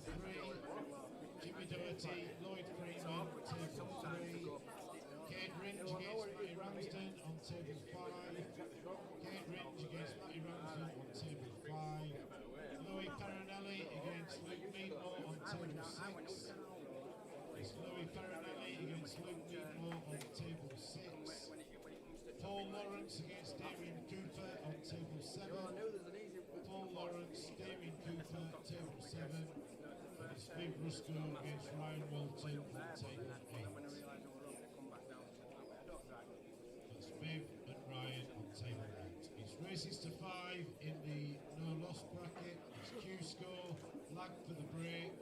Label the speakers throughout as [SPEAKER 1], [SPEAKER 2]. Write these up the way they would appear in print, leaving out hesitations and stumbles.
[SPEAKER 1] 3. Jimmy Doherty, Lloyd Freeman, table 3. Kate Ringe against Matty Ramsden on table 5. Kate Ringe against Matty Ramsden on table 5. Louis Farinelli against Luke Meadmore on table 6. It's Louis Farinelli against Luke Meadmore on table 6. Paul Lawrence against Damien Cooper on table 7. Paul Lawrence, Damien Cooper, table 7. And it's Viv Rusco against Ryan Walton on table 8. That's Viv and Ryan on table 8. It's races to 5 in the no loss bracket. It's Q score, lag for the break.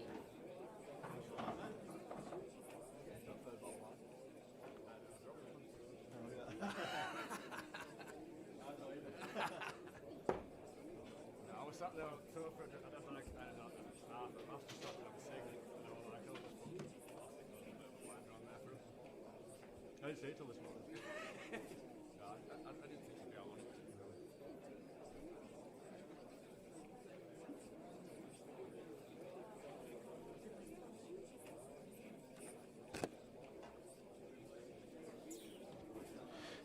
[SPEAKER 2] I was sat there, so for I don't like, I don't know, I have to stop and have a cig, you know, like I'll just put wander on there for him. I didn't see it till this morning. No, I didn't think it'd be how long it was.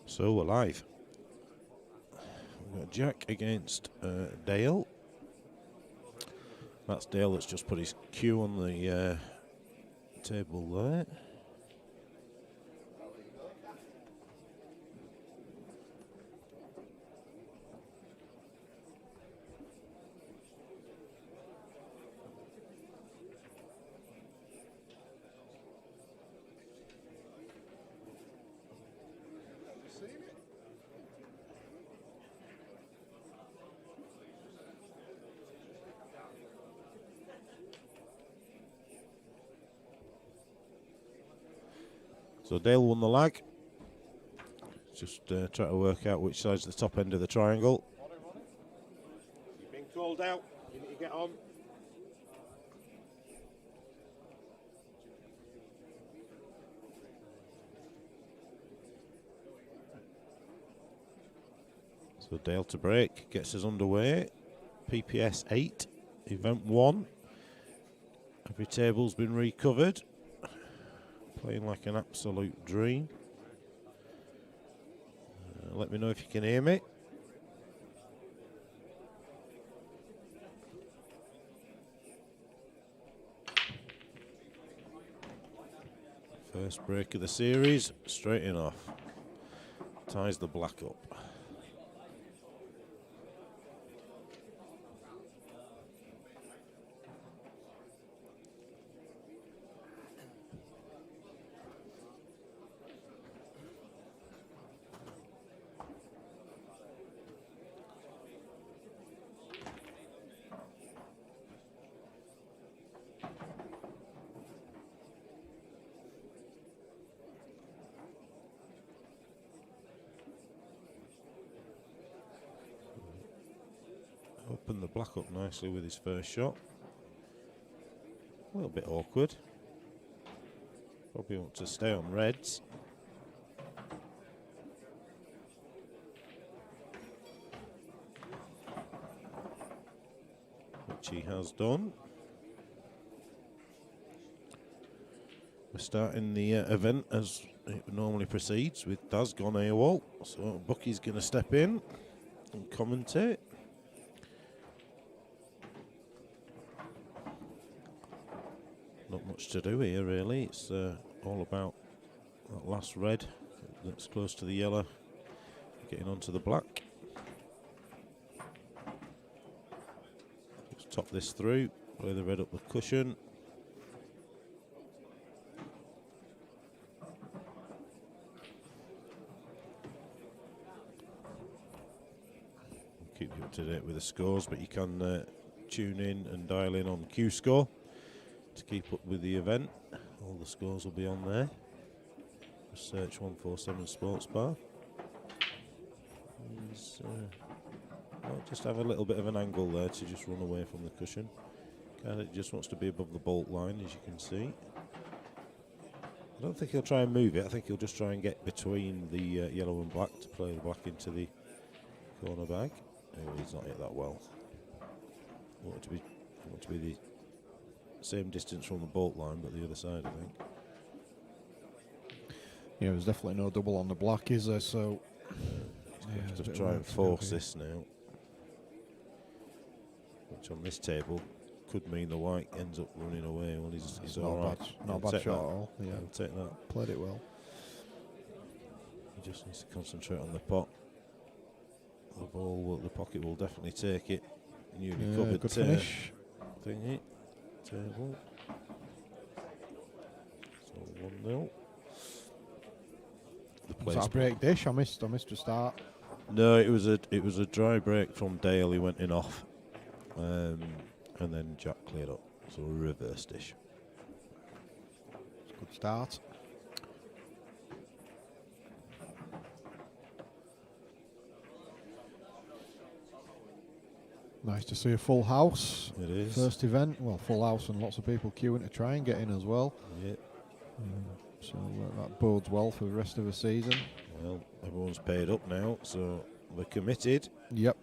[SPEAKER 3] So we're live. We've got Jack against Dale. That's Dale that's just put his cue on the table there. So Dale won the lag. Just try to work out which side's the top end of the triangle.
[SPEAKER 4] You've been called out. You need to get on.
[SPEAKER 3] So Dale to break, gets us underway. Pps 8, Event 1. Every table's been recovered. Playing like an absolute dream. Let me know if you can hear me. First break of the series, straight in off. Ties the black up. Opened the black up nicely with his first shot. A little bit awkward. Probably want to stay on reds. Which he has done. We're starting the event as it normally proceeds with Daz gone AWOL. So Bucky's going to step in and commentate. Not much to do here really, it's all about that last red that's close to the yellow getting onto the black. Just top this through, play the red up the cushion. Keep you up to date with the scores, but you can tune in and dial in on Q Score to keep up with the event. All the scores will be on there. Just search 147 Sports Bar. Just have a little bit of an angle there to just run away from the cushion. Kind of just wants to be above the bolt line, as you can see. I don't think he'll try and move it. I think he'll just try and get between the yellow and black to play the black into the corner bag. Oh, he's not hit that well. I want to be the same distance from the bolt line, but the other side, I think.
[SPEAKER 5] Yeah, there's definitely no double on the black, is there? So
[SPEAKER 3] Just
[SPEAKER 5] there's a bit of
[SPEAKER 3] try and
[SPEAKER 5] work to do
[SPEAKER 3] force
[SPEAKER 5] here.
[SPEAKER 3] this now, which on this table could mean the white ends up running away. Well, he's
[SPEAKER 5] It's
[SPEAKER 3] all
[SPEAKER 5] not
[SPEAKER 3] right.
[SPEAKER 5] bad,
[SPEAKER 3] He'll
[SPEAKER 5] not bad
[SPEAKER 3] take
[SPEAKER 5] shot
[SPEAKER 3] that.
[SPEAKER 5] at all. Yeah,
[SPEAKER 3] He'll take that.
[SPEAKER 5] played it well.
[SPEAKER 3] He just needs to concentrate on the pot. The ball, the pocket will definitely take it. Newly
[SPEAKER 5] Yeah,
[SPEAKER 3] covered
[SPEAKER 5] good finish.
[SPEAKER 3] thingy. Table. So 1-0. The
[SPEAKER 5] Was that a break dish? I missed the start.
[SPEAKER 3] No, it was a dry break from Dale. He went in off, and then Jack cleared up. So a reverse dish.
[SPEAKER 5] Good start. Nice to see a full house.
[SPEAKER 3] It is.
[SPEAKER 5] First event, well, full house and lots of people queuing to try and get in as well.
[SPEAKER 3] Yeah.
[SPEAKER 5] So that bodes well for the rest of the season.
[SPEAKER 3] Well, everyone's paid up now, so they're committed.
[SPEAKER 5] Yep.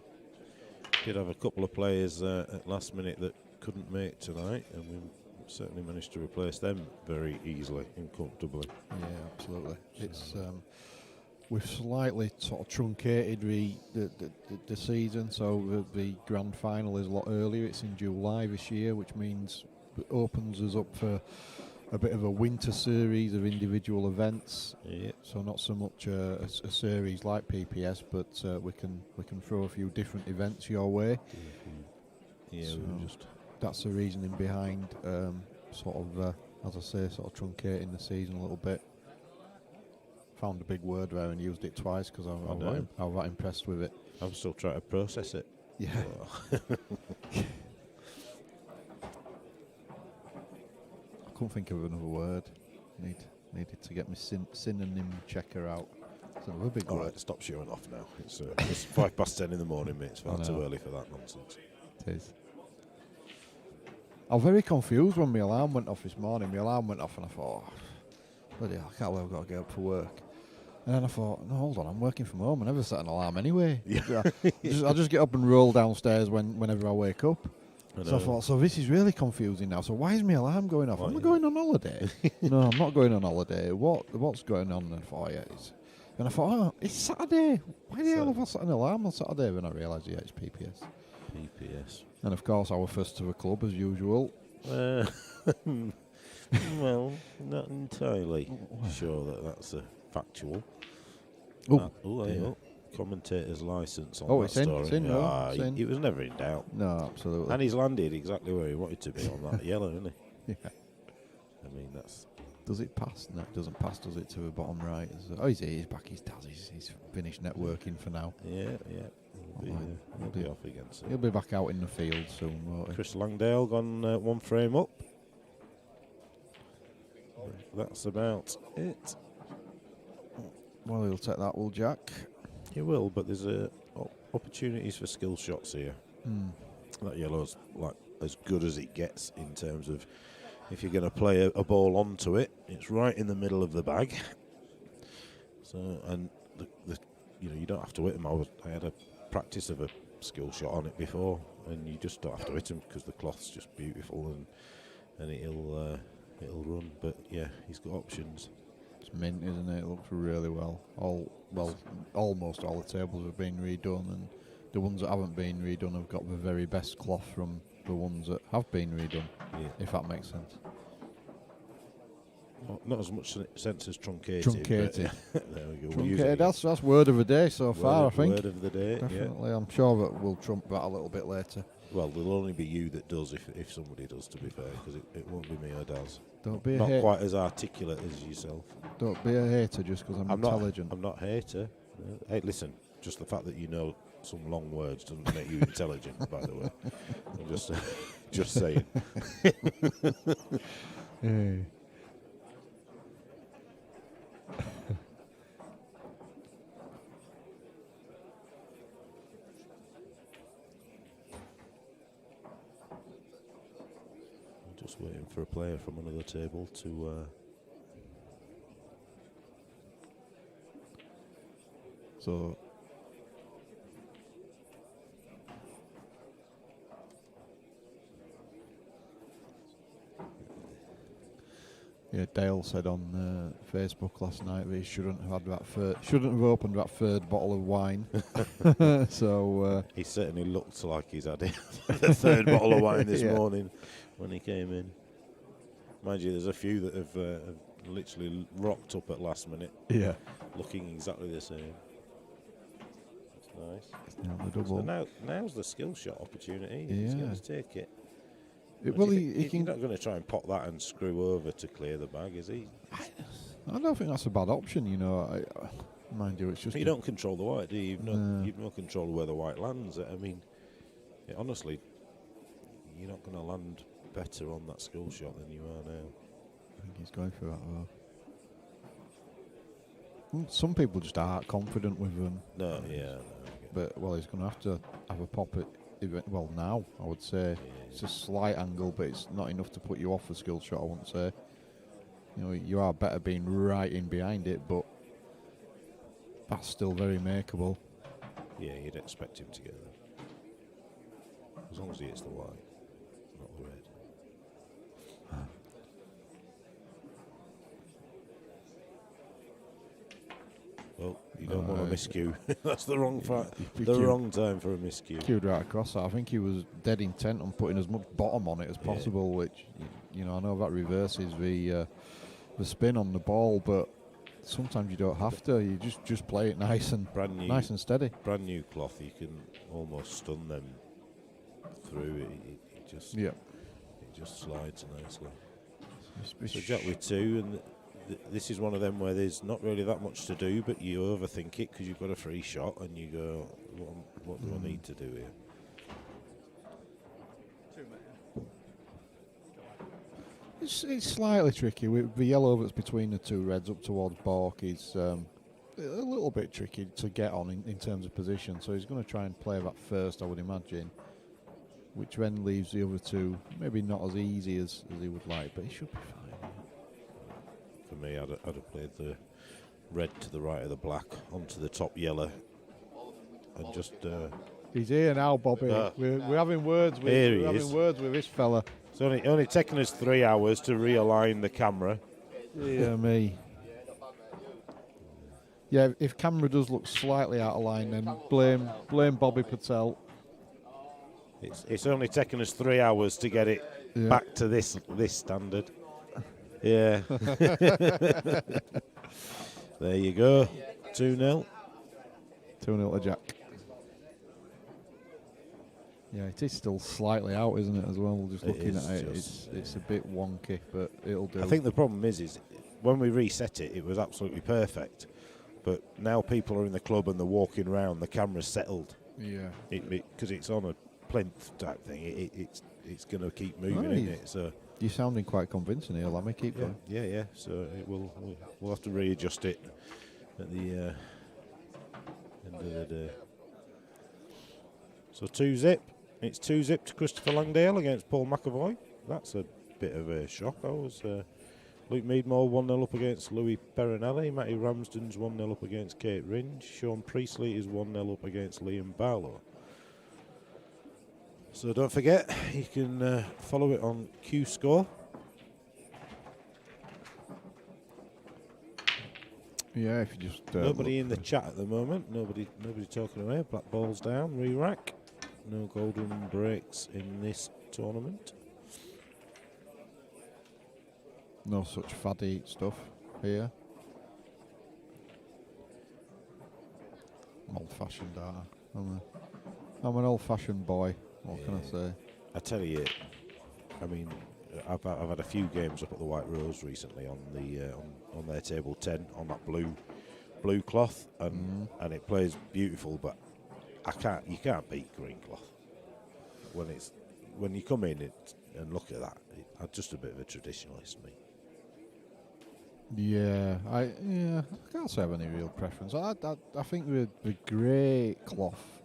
[SPEAKER 3] Did have a couple of players at last minute that couldn't make tonight, and we certainly managed to replace them very easily and comfortably.
[SPEAKER 5] Yeah, absolutely. It's we've slightly sort of truncated the season, so the grand final is a lot earlier. It's in July this year, which means it opens us up for a bit of a winter series of individual events.
[SPEAKER 3] Yeah.
[SPEAKER 5] So not so much a series like PPS, but we can throw a few different events your way.
[SPEAKER 3] Yeah,
[SPEAKER 5] So
[SPEAKER 3] we were just
[SPEAKER 5] that's the reasoning behind sort of, as I say, sort of truncating the season a little bit. Found a big word there and used it twice because I was that impressed with it.
[SPEAKER 3] I'm still trying to process it.
[SPEAKER 5] Yeah. I couldn't think of another word. Needed to get my synonym checker out. It's another big
[SPEAKER 3] All
[SPEAKER 5] word.
[SPEAKER 3] right, stop showing off now. It's 10:05 in the morning, mate. It's far
[SPEAKER 5] I
[SPEAKER 3] too
[SPEAKER 5] know.
[SPEAKER 3] early for that nonsense.
[SPEAKER 5] It is. I was very confused when my alarm went off this morning. My alarm went off and I thought, oh, bloody hell, I can't believe I've got to get up for work. And then I thought, no, hold on, I'm working from home. I never set an alarm anyway.
[SPEAKER 3] Yeah.
[SPEAKER 5] I just get up and roll downstairs whenever I wake up.
[SPEAKER 3] I
[SPEAKER 5] So I
[SPEAKER 3] know.
[SPEAKER 5] thought, so this is really confusing now. So why is my alarm going off?
[SPEAKER 3] Why,
[SPEAKER 5] Am I
[SPEAKER 3] yeah.
[SPEAKER 5] going on holiday? No, I'm not going on holiday. What's going on? And I thought, and I thought, oh, it's Saturday. Why the hell have I set an alarm on Saturday? When I realised, yeah, it's PPS.
[SPEAKER 3] PPS.
[SPEAKER 5] And of course, I was first to the club as usual.
[SPEAKER 3] Well, not entirely sure that's a factual.
[SPEAKER 5] Oh,
[SPEAKER 3] There you
[SPEAKER 5] dear.
[SPEAKER 3] go. Commentator's license on
[SPEAKER 5] Oh,
[SPEAKER 3] that
[SPEAKER 5] it's in,
[SPEAKER 3] story.
[SPEAKER 5] it's in, no,
[SPEAKER 3] Ah,
[SPEAKER 5] it's in.
[SPEAKER 3] He was never in doubt.
[SPEAKER 5] No, absolutely.
[SPEAKER 3] And he's landed exactly where he wanted to be on that yellow, isn't he?
[SPEAKER 5] Yeah.
[SPEAKER 3] I mean, that's...
[SPEAKER 5] Does it pass? No, it doesn't pass, does it, to the bottom right? He's back. He's finished networking for now.
[SPEAKER 3] Yeah. He'll be
[SPEAKER 5] Yeah.
[SPEAKER 3] off again soon.
[SPEAKER 5] He'll be back out in the field soon, won't he?
[SPEAKER 3] Chris Langdale gone one frame up. That's about it.
[SPEAKER 5] Well, he'll take that, will Jack?
[SPEAKER 3] He will, but there's opportunities for skill shots here. That yellow's like as good as it gets in terms of if you're going to play a ball onto it, it's right in the middle of the bag. So, and you don't have to hit them. I had a practice of a skill shot on it before, and you just don't have to hit them because the cloth's just beautiful and it'll run. But yeah, he's got options.
[SPEAKER 5] It's mint, isn't it? It looks really well. Almost all the tables have been redone, and the ones that haven't been redone have got the very best cloth from the ones that have been redone.
[SPEAKER 3] Yeah.
[SPEAKER 5] If that makes sense.
[SPEAKER 3] Not as much sense as truncated.
[SPEAKER 5] Truncated.
[SPEAKER 3] But there we go. we're using
[SPEAKER 5] Truncated.
[SPEAKER 3] it.
[SPEAKER 5] That's word of the day so
[SPEAKER 3] Word
[SPEAKER 5] far,
[SPEAKER 3] of-
[SPEAKER 5] I think.
[SPEAKER 3] Word of the day. Yeah.
[SPEAKER 5] Definitely. I'm sure that we'll trump that a little bit later.
[SPEAKER 3] Well, there'll only be you that does if somebody does, to be fair, because it won't be me or Daz.
[SPEAKER 5] Don't be a
[SPEAKER 3] Not quite as articulate as yourself.
[SPEAKER 5] Don't be a hater just because I'm intelligent.
[SPEAKER 3] I'm not a hater. No. Hey, listen, just the fact that you know some long words doesn't make you intelligent, by the way. I'm just saying.
[SPEAKER 5] Hey.
[SPEAKER 3] I'm just waiting for a player from another table to...
[SPEAKER 5] So Yeah, Dale said on Facebook last night that he shouldn't have had shouldn't have opened that third bottle of wine. So
[SPEAKER 3] he certainly looks like he's had it. The third bottle of wine this morning when he came in. Mind you, there's a few that have literally rocked up at last minute.
[SPEAKER 5] Yeah,
[SPEAKER 3] looking exactly the same. That's nice.
[SPEAKER 5] now the double.
[SPEAKER 3] So now's the skill shot opportunity. He's going to take it.
[SPEAKER 5] Well,
[SPEAKER 3] He's not going to try and pot that and screw over to clear the bag, is he?
[SPEAKER 5] I don't think that's a bad option. You know, mind you, it's just
[SPEAKER 3] you don't control the white, do you? You've no control of where the white lands. I mean, honestly, you're not going to land better on that skill shot than you are now.
[SPEAKER 5] I think he's going for that though. Some people just aren't confident with them.
[SPEAKER 3] No, yeah.
[SPEAKER 5] But well, he's going to have a pop at. Well, now I would say it's a slight angle, but it's not enough to put you off the skill shot. I wouldn't say. You know, you are better being right in behind it, but that's still very makeable.
[SPEAKER 3] Yeah, you'd expect him to get there. As long as he hits the white, not the red. Well, you don't want a miscue. That's the wrong wrong time for a miscue.
[SPEAKER 5] Cued right across that. I think he was dead intent on putting as much bottom on it as possible, which, you know, I know that reverses the spin on the ball, but sometimes you don't have to. You just play it nice and steady.
[SPEAKER 3] Brand new cloth, you can almost stun them through. It just slides nicely. So jack with two, and this is one of them where there's not really that much to do, but you overthink it because you've got a free shot, and you go, what do I need to do here?
[SPEAKER 5] It's slightly tricky. With the yellow that's between the two reds up towards Bork is a little bit tricky to get on in terms of position. So he's going to try and play that first, I would imagine, which then leaves the other two maybe not as easy as he would like, but he should be fine.
[SPEAKER 3] For me, I'd have played the red to the right of the black onto the top yellow, and just.
[SPEAKER 5] He's here now, Bobby. We're having words with this fella.
[SPEAKER 3] It's only taken us 3 hours to realign the camera.
[SPEAKER 5] Yeah, me. Yeah, if camera does look slightly out of line, then blame Bobby Patel.
[SPEAKER 3] It's only taken us 3 hours to get it back to this standard. Yeah. There you go. 2-0.
[SPEAKER 5] 2-0 to Jack. Yeah, it is still slightly out, isn't it, as well? Just looking at it, it's a bit wonky, but it'll do.
[SPEAKER 3] I think the problem is when we reset it, it was absolutely perfect. But now people are in the club and they're walking around, the camera's settled.
[SPEAKER 5] Yeah.
[SPEAKER 3] Because it's on a plinth type thing, it's going to keep moving, isn't it? So
[SPEAKER 5] you're sounding quite convincing here. Let me keep going.
[SPEAKER 3] Yeah. So we'll have to readjust it at the end of the day. So 2-0. It's 2-0 to Christopher Langdale against Paul McAvoy. That's a bit of a shock. Luke Meadmore 1-0 up against Louis Perinelli. Matty Ramsden's 1-0 up against Kate Ringe. Sean Priestley is 1-0 up against Liam Barlow. So don't forget, you can follow it on Q Score.
[SPEAKER 5] Yeah, if you just
[SPEAKER 3] nobody in the chat at the moment. Nobody talking away. Black balls down. Re-rack. No golden breaks in this tournament.
[SPEAKER 5] No such faddy stuff here. I'm old-fashioned, aren't I? I'm an old-fashioned boy. What can I say?
[SPEAKER 3] I tell you, I mean, I've had a few games up at the White Rose recently on the on their table 10 on that blue cloth, and it plays beautiful, but you can't beat green cloth when you come in and look at that. I'm just a bit of a traditionalist, me.
[SPEAKER 5] Yeah, I can't say I have any real preference. I think the grey cloth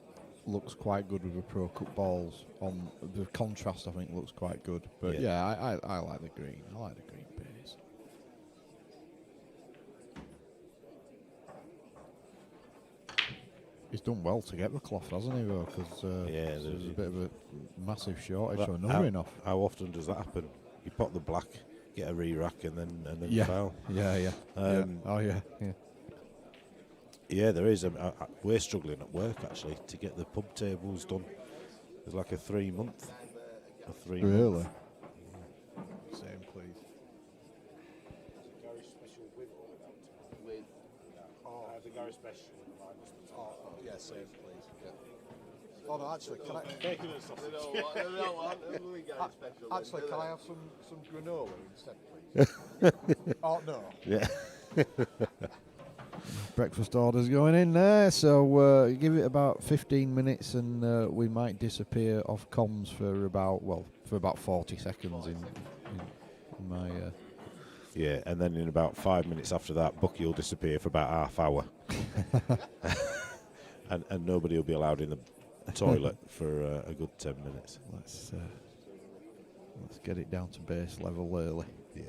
[SPEAKER 5] looks quite good with the Pro Cup balls. On the contrast, I think looks quite good. But I like the green. I like the green base. He's done well to get the cloth, hasn't he, though? Because there's a bit of a massive shortage, so nothing off.
[SPEAKER 3] How often does that happen? You pop the black, get a re-rack and then
[SPEAKER 5] Yeah.
[SPEAKER 3] foul.
[SPEAKER 5] Yeah. Oh yeah.
[SPEAKER 3] Yeah, there is. We're struggling at work actually to get the pub tables done. There's like a 3 month.
[SPEAKER 5] Really? Same, please.
[SPEAKER 4] Gary special with or without? With. The Gary special.
[SPEAKER 5] Oh, yeah, same, please. Yeah. Oh no, actually, can I?
[SPEAKER 4] Bacon and sausage.
[SPEAKER 5] Actually, can I have some granola instead, please? Oh no.
[SPEAKER 3] Yeah.
[SPEAKER 5] Breakfast orders going in there, so give it about 15 minutes and we might disappear off comms for about 40 seconds in my.
[SPEAKER 3] Yeah, and then in about 5 minutes after that, Bucky will disappear for about half hour, and nobody will be allowed in the toilet for a good 10 minutes.
[SPEAKER 5] Let's get it down to base level early.
[SPEAKER 3] Yeah,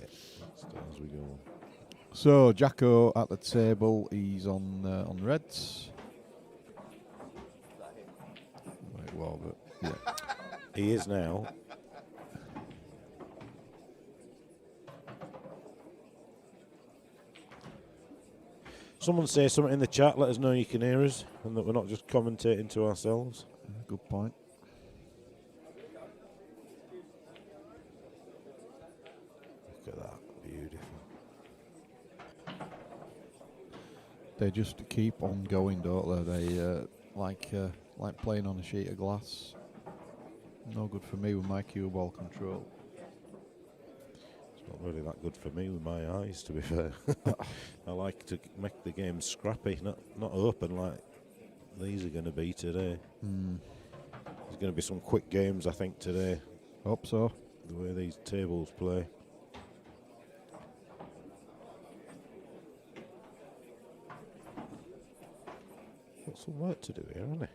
[SPEAKER 3] as we go on.
[SPEAKER 5] So Jacko at the table, he's on reds. Right, well, but yeah.
[SPEAKER 3] He is now. Someone say something in the chat, let us know you can hear us and that we're not just commentating to ourselves.
[SPEAKER 5] Good point.
[SPEAKER 3] Look at that, beautiful.
[SPEAKER 5] They just keep on going, don't they? They like playing on a sheet of glass. No good for me with my cue ball control.
[SPEAKER 3] It's not really that good for me with my eyes, to be fair. I like to make the game scrappy, not open like these are going to be today. There's going to be some quick games, I think, today.
[SPEAKER 5] Hope so.
[SPEAKER 3] The way these tables play. Got some work to do here, hasn't it?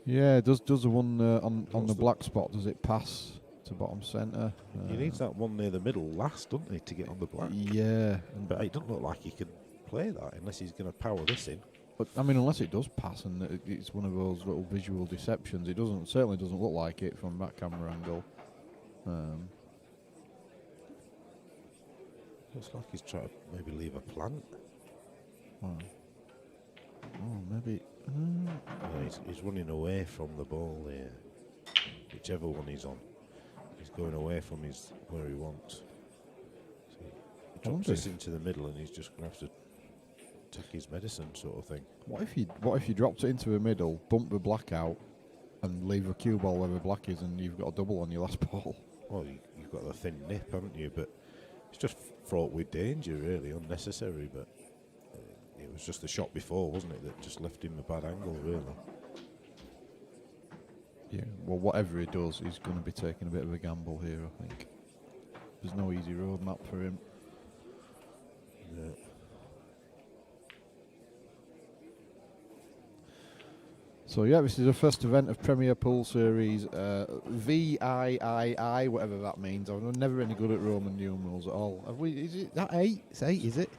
[SPEAKER 5] Yeah, does the one on the black spot, does it pass to bottom centre?
[SPEAKER 3] He needs that one near the middle last, doesn't he, to get on the black?
[SPEAKER 5] Yeah.
[SPEAKER 3] But it doesn't look like he can play that unless he's going to power this in.
[SPEAKER 5] But I mean, unless it does pass and it's one of those little visual deceptions, it certainly doesn't look like it from that camera angle.
[SPEAKER 3] Looks like he's trying to maybe leave a plant.
[SPEAKER 5] Oh, maybe.
[SPEAKER 3] No, he's running away from the ball there. Whichever one he's on. He's going away from where he wants. So he drops this into the middle and he's just going to have to take his medicine sort of thing.
[SPEAKER 5] What if you dropped it into the middle, bump the black out, and leave a cue ball where the black is, and you've got a double on your last ball?
[SPEAKER 3] Well, you've got the thin nip, haven't you? But it's just fraught with danger, really, unnecessary. But it was just the shot before, wasn't it, that just left him a bad angle, really.
[SPEAKER 5] Yeah, well, whatever he does, he's going to be taking a bit of a gamble here, I think. There's no easy roadmap for him.
[SPEAKER 3] Yeah.
[SPEAKER 5] So yeah, this is the first event of Premier Pool Series VIII, whatever that means. I'm never any good at Roman numerals at all. Have we? Is it that 8? It's 8, is it?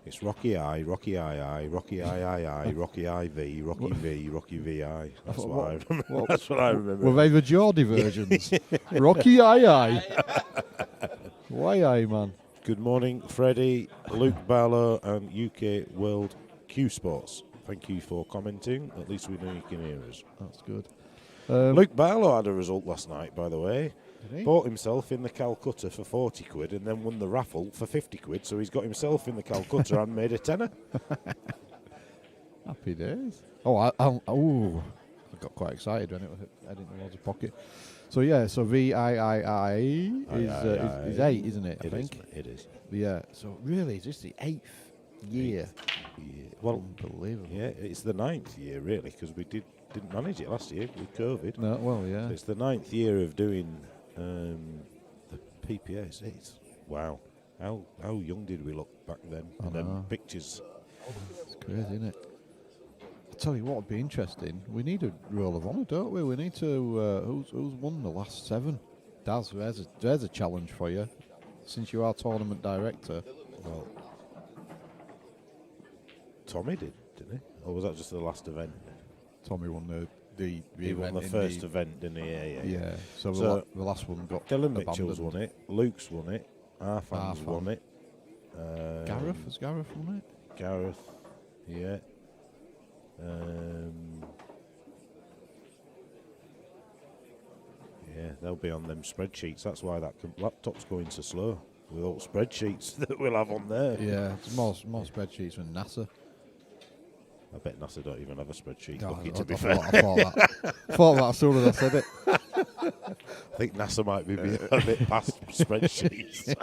[SPEAKER 3] It's Rocky I, Rocky II, Rocky III, Rocky IV, Rocky V, Rocky VI. That's what I remember. That's what I remember.
[SPEAKER 5] Were they the Geordie versions? Rocky II. Why, man?
[SPEAKER 3] Good morning, Freddie, Luke Barlow, and UK World Q Sports. Thank you for commenting. At least we know you can hear us.
[SPEAKER 5] That's good.
[SPEAKER 3] Luke Barlow had a result last night, by the way.
[SPEAKER 5] Did he?
[SPEAKER 3] Bought himself in the Calcutta for 40 quid and then won the raffle for 50 quid. So he's got himself in the Calcutta and made a tenner.
[SPEAKER 5] Happy days. Oh, I got quite excited when it was heading towards the pocket. So yeah, so VIII is 8, isn't it? I think
[SPEAKER 3] it is.
[SPEAKER 5] Yeah. So really, is this the 8th year?
[SPEAKER 3] Yeah. Well,
[SPEAKER 5] unbelievable.
[SPEAKER 3] Yeah, it's the 9th year really because we didn't manage it last year with COVID.
[SPEAKER 5] No, well, yeah.
[SPEAKER 3] So it's the 9th year of doing the PPS. Wow. How young did we look back then?
[SPEAKER 5] I
[SPEAKER 3] And then
[SPEAKER 5] know.
[SPEAKER 3] pictures.
[SPEAKER 5] It's crazy, isn't it? I tell you what would be interesting. We need a roll of honour, don't we? We need to. Who's won the last 7? Daz, there's a challenge for you, since you are tournament director.
[SPEAKER 3] Well, Tommy didn't he? Or was that just the last event?
[SPEAKER 5] Tommy won the
[SPEAKER 3] He
[SPEAKER 5] event
[SPEAKER 3] won the
[SPEAKER 5] in
[SPEAKER 3] first event, didn't he? Yeah.
[SPEAKER 5] Yeah. So
[SPEAKER 3] So
[SPEAKER 5] the last one got
[SPEAKER 3] Dylan Mitchell's
[SPEAKER 5] abandoned.
[SPEAKER 3] won it. Luke's won it. Arfan's won it.
[SPEAKER 5] Gareth, has Gareth won it?
[SPEAKER 3] Gareth, yeah. Yeah, they'll be on them spreadsheets. That's why that laptop's going so slow. With all spreadsheets that we'll have on there.
[SPEAKER 5] Yeah, it's more spreadsheets than NASA.
[SPEAKER 3] I bet NASA don't even have a spreadsheet
[SPEAKER 5] Oh,
[SPEAKER 3] bucket,
[SPEAKER 5] I
[SPEAKER 3] to be
[SPEAKER 5] thought-
[SPEAKER 3] fair.
[SPEAKER 5] thought that as soon as I said it.
[SPEAKER 3] I think NASA might be a bit past spreadsheets.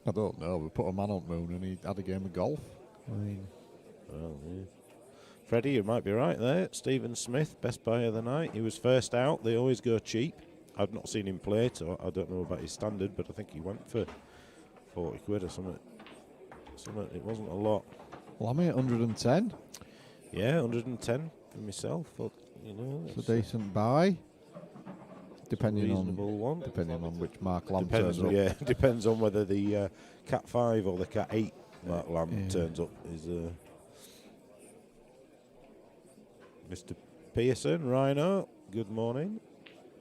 [SPEAKER 5] I don't know. We put a man on the moon and he had a game of golf. I mean,
[SPEAKER 3] Well, yeah. Freddie, you might be right there. Stephen Smith, best buy of the night. He was first out. They always go cheap. I've not seen him play, so I don't know about his standard, but I think he went for 40 quid or something. It wasn't a lot.
[SPEAKER 5] well, I'm at 110.
[SPEAKER 3] Yeah, 110 for myself. But,
[SPEAKER 5] It's a decent buy. Depending
[SPEAKER 3] reasonable one.
[SPEAKER 5] Depending on which Mark Lamb
[SPEAKER 3] Depends,
[SPEAKER 5] turns up.
[SPEAKER 3] yeah, depends on whether the Cat 5 or the Cat 8 Mark Lamb turns up. Is Mr. Pearson, Rhino, good morning.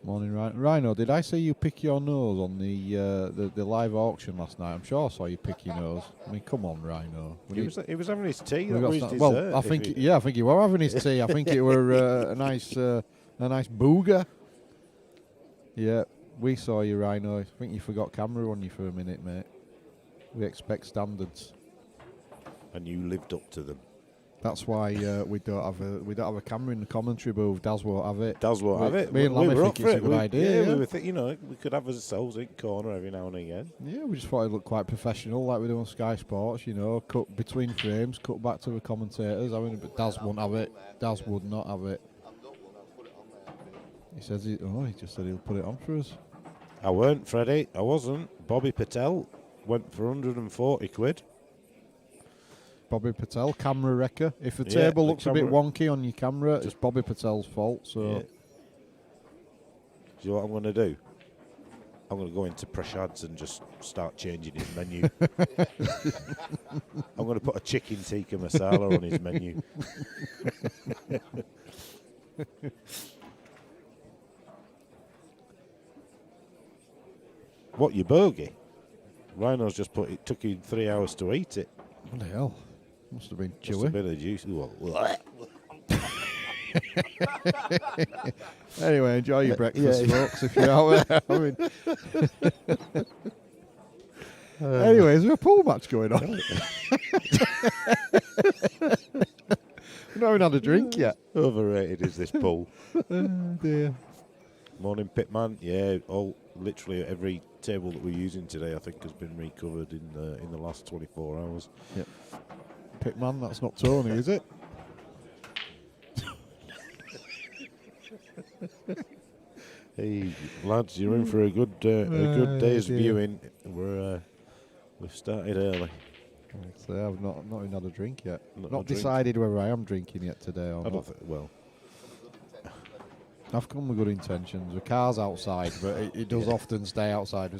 [SPEAKER 5] Morning, Rhino. Did I see you pick your nose on the live auction last night? I'm sure I saw you pick your nose. I mean, come on, Rhino.
[SPEAKER 3] He was having his tea.
[SPEAKER 5] We
[SPEAKER 3] That
[SPEAKER 5] got
[SPEAKER 3] was
[SPEAKER 5] some-
[SPEAKER 3] his
[SPEAKER 5] well,
[SPEAKER 3] dessert,
[SPEAKER 5] I
[SPEAKER 3] if
[SPEAKER 5] think
[SPEAKER 3] he-
[SPEAKER 5] I think you were having his tea. I think it were a nice booger. Yeah, we saw you, Rhino. I think you forgot camera on you for a minute, mate. We expect standards.
[SPEAKER 3] And you lived up to them.
[SPEAKER 5] That's why we don't have a camera in the commentary booth. Daz won't have it.
[SPEAKER 3] Daz won't have it.
[SPEAKER 5] Me and
[SPEAKER 3] we
[SPEAKER 5] Lammy
[SPEAKER 3] were
[SPEAKER 5] think
[SPEAKER 3] up for
[SPEAKER 5] it's a
[SPEAKER 3] it.
[SPEAKER 5] good idea.
[SPEAKER 3] Yeah,
[SPEAKER 5] Yeah,
[SPEAKER 3] we were thinking, we could have ourselves in corner every now and again.
[SPEAKER 5] Yeah, we just thought it looked quite professional, like we do on Sky Sports. Cut between frames, cut back to the commentators. I mean, but Daz won't have it. Daz would not have it. He says he just said he'll put it on for us.
[SPEAKER 3] I weren't, Freddie. I wasn't. Bobby Patel went for 140 quid.
[SPEAKER 5] Bobby Patel, camera wrecker. If the
[SPEAKER 3] Yeah,
[SPEAKER 5] table
[SPEAKER 3] the
[SPEAKER 5] looks a bit
[SPEAKER 3] camera-
[SPEAKER 5] wonky on your camera, it's Bobby Patel's fault. So
[SPEAKER 3] Yeah. Do you know what I'm going to do? I'm going to go into Prashad's and just start changing his menu. I'm going to put a chicken tikka masala on his menu. What, your bogey? Rhino's just took you 3 hours to eat it.
[SPEAKER 5] what the hell? Must have been
[SPEAKER 3] Must have
[SPEAKER 5] chewy.
[SPEAKER 3] been a juicy one.
[SPEAKER 5] Anyway, enjoy your breakfast,
[SPEAKER 3] yeah.
[SPEAKER 5] folks, if you're out there. I mean, anyway, is there a pool match going on? We've not even had a drink yet.
[SPEAKER 3] Overrated is this pool.
[SPEAKER 5] Oh dear.
[SPEAKER 3] Morning, Pitman. Yeah, literally every table that we're using today, I think, has been recovered in the last 24 hours.
[SPEAKER 5] Yep. Pitman, that's not Tony, is it?
[SPEAKER 3] Hey, lads, you're in for a good day's
[SPEAKER 5] dear.
[SPEAKER 3] viewing. We've started early.
[SPEAKER 5] So I've not even had a drink yet.
[SPEAKER 3] Not
[SPEAKER 5] Not
[SPEAKER 3] a drink.
[SPEAKER 5] decided whether I am drinking yet today or
[SPEAKER 3] I
[SPEAKER 5] not.
[SPEAKER 3] don't think. Well,
[SPEAKER 5] I've come with good intentions. The car's outside, but it does often stay outside.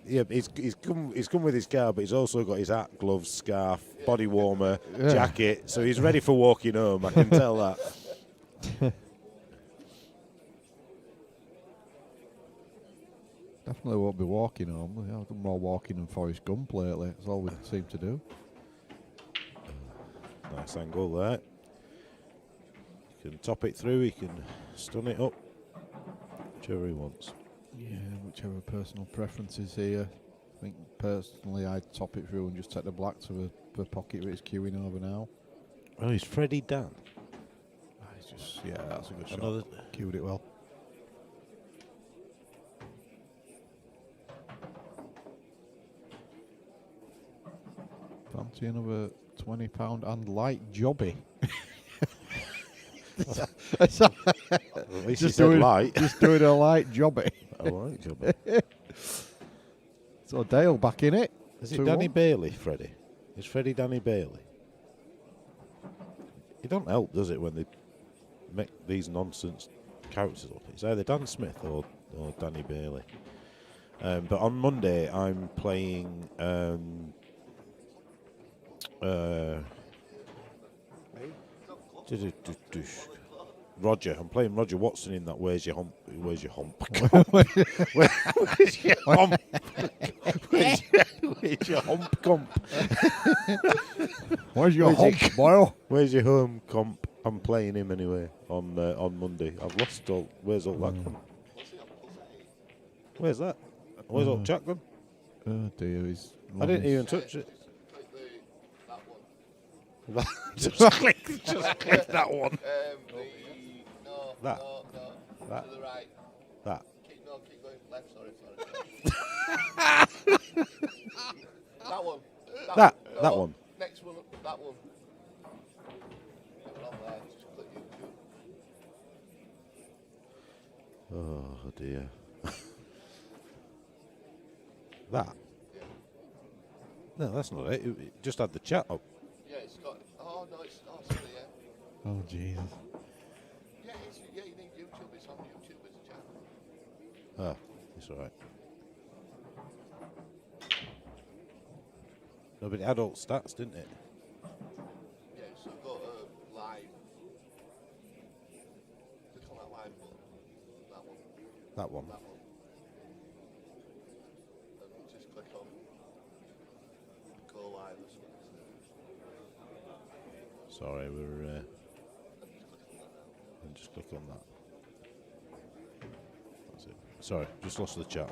[SPEAKER 3] yeah, he's come with his car, but he's also got his hat, gloves, scarf, body warmer,
[SPEAKER 5] Yeah.
[SPEAKER 3] jacket. So he's ready for walking home. I can tell that.
[SPEAKER 5] Definitely won't be walking home. I've done more walking than Forrest Gump lately. That's all we seem to do.
[SPEAKER 3] Nice angle there. He can top it through. He can stun it up. Whichever he wants.
[SPEAKER 5] Yeah, whichever personal preference is here. I think personally I'd top it through and just take the black to the pocket where it's queuing over now.
[SPEAKER 3] Oh, he's Freddie Dan.
[SPEAKER 5] It's just, yeah, that's a good shot.
[SPEAKER 3] Another.
[SPEAKER 5] Queued it well. Fancy another £20 and light jobby.
[SPEAKER 3] At least he
[SPEAKER 5] Just
[SPEAKER 3] said
[SPEAKER 5] doing-
[SPEAKER 3] light.
[SPEAKER 5] Just doing a light jobby.
[SPEAKER 3] I like job.
[SPEAKER 5] So Dale back in it.
[SPEAKER 3] Is it
[SPEAKER 5] 2-1.
[SPEAKER 3] Danny Bailey, Freddie? Is Freddie Danny Bailey? It don't help, does it, when they make these nonsense characters up? It's either Dan Smith or Danny Bailey. But on Monday, I'm playing. Roger. I'm playing Roger Watson in that. Where's your hump? Where's your hump? Where's your hump? Where's your hump comp?
[SPEAKER 5] Where's your hump, boy?
[SPEAKER 3] Where's your home comp? I'm playing him anyway on Monday. I've lost all. Where's all that gone? Where's that? Where's all Jack gone?
[SPEAKER 5] Oh dear, he's.
[SPEAKER 3] I didn't even touch it. just click that one. That. That.
[SPEAKER 6] To the right.
[SPEAKER 3] That.
[SPEAKER 6] Keep going left. Sorry. That one.
[SPEAKER 3] That one.
[SPEAKER 6] Next one. That one. Put it on there. Just click YouTube.
[SPEAKER 3] Oh dear. That. No, that's not it. It just had the chat up.
[SPEAKER 6] Yeah, it's got. Oh no, it's. Oh, sorry, yeah.
[SPEAKER 5] Oh Jesus.
[SPEAKER 6] Yeah, you need YouTube. It's on YouTube as a chat.
[SPEAKER 3] Oh, it's all right. No, but it had all stats, didn't it?
[SPEAKER 6] Yeah, so go to live. Click on that live button. That one.
[SPEAKER 3] That one.
[SPEAKER 6] That one. And just click on go live or something.
[SPEAKER 3] Sorry, we're. And just click on that. That's it. Sorry, just lost the chat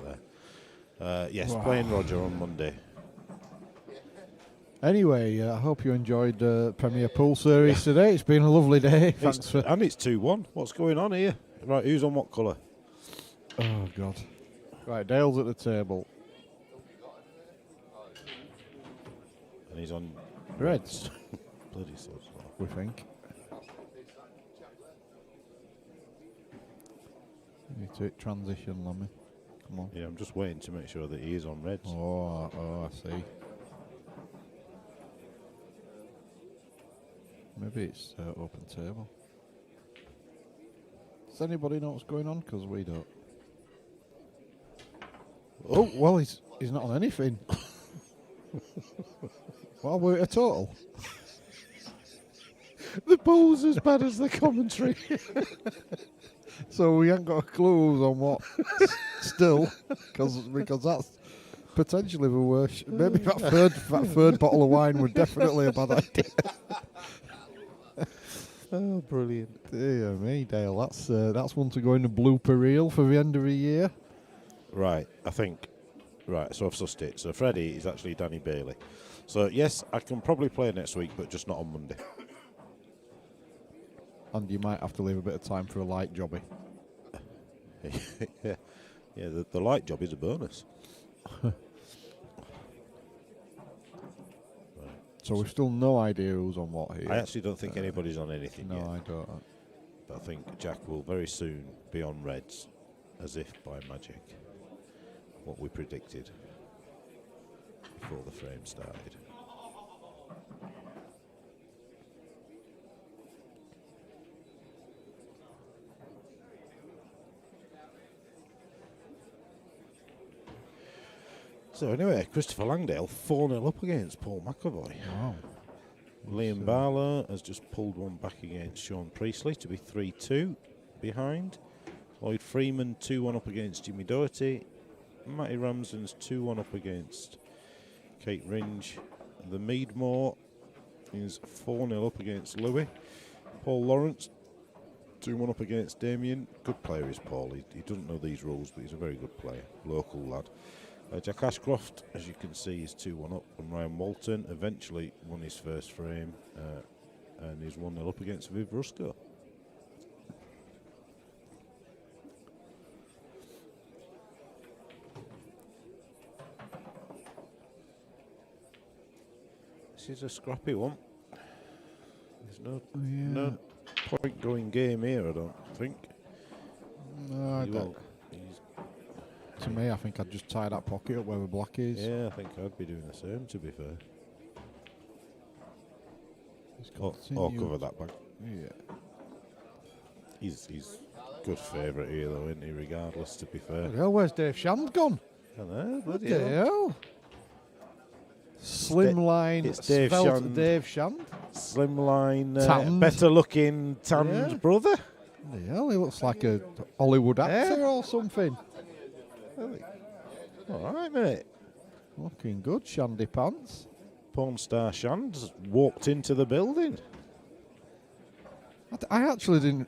[SPEAKER 3] there. Yes,
[SPEAKER 5] Wow.
[SPEAKER 3] playing Roger on Monday.
[SPEAKER 5] Anyway, I hope you enjoyed the Premier Pool Series today. It's been a lovely day. Thanks for.
[SPEAKER 3] And it's 2-1. What's going on here? Right, who's on what colour?
[SPEAKER 5] Oh God. Right, Dale's at the table.
[SPEAKER 3] And he's on
[SPEAKER 5] Reds,
[SPEAKER 3] bloody sauce.
[SPEAKER 5] we think. You need to transition, Lemmy. Come on.
[SPEAKER 3] Yeah, I'm just waiting to make sure that he is on Reds.
[SPEAKER 5] Oh, I see. Maybe it's open table. Does anybody know what's going on? Because we don't. Oh, well, he's not on anything. Well, we're at a total.
[SPEAKER 3] The pool's as bad as the commentary.
[SPEAKER 5] So we haven't got a clue who's on what still, because that's potentially the worst. Maybe that third bottle of wine was definitely a bad idea.
[SPEAKER 3] Oh, brilliant.
[SPEAKER 5] Dear me, Dale, that's one to go in the blooper reel for the end of the year.
[SPEAKER 3] Right, I think. Right, so I've sussed it. So Freddie is actually Danny Bailey. So, yes, I can probably play next week, but just not on Monday.
[SPEAKER 5] And you might have to leave a bit of time for a light jobby.
[SPEAKER 3] Yeah, the light job is a bonus.
[SPEAKER 5] So we've still no idea who's on what here.
[SPEAKER 3] I actually don't think anybody's on anything
[SPEAKER 5] No,
[SPEAKER 3] yet.
[SPEAKER 5] I don't.
[SPEAKER 3] But I think Jack will very soon be on Reds, as if by magic. What we predicted before the frame started. So anyway, Christopher Langdale 4-0 up against Paul McAvoy.
[SPEAKER 5] Wow.
[SPEAKER 3] Liam Barlow has just pulled one back against Sean Priestley to be 3-2 behind. Lloyd Freeman 2-1 up against Jimmy Doherty. Matty Ramsden's 2-1 up against Kate Ringe. The Meadmore is 4-0 up against Louis. Paul Lawrence 2-1 up against Damien. Good player is Paul. He doesn't know these rules, but he's a very good player. Local lad. Jack Ashcroft, as you can see, is 2-1 up. And Ryan Walton eventually won his first frame and is 1-0 up against Viv Rusco. This is a scrappy one. There's no point going game here, I don't think.
[SPEAKER 5] No, I
[SPEAKER 3] He
[SPEAKER 5] don't.
[SPEAKER 3] will- he's-
[SPEAKER 5] To me, I think I'd just tie that pocket up where the black is.
[SPEAKER 3] Yeah, I think I'd be doing the same, to be fair. Or cover that back.
[SPEAKER 5] Yeah.
[SPEAKER 3] He's good favourite here, though, isn't he, regardless, to be fair.
[SPEAKER 5] Hell, where's Dave Shand gone?
[SPEAKER 3] Hello, bloody
[SPEAKER 5] The
[SPEAKER 3] hell.
[SPEAKER 5] hell? Slimline,
[SPEAKER 3] it's Dave
[SPEAKER 5] svelte
[SPEAKER 3] Shand.
[SPEAKER 5] Dave Shand.
[SPEAKER 3] Slimline,
[SPEAKER 5] Tanned.
[SPEAKER 3] better looking tanned
[SPEAKER 5] Yeah.
[SPEAKER 3] brother.
[SPEAKER 5] Yeah, he looks like a Hollywood actor or something.
[SPEAKER 3] All right, mate.
[SPEAKER 5] Looking good, Shandy Pants.
[SPEAKER 3] Porn star Shand's walked into the building.
[SPEAKER 5] I actually didn't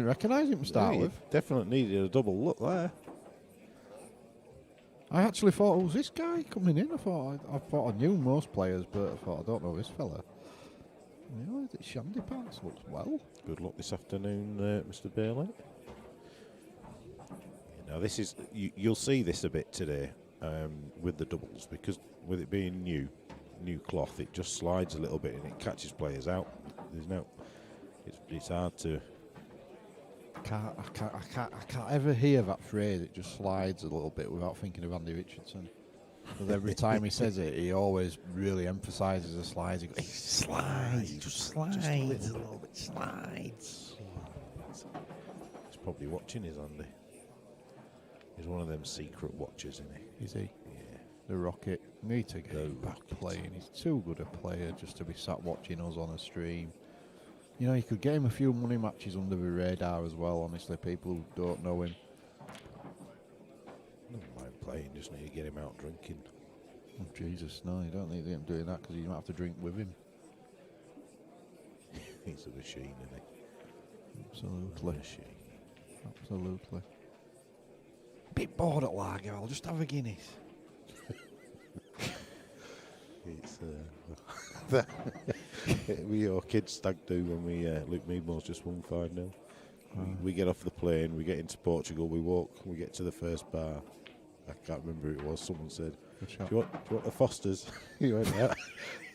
[SPEAKER 5] recognise him to start
[SPEAKER 3] Yeah,
[SPEAKER 5] with.
[SPEAKER 3] definitely needed a double look there.
[SPEAKER 5] I actually thought, who's this guy coming in? I thought I knew most players, but I thought I don't know this fella. Yeah, Shandy Pants looks well.
[SPEAKER 3] Good luck this afternoon, Mr. Bailey. Now this is you'll see this a bit today with the doubles, because with it being new cloth, it just slides a little bit and it catches players out. It's hard to.
[SPEAKER 5] I can't ever hear that phrase. It just slides a little bit without thinking of Andy Richardson. Because every time he says it, he always really emphasises the slides. He goes, slides, just slides, just a little bit slides.
[SPEAKER 3] He's probably watching his Andy. He's one of them secret watchers, isn't he?
[SPEAKER 5] Is he?
[SPEAKER 3] Yeah.
[SPEAKER 5] The Rocket. Need to get him back playing. He's too good a player just to be sat watching us on a stream. You know, you could get him a few money matches under the radar as well, honestly, people who don't know him.
[SPEAKER 3] Never mind playing, just need to get him out drinking.
[SPEAKER 5] Oh, Jesus, no, you don't need him doing that because you might have to drink with him.
[SPEAKER 3] He's a machine, isn't he?
[SPEAKER 5] Absolutely.
[SPEAKER 3] Machine.
[SPEAKER 5] Absolutely. Bit bored at lager, I'll just have a Guinness.
[SPEAKER 3] It's we our kids stag do when we Luke Meadmore's just won 5-0. We get off the plane, we get into Portugal, we walk, we get to the first bar. I can't remember who it was. Someone said, "Do you want the Fosters?" He went,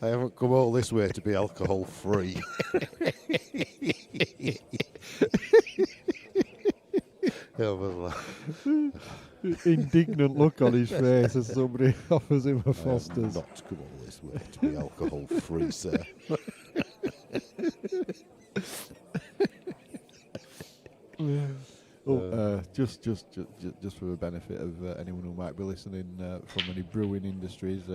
[SPEAKER 3] "I haven't come all this way to be alcohol free."
[SPEAKER 5] Indignant look on his face as somebody offers him a
[SPEAKER 3] I have
[SPEAKER 5] Foster's.
[SPEAKER 3] not come all this way to be alcohol free, sir.
[SPEAKER 5] Just for the benefit of anyone who might be listening from any brewing industries,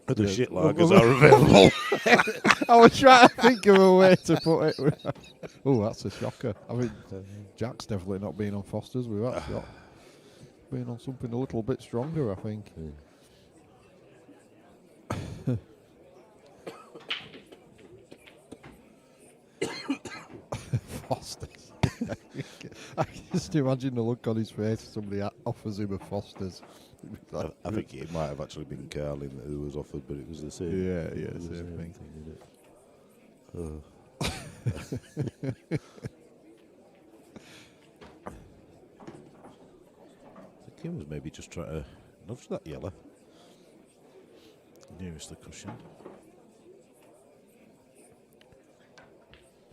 [SPEAKER 3] Other shit lagers are available.
[SPEAKER 5] I was trying to think of a way to put it. Oh, that's a shocker. I mean, Jack's definitely not been on Foster's with that shot. Been on something a little bit stronger, I think. Foster's. I can just imagine the look on his face if somebody offers him a Foster's.
[SPEAKER 3] I think it might have actually been Carlin who was offered, but it was the same.
[SPEAKER 5] Yeah,
[SPEAKER 3] It was the
[SPEAKER 5] same thing.
[SPEAKER 3] The kid was maybe just trying to nudge that yellow nearest the cushion.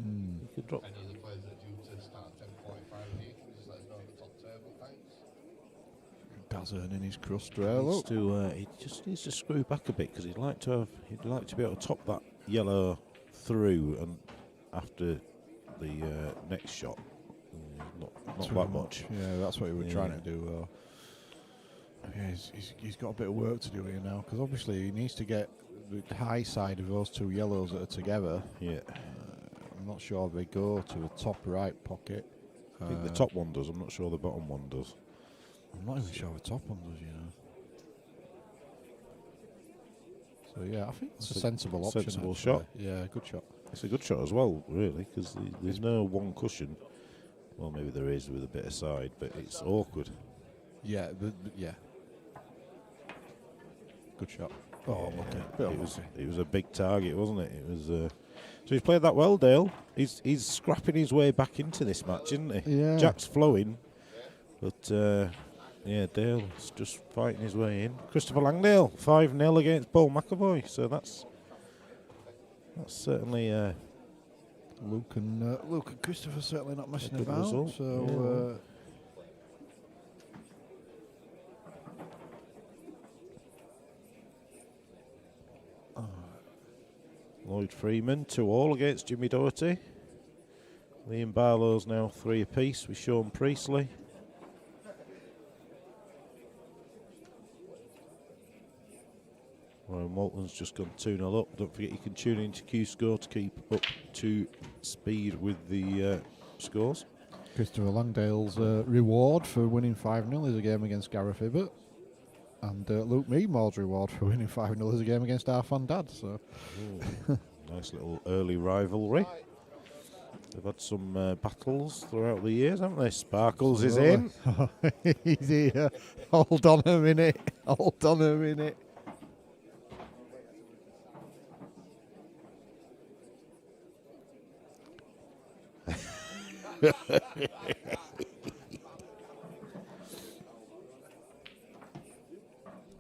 [SPEAKER 3] You could drop.
[SPEAKER 6] Any of the players that are due to start at 10:45 here, can you just let us know at the top table, thanks?
[SPEAKER 5] Dad's earning his crust rail.
[SPEAKER 3] He just needs to screw back a bit because he'd like to be able to top that yellow through and after the next shot. Not that much.
[SPEAKER 5] Yeah, that's what he was trying to do. Yeah, he's got a bit of work to do here now because obviously he needs to get the high side of those two yellows that are together.
[SPEAKER 3] Yeah.
[SPEAKER 5] I'm not sure if they go to the top right pocket.
[SPEAKER 3] I think the top one does. I'm not sure the bottom one does.
[SPEAKER 5] I'm not even sure the top one does, you know. So yeah, I think it's a sensible option.
[SPEAKER 3] Sensible
[SPEAKER 5] actually.
[SPEAKER 3] shot.
[SPEAKER 5] Yeah, good shot.
[SPEAKER 3] It's a good shot as well, really, because there's no one cushion. Well, maybe there is with a bit of side, but it's awkward.
[SPEAKER 5] Yeah, yeah. Good shot. Oh,
[SPEAKER 3] It was a big target, wasn't it? It was. So he's played that well, Dale. He's scrapping his way back into this match, isn't he?
[SPEAKER 5] Yeah.
[SPEAKER 3] Jack's flowing, but Dale's just fighting his way in. Christopher Langdale, 5-0 against Paul McAvoy. So that's certainly
[SPEAKER 5] Luke and Christopher certainly not messing
[SPEAKER 3] good
[SPEAKER 5] about.
[SPEAKER 3] result.
[SPEAKER 5] So.
[SPEAKER 3] Lloyd Freeman 2-2 against Jimmy Doherty. Liam Barlow's now 3 apiece with Sean Priestley. Ryan Walton's just gone 2-0 up. Don't forget you can tune into Q Score to keep up to speed with the scores.
[SPEAKER 5] Christopher Langdale's reward for winning 5-0 is a game against Gareth Hibbert. And Luke Meadmore's reward for winning 5-0 is a game against our fan dad. So
[SPEAKER 3] Nice little early rivalry. They've had some battles throughout the years, haven't they? Sparkles is in.
[SPEAKER 5] He's here. Hold on a minute. Hold on a minute.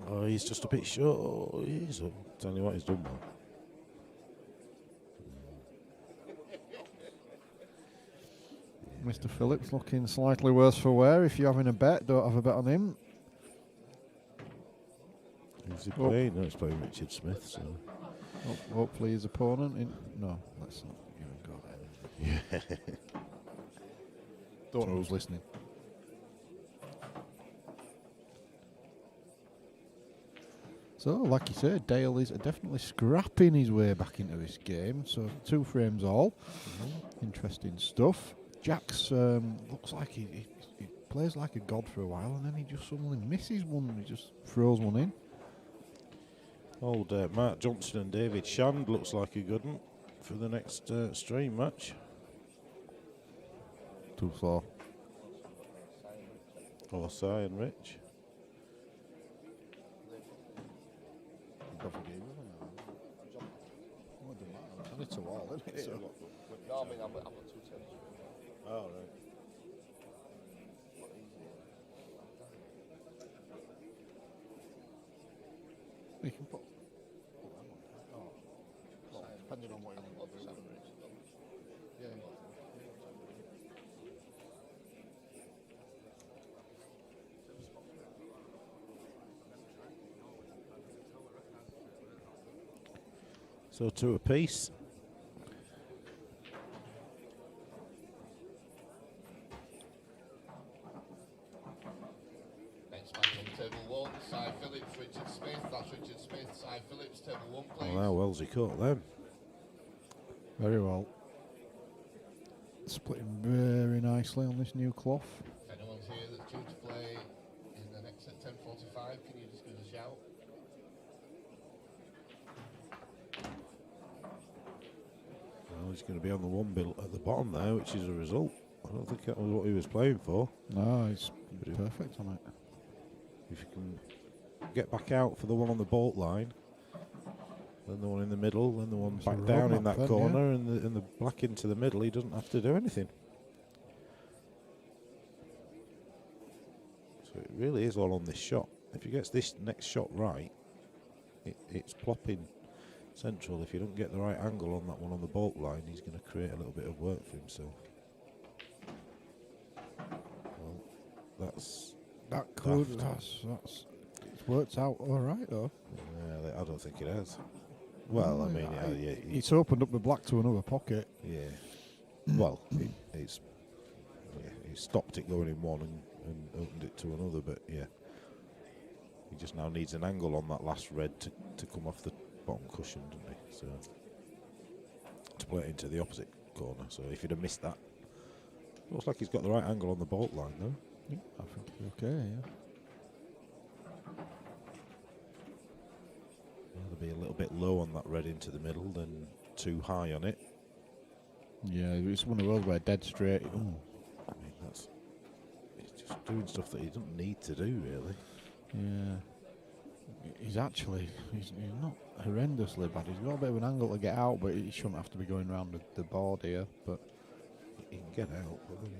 [SPEAKER 3] Oh, he's just a bit short. Oh, he's tell you what, he's done well.
[SPEAKER 5] Mr. Phillips looking slightly worse for wear. If you're having a bet, don't have a bet on him.
[SPEAKER 3] Who's he playing? No, he's playing Richard Smith. So
[SPEAKER 5] Hopefully his opponent. No, let's not even go there.
[SPEAKER 3] yeah.
[SPEAKER 5] Don't know who's listening. So, like you said, Dale is definitely scrapping his way back into this game. So, 2 frames all. Interesting stuff. Jax looks like he plays like a god for a while, and then he just suddenly misses one. He just throws one in.
[SPEAKER 3] Old Mark Johnson and David Shand looks like a good one for the next stream match.
[SPEAKER 5] 2-4.
[SPEAKER 3] Or Si and Rich.
[SPEAKER 5] It's a wall, isn't it?
[SPEAKER 6] No, I mean, I've got 2 turns.
[SPEAKER 3] Oh, right.
[SPEAKER 5] You can put. Depending on what you want to do. Yeah.
[SPEAKER 3] So 2 apiece.
[SPEAKER 6] Next match on table 1, Si Phillips, Richard Smith. That's Richard Smith, Si Phillips, table 1, please.
[SPEAKER 3] Well, how well's he caught them?
[SPEAKER 5] Very well. Splitting very nicely on this new cloth.
[SPEAKER 6] If anyone's here that's due to play in the next at 10:45, can you just give us a shout?
[SPEAKER 3] Well, he's going to be on the 1 bill at the bottom there, which is a result. I don't think that was what he was playing for.
[SPEAKER 5] No, he's perfect on it.
[SPEAKER 3] If you can get back out for the one on the bolt line, then the one in the middle, then the one
[SPEAKER 5] It's a
[SPEAKER 3] back down in
[SPEAKER 5] roadmap
[SPEAKER 3] that
[SPEAKER 5] then,
[SPEAKER 3] corner, and the black into the middle, he doesn't have to do anything. So it really is all on this shot. If he gets this next shot right, it's plopping central. If you don't get the right angle on that one on the bolt line, he's going to create a little bit of work for himself. Well,
[SPEAKER 5] That could. That's. It's worked out all right though.
[SPEAKER 3] I don't think it has. Well, I mean, yeah,
[SPEAKER 5] It's opened up the black to another pocket.
[SPEAKER 3] yeah. Well, it's he stopped it going in one and opened it to another, but yeah, he just now needs an angle on that last red to come off the bottom cushion, doesn't he? So to play it into the opposite corner. So if he'd have missed that, looks like he's got the right angle on the bolt line though.
[SPEAKER 5] Yeah, I think it's okay. Yeah.
[SPEAKER 3] Rather be a little bit low on that red into the middle than too high on it.
[SPEAKER 5] Yeah, it's one of those where dead straight.
[SPEAKER 3] I mean, he's just doing stuff that he doesn't need to do, really.
[SPEAKER 5] Yeah. He's not horrendously bad. He's got a bit of an angle to get out, but he shouldn't have to be going around the board here. But
[SPEAKER 3] He can get out. But then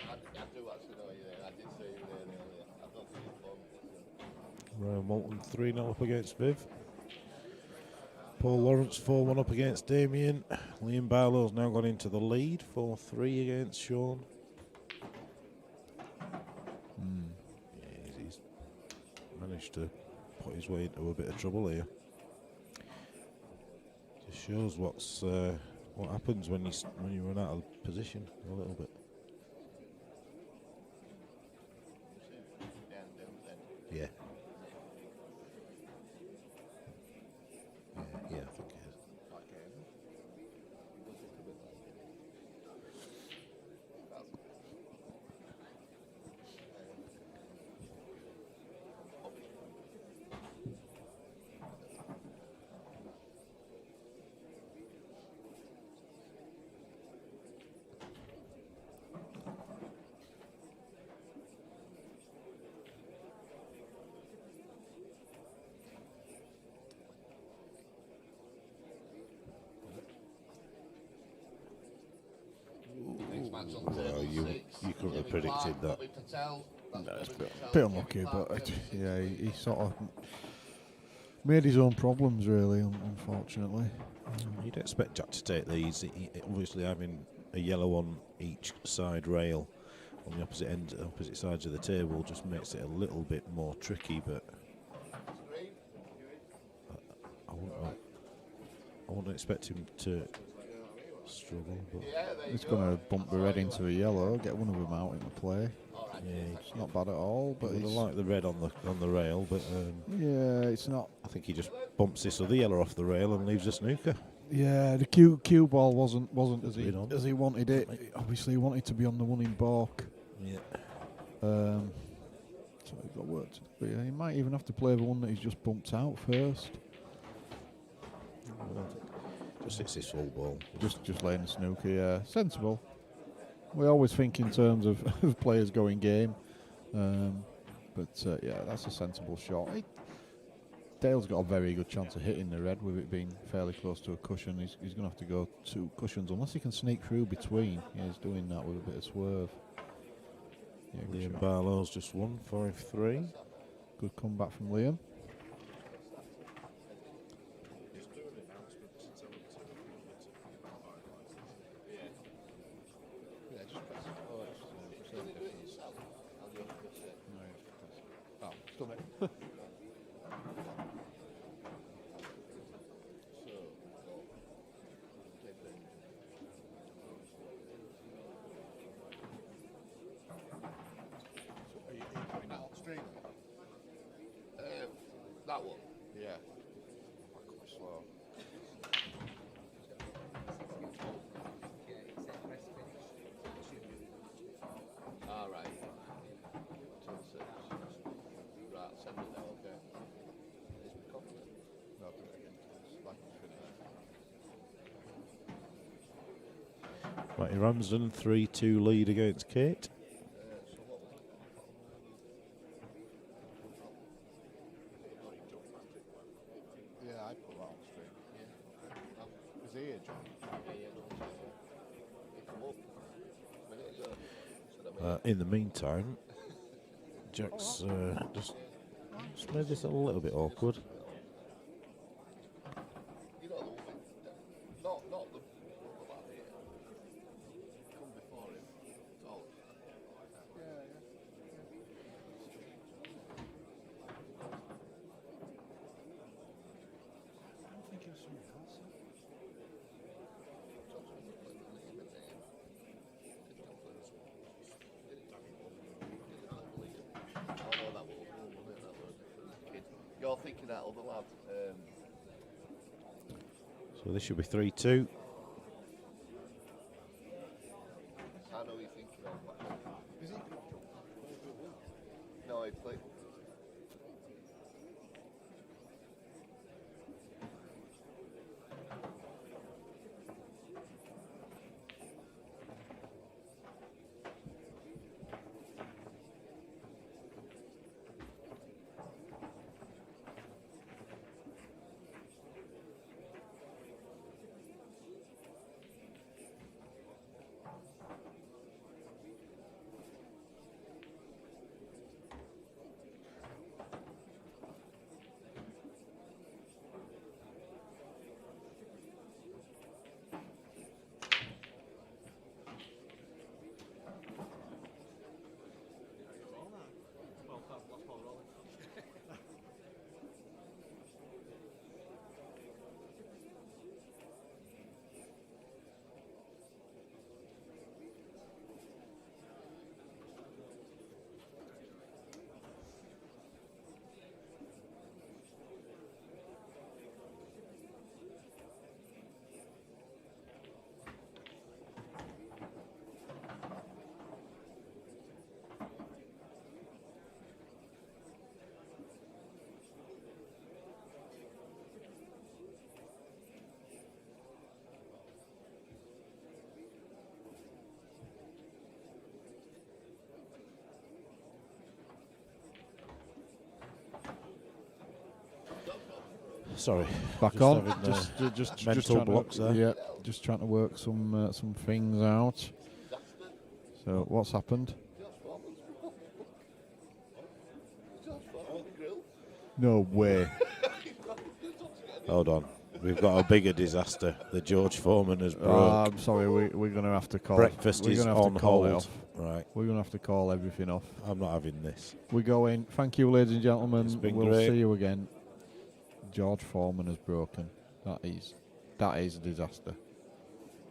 [SPEAKER 6] I do actually know you there. I did say you there earlier. I've not seen it long.
[SPEAKER 3] Ryan Moulton 3-0 up against Viv. Paul Lawrence 4-1 up against Damien. Liam Barlow's now gone into the lead 4-3 against Sean. Yeah, he's managed to put his way into a bit of trouble here. Just shows what happens when you run out of position a little bit. Yeah.
[SPEAKER 6] match on
[SPEAKER 3] Well,
[SPEAKER 6] table
[SPEAKER 3] you
[SPEAKER 6] 6.
[SPEAKER 3] couldn't have
[SPEAKER 6] Jimmy
[SPEAKER 3] predicted
[SPEAKER 6] Clark,
[SPEAKER 3] that.
[SPEAKER 6] Bobby Patel. That's
[SPEAKER 5] No, it's
[SPEAKER 6] Bobby
[SPEAKER 5] a
[SPEAKER 6] Patel,
[SPEAKER 5] bit
[SPEAKER 6] Jimmy
[SPEAKER 5] unlucky,
[SPEAKER 6] Clark,
[SPEAKER 5] but
[SPEAKER 6] Jimmy
[SPEAKER 5] yeah, he sort of made his own problems, really, unfortunately.
[SPEAKER 3] You'd expect Jack to take these. Obviously, having a yellow on each side rail on the opposite sides of the table just makes it a little bit more tricky. But I wouldn't expect him to struggle. But
[SPEAKER 5] He's going to bump the red into a yellow, get one of them out into play.
[SPEAKER 3] yeah,
[SPEAKER 5] It's not bad at all, but
[SPEAKER 3] he would
[SPEAKER 5] he's,
[SPEAKER 3] have liked the red on the rail. But
[SPEAKER 5] yeah, it's not.
[SPEAKER 3] I think he just bumps this other yellow off the rail and leaves a snooker.
[SPEAKER 5] Yeah, the cue ball wasn't as
[SPEAKER 3] Been on.
[SPEAKER 5] he wanted it. Obviously, he wanted to be on the one in balk.
[SPEAKER 3] Yeah.
[SPEAKER 5] So he's got work to do. Yeah, he might even have to play the one that he's just bumped out first.
[SPEAKER 3] Just hits his full ball.
[SPEAKER 5] Just laying a snooker, yeah. Sensible. We always think in terms of players going game. But yeah, that's a sensible shot. Dale's got a very good chance of hitting the red with it being fairly close to a cushion. He's going to have to go 2 cushions unless he can sneak through between. Yeah, he's doing that with a bit of swerve. Yeah, good
[SPEAKER 3] Liam
[SPEAKER 5] shot.
[SPEAKER 3] Barlow's just won 5-3.
[SPEAKER 5] Good comeback from Liam.
[SPEAKER 6] That one.
[SPEAKER 5] Yeah. Quite slow.
[SPEAKER 6] All right. 2 and 6. Right, send it now. Okay. Is it confident?
[SPEAKER 5] No, do it again. It's like it's finished.
[SPEAKER 3] Matty Ramsden 3-2 lead against Kate.
[SPEAKER 5] Yeah, I put that on stream. Is he here, John?
[SPEAKER 3] In the meantime, Jack's just made this a little bit awkward.
[SPEAKER 6] You know the one with, not the lad here. Come before him. Oh. You're thinking that other lad.
[SPEAKER 3] So this should be 3-2.
[SPEAKER 6] I know you're thinking of. Is he? No, he played.
[SPEAKER 3] Sorry.
[SPEAKER 5] Back
[SPEAKER 3] just
[SPEAKER 5] on.
[SPEAKER 3] having,
[SPEAKER 5] Just
[SPEAKER 3] mental
[SPEAKER 5] trying
[SPEAKER 3] blocks
[SPEAKER 5] to,
[SPEAKER 3] there.
[SPEAKER 5] yeah, just trying to work some things out. So what's happened? No way.
[SPEAKER 3] Hold on. We've got a bigger disaster. The George Foreman has broke.
[SPEAKER 5] I'm sorry, we're going to have to call.
[SPEAKER 3] Breakfast
[SPEAKER 5] we're
[SPEAKER 3] is
[SPEAKER 5] gonna have
[SPEAKER 3] on
[SPEAKER 5] to call it
[SPEAKER 3] hold.
[SPEAKER 5] off.
[SPEAKER 3] Right.
[SPEAKER 5] We're going to have to call everything off.
[SPEAKER 3] I'm not having this.
[SPEAKER 5] We're going. Thank you, ladies and gentlemen.
[SPEAKER 3] It's been
[SPEAKER 5] We'll
[SPEAKER 3] great.
[SPEAKER 5] see you again. George Foreman has broken. That is a disaster.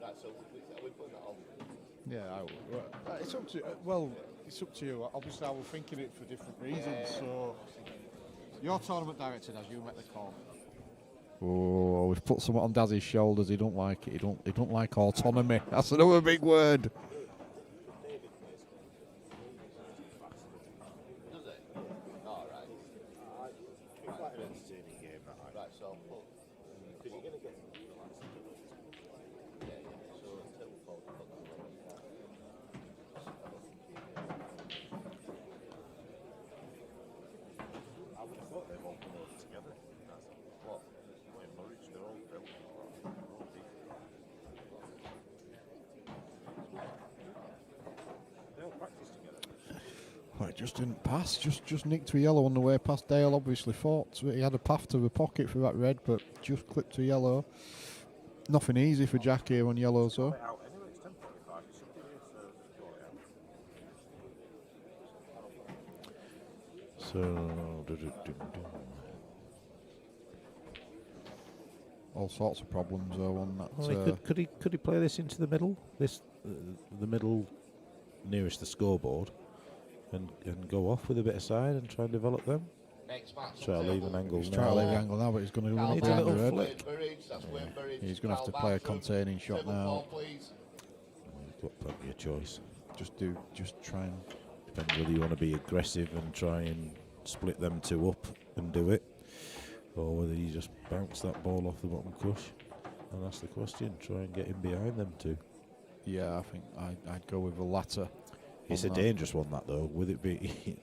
[SPEAKER 6] Right, so we putting that on?
[SPEAKER 7] Yeah, it's up to it's up to you. Obviously, I was thinking it for different reasons. So, your tournament director, as you make the call.
[SPEAKER 5] Oh, we've put something on Daz's shoulders. He don't like it. He don't like autonomy. That's another big word.
[SPEAKER 6] Does it? All right.
[SPEAKER 4] Quite an entertaining game, that.
[SPEAKER 6] Right, so put.
[SPEAKER 4] Because you're going to get
[SPEAKER 6] Yeah. So table fold, put that on.
[SPEAKER 4] I would have thought they've all come over together.
[SPEAKER 6] What?
[SPEAKER 4] In Norwich, they're all built. They all practice together.
[SPEAKER 5] Well, it just didn't pass. Just nicked to yellow on the way past. Dale obviously thought he had a path to the pocket for that red, but just clipped to yellow. Nothing easy for Jack here on yellow, so.
[SPEAKER 4] Out anyway, it's 10:45. It's something here, so call it out.
[SPEAKER 3] So,
[SPEAKER 5] All sorts of problems though on that.
[SPEAKER 3] well, could he play this into the middle? The middle nearest the scoreboard, and go off with a bit of side and try and develop them.
[SPEAKER 6] Next match.
[SPEAKER 3] Try to leave an angle
[SPEAKER 5] He's
[SPEAKER 3] now.
[SPEAKER 5] trying to leave the angle now, but he's going to run up
[SPEAKER 3] It's a
[SPEAKER 5] behind the
[SPEAKER 3] little
[SPEAKER 5] red.
[SPEAKER 3] flick.
[SPEAKER 5] He's going to have to play a containing shot now.
[SPEAKER 3] You've got plenty of choice.
[SPEAKER 5] Just try and.
[SPEAKER 3] Depends whether you want to be aggressive and try and split them two up and do it, or whether you just bounce that ball off the bottom cush. And that's the question. Try and get in behind them two.
[SPEAKER 5] Yeah, I think I'd go with the latter.
[SPEAKER 3] It's a dangerous one, that though, with it being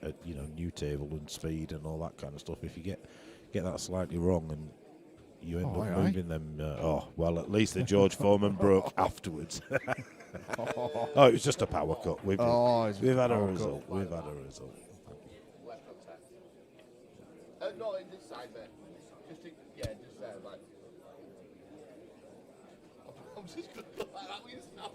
[SPEAKER 3] new table and speed and all that kind of stuff. If you get that slightly wrong and you end up moving them, well, at least the George Foreman broke afterwards. Oh, it was just a power cut. We've had a result. We've had a result.
[SPEAKER 6] Left hand side. No, in this side, mate. Just there, like. I'm just going to look like that with yourself.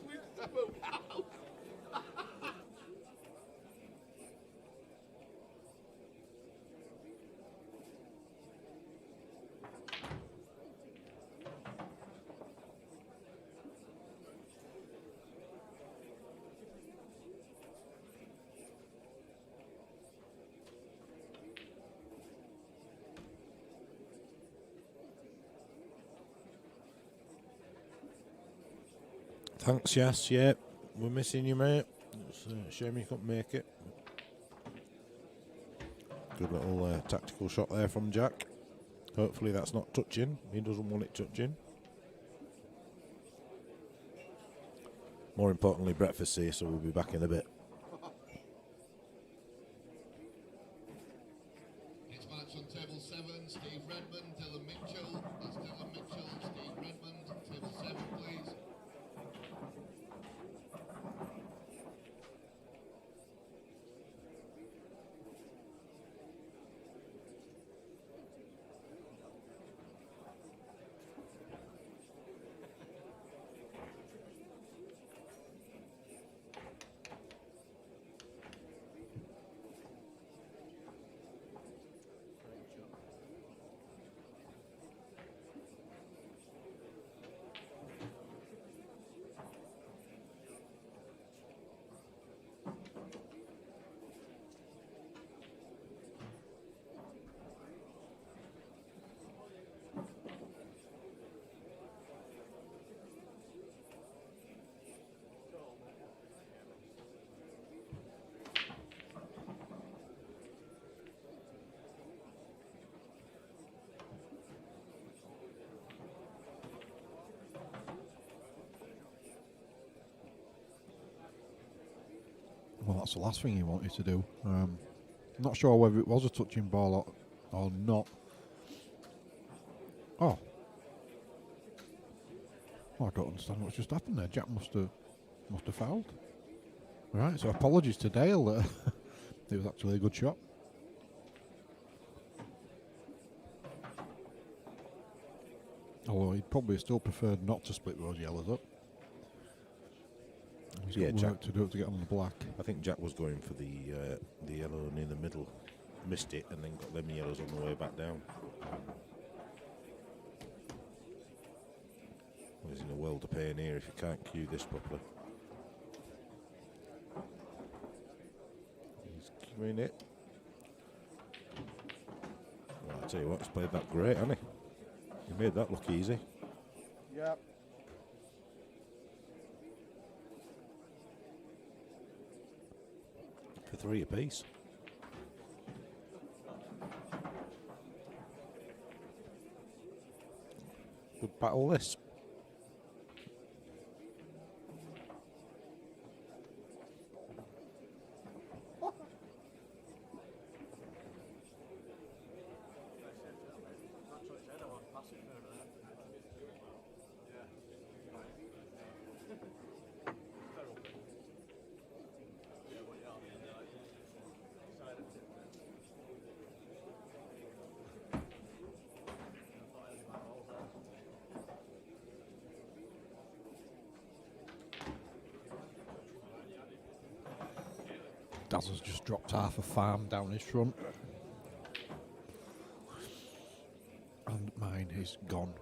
[SPEAKER 3] Thanks, Yas. Yeah, we're missing you, mate. It's a shame you couldn't make it. Good little tactical shot there from Jack. Hopefully that's not touching. He doesn't want it touching. More importantly, breakfast here, so we'll be back in a bit.
[SPEAKER 8] Next match on table 7, Steve Redmond, Dylan Mitchell. That's Dylan Mitchell, Steve Redmond. Table 7, please.
[SPEAKER 5] Well, that's the last thing he wanted to do. Not sure whether it was a touching ball or not. Oh. I don't understand what's just happened there. Jack must have fouled. Right, so apologies to Dale. It was actually a good shot. Although he'd probably still preferred not to split those yellows up. He's got
[SPEAKER 3] Jack,
[SPEAKER 5] work to do to get on the black.
[SPEAKER 3] I think Jack was going for the yellow near the middle, missed it, and then got them yellows on the way back down. He's in a world of pain here if you can't cue this properly. He's cueing it. Well, I tell you what, he's played that great, hasn't he? He made that look easy.
[SPEAKER 7] Yep.
[SPEAKER 3] For 3 apiece. Good battle this.
[SPEAKER 5] Daz has just dropped half a farm down his front. And mine is gone.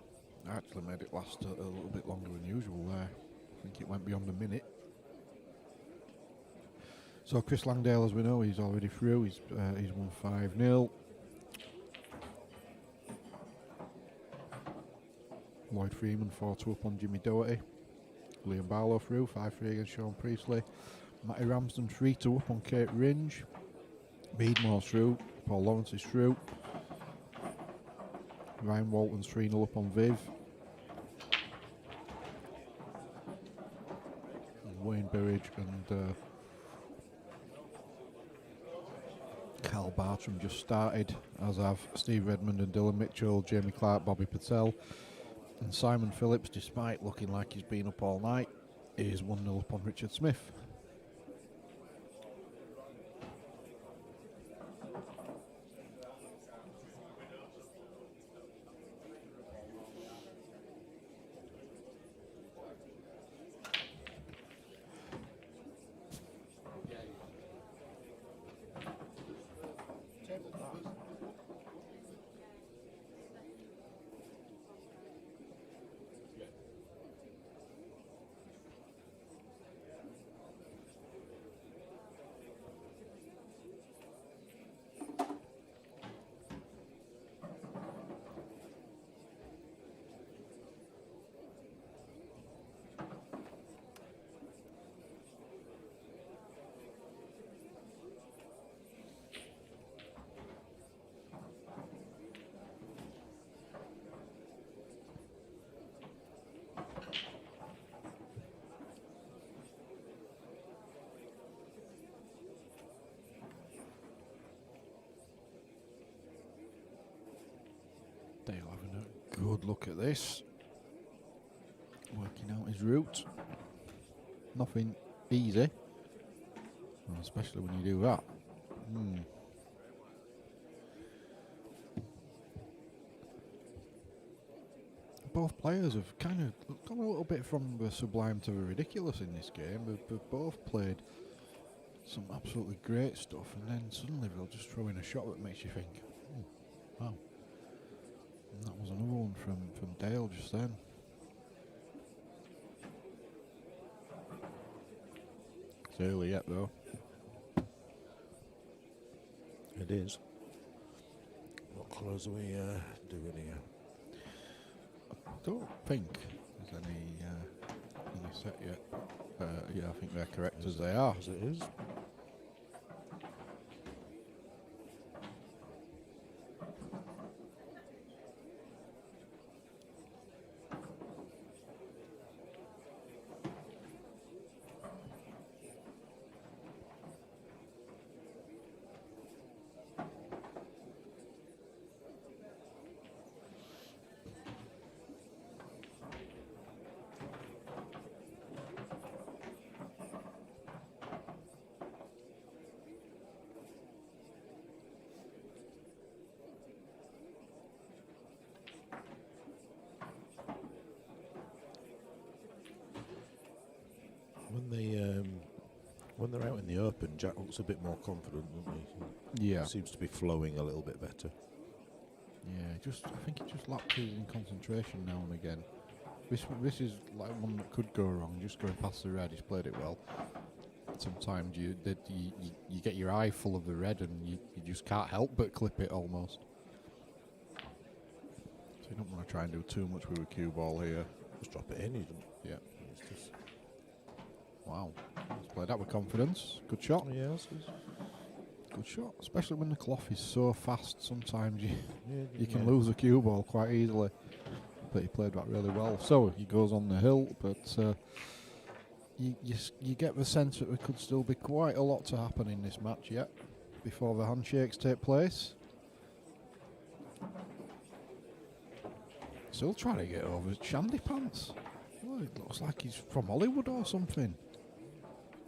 [SPEAKER 5] I actually made it last a little bit longer than usual there. I think it went beyond a minute. So Chris Langdale, as we know, he's already through. He's won 5-0. Lloyd Freeman 4-2 up on Jimmy Doherty. Liam Barlow through 5-3 against Sean Priestley. Matty Ramsden 3-2 up on Kate Ringe. Meadmore's through. Paul Lawrence is through. Ryan Walton's 3-0 up on Viv. And Wayne Burridge and Cal Bartram just started, as have Steve Redmond and Dylan Mitchell, Jamie Clark, Bobby Patel. And Simon Phillips, despite looking like he's been up all night, is 1-0 up on Richard Smith. Dale having a good look at this. Working out his route. Nothing easy. Well, especially when you do that. Both players have kind of gone a little bit from the sublime to the ridiculous in this game. They've both played some absolutely great stuff, and then suddenly they'll just throw in a shot that makes you think, oh, wow. And that was another one from Dale just then. It's early yet though.
[SPEAKER 3] It is. What colours are we doing here?
[SPEAKER 5] I don't think there's any set yet. Yeah, I think they're correct as they are.
[SPEAKER 3] As it is. when they're out in the open, Jack looks a bit more confident, doesn't he?
[SPEAKER 5] Yeah.
[SPEAKER 3] Seems to be flowing a little bit better.
[SPEAKER 5] Yeah, I think he just lapses in concentration now and again. This is like one that could go wrong. Just going past the red, he's played it well. Sometimes you get your eye full of the red and you just can't help but clip it almost. So you don't want to try and do too much with a cue ball here.
[SPEAKER 3] Just drop it in, he doesn't.
[SPEAKER 5] Yeah. It's just wow. He's played that with confidence. Good shot.
[SPEAKER 3] Yes.
[SPEAKER 5] Good shot. Especially when the cloth is so fast, sometimes you can
[SPEAKER 3] Yeah.
[SPEAKER 5] lose a cue ball quite easily. But he played that really well. So he goes on the hill, but you get the sense that there could still be quite a lot to happen in this match yet before the handshakes take place. Still trying to get over his Shandy Pants. Well, it looks like he's from Hollywood or something.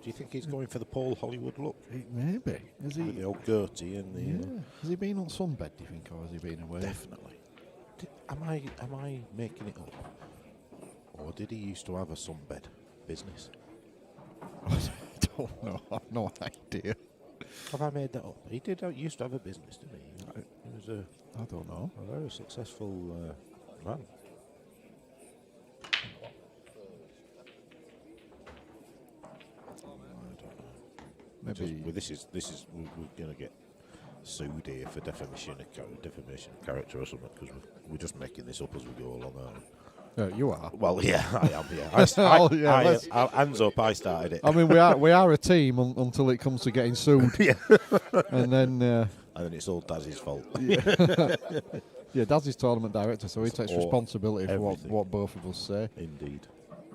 [SPEAKER 3] Do you think he's going for the Paul Hollywood look?
[SPEAKER 5] Maybe. Is he?
[SPEAKER 3] With the old goatee and the...
[SPEAKER 5] Yeah. Has he been on sunbed, do you think, or has he been away?
[SPEAKER 3] Definitely. Am I making it up? Or did he used to have a sunbed business?
[SPEAKER 5] I don't know. I've no idea.
[SPEAKER 3] Have I made that up? He used to have a business, didn't he? He was
[SPEAKER 5] I don't know.
[SPEAKER 3] a very successful man.
[SPEAKER 5] Maybe.
[SPEAKER 3] This is we're going to get sued here for defamation of character or something because we're just making this up as we go along. Aren't we?
[SPEAKER 5] You are.
[SPEAKER 3] Well, yeah, I am. Yeah, hands up. I started it.
[SPEAKER 5] I mean, we are a team until it comes to getting sued.
[SPEAKER 3] Yeah.
[SPEAKER 5] And then
[SPEAKER 3] it's all Daz's fault.
[SPEAKER 5] yeah, Dad's his tournament director, so he takes responsibility for what both of us say.
[SPEAKER 3] Indeed.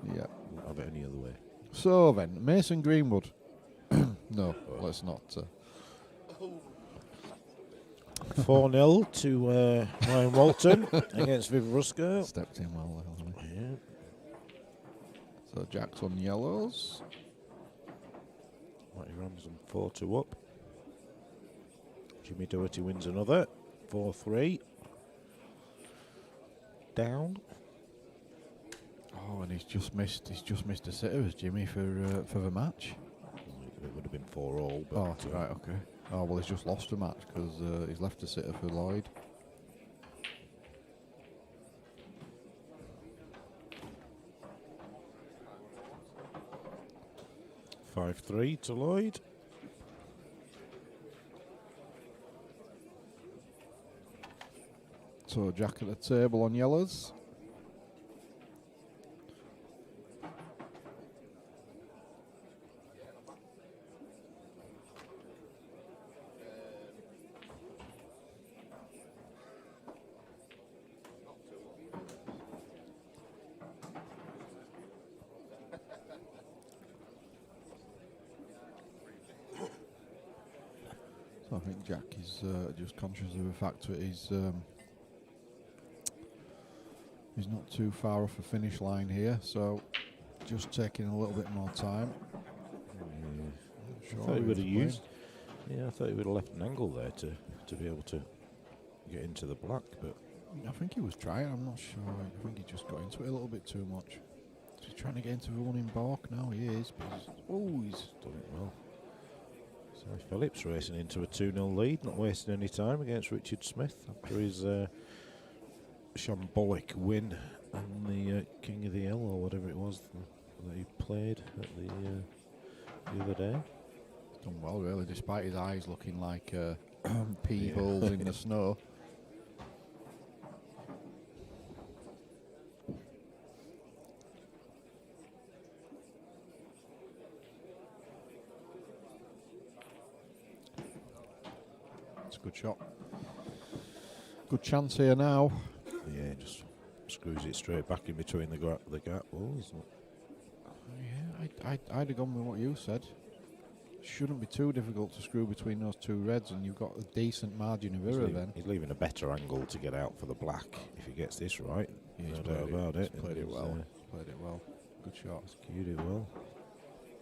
[SPEAKER 5] Yeah.
[SPEAKER 3] Wouldn't have it any other way.
[SPEAKER 5] So then, Mason Greenwood. No, let's not.
[SPEAKER 3] 4-0 to Ryan Walton against Viv Rusko.
[SPEAKER 5] Stepped in well.
[SPEAKER 3] Yeah.
[SPEAKER 5] So Jack's on yellows.
[SPEAKER 3] Matty Ramsden 4-2 up. Jimmy Doherty wins another 4-3. Down.
[SPEAKER 5] Oh, and he's just missed a sitter as Jimmy for the match.
[SPEAKER 3] It would have been 4-all. But
[SPEAKER 5] Oh, right, okay. Oh, well, he's just lost a match because he's left a sitter for Lloyd.
[SPEAKER 3] $5-3 to Lloyd.
[SPEAKER 5] So Jack at the table on yellows. So I think Jack is just conscious of the fact that he's not too far off the finish line here, so just taking a little bit more time.
[SPEAKER 3] I thought he would have used. Yeah, I thought he would have left an angle there to be able to get into the black, but
[SPEAKER 5] I think he was trying. I'm not sure. I think he just got into it a little bit too much. He's trying to get into the one in balk now. He is.
[SPEAKER 3] He's done it well. So Phillips racing into a 2-0 lead, not wasting any time against Richard Smith after his shambolic win on the King of the Hill or whatever it was that he played at the other day.
[SPEAKER 5] Done well, really, despite his eyes looking like pea holes in the snow. It's a good shot. Good chance here now.
[SPEAKER 3] Yeah, just screws it straight back in between the gap walls.
[SPEAKER 5] Yeah, I'd have gone with what you said. Shouldn't be too difficult to screw between those two reds, and you've got a decent margin of error then.
[SPEAKER 3] He's leaving a better angle to get out for the black if he gets this right.
[SPEAKER 5] Yeah,
[SPEAKER 3] No doubt about it.
[SPEAKER 5] He's played it well. Played it well. Good shot.
[SPEAKER 3] Cued it well.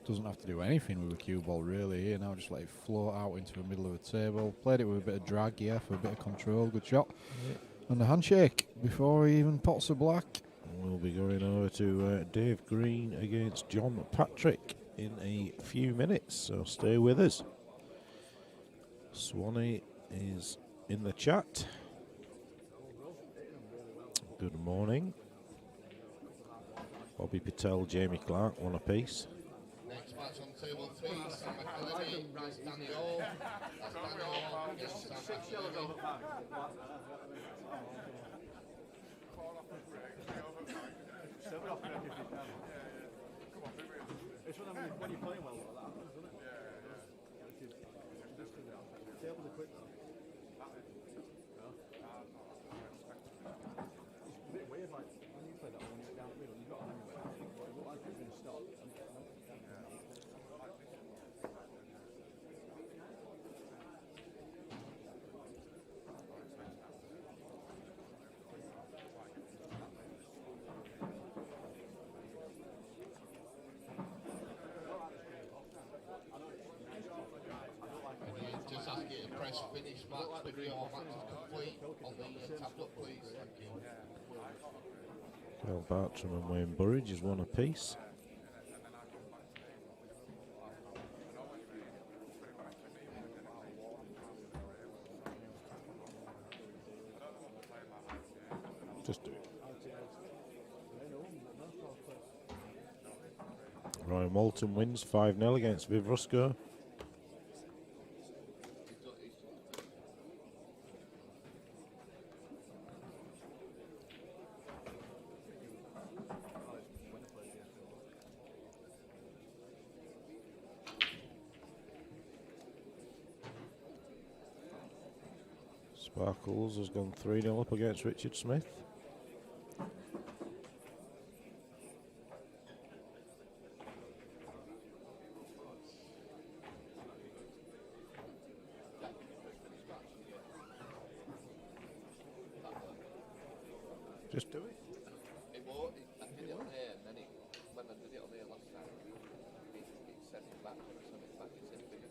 [SPEAKER 5] Doesn't have to do anything with a cue ball really here now, just let it float out into the middle of the table. Played it with a bit of drag, yeah, for a bit of control. Good shot.
[SPEAKER 3] Yeah.
[SPEAKER 5] And the handshake before he even pots the black.
[SPEAKER 3] We'll be going over to Dave Green against John Patrick in a few minutes, so stay with us. Swanee is in the chat. Good morning. Bobby Patel, Jamie Clark, one apiece.
[SPEAKER 8] Next match on table 3, Sam McElhenney against Danny Orr. That's Danny Orr against Sam McElhenney.
[SPEAKER 2] It's when you're playing well like that happens, isn't it? Table the quick though. It's a bit weird, like when you play that one, you get down the middle, you've got to hang away. It looked like it was going to stop.
[SPEAKER 8] Just ask you to press finish match if your match is complete on the tablet, please. Thank you.
[SPEAKER 3] Kyle Bartram and Wayne Burridge is one apiece. Just do it. Ryan Walton wins 5-0 against Viv Rusco. Sparkles has gone 3-0 up against Richard Smith. Just do it.
[SPEAKER 6] It won't. I did it on here, and then when I did it on here last time, it sent it back. Sent it back. It said bigger.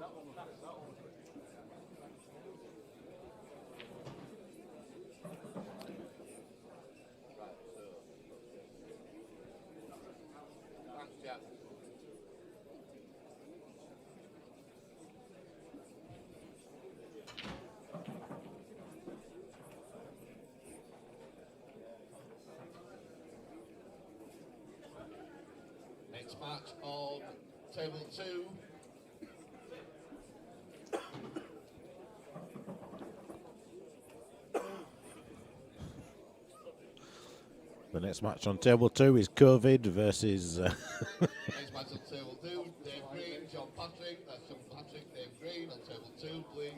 [SPEAKER 2] That one was
[SPEAKER 6] Right, so. Thanks, Jack.
[SPEAKER 8] Next match on table 2.
[SPEAKER 3] The next match on table 2 is COVID versus.
[SPEAKER 8] Next match on table 2, Dave Green, John Patrick. That's John Patrick, Dave Green on table 2, please.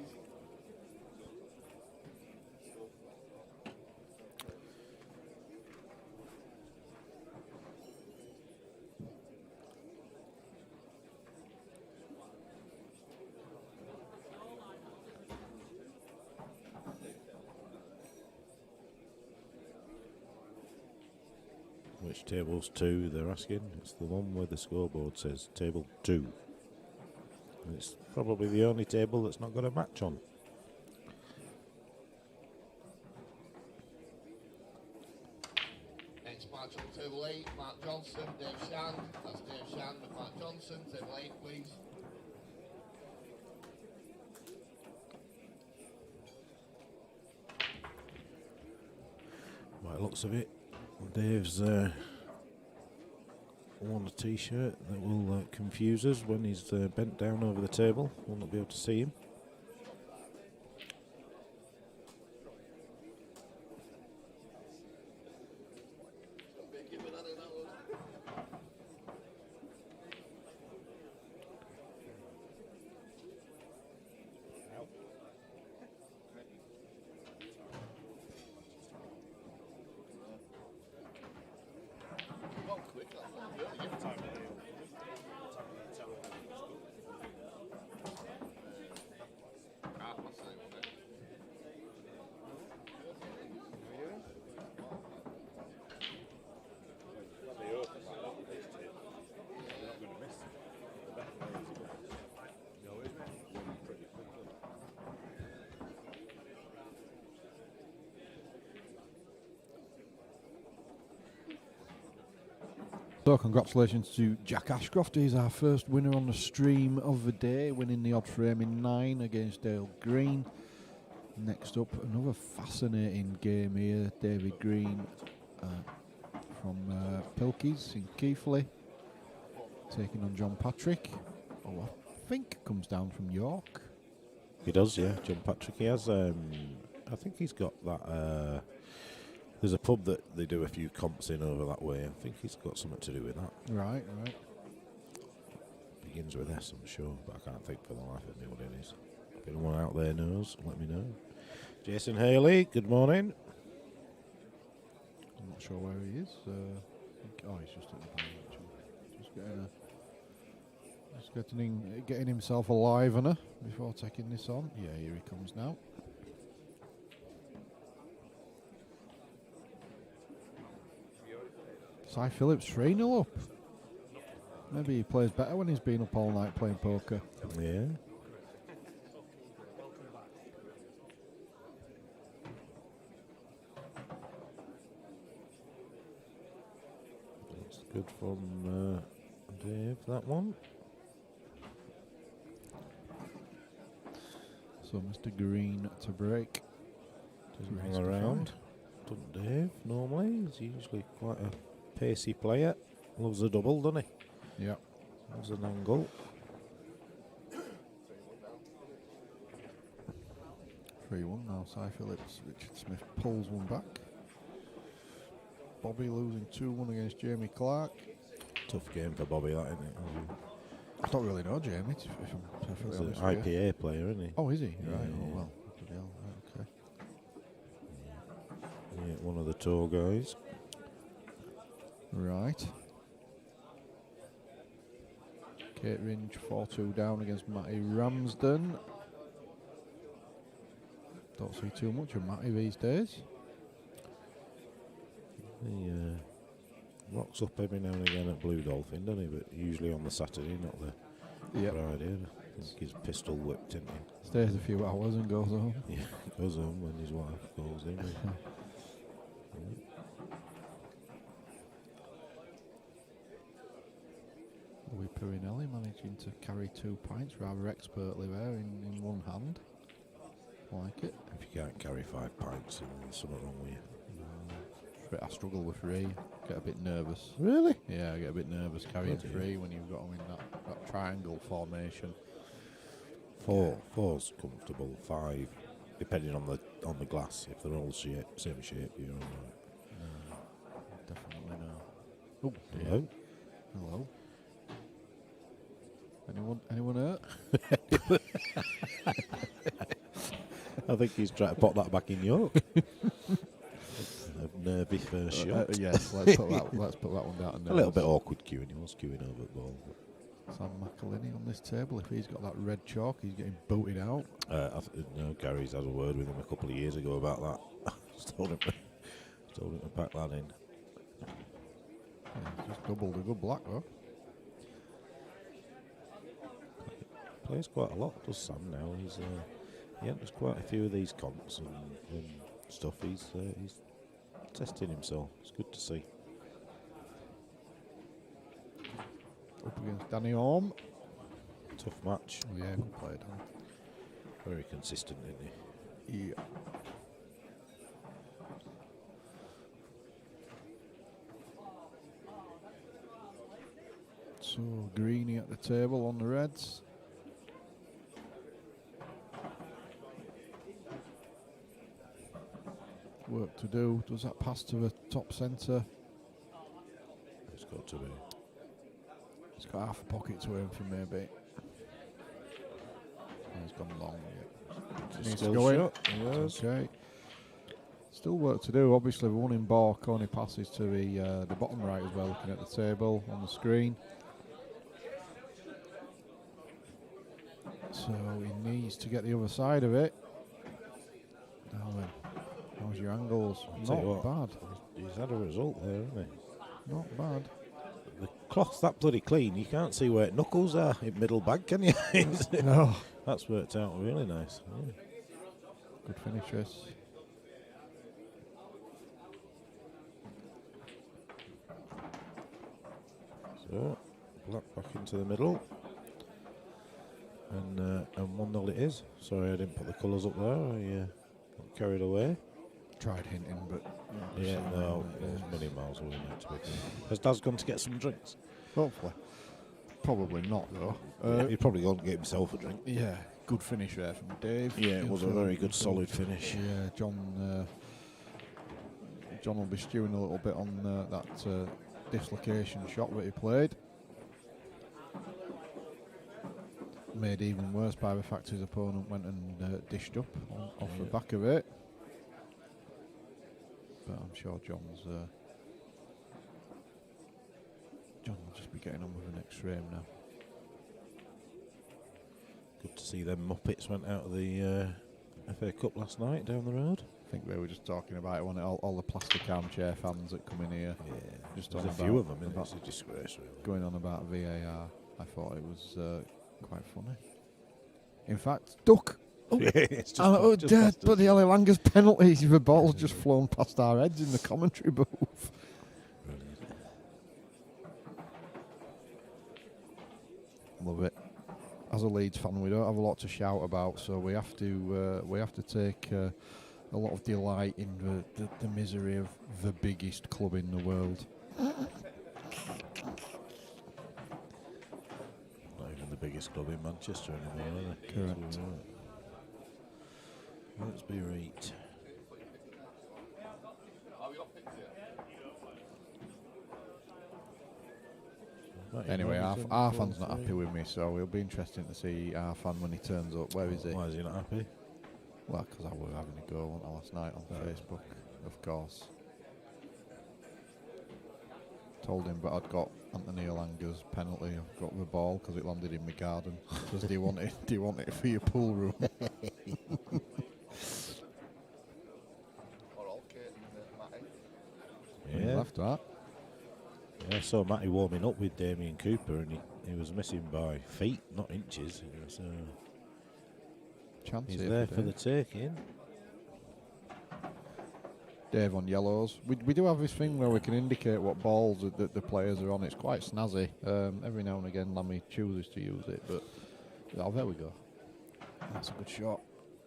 [SPEAKER 3] Which table's 2, they're asking? It's the one where the scoreboard says table 2. And it's probably the only table that's not got a match on.
[SPEAKER 8] Next match on table 8, Mark Johnson, Dave Shand. That's Dave Shand and Mark Johnson, table 8, please.
[SPEAKER 3] By the looks of it, Dave's worn a t-shirt that will confuse us when he's bent down over the table. We'll not be able to see him.
[SPEAKER 8] Well, quick, that's not good.
[SPEAKER 5] So congratulations to Jack Ashcroft. He's our first winner on the stream of the day, winning the odd frame in 9 against Dale Green. Next up, another fascinating game here. David Green from Pilkey's in Keighley, taking on John Patrick, who I think comes down from York.
[SPEAKER 3] He does, yeah. John Patrick. He has. I think he's got that. There's a pub that they do a few comps in over that way. I think he's got something to do with that.
[SPEAKER 5] Right.
[SPEAKER 3] Begins with S, I'm sure, but I can't think for the life of me what it is. If anyone out there knows, let me know. Jason Haley, good morning.
[SPEAKER 5] I'm not sure where he is. He's just at the back, actually. Just getting himself a livener before taking this on. Yeah, here he comes now. Cy Phillips 3-0 up. Maybe he plays better when he's been up all night playing poker.
[SPEAKER 3] Yeah. That's good from Dave, that one.
[SPEAKER 5] So Mr. Green to break.
[SPEAKER 3] Doesn't hang around. Doesn't Dave normally? He's usually quite a pacey player. Loves a double, doesn't he?
[SPEAKER 5] Yeah.
[SPEAKER 3] Loves an angle.
[SPEAKER 5] 3-1 now. Cy Phillips. Richard Smith pulls one back. Bobby losing 2-1 against Jamie Clark.
[SPEAKER 3] Tough game for Bobby, that, isn't it?
[SPEAKER 5] I don't really know Jamie, if I'm
[SPEAKER 3] He's
[SPEAKER 5] perfectly
[SPEAKER 3] an
[SPEAKER 5] honest with you.
[SPEAKER 3] IPA player, isn't he?
[SPEAKER 5] Oh, is he?
[SPEAKER 3] Yeah,
[SPEAKER 5] Right.
[SPEAKER 3] yeah.
[SPEAKER 5] Oh, well. Bloody hell. Right, okay.
[SPEAKER 3] Yeah, one of the tour guys.
[SPEAKER 5] Right. Kate Ringe 4-2 down against Matty Ramsden. Don't see too much of Matty these days.
[SPEAKER 3] He rocks up every now and again at Blue Dolphin, doesn't he? But usually on the Saturday, not the Friday. I think he's pistol whipped, isn't he?
[SPEAKER 5] Stays a few hours and goes home.
[SPEAKER 3] Yeah, goes home when his wife calls him.
[SPEAKER 5] Louis Pirinelli managing to carry 2 pints rather expertly there in one hand. Like it.
[SPEAKER 3] If you can't carry 5 pints, then there's something wrong with you.
[SPEAKER 5] I struggle with 3. Get a bit nervous.
[SPEAKER 3] Really?
[SPEAKER 5] Yeah, I get a bit nervous carrying
[SPEAKER 3] Bloody
[SPEAKER 5] 3 when you've got them in that triangle formation.
[SPEAKER 3] 4's comfortable. 5, depending on the glass. If they're all same shape, you're all right.
[SPEAKER 5] No, definitely no. Oh,
[SPEAKER 3] Hello?
[SPEAKER 5] Hello. Anyone hurt?
[SPEAKER 3] I think he's trying to pop that back in York. A nervy first shot.
[SPEAKER 5] Yes, let's put that one down.
[SPEAKER 3] A little bit awkward queuing. He was queuing over the ball.
[SPEAKER 5] Sam McElhinney on this table. If he's got that red chalk, he's getting booted out.
[SPEAKER 3] No, Gary's had a word with him a couple of years ago about that. Just told him to pack that in.
[SPEAKER 5] Yeah, just doubled a good black though.
[SPEAKER 3] Plays quite a lot, does Sam now. He's there's quite a few of these comps and stuff. He's testing himself. It's good to see.
[SPEAKER 5] Up against Danny Orme.
[SPEAKER 3] Tough match.
[SPEAKER 5] Oh, yeah, good play, Danny.
[SPEAKER 3] Very consistent, isn't he?
[SPEAKER 5] Yeah. So Greeny at the table on the Reds. Work to do. Does that pass to the top centre?
[SPEAKER 3] It's got to be.
[SPEAKER 5] It's got half a pocket to aim for maybe. He's gone long. Yeah. Needs to go in.
[SPEAKER 3] Yes.
[SPEAKER 5] Okay. Still work to do. Obviously, the one in Bork only passes to the bottom right as well. Looking at the table on the screen. So he needs to get the other side of it. Now then, how's your angles? Not bad.
[SPEAKER 3] He's had a result there, hasn't he?
[SPEAKER 5] Not bad.
[SPEAKER 3] The cloth's that bloody clean. You can't see where knuckles are in middle bag, can you?
[SPEAKER 5] No.
[SPEAKER 3] That's worked out really nice. Yeah.
[SPEAKER 5] Good finish, yes.
[SPEAKER 3] So, black back into the middle. And 1-0 it is. Sorry I didn't put the colours up there. I got carried away.
[SPEAKER 5] Tried hinting, but
[SPEAKER 3] Yeah, no, it was many miles away now to be fair. Has Daz gone to get some drinks?
[SPEAKER 5] hopefully. Probably not though.
[SPEAKER 3] He's probably gone to get himself a drink.
[SPEAKER 5] Yeah, good finish there from Dave.
[SPEAKER 3] Yeah, it was a
[SPEAKER 5] Infield
[SPEAKER 3] very good solid finish.
[SPEAKER 5] Yeah, John will be stewing a little bit on that dislocation shot that he played. Made even worse by the fact his opponent went and dished up off the back of it. But I'm sure John will just be getting on with the next frame now.
[SPEAKER 3] Good to see them Muppets went out of the FA Cup last night down the road.
[SPEAKER 5] I think we were just talking about it, wasn't it? All the plastic armchair fans that come in here.
[SPEAKER 3] Yeah,
[SPEAKER 5] just
[SPEAKER 3] there's
[SPEAKER 5] on
[SPEAKER 3] a
[SPEAKER 5] about,
[SPEAKER 3] few of them,
[SPEAKER 5] about
[SPEAKER 3] it's a disgrace really.
[SPEAKER 5] going on about VAR. I thought it was quite funny. In fact, duck! Oh,
[SPEAKER 3] It's just
[SPEAKER 5] oh
[SPEAKER 3] just
[SPEAKER 5] dead,
[SPEAKER 3] past us.
[SPEAKER 5] but the Langer's penalty, the ball's just flown past our heads in the commentary booth.
[SPEAKER 3] Brilliant.
[SPEAKER 5] Love it. As a Leeds fan, we don't have a lot to shout about, so we have to take a lot of delight in the misery of the biggest club in the world.
[SPEAKER 3] Not even the biggest club in Manchester anymore, are they?
[SPEAKER 5] Correct.
[SPEAKER 3] So, let's be right. Right,
[SPEAKER 5] Anyway,
[SPEAKER 3] you know,
[SPEAKER 5] our
[SPEAKER 3] he's
[SPEAKER 5] fan's
[SPEAKER 3] on
[SPEAKER 5] not happy
[SPEAKER 3] 4-3.
[SPEAKER 5] with me, so it'll be interesting to see our fan when he turns up. Where is he?
[SPEAKER 3] Why is he not happy?
[SPEAKER 5] Well, because I was having a go last night on Facebook, of course. Told him, but I'd got Anthony Langer's penalty. I've got the ball because it landed in my garden. Because do you want it for your pool room?
[SPEAKER 6] Or all Kate and Matty.
[SPEAKER 5] He
[SPEAKER 3] Yeah.
[SPEAKER 5] left that.
[SPEAKER 3] Yeah, I saw Matty warming up with Damien Cooper and he was missing by feet, not inches. So
[SPEAKER 5] Chance
[SPEAKER 3] he's
[SPEAKER 5] here
[SPEAKER 3] there
[SPEAKER 5] for
[SPEAKER 3] for the
[SPEAKER 5] Dave.
[SPEAKER 3] taking.
[SPEAKER 5] Dave on yellows. We do have this thing where we can indicate what balls that the players are on. It's quite snazzy. Every now and again, Lammy chooses to use it, but oh, there we go. That's a good shot.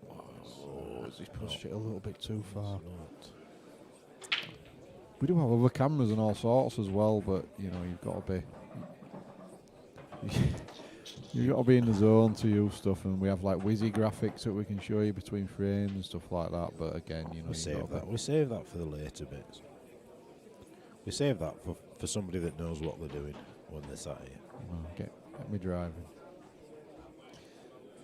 [SPEAKER 5] Oh, he's pushed it a little bit too far. We do have other cameras and all sorts as well, but you know you've got to be in the zone to use stuff, and we have like whizzy graphics that we can show you between frames and stuff like that. But again, you know,
[SPEAKER 3] We
[SPEAKER 5] you've
[SPEAKER 3] save
[SPEAKER 5] got
[SPEAKER 3] that. We save that for the later bits. We save that for somebody that knows what they're doing when they're sat here.
[SPEAKER 5] Get me driving.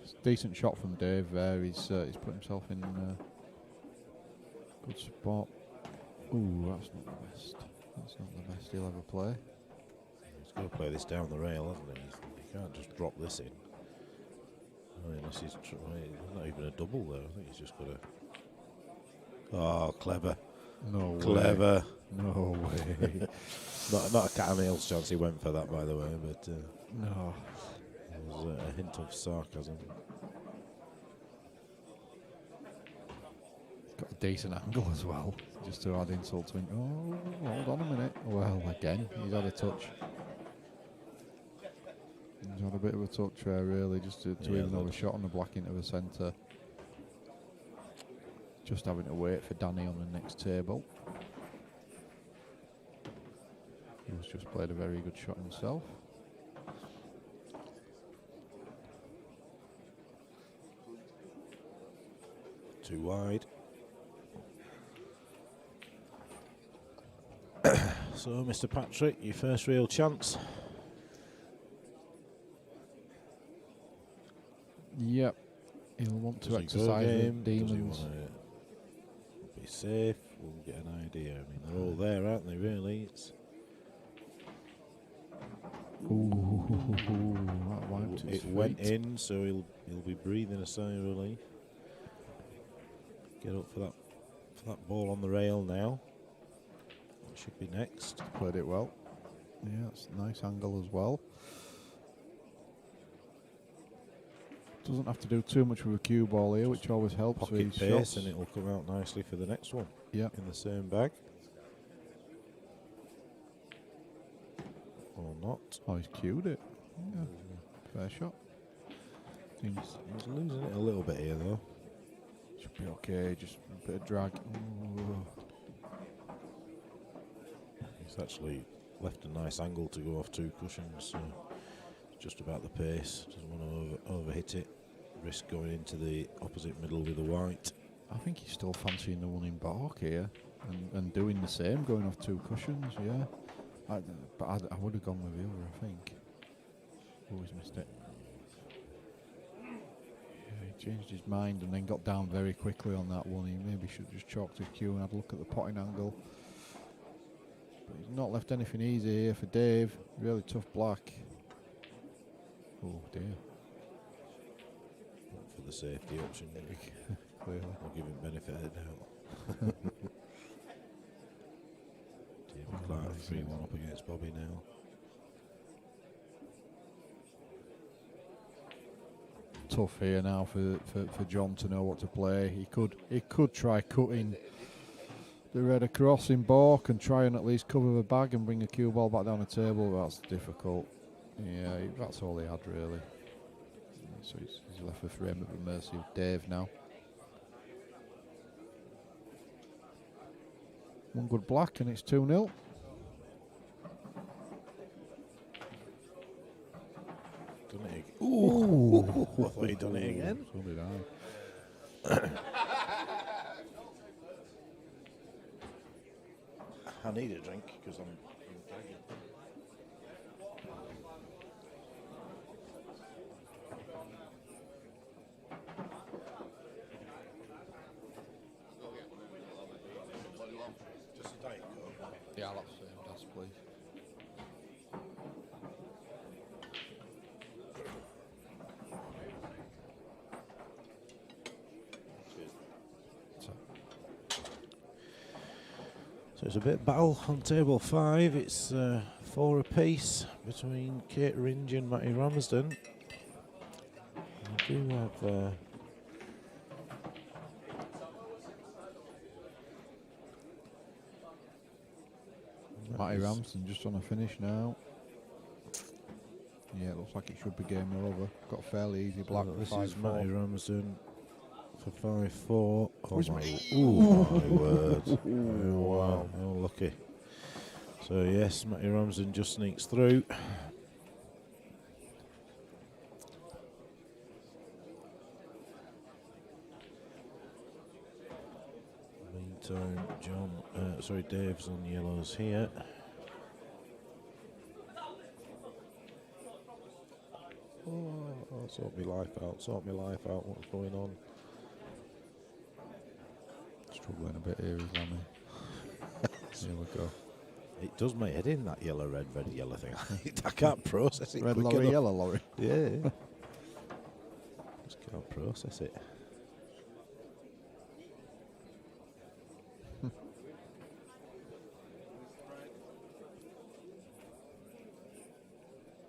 [SPEAKER 5] It's a decent shot from Dave there. He's put himself in good spot. Ooh, that's not the best. That's not the best he'll ever play.
[SPEAKER 3] He's got to play this down the rail, hasn't he? He can't just drop this in. Unless he's not even a double there. I think he's just got to. Oh, clever.
[SPEAKER 5] No way.
[SPEAKER 3] Clever.
[SPEAKER 5] No way.
[SPEAKER 3] Not a cat and nails chance he went for that, by the way, but
[SPEAKER 5] No.
[SPEAKER 3] there was a hint of sarcasm.
[SPEAKER 5] Got a decent angle as well, just to add insult to him. Oh, hold on a minute. Well, again, he's had a touch. He's had a bit of a touch there, really, just to
[SPEAKER 3] Yeah,
[SPEAKER 5] even have a
[SPEAKER 3] that-
[SPEAKER 5] shot on the black into the centre. Just having to wait for Danny on the next table. He's just played a very good shot himself.
[SPEAKER 3] Too wide. So, Mr. Patrick, your first real chance.
[SPEAKER 5] Yep. He'll want to
[SPEAKER 3] Does he go
[SPEAKER 5] exercise the
[SPEAKER 3] game? Does he
[SPEAKER 5] demons.
[SPEAKER 3] want to be safe? We'll get an idea. I mean, they're all there, aren't they, really? It's
[SPEAKER 5] Ooh, that wiped his
[SPEAKER 3] it went
[SPEAKER 5] feet.
[SPEAKER 3] in, so he'll be breathing a sigh of relief. Get up for that ball on the rail now. It should be next.
[SPEAKER 5] Played it well. Yeah, it's a nice angle as well. Doesn't have to do too much with a cue ball here, which always helps with
[SPEAKER 3] Pocket
[SPEAKER 5] his
[SPEAKER 3] pace,
[SPEAKER 5] shots.
[SPEAKER 3] and it'll come out nicely for the next one.
[SPEAKER 5] Yeah.
[SPEAKER 3] In the same bag. Oh not.
[SPEAKER 5] Oh, he's cued it. Yeah. Fair shot. Seems
[SPEAKER 3] He's losing it a little bit here, though.
[SPEAKER 5] should be okay. Just a bit of drag. Ooh.
[SPEAKER 3] He's actually left a nice angle to go off 2 cushions, so just about the pace. Doesn't want to overhit it. Risk going into the opposite middle with a white.
[SPEAKER 5] I think he's still fancying the one in Bork here and doing the same, going off 2 cushions, yeah. But I would have gone with the other, I think. Always missed it. Yeah, he changed his mind and then got down very quickly on that one. He maybe should have just chalked his cue and had a look at the potting angle. But he's not left anything easy here for Dave. Really tough black. Oh dear.
[SPEAKER 3] Went for the safety option.
[SPEAKER 5] Clearly.
[SPEAKER 3] I'll give him benefit of the doubt. David Clark 3-1 up against Bobby now.
[SPEAKER 5] Tough here now for John to know what to play. He could try cutting the red across in Bork and try and at least cover the bag and bring a cue ball back down the table. That's difficult. Yeah, that's all he had really. So he's left the frame at the mercy of Dave now. One good black and it's 2-0.
[SPEAKER 3] Done it again. Ooh! I thought he'd done it again.
[SPEAKER 5] So did I.
[SPEAKER 3] I need a drink because I'm gagging. Just a Diet Coke.
[SPEAKER 5] Yeah, I'll have the same, that's please.
[SPEAKER 3] So it's a bit of battle on table 5. It's 4 apiece between Kate Ringe and Matty Ramsden. I do have
[SPEAKER 5] Matty Ramsden just on a finish now. Yeah, it looks like it should be game over. Got a fairly easy black.
[SPEAKER 3] This
[SPEAKER 5] for
[SPEAKER 3] is
[SPEAKER 5] 5-4.
[SPEAKER 3] Matty Ramsden for 5-4. Oh
[SPEAKER 5] Where's
[SPEAKER 3] my,
[SPEAKER 5] my-
[SPEAKER 3] ooh, my word. Oh, wow. Oh, lucky. So yes, Matty Ramsden just sneaks through. Meantime, Dave's on yellows here. Oh, I'll sort my life out, what's going on?
[SPEAKER 5] Struggling a bit here, is Lammy. Here we go.
[SPEAKER 3] It does my head in, that yellow, red, yellow thing. I can't process it
[SPEAKER 5] Red
[SPEAKER 3] quick
[SPEAKER 5] lorry,
[SPEAKER 3] enough.
[SPEAKER 5] yellow lorry.
[SPEAKER 3] Yeah. Just can't process it.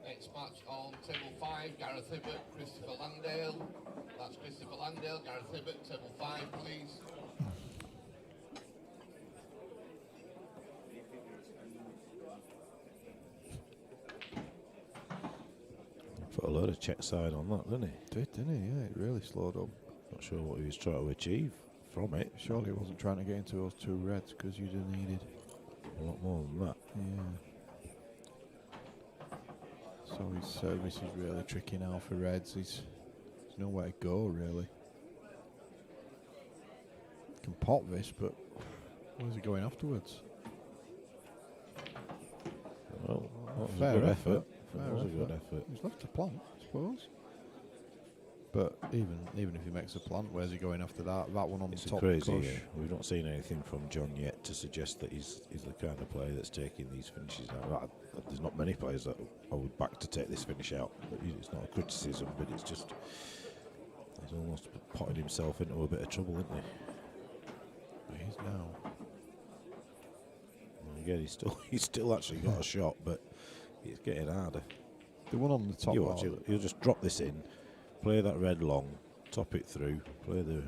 [SPEAKER 8] Next match on table 5, Gareth Hibbert, Christopher Landale. That's Christopher Landale, Gareth Hibbert, table 5, please.
[SPEAKER 3] Put a load of check side on that, didn't he?
[SPEAKER 5] Didn't he? Yeah, it really slowed up.
[SPEAKER 3] Not sure what he was trying to achieve from it.
[SPEAKER 5] Surely he wasn't trying to get into those 2 reds because you'd have needed.
[SPEAKER 3] A lot more than that.
[SPEAKER 5] Yeah. So his service is really tricky now for reds. There's nowhere to go really. Can pop this, but where's he going afterwards?
[SPEAKER 3] Well, that was
[SPEAKER 5] Fair
[SPEAKER 3] a good
[SPEAKER 5] effort.
[SPEAKER 3] effort.
[SPEAKER 5] Fair
[SPEAKER 3] That was a
[SPEAKER 5] effort.
[SPEAKER 3] good effort.
[SPEAKER 5] He's left a plant, I suppose. But even if he makes a plant, where's he going after that? That one on
[SPEAKER 3] It's
[SPEAKER 5] the
[SPEAKER 3] a
[SPEAKER 5] top
[SPEAKER 3] crazy.
[SPEAKER 5] cush.
[SPEAKER 3] We've not seen anything from John yet to suggest that he's the kind of player that's taking these finishes out. There's not many players that I would back to take this finish out. But it's not a criticism, but it's just he's almost potted himself into a bit of trouble, isn't he?
[SPEAKER 5] He is now.
[SPEAKER 3] And again, he's still actually got a shot, but it's getting harder.
[SPEAKER 5] The one on the top.
[SPEAKER 3] You watch, he'll just drop this in, play that red long, top it through, play the.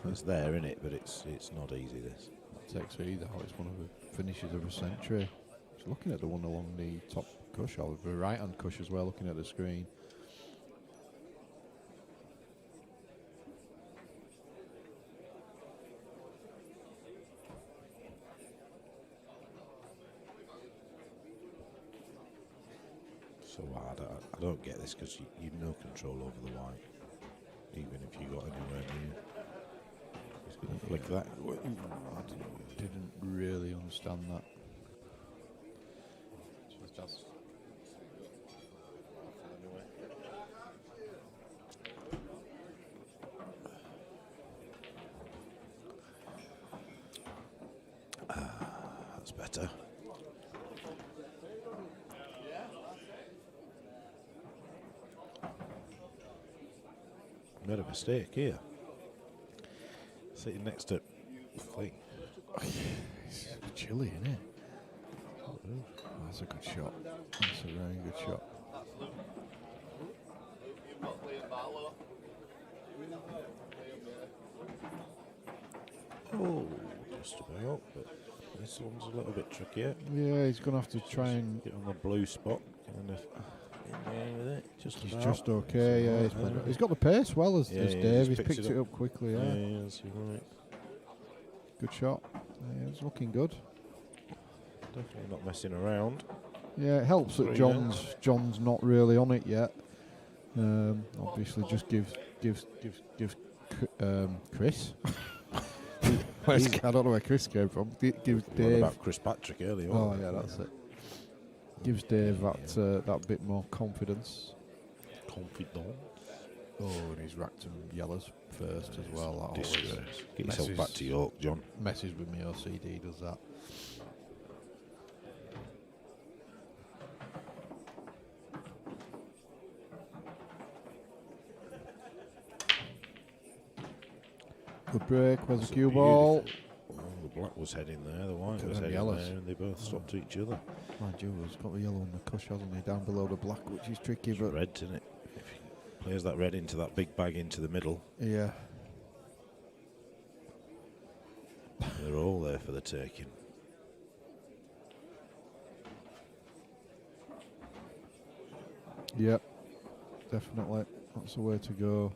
[SPEAKER 3] It's there, isn't it? But it's not easy. This.
[SPEAKER 5] Takes either out. It's one of the finishes of a century. looking at the one along the top cush, or the right hand cush as well, looking at the screen.
[SPEAKER 3] So hard. I don't get this because you've no control over the white, even if you got anywhere near. He's going to flick that.
[SPEAKER 5] I didn't really understand that.
[SPEAKER 3] That's better. Made a mistake here. Sitting next to Fling.
[SPEAKER 5] It's chilly, isn't it? Oh, that's a good shot. That's a very good shot.
[SPEAKER 3] Oh, just about, but this one's a little bit trickier.
[SPEAKER 5] Yeah, he's going to have to try and
[SPEAKER 3] Get on the blue spot, kind of in there with it. Just
[SPEAKER 5] He's
[SPEAKER 3] about.
[SPEAKER 5] just okay, yeah. He's got the pace well as
[SPEAKER 3] Yeah,
[SPEAKER 5] Dave. He's
[SPEAKER 3] just
[SPEAKER 5] picked it up quickly, yeah.
[SPEAKER 3] Yeah, that's right.
[SPEAKER 5] Good shot. Yeah, it's looking good.
[SPEAKER 3] Definitely not messing around.
[SPEAKER 5] Yeah, it helps that John's not really on it yet. Obviously, just gives Chris. I don't know where Chris came from. Gives Dave.
[SPEAKER 3] What about Chris Patrick earlier?
[SPEAKER 5] Oh yeah, that's it. Gives Dave that bit more confidence.
[SPEAKER 3] Confident.
[SPEAKER 5] Oh, and he's racked some yellows first as well. That
[SPEAKER 3] Disgrace.
[SPEAKER 5] always
[SPEAKER 3] Get yourself back to York, John.
[SPEAKER 5] messes with me OCD, does that. Good break. Where's the cue ball?
[SPEAKER 3] Oh, the black was heading there, the white
[SPEAKER 5] Look
[SPEAKER 3] was
[SPEAKER 5] at them
[SPEAKER 3] heading
[SPEAKER 5] yellows.
[SPEAKER 3] there, and they both stopped each other.
[SPEAKER 5] Mind you, he's got the yellow on the cush, hasn't he? Down below the black, which is tricky,
[SPEAKER 3] It's
[SPEAKER 5] but
[SPEAKER 3] red, isn't it? If he plays that red into that big bag into the middle,
[SPEAKER 5] yeah.
[SPEAKER 3] they're all there for the taking.
[SPEAKER 5] Yep, definitely. That's the way to go.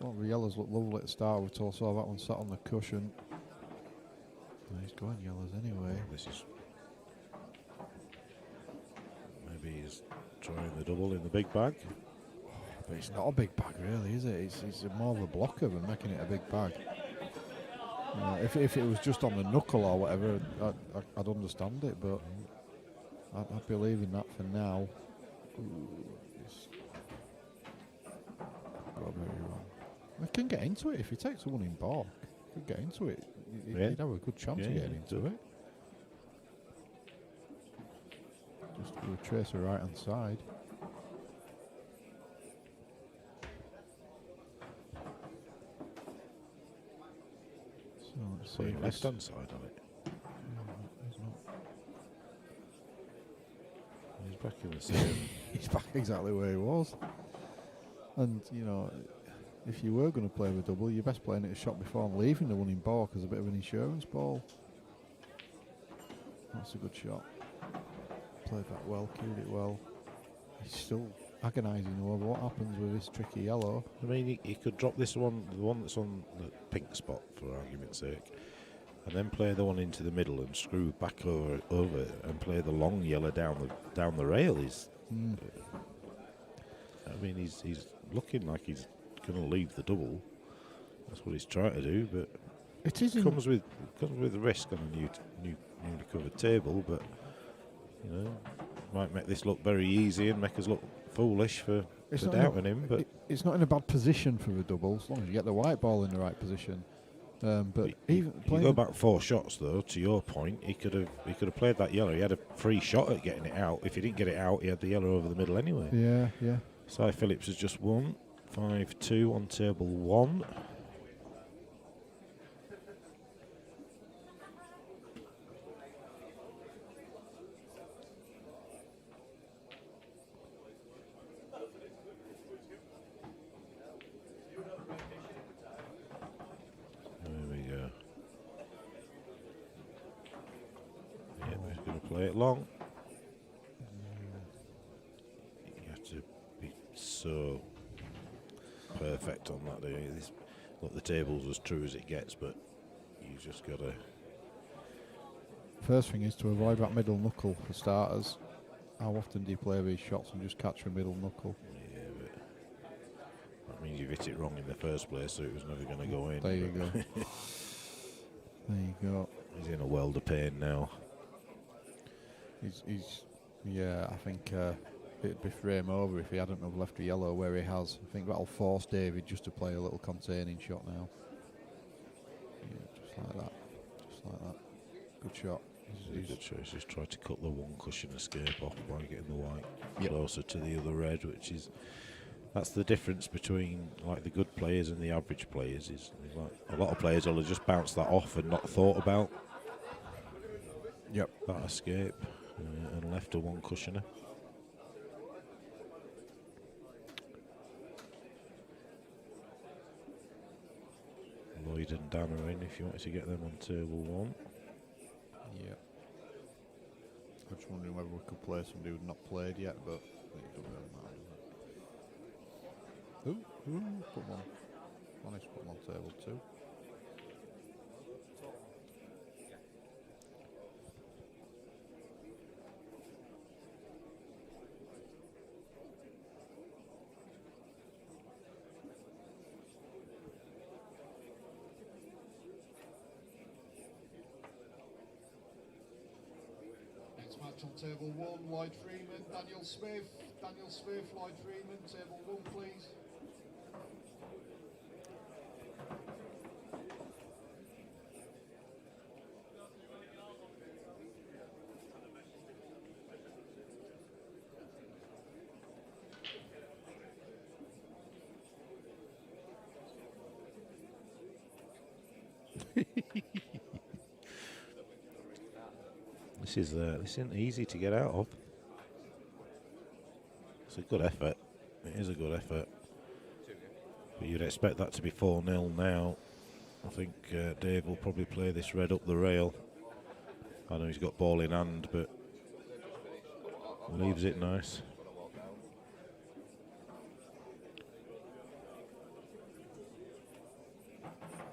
[SPEAKER 5] Thought the yellows look lovely at the start. We all saw that one sat on the cushion. Oh, he's going yellows anyway.
[SPEAKER 3] This is maybe he's trying the double in the big bag.
[SPEAKER 5] But it's not a big bag, really, is it? It's more of a blocker than making it a big bag. If it was just on the knuckle or whatever, I'd understand it, but I'd be leaving that for now. Got very wrong. I can get into it if he takes a one in ball. Could get into it. He'd have a good chance of getting into it. Just do a tracer right hand side. So let's see.
[SPEAKER 3] Left hand side on it.
[SPEAKER 5] He's not.
[SPEAKER 3] He's back in the same.
[SPEAKER 5] He's back exactly where he was. And, you know, if you were going to play with double, you're best playing it a shot before and leaving the winning ball because a bit of an insurance ball. That's a good shot. Played that well, cued it well. He's still agonising over what happens with this tricky yellow.
[SPEAKER 3] I mean, he could drop this one, the one that's on the pink spot, for argument's sake, and then play the one into the middle and screw back over and play the long yellow down the rail. I mean, he's looking like he's going to leave the double. That's what he's trying to do, but
[SPEAKER 5] it
[SPEAKER 3] comes with risk on a newly covered table. But you know, might make this look very easy and make us look foolish for doubting him. But
[SPEAKER 5] it's not in a bad position for the double as long as you get the white ball in the right position. But even
[SPEAKER 3] you go back 4 shots though. To your point, he could have played that yellow. He had a free shot at getting it out. If he didn't get it out, he had the yellow over the middle anyway.
[SPEAKER 5] Yeah.
[SPEAKER 3] Cy Phillips has just won 5-2 on table 1. Play it long. so perfect on that day. Look, the table's as true as it gets, but you just got to.
[SPEAKER 5] First thing is to avoid that middle knuckle for starters. How often do you play these shots and just catch a middle knuckle?
[SPEAKER 3] Yeah, but that means you've hit it wrong in the first place, so it was never going to go in.
[SPEAKER 5] There you go. There you go.
[SPEAKER 3] He's in a world of pain now.
[SPEAKER 5] He's yeah, I think it'd be frame over if he hadn't have left a yellow where he has. I think that'll force David just to play a little containing shot now. Yeah, just like that. Just like that. Good shot.
[SPEAKER 3] He's good choice. Just tried to cut the one cushion escape off by getting the white
[SPEAKER 5] Yep.
[SPEAKER 3] closer to the other red, that's the difference between like the good players and the average players. Is like a lot of players will have just bounced that off and not thought about
[SPEAKER 5] Yep.
[SPEAKER 3] that escape and left a one cushioner. Lloyd and Dan are in if you wanted to get them on table one.
[SPEAKER 5] Yeah. I'm just wondering whether we could play somebody who's not played yet, but it doesn't really matter, does it? Ooh, put one. Honest, put one on table two.
[SPEAKER 1] Next match on table 1, Lloyd Freeman, Daniel Smith. Daniel Smith, Lloyd Freeman, table 1, please.
[SPEAKER 3] This isn't easy to get out of. It's a good effort. It is a good effort. But you'd expect that to be 4-0 now. I think Dave will probably play this red up the rail. I know he's got ball in hand, but leaves it nice.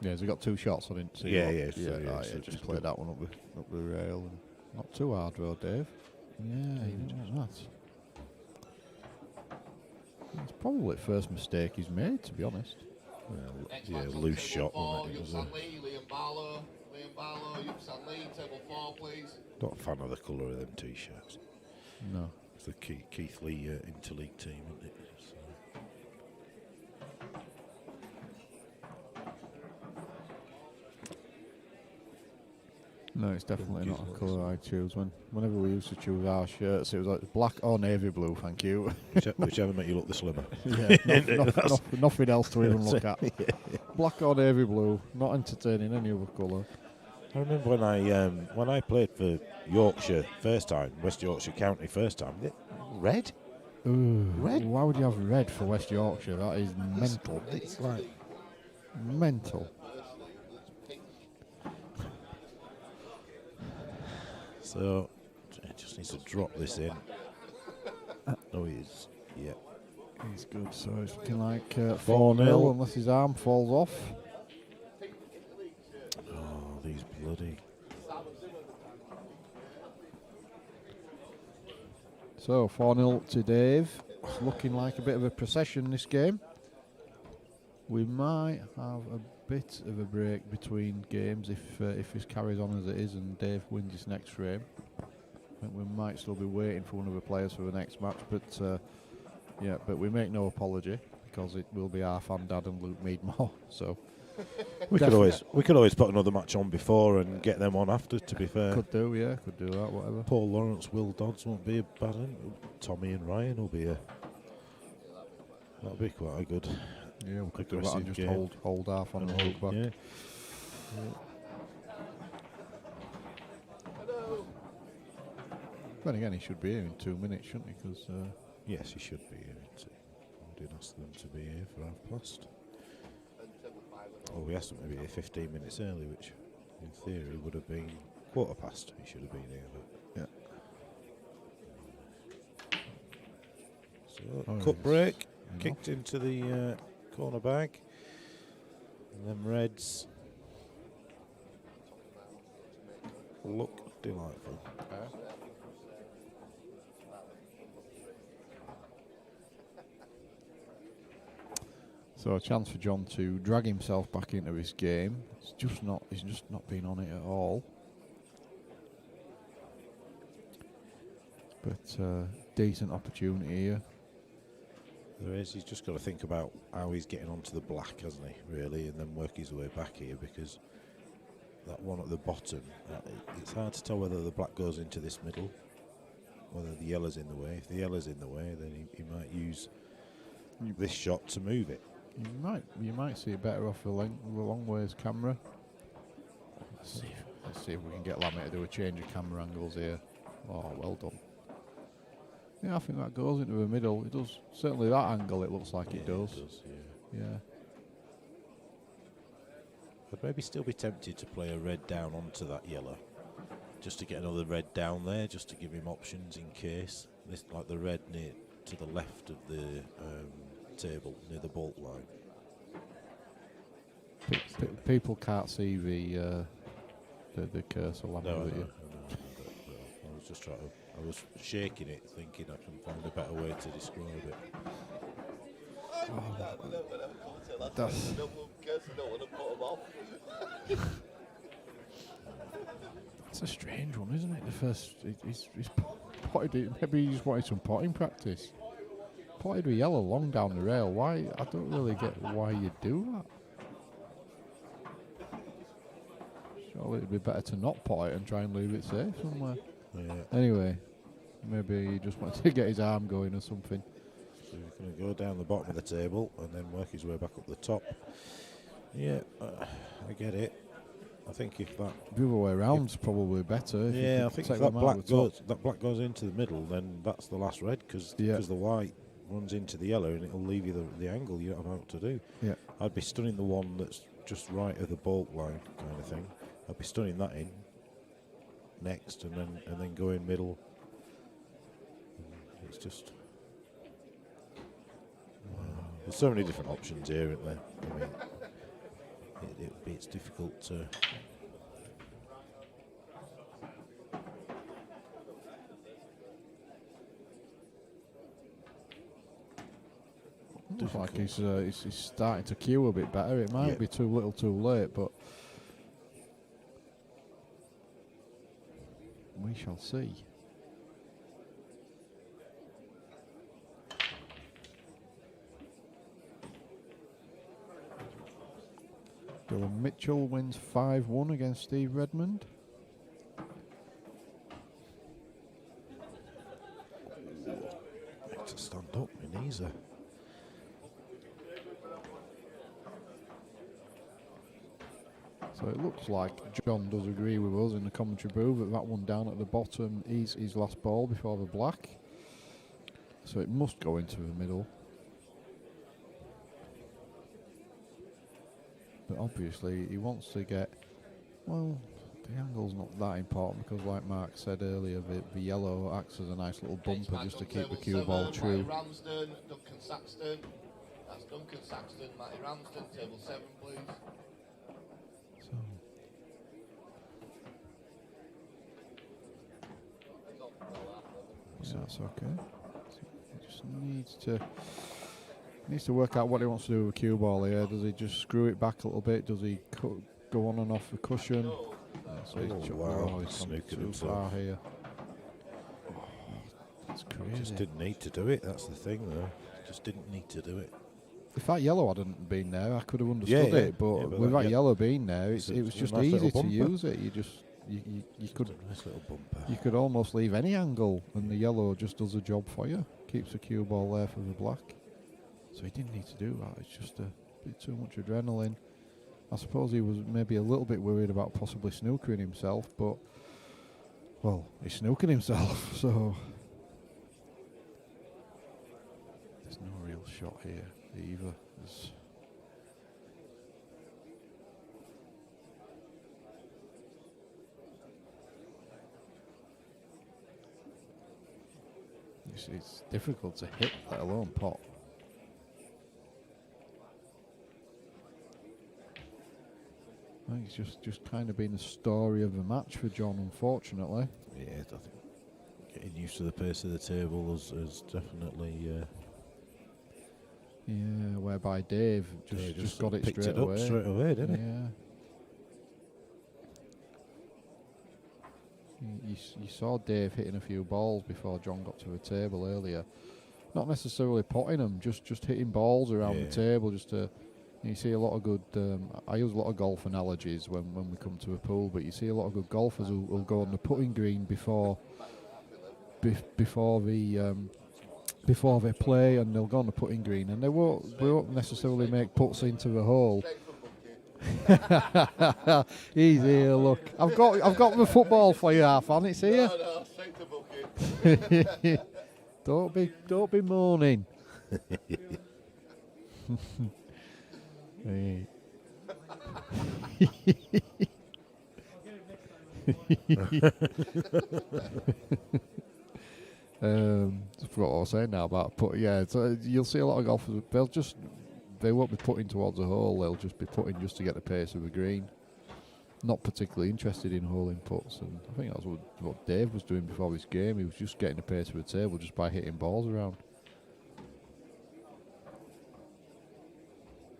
[SPEAKER 5] Yeah, has he got two shots? I didn't see.
[SPEAKER 3] Yeah,
[SPEAKER 5] what-
[SPEAKER 3] yeah, so, yeah,
[SPEAKER 5] right,
[SPEAKER 3] so
[SPEAKER 5] yeah, just
[SPEAKER 3] just
[SPEAKER 5] played that one up the rail. And not too hard, though, Dave. Yeah, he did that. It's probably the first mistake he's made, to be honest.
[SPEAKER 3] Well,
[SPEAKER 8] Next
[SPEAKER 3] yeah,
[SPEAKER 8] match on
[SPEAKER 3] loose
[SPEAKER 8] table
[SPEAKER 3] shot.
[SPEAKER 8] 4,
[SPEAKER 3] Wasn't it? It was
[SPEAKER 8] Yup Lee, Liam Barlow. Liam Barlow, Yup Lee, table 4, please.
[SPEAKER 3] not a fan of the colour of them t-shirts.
[SPEAKER 5] No.
[SPEAKER 3] It's the Keith Lee interleague team, isn't it? So.
[SPEAKER 5] No, it's definitely
[SPEAKER 3] Gives
[SPEAKER 5] not a
[SPEAKER 3] looks.
[SPEAKER 5] colour I choose. Whenever we used to choose our shirts, it was like black or navy blue, thank you.
[SPEAKER 3] Whichever make you look the slimmer.
[SPEAKER 5] Yeah, nothing else to even look at. Black or navy blue, not entertaining any other colour.
[SPEAKER 3] I remember when I played for Yorkshire first time, West Yorkshire County first time, red? Red?
[SPEAKER 5] Why would you have red for West Yorkshire? That is mental.
[SPEAKER 3] It's like
[SPEAKER 5] Mental.
[SPEAKER 3] so. It just needs to drop this in. No, he is. Yeah.
[SPEAKER 5] He's good, so it's looking like
[SPEAKER 3] 4-0.
[SPEAKER 5] 4-0 unless his arm falls off.
[SPEAKER 3] Oh, these bloody.
[SPEAKER 5] So 4-0 to Dave. It's looking like a bit of a procession this game. We might have a bit of a break between games if this carries on as it is and Dave wins his next frame. I think we might still be waiting for one of the players for the next match, but yeah, but we make no apology because it will be our fan dad and Luke Meadmore. So
[SPEAKER 3] We could always put another match on before and get them on after. To be fair,
[SPEAKER 5] could do that, whatever.
[SPEAKER 3] Paul Lawrence, Will Dodds won't be a bad one. Tommy and Ryan will be that'll be quite a good.
[SPEAKER 5] Yeah, we could do that and
[SPEAKER 3] aggressive
[SPEAKER 5] just
[SPEAKER 3] game.
[SPEAKER 5] hold half on and look back.
[SPEAKER 3] Yeah.
[SPEAKER 5] Then again, he should be here in 2 minutes, shouldn't he? Because
[SPEAKER 3] Yes, he should be here. We did ask them to be here for 5:30. Oh, we asked them to be here 15 minutes early, which in theory would have been 15:15. He should have been here. But
[SPEAKER 5] yeah.
[SPEAKER 3] so, cut break. kicked into the corner bag. And them reds look delightful.
[SPEAKER 5] So a chance for John to drag himself back into his game. He's just not been on it at all. But decent opportunity here.
[SPEAKER 3] There is. He's just got to think about how he's getting onto the black, hasn't he? Really, and then work his way back here, because that one at the bottom, it's hard to tell whether the black goes into this middle, whether the yellow's in the way. If the yellow's in the way, then he might use this shot to move it.
[SPEAKER 5] You might see it better off the long ways camera. Let's see if we can get Lammy to do a change of camera angles here. Oh, well done. Yeah, I think that goes into the middle. It does. Certainly that angle, it looks like it does.
[SPEAKER 3] It does,
[SPEAKER 5] Yeah.
[SPEAKER 3] I'd maybe still be tempted to play a red down onto that yellow, just to get another red down there, just to give him options in case. This, like the red near to the left of the table, near the bolt line.
[SPEAKER 5] People can't see the cursor, Lammy.
[SPEAKER 3] No, I was just trying to. I was shaking it, thinking I can find a better way to describe it.
[SPEAKER 5] That's a strange one, isn't it? The first, he's potted it. Maybe he just wanted some potting practice. Potted with yellow long down the rail. Why? I don't really get why you do that. Surely it'd be better to not pot it and try and leave it safe somewhere.
[SPEAKER 3] Yeah.
[SPEAKER 5] Anyway, maybe he just wanted to get his arm going or something.
[SPEAKER 3] So he's going to go down the bottom of the table and then work his way back up the top. Yeah, I get it. I think if that
[SPEAKER 5] The other way around's probably better.
[SPEAKER 3] Yeah, I think if that black goes into the middle, then that's the last red, because the white runs into the yellow and it'll leave you the angle you don't know what to do.
[SPEAKER 5] Yeah.
[SPEAKER 3] I'd be stunning the one that's just right of the bolt line kind of thing. I'd be stunning that in next, and then go in middle. It's just there's so many different options here, isn't there? I mean, it's difficult to.
[SPEAKER 5] Looks like he's starting to cue a bit better. It might be too little too late, but we shall see. Dylan Mitchell wins 5-1 against Steve Redmond.
[SPEAKER 3] Need to stand up, my knees are.
[SPEAKER 5] So it looks like John does agree with us in the commentary booth that one down at the bottom is his last ball before the black. So it must go into the middle. But obviously he wants to get, well, the angle's not that important because like Mark said earlier, the yellow acts as a nice little bumper just to keep the cue ball true.
[SPEAKER 8] Ramsden, Duncan Saxton. That's Duncan Saxton, Matty Ramsden, table 7 please.
[SPEAKER 5] So that's okay. So he just needs to work out what he wants to do with the cue ball here. Does he just screw it back a little bit? Does he go on and off the cushion? So he's
[SPEAKER 3] snookered
[SPEAKER 5] too
[SPEAKER 3] himself.
[SPEAKER 5] far here. Oh, that's crazy.
[SPEAKER 3] Just didn't need to do it. That's the thing, though. Just didn't need to do it.
[SPEAKER 5] If that yellow hadn't been there, I could have understood it. But with that yellow being there, it was just
[SPEAKER 3] nice
[SPEAKER 5] easy to
[SPEAKER 3] bumper.
[SPEAKER 5] use it. You could
[SPEAKER 3] Nice little bumper.
[SPEAKER 5] you could almost leave any angle, and the yellow just does the job for you. Keeps the cue ball there for the black. So he didn't need to do that. It's just a bit too much adrenaline. I suppose he was maybe a little bit worried about possibly snookering himself, but well, he's snooking himself. So there's no real shot here either. It's difficult to hit, let alone pot. I think it's just kind of been the story of the match for John, unfortunately.
[SPEAKER 3] Yeah, I think getting used to the pace of the table has definitely
[SPEAKER 5] Yeah, whereby Dave just got it
[SPEAKER 3] picked
[SPEAKER 5] straight
[SPEAKER 3] it up
[SPEAKER 5] away.
[SPEAKER 3] straight away, didn't he?
[SPEAKER 5] Yeah. You saw Dave hitting a few balls before John got to the table earlier. Not necessarily potting them, just hitting balls around the table. You see a lot of good. I use a lot of golf analogies when we come to a pool, but you see a lot of good golfers who'll go on the putting green before they play, and they'll go on the putting green, and they won't necessarily make putts into the hole. He's here, look. I've got the football for you, Arfan. It's here.
[SPEAKER 8] No, straight to bucket.
[SPEAKER 5] Don't be moaning. Hey. That's what I was saying now about so you'll see a lot of golfers. They won't be putting towards a hole. They'll just be putting just to get the pace of the green. Not particularly interested in holing puts, and I think that's what Dave was doing before this game. He was just getting the pace of the table just by hitting balls around.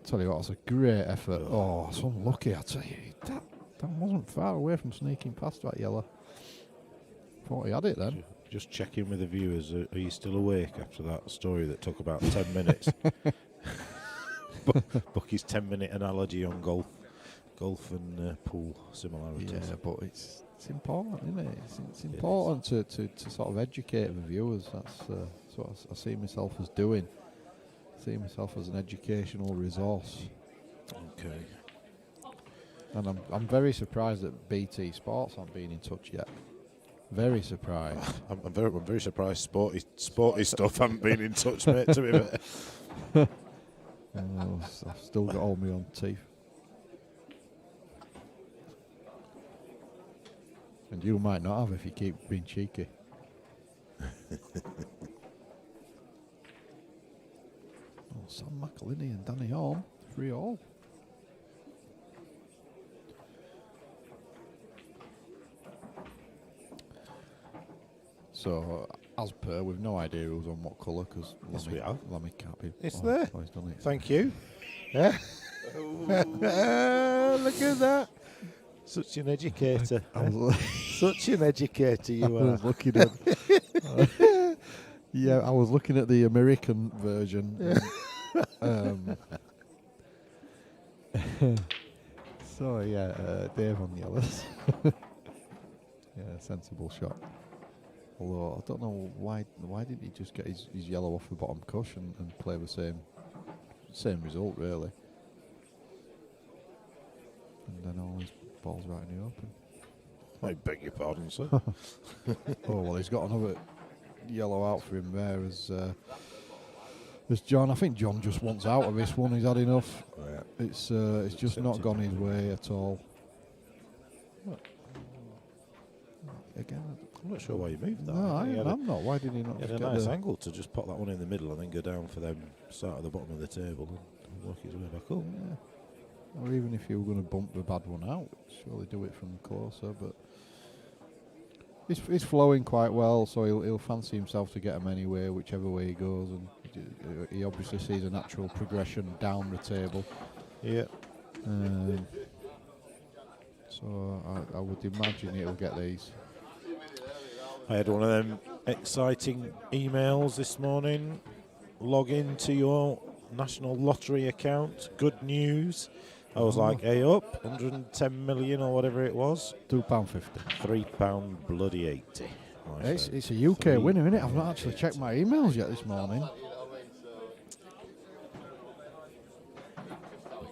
[SPEAKER 5] Tell you what, it's a great effort. Oh, so unlucky, I tell you. That wasn't far away from sneaking past that yellow. Thought he had it then.
[SPEAKER 3] Just checking with the viewers. Are you still awake after that story that took about 10 minutes? Bucky's 10-minute analogy on golf and pool similarities.
[SPEAKER 5] Yeah, but it's important, isn't it? It's important to sort of educate the viewers. That's what I see myself as doing. I see myself as an educational resource.
[SPEAKER 3] Okay.
[SPEAKER 5] And I'm very surprised that BT Sports aren't been in touch yet. Very surprised.
[SPEAKER 3] I'm very surprised sporty stuff haven't been in touch, mate, to be fair.
[SPEAKER 5] I've still got all my own teeth. And you might not have if you keep being cheeky. Sam McElhinney and Danny Horn, 3-all. So, as per, we've no idea who's on what colour because
[SPEAKER 3] Yes, we have.
[SPEAKER 5] Lemmy can't be.
[SPEAKER 3] It's there.
[SPEAKER 5] Oh, he's done it.
[SPEAKER 3] Thank you. Yeah. Look at that. Such an educator. Such an educator you
[SPEAKER 5] I
[SPEAKER 3] are.
[SPEAKER 5] was looking at. Yeah, I was looking at the American version. So yeah, Dave on yellows. Yeah, sensible shot. Although I don't know why didn't he just get his yellow off the bottom cushion and play the same result really. And then all his balls right in the open.
[SPEAKER 3] I beg your pardon, sir.
[SPEAKER 5] Oh well, he's got another yellow out for him there as John. I think John just wants out of this one. He's had enough.
[SPEAKER 3] Yeah.
[SPEAKER 5] It's just not gone his way at all. Again,
[SPEAKER 3] I'm not sure why you moved that.
[SPEAKER 5] no, I'm not. Why did he not?
[SPEAKER 3] He had
[SPEAKER 5] just
[SPEAKER 3] a
[SPEAKER 5] get
[SPEAKER 3] nice
[SPEAKER 5] the-
[SPEAKER 3] angle to just pop that one in the middle and then go down for them, start at the bottom of the table and work his way back up.
[SPEAKER 5] Yeah. Or even if you were going to bump the bad one out, surely do it from closer. But he's flowing quite well, so he'll fancy himself to get him anyway, whichever way he goes, and he obviously sees a natural progression down the table.
[SPEAKER 3] Yeah.
[SPEAKER 5] So I would imagine he'll get these.
[SPEAKER 3] I had one of them exciting emails this morning. Log into your National Lottery account. Good news. I was like, hey up, 110 million or whatever it was.
[SPEAKER 5] £2.50.
[SPEAKER 3] £3 bloody 80.
[SPEAKER 5] It's a UK winner, isn't it? I've not actually checked my emails yet this morning.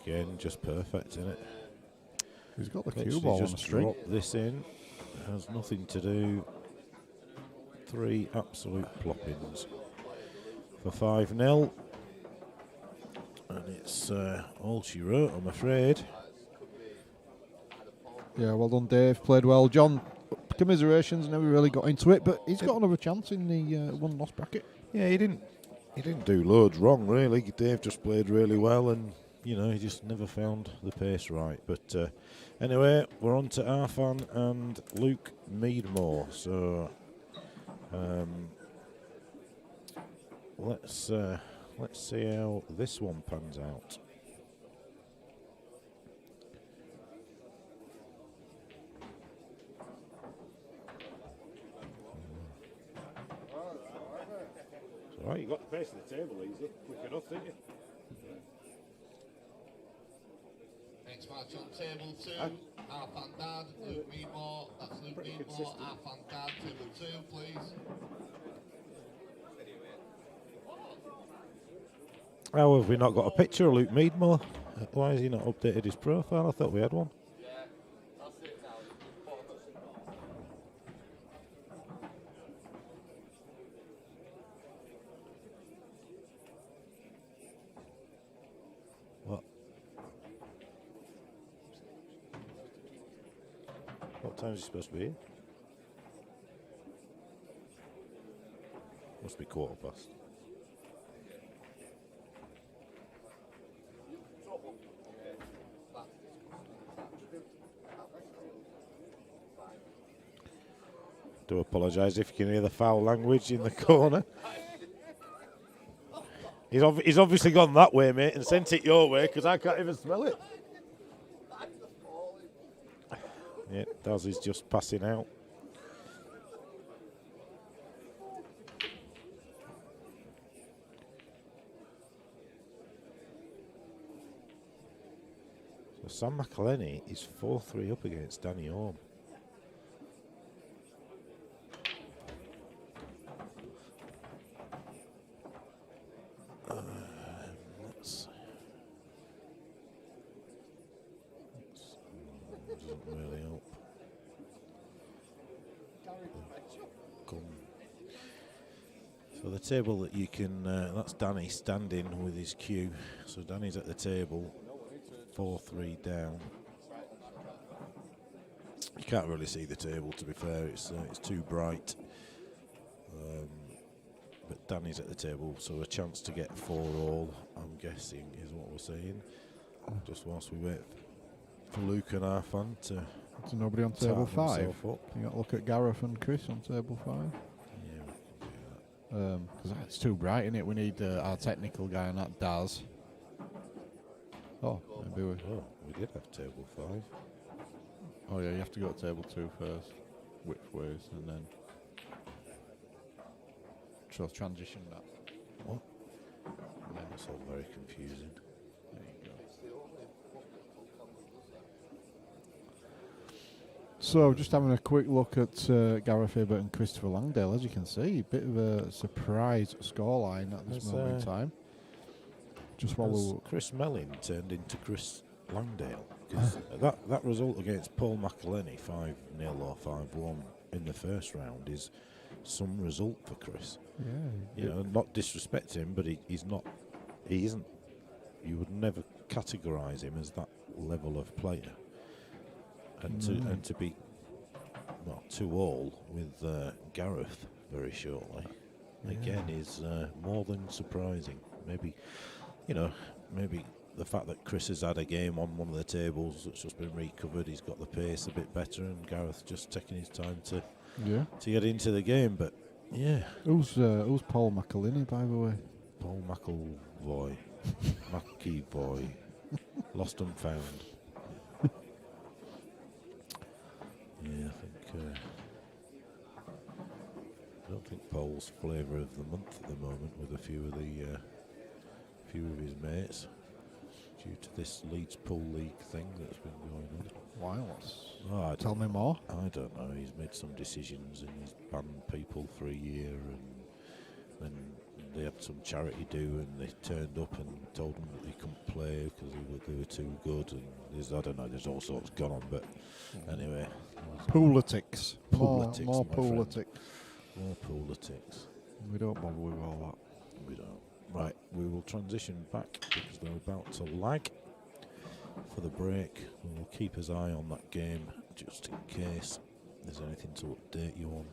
[SPEAKER 3] Again, just perfect, isn't it?
[SPEAKER 5] He's got the cue
[SPEAKER 3] Literally
[SPEAKER 5] ball on a
[SPEAKER 3] just
[SPEAKER 5] string.
[SPEAKER 3] drop this in. It has nothing to do. 3 absolute ploppings for 5-0. And it's all she wrote, I'm afraid.
[SPEAKER 5] Yeah, well done, Dave. Played well. John, commiserations, never really got into it, but he's got another chance in the one-loss bracket.
[SPEAKER 3] Yeah, he didn't do loads wrong, really. Dave just played really well, and he just never found the pace right. But Anyway, we're on to Arfan and Luke Meadmore. So let's see how this one pans out.
[SPEAKER 4] It's all right, you got the base of the table easy. Quick enough, didn't you?
[SPEAKER 8] Next match on table 2, Arfan Dad, Luke Meadmore. That's Luke Meadmore, Arfan Dad, table 2, please.
[SPEAKER 3] How have we not got a picture of Luke Meadmore? Why has he not updated his profile? I thought we had one.
[SPEAKER 6] Yeah, that's it now.
[SPEAKER 3] What? What time is he supposed to be here? Must be 1:15. Do apologise if you can hear the foul language in the corner. He's obviously gone that way, mate, and sent it your way because I can't even smell it. Yeah, Daz is just passing out. So Sam McElhenney is 4-3 up against Danny Orme. Doesn't really help. So the table that you can, that's Danny standing with his cue. So Danny's at the table, 4-3 down. You can't really see the table, to be fair. It's too bright. But Danny's at the table, so a chance to get 4-all, I'm guessing, is what we're saying. Just whilst we wait for Luke and Arfan to.
[SPEAKER 5] So nobody on table 5.
[SPEAKER 3] himself up.
[SPEAKER 5] You got to look at Gareth and Chris on table 5.
[SPEAKER 3] Yeah, we can do that.
[SPEAKER 5] Because it's too bright, isn't it? We need our technical guy, and that Daz. Oh, maybe we.
[SPEAKER 3] Oh, we did have table 5.
[SPEAKER 5] Oh yeah, you have to go to table 2 first, widthways, and then. So transition that.
[SPEAKER 3] What? That's all very confusing.
[SPEAKER 5] There you go. So just having a quick look at Gareth Hibbert and Christopher Langdale. As you can see, a bit of a surprise scoreline at this moment in time. Just while we were
[SPEAKER 3] Chris Mellin turned into Chris Langdale. Because that result against Paul McElhenney, 5-0 or 5-1 in the first round, is some result for Chris.
[SPEAKER 5] Yeah.
[SPEAKER 3] You know, not disrespect him, but he isn't. You would never categorise him as that level of player. And to be 2-all with Gareth very shortly, again, is more than surprising. Maybe the fact that Chris has had a game on one of the tables that's just been recovered, he's got the pace a bit better, and Gareth just taking his time to get into the game. But yeah,
[SPEAKER 5] who's Paul McElhenney, by the way?
[SPEAKER 3] Paul McElvoy, McEvoy, lost and found. Yeah, I don't think Paul's flavour of the month at the moment with a few of his mates, due to this Leeds Pool League thing that's been going on.
[SPEAKER 5] Why? Tell me more.
[SPEAKER 3] I don't know. He's made some decisions and he's banned people for a year, and then they had some charity do, and they turned up and told them that they couldn't play because they were too good. And I don't know. There's all sorts going on, but anyway.
[SPEAKER 5] Politics. More
[SPEAKER 3] my
[SPEAKER 5] politics.
[SPEAKER 3] friend. More politics.
[SPEAKER 5] We don't bother with all that.
[SPEAKER 3] We don't. Right, we will transition back because they're about to lag for the break. We'll keep his eye on that game just in case there's anything to update you on.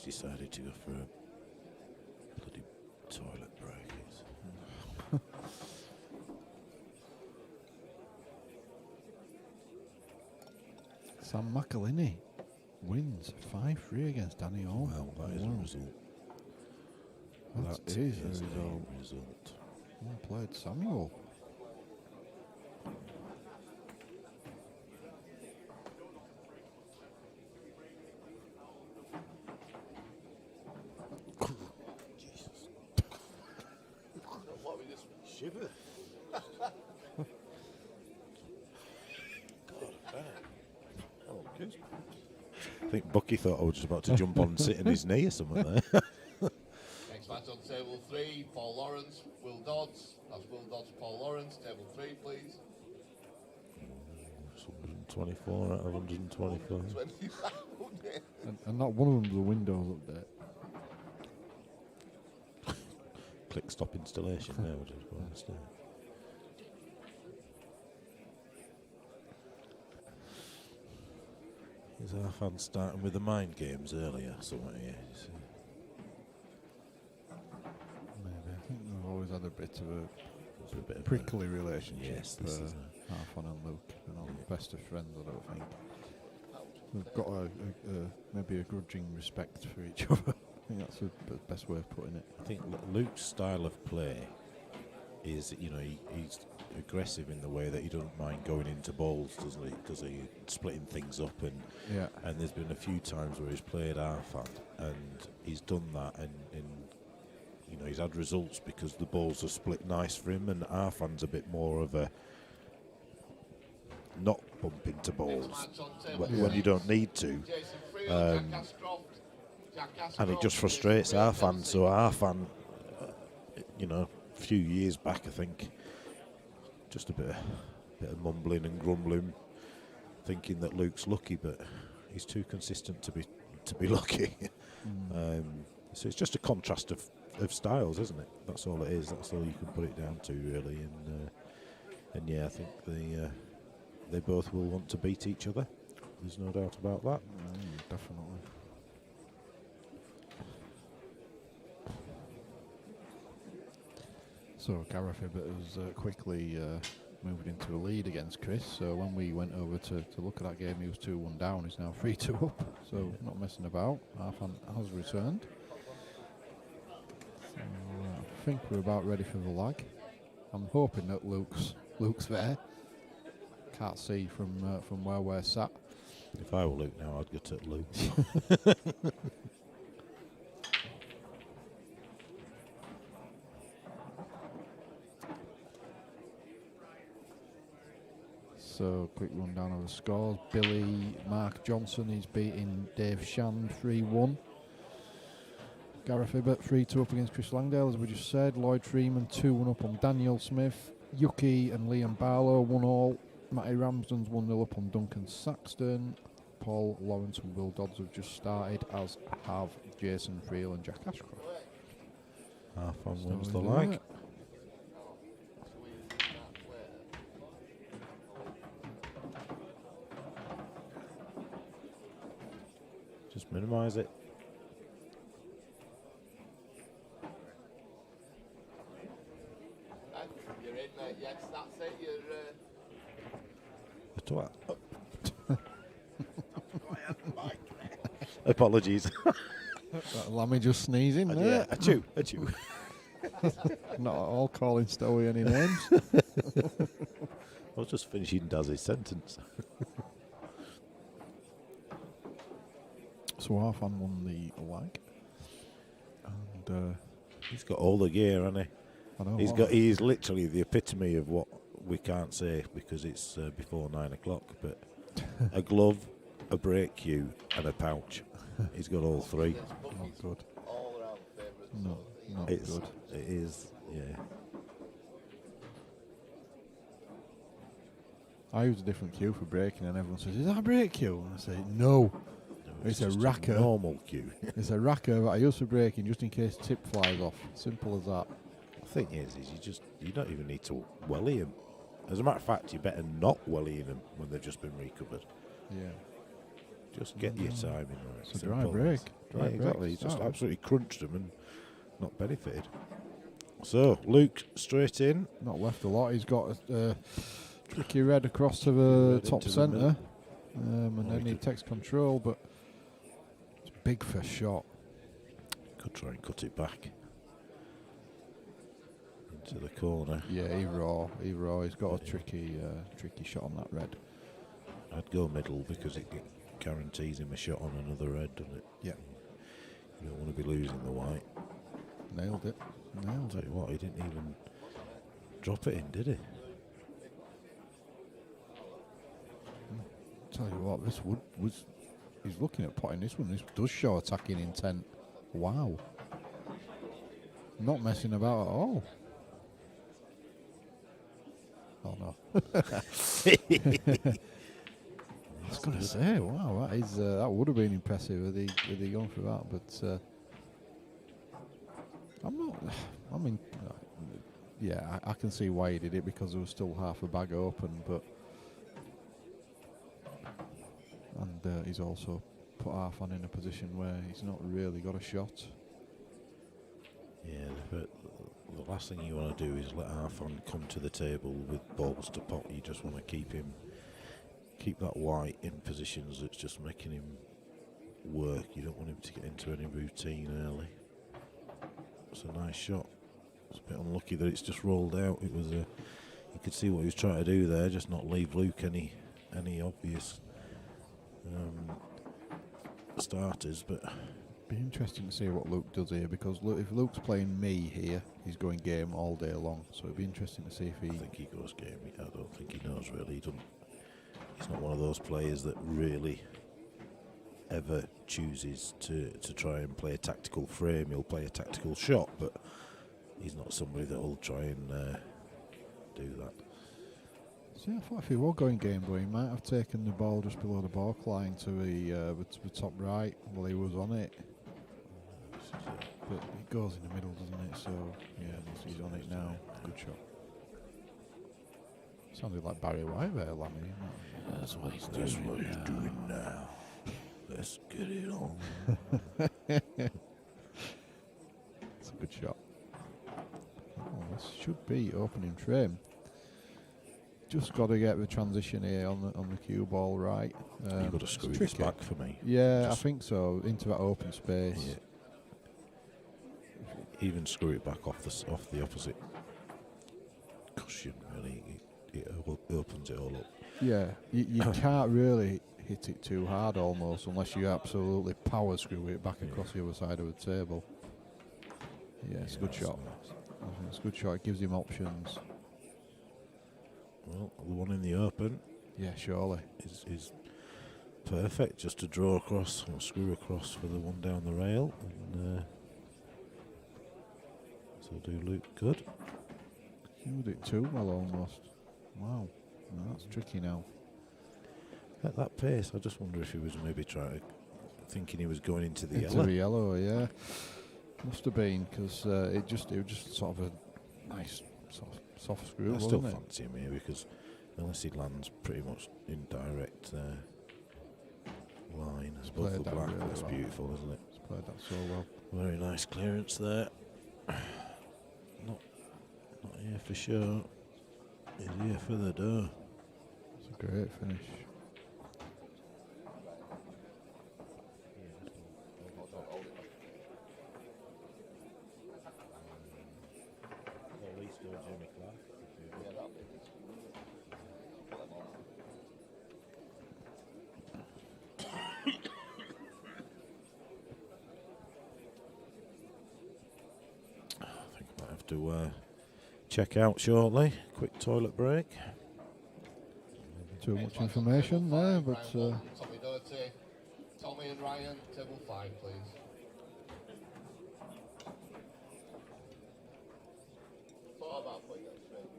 [SPEAKER 3] decided to go for a bloody toilet break.
[SPEAKER 5] Sam McElhinney wins 5-3 against Danny Hall.
[SPEAKER 3] Well, that is a result.
[SPEAKER 5] That is a
[SPEAKER 3] result.
[SPEAKER 5] Well played, Samuel.
[SPEAKER 8] What we just
[SPEAKER 3] Shiver. I think Bucky thought I was just about to jump on and sit in his knee or something there.
[SPEAKER 8] Next match on table 3, Paul Lawrence, Will Dodds. That's Will Dodds, Paul Lawrence. Table 3, please.
[SPEAKER 3] 124 out of 124.
[SPEAKER 8] 20.
[SPEAKER 5] And not one of them the Windows update.
[SPEAKER 3] Click stop installation now. Just go and stay. Is our fan starting with the mind games earlier? Somewhere, yes.
[SPEAKER 5] Maybe. I think they've always had a bit of
[SPEAKER 3] It's a bit of
[SPEAKER 5] prickly relationship.
[SPEAKER 3] Yes, this is
[SPEAKER 5] Arfon and Luke. They're not the best of friends, I don't think. They've got maybe a grudging respect for each other. I think that's the best way of putting it.
[SPEAKER 3] I think Luke's style of play is, he's aggressive in the way that he doesn't mind going into balls, doesn't he? Because he's splitting things up, and there's been a few times where he's played Arfan, and he's done that, and he's had results because the balls are split nice for him, and Arfan's a bit more of a not bump into balls when you don't need to. And it just frustrates Arfan, so Arfan, a few years back, I think, just a bit of mumbling and grumbling, thinking that Luke's lucky, but he's too consistent to be lucky. So it's just a contrast of styles, isn't it? That's all it is. That's all you can put it down to, really. And yeah, I think they both will want to beat each other. There's no doubt about that.
[SPEAKER 5] Definitely. So Gareth Hibbert has quickly moved into a lead against Chris. So when we went over to look at that game, he was 2-1 down. He's now 3-2 up. So not messing about. Arfan has returned. So I think we're about ready for the lag. I'm hoping that Luke's there. Can't see from where we're sat.
[SPEAKER 3] If I were Luke now, I'd get at Luke.
[SPEAKER 5] So, quick rundown of the scores. Mark Johnson, he's beating Dave Shand 3-1. Gareth Hibbert 3-2 up against Chris Langdale, as we just said. Lloyd Freeman 2-1 up on Daniel Smith. Yuki and Liam Barlow 1-all. Matty Ramsden's 1-0 up on Duncan Saxton. Paul Lawrence and Will Dodds have just started, as have Jason Friel and Jack Ashcroft.
[SPEAKER 3] Arfan wins the lag. Just minimise it.
[SPEAKER 8] You're in, mate. Yes, that's it.
[SPEAKER 3] A twat. Apologies.
[SPEAKER 5] Let me just sneeze in there.
[SPEAKER 3] Yeah, achoo.
[SPEAKER 5] Not at all calling Stowie any names.
[SPEAKER 3] I was just finishing Daz's sentence.
[SPEAKER 5] So Arfan won the lag. And
[SPEAKER 3] He's got all the gear, hasn't he?
[SPEAKER 5] I know.
[SPEAKER 3] He's literally the epitome of what we can't say because it's before 9 o'clock, but a glove, a brake cue, and a pouch. He's got all three.
[SPEAKER 5] Not good.
[SPEAKER 8] All around favourites.
[SPEAKER 5] No, not
[SPEAKER 3] It's
[SPEAKER 5] good.
[SPEAKER 3] It is, yeah.
[SPEAKER 5] I use a different cue for braking, and everyone says, "Is that a brake cue?" And I say, "No, it's a
[SPEAKER 3] just
[SPEAKER 5] racker.
[SPEAKER 3] normal cue.
[SPEAKER 5] It's a racker that I use for braking just in case tip flies off. Simple as that."
[SPEAKER 3] The thing is you don't even need to welly them. As a matter of fact, you better not wellying them when they've just been recovered.
[SPEAKER 5] Yeah.
[SPEAKER 3] Just get your timing right.
[SPEAKER 5] It's a
[SPEAKER 3] Simple
[SPEAKER 5] dry
[SPEAKER 3] as.
[SPEAKER 5] brake.
[SPEAKER 3] Yeah, exactly. He
[SPEAKER 5] breaks.
[SPEAKER 3] just
[SPEAKER 5] Oh.
[SPEAKER 3] absolutely crunched them and not benefited. So Luke straight in.
[SPEAKER 5] Not left a lot. He's got a tricky red across to the
[SPEAKER 3] Red
[SPEAKER 5] top
[SPEAKER 3] into the
[SPEAKER 5] centre,
[SPEAKER 3] middle.
[SPEAKER 5] and
[SPEAKER 3] Oh,
[SPEAKER 5] then
[SPEAKER 3] he
[SPEAKER 5] he
[SPEAKER 3] could-
[SPEAKER 5] takes control, but it's big first shot.
[SPEAKER 3] Could try and cut it back into the corner.
[SPEAKER 5] Yeah, he raw. He's got a tricky shot on that red.
[SPEAKER 3] I'd go middle because it guarantees him a shot on another red, doesn't it?
[SPEAKER 5] Yeah,
[SPEAKER 3] You don't want to be losing the white.
[SPEAKER 5] nailed it.
[SPEAKER 3] I'll tell you what, he didn't even drop it in, did he?
[SPEAKER 5] Tell you what, this wood was. He's looking at potting this one. This does show attacking intent. Wow. Not messing about at all. Oh no. I was going to say, wow, that would have been impressive had he gone for that, but yeah, I can see why he did it because there was still half a bag open, and he's also put half on in a position where he's not really got a shot.
[SPEAKER 3] Yeah, but the last thing you want to do is let Arfon come to the table with balls to pot. You just want to keep that white in positions that's just making him work. You don't want him to get into any routine early. It's a nice shot. It's a bit unlucky that it's just rolled out. It was you could see what he was trying to do there, just not leave Luke any obvious starters, but
[SPEAKER 5] Be interesting to see what Luke does here because if Luke's playing me here, he's going game all day long. So it'd be interesting to see if
[SPEAKER 3] I think he goes game. I don't think he knows really. He's not one of those players that really ever chooses to try and play a tactical frame. He'll play a tactical shot, but he's not somebody that will try and do that.
[SPEAKER 5] See, I thought if he were going game boy, he might have taken the ball just below the back line to the top right while he was on it. But it goes in the middle, doesn't it? So yeah, he's on it now. Good shot. Sounded like Barry White there, Lammy.
[SPEAKER 3] That's what he's doing now. Let's get it on.
[SPEAKER 5] It's a good shot. Oh, this should be opening frame. Just got to get the transition here on the cue ball right.
[SPEAKER 3] You've got to screw this
[SPEAKER 5] tricky.
[SPEAKER 3] back for me.
[SPEAKER 5] Yeah,
[SPEAKER 3] Just-
[SPEAKER 5] I think so. Into that open space.
[SPEAKER 3] Yeah. Even screw it back off the opposite cushion. Really, it opens it all up.
[SPEAKER 5] Yeah, you can't really hit it too hard almost unless you absolutely power screw it back across the other side of the table. Yeah, it's a good shot. I think it's a good shot. It gives him options.
[SPEAKER 3] Well, the one in the open
[SPEAKER 5] Yeah, surely.
[SPEAKER 3] is perfect, just to draw across or screw across for the one down the rail, and so do Luke good.
[SPEAKER 5] You did it too well almost. Wow, no, that's tricky now.
[SPEAKER 3] At that pace, I just wonder if he was maybe thinking he was going into the
[SPEAKER 5] Into
[SPEAKER 3] yellow.
[SPEAKER 5] the yellow, yeah. Must have been because it was just sort of a nice sort of soft screw,
[SPEAKER 3] I still
[SPEAKER 5] wasn't it?
[SPEAKER 3] fancy him here because unless he lands pretty much in direct line, as both
[SPEAKER 5] played
[SPEAKER 3] the
[SPEAKER 5] that
[SPEAKER 3] black,
[SPEAKER 5] really
[SPEAKER 3] that's
[SPEAKER 5] well.
[SPEAKER 3] beautiful, isn't it?
[SPEAKER 5] He's played that so well.
[SPEAKER 3] Very nice clearance there. Not here for sure. He's here for the dough.
[SPEAKER 5] It's a great finish.
[SPEAKER 3] I think I might have to check out shortly. Quick toilet break.
[SPEAKER 5] Too much information there, but
[SPEAKER 8] Tommy Doherty, Tommy and Ryan, table 5, please. Thought about putting that straight.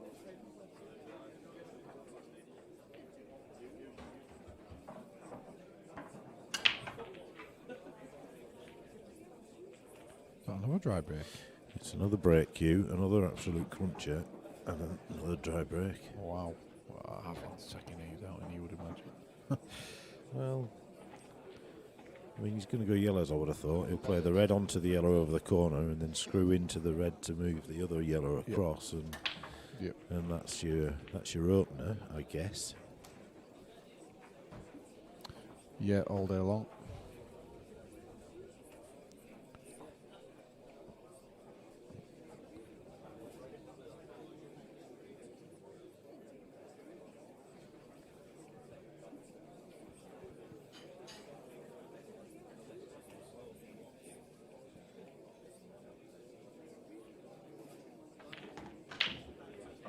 [SPEAKER 5] is that another dry break?
[SPEAKER 3] It's another break cue, another absolute cruncher, and then another dry break.
[SPEAKER 5] Wow. I haven't taken these out, and you would imagine.
[SPEAKER 3] Well, I mean, he's going to go yellows, I would have thought. He'll play the red onto the yellow over the corner and then screw into the red to move the other yellow across, and that's your opener, I guess.
[SPEAKER 5] Yeah, all day long.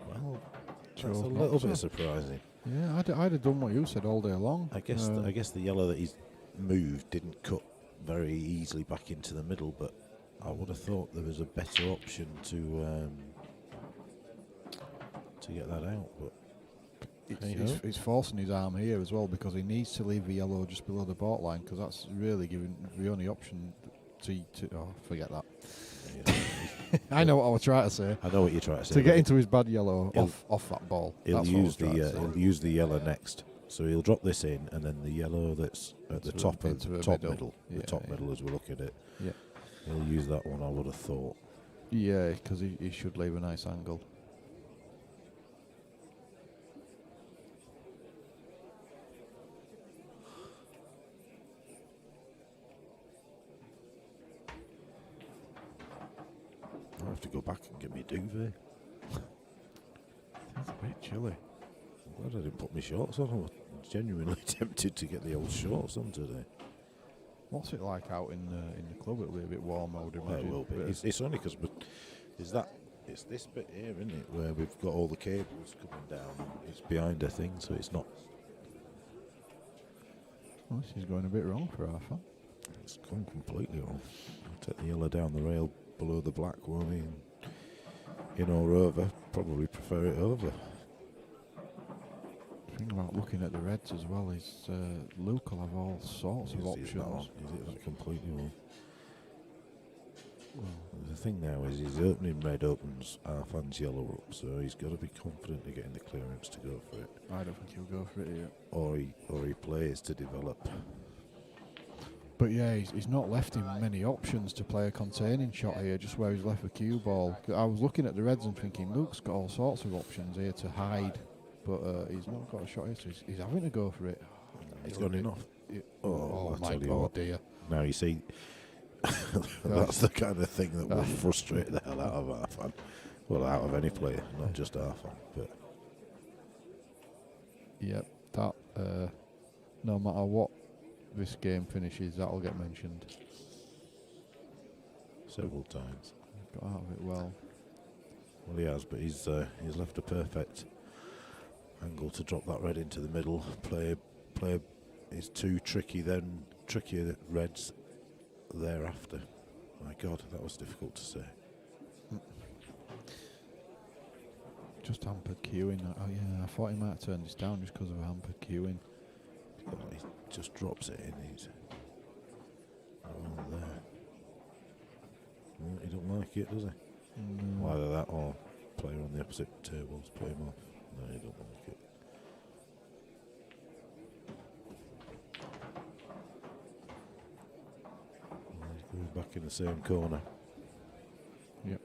[SPEAKER 3] Well,
[SPEAKER 5] Chose
[SPEAKER 3] that's a
[SPEAKER 5] not
[SPEAKER 3] little
[SPEAKER 5] to.
[SPEAKER 3] bit surprising.
[SPEAKER 5] Yeah, I'd have done what you said all day long.
[SPEAKER 3] I guess the yellow that he's moved didn't cut very easily back into the middle, but I would have thought there was a better option to get that out. But
[SPEAKER 5] It's forcing his arm here as well, because he needs to leave the yellow just below the baulk line, because that's really giving the only option to forget that. I know what I was trying to say.
[SPEAKER 3] I know what you're trying to say.
[SPEAKER 5] To get into his bad yellow
[SPEAKER 3] He'll-
[SPEAKER 5] off that ball.
[SPEAKER 3] He'll
[SPEAKER 5] That's what I was
[SPEAKER 3] use
[SPEAKER 5] trying to say.
[SPEAKER 3] he'll use the yellow next. So he'll drop this in, and then the yellow that's at the
[SPEAKER 5] Into
[SPEAKER 3] top
[SPEAKER 5] the-
[SPEAKER 3] of
[SPEAKER 5] into
[SPEAKER 3] the
[SPEAKER 5] the
[SPEAKER 3] top
[SPEAKER 5] middle.
[SPEAKER 3] middle, the top middle as we look at it.
[SPEAKER 5] Yeah.
[SPEAKER 3] He'll use that one, I would have thought.
[SPEAKER 5] Yeah, because he should leave a nice angle.
[SPEAKER 3] I'll have to go back and get me duvet.
[SPEAKER 5] It's a bit chilly.
[SPEAKER 3] I'm glad I didn't put my shorts on. I was genuinely tempted to get the old shorts on today.
[SPEAKER 5] What's it like out in the club? It'll be a bit warm, I would
[SPEAKER 3] Well,
[SPEAKER 5] imagine.
[SPEAKER 3] it will be.
[SPEAKER 5] But
[SPEAKER 3] It's only because it's this bit here, isn't it, where we've got all the cables coming down. It's behind a thing, so it's not.
[SPEAKER 5] well, this is going a bit wrong for Arthur.
[SPEAKER 3] It's gone completely wrong. I'll take the yellow down the rail below the black one in or over. Probably prefer it over.
[SPEAKER 5] The thing about looking at the reds as well is Luke will have all sorts of
[SPEAKER 3] Is it
[SPEAKER 5] options.
[SPEAKER 3] that one? Is it that completely wrong? The thing now is his opening red opens Arfan's yellow up, so he's got to be confident of getting the clearance to go for it.
[SPEAKER 5] I don't think he'll go for it here.
[SPEAKER 3] Or he plays to develop.
[SPEAKER 5] But yeah, he's not left him many options to play a containing shot here, just where he's left the cue ball. I was looking at the reds and thinking, Luke's got all sorts of options here to hide, but he's not got a shot here, so he's having to go for it.
[SPEAKER 3] He's got enough.
[SPEAKER 5] Oh
[SPEAKER 3] I
[SPEAKER 5] my
[SPEAKER 3] tell you
[SPEAKER 5] god,
[SPEAKER 3] what.
[SPEAKER 5] dear.
[SPEAKER 3] Now you see, that's the kind of thing that will frustrate the hell out of Arfan. Well, out of any player, not just Arfan. But
[SPEAKER 5] Yep, that, no matter what this game finishes, that'll get mentioned.
[SPEAKER 3] several times.
[SPEAKER 5] Got out of it well.
[SPEAKER 3] Well, he has, but he's left a perfect angle to drop that red into the middle. Play is too tricky, then trickier reds thereafter. My God, that was difficult to say.
[SPEAKER 5] Just hampered queuing. Oh yeah, I thought he might have turned this down just because of hampered queuing.
[SPEAKER 3] He just drops it in. He's there. Well, he don't like it, does he?
[SPEAKER 5] No.
[SPEAKER 3] Either that or player on the opposite tables play him off. No, he don't like it. He's going back in the same corner.
[SPEAKER 5] Yep.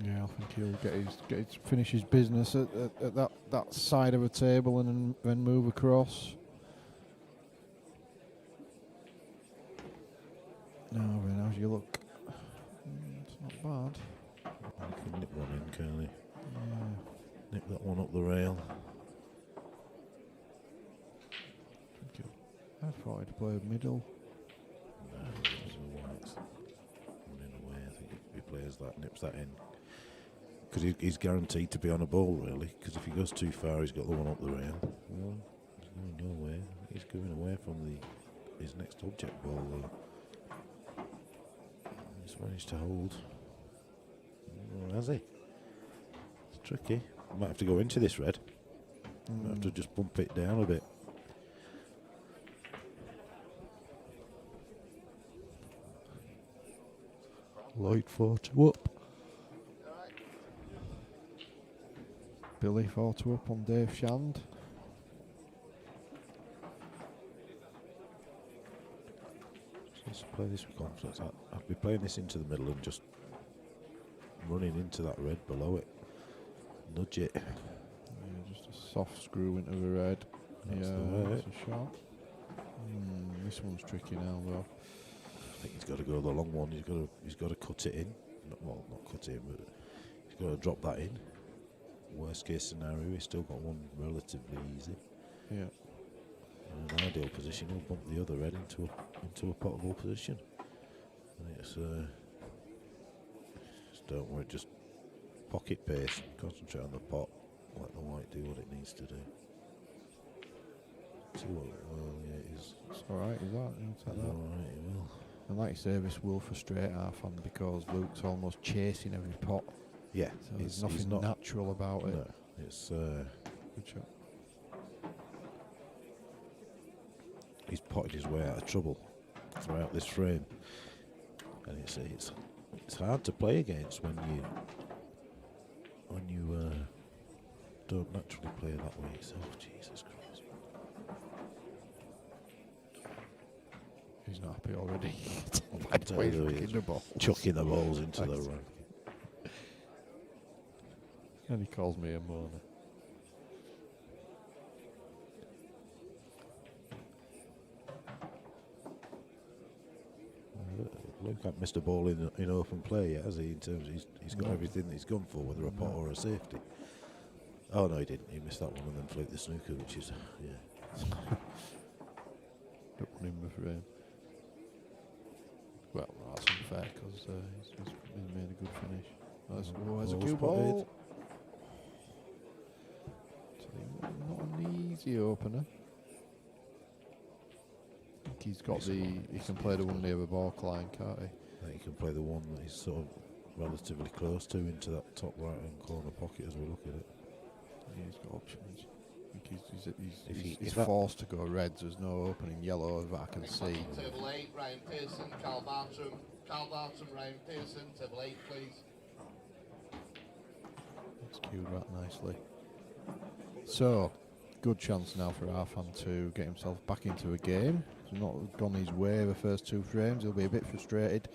[SPEAKER 5] Yeah, I think he'll finish his business at that side of a table and then move across. Now then, how's you look? It's not bad.
[SPEAKER 3] He can nip one in, can't he?
[SPEAKER 5] Yeah.
[SPEAKER 3] Nip that one up the rail.
[SPEAKER 5] I thought he'd play middle.
[SPEAKER 3] No, there's no whites. Running away, I think if he plays that, nips that in. Because he's guaranteed to be on a ball, really. Because if he goes too far, he's got the one up the rail. Well, he's going nowhere. He's going away from his next object ball, though. He's managed to hold. Oh, has he? It's tricky. Might have to go into this red. Might have to just bump it down a bit.
[SPEAKER 5] Lloyd 4-2 up. Billy 4-2 up on Dave Shand.
[SPEAKER 3] play this with confidence. I'd be playing this into the middle and just running into that red below it. Nudge it.
[SPEAKER 5] Yeah, just a soft screw into the red.
[SPEAKER 3] That's
[SPEAKER 5] yeah,
[SPEAKER 3] the way.
[SPEAKER 5] that's a shot. This one's tricky now, though.
[SPEAKER 3] I think he's got to go the long one. He's got to cut it in. Well, not cut it in, but he's got to drop that in. Worst case scenario, he's still got one relatively easy.
[SPEAKER 5] Yeah.
[SPEAKER 3] In an ideal position, he'll bump the other red into a potable position. And it's just don't worry, just pocket pace, concentrate on the pot, let the white do what it needs to do. See what? Well, yeah, it is.
[SPEAKER 5] It's alright, is that? You'll take that.
[SPEAKER 3] Alright, it will.
[SPEAKER 5] And like you say, this will frustrate half-hand because Luke's almost chasing every pot.
[SPEAKER 3] Yeah,
[SPEAKER 5] So there's nothing natural about it.
[SPEAKER 3] No, it's
[SPEAKER 5] Good shot.
[SPEAKER 3] he's potted his way out of trouble throughout this frame, and it's hard to play against when you don't naturally play that way yourself. Jesus Christ,
[SPEAKER 5] He's not happy already.
[SPEAKER 3] I tell you, he's
[SPEAKER 5] the ball.
[SPEAKER 3] chucking the balls into the
[SPEAKER 5] Thanks.
[SPEAKER 3] rack.
[SPEAKER 5] And he calls me a moaner.
[SPEAKER 3] Luke hasn't missed a ball in open play yet, has he? In terms of he's got everything that he's gone for, whether a pot or a safety. Oh no, he didn't. He missed that one and then fluked the snooker, which is
[SPEAKER 5] Don't run him with frame. Well, no, that's unfair because he's made a good finish. That's a
[SPEAKER 3] Ball's
[SPEAKER 5] cue
[SPEAKER 3] potted.
[SPEAKER 5] ball. Not an easy opener. I think he's got he can play the one near the ball line, can't he?
[SPEAKER 3] I think he can play the one that he's sort of relatively close to into that top right hand corner pocket as we look at it.
[SPEAKER 5] Yeah, he's got options. I think he's
[SPEAKER 3] if that-
[SPEAKER 5] forced to go reds. There's no opening yellow that I can
[SPEAKER 8] Next
[SPEAKER 5] see.
[SPEAKER 8] match on table 8, Ryan Pearson, Carl Bartram. Carl Bartram, Ryan Pearson, table 8, please.
[SPEAKER 5] It's cued right nicely. So, good chance now for Arfan to get himself back into a game. He's not gone his way the first two frames. He'll be a bit frustrated.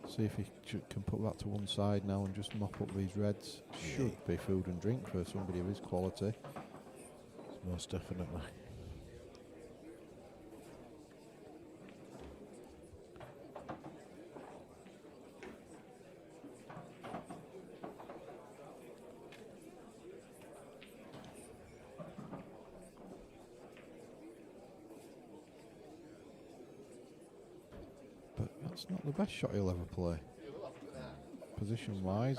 [SPEAKER 5] See if he can put that to one side now and just mop up these reds. Should be food and drink for somebody of his quality.
[SPEAKER 3] Most definitely.
[SPEAKER 5] But that's not the best shot he'll ever play. Position-wise,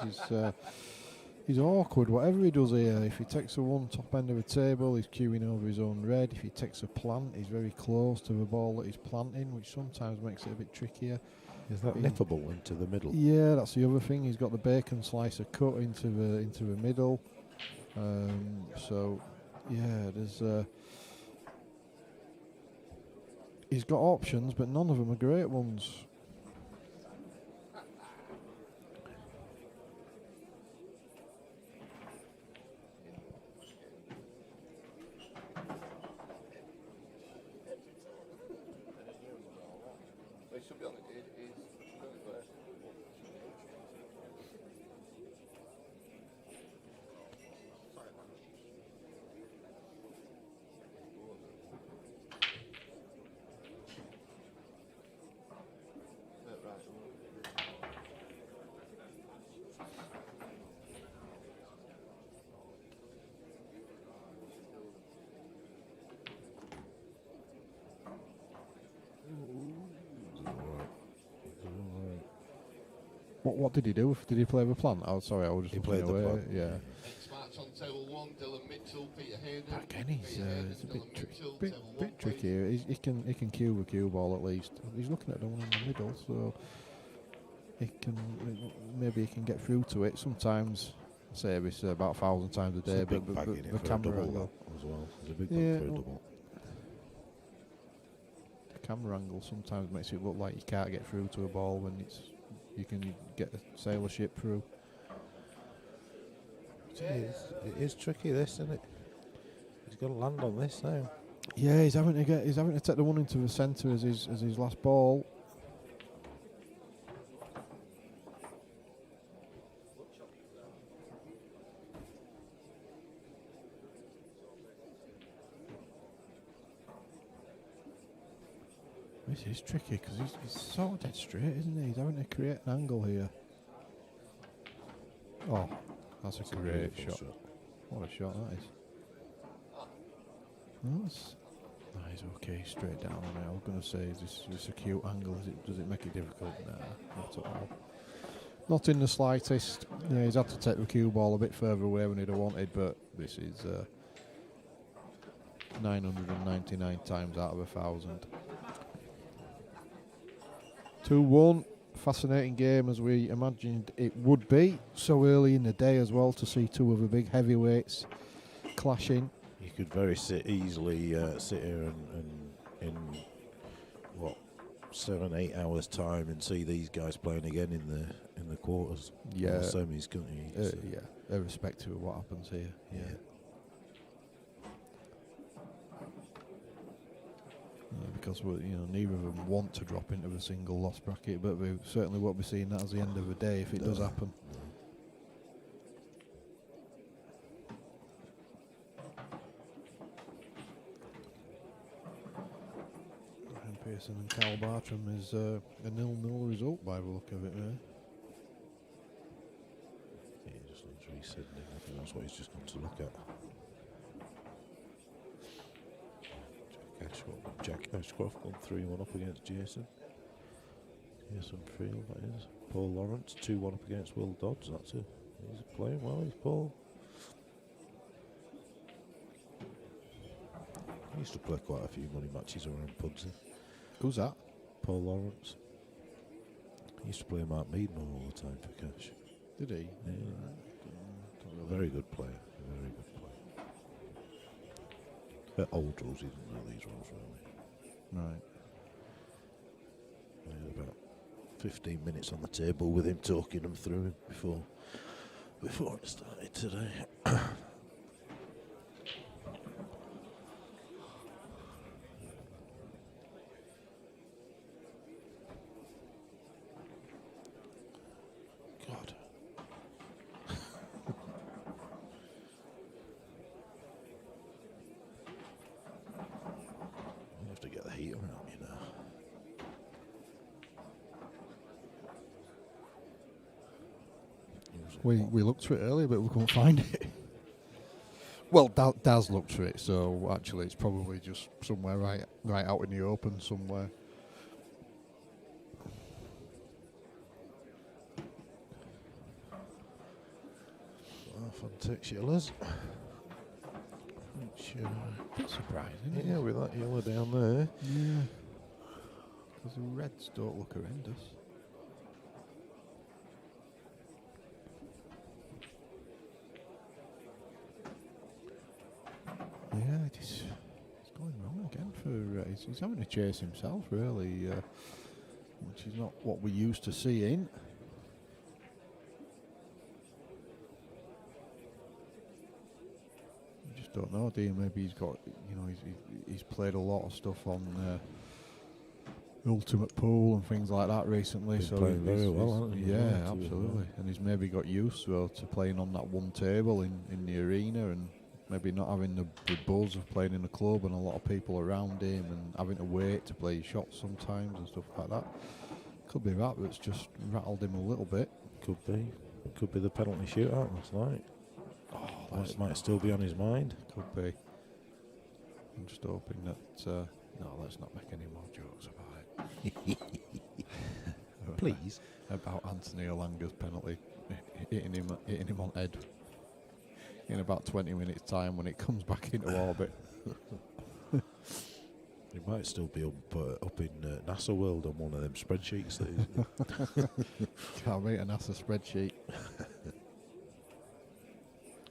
[SPEAKER 5] he's awkward. Whatever he does here, if he takes a one top end of the table, he's queuing over his own red. If he takes a plant, he's very close to the ball that he's planting, which sometimes makes it a bit trickier.
[SPEAKER 3] Is that nippable into the middle?
[SPEAKER 5] Yeah, that's the other thing. He's got the bacon slicer cut into the middle. So, yeah, there's. He's got options, but none of them are great ones.
[SPEAKER 6] They should be on it.
[SPEAKER 5] What did he do? Did he play the plant? Oh, sorry, I was just
[SPEAKER 3] He
[SPEAKER 5] looking
[SPEAKER 3] played the
[SPEAKER 5] away.
[SPEAKER 3] plant.
[SPEAKER 5] Yeah.
[SPEAKER 8] Next match on table 1, Dylan Mitchell, Peter Hayden.
[SPEAKER 5] Again, he's
[SPEAKER 8] Peter Hayden,
[SPEAKER 5] it's a
[SPEAKER 8] Dylan
[SPEAKER 5] bit,
[SPEAKER 8] Mitchell,
[SPEAKER 5] bit
[SPEAKER 8] table 1, please.
[SPEAKER 5] trickier. He can cue the cue ball at least. He's looking at the one in the middle, so maybe he can get through to it. Sometimes, I say this about 1,000 times a
[SPEAKER 3] It's
[SPEAKER 5] day,
[SPEAKER 3] a big
[SPEAKER 5] but
[SPEAKER 3] bag in it
[SPEAKER 5] the
[SPEAKER 3] for a
[SPEAKER 5] camera
[SPEAKER 3] double
[SPEAKER 5] angle,
[SPEAKER 3] that as well. It's a big
[SPEAKER 5] Yeah,
[SPEAKER 3] bag for a
[SPEAKER 5] well,
[SPEAKER 3] double.
[SPEAKER 5] the camera angle sometimes makes it look like you can't get through to a ball when you can get a sailor ship through.
[SPEAKER 3] It is tricky, this, isn't it? He's got to land on this now.
[SPEAKER 5] Yeah, he's having to take the one into the centre as his last ball. This is tricky because he's sort of dead straight, isn't he? He's having to create an angle here. Oh, that's a great shot. What a shot that is. That's he's okay, straight down on it. I was going to say, is this a cute angle? Does it make it difficult? Nah, not at all. Not in the slightest. Yeah, he's had to take the cue ball a bit further away than he'd have wanted, but this is 999 times out of 1,000. 2-1. Fascinating game as we imagined it would be. So early in the day as well to see two of the big heavyweights clashing.
[SPEAKER 3] You could very easily sit here and in what 7-8 hours time and see these guys playing again in the quarters.
[SPEAKER 5] Yeah,
[SPEAKER 3] or the semis, couldn't you? So
[SPEAKER 5] yeah, irrespective of what happens here.
[SPEAKER 3] Yeah.
[SPEAKER 5] Because neither of them want to drop into the single loss bracket, but we certainly won't be seeing that as the end of the day if it does happen. Ryan Pearson and Cal Bartram is a 0-0 result by the look of it there.
[SPEAKER 3] Yeah, just looks resetting. I think that's what he's just gone to look at. Jack Ashcroft gone 3-1 up against Jason. Jason Field, that is. Paul Lawrence 2-1 up against Will Dodds. He's playing well, he's Paul. He used to play quite a few money matches around Pudsey.
[SPEAKER 5] Who's that?
[SPEAKER 3] Paul Lawrence. He used to play Mark Meadman all the time for cash.
[SPEAKER 5] Did he?
[SPEAKER 3] Yeah. Very good player. Very good player. Old rules, he didn't know these rules really.
[SPEAKER 5] Right.
[SPEAKER 3] We had about 15 minutes on the table with him talking them through before it started today. God. You have to get the heat around you now.
[SPEAKER 5] We looked for it earlier, but we couldn't find it. Well, Daz looked for it, so actually it's probably just somewhere right out in the open somewhere.
[SPEAKER 3] Fantastic yellows.
[SPEAKER 5] Which a bit surprising.
[SPEAKER 3] Yeah, with that yellow down there.
[SPEAKER 5] Yeah. Because the reds don't look horrendous. Yeah, it's going wrong again for. He's having to chase himself, really, which is not what we're used to seeing. You just don't know, do you? Maybe he's got, he's played a lot of stuff on Ultimate Pool and things like that recently.
[SPEAKER 3] Been
[SPEAKER 5] so
[SPEAKER 3] playing very well, hasn't he?
[SPEAKER 5] Yeah,
[SPEAKER 3] Yeah,
[SPEAKER 5] absolutely. And he's maybe got used to playing on that one table in the arena and maybe not having the buzz of playing in a club and a lot of people around him and having to wait to play shots sometimes and stuff like that. Could be that, but it's just rattled him a little bit.
[SPEAKER 3] Could be. Could be the penalty shootout last night.
[SPEAKER 5] Oh,
[SPEAKER 3] That might still be on his mind.
[SPEAKER 5] Could be. I'm just hoping that... no, let's not make any more jokes about it.
[SPEAKER 3] Please.
[SPEAKER 5] About Anthony Olanga's penalty hitting him on head in about 20 minutes time when it comes back into orbit.
[SPEAKER 3] He might still be up in NASA World on one of them spreadsheets. That
[SPEAKER 5] Can't read a NASA spreadsheet.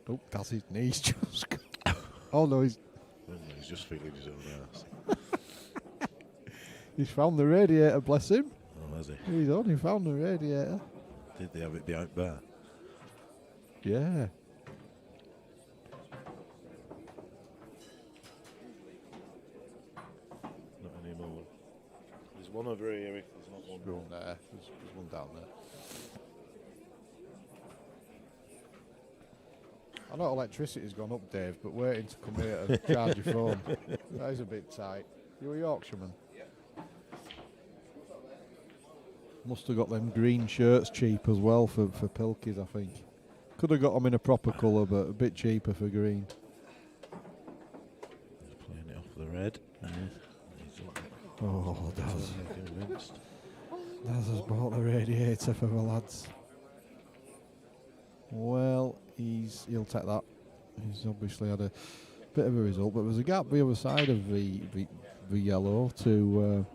[SPEAKER 5] Oh, that's his knees just gone. Oh no, he's
[SPEAKER 3] just feeling his own ass.
[SPEAKER 5] He's found the radiator, bless him.
[SPEAKER 3] Oh, has he?
[SPEAKER 5] He's only found the radiator.
[SPEAKER 3] Did they have it behind bar?
[SPEAKER 5] Yeah.
[SPEAKER 3] Not anymore. There's one over here if there's not one.
[SPEAKER 5] There's one there. There's one down there. I know electricity's gone up, Dave, but waiting to come here to charge your phone. That is a bit tight. You a Yorkshireman? Must have got them green shirts cheap as well for Pilkies, I think. Could have got them in a proper colour, but a bit cheaper for green.
[SPEAKER 3] He's playing it off the red.
[SPEAKER 5] Oh, Daz.
[SPEAKER 3] Convinced.
[SPEAKER 5] Daz has bought the radiator for the lads. Well, he'll take that. He's obviously had a bit of a result, but there's a gap the other side of the yellow to,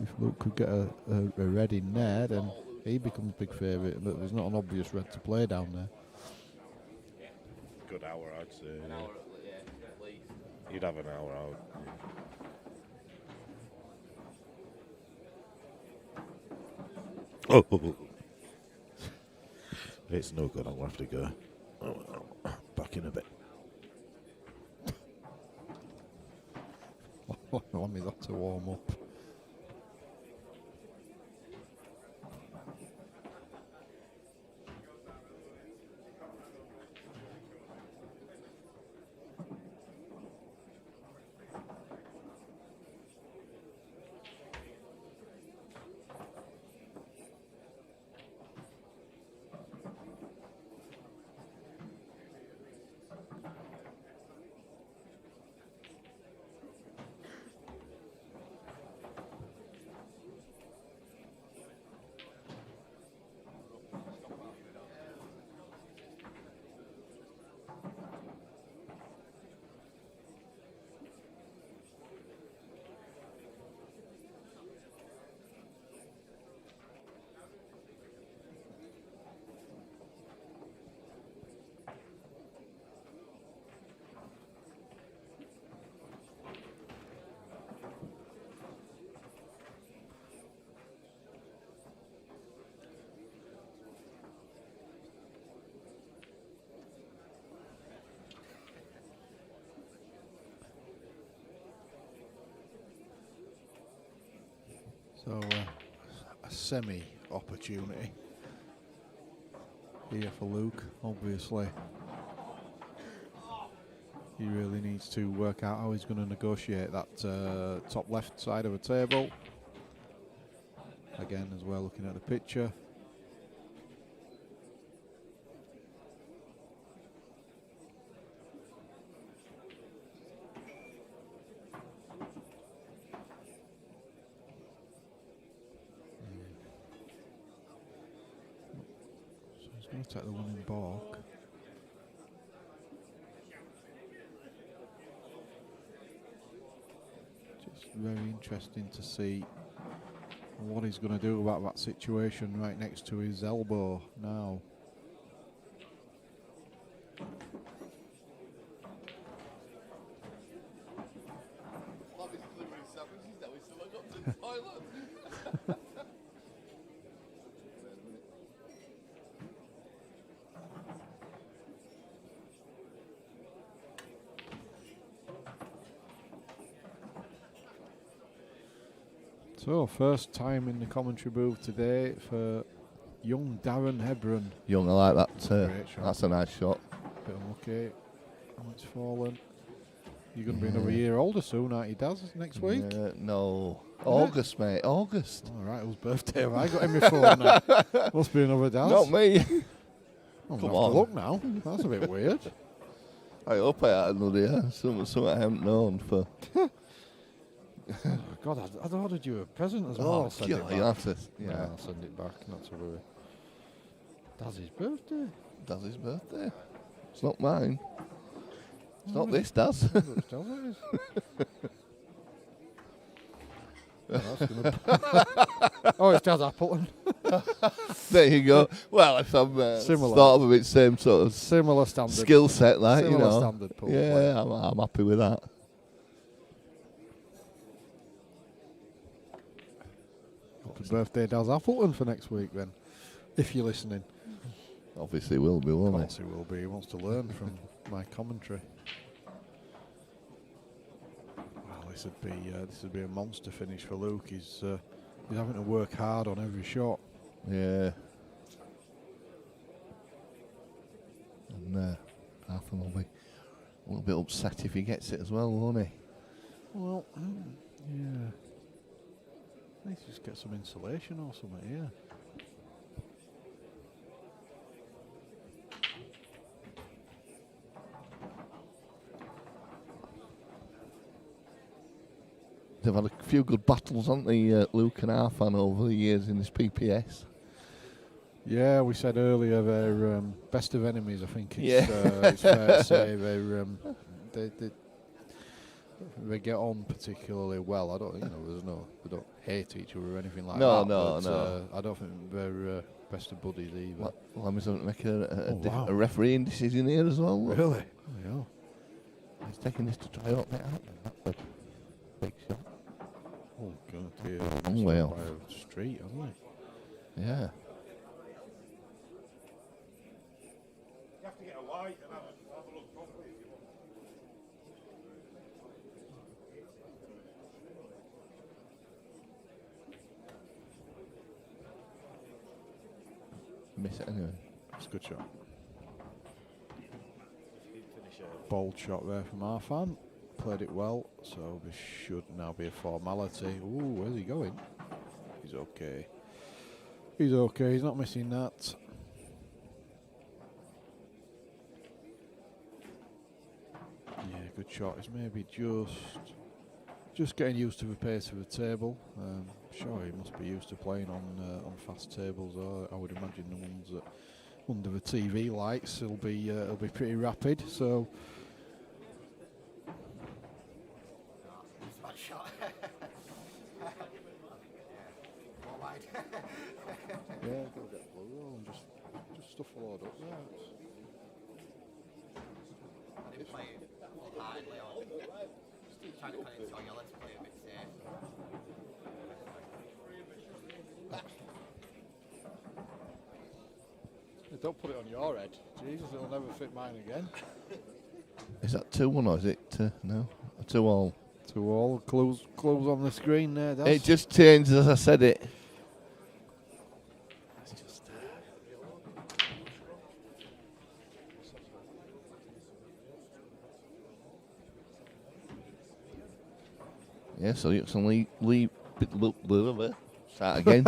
[SPEAKER 5] if Luke could get a red in there, then he becomes big favourite, but there's not an obvious red to play down there.
[SPEAKER 3] Good hour, I'd say.
[SPEAKER 6] An hour at least.
[SPEAKER 3] You'd have an hour out. Oh. It's no good, I'll have to go. Back in a bit.
[SPEAKER 5] I want me that to warm up. So a semi-opportunity here for Luke, obviously. He really needs to work out how he's going to negotiate that top left side of the table. Again, as well, looking at the picture. Going to take the one in balk. Just very interesting to see what he's going to do about that situation right next to his elbow now. So, first time in the commentary booth today for young Darren Hebron.
[SPEAKER 6] Young, I like that.
[SPEAKER 5] Great shot.
[SPEAKER 6] That's a nice shot.
[SPEAKER 5] Bit unlucky. Oh, it's fallen. You're going to be another year older soon, aren't you, Daz, next week?
[SPEAKER 6] No. August, mate. August.
[SPEAKER 5] All right, whose birthday have I got in my phone now? Must be another Daz.
[SPEAKER 6] Not me.
[SPEAKER 5] Come
[SPEAKER 6] on.
[SPEAKER 5] To look now. That's a bit weird.
[SPEAKER 6] I hope I had another year. Something I haven't known for.
[SPEAKER 5] Oh God, I'd ordered you a present as well. I'll send it back.
[SPEAKER 6] You have to.
[SPEAKER 5] Yeah, I'll send it back, not to worry. Daz's birthday.
[SPEAKER 6] Daz's birthday. It's not mine. It's not
[SPEAKER 5] Oh,
[SPEAKER 6] this, Daz.
[SPEAKER 5] It is. Oh, it's Daz Appleton.
[SPEAKER 6] There you go. Well, if I'm
[SPEAKER 5] Similar.
[SPEAKER 6] thought of it, same sort of
[SPEAKER 5] Similar standard.
[SPEAKER 6] skill set, like,
[SPEAKER 5] Similar
[SPEAKER 6] you know.
[SPEAKER 5] standard pool
[SPEAKER 6] Yeah,
[SPEAKER 5] player.
[SPEAKER 6] I'm happy with that.
[SPEAKER 5] Happy birthday, Daz Appleton, for next week then, if you're listening.
[SPEAKER 6] Obviously, will be, won't
[SPEAKER 5] Of
[SPEAKER 6] it?
[SPEAKER 5] course he will be. He wants to learn from my commentary. Well, this would be a monster finish for Luke. He's having to work hard on every shot.
[SPEAKER 6] Yeah. And Arthur will be a little bit upset if he gets it as well, won't he?
[SPEAKER 5] Well, yeah. Need to just get some insulation or something here.
[SPEAKER 6] They've had a few good battles, haven't they, Luke and Arfan, over the years in this PPS?
[SPEAKER 5] Yeah, we said earlier they're best of enemies. I think it's fair to say they get on particularly well. I don't, they don't hate each other or anything like that.
[SPEAKER 6] No.
[SPEAKER 5] I don't think they're best of buddies either.
[SPEAKER 6] Lammy's going to make a refereeing decision here as well. Look.
[SPEAKER 5] Really? Yeah.
[SPEAKER 6] He's taking this to try up it out. That's a big shot.
[SPEAKER 5] Oh God, yeah.
[SPEAKER 6] Long way off.
[SPEAKER 5] By a street, haven't they?
[SPEAKER 6] Yeah.
[SPEAKER 4] You have to get a light and have a look properly if you want.
[SPEAKER 6] Miss it anyway.
[SPEAKER 5] That's a good shot. Bold shot there from Arfan. Played it well, so this should now be a formality. Ooh, where's he going? He's okay. He's okay, he's not missing that. Yeah, good shot. He's maybe just getting used to the pace of the table. Sure, he must be used to playing on fast tables. I would imagine the ones that under the TV lights will be pretty rapid. So. Yeah, go get blue roll and just stuff a load up there.
[SPEAKER 9] I didn't play it hardly on. Just trying to kind of tell you, let's play a bit safe.
[SPEAKER 7] Don't put it on your head. Jesus, it'll never fit mine again.
[SPEAKER 6] Is that 2-1 or is it no? 2-all.
[SPEAKER 5] 2-all. Clues on the screen there.
[SPEAKER 6] It just changed as I said it. Yeah, so you can start again.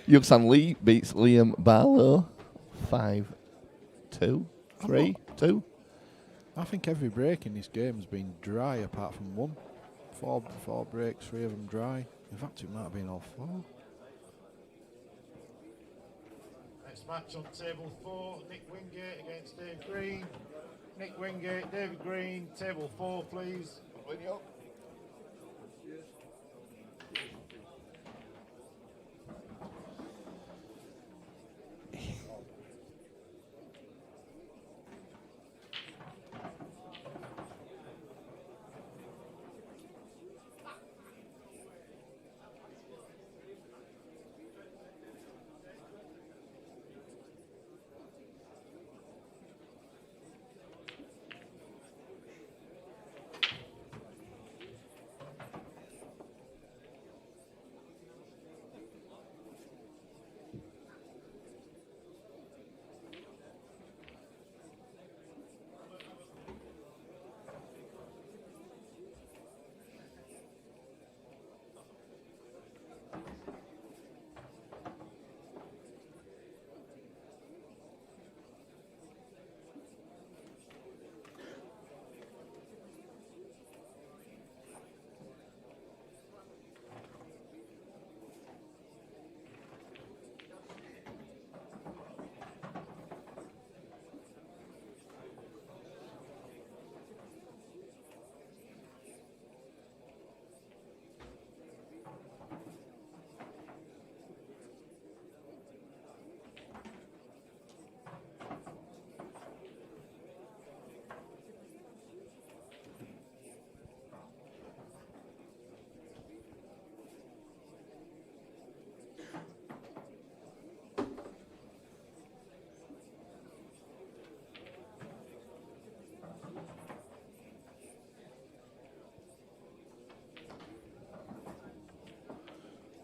[SPEAKER 6] Yuxan Lee beats Liam Barlow 5-2, 3-2.
[SPEAKER 5] I think every break in this game has been dry apart from one. Four breaks, 3 of them dry. In fact, it might have been all 4.
[SPEAKER 1] Next match on table 4, Nick Wingate against Dave Green. Nick Wingate, David Green, table 4, please.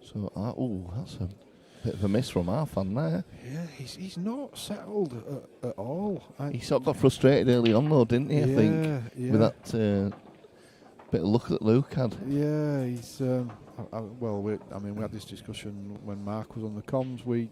[SPEAKER 6] So, that's a bit of a miss from Arfan there.
[SPEAKER 5] Yeah, he's not settled at all.
[SPEAKER 6] He sort of got frustrated early on though, didn't he, I think?
[SPEAKER 5] Yeah.
[SPEAKER 6] With that bit of luck that Luke had.
[SPEAKER 5] Yeah, he's. Well, we had this discussion when Mark was on the comms. We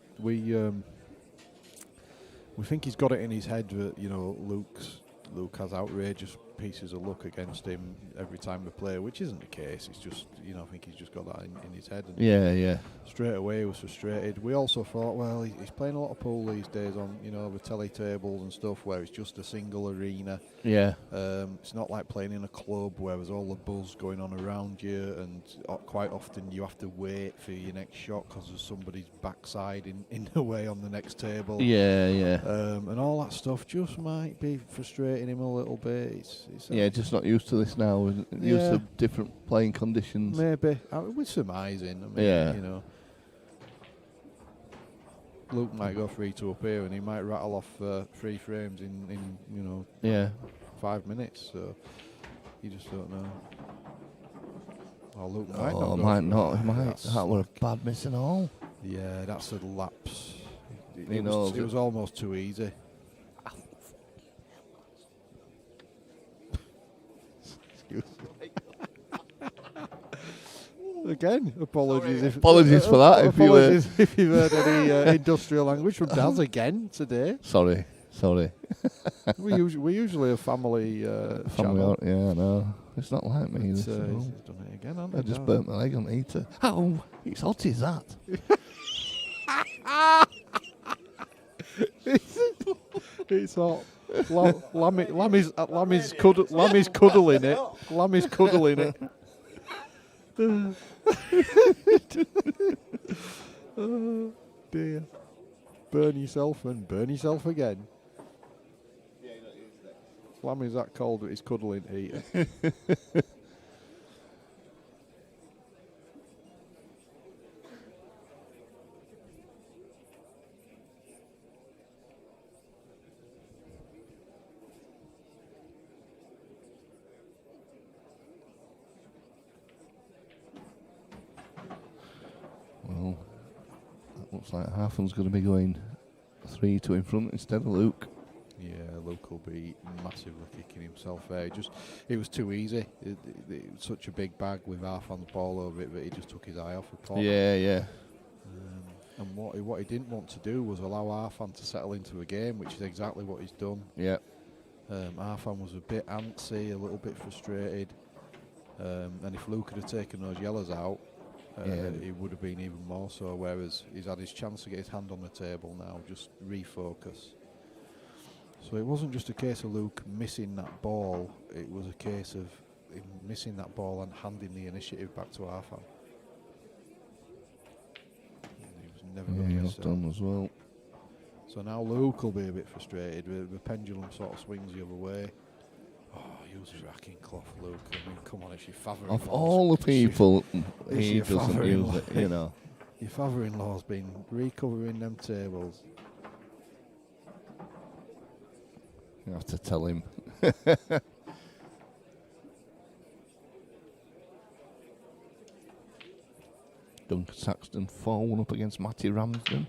[SPEAKER 5] think he's got it in his head that Luke has outrageous pieces of luck against him every time we play, which isn't the case. It's just I think he's just got that in his head. And
[SPEAKER 10] Yeah.
[SPEAKER 5] straight away he was frustrated. We also thought, well, he's playing a lot of pool these days on the telly tables and stuff where it's just a single arena.
[SPEAKER 10] Yeah.
[SPEAKER 5] It's not like playing in a club where there's all the buzz going on around you, and quite often you have to wait for your next shot because there's somebody's backside in the way on the next table.
[SPEAKER 10] Yeah.
[SPEAKER 5] And all that stuff just might be frustrating him a little bit. It's
[SPEAKER 10] Just not used to this now. Used to different playing conditions.
[SPEAKER 5] maybe. We're surmising. Luke might go 3-2 up here, and he might rattle off 3 frames in 5 minutes. So you just don't know. Oh, Luke might not.
[SPEAKER 10] Oh, might not. That were a bad miss and all.
[SPEAKER 5] Yeah, that's a lapse.
[SPEAKER 10] He knows
[SPEAKER 5] It was almost too easy.
[SPEAKER 10] Excuse me.
[SPEAKER 5] Again, apologies
[SPEAKER 10] for that.
[SPEAKER 5] If you've heard any industrial language from Daz again today.
[SPEAKER 10] Sorry.
[SPEAKER 5] we usually a family channel.
[SPEAKER 10] Yeah, no, it's not like me.
[SPEAKER 5] He's done it again, hasn't he?
[SPEAKER 10] I just burnt my leg on the heater. Oh, it's hot as that.
[SPEAKER 5] It's hot. Lammy's cuddling it. Lammy's cuddling it. Oh dear. Burn yourself and burn yourself again. Lammy's that cold that he's cuddling heater.
[SPEAKER 10] Well, that looks like Harfan's going to be going 3-2 in front instead of Luke.
[SPEAKER 5] Yeah, Luke will be massively kicking himself there. It was too easy. It was such a big bag with Harfan's ball over it that he just took his eye off the pot.
[SPEAKER 10] Yeah.
[SPEAKER 5] And what he didn't want to do was allow Harfan to settle into a game, which is exactly what he's done.
[SPEAKER 10] Yeah.
[SPEAKER 5] Harfan was a bit antsy, a little bit frustrated. And if Luke had taken those yellows out, he would have been even more so, whereas he's had his chance to get his hand on the table now, just refocus. So it wasn't just a case of Luke missing that ball, it was a case of him missing that ball and handing the initiative back to Harfan. He was never going to miss that.
[SPEAKER 10] Done as well.
[SPEAKER 5] So now Luke will be a bit frustrated, the pendulum sort of swings the other way. Oh, use his racking cloth, Luke. I mean, come on, it's your father-in-law.
[SPEAKER 10] Of all the people, he doesn't use it,
[SPEAKER 5] Your father-in-law's been recovering them tables.
[SPEAKER 10] You have to tell him. Duncan Saxton 4-1 up against Matty Ramsden.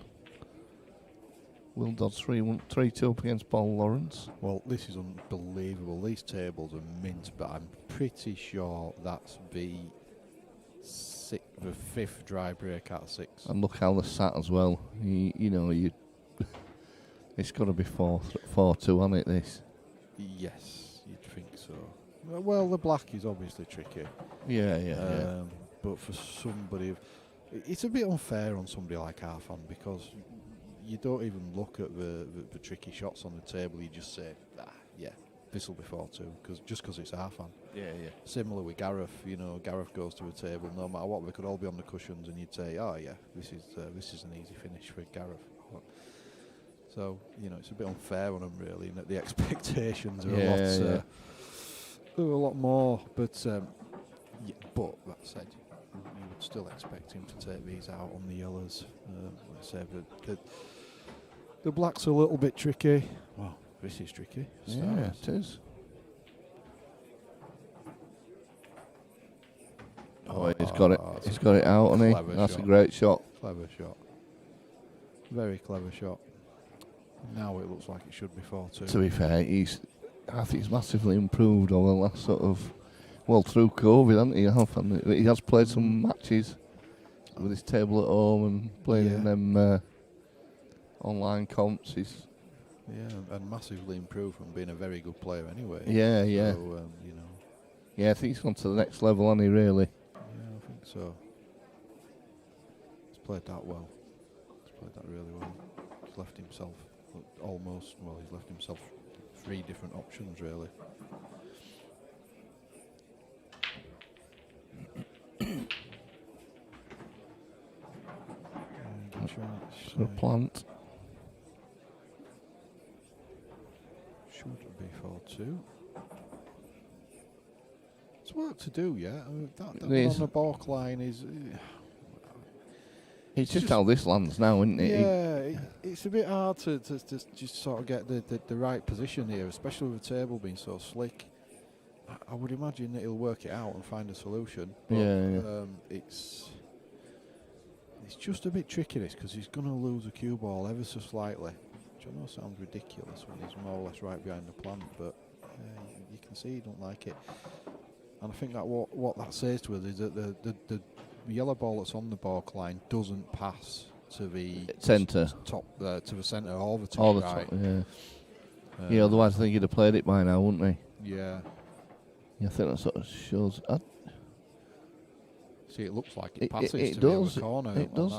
[SPEAKER 10] Will Dodds 3-2 up against Paul Lawrence.
[SPEAKER 5] Well, this is unbelievable. These tables are mint, but I'm pretty sure that's the 5th dry break out of 6.
[SPEAKER 10] And look how they're sat as well. It's got to be 4-2, hasn't it, this?
[SPEAKER 5] Yes, you'd think so. Well, the black is obviously tricky.
[SPEAKER 10] Yeah.
[SPEAKER 5] But for somebody, it's a bit unfair on somebody like Harfan because you don't even look at the tricky shots on the table. You just say, this will be 4-2 because it's Harfan.
[SPEAKER 10] Yeah.
[SPEAKER 5] Similar with Gareth. Gareth goes to a table. No matter what, we could all be on the cushions, and you'd say, this is an easy finish for Gareth. So it's a bit unfair on them really, and the expectations are a lot more. But that said, you would still expect him to take these out on the yellows. Like I said, the black's a little bit tricky. Wow, this is tricky.
[SPEAKER 10] Yeah, it is. Oh, he's got it. He's got it out, hasn't he? That's a great shot.
[SPEAKER 5] Clever shot. Very clever shot. Now it looks like it should be 4-2.
[SPEAKER 10] To be fair, I think he's massively improved over the last sort of well through COVID, hasn't he? Alf? And he has played some matches with his table at home and playing in them online comps.
[SPEAKER 5] Yeah, and massively improved from being a very good player anyway.
[SPEAKER 10] Yeah, yeah.
[SPEAKER 5] So, you know.
[SPEAKER 10] Yeah, I think he's gone to the next level, hasn't he, really?
[SPEAKER 5] Yeah, I think so. He's played that well. He's played that really well. He's left himself he's left himself 3 different options, really.
[SPEAKER 10] So plant.
[SPEAKER 5] Should be 4-2. It's work to do, yeah. I mean, that one on the balk line is.
[SPEAKER 10] It's just how this lands now, isn't it?
[SPEAKER 5] Yeah, it's a bit hard to just sort of get the right position here, especially with the table being so slick. I would imagine that he'll work it out and find a solution. But, it's just a bit tricky, this, because he's going to lose a cue ball ever so slightly, which I know sounds ridiculous when he's more or less right behind the plant, but you can see he don't like it. And I think that what that says to us is that the yellow ball that's on the balk line doesn't pass to the
[SPEAKER 10] centre,
[SPEAKER 5] top to the centre or the top.
[SPEAKER 10] All the
[SPEAKER 5] right.
[SPEAKER 10] top, yeah. Yeah, otherwise I think he'd have played it by now, wouldn't he?
[SPEAKER 5] Yeah.
[SPEAKER 10] Yeah, I think that sort of shows.
[SPEAKER 5] See, it looks like it passes
[SPEAKER 10] it
[SPEAKER 5] to
[SPEAKER 10] does,
[SPEAKER 5] the other corner.
[SPEAKER 10] It does.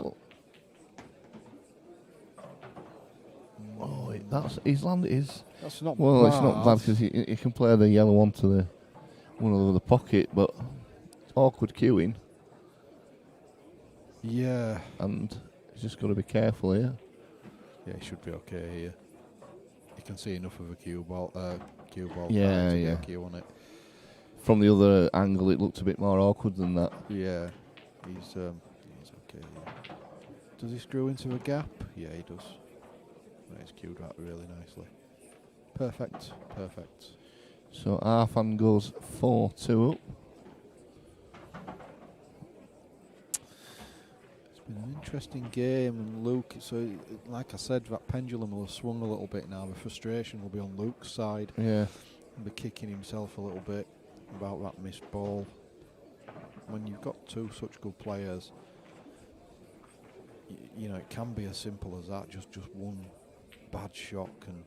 [SPEAKER 10] Oh, he's landed his.
[SPEAKER 5] That's not
[SPEAKER 10] well,
[SPEAKER 5] bad.
[SPEAKER 10] It's not bad because he can play the yellow one to the one of the pocket, but it's awkward queuing.
[SPEAKER 5] Yeah.
[SPEAKER 10] And he's just got to be careful here.
[SPEAKER 5] Yeah, he should be okay here. You can see enough of a cue ball.
[SPEAKER 10] Yeah,
[SPEAKER 5] to
[SPEAKER 10] yeah.
[SPEAKER 5] get a cue on it.
[SPEAKER 10] From the other angle, it looked a bit more awkward than that.
[SPEAKER 5] Yeah, he's okay. Yeah. Does he screw into a gap? Yeah, he does. He's cued that really nicely. Perfect.
[SPEAKER 10] So Arfan goes 4-2 up.
[SPEAKER 5] It's been an interesting game, and Luke. So, like I said, that pendulum will have swung a little bit now. The frustration will be on Luke's side.
[SPEAKER 10] Yeah,
[SPEAKER 5] He'll be kicking himself a little bit about that missed ball. When you've got 2 such good players, you know, it can be as simple as that. Just one bad shot can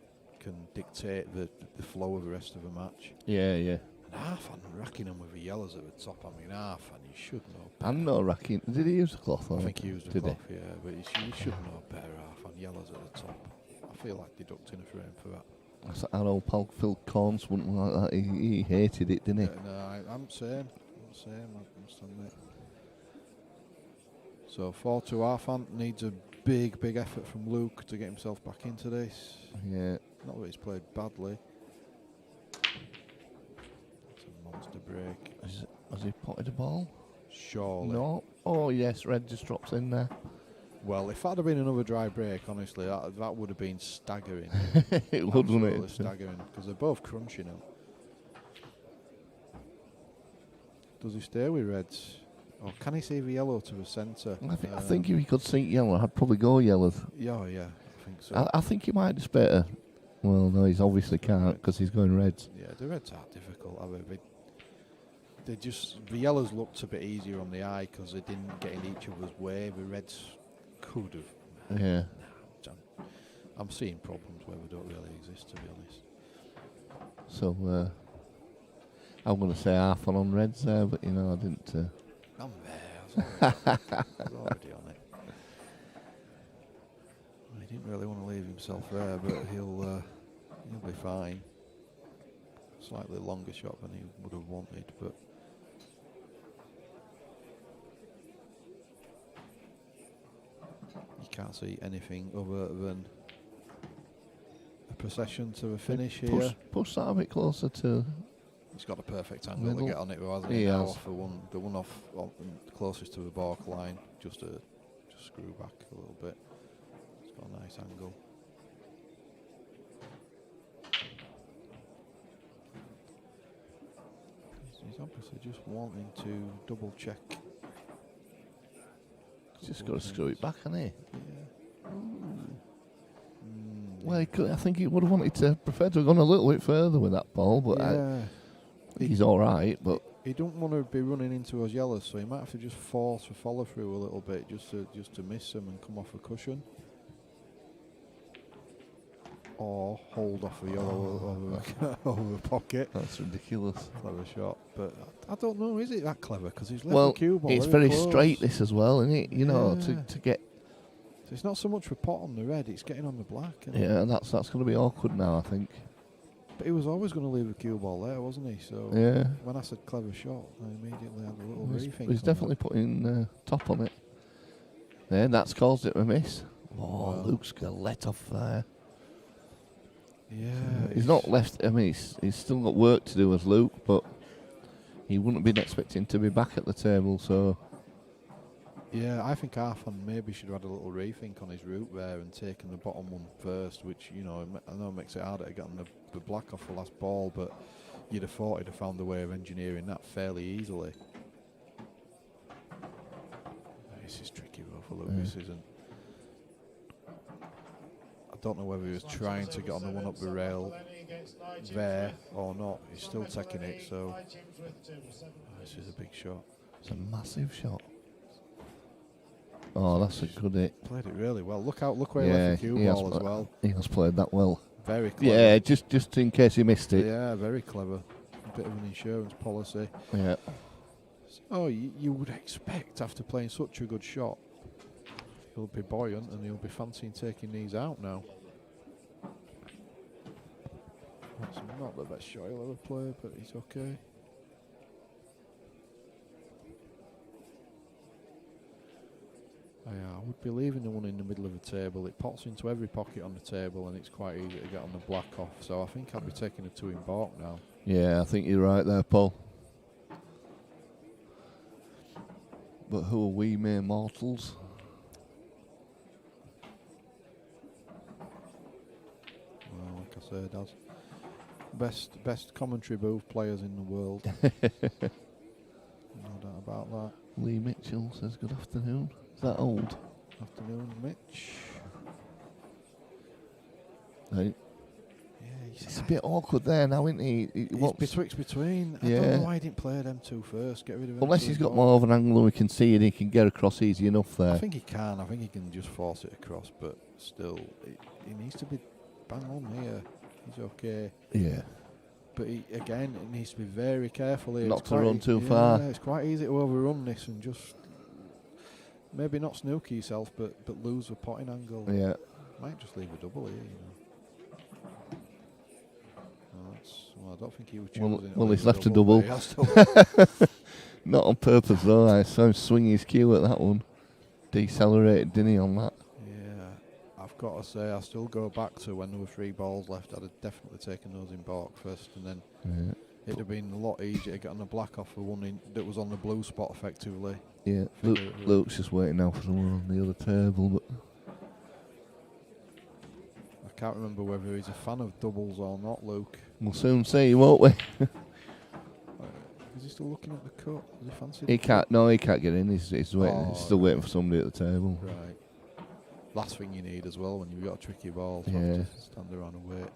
[SPEAKER 5] dictate the flow of the rest of the match.
[SPEAKER 10] Yeah.
[SPEAKER 5] And Arfan racking him with the yellows at the top. I mean, Arfan, you should know better.
[SPEAKER 10] I'm not racking. Did he use the cloth?
[SPEAKER 5] I think he used the
[SPEAKER 10] did
[SPEAKER 5] cloth, yeah, but you should know better, Arfan. Yellows at the top. I feel like deducting a frame for that.
[SPEAKER 10] Our old pal Phil Corns wouldn't like that. He hated it, didn't he?
[SPEAKER 5] No, I'm saying, I must admit. So 4-2 Arfan needs a big effort from Luke to get himself back into this.
[SPEAKER 10] Yeah.
[SPEAKER 5] Not that he's played badly. It's a monster break.
[SPEAKER 10] Has he potted a ball?
[SPEAKER 5] Surely.
[SPEAKER 10] No. Oh yes, red just drops in there.
[SPEAKER 5] Well, if that had been another dry break, honestly, that would have been staggering.
[SPEAKER 10] It would, wouldn't it?
[SPEAKER 5] Staggering, because they're both crunching him. Does he stay with reds? Or can he save a yellow to the centre?
[SPEAKER 10] I think if he could sink yellow, I'd probably go yellow.
[SPEAKER 5] Yeah, I think so.
[SPEAKER 10] I think he might just better. Well, no, he's obviously can't because he's going reds.
[SPEAKER 5] Yeah, the reds are difficult. The yellows looked a bit easier on the eye because they didn't get in each other's way. The reds could have.
[SPEAKER 10] Yeah.
[SPEAKER 5] I'm seeing problems where they don't really exist, to be honest.
[SPEAKER 10] So, I'm going to say half on reds there, but I didn't.
[SPEAKER 5] I'm there. I was already on it. He didn't really want to leave himself there, but he'll be fine. Slightly longer shot than he would have wanted, but you can't see anything other than a procession to a finish here.
[SPEAKER 10] Push that a bit closer to.
[SPEAKER 5] He's got a perfect angle to get on it, hasn't he? Off the one off closest to the balk line, just screw back a little bit. It's got a nice angle. He's obviously just wanting to double check.
[SPEAKER 10] He's just got to screw it back, hasn't he?
[SPEAKER 5] Yeah.
[SPEAKER 10] Well, I think he would have preferred to have gone a little bit further with that ball, but he's all right. But
[SPEAKER 5] he don't want to be running into those yellows, so he might have to just force a follow through a little bit just to miss them and come off a cushion. Or hold off a yellow over a pocket.
[SPEAKER 10] That's ridiculous.
[SPEAKER 5] Clever shot, but I don't know, is it that clever? Because he's left
[SPEAKER 10] Well,
[SPEAKER 5] the cue ball
[SPEAKER 10] it's very
[SPEAKER 5] close.
[SPEAKER 10] straight this as well, isn't it? You know, to get.
[SPEAKER 5] So it's not so much for pot on the red; it's getting on the black.
[SPEAKER 10] Yeah, and that's going to be awkward now, I think.
[SPEAKER 5] But he was always going to leave a cue ball there, wasn't he? So
[SPEAKER 10] Yeah.
[SPEAKER 5] when I said clever shot, I immediately had a little rethink.
[SPEAKER 10] He's definitely putting top on it. Yeah, that's caused it a miss. Oh,
[SPEAKER 5] Wow.
[SPEAKER 10] Luke's got let off there.
[SPEAKER 5] Yeah,
[SPEAKER 10] He's not left. I mean, he's still got work to do as Luke, but he wouldn't have been expecting to be back at the table. So
[SPEAKER 5] yeah, I think Arfan maybe should have had a little rethink on his route there and taken the bottom one first, which, you know, I know makes it harder to get on the black off the last ball, but you'd have thought he'd have found a way of engineering that fairly easily. This is tricky though for Luke, this isn't. I don't know whether he was trying to get on the one up the rail there or not. He's still taking it, so this is a big shot.
[SPEAKER 10] it's a massive shot. Oh, that's a good hit.
[SPEAKER 5] Played it really well. Look where he left the cue ball as well.
[SPEAKER 10] He has played that well.
[SPEAKER 5] Very clever.
[SPEAKER 10] Yeah, just in case he missed it.
[SPEAKER 5] Yeah, very clever. A bit of an insurance policy.
[SPEAKER 10] Yeah.
[SPEAKER 5] Oh, you would expect after playing such a good shot, he'll be buoyant and he'll be fancying taking these out now. That's not the best shot he'll ever play, but he's okay. I would be leaving the one in the middle of the table. It pots into every pocket on the table and it's quite easy to get on the black off. So I think I'll be taking a 2 in balk now.
[SPEAKER 10] Yeah, I think you're right there, Paul. But who are we, mere mortals?
[SPEAKER 5] Well, like I said, as best commentary booth players in the world. No doubt about that.
[SPEAKER 10] Lee Mitchell says good afternoon. Is that old?
[SPEAKER 5] Afternoon, Mitch.
[SPEAKER 10] Right.
[SPEAKER 5] Yeah,
[SPEAKER 10] It's a bit awkward there now, isn't he?
[SPEAKER 5] He's betwixt between. I
[SPEAKER 10] Yeah.
[SPEAKER 5] don't know why he didn't play them two first. Get rid of them.
[SPEAKER 10] Unless he's got more of an angle and we can see it, he can get across easy enough there.
[SPEAKER 5] I think he can. I think he can just force it across, but still, he needs to be bang on here. He's okay.
[SPEAKER 10] Yeah.
[SPEAKER 5] But again, it needs to be very careful here.
[SPEAKER 10] Not
[SPEAKER 5] It's
[SPEAKER 10] to
[SPEAKER 5] quite
[SPEAKER 10] run too far.
[SPEAKER 5] It's quite easy to overrun this and just maybe not snooker yourself, but lose a potting angle.
[SPEAKER 10] Yeah.
[SPEAKER 5] Might just leave a double here, you know. Well, I don't think he was choosing.
[SPEAKER 10] Well, he's left a double.
[SPEAKER 5] He has to.
[SPEAKER 10] Not on purpose though. I saw him swing his cue at that one. Decelerated, didn't he, on that?
[SPEAKER 5] Yeah, I've got to say, I still go back to when there were 3 balls left. I'd have definitely taken those in balk first, and then it'd have been a lot easier to get on the black off the one that was on the blue spot effectively.
[SPEAKER 10] Yeah, Luke's just waiting now for someone on the other table, but
[SPEAKER 5] I can't remember whether he's a fan of doubles or not, Luke.
[SPEAKER 10] we'll soon see, won't we?
[SPEAKER 5] Is he still looking at the cut? Does he fancy
[SPEAKER 10] He
[SPEAKER 5] the
[SPEAKER 10] can't.
[SPEAKER 5] cut?
[SPEAKER 10] No, he can't get in. He's waiting.
[SPEAKER 5] Oh,
[SPEAKER 10] He's still waiting for somebody at the table.
[SPEAKER 5] Right. Last thing you need as well when you've got a tricky ball. To
[SPEAKER 10] Yeah.
[SPEAKER 5] have to stand around and wait.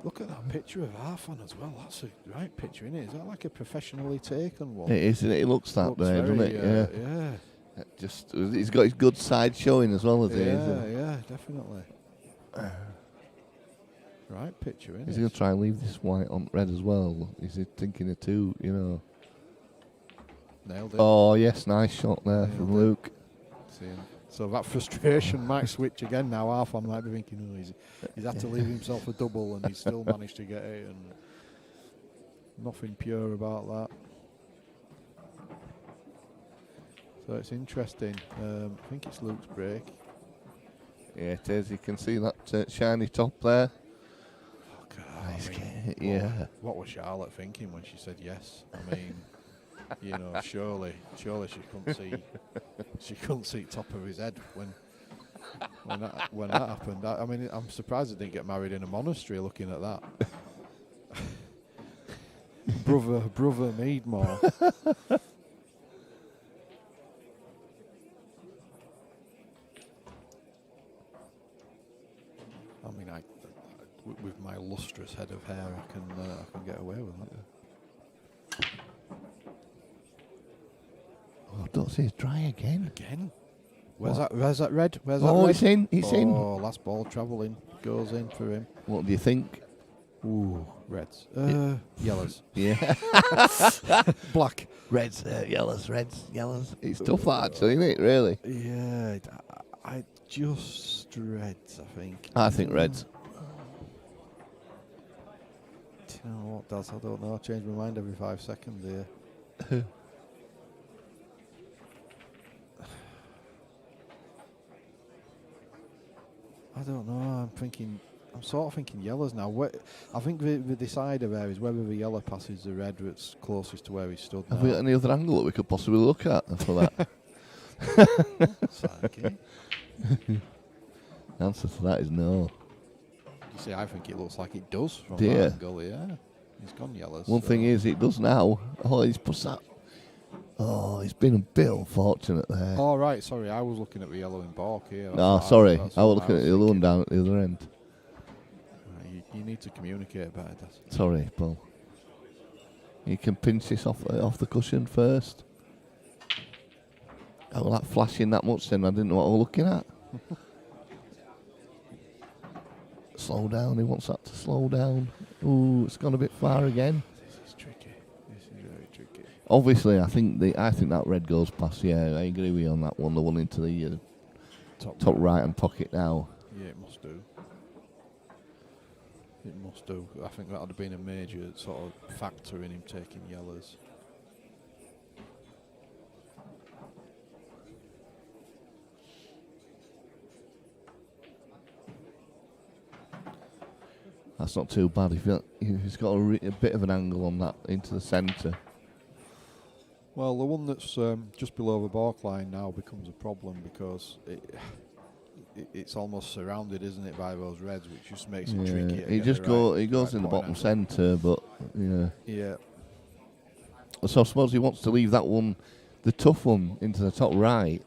[SPEAKER 5] Look at that picture of Arfan as well. That's a right picture, isn't it? Is that like a professionally taken one?
[SPEAKER 10] It is. It looks that way, doesn't it? Yeah.
[SPEAKER 5] Yeah.
[SPEAKER 10] Just he's got his good side showing as well as he
[SPEAKER 5] Yeah,
[SPEAKER 10] is.
[SPEAKER 5] yeah, definitely. Right picture, isn't
[SPEAKER 10] He's
[SPEAKER 5] it?
[SPEAKER 10] going to try and leave this white on red as well. Is he thinking of 2? You know.
[SPEAKER 5] Nailed it.
[SPEAKER 10] Oh yes, nice shot there from
[SPEAKER 5] Nailed it.
[SPEAKER 10] Luke.
[SPEAKER 5] So that frustration might switch again now. Arfan might be thinking, oh, he's had to leave himself a double and he's still managed to get it, and nothing pure about that. So it's interesting. I think it's Luke's break.
[SPEAKER 10] Yeah, it is. You can see that shiny top there. Yeah.
[SPEAKER 5] What was Charlotte thinking when she said yes? I mean, you know, surely she couldn't see top of his head when that happened. I mean, I'm surprised he didn't get married in a monastery looking at that. brother Meadmore. I mean, with my lustrous head of hair, I can get away with that.
[SPEAKER 10] don't see it's dry again.
[SPEAKER 5] Again? Where's
[SPEAKER 10] What?
[SPEAKER 5] that red? Where's that
[SPEAKER 10] Oh,
[SPEAKER 5] red?
[SPEAKER 10] it's in. It's in.
[SPEAKER 5] Oh, last ball travelling. Goes in for him.
[SPEAKER 10] What do you think?
[SPEAKER 5] Ooh, reds. Yellows.
[SPEAKER 10] Yeah.
[SPEAKER 5] Black.
[SPEAKER 10] Reds, yellows, reds, yellows. It's tough, that, actually, isn't it, really?
[SPEAKER 5] Yeah, I just reds, I think.
[SPEAKER 10] I think reds.
[SPEAKER 5] Do you know what, Daz? I don't know. I change my mind every 5 seconds here. I don't know. I'm sort of thinking yellows now. I think the decider there is whether the yellow passes the red that's closest to where he stood now.
[SPEAKER 10] Have we got any other angle that we could possibly look at for that?
[SPEAKER 5] Okay.
[SPEAKER 10] The answer to that is no.
[SPEAKER 5] You see, I think it looks like it does from
[SPEAKER 10] Do you?
[SPEAKER 5] that angle, yeah. He's gone yellows.
[SPEAKER 10] One thing is, it does now. Oh, he's put that. Oh, he's been a bit unfortunate there.
[SPEAKER 5] Oh, right, sorry, I was looking at the yellow in balk here. That's
[SPEAKER 10] No,
[SPEAKER 5] what
[SPEAKER 10] sorry.
[SPEAKER 5] that's
[SPEAKER 10] I was
[SPEAKER 5] what
[SPEAKER 10] looking at the other one
[SPEAKER 5] thinking.
[SPEAKER 10] down at the other end.
[SPEAKER 5] Right, you need to communicate better, Daz.
[SPEAKER 10] Sorry, Paul. You can pinch this off the cushion first. Oh, that flashing that much then, I didn't know what I was looking at. Slow down, he wants that to slow down. Ooh, it's gone a bit far again.
[SPEAKER 5] This is tricky. This is very tricky.
[SPEAKER 10] Obviously, I think that red goes past. Yeah, I agree with you on that one. The one into the top right hand pocket now.
[SPEAKER 5] Yeah, it must do. It must do. I think that would have been a major sort of factor in him taking yellows.
[SPEAKER 10] That's not too bad. He's got a bit of an angle on that into the centre.
[SPEAKER 5] Well, the one that's just below the balk line now becomes a problem because it's almost surrounded, isn't it, by those reds, which just makes it tricky.
[SPEAKER 10] He just goes in the bottom centre, but yeah.
[SPEAKER 5] Yeah.
[SPEAKER 10] So I suppose he wants to leave that one, the tough one, into the top right,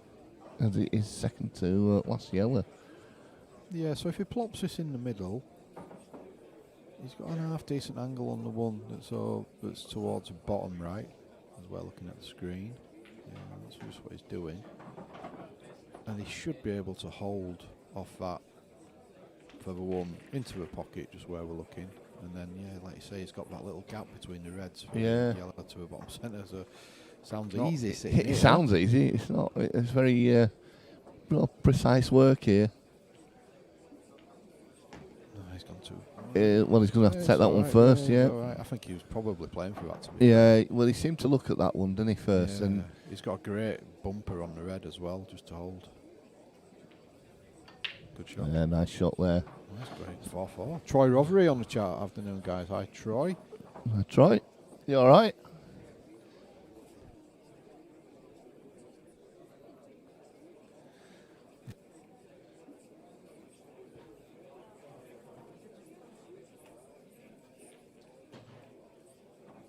[SPEAKER 10] as it is second to last yellow.
[SPEAKER 5] Yeah. So if he plops this in the middle, he's got an half decent angle on the one that's towards the bottom right, as well, looking at the screen. Yeah, that's just what he's doing. And he should be able to hold off that for the one into the pocket, just where we're looking. And then, yeah, like you say, he's got that little gap between the reds from the yellow to the bottom centre. So sounds easy.
[SPEAKER 10] It sounds easy. It's not. It's very precise work here.
[SPEAKER 5] No, he's gone too.
[SPEAKER 10] Well, he's going to have to take that one first, yeah.
[SPEAKER 5] Right. I think he was probably playing for that, to be
[SPEAKER 10] Yeah, well, he seemed to look at that one, didn't he, first?
[SPEAKER 5] Yeah.
[SPEAKER 10] And
[SPEAKER 5] he's got a great bumper on the red as well, just to hold. Good shot.
[SPEAKER 10] Yeah, nice shot there.
[SPEAKER 5] That's great. 4-4. Troy Rothery on the chat afternoon, guys. Hi, Troy.
[SPEAKER 10] That's right. You all right?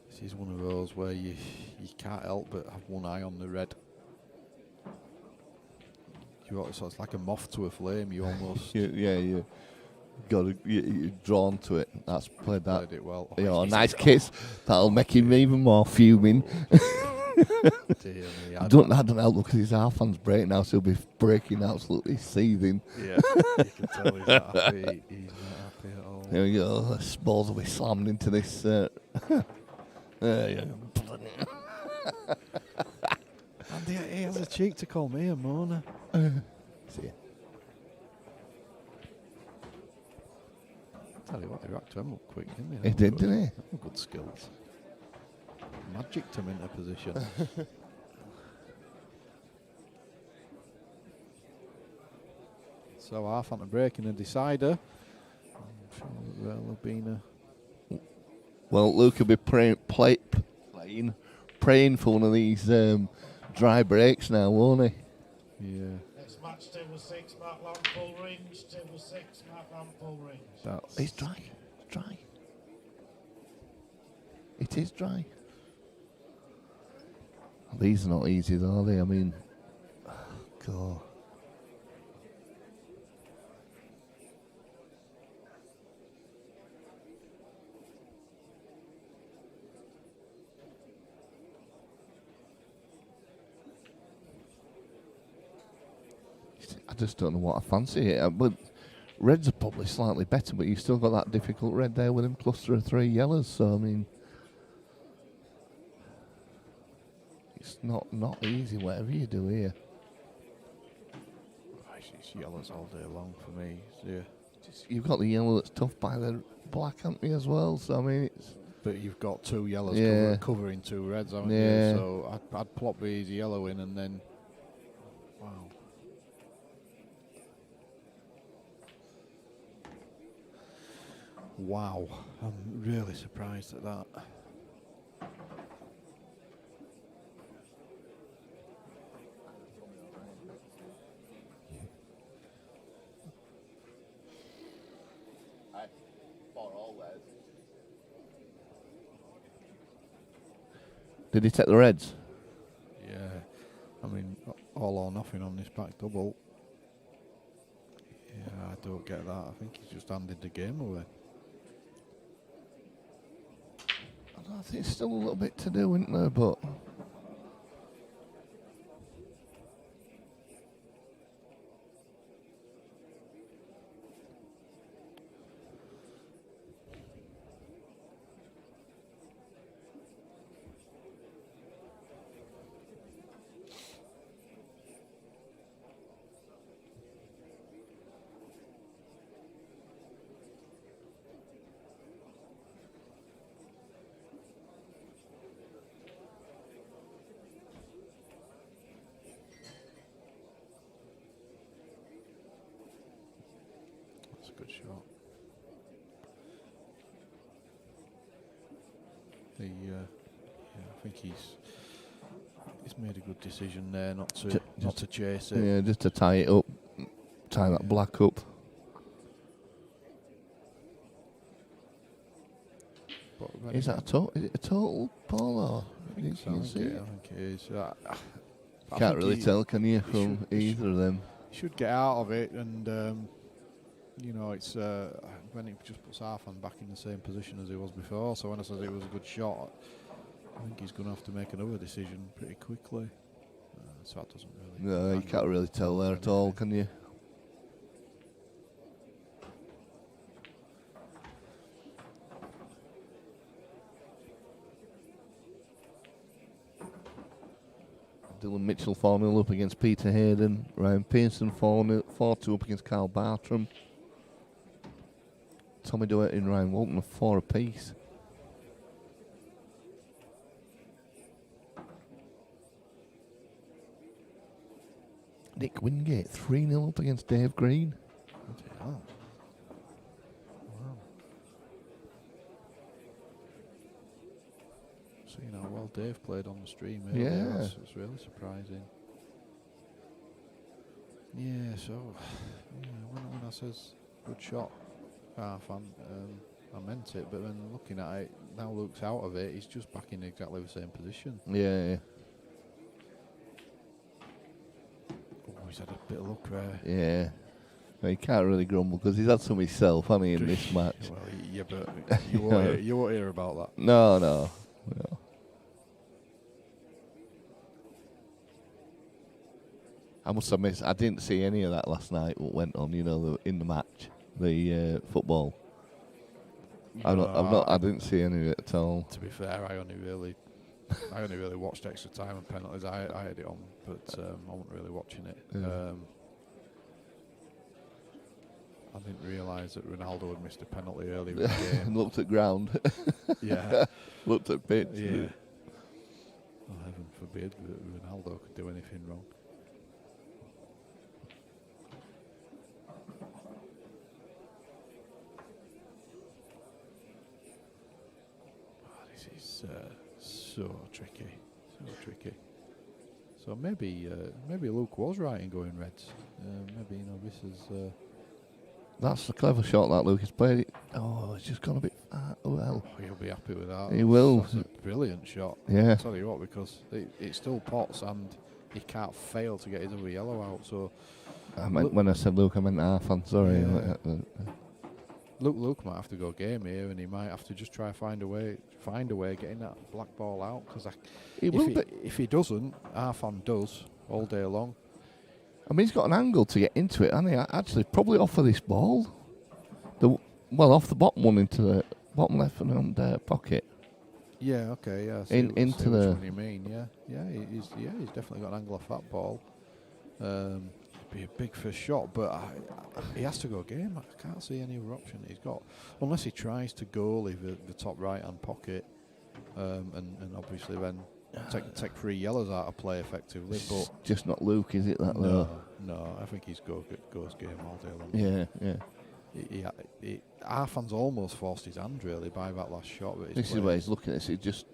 [SPEAKER 5] This is one of those where you can't help but have one eye on the red. So it's like a moth to a flame. You almost
[SPEAKER 10] you you're drawn to it. That's played that.
[SPEAKER 5] played it well.
[SPEAKER 10] You know, a nice kiss. That'll make him even more fuming.
[SPEAKER 5] Dear me,
[SPEAKER 10] I don't help because his half hand's breaking now, so he'll be breaking absolutely seething.
[SPEAKER 5] Yeah, you can tell he's not happy. He's not happy at all.
[SPEAKER 10] There we go. The balls will be slammed into this. There you go.
[SPEAKER 5] And he has a cheek to call me a moaner.
[SPEAKER 10] See ya.
[SPEAKER 5] Tell you what, he racked him up quick, didn't he?
[SPEAKER 10] He did, didn't he?
[SPEAKER 5] Good skills. Magicked him into position. So half on the break and a decider. I'm sure there'll have been a...
[SPEAKER 10] Well, Luke will be praying for one of these dry breaks now, won't he?
[SPEAKER 5] Yeah.
[SPEAKER 1] Next match, table 6, Mark Lamb, full range. Table 6, Mark Lamb, full range.
[SPEAKER 10] It's dry. It's dry. It is dry. These are not easy, though, are they? I mean, God. just don't know what I fancy it. But reds are probably slightly better, but you've still got that difficult red there with them cluster of 3 yellows. So I mean, it's not easy whatever you do here.
[SPEAKER 5] It's yellows all day long for me. Yeah.
[SPEAKER 10] You've got the yellow that's tough by the black, haven't you, as well? So I mean, it's.
[SPEAKER 5] But you've got 2 yellows covering 2 reds, haven't
[SPEAKER 10] Yeah.
[SPEAKER 5] you? So I'd plop these yellow in and then. Wow. Wow. I'm really surprised at that.
[SPEAKER 10] Did he take the reds?
[SPEAKER 5] Yeah. I mean, all or nothing on this back double. Yeah, I don't get that. I think he's just handed the game away.
[SPEAKER 10] I think there's still a little bit to do, isn't there? But
[SPEAKER 5] That's a good shot. I think he's made a good decision there not to chase it.
[SPEAKER 10] yeah, just to tie it up, tie that black up. Is that is it a total, Paul? Or
[SPEAKER 5] I think it is.
[SPEAKER 10] Can't really tell, can you, from either of them?
[SPEAKER 5] Should get out of it, and you know, it's when he just puts Arfan back in the same position as he was before. So when I said it was a good shot, I think he's going to have to make another decision pretty quickly. So that doesn't really.
[SPEAKER 10] No, you can't really tell there at all, can you? Dylan Mitchell 4-0 up against Peter Hayden. Ryan Pearson 4-2 up against Carl Bartram. Tommy Doherty and Ryan Walton are 4 apiece. Nick Wingate 3-0 up against Dave Green.
[SPEAKER 5] Wow. Seeing how well Dave played on the stream earlier,
[SPEAKER 10] Yeah.
[SPEAKER 5] it's really surprising. Yeah, so when I says good shot, Arfan, I meant it, but then looking at it, now Luke's out of it, he's just back in exactly the same position.
[SPEAKER 10] Yeah.
[SPEAKER 5] Oh, he's had a bit of luck there.
[SPEAKER 10] Yeah. Well, he can't really grumble because he's had some himself, hasn't he, in this match?
[SPEAKER 5] Well, yeah, but you won't hear about that.
[SPEAKER 10] No. I must admit, I didn't see any of that last night. What went on, in the match, the football. I didn't see any of it at all.
[SPEAKER 5] To be fair, I only really watched extra time and penalties. I had it on, but I wasn't really watching it.
[SPEAKER 10] Yeah.
[SPEAKER 5] I didn't realise that Ronaldo had missed a penalty earlier in the game.
[SPEAKER 10] Looked at ground.
[SPEAKER 5] Yeah.
[SPEAKER 10] Looked at pitch.
[SPEAKER 5] Yeah. Well, heaven forbid that Ronaldo could do anything wrong. This is so tricky. So maybe Luke was right in going reds. Maybe this is.
[SPEAKER 10] That's the clever shot that Lucas played. It's just gone a bit far. Well,
[SPEAKER 5] He'll be happy with that.
[SPEAKER 10] He will.
[SPEAKER 5] That's a brilliant shot.
[SPEAKER 10] Yeah.
[SPEAKER 5] I'll tell you what, because it still pots and he can't fail to get his other yellow out. So
[SPEAKER 10] when I said Luke, I meant Arfan. Sorry.
[SPEAKER 5] Yeah. Luke might have to go game here, and he might have to just try find a way getting that black ball out. Because if he doesn't, Arfan does all day long.
[SPEAKER 10] I mean, he's got an angle to get into it, hasn't he? Actually, probably off of this ball. Off the bottom one into the bottom left-hand pocket.
[SPEAKER 5] Yeah, okay, yeah.
[SPEAKER 10] Into
[SPEAKER 5] which
[SPEAKER 10] the.
[SPEAKER 5] one you mean? He's definitely got an angle off that ball. Be a big first shot, but he has to go game. I can't see any other option he's got, unless he tries to goalie the top right-hand pocket, and obviously then take 3 yellows out of play effectively. But
[SPEAKER 10] just not Luke, is it? That though?
[SPEAKER 5] No, I think he's goes game all day long.
[SPEAKER 10] Yeah.
[SPEAKER 5] Arfan's almost forced his hand really by that last shot.
[SPEAKER 10] This is where he's looking at this. He just.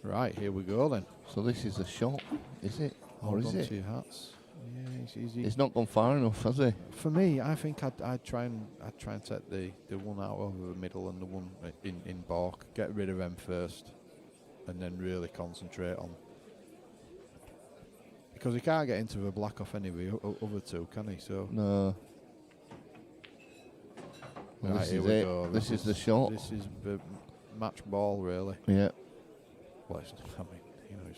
[SPEAKER 5] Right, here we go then.
[SPEAKER 10] So this is a shot, is it? Or is it?
[SPEAKER 5] To your hats. Yeah,
[SPEAKER 10] he's not gone far enough, has he?
[SPEAKER 5] For me, I think I'd try and take the one out over the middle and the one in Bork. Get rid of them first, and then really concentrate on. Because he can't get into the black off any of the other two, can he? So
[SPEAKER 10] no. Well,
[SPEAKER 5] right,
[SPEAKER 10] this
[SPEAKER 5] here
[SPEAKER 10] is
[SPEAKER 5] we
[SPEAKER 10] it.
[SPEAKER 5] go.
[SPEAKER 10] This is the shot.
[SPEAKER 5] This is the match ball, really.
[SPEAKER 10] Yeah.
[SPEAKER 5] Well, I mean, you know,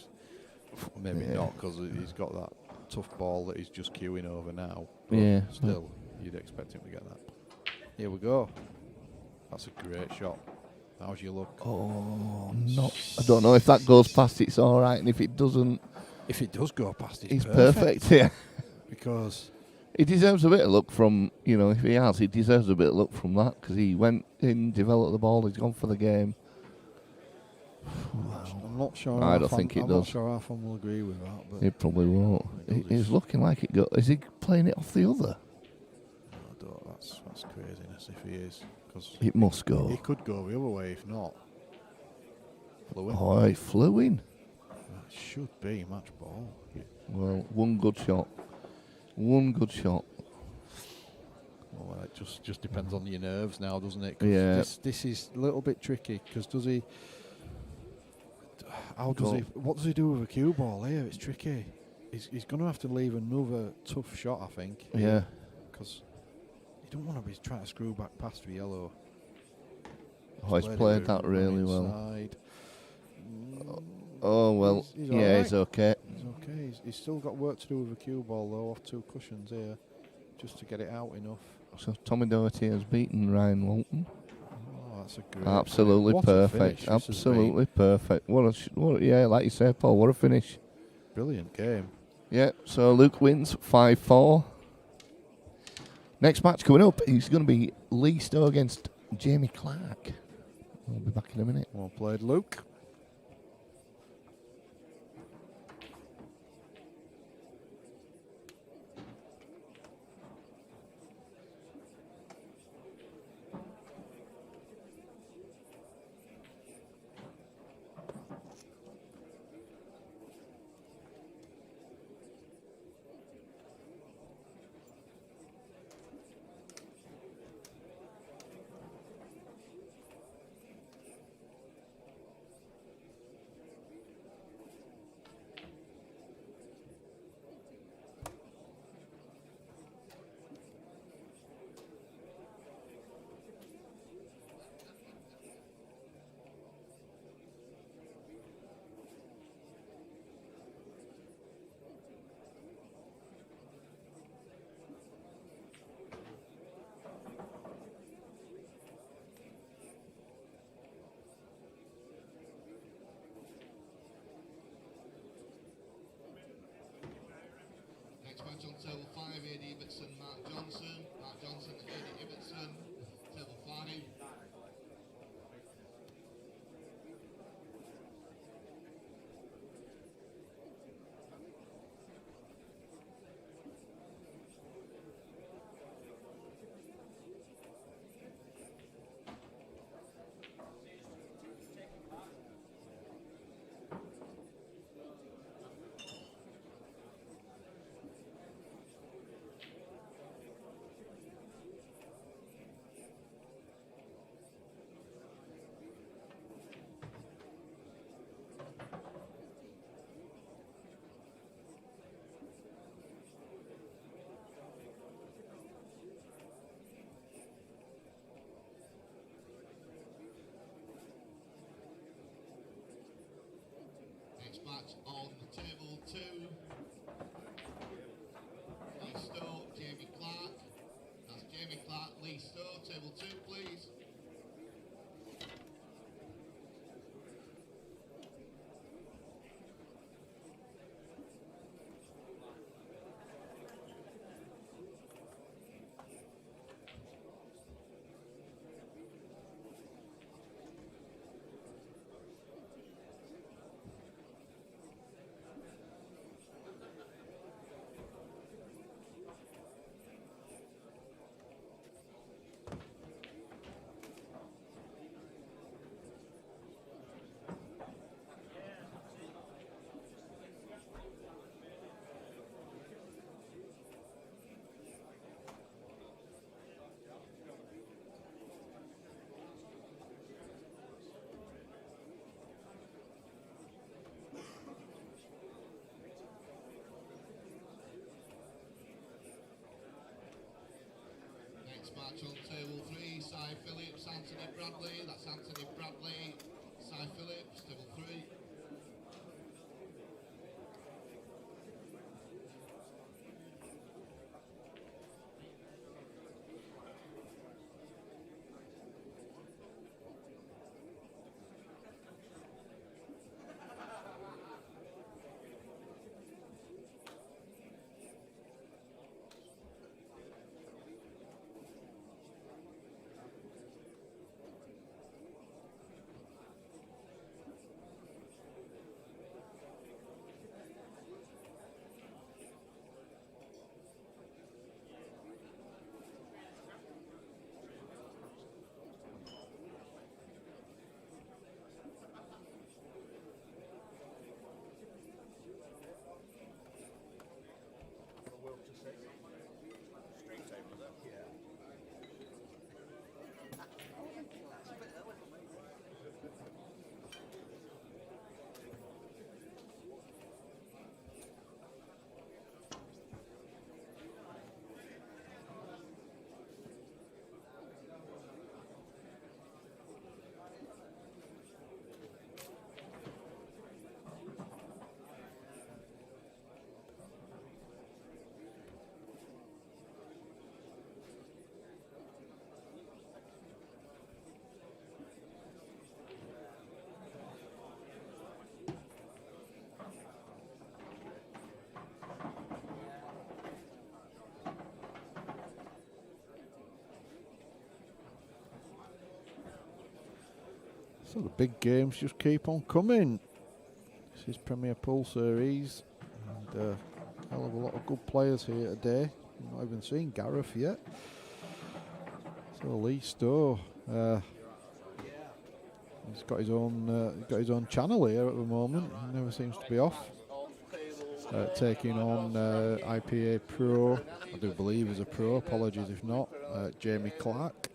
[SPEAKER 5] maybe not, because he's got that tough ball that he's just queuing over now. But
[SPEAKER 10] yeah.
[SPEAKER 5] Still, you'd expect him to get that. Here we go. That's a great shot. How's your look?
[SPEAKER 10] Oh, no. I don't know if that goes past, it's all right, and if it doesn't.
[SPEAKER 5] If it does go past,
[SPEAKER 10] it's perfect. Yeah.
[SPEAKER 5] Because
[SPEAKER 10] he deserves a bit of luck from, if he has, he deserves a bit of luck from that, because he went in, developed the ball, he's gone for the game.
[SPEAKER 5] I'm not sure.
[SPEAKER 10] I don't think it does.
[SPEAKER 5] I'm not sure Arfan will agree with that. But
[SPEAKER 10] he probably won't. He's looking like it goes. Is he playing it off the other?
[SPEAKER 5] I don't. That's craziness if he is. Cause
[SPEAKER 10] it must go.
[SPEAKER 5] He could go the other way if not. Flew in.
[SPEAKER 10] Oh, he flew in.
[SPEAKER 5] That should be match ball.
[SPEAKER 10] Well, one good shot. One good shot.
[SPEAKER 5] Well, it just depends on your nerves now, doesn't it? 'Cause
[SPEAKER 10] yeah.
[SPEAKER 5] This is a little bit tricky, because does he? How does he? What does he do with a cue ball here? It's tricky. He's going to have to leave another tough shot, I think.
[SPEAKER 10] Yeah.
[SPEAKER 5] Because you don't want to be trying to screw back past the yellow.
[SPEAKER 10] He's played that really well. Oh well.
[SPEAKER 5] He's
[SPEAKER 10] yeah, he's okay.
[SPEAKER 5] He's okay. He's still got work to do with a cue ball though, off 2 cushions here, just to get it out enough.
[SPEAKER 10] So Tommy Doherty has beaten Ryan Walton.
[SPEAKER 5] Oh, that's a great.
[SPEAKER 10] Absolutely perfect. Absolutely perfect. Yeah, like you say, Paul. What a finish.
[SPEAKER 5] Brilliant game.
[SPEAKER 10] Yeah. So Luke wins 5-4. Next match coming up, he's going to be Lee Stowe against Jamie Clark. We'll be back in a minute.
[SPEAKER 5] Well played, Luke.
[SPEAKER 8] Match on table 5, Eddie Ibbotson, Mark Johnson, Eddie Ibbotson, table 5. Cy Phillips, Anthony Bradley. That's Anthony Bradley, Cy Phillips, table 3.
[SPEAKER 5] So the big games just keep on coming. This is Premier Pool Series, and a hell of a lot of good players here today. I've not even seen Gareth yet. So Lee Stowe, he's got his own channel here at the moment. He never seems to be off. Taking on IPA Pro, I do believe is a pro. Apologies if not. Jamie Clark.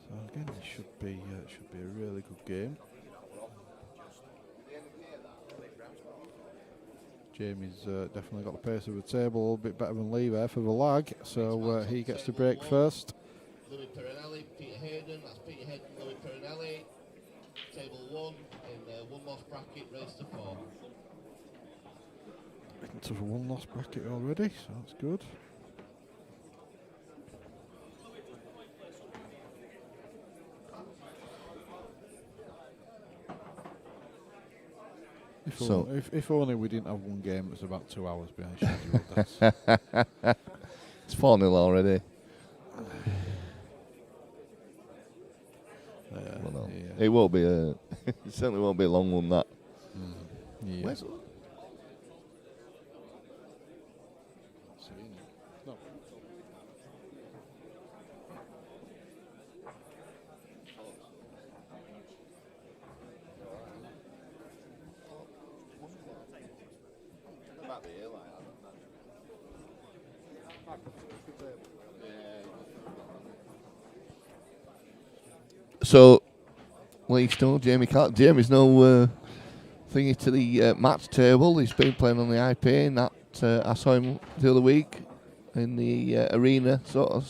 [SPEAKER 5] So again, it should be a really good game. Jamie's definitely got the pace of the table a little bit better than Lee there for the lag, so he gets to break first.
[SPEAKER 8] Louis Perinelli, Peter Hayden, that's Peter Hayden, Louis Perinelli. Table 1 in the one loss bracket, race to 4.
[SPEAKER 5] Into the one loss bracket already, so that's good. If only we didn't have one game that's about 2 hours behind schedule.
[SPEAKER 10] It's 4-0 already. Well, no. It won't be it certainly won't be a long one, that.
[SPEAKER 5] Yeah.
[SPEAKER 10] Where's
[SPEAKER 5] No.
[SPEAKER 10] So, Lee Stowe, Jamie Clark. Jamie's no thingy to the match table. He's been playing on the IP, and that I saw him the other week in the arena, sort of.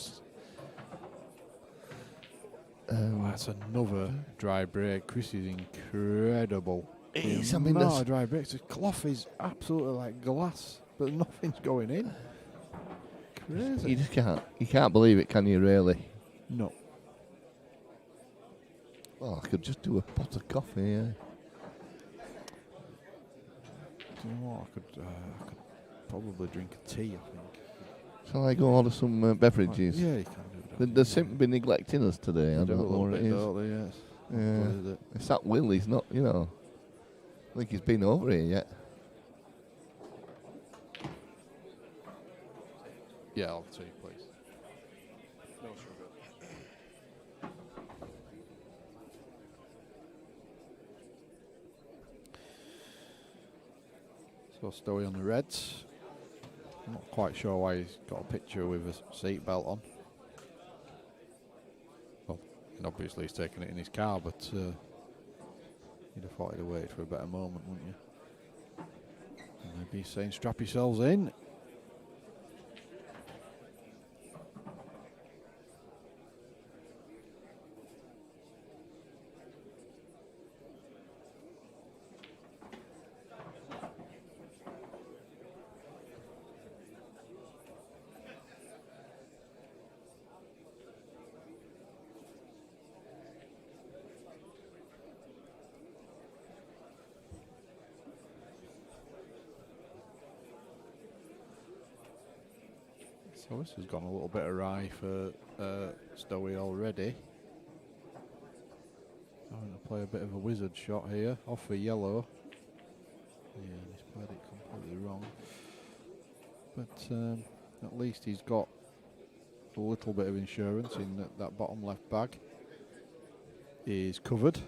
[SPEAKER 5] That's another dry break. Chris is incredible.
[SPEAKER 10] It's,
[SPEAKER 5] The
[SPEAKER 10] I mean,
[SPEAKER 5] amount
[SPEAKER 10] that's-
[SPEAKER 5] of dry breaks. The cloth is absolutely like glass, but nothing's going in. Crazy.
[SPEAKER 10] You just can't believe it, can you? Really?
[SPEAKER 5] No.
[SPEAKER 10] Well, I could just do a pot of coffee. Yeah.
[SPEAKER 5] Do you know what? I could probably drink a tea, I think.
[SPEAKER 10] Shall I go order some beverages?
[SPEAKER 5] Yeah, you can do that.
[SPEAKER 10] They seem to be neglecting us today. I
[SPEAKER 5] They do
[SPEAKER 10] don't
[SPEAKER 5] a
[SPEAKER 10] know
[SPEAKER 5] little
[SPEAKER 10] what it
[SPEAKER 5] bit,
[SPEAKER 10] is.
[SPEAKER 5] don't they? Yes.
[SPEAKER 10] Yeah.
[SPEAKER 5] What is it?
[SPEAKER 10] It's that Will. He's not. I think he's been over here yet.
[SPEAKER 5] Yeah, I'll have tea, please. No sugar. So Stowe on the Reds. I'm not quite sure why he's got a picture with a seatbelt on. Well, and obviously he's taking it in his car, but you'd have thought he'd have waited for a better moment, wouldn't you? And maybe he's saying, strap yourselves in. So this has gone a little bit awry for Stowie already. Having to play a bit of a wizard shot here, off for yellow. Yeah, he's played it completely wrong. But at least he's got a little bit of insurance in that bottom left bag is covered.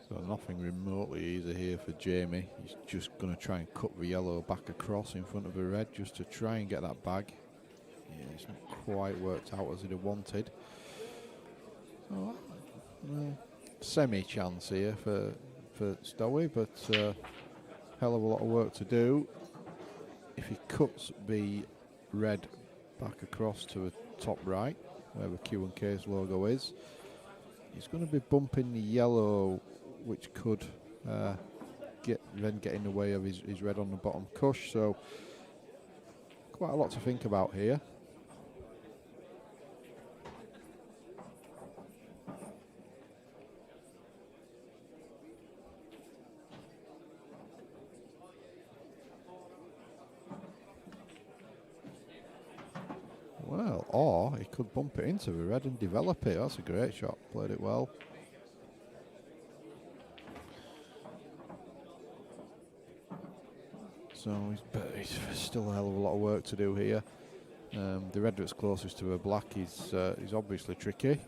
[SPEAKER 5] So nothing remotely easy here for Jamie. He's just going to try and cut the yellow back across in front of the red just to try and get that bag. Yeah, it's not quite worked out as he'd have wanted. So, semi-chance here for Stowie, but hell of a lot of work to do. If he cuts the red back across to the top right, where the Q and K's logo is, he's going to be bumping the yellow, which could get in the way of his red on the bottom cush. So quite a lot to think about here. Well, or he could bump it into the red and develop it. That's a great shot. Played it well. So he's still a hell of a lot of work to do here. The red that's closest to the black is obviously tricky.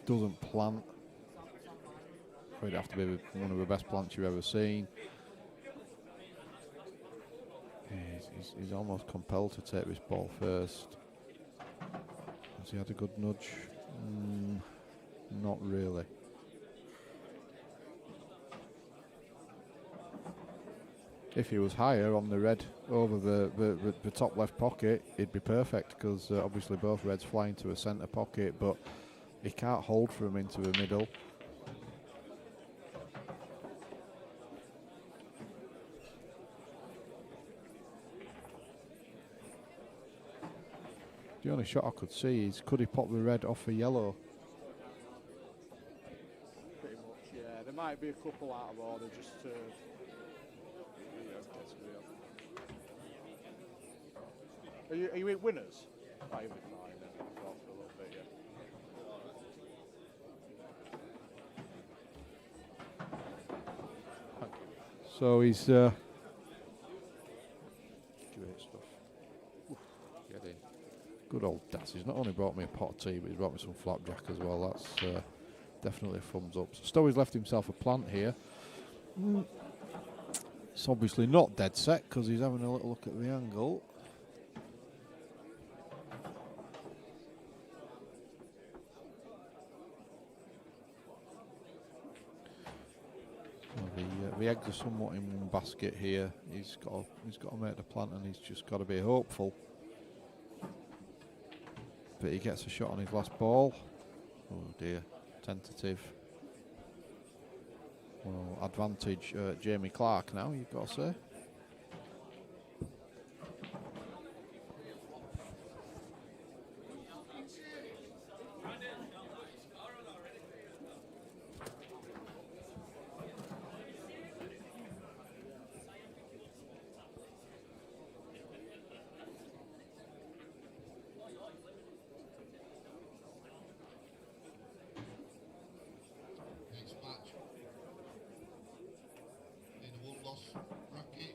[SPEAKER 5] Doesn't plant. It'd have to be one of the best plants you've ever seen. He's almost compelled to take this ball first. Has he had a good nudge? Not really. If he was higher on the red over the top left pocket, it'd be perfect, because obviously both reds fly into a centre pocket, but he can't hold for them into the middle. The only shot I could see is, could he pop the red off the yellow?
[SPEAKER 7] Pretty much, yeah. There might be a couple out of order just to... Are you in winners? Oh, you'll be fine then. Talk for a little bit, yeah.
[SPEAKER 5] So he's great stuff.
[SPEAKER 6] Get in.
[SPEAKER 5] Good old Das. He's not only brought me a pot of tea, but he's brought me some flapjack as well. That's definitely a thumbs up. So Stowie's left himself a plant here. It's obviously not dead set, because he's having a little look at the angle. The eggs are somewhat in one basket here. He's got to make the plant, and he's just got to be hopeful. But he gets a shot on his last ball. Oh dear, tentative. Well, advantage Jamie Clark now, you've got to say.
[SPEAKER 8] Next match in the one loss bracket.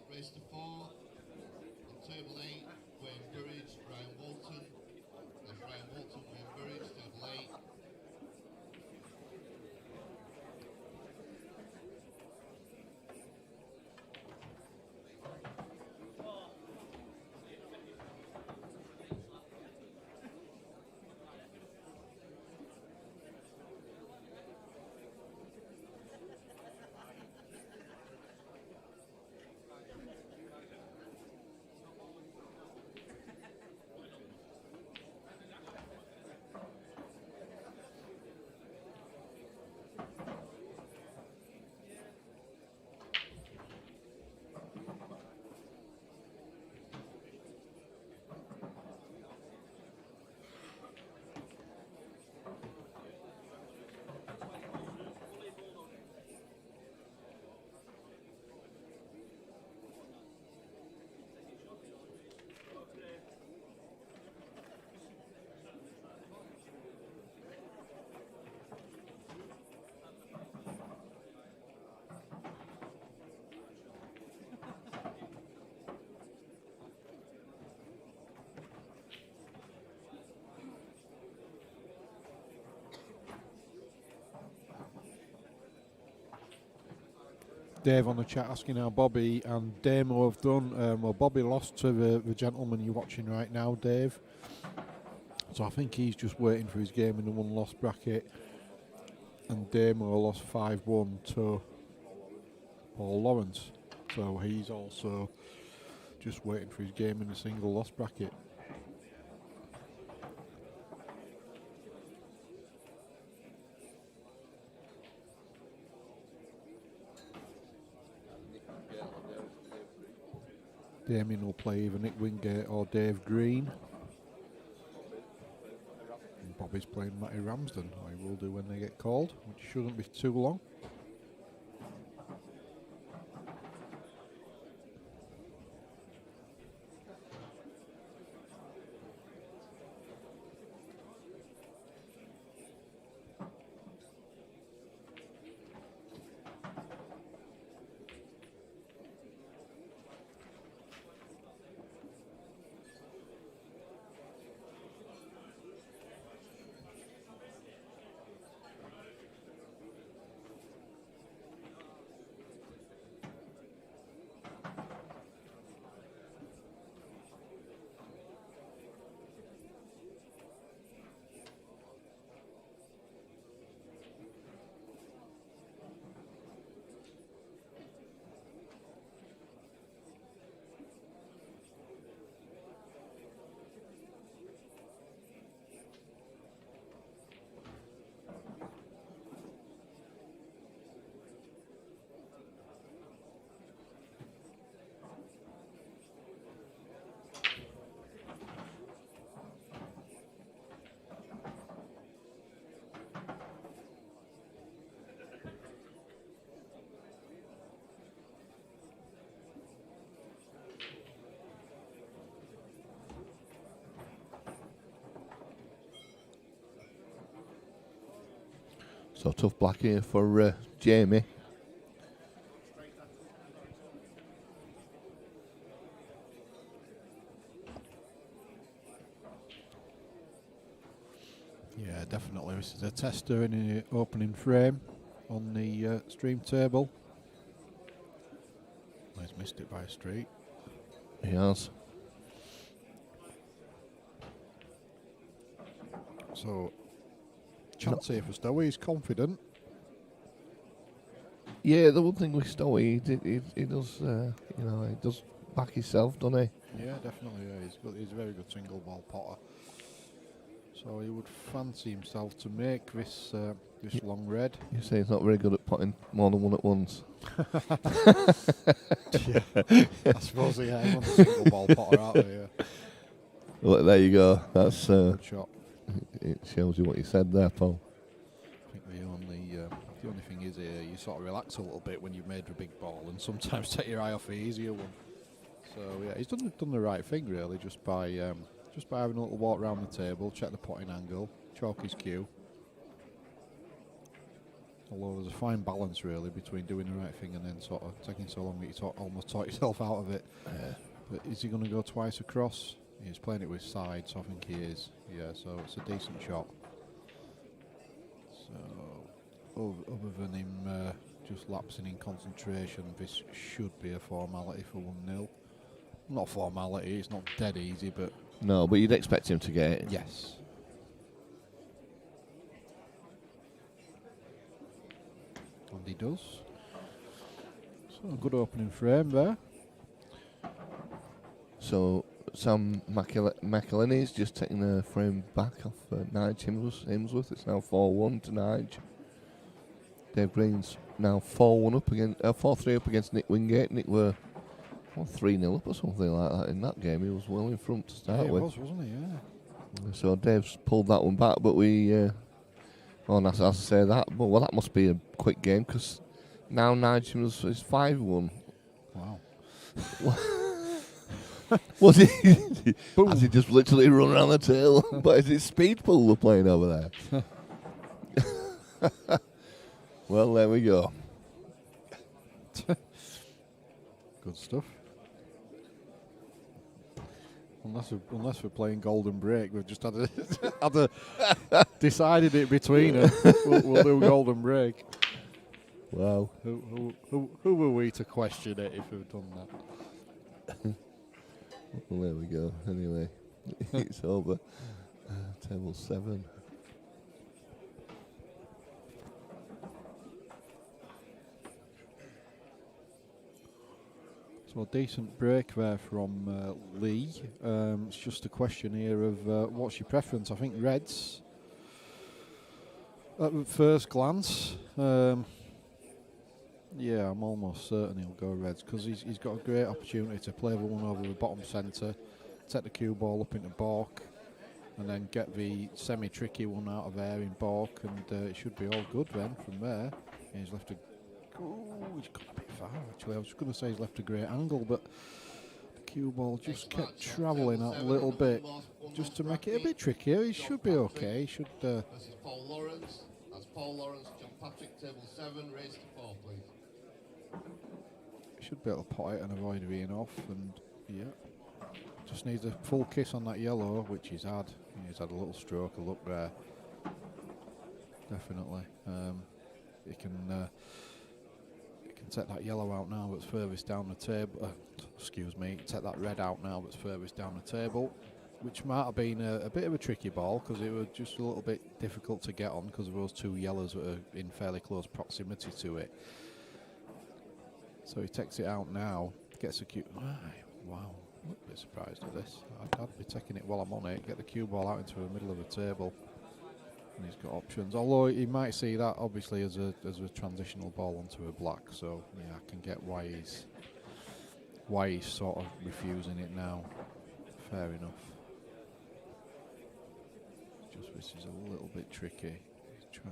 [SPEAKER 5] Dave on the chat asking how Bobby and Damo have done. Well, Bobby lost to the gentleman you're watching right now, Dave. So I think he's just waiting for his game in the one-loss bracket. And Damo lost 5-1 to Paul Lawrence. So he's also just waiting for his game in the single-loss bracket. Damien will play either Nick Wingate or Dave Green. And Bobby's playing Matty Ramsden, or he will do when they get called, which shouldn't be too long.
[SPEAKER 10] So tough black here for Jamie.
[SPEAKER 5] Yeah, definitely. This is a tester in the opening frame on the stream table. He's missed it by a street.
[SPEAKER 10] He has.
[SPEAKER 5] So, chance here for Stowe. He's confident.
[SPEAKER 10] Yeah, the one thing with Stowe, he does, he does back himself, doesn't he?
[SPEAKER 5] Yeah, definitely. Yeah. He's a very good single ball potter. So he would fancy himself to make this this long red.
[SPEAKER 10] You say he's not very good at potting more than one at once.
[SPEAKER 5] Yeah, I suppose he is a single ball potter out there.
[SPEAKER 10] Well, there you go. That's
[SPEAKER 5] good shot.
[SPEAKER 10] It shows you what you said there, Paul.
[SPEAKER 5] I think the only thing is here, you sort of relax a little bit when you've made the big ball, and sometimes take your eye off the easier one. So yeah, he's done the right thing really, just by having a little walk around the table, check the potting angle, chalk his cue. Although there's a fine balance really between doing the right thing and then sort of taking so long that you almost talk yourself out of it. But is he going to go twice across? He's playing it with side, so I think he is. Yeah, so it's a decent shot. So, other than him just lapsing in concentration, this should be a formality for 1-0. Not formality, it's not dead easy, but...
[SPEAKER 10] No, but you'd expect him to get it.
[SPEAKER 5] Yes. And he does. So, a good opening frame there.
[SPEAKER 10] So, Sam McElhenney's just taking the frame back off Nige Himsworth. It's now 4-1 to Nige. Dave Green's now 4-1 up against 4-3 up against Nick Wingate. Nick were 3-0 up or something like that in that game. He was well in front to start with.
[SPEAKER 5] He was, wasn't he? Yeah.
[SPEAKER 10] So Dave's pulled that one back, but we. Well, as I say that, well, that must be a quick game because now Nige is 5-1.
[SPEAKER 5] Wow.
[SPEAKER 10] Was he? Has he just literally run around the tail? But is it speed pool we're playing over there? Well, there we go.
[SPEAKER 5] Good stuff. Unless we're playing Golden Break, we've just had decided it between us. We'll do Golden Break.
[SPEAKER 10] Wow.
[SPEAKER 5] Who were we to question it if we've done that?
[SPEAKER 10] Well, there we go. Anyway, it's over. Table 7.
[SPEAKER 5] So a decent break there from Lee. It's just a question here of what's your preference? I think reds at first glance. Yeah, I'm almost certain he'll go reds because he's got a great opportunity to play the one over the bottom centre, take the cue ball up into balk, and then get the semi-tricky one out of there in balk, and it should be all good then from there. Yeah, he's left a... Oh, he's gone a bit far actually. I was just going to say he's left a great angle, but the cue ball just kept travelling out a little bit just to make it a bit trickier. He should be okay. He should...
[SPEAKER 8] This is Paul Lawrence. That's Paul Lawrence, John Patrick, table 7, raised to 4, please.
[SPEAKER 5] Should be able to pot it and avoid being off, and yeah, just needs a full kiss on that yellow, which he's had. He's had a little stroke, a look there. Definitely, he can take that yellow out now, but it's furthest down the table. Excuse me, take that red out now, but it's furthest down the table, which might have been a bit of a tricky ball because it was just a little bit difficult to get on because of those two yellows that are in fairly close proximity to it. So he takes it out now, gets a cue. Wow, I'm a bit surprised at this. I'd be taking it while I'm on it, get the cue ball out into the middle of the table. And he's got options. Although he might see that obviously as a transitional ball onto a black. So yeah, I can get why he's sort of refusing it now. Fair enough. Just this is a little bit tricky.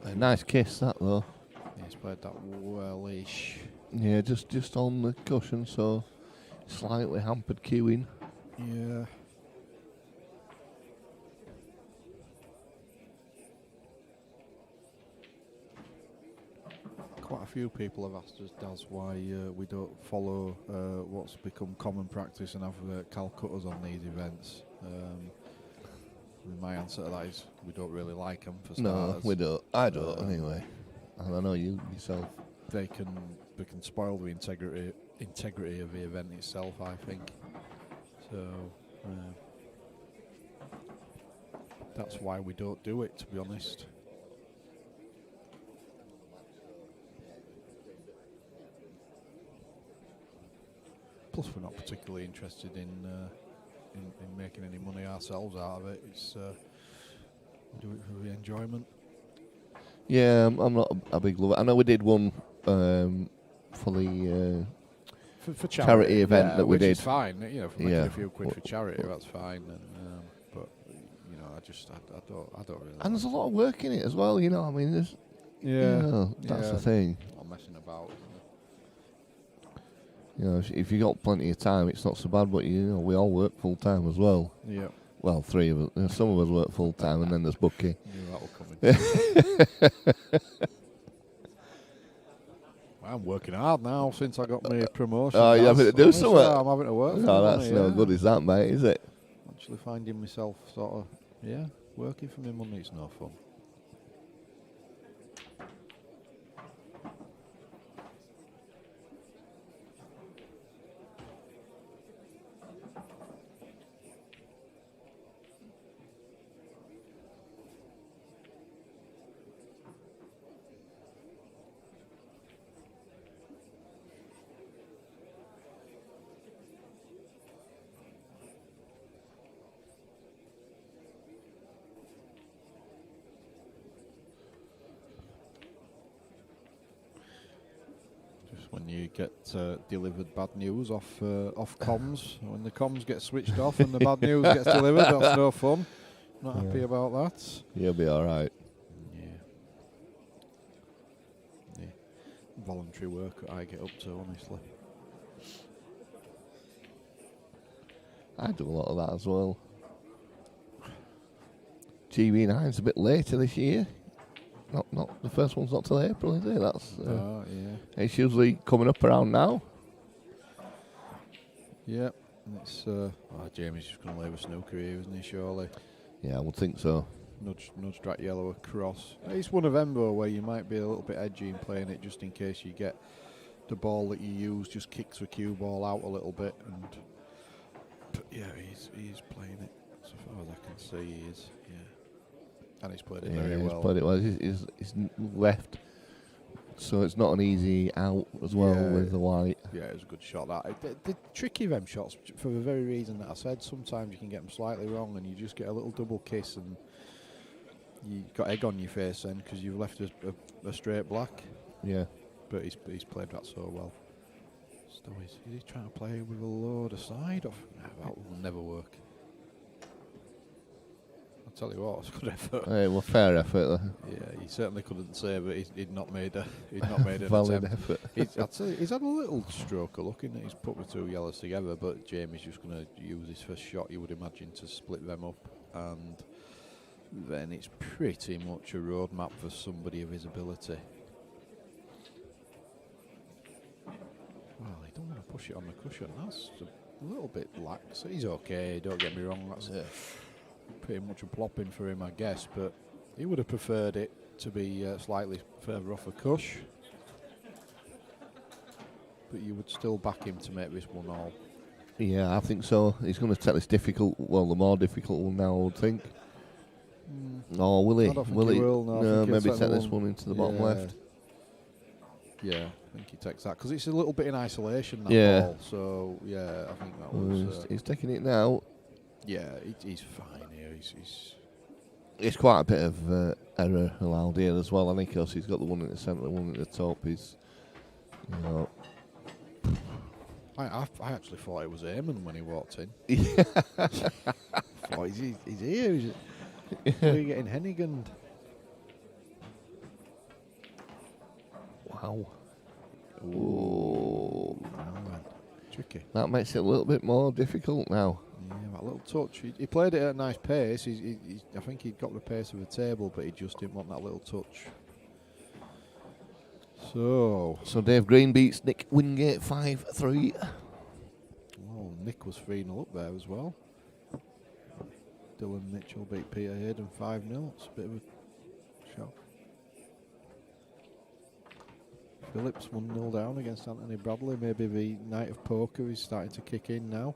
[SPEAKER 10] A nice kiss that though.
[SPEAKER 5] He's played that well-ish.
[SPEAKER 10] Yeah, just on the cushion, so slightly hampered cueing.
[SPEAKER 5] Yeah. Quite a few people have asked us, Daz, why we don't follow what's become common practice and have Calcuttas on these events. My answer to that is we don't really like them for starters.
[SPEAKER 10] No, we don't. I don't anyway. And I know you yourself.
[SPEAKER 5] They can spoil the integrity of the event itself, I think. So that's why we don't do it, to be honest. Plus, we're not particularly interested in making any money ourselves out of it. It's we do it for the enjoyment.
[SPEAKER 10] Yeah, I'm not a big lover. I know we did one for the
[SPEAKER 5] for
[SPEAKER 10] charity event that we
[SPEAKER 5] which
[SPEAKER 10] did.
[SPEAKER 5] Is fine, you know, for making a few quid for charity, that's fine. And, but you know, I don't really.
[SPEAKER 10] And there's a lot of work in it as well. You know, I mean, there's you know, that's the thing.
[SPEAKER 5] Not messing about.
[SPEAKER 10] You know, if you got plenty of time, it's not so bad. But you know, we all work full time as well.
[SPEAKER 5] Yeah.
[SPEAKER 10] Well, 3 of us. You know, some of us work full time, and then there's Bucky.
[SPEAKER 5] Yeah, that will come in. I'm working hard now since I got my promotion.
[SPEAKER 10] Oh, you're having to do something?
[SPEAKER 5] I'm having to work.
[SPEAKER 10] No, that's no good, is that, mate? Is it?
[SPEAKER 5] Actually finding myself sort of, working for my money. It's no fun. When you get delivered bad news off comms, when the comms get switched off and the bad news gets delivered, that's no fun. Not happy about that.
[SPEAKER 10] You'll be all right.
[SPEAKER 5] Yeah. Voluntary work I get up to, honestly.
[SPEAKER 10] I do a lot of that as well. GB9's a bit later this year. Not the first one's not till April, is it? That's it's usually coming up around now.
[SPEAKER 5] Yeah, it's Jamie's just going to leave a snooker here, isn't he? Surely.
[SPEAKER 10] Yeah, I would think so.
[SPEAKER 5] nudge that yellow across. It's one of them though where you might be a little bit edgy in playing it, just in case you get the ball that you use just kicks the cue ball out a little bit. But yeah, he's playing it so far as I can see. He is, yeah, and he's played it very well.
[SPEAKER 10] He's played it well. He's left, so it's not an easy out as well with the white.
[SPEAKER 5] Yeah, it was a good shot. The tricky them shots, for the very reason that I said, sometimes you can get them slightly wrong and you just get a little double kiss and you got egg on your face then because you've left a straight black.
[SPEAKER 10] Yeah.
[SPEAKER 5] But he's played that so well. Still, is he trying to play with a load aside? That will never work. I'll tell you what, it's a good effort.
[SPEAKER 10] Well, fair effort there.
[SPEAKER 5] Yeah, he certainly couldn't say, but he'd not made an
[SPEAKER 10] valid
[SPEAKER 5] attempt.
[SPEAKER 10] effort.
[SPEAKER 5] I'd say he's had a little stroke of looking that he's put the two yellows together, but Jamie's just going to use his first shot, you would imagine, to split them up, and then it's pretty much a roadmap for somebody of his ability. Well, he don't want to push it on the cushion. That's a little bit lax. He's okay, don't get me wrong. That's pretty much a plopping for him, I guess. But he would have preferred it to be slightly further off a cush. But you would still back him to make this 1-all.
[SPEAKER 10] Yeah, I think so. He's going to take this the more difficult one now, I would think. Oh, will he?
[SPEAKER 5] I don't think he will. No,
[SPEAKER 10] maybe take this one into the bottom left.
[SPEAKER 5] Yeah, I think he takes that because it's a little bit in isolation, that ball. So yeah, I think that was.
[SPEAKER 10] He's taking it now.
[SPEAKER 5] Yeah, he's fine here.
[SPEAKER 10] It's quite a bit of error allowed here as well, and of course he's got the one in the centre, the one at the top.
[SPEAKER 5] I actually thought it was Eamon when he walked in.
[SPEAKER 10] Yeah.
[SPEAKER 5] Oh, he's here. He's getting Henniganed.
[SPEAKER 10] Wow. Oh.
[SPEAKER 5] Tricky.
[SPEAKER 10] That makes it a little bit more difficult now.
[SPEAKER 5] Yeah, that little touch. He played it at a nice pace. I think he'd got the pace of the table, but he just didn't want that little touch. So
[SPEAKER 10] Dave Green beats Nick Wingate 5-3.
[SPEAKER 5] Well, Nick was 3-0 up there as well. Dylan Mitchell beat Peter Hayden 5-0. It's a bit of a shock. Phillips 1-0 down against Anthony Bradley. Maybe the night of poker is starting to kick in now.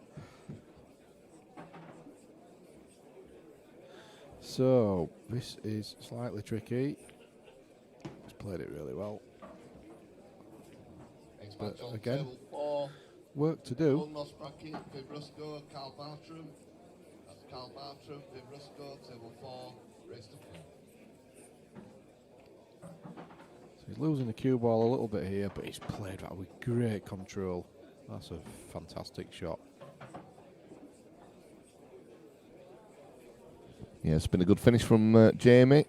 [SPEAKER 5] So this is slightly tricky. He's played it really well. But again, work to do.
[SPEAKER 8] Lost bracket, Vibrusco, Carl Bartram. That's Carl Bartram, Vibrusco, table 4, race to 4.
[SPEAKER 5] So he's losing the cue ball a little bit here, but he's played that with great control. That's a fantastic shot.
[SPEAKER 10] Yeah, it's been a good finish from Jamie.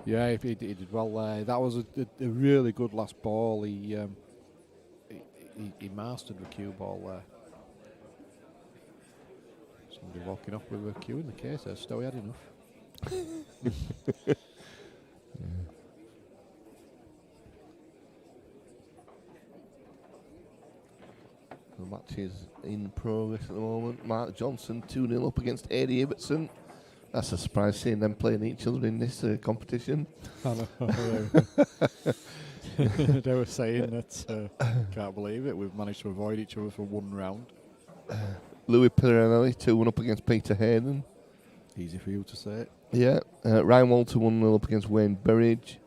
[SPEAKER 5] Yeah, he did well there. That was a really good last ball. He mastered the cue ball there. Somebody walking off with a cue in the case there. Stowe had enough.
[SPEAKER 10] The match is in progress at the moment. Mark Johnson 2-0 up against Eddie Ibbotson. That's a surprise seeing them playing each other in this competition.
[SPEAKER 5] I know. They were saying that, can't believe it, we've managed to avoid each other for one round.
[SPEAKER 10] Louis Piranelli 2-1 up against Peter Hayden.
[SPEAKER 5] Easy for you to say.
[SPEAKER 10] Yeah. Ryan Walter 1-0 up against Wayne Burridge.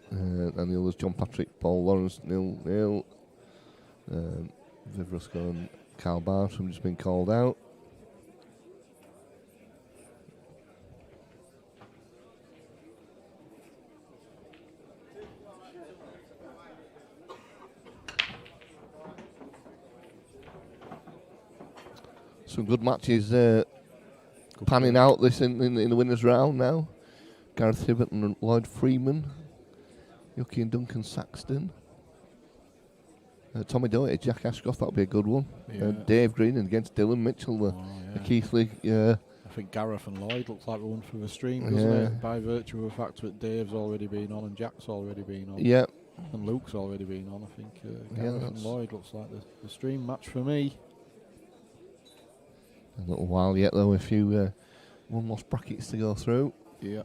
[SPEAKER 10] And the others John Patrick, Paul Lawrence 0-0. Viv Rusco and Carl Bartram just been called out. Some good matches panning out this in the winners' round now. Gareth Hibbert and Lloyd Freeman. Yucky and Duncan Saxton. Tommy Doherty, Jack Ashcroft, that'll be a good one.
[SPEAKER 5] Yeah.
[SPEAKER 10] Dave Green against Dylan Mitchell, the Keithley. Yeah.
[SPEAKER 5] I think Gareth and Lloyd looks like the one for the stream, doesn't it? By virtue of the fact that Dave's already been on and Jack's already been on.
[SPEAKER 10] Yeah.
[SPEAKER 5] And Luke's already been on. I think Gareth and Lloyd looks like the stream match for me.
[SPEAKER 10] A little while yet though, a few one lost brackets to go through.
[SPEAKER 5] Yeah.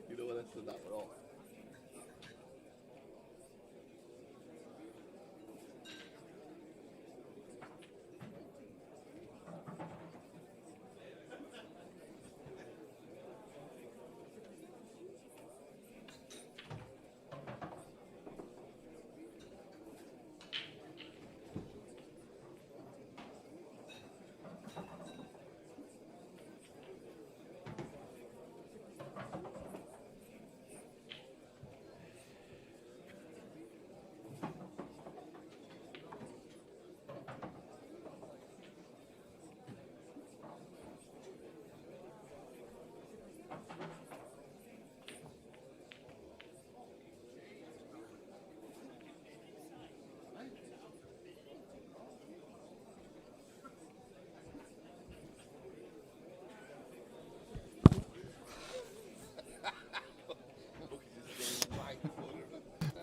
[SPEAKER 10] You know what I said that for all?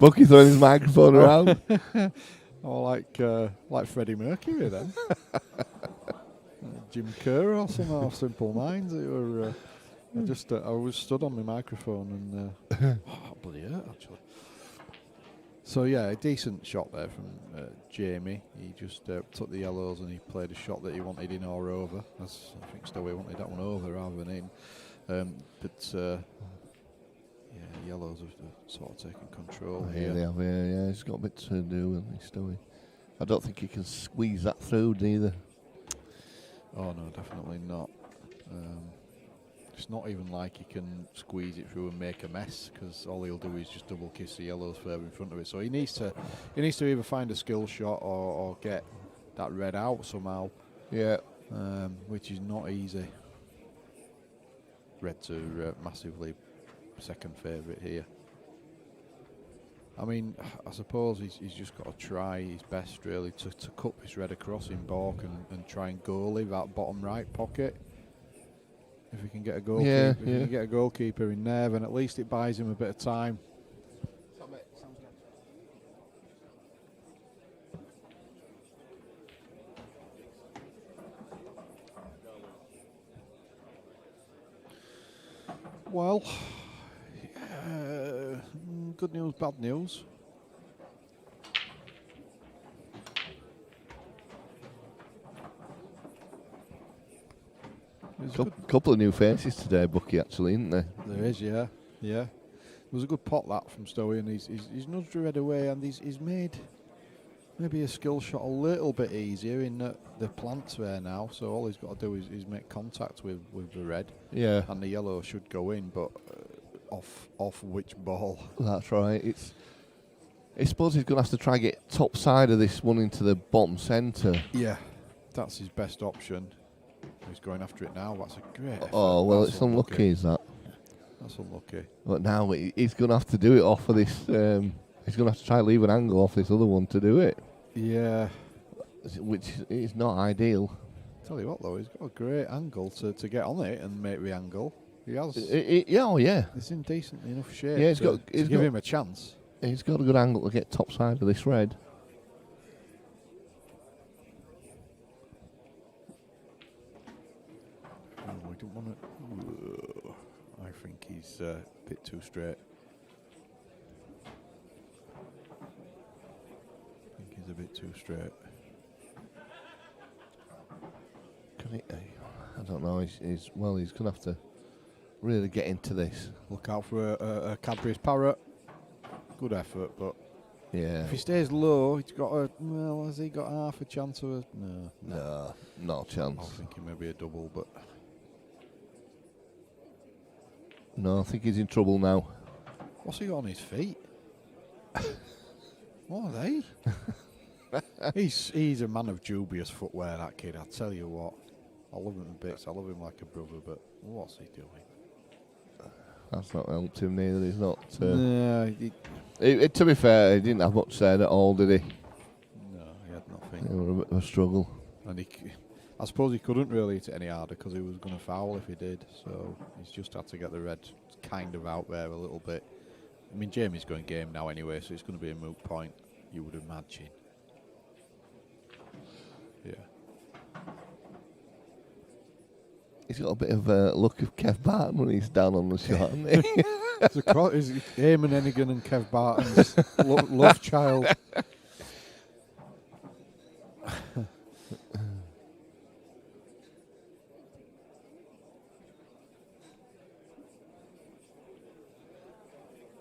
[SPEAKER 10] Bucky throwing his microphone around.
[SPEAKER 5] Oh, like Freddie Mercury then. Jim Kerr or some of Simple Minds. It were. I was stood on my microphone and bloody hurt actually. So yeah, a decent shot there from Jamie. He just took the yellows and he played a shot that he wanted in or over. As I think Stowey wanted that one over rather than in. Yeah, yellows have sort of taken control here.
[SPEAKER 10] They have, yeah, he's got a bit to do with this, Stowey. I don't think he can squeeze that through neither.
[SPEAKER 5] Oh no, definitely not. It's not even like he can squeeze it through and make a mess, because all he'll do is just double kiss the yellows further in front of it. So he needs to either find a skill shot or get that red out somehow.
[SPEAKER 10] Yeah.
[SPEAKER 5] Which is not easy. Red to massively second favourite here. I mean, I suppose he's just got to try his best really to cut this red across in balk and try and goalie that bottom right pocket. If we can get a goalkeeper, if we can get a goalkeeper in there, then at least it buys him a bit of time. Well, good news, bad news.
[SPEAKER 10] Couple of new faces today, Bucky, actually, isn't there?
[SPEAKER 5] There is, yeah. There was a good pot that from Stowey, and he's nudged the red away, and he's made maybe a skill shot a little bit easier in that the plant's there now, so all he's got to do is make contact with the red.
[SPEAKER 10] Yeah.
[SPEAKER 5] And the yellow should go in, but off which ball?
[SPEAKER 10] That's right. I suppose he's going to have to try and get top side of this one into the bottom centre.
[SPEAKER 5] Yeah, that's his best option. He's going after it now. That's a great effort.
[SPEAKER 10] Oh, well,
[SPEAKER 5] that's
[SPEAKER 10] it's unlucky, is that?
[SPEAKER 5] That's unlucky.
[SPEAKER 10] But now he's going to have to do it off of this. He's going to have to try and leave an angle off this other one to do it.
[SPEAKER 5] Yeah.
[SPEAKER 10] Which is not ideal.
[SPEAKER 5] Tell you what, though, he's got a great angle to get on it and make the angle. He has.
[SPEAKER 10] Yeah.
[SPEAKER 5] It's in decent enough shape.
[SPEAKER 10] Yeah,
[SPEAKER 5] to give him a chance.
[SPEAKER 10] He's got a good angle to get top side of this red.
[SPEAKER 5] We don't want to. I think he's a bit too straight. I think he's a bit too straight.
[SPEAKER 10] I don't know. He's going to have to really get into this.
[SPEAKER 5] Look out for a Cadbury's parrot. Good effort, but
[SPEAKER 10] yeah.
[SPEAKER 5] If he stays low, he's got has he got half a chance of a...
[SPEAKER 10] No, not a chance.
[SPEAKER 5] I was thinking maybe a double, but...
[SPEAKER 10] No, I think he's in trouble now.
[SPEAKER 5] What's he got on his feet? What are they? He's a man of dubious footwear, that kid, I tell you what. I love him to bits, I love him like a brother, but what's he doing?
[SPEAKER 10] That's not helped him neither, he's not...
[SPEAKER 5] No,
[SPEAKER 10] to be fair, he didn't have much said at all, did he?
[SPEAKER 5] No, he had nothing. think.
[SPEAKER 10] They were a bit of a struggle.
[SPEAKER 5] And I suppose he couldn't really hit it any harder because he was going to foul if he did. So he's just had to get the red kind of out there a little bit. I mean, Jamie's going game now anyway, so it's going to be a moot point, you would imagine. Yeah.
[SPEAKER 10] He's got a bit of a look of Kev Barton when he's down on the shot, hasn't he?
[SPEAKER 5] It's Eamon Hennigan and Kev Barton's love child.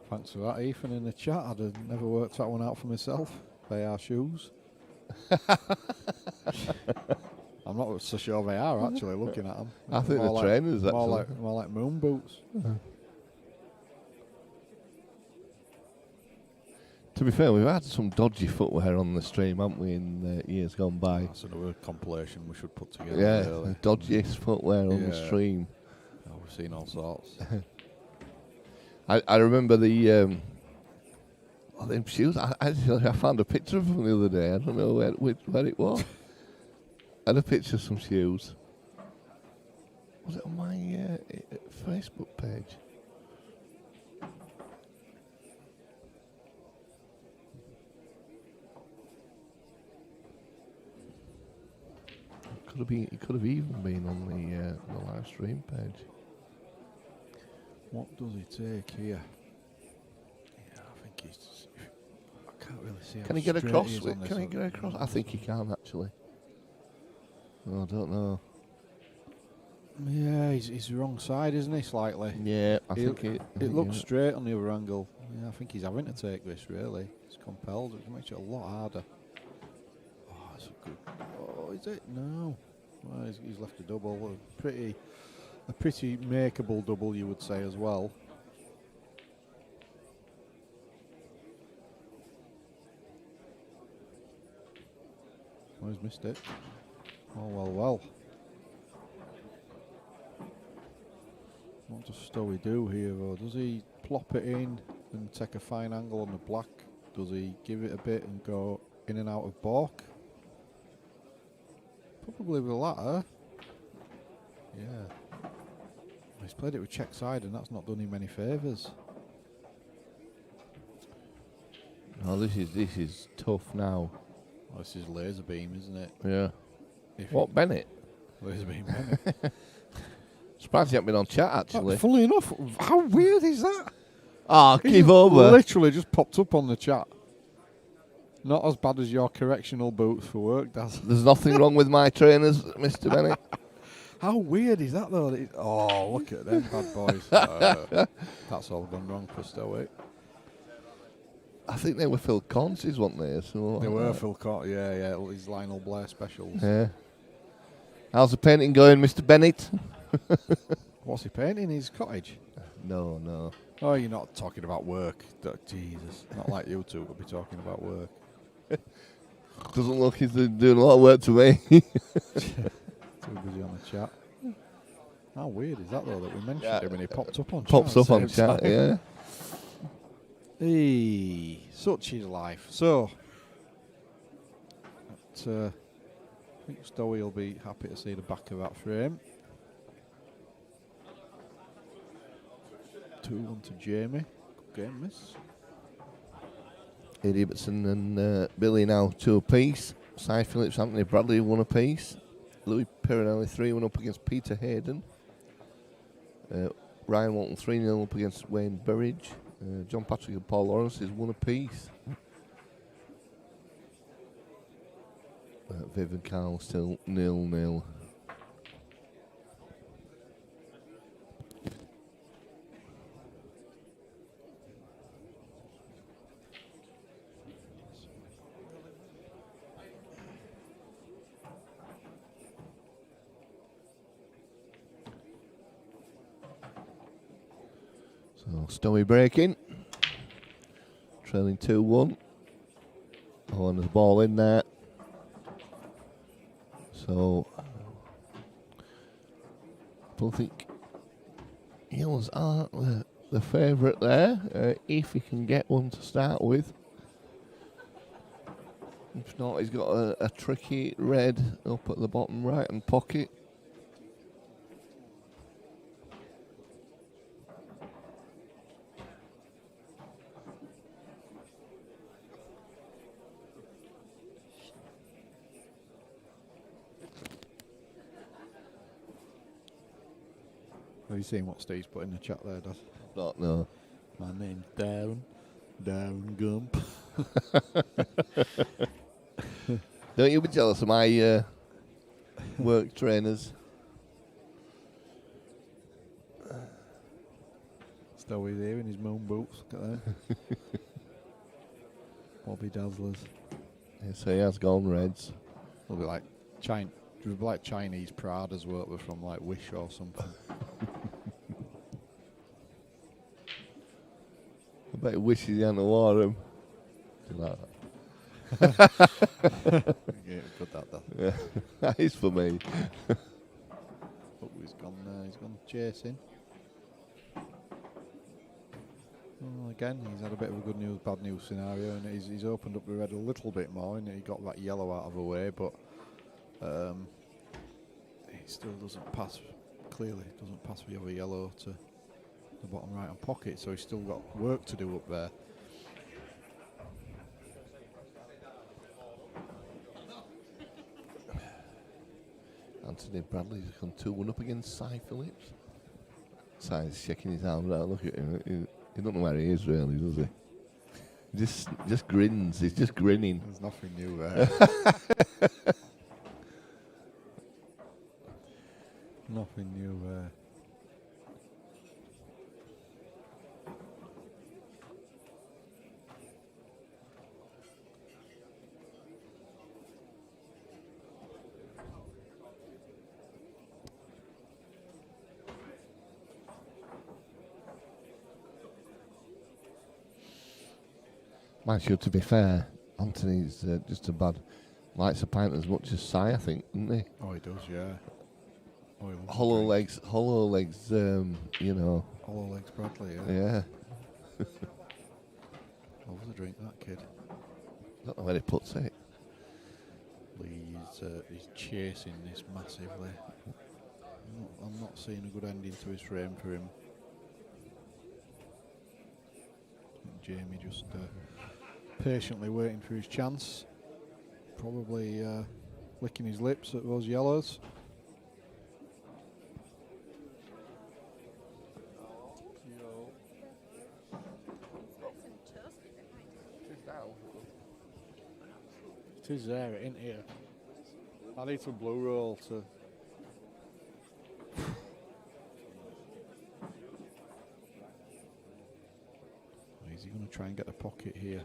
[SPEAKER 5] Thanks for that, Ethan, in the chat. I'd have never worked that one out for myself. They are shoes. I'm not so sure they are, actually, looking at them.
[SPEAKER 10] I think they're trainers, actually.
[SPEAKER 5] More like moon boots.
[SPEAKER 10] To be fair, we've had some dodgy footwear on the stream, haven't we, in years gone by?
[SPEAKER 5] That's another compilation we should put together.
[SPEAKER 10] Yeah,
[SPEAKER 5] really.
[SPEAKER 10] the dodgiest footwear on the stream.
[SPEAKER 5] Oh, we've seen all sorts.
[SPEAKER 10] I remember them shoes. I found a picture of them the other day. I don't know where it was. I had a picture of some shoes. Was it on my Facebook page? It could have even been on the live stream page.
[SPEAKER 5] What does he take here? Yeah, I think he's. I can't really see.
[SPEAKER 10] Can he get across? Can he get across? I think he can actually. Oh, I don't know.
[SPEAKER 5] Yeah, he's wrong side, isn't he? Slightly.
[SPEAKER 10] Yeah, I think
[SPEAKER 5] it looks straight on the other angle. Yeah, I think he's having to take this. Really, he's compelled. It makes it a lot harder. Oh, that's a good. Oh, is it? No. Well, he's left a double. A pretty makeable double, you would say, as well. Oh, he's missed it. Oh, well. What does Stowie do here, though? Does he plop it in and take a fine angle on the black? Does he give it a bit and go in and out of balk? Probably the latter. Yeah. He's played it with check side and that's not done him any favours.
[SPEAKER 10] Oh, this is tough now.
[SPEAKER 5] Oh, this is laser beam, isn't it?
[SPEAKER 10] Yeah. What, Bennett?
[SPEAKER 5] Laser beam Bennett.
[SPEAKER 10] Surprised he hasn't been on chat, actually.
[SPEAKER 5] Funnily enough, how weird is that?
[SPEAKER 10] Ah, give over.
[SPEAKER 5] Literally just popped up on the chat. Not as bad as your correctional boots for work, Daz.
[SPEAKER 10] There's nothing wrong with my trainers, Mr. Bennett.
[SPEAKER 5] How weird is that, though? Oh, look at them bad boys. That's all gone wrong for Stowick.
[SPEAKER 10] I think they were Phil Conce's, weren't they? So
[SPEAKER 5] they were Phil Conce, yeah. These Lionel Blair specials.
[SPEAKER 10] Yeah. How's the painting going, Mr. Bennett?
[SPEAKER 5] What's he painting? His cottage?
[SPEAKER 10] No.
[SPEAKER 5] Oh, you're not talking about work. Jesus. Not like you two will be talking about work.
[SPEAKER 10] Doesn't look he's doing a lot of work to me.
[SPEAKER 5] Too busy on the chat. How weird is that, though, that we mentioned him and he popped up on chat?
[SPEAKER 10] Pops up on chat, yeah.
[SPEAKER 5] Hey, such is life. So, I think Stowie will be happy to see the back of that frame. 2-1 to Jamie. Good game, miss.
[SPEAKER 10] Eddie Ibbotson and Billy now 2 apiece. Cy Phillips, Anthony Bradley 1 apiece. Louis Piranelli 3-1 up against Peter Hayden. Ryan Walton 3-0 up against Wayne Burridge. John Patrick and Paul Lawrence is 1 apiece. Viv and Carl still 0-0. So Stowie breaking, trailing 2-1. Oh, and there's a ball in there. So I don't think Hills aren't the favourite there. If he can get one to start with. If not, he's got a tricky red up at the bottom right hand pocket.
[SPEAKER 5] Have you seen what Steve's put in the chat there, Dad?
[SPEAKER 10] Not no.
[SPEAKER 5] My name's Darren. Darren Gump.
[SPEAKER 10] Don't you be jealous of my work trainers?
[SPEAKER 5] Stowie's here in his moon boots. Look at that. Bobby Dazzlers.
[SPEAKER 10] Yes, he has gone reds.
[SPEAKER 5] It'll be like Chinese Pradas, won't they, from like Wish or something.
[SPEAKER 10] I bet he wishes he hadn't worn them. Like that.
[SPEAKER 5] Yeah, good that.
[SPEAKER 10] Yeah, that is for me.
[SPEAKER 5] Oh, he's gone chasing. Well, again, he's had a bit of a good news, bad news scenario, and he's opened up the red a little bit more, and he got that yellow out of the way, but he still doesn't pass. Clearly, doesn't pass the other yellow to the bottom right hand pocket, so he's still got work to do up there.
[SPEAKER 10] Anthony Bradley's gone 2-1 up against Cy Phillips. Cy's shaking his arms out. Look at him. He don't know where he is really, does he? He just grins. He's just grinning.
[SPEAKER 5] There's nothing new there. Nothing new there.
[SPEAKER 10] Mind you, to be fair, Anthony's just a bad. Likes a pint as much as Cy, I think, doesn't he?
[SPEAKER 5] Oh, he does, yeah. Oh, he loves
[SPEAKER 10] Hollow
[SPEAKER 5] a drink.
[SPEAKER 10] legs, you know.
[SPEAKER 5] Hollow legs Bradley, yeah.
[SPEAKER 10] Yeah.
[SPEAKER 5] Loves a drink, that kid.
[SPEAKER 10] Don't know where he puts it.
[SPEAKER 5] He's chasing this massively. I'm not seeing a good ending to his frame for him. Jamie just patiently waiting for his chance. Probably licking his lips at those yellows. It is there, it ain't here. I need some blue roll to. Is he going to try and get the pocket here?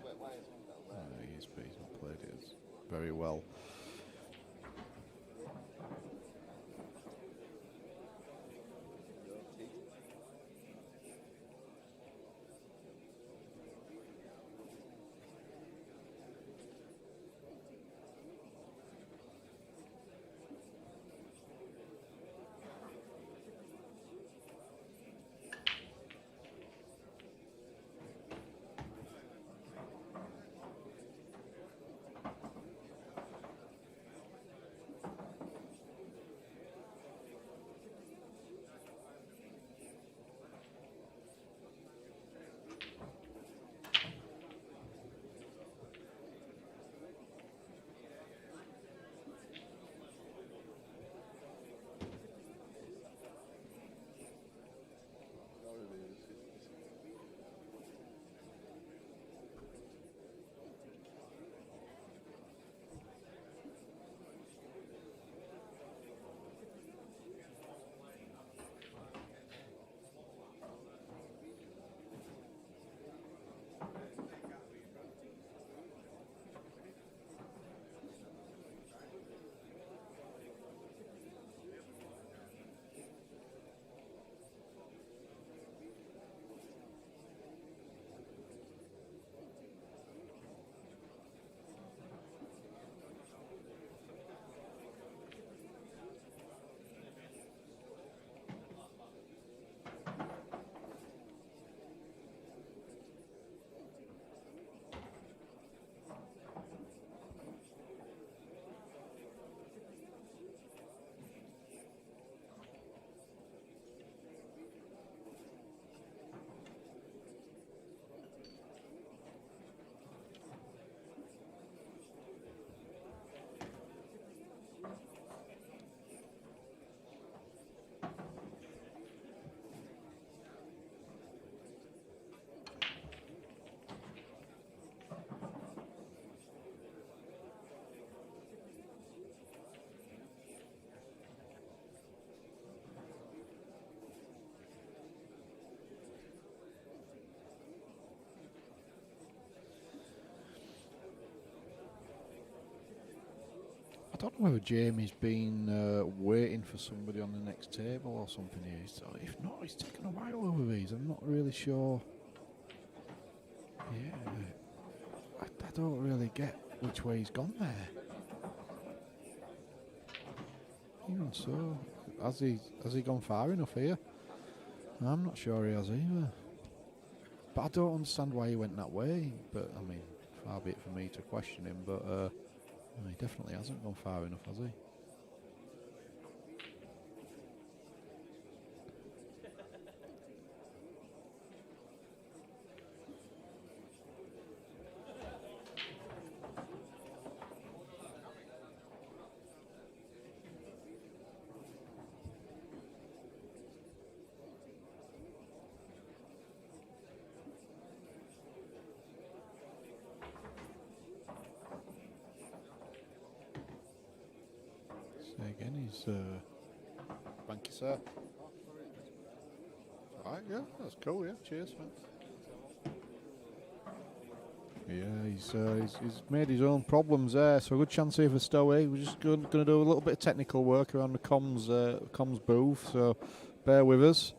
[SPEAKER 5] He is, but he's not played it very well. Whether Jamie's been waiting for somebody on the next table or something here. So if not, he's taken a while over these. I'm not really sure. Yeah, I don't really get which way he's gone there. Even so, has he gone far enough here? I'm not sure he has either. But I don't understand why he went that way. But I mean, far be it for me to question him. But he definitely hasn't gone far enough, has he? Again, he's thank you, sir. Alright, yeah, that's cool. Yeah, cheers, man. Yeah, he's made his own problems there, so a good chance here for Stowey. We're just going to do a little bit of technical work around the comms booth, so bear with us.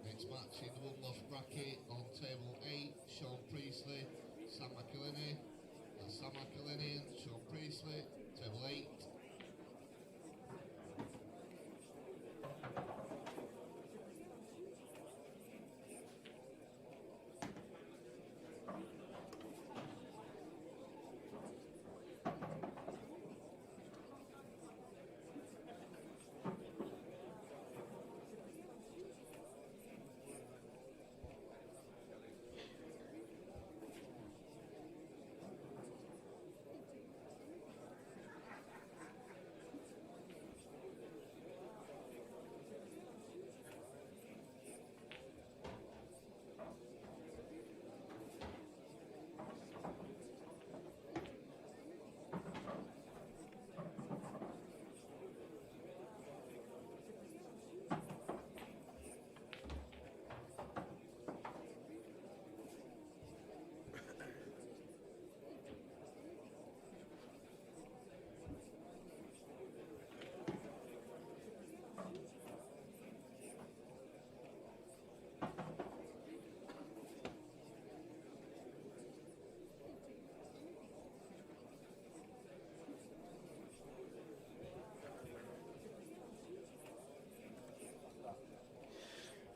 [SPEAKER 8] Next match in the one-loss bracket on table 8, Sean Priestley, Sam McElhenney. That's Sam McElhenney and Sean Priestley, table 8.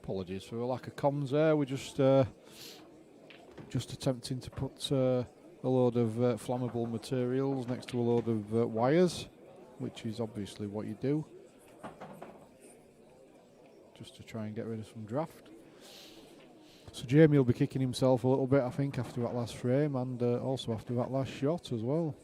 [SPEAKER 7] Apologies for a lack of comms there. We're just attempting to put a load of flammable materials next to a load of wires, which is obviously what you do, just to try and get rid of some draft. So Jamie will be kicking himself a little bit, I think, after that last frame, and also after that last shot as well.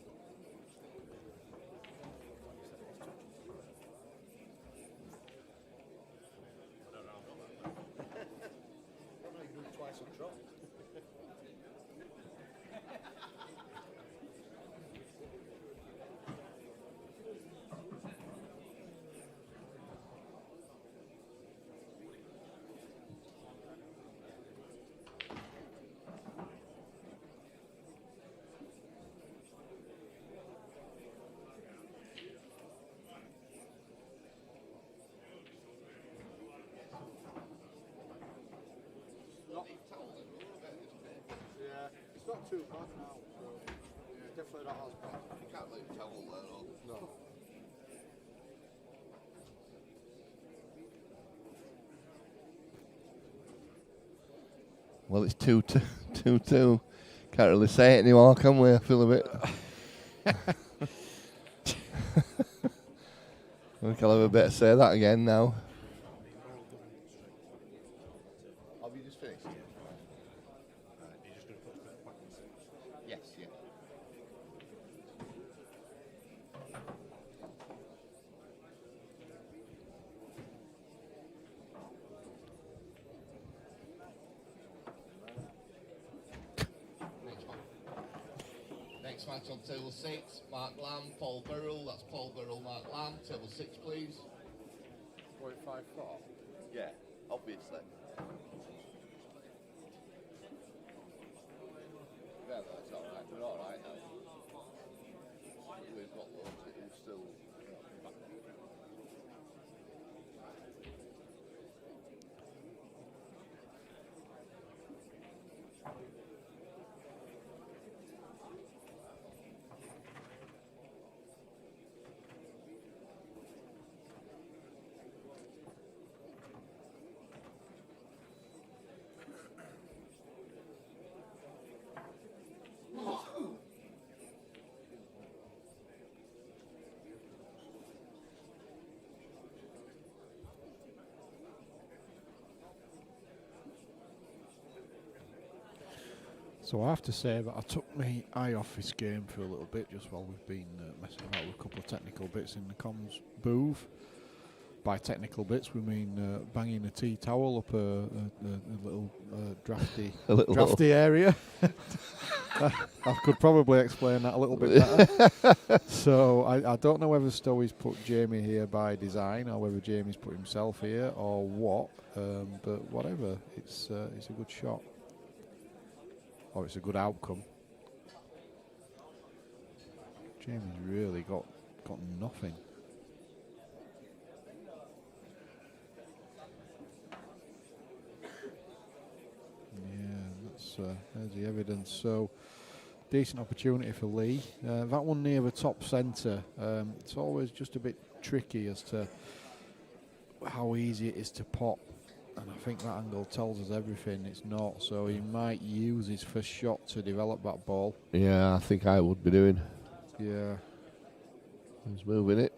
[SPEAKER 7] Yeah, it's not too bad now, so yeah, definitely not as bad.
[SPEAKER 10] You can't leave towel there,
[SPEAKER 7] No.
[SPEAKER 10] Well, it's 2-2. 2-2. Can't really say it anymore, can we? I feel a bit. We can have a bit to say that again now. Have you just finished? Yes, yeah.
[SPEAKER 8] Next match on table 6, Mark Lamb, Paul Burrell. That's Paul Burrell, Mark Lamb. Table 6, please.
[SPEAKER 7] 0.54.
[SPEAKER 10] Yeah, obviously. Yeah, that's all right. We're all right now. We've got loads that will still.
[SPEAKER 7] So I have to say that I took my eye off this game for a little bit just while we've been messing about with a couple of technical bits in the comms booth. By technical bits we mean banging a tea towel up a little drafty drafty area. I could probably explain that a little bit better. So I don't know whether Stowey's put Jamie here by design or whether Jamie's put himself here or what, but whatever, it's a good shot. Or it's a good outcome. Jamie's really got nothing. Yeah, there's the evidence. So decent opportunity for Lee. That one near the top centre. It's always just a bit tricky as to how easy it is to pop. And I think that angle tells us everything. It's not, so he might use his first shot to develop that ball.
[SPEAKER 10] Yeah, I think I would be doing.
[SPEAKER 7] Yeah.
[SPEAKER 10] He's moving it.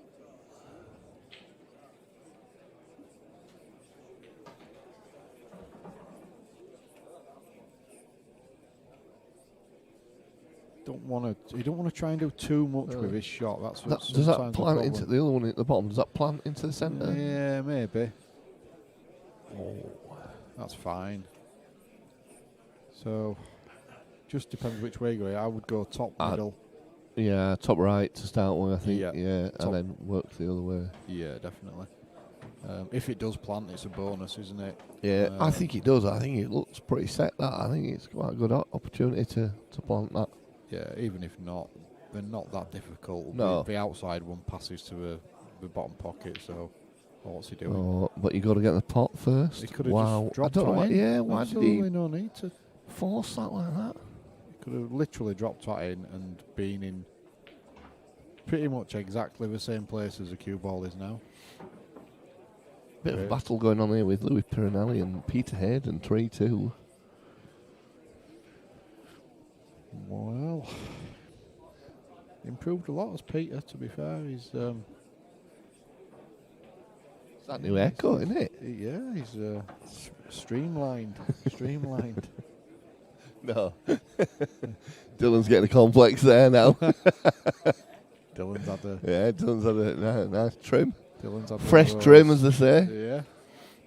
[SPEAKER 7] You don't want to try and do too much with his shot. That's what
[SPEAKER 10] Does that plant into the other one at the bottom? Does that plant into the centre?
[SPEAKER 7] Yeah, maybe. Oh, that's fine. So, just depends which way you go. I would go top middle.
[SPEAKER 10] Yeah, top right to start with, I think. Yeah,
[SPEAKER 7] top.
[SPEAKER 10] and then work the other way.
[SPEAKER 7] Yeah, definitely. If it does plant, it's a bonus, isn't it?
[SPEAKER 10] Yeah, I think it does. I think it looks pretty set. That I think it's quite a good opportunity to plant that.
[SPEAKER 7] Yeah, even if not, they're not that difficult.
[SPEAKER 10] No.
[SPEAKER 7] The outside one passes to the bottom pocket, so what's he doing?
[SPEAKER 10] Oh, but you got to get the pot first.
[SPEAKER 7] He could have
[SPEAKER 10] wow.
[SPEAKER 7] just dropped
[SPEAKER 10] I don't know
[SPEAKER 7] that
[SPEAKER 10] why,
[SPEAKER 7] in.
[SPEAKER 10] why
[SPEAKER 7] Absolutely
[SPEAKER 10] did he
[SPEAKER 7] no need to
[SPEAKER 10] force that like that?
[SPEAKER 7] He could have literally dropped that in and been in pretty much exactly the same place as the cue ball is now.
[SPEAKER 10] Bit of a battle going on here with Louis Piranelli and Peter Hayden, 3-2.
[SPEAKER 7] Well, improved a lot as Peter, to be fair. He's
[SPEAKER 10] It's that new haircut, isn't it?
[SPEAKER 7] yeah, he's streamlined. Streamlined.
[SPEAKER 10] No. Dylan's getting a complex there now.
[SPEAKER 7] Dylan's had a
[SPEAKER 10] Dylan's had a nice trim.
[SPEAKER 7] Dylan's had
[SPEAKER 10] Fresh
[SPEAKER 7] one of
[SPEAKER 10] trim,
[SPEAKER 7] those.
[SPEAKER 10] as they say.
[SPEAKER 7] Yeah.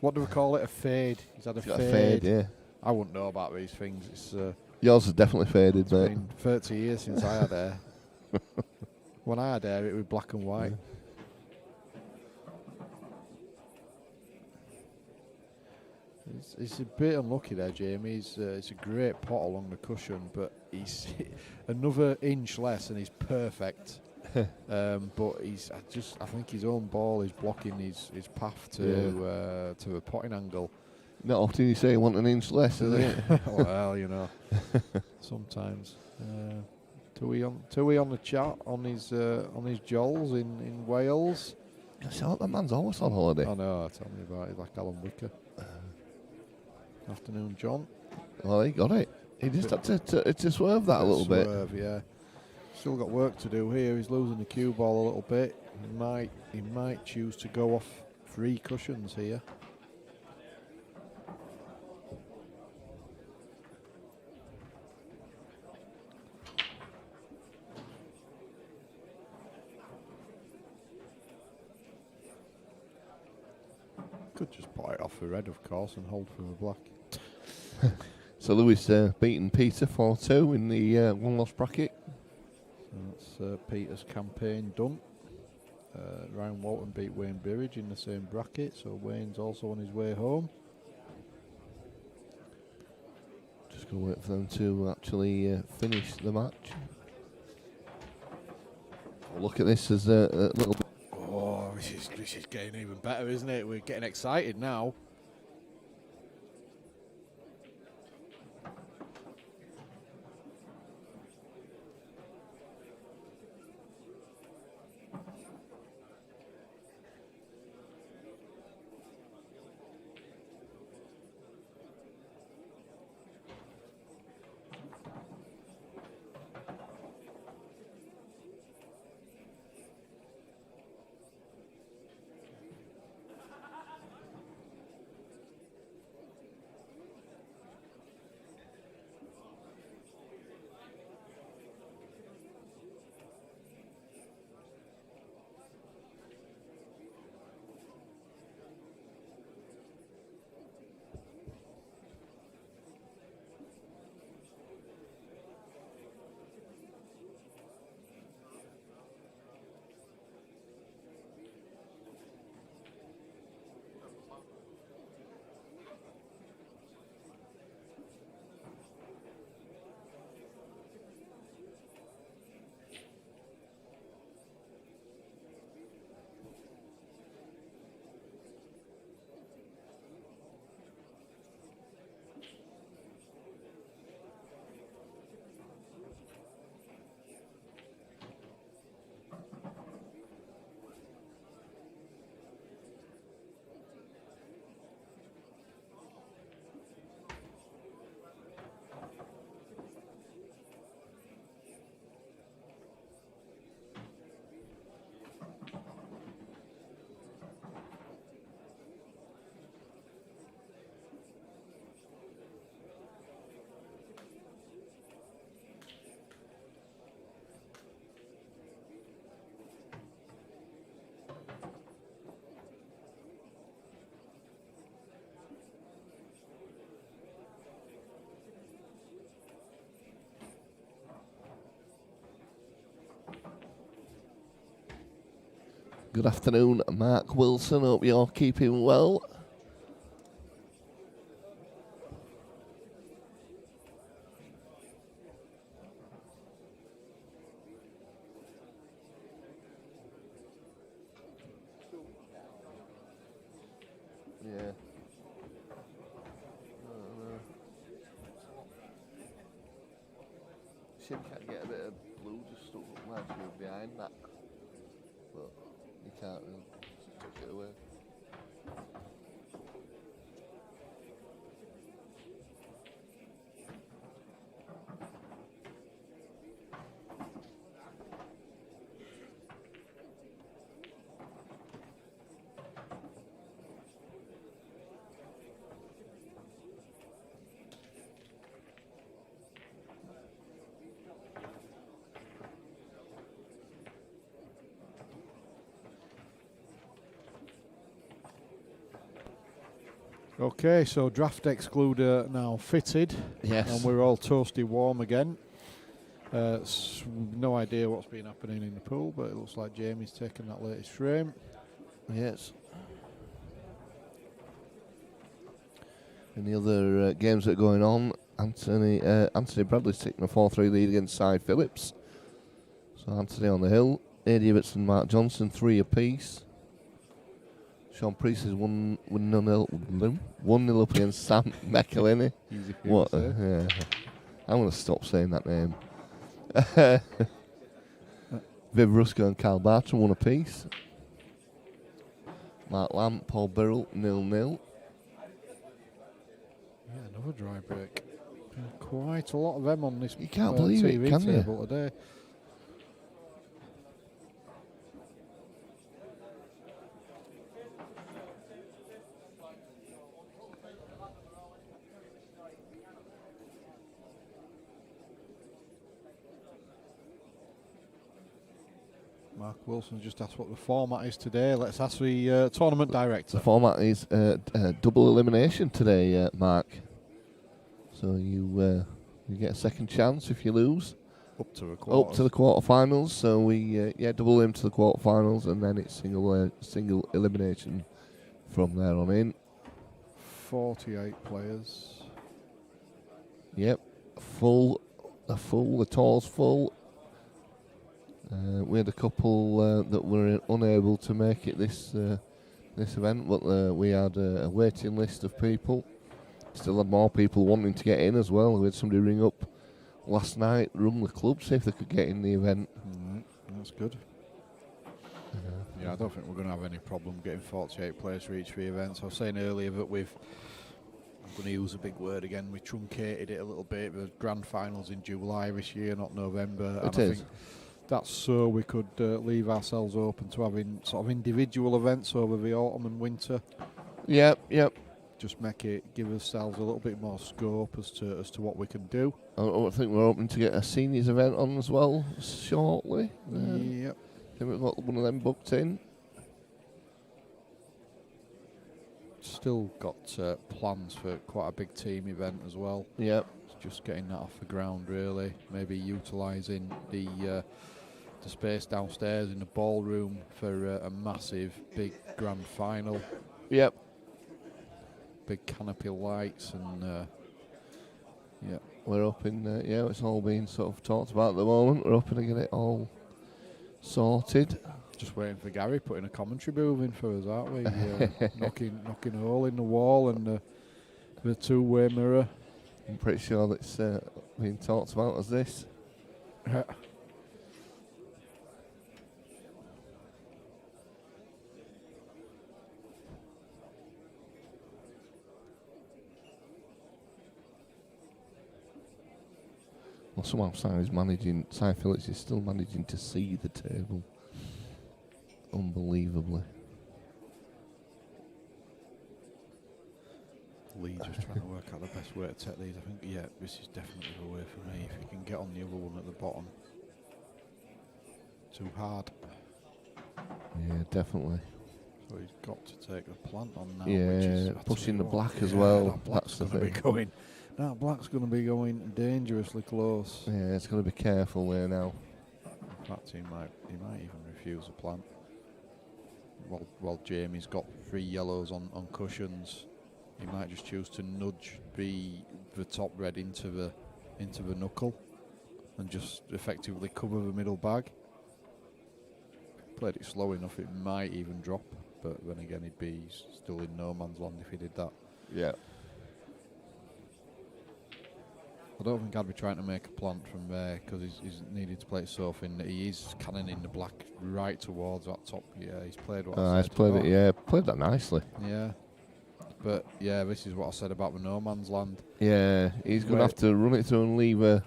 [SPEAKER 7] What do we call it? A fade. He's had a
[SPEAKER 10] Got
[SPEAKER 7] fade.
[SPEAKER 10] a fade, yeah.
[SPEAKER 7] I wouldn't know about these things. It's
[SPEAKER 10] Yours is definitely faded,
[SPEAKER 7] it's
[SPEAKER 10] mate.
[SPEAKER 7] been 30 years since I had hair. When I had hair, it was black and white. It's a bit unlucky there, Jamie. It's a great pot along the cushion, but he's another inch less and he's perfect. But I think his own ball is blocking his path to a potting angle.
[SPEAKER 10] Not often you say you want an inch less, is it?
[SPEAKER 7] Well, you know, sometimes. Tui on the chat on his jolls in Wales.
[SPEAKER 10] That man's always on holiday.
[SPEAKER 7] I know. Tell me about it, like Alan Wicker. Afternoon, John.
[SPEAKER 10] Well, he got it. He just had to swerve that a little bit.
[SPEAKER 7] Yeah. Still got work to do here. He's losing the cue ball a little bit. He might choose to go off 3 cushions here. Could just put it off for red, of course, and hold for the black.
[SPEAKER 10] So Louis beating Peter 4-2 in the one-loss bracket.
[SPEAKER 7] So that's Peter's campaign done. Ryan Walton beat Wayne Birridge in the same bracket, so Wayne's also on his way home.
[SPEAKER 10] Just going to wait for them to actually finish the match. We'll look at this as a little bit.
[SPEAKER 7] Oh, this is getting even better, isn't it? We're getting excited now.
[SPEAKER 10] Good afternoon, Mark Wilson. Hope you're keeping well. Yeah. Shim can't get a bit of blue just stuck while she was behind that. But you can't really touch it away.
[SPEAKER 7] Okay, so draft excluder now fitted.
[SPEAKER 10] Yes.
[SPEAKER 7] And we're all toasty warm again. No idea what's been happening in the pool, but it looks like Jamie's taken that latest frame.
[SPEAKER 10] Yes. And the other games that are going on, Anthony Bradley's taking a 4-3 lead against Cy Phillips. So Anthony on the hill. Eddie Ibbotson and Mark Johnson, 3 apiece. Sean Priest is 1-0 up against Sam McElhinney.
[SPEAKER 7] Easy for you
[SPEAKER 10] What?
[SPEAKER 7] to say.
[SPEAKER 10] Yeah. I'm going to stop saying that name. Viv Rusko and Carl Bartram, 1 apiece. Mark Lamb, Paul Birrell, 0-0.
[SPEAKER 7] Yeah, another dry break. Quite a lot of them on this
[SPEAKER 10] You can't believe it,
[SPEAKER 7] TV
[SPEAKER 10] can you?
[SPEAKER 7] table today. Mark Wilson just asked what the format is today. Let's ask the tournament director.
[SPEAKER 10] The format is double elimination today, Mark. So you get a second chance if you lose.
[SPEAKER 7] Up to the
[SPEAKER 10] Up to the quarterfinals. So we double him to the quarterfinals, and then it's single elimination from there on in.
[SPEAKER 7] 48 players.
[SPEAKER 10] Yep, the tour's full. We had a couple that were unable to make it this event, but we had a waiting list of people. Still had more people wanting to get in as well. We had somebody ring up last night, rung the club, see if they could get in the event.
[SPEAKER 7] That's good. Yeah, I don't think we're going to have any problem getting 48 players for each 3 events. I was saying earlier that I'm going to use a big word again, we truncated it a little bit. The grand finals in July this year, not November.
[SPEAKER 10] It
[SPEAKER 7] I
[SPEAKER 10] is.
[SPEAKER 7] think that's so we could leave ourselves open to having sort of individual events over the autumn and winter.
[SPEAKER 10] Yep.
[SPEAKER 7] Just give ourselves a little bit more scope as to what we can do.
[SPEAKER 10] I think we're hoping to get a seniors event on as well shortly.
[SPEAKER 7] Yep.
[SPEAKER 10] I think we've got one of them booked in.
[SPEAKER 7] Still got plans for quite a big team event as well.
[SPEAKER 10] Yep.
[SPEAKER 7] It's just getting that off the ground really. Maybe utilising the space downstairs in the ballroom for a massive big grand final.
[SPEAKER 10] Yep.
[SPEAKER 7] Big canopy lights and
[SPEAKER 10] We're hoping, it's all being sort of talked about at the moment. We're hoping to get it all sorted.
[SPEAKER 7] Just waiting for Gary putting a commentary booth in for us, aren't we? Knocking a hole in the wall and the two-way mirror.
[SPEAKER 10] I'm pretty sure that's being talked about as this. Well, somehow Cy Phillips is still managing to see the table. Unbelievably.
[SPEAKER 7] Lee just trying to work out the best way to take these. I think, this is definitely the way for me. If you can get on the other one at the bottom. Too hard.
[SPEAKER 10] Yeah, definitely.
[SPEAKER 7] So he's got to take the plant on now.
[SPEAKER 10] Yeah,
[SPEAKER 7] which is,
[SPEAKER 10] pushing the black as well.
[SPEAKER 7] That black's
[SPEAKER 10] That's the
[SPEAKER 7] going to be
[SPEAKER 10] thing.
[SPEAKER 7] going. That black's going to be going dangerously close.
[SPEAKER 10] Yeah, it's going to be careful there now.
[SPEAKER 7] In fact, he might even refuse a plant. While Jamie's got 3 yellows on cushions, he might just choose to nudge the top red into the knuckle and just effectively cover the middle bag. Played it slow enough, it might even drop, but then again, he'd be still in no man's land if he did that.
[SPEAKER 10] Yeah.
[SPEAKER 7] I don't think I'd be trying to make a plant from there because he's needed to play it so thin that he is cannoning the black right towards that top. Yeah, he's played what I
[SPEAKER 10] He's
[SPEAKER 7] said.
[SPEAKER 10] played it. Yeah, played that nicely.
[SPEAKER 7] Yeah. But yeah, this is what I said about the no man's land.
[SPEAKER 10] Yeah, he's going to have to run it through and leave a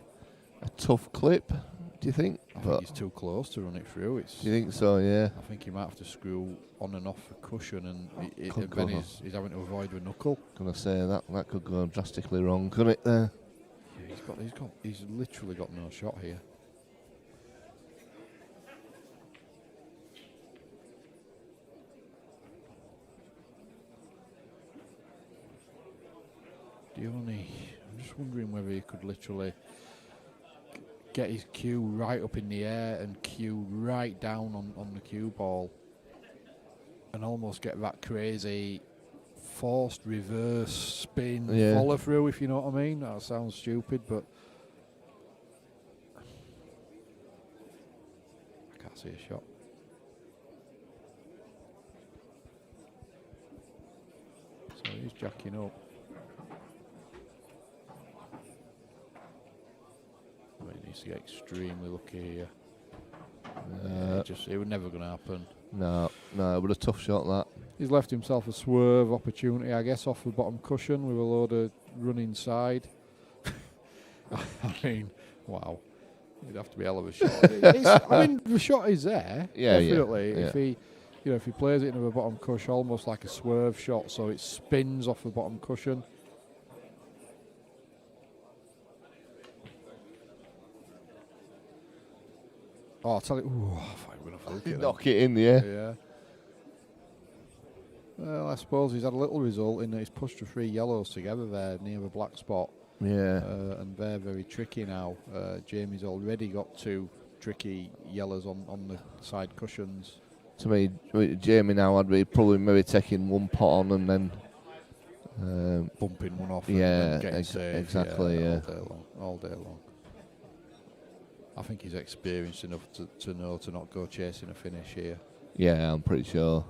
[SPEAKER 10] tough clip. Do you think?
[SPEAKER 7] I think he's too close to run it through.
[SPEAKER 10] Do you think so? Yeah.
[SPEAKER 7] I think he might have to screw on and off the cushion, and
[SPEAKER 10] Could
[SPEAKER 7] then
[SPEAKER 10] go
[SPEAKER 7] he's having to avoid the knuckle.
[SPEAKER 10] Gonna say that could go drastically wrong, couldn't it? There.
[SPEAKER 7] Yeah, he's literally got no shot here. I'm just wondering whether he could literally get his cue right up in the air and cue right down on the cue ball and almost get that crazy forced reverse spin follow through, if you know what I mean. That sounds stupid, but I can't see a shot. So he's jacking up. I mean, he needs to get extremely lucky here. It was never going to happen.
[SPEAKER 10] No, it was a tough shot, that.
[SPEAKER 7] He's left himself a swerve opportunity, I guess, off the bottom cushion with a load of running side. I mean, wow. It'd have to be a hell of a shot. I mean, the shot is there, definitely.
[SPEAKER 10] Yeah.
[SPEAKER 7] If he plays it into the bottom cushion, almost like a swerve shot, so it spins off the bottom cushion. Oh, I'll tell you. Ooh, I thought you were going to
[SPEAKER 10] knock it in the air.
[SPEAKER 7] Yeah. Well, I suppose he's had a little result in that he's pushed the 3 yellows together there near the black spot.
[SPEAKER 10] Yeah.
[SPEAKER 7] And they're very tricky now. Jamie's already got 2 tricky yellows on the side cushions.
[SPEAKER 10] To me, Jamie now would be probably maybe taking one pot on and then
[SPEAKER 7] bumping one off.
[SPEAKER 10] Yeah,
[SPEAKER 7] and getting safe.
[SPEAKER 10] exactly. Yeah.
[SPEAKER 7] All day long. I think he's experienced enough to know to not go chasing a finish here.
[SPEAKER 10] Yeah, I'm pretty sure.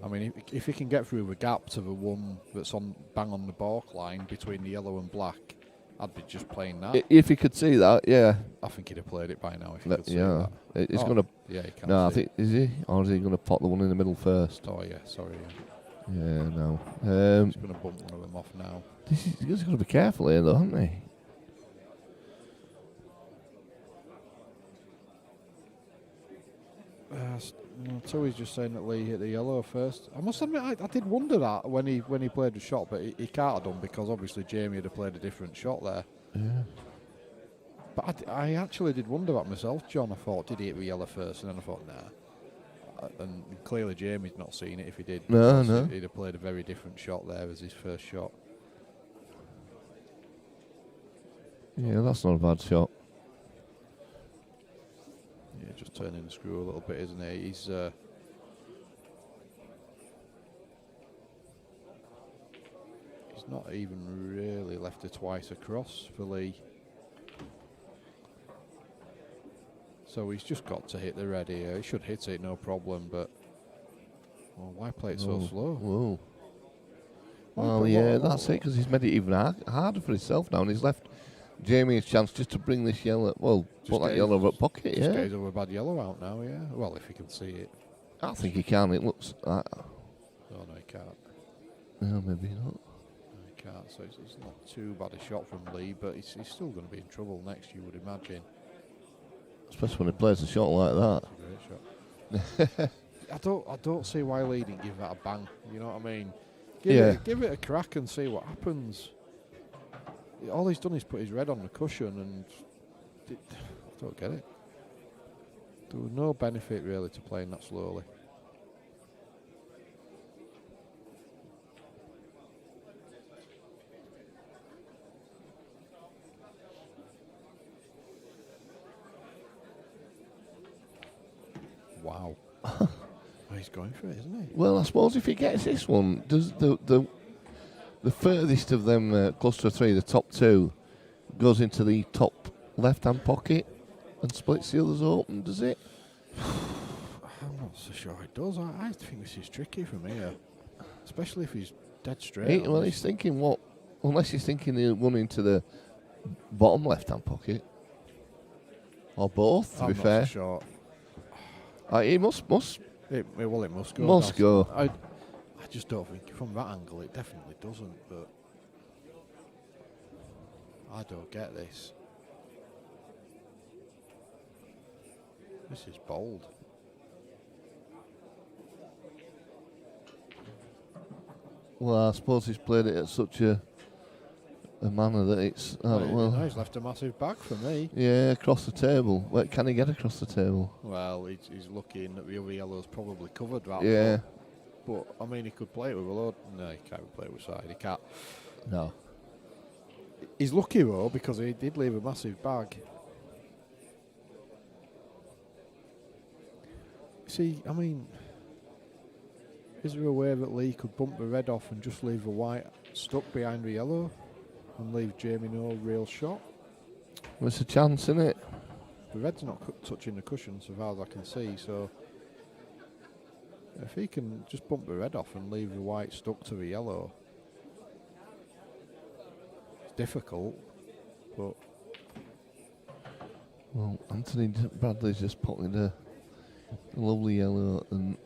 [SPEAKER 7] I mean, if he can get through the gap to the one that's bang on the balk line between the yellow and black, I'd be just playing that.
[SPEAKER 10] If he could see that, yeah.
[SPEAKER 7] I think he'd have played it by now if he could see
[SPEAKER 10] that. He's gonna.
[SPEAKER 7] Yeah, he can.
[SPEAKER 10] No, I think is he, or is he going to pot the one in the middle first?
[SPEAKER 7] Oh yeah, sorry.
[SPEAKER 10] Yeah, no.
[SPEAKER 7] He's going to bump one of them off now.
[SPEAKER 10] He's got to be careful here, though, hasn't he?
[SPEAKER 7] Tooey's just saying that Lee hit the yellow first. I must admit, I did wonder that when he played the shot, but he can't have done because obviously Jamie had played a different shot there.
[SPEAKER 10] Yeah.
[SPEAKER 7] But I actually did wonder that myself, John. I thought, did he hit the yellow first? And then I thought, nah. And clearly Jamie's not seen it if he did.
[SPEAKER 10] No.
[SPEAKER 7] He'd have played a very different shot there as his first shot.
[SPEAKER 10] Yeah, that's not a bad shot.
[SPEAKER 7] Yeah, just turning the screw a little bit, isn't he? He's not even really left it twice across for Lee. So he's just got to hit the red here. He should hit it, no problem, but why play it so slow?
[SPEAKER 10] Whoa. Well, yeah, that's it, because he's made it even harder for himself now, and he's left Jamie a chance just to bring this yellow, put that yellow over pocket,
[SPEAKER 7] Just get his other bad yellow out now, yeah. Well, if he can see it.
[SPEAKER 10] I think he can, it looks...
[SPEAKER 7] Oh, no, he can't.
[SPEAKER 10] No, maybe not.
[SPEAKER 7] No, he can't, so it's not too bad a shot from Lee, but he's still going to be in trouble next, you would imagine.
[SPEAKER 10] Especially when he plays a shot like that.
[SPEAKER 7] That's a great shot. I don't see why Lee didn't give that a bang, you know what I mean? Give it a crack and see what happens. All he's done is put his red on the cushion and I don't get it. There was no benefit really to playing that slowly. Wow. He's going for it, isn't he?
[SPEAKER 10] Well, I suppose if he gets this one, does the furthest of them cluster 3, the top 2, goes into the top left-hand pocket and splits the others open, does it?
[SPEAKER 7] I'm not so sure it does. I think this is tricky from here, especially if he's dead straight.
[SPEAKER 10] He's thinking what? Unless he's thinking the one into the bottom left-hand pocket, or both. To be fair,
[SPEAKER 7] not so
[SPEAKER 10] sure. He must.
[SPEAKER 7] It must go.
[SPEAKER 10] Must go.
[SPEAKER 7] I just don't think from that angle it definitely doesn't. But I don't get this. This is bold.
[SPEAKER 10] Well, I suppose he's played it at such a manner that it's...
[SPEAKER 7] he's left a massive bag for me.
[SPEAKER 10] Yeah, across the table. Wait, can he get across the table?
[SPEAKER 7] Well, he's looking that the other yellow's probably covered that.
[SPEAKER 10] Yeah.
[SPEAKER 7] But, I mean, he could play it with a load... No, he can't play it with side. He can't.
[SPEAKER 10] No.
[SPEAKER 7] He's lucky though because he did leave a massive bag. See, I mean, is there a way that Lee could bump the red off and just leave the white stuck behind the yellow and leave Jamie no real shot?
[SPEAKER 10] There's a chance, isn't it?
[SPEAKER 7] The red's not touching the cushion so far as I can see, so if he can just bump the red off and leave the white stuck to the yellow, it's difficult, but...
[SPEAKER 10] Well, Anthony Bradley's just putting a lovely yellow and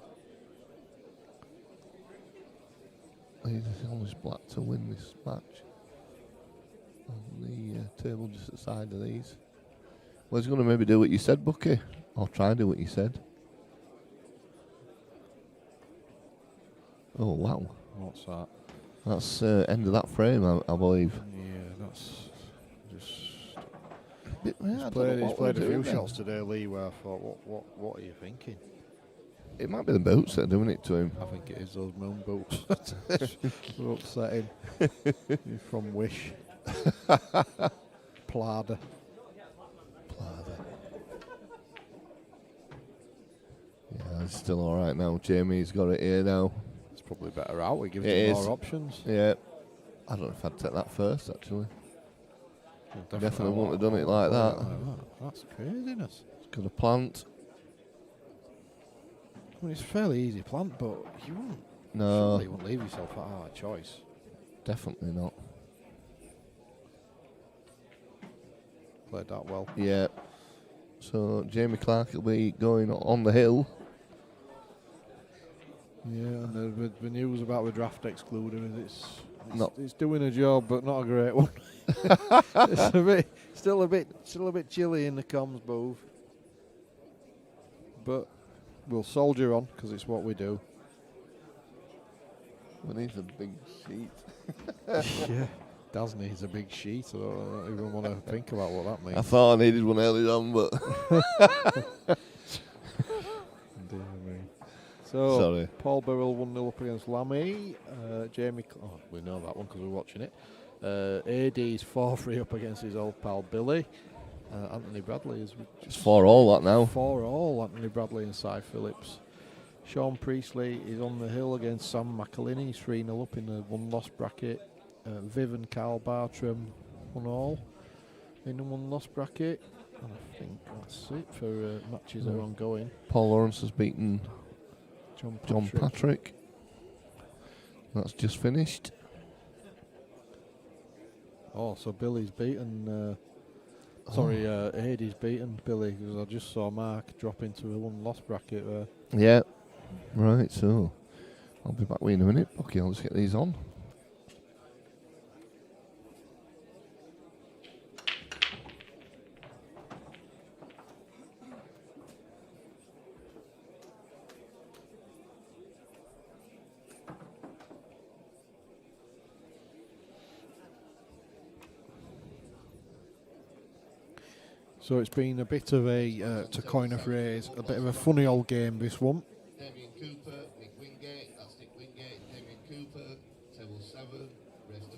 [SPEAKER 10] he's almost black to win this match. On the table just at the side of these. Well, he's going to maybe do what you said, Bucky, or try and do what you said. Oh, wow.
[SPEAKER 7] What's that?
[SPEAKER 10] That's end of that frame, I believe.
[SPEAKER 7] Yeah, that's just...
[SPEAKER 10] He's
[SPEAKER 7] He's played a few shots today, Lee, where I thought, what are you thinking?
[SPEAKER 10] It might be the boots that are doing it to him.
[SPEAKER 7] I think it is those moon boots. They're upsetting. He's from Wish. Plada.
[SPEAKER 10] Yeah, it's still alright now. Jamie's got it here now.
[SPEAKER 7] It's probably better out. It gives you more options.
[SPEAKER 10] Yeah. I don't know if I'd take that first, actually. Definitely wouldn't have done it like that.
[SPEAKER 7] That's craziness.
[SPEAKER 10] It's got a plant.
[SPEAKER 7] I mean, it's a fairly easy plant, but you wouldn't.
[SPEAKER 10] No.
[SPEAKER 7] Surely you wouldn't leave yourself that hard choice.
[SPEAKER 10] Definitely not.
[SPEAKER 7] Played that well.
[SPEAKER 10] Yeah. So Jamie Clark will be going on the hill.
[SPEAKER 7] Yeah, and the news about the draft excluding is it's doing a job, but not a great one. It's still a bit chilly in the comms booth, but we'll soldier on because it's what we do.
[SPEAKER 10] We need a big sheet.
[SPEAKER 7] Yeah, Daz needs a big sheet, so I don't even want to think about what that means.
[SPEAKER 10] I thought I needed one earlier on, but
[SPEAKER 7] dear me. So,
[SPEAKER 10] sorry.
[SPEAKER 7] Paul Burrell 1-0 up against Lammy. Jamie, we know that one because we're watching it. AD's 4-3 up against his old pal Billy. Anthony Bradley is
[SPEAKER 10] it's 4-all that now.
[SPEAKER 7] 4-all, Anthony Bradley and Cy Phillips. Sean Priestley is on the hill against Sam McElhinney. He's 3-0 up in the one-loss bracket. Viv and Carl Bartram 1-all in the one-loss bracket. And I think that's it for matches that are ongoing.
[SPEAKER 10] Paul Lawrence has beaten
[SPEAKER 7] John
[SPEAKER 10] Patrick. That's just finished.
[SPEAKER 7] Oh, so Billy's beaten. Ady's beaten Billy because I just saw Mark drop into a one-loss bracket there.
[SPEAKER 10] Yeah. Right, so I'll be back with you in a minute. Okay, I'll just get these on.
[SPEAKER 7] So it's been a bit of a, to coin a phrase, a bit of a funny old game, this one.
[SPEAKER 8] Damien Cooper, Nick Wingate, that's Nick Wingate, Damien Cooper, table 7, race to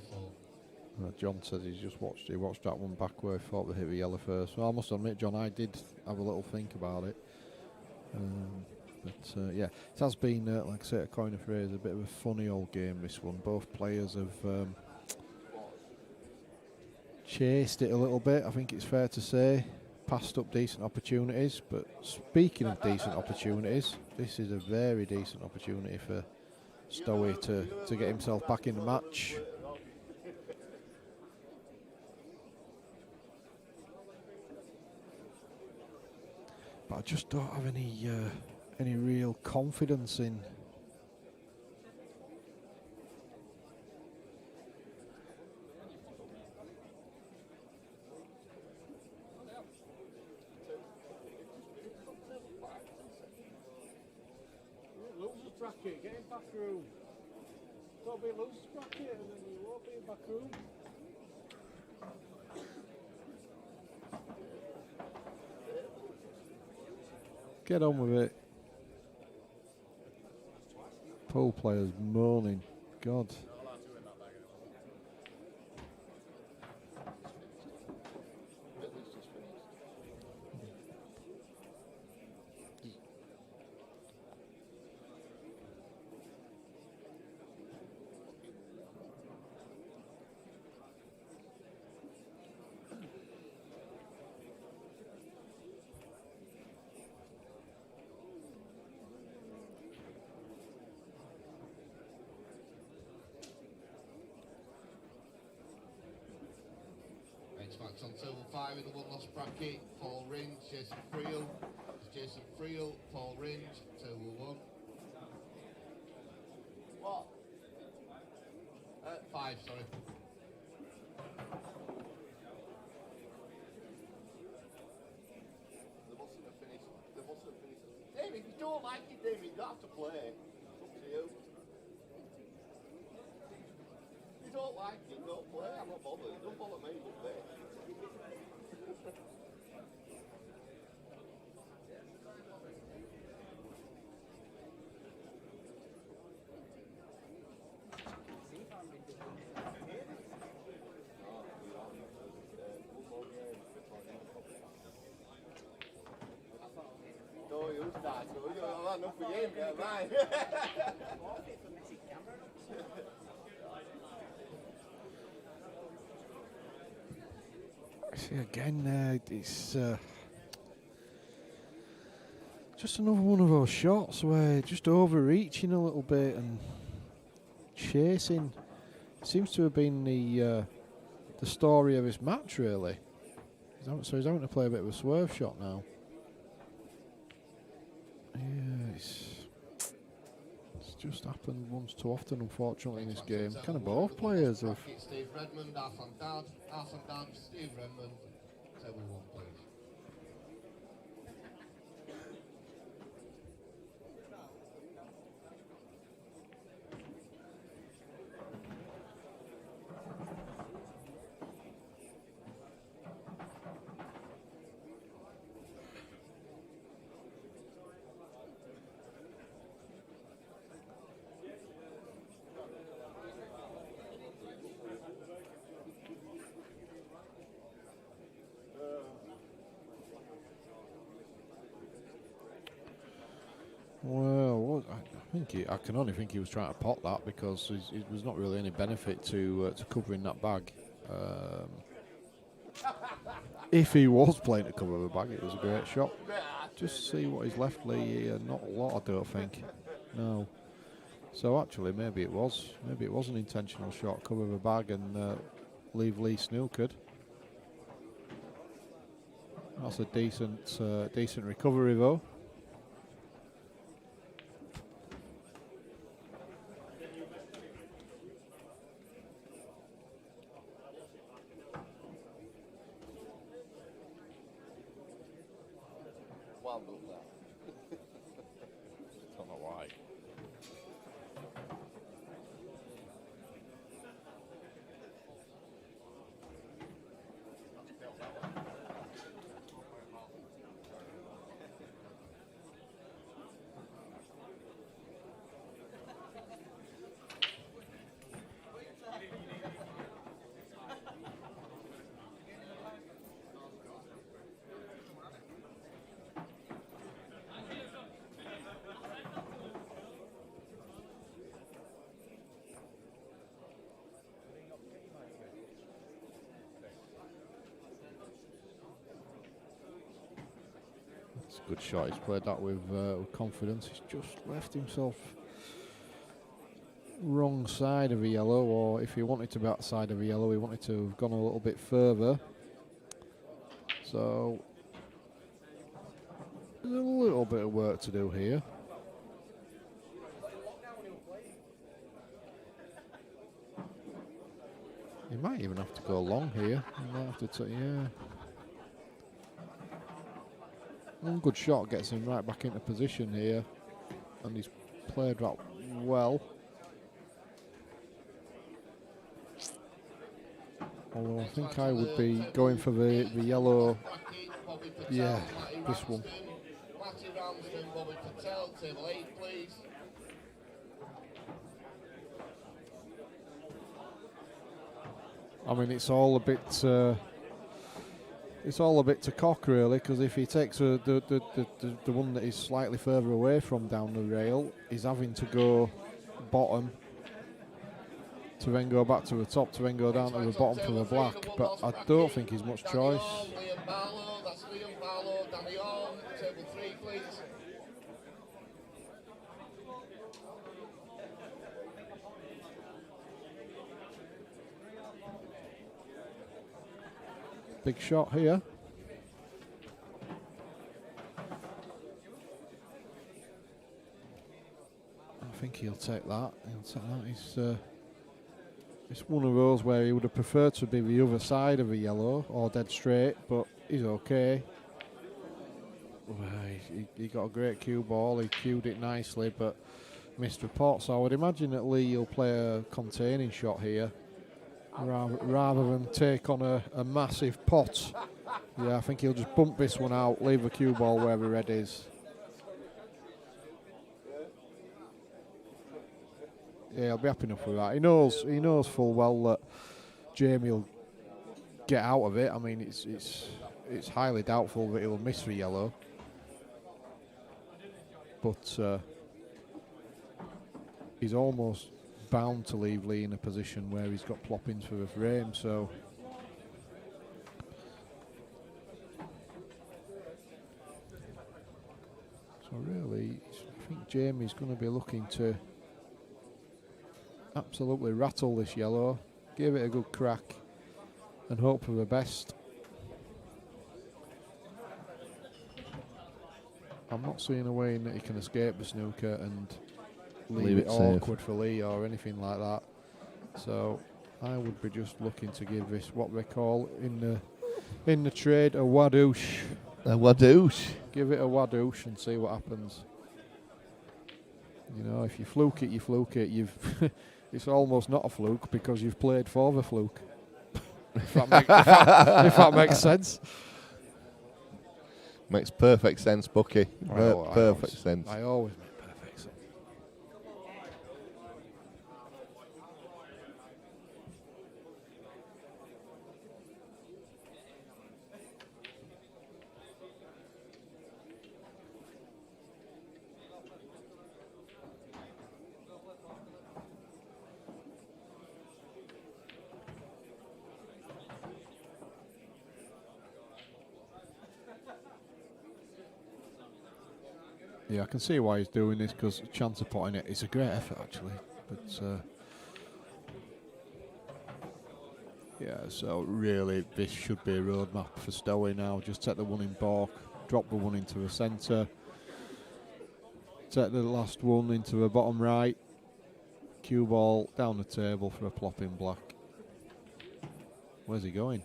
[SPEAKER 8] 4.
[SPEAKER 7] John says he watched that one back where he thought they hit the yellow first. Well, I must admit, John, I did have a little think about it. Yeah, it has been, like I say, a coin a phrase, a bit of a funny old game, this one. Both players have chased it a little bit, I think it's fair to say. Passed up decent opportunities, but speaking of decent opportunities, this is a very decent opportunity for Stowey to get himself back in the match. But I just don't have any real confidence in
[SPEAKER 2] bracket, get in back room. Don't be loose bracket and then you won't be in back room.
[SPEAKER 7] Get on with it. Pool players moaning. God.
[SPEAKER 8] Match on table 5 in the one loss bracket. Paul Ringe, Jason Friel. Jason Friel, Paul Ringe, table 1. What? 5, sorry. They mustn't have finished. They mustn't have finished. David, if you don't like it, David, you don't have to play. It's up to you. If you don't like it, don't play. I'm not bothered. Don't bother me, don't play. Don't use that. I've had enough for you, get mine.
[SPEAKER 7] See again, it's just another one of those shots where just overreaching a little bit and chasing. Seems to have been the story of his match, really. So he's having to play a bit of a swerve shot now. Yeah, it's just happened once too often, unfortunately, in this game. Kind of both players have.
[SPEAKER 8] Steve Redmond, Arthur Dan, Steve Redmond, table 1, please.
[SPEAKER 7] Well, I can only think he was trying to pot that because it was not really any benefit to covering that bag. If he was playing to cover the bag, it was a great shot. Just see what he's left Lee here. Not a lot, I don't think. No. So actually, maybe it was an intentional shot, cover the bag and leave Lee snookered. That's a decent recovery though.
[SPEAKER 10] Well done there.
[SPEAKER 7] Don't know why. It's a good shot. He's played that with confidence. He's just left himself wrong side of the yellow, or if he wanted to be outside of the yellow, he wanted to have gone a little bit further. So there's a little bit of work to do here. He might even have to go long here. He might have to, yeah. One good shot gets him right back into position here, and he's played that well. Although I think I would be going for the yellow. Yeah, this one.
[SPEAKER 8] Matty Ramsden, Bobby Patel, table 8, please.
[SPEAKER 7] I mean, it's all a bit to cock really, because if he takes the one that is slightly further away from down the rail, he's having to go bottom to then go back to the top to then go down to the bottom for the black. But I don't think he's much choice.
[SPEAKER 8] Liam Barlow, that's Liam Barlow, Danny Orm, table 3, please.
[SPEAKER 7] big shot here. I think he'll take that. It's one of those where he would have preferred to be the other side of a yellow or dead straight, but he's okay. He got a great cue ball. He cued it nicely, but missed the pot. So I would imagine that Lee will play a containing shot here, rather than take on a massive pot. Yeah, I think he'll just bump this one out, leave the cue ball where the red is. Yeah, he'll be happy enough with that. He knows full well that Jamie will get out of it. I mean, it's highly doubtful that he'll miss the yellow, but he's almost bound to leave Lee in a position where he's got plop-ins for the frame. So really, I think Jamie's going to be looking to absolutely rattle this yellow, give it a good crack, and hope for the best. I'm not seeing a way in that he can escape the snooker and leave it awkward for Lee or anything like that. So I would be just looking to give this what they call in the trade a wadoosh.
[SPEAKER 10] A wadoosh.
[SPEAKER 7] Give it a wadoosh and see what happens. You know, if you fluke it, you fluke it. It's almost not a fluke because you've played for the fluke. if that makes sense.
[SPEAKER 10] Makes perfect sense, Bucky. Perfect sense.
[SPEAKER 7] I always make perfect sense. Yeah, I can see why he's doing this, because chance of potting it is a great effort actually. But yeah, so really this should be a roadmap for Stowey now. Just take the one in balk, drop the one into the centre, take the last one into the bottom right, cue ball down the table for a plop in black. Where's he going?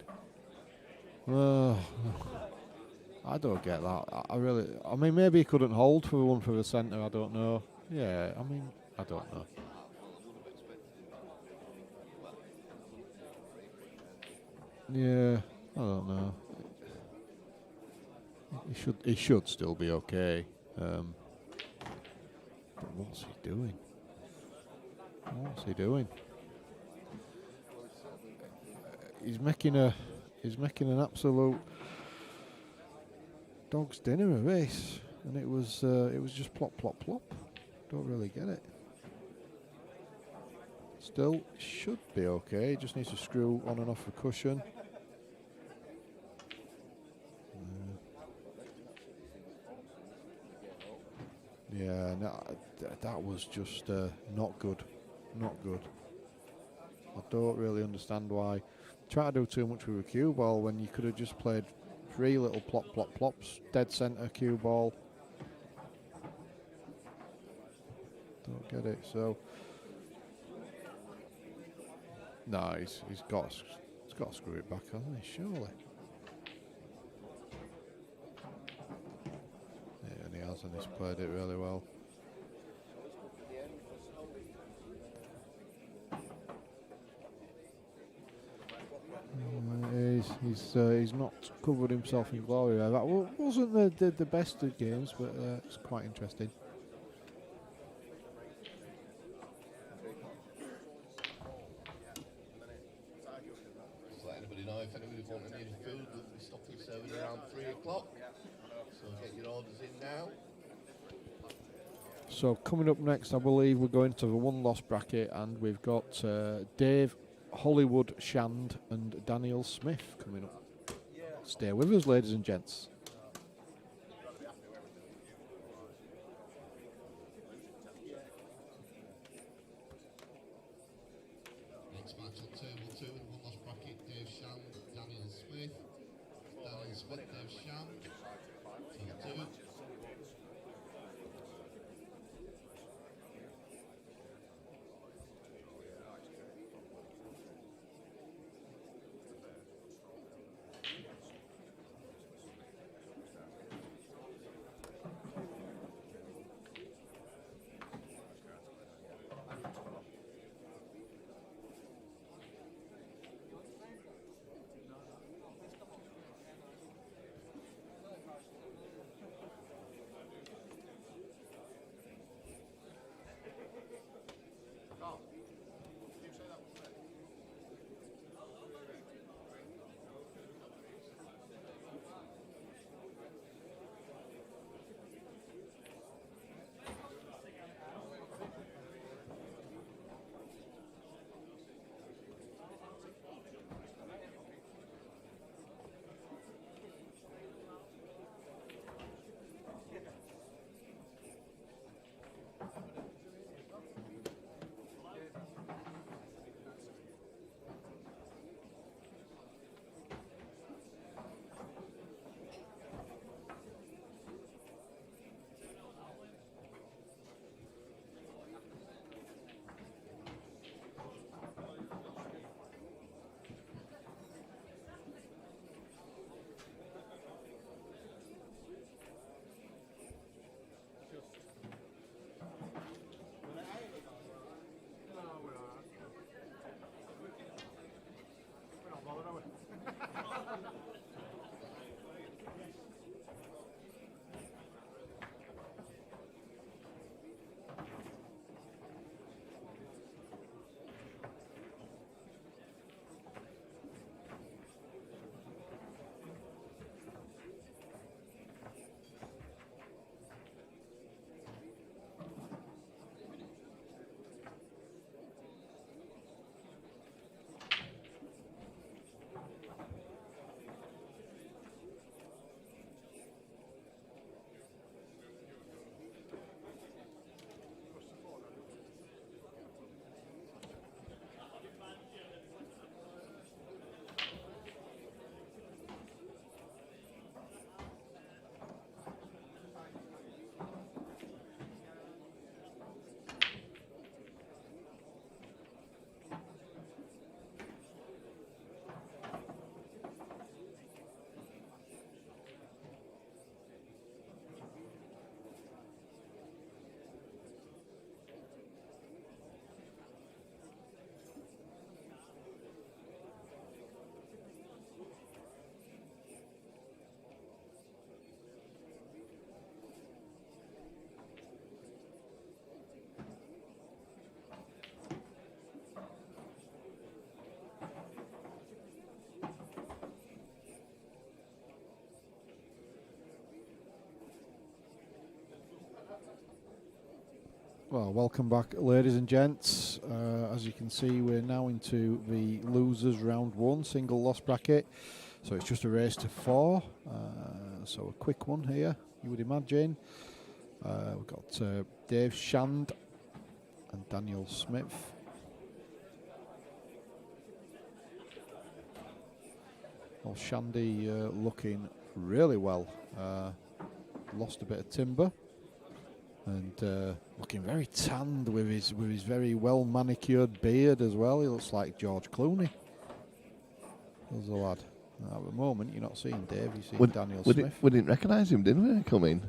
[SPEAKER 7] I don't get that. I mean, maybe he couldn't hold for the one for the centre, I don't know. Yeah, I mean, I don't know. Yeah, I don't know. He should still be okay. But what's he doing? What's he doing? He's making an absolute dog's dinner of this, and it was just plop, plop, plop. Don't really get it. Still should be okay. Just needs to screw on and off the cushion. Yeah, no, that was just not good. Not good. I don't really understand why. Try to do too much with a cue ball when you could have just played 3 little plop, plop, plops, dead centre cue ball. Don't get it. So no, he's got to screw it back, hasn't he? Surely. Yeah, and he has, and he's played it really well. He's not covered himself in glory there. That wasn't the best of games, but it's quite interesting.
[SPEAKER 8] Just let anybody know if anybody's wanting any food, we'll be stopping serving around 3 o'clock. So get your orders in now.
[SPEAKER 7] So coming up next, I believe we're going to the one-loss bracket, and we've got Dave, Hollywood Shand and Daniel Smith coming up. Stay with us, ladies and gents.
[SPEAKER 8] Next match on table 2 in the one-loss bracket, Dave Shand, Daniel Smith. Priestley, Dave Shand, table 2.
[SPEAKER 7] Well, welcome back, ladies and gents. As you can see, we're now into the losers round 1 single loss bracket. So it's just a race to 4. So a quick one here, you would imagine. We've got Dave Shand and Daniel Smith. Well, Shandy looking really well. Lost a bit of timber. And looking very tanned with his very well manicured beard as well. He looks like George Clooney. There's a lad. At the moment, you're not seeing Dave. You're seeing Daniel Smith.
[SPEAKER 10] We didn't recognise him, didn't we? Come in.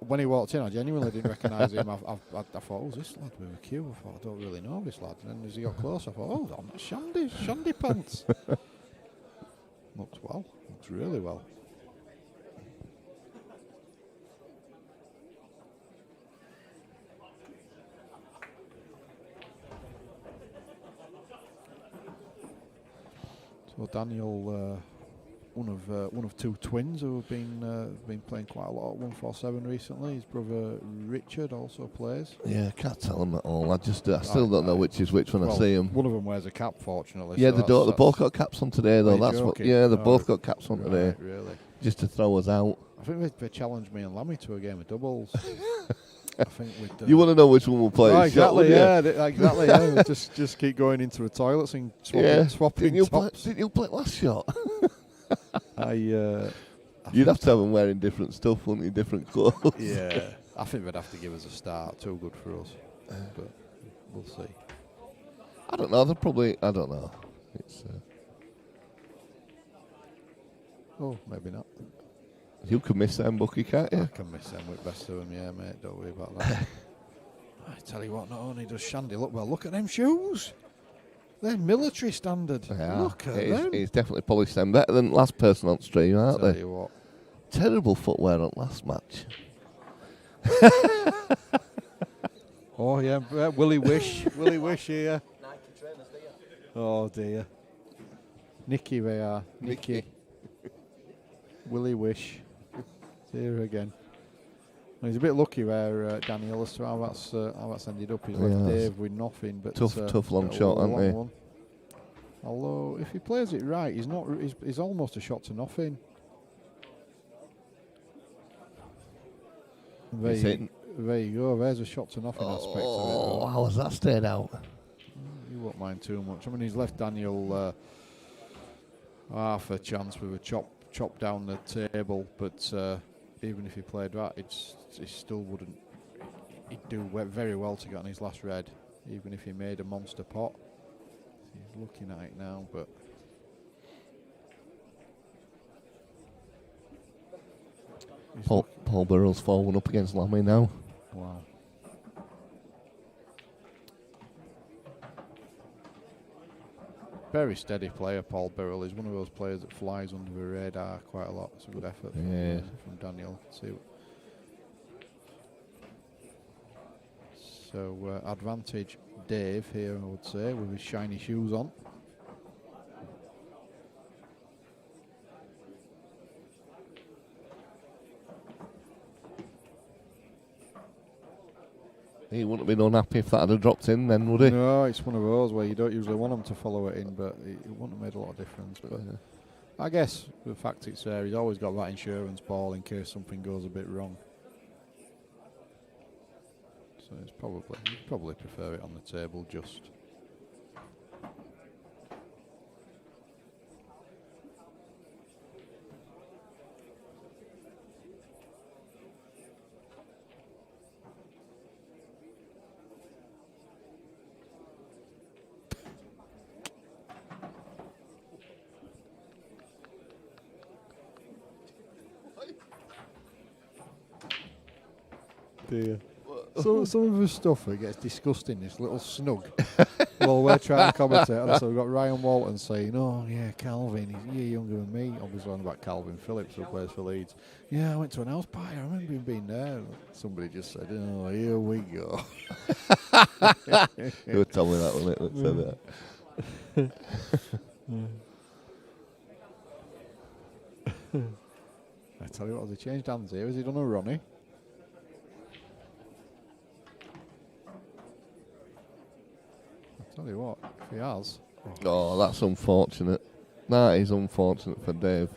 [SPEAKER 7] When he walked in, I genuinely didn't recognise him. I thought, who's this lad with a queue? I thought, I don't really know this lad. And then as he got closer, I thought, hold on, that's Shandy Pants. Looks well. Looks really well. So Daniel, one of two twins who have been playing quite a lot at 147 recently. His brother Richard also plays.
[SPEAKER 10] Yeah, I can't tell them at all. I still don't know which is which when I see them.
[SPEAKER 7] One of them wears a cap, fortunately.
[SPEAKER 10] Yeah,
[SPEAKER 7] so
[SPEAKER 10] they both got caps on today, though.
[SPEAKER 7] That's
[SPEAKER 10] what. Yeah, they both got caps on today.
[SPEAKER 7] Really?
[SPEAKER 10] Just to throw us out.
[SPEAKER 7] I think they challenged me and Lammy to a game of doubles. I think
[SPEAKER 10] you want to know which one we'll play?
[SPEAKER 7] Oh, exactly. Exactly. Yeah. just keep going into the toilets and swapping
[SPEAKER 10] Didn't
[SPEAKER 7] tops.
[SPEAKER 10] you play last shot? You'd have to have them wearing different stuff, wouldn't you? Different clothes.
[SPEAKER 7] Yeah, I think they'd have to give us a start. Too good for us, but we'll see.
[SPEAKER 10] I don't know. They're probably. I don't know. It's.
[SPEAKER 7] Oh, maybe not.
[SPEAKER 10] You can miss them, Bucky, can't you?
[SPEAKER 7] I can miss them with best of them, yeah, mate. Don't worry about that. I tell you what, not only does Shandy look well, look at them shoes. They're military standard.
[SPEAKER 10] Yeah,
[SPEAKER 7] Look at them.
[SPEAKER 10] He's definitely polished them better than last person on stream, aren't
[SPEAKER 7] Tell
[SPEAKER 10] they?
[SPEAKER 7] you what.
[SPEAKER 10] Terrible footwear on last match.
[SPEAKER 7] Oh yeah, Willie Wish, Willie Wish here.
[SPEAKER 9] Nike trainers, do you?
[SPEAKER 7] Oh dear. Nicky they are. Nicky. Willie Wish. Here again. Well, he's a bit lucky there, Daniel, as to how that's ended up. He's left Dave with nothing. But
[SPEAKER 10] tough long shot, aren't they?
[SPEAKER 7] One. Although if he plays it right, he's not. He's almost a shot to nothing. There you go. There's a shot to nothing aspect of it.
[SPEAKER 10] Oh, how has that stayed out?
[SPEAKER 7] You won't mind too much. I mean, he's left Daniel half a chance with a chop down the table, but even if he played that, he still wouldn't. He'd do very well to get on his last red, even if he made a monster pot. He's looking at it now, but.
[SPEAKER 10] Paul Burrell's 4-1 up against Lammy now.
[SPEAKER 7] Wow. Very steady player, Paul Burrell. He's one of those players that flies under the radar quite a lot. It's a good effort from Daniel. So advantage Dave here, I would say, with his shiny shoes on.
[SPEAKER 10] He wouldn't have been unhappy if that had dropped in then, would he?
[SPEAKER 7] No, it's one of those where you don't usually want him to follow it in, but it wouldn't have made a lot of difference. But I guess the fact it's there, he's always got that insurance ball in case something goes a bit wrong. So it's probably prefer it on the table just. Dear. So some of the stuff that gets disgusting, this little snug. Well, we're trying to commentate, and so we've got Ryan Walton saying, "Oh yeah, Calvin, he's a year younger than me." Obviously, on about Calvin Phillips, who plays for Leeds. Yeah, I went to an house party. I remember him being there. Somebody just said, "Oh, here we go."
[SPEAKER 10] You would tell me that, wouldn't it? That said that.
[SPEAKER 7] I tell you what, has he changed hands here? Has he done a Ronnie? Tell you what, if he has.
[SPEAKER 10] Oh, that's unfortunate. That is unfortunate for Dave.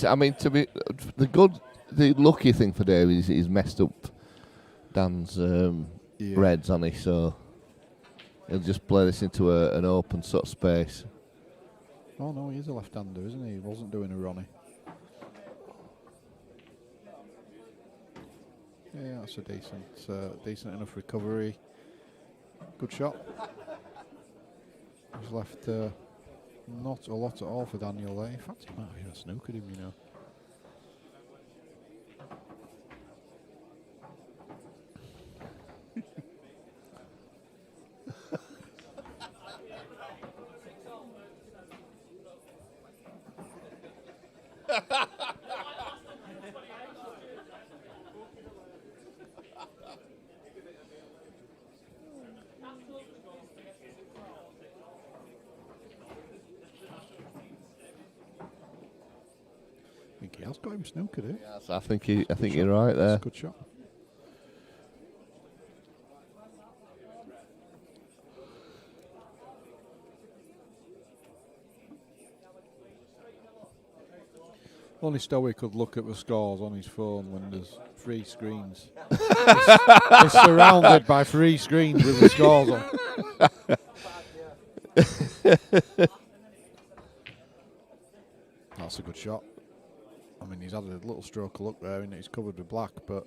[SPEAKER 10] I mean, to be the lucky thing for Dave is he's messed up Dan's reds, hasn't he? So he'll just play this into an open sort of space.
[SPEAKER 7] Oh no, he's a left-hander, isn't he? He wasn't doing a Ronnie. Yeah, that's a decent enough recovery. Good shot. He's left not a lot at all for Daniel there. In fact, he might have even snookered him, you know. I think he has got him snookered, eh?
[SPEAKER 10] Yes, I think you're right there.
[SPEAKER 7] That's a good shot. Only Stowie could look at the scores on his phone when there's 3 screens. He's surrounded by 3 screens with the scores on. That's a good shot. I mean, he's had a little stroke of luck there, and he's covered with black, but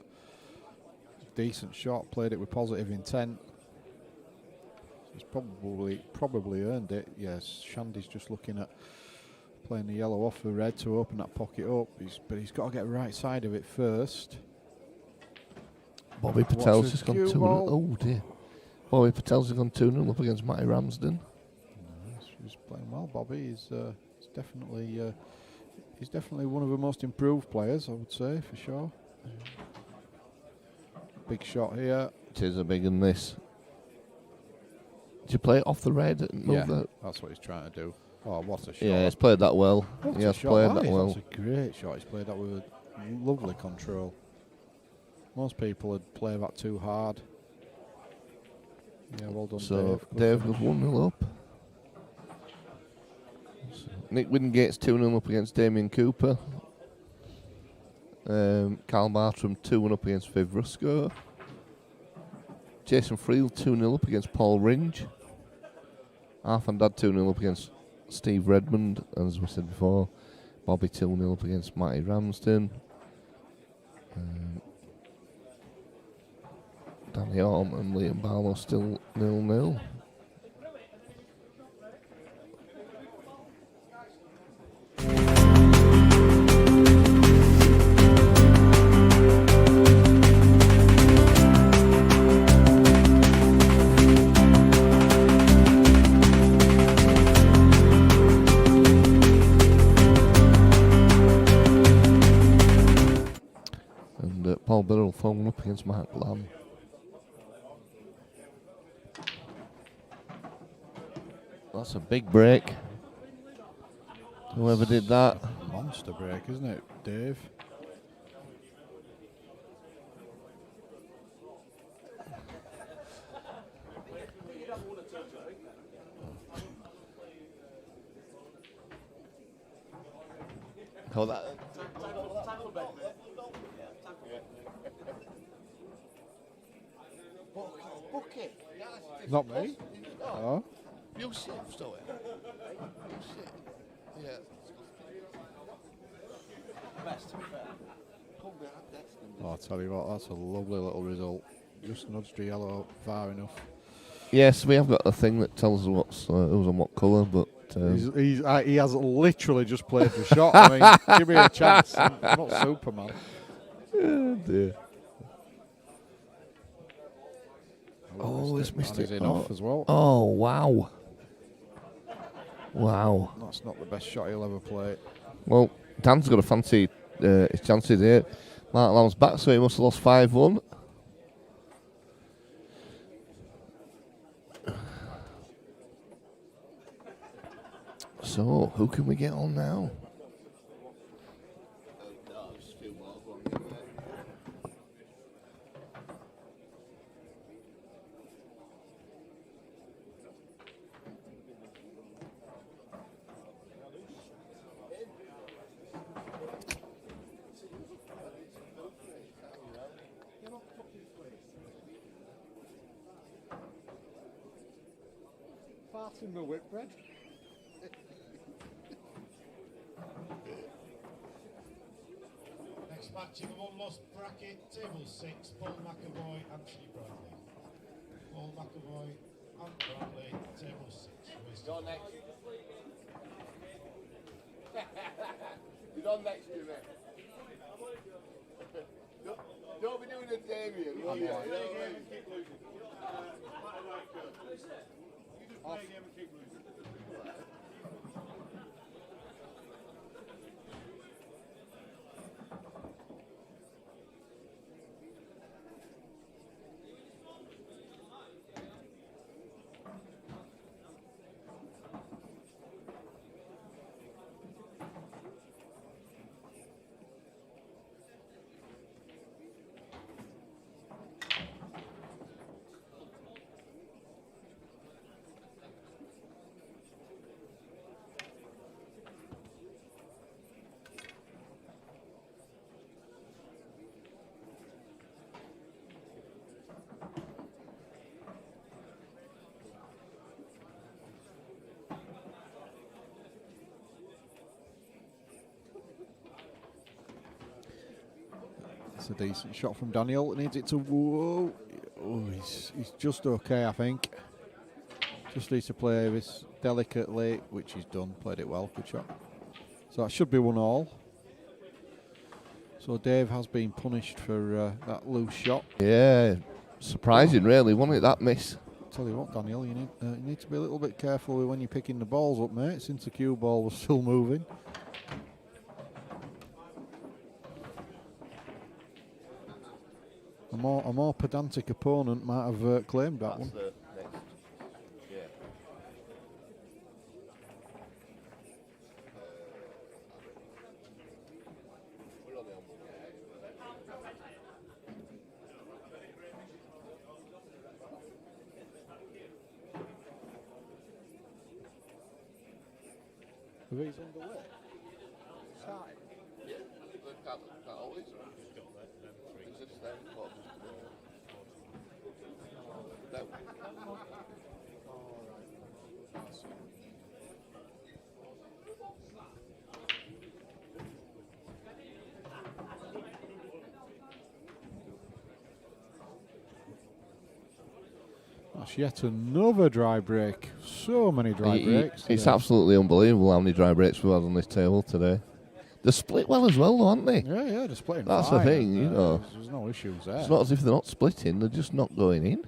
[SPEAKER 7] decent shot. Played it with positive intent. He's probably earned it. Yes, Shandy's just looking at playing the yellow off the red to open that pocket up. But he's got to get the right side of it first.
[SPEAKER 10] Bobby Patel's just gone 2-0. Oh dear. Bobby Patel's just gone 2-0 up against Matty Ramsden.
[SPEAKER 7] He's playing well, Bobby. He's definitely one of the most improved players, I would say, for sure. Big shot here.
[SPEAKER 10] It is a big one, this. Did you play it off the red?
[SPEAKER 7] Yeah, that's what he's trying to do. Oh, what a shot.
[SPEAKER 10] Yeah, he's played that well. He has played that well.
[SPEAKER 7] That's a great shot. He's played that with lovely control. Most people would play that too hard. Yeah, well done,
[SPEAKER 10] so
[SPEAKER 7] Dave.
[SPEAKER 10] Dave goes 1-0 up. So Nick Wingate's 2-0 up against Damien Cooper. Carl Bartram 2-1 up against Viv Rusco. Jason Friel 2-0 up against Paul Ringe. Arf and Dad 2-0 up against Steve Redmond. And as we said before, Bobby 2-0 up against Matty Ramsden. Danny Orm and Liam Barlow still 0-0. And Paul Birrell phone up against Mark Lamb. That's a big break. Whoever did that.
[SPEAKER 7] Monster break, isn't it, Dave?
[SPEAKER 10] Oh, that.
[SPEAKER 7] Not me. Oh.
[SPEAKER 10] You sit, stow it. You sit. Yeah.
[SPEAKER 7] Oh, I'll tell you what, that's a lovely little result. Just nudged the yellow far enough.
[SPEAKER 10] Yes, we have got a thing that tells us what's who's on what colour, but
[SPEAKER 7] he has literally just played the shot. I mean, give me a chance. I'm not Superman.
[SPEAKER 10] Oh dear. Oh, it's missed it.
[SPEAKER 7] Enough as well.
[SPEAKER 10] Oh, wow. Wow.
[SPEAKER 7] That's not the best shot he'll ever play.
[SPEAKER 10] Well, Dan's got to fancy his chances here. Mark Lamb's back, so he must have lost 5-1. So, who can we get on now?
[SPEAKER 7] In the whitbread.
[SPEAKER 1] Next match in the one-loss bracket, table 6, Paul McAvoy, Anthony Bradley. Paul McAvoy and Bradley, table 6.
[SPEAKER 6] You're next. You're on next to me. Don't be doing a Damien, will you?
[SPEAKER 4] Keep losing. You just play a game and keep losing.
[SPEAKER 7] a decent shot from Daniel. Needs it to whoa. Oh, he's just okay, I think. Just needs to play this delicately, which he's done. Played it well. Good shot. So that should be 1-all. So Dave has been punished for that loose shot.
[SPEAKER 10] Yeah, surprising really, wasn't it, that miss?
[SPEAKER 7] Tell you what, Daniel, you need to be a little bit careful with when you're picking the balls up, mate, since the cue ball was still moving. A more pedantic opponent might have claimed that one.
[SPEAKER 10] The next, yeah.
[SPEAKER 7] Are these underway? That's yet another dry break. So many dry breaks.
[SPEAKER 10] It's absolutely unbelievable how many dry breaks we've had on this table today. They split well as well, aren't they?
[SPEAKER 7] Yeah, they're splitting.
[SPEAKER 10] That's the thing, you know.
[SPEAKER 7] There's no issues there.
[SPEAKER 10] It's not as if they're not splitting, they're just not going in.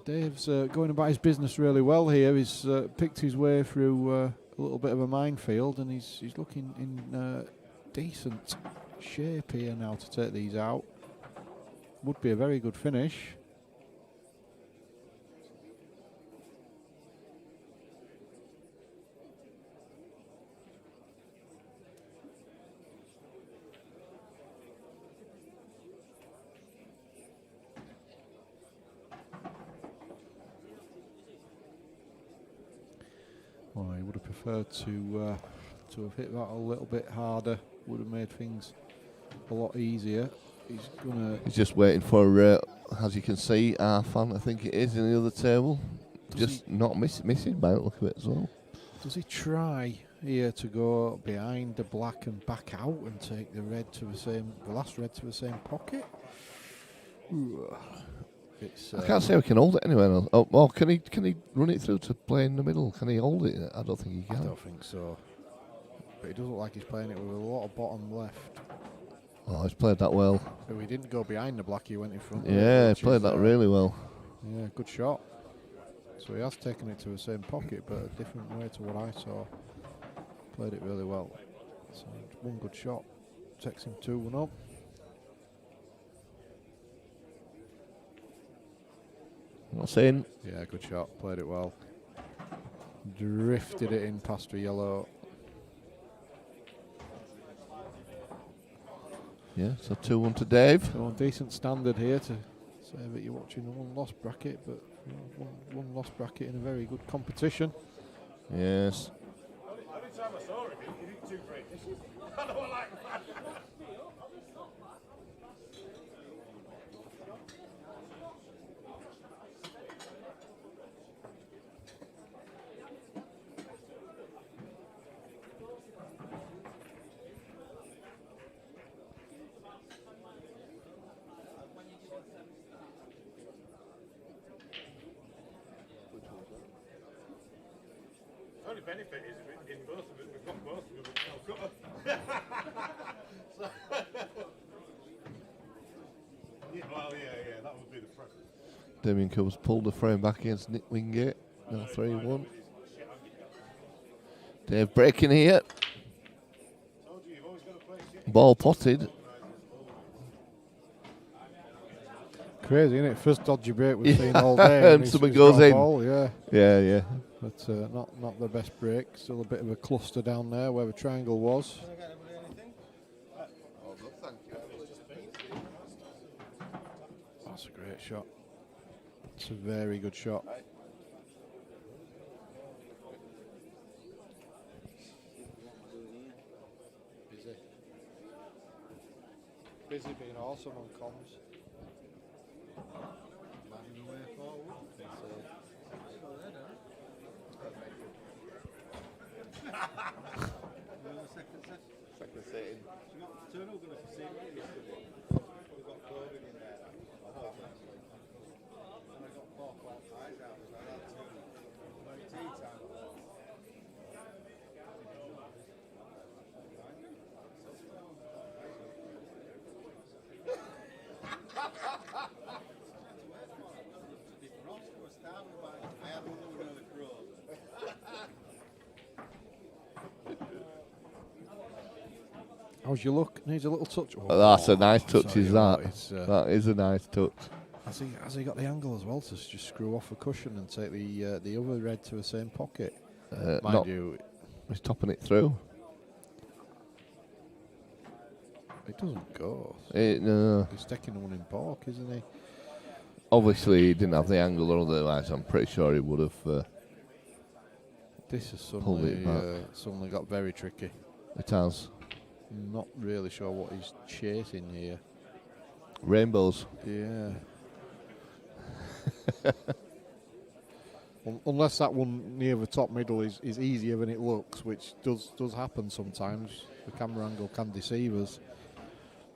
[SPEAKER 7] Dave's going about his business really well here. He's picked his way through a little bit of a minefield, and he's looking in decent shape here now to take these out. Would be a very good finish. Well, he would have preferred to have hit that a little bit harder. Would have made things a lot easier. He's
[SPEAKER 10] just waiting for, as you can see, our fan, I think it is, in the other table. Just not missing by the look of it as well.
[SPEAKER 7] Does he try here to go behind the black and back out and take the last red to the same pocket?
[SPEAKER 10] I can't say we can hold it anywhere else. Oh, can he run it through to play in the middle? Can he hold it? I don't think he can.
[SPEAKER 7] I don't think so. But it doesn't look like he's playing it with a lot of bottom left.
[SPEAKER 10] Oh, he's played that well.
[SPEAKER 7] So he didn't go behind the black, he went in front.
[SPEAKER 10] Yeah, he played that really well.
[SPEAKER 7] Yeah, good shot. So he has taken it to the same pocket, but a different way to what I saw. Played it really well. So one good shot takes him 2-1 up.
[SPEAKER 10] That's in.
[SPEAKER 5] Yeah, good shot. Played it well. Drifted it in past the yellow.
[SPEAKER 10] Yeah, so 2-1 to Dave.
[SPEAKER 5] So decent standard here to say that you're watching a one-loss bracket, but one loss bracket in a very good competition.
[SPEAKER 10] Yes.
[SPEAKER 4] Every time I saw it, he did 2 great dishes. I know I like that. The only benefit is in both of it, we've got both of them with no cutter. Well, yeah, that would be the preference.
[SPEAKER 10] Damien Coombs pulled the frame back against Nick Wingate. Now 3-1. Dave breaking here. Ball potted.
[SPEAKER 5] Crazy, isn't it? First dodgy break we've seen all day.
[SPEAKER 10] And something goes in.
[SPEAKER 5] Ball, yeah.
[SPEAKER 10] Yeah.
[SPEAKER 5] But not the best break. Still a bit of a cluster down there where the triangle was. That's a great shot. It's a very good shot. Busy being awesome on comms.
[SPEAKER 10] Second setting.
[SPEAKER 5] How's your look? Needs a little touch.
[SPEAKER 10] That's a nice touch,
[SPEAKER 5] sorry
[SPEAKER 10] is
[SPEAKER 5] about
[SPEAKER 10] that?
[SPEAKER 5] it.
[SPEAKER 10] That is a nice touch.
[SPEAKER 5] Has he got the angle as well to just screw off a cushion and take the other red to the same pocket? Mind you,
[SPEAKER 10] he's topping it through.
[SPEAKER 5] it doesn't go.
[SPEAKER 10] No.
[SPEAKER 5] He's sticking the one in pork, isn't he?
[SPEAKER 10] Obviously, he didn't have the angle, or otherwise, I'm pretty sure he would have.
[SPEAKER 5] This has
[SPEAKER 10] pulled it back.
[SPEAKER 5] suddenly got very tricky.
[SPEAKER 10] It has.
[SPEAKER 5] Not really sure what he's chasing here.
[SPEAKER 10] Rainbows.
[SPEAKER 5] Yeah. Unless that one near the top middle is easier than it looks, which does happen sometimes. The camera angle can deceive us,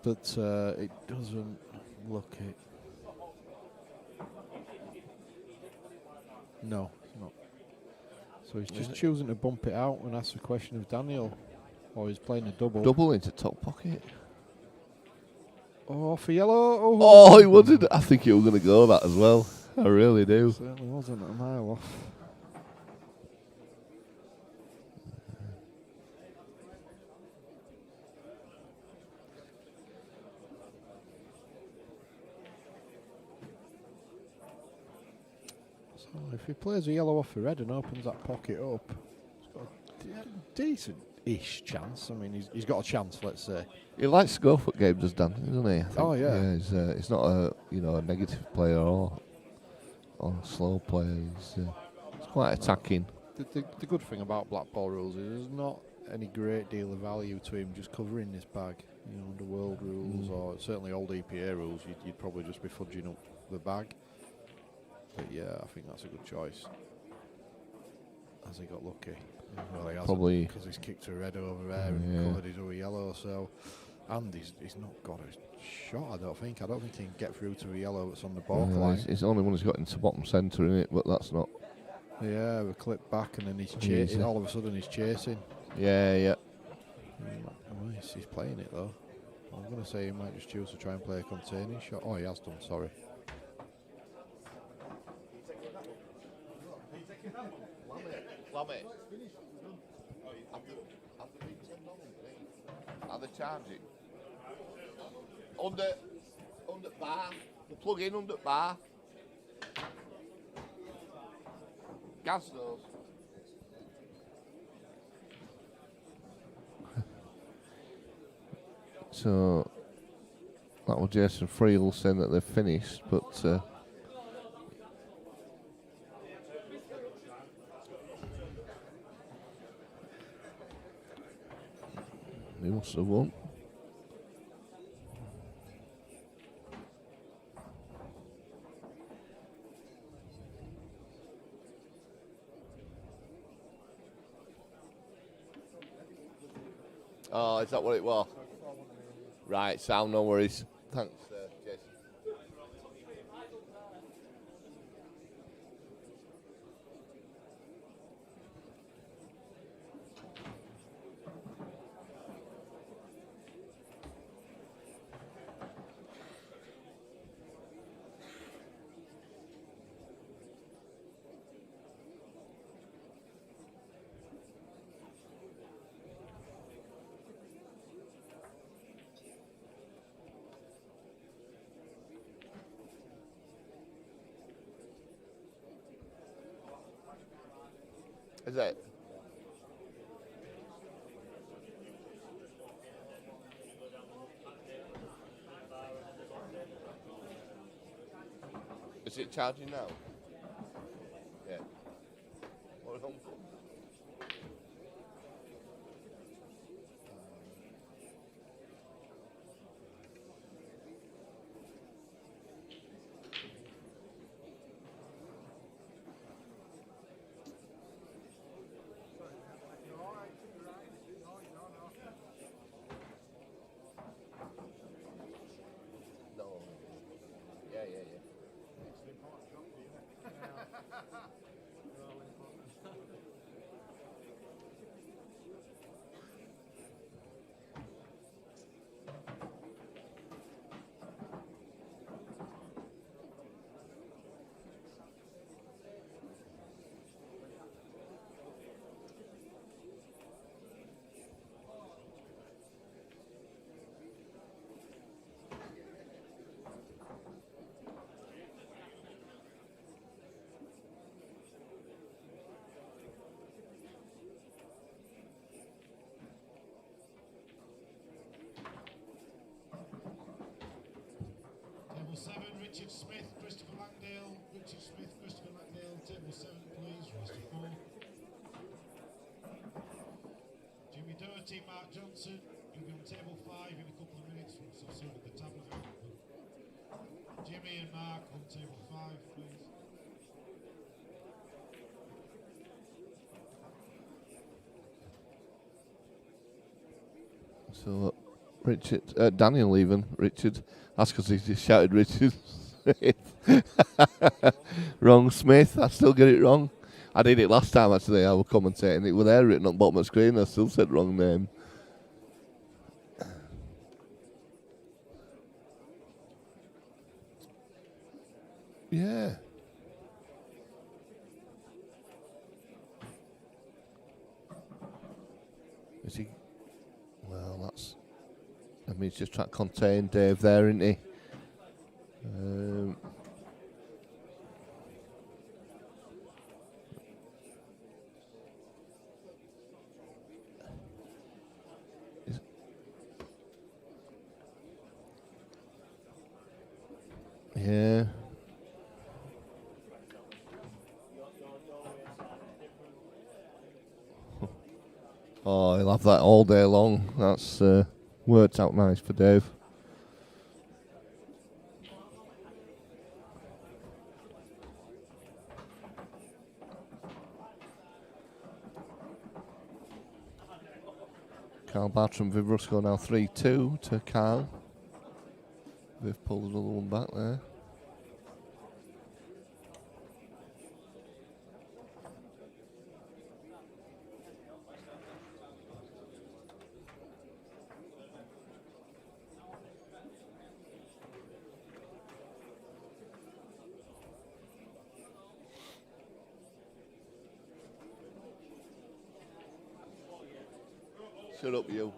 [SPEAKER 5] but it doesn't look it. No, it's not. So he's just choosing to bump it out and ask the question of Daniel, or he's playing a double.
[SPEAKER 10] Double into top pocket.
[SPEAKER 5] Oh, for yellow.
[SPEAKER 10] Oh, he wanted. I think he was going to go that as well. I really do.
[SPEAKER 5] Certainly wasn't a mile off. So if he plays a yellow off the red and opens that pocket up, he's got a decent-ish chance. I mean, he's got a chance, let's say.
[SPEAKER 10] He likes to go for games, does Dan, doesn't he? I think.
[SPEAKER 5] Oh yeah.
[SPEAKER 10] He's not a a negative player or a slow player. He's quite attacking.
[SPEAKER 5] The good thing about black ball rules is there's not any great deal of value to him just covering this bag. You know, under world rules or certainly old EPA rules, you'd probably just be fudging up the bag. But yeah, I think that's a good choice. Has he got lucky? Well, he hasn't,
[SPEAKER 10] Probably
[SPEAKER 5] because he's kicked a red over there and covered his other yellow. So, and he's not got a shot. I don't think he can get through to the yellow that's on the baulk line.
[SPEAKER 10] It's the only one who's got into bottom centre in it, but that's not.
[SPEAKER 5] Yeah, we clip back and then he's chasing. All of a sudden he's chasing.
[SPEAKER 10] Yeah.
[SPEAKER 5] He's playing it though. I'm going to say he might just choose to try and play a containing shot. Oh, he has done, sorry.
[SPEAKER 10] Lammy. Are they charging? Under bar. The plug in under bar. Gas those. So that was Jason Friel saying that they've finished, but they must have won. Oh, is that what it was? Right, sound, no worries. Thanks, Jason. Is it? Is it charging now? Yeah. What is on? No. Yeah, yeah, yeah.
[SPEAKER 1] Table 7, Richard Smith, Christopher Langdale. Richard Smith, Christopher Langdale. Table 7, please. Rest of 4. Jimmy Doherty, Mark Johnson. You'll be on table 5 in a couple of minutes once I've sorted the tablet out. Jimmy and Mark on table 5, please.
[SPEAKER 10] So, Richard, Daniel even, Richard. That's because he just shouted Richard Smith. Wrong Smith, I still get it wrong. I did it last time actually, I was commentating. It was there written on the bottom of the screen, I still said wrong name. Yeah. Is he? Well, that's. I mean, he's just trying to contain Dave there, isn't he? Yeah. Oh, he'll have that all day long. That's worked out nice for Dave. Carl Bartram, Viv Rusco now 3-2 to Carl. Viv pulled another one back there. Shut up, you.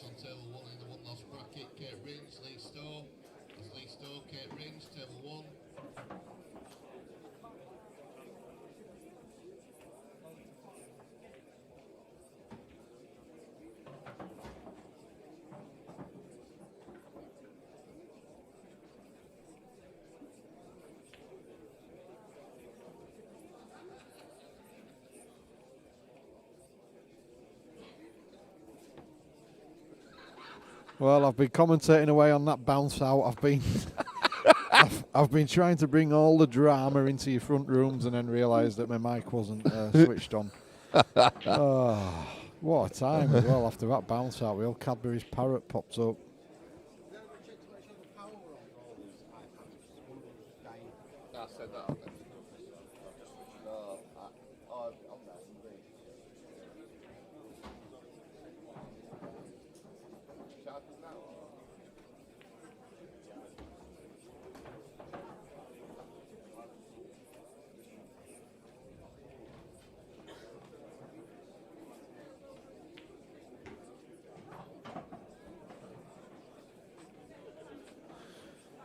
[SPEAKER 8] match on table 1 in the one loss bracket. Kate Ringe, Lee Stowe. That's Lee Stowe, Kate Ringe, table 1.
[SPEAKER 7] Well, I've been commentating away on that bounce out. I've been, I've been trying to bring all the drama into your front rooms, and then realised that my mic wasn't switched on. Oh, what a time as well! After that bounce out, the old Cadbury's parrot pops up.
[SPEAKER 6] I said that. No, I'm there. Charges now.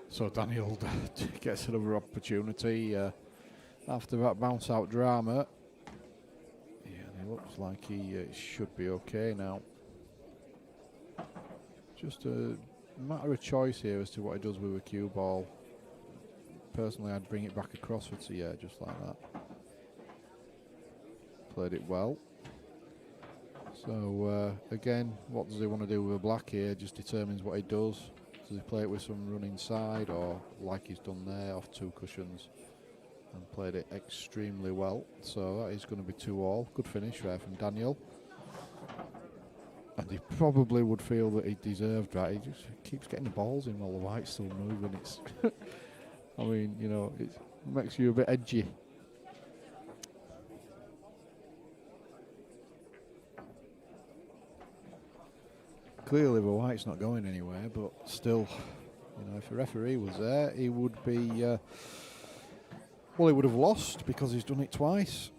[SPEAKER 7] So Daniel gets another opportunity after that bounce out drama. Yeah, it looks like he should be okay now. Just a matter of choice here as to what he does with a cue ball. Personally, I'd bring it back across for yeah, just like that. Played it well. So again, what does he want to do with a black here? Just determines what he does. Does he play it with some run inside, or like he's done there, off 2 cushions, and played it extremely well. So that is going to be 2-all. Good finish there from Daniel. And he probably would feel that he deserved that. He just keeps getting the balls in while the white's still moving. It's, I mean, you know, it makes you a bit edgy. Clearly the white's not going anywhere, but still, you know, if a referee was there, he would be, well, he would have lost because he's done it twice.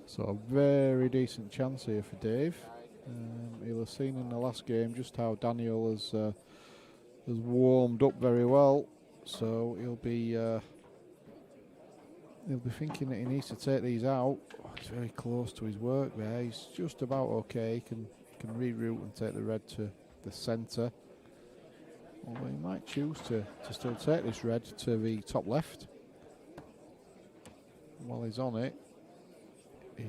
[SPEAKER 7] So a very decent chance here for Dave. He'll have seen in the last game just how Daniel has warmed up very well. So he'll be thinking that he needs to take these out. Oh, he's very close to his work there. He's just about okay. He can reroute and take the red to the centre. Although he might choose to still take this red to the top left. While he's on it. Yeah,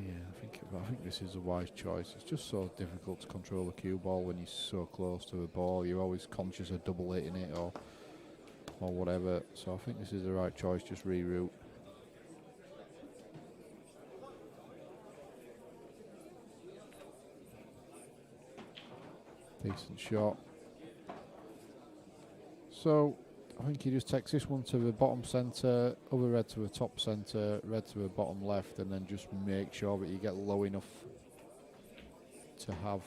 [SPEAKER 7] I think this is a wise choice. It's just so difficult to control the cue ball when you're so close to the ball. You're always conscious of double hitting it or whatever. So I think this is the right choice. Just reroute. Decent shot. So I think he just takes this one to the bottom centre, other red to the top centre, red to the bottom left, and then just make sure that you get low enough to have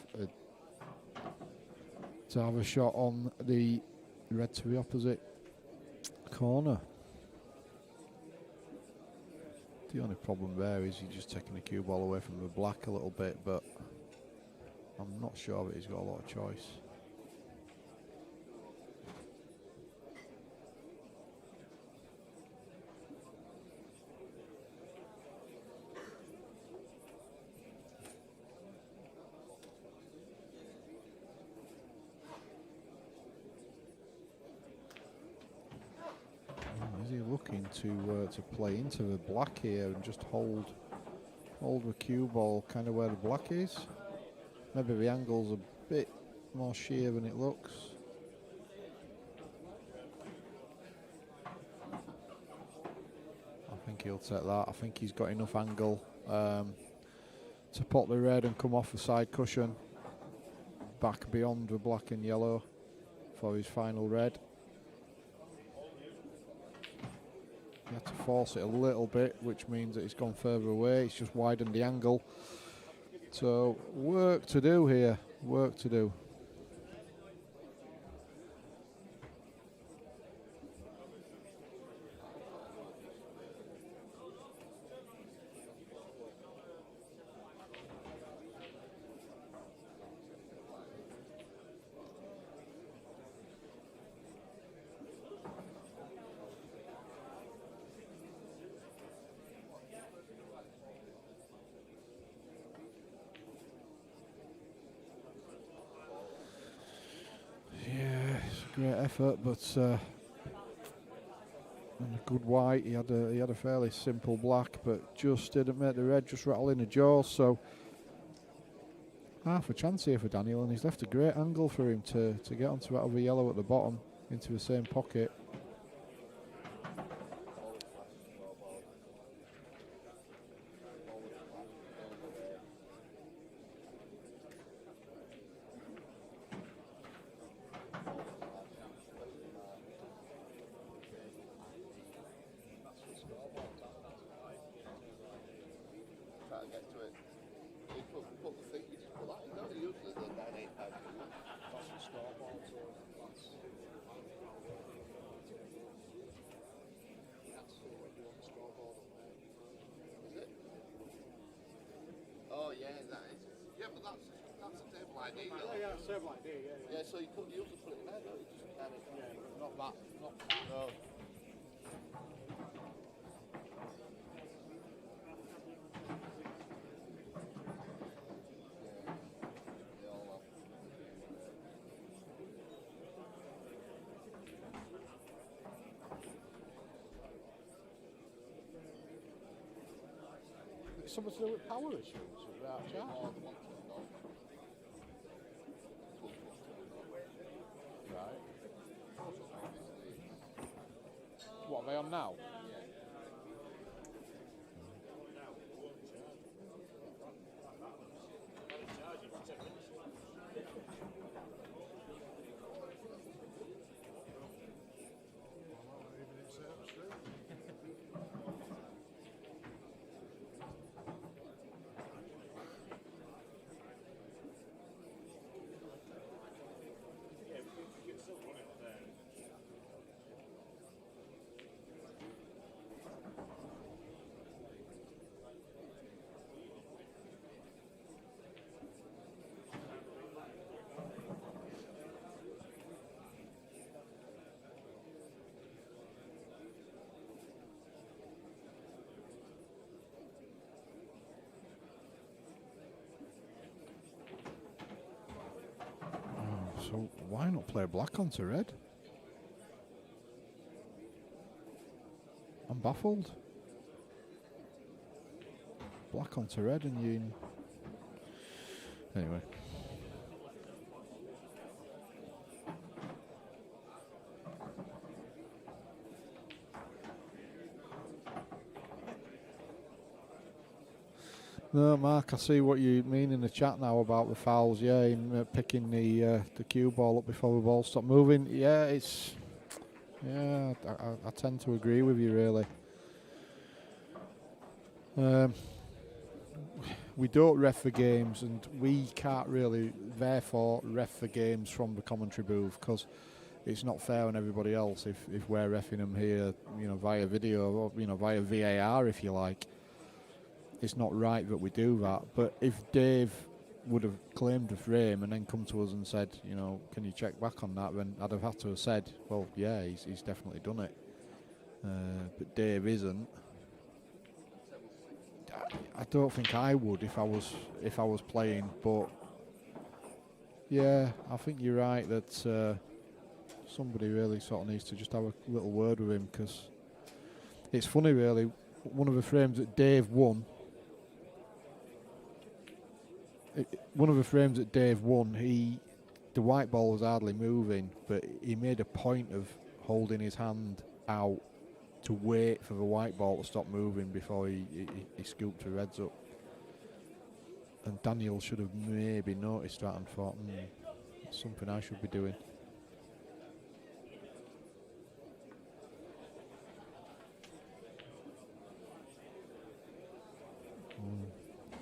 [SPEAKER 7] a shot on the red to the opposite corner. The only problem there is you're just taking the cue ball away from the black a little bit, but I'm not sure that he's got a lot of choice. Is he looking to play into the black here and just hold the cue ball kind of where the black is? Maybe the angle's a bit more sheer than it looks. I think he'll take that. I think he's got enough angle to pot the red and come off the side cushion back beyond the black and yellow for his final red. He had to force it a little bit, which means that he's gone further away. He's just widened the angle. So work to do here, work to do. Great effort, but and a good white. He had a fairly simple black, but just didn't make the red just rattle in the jaws. So half a chance here for Daniel, and he's left a great angle for him to get onto that other yellow at the bottom into the same pocket.
[SPEAKER 10] Yeah, so you couldn't use it for it in there, though. You just kind of, not that. No.
[SPEAKER 7] Something to do with power issues without charge. Right. What are they on now? So why not play black onto red? I'm baffled. Black onto red and you... Anyway. No, Mark, I see what you mean in the chat now about the fouls. Yeah, him picking the cue ball up before the ball stopped moving. Yeah, it's... Yeah, I tend to agree with you, really. We don't ref the games, and we can't really, therefore, ref the games from the commentary booth, because it's not fair on everybody else if we're reffing them here, you know, via video, or, you know, via VAR, if you like. It's not right that we do that. But if Dave would have claimed a frame and then come to us and said, you know, can you check back on that? Then I'd have had to have said, well, yeah, he's definitely done it. But Dave isn't. I don't think I would if I was playing, but yeah, I think you're right that somebody really sort of needs to just have a little word with him, because it's funny really. One of the frames that Dave won. The white ball was hardly moving, but he made a point of holding his hand out to wait for the white ball to stop moving before he scooped the reds up. And Daniel should have maybe noticed that and thought, it's something I should be doing.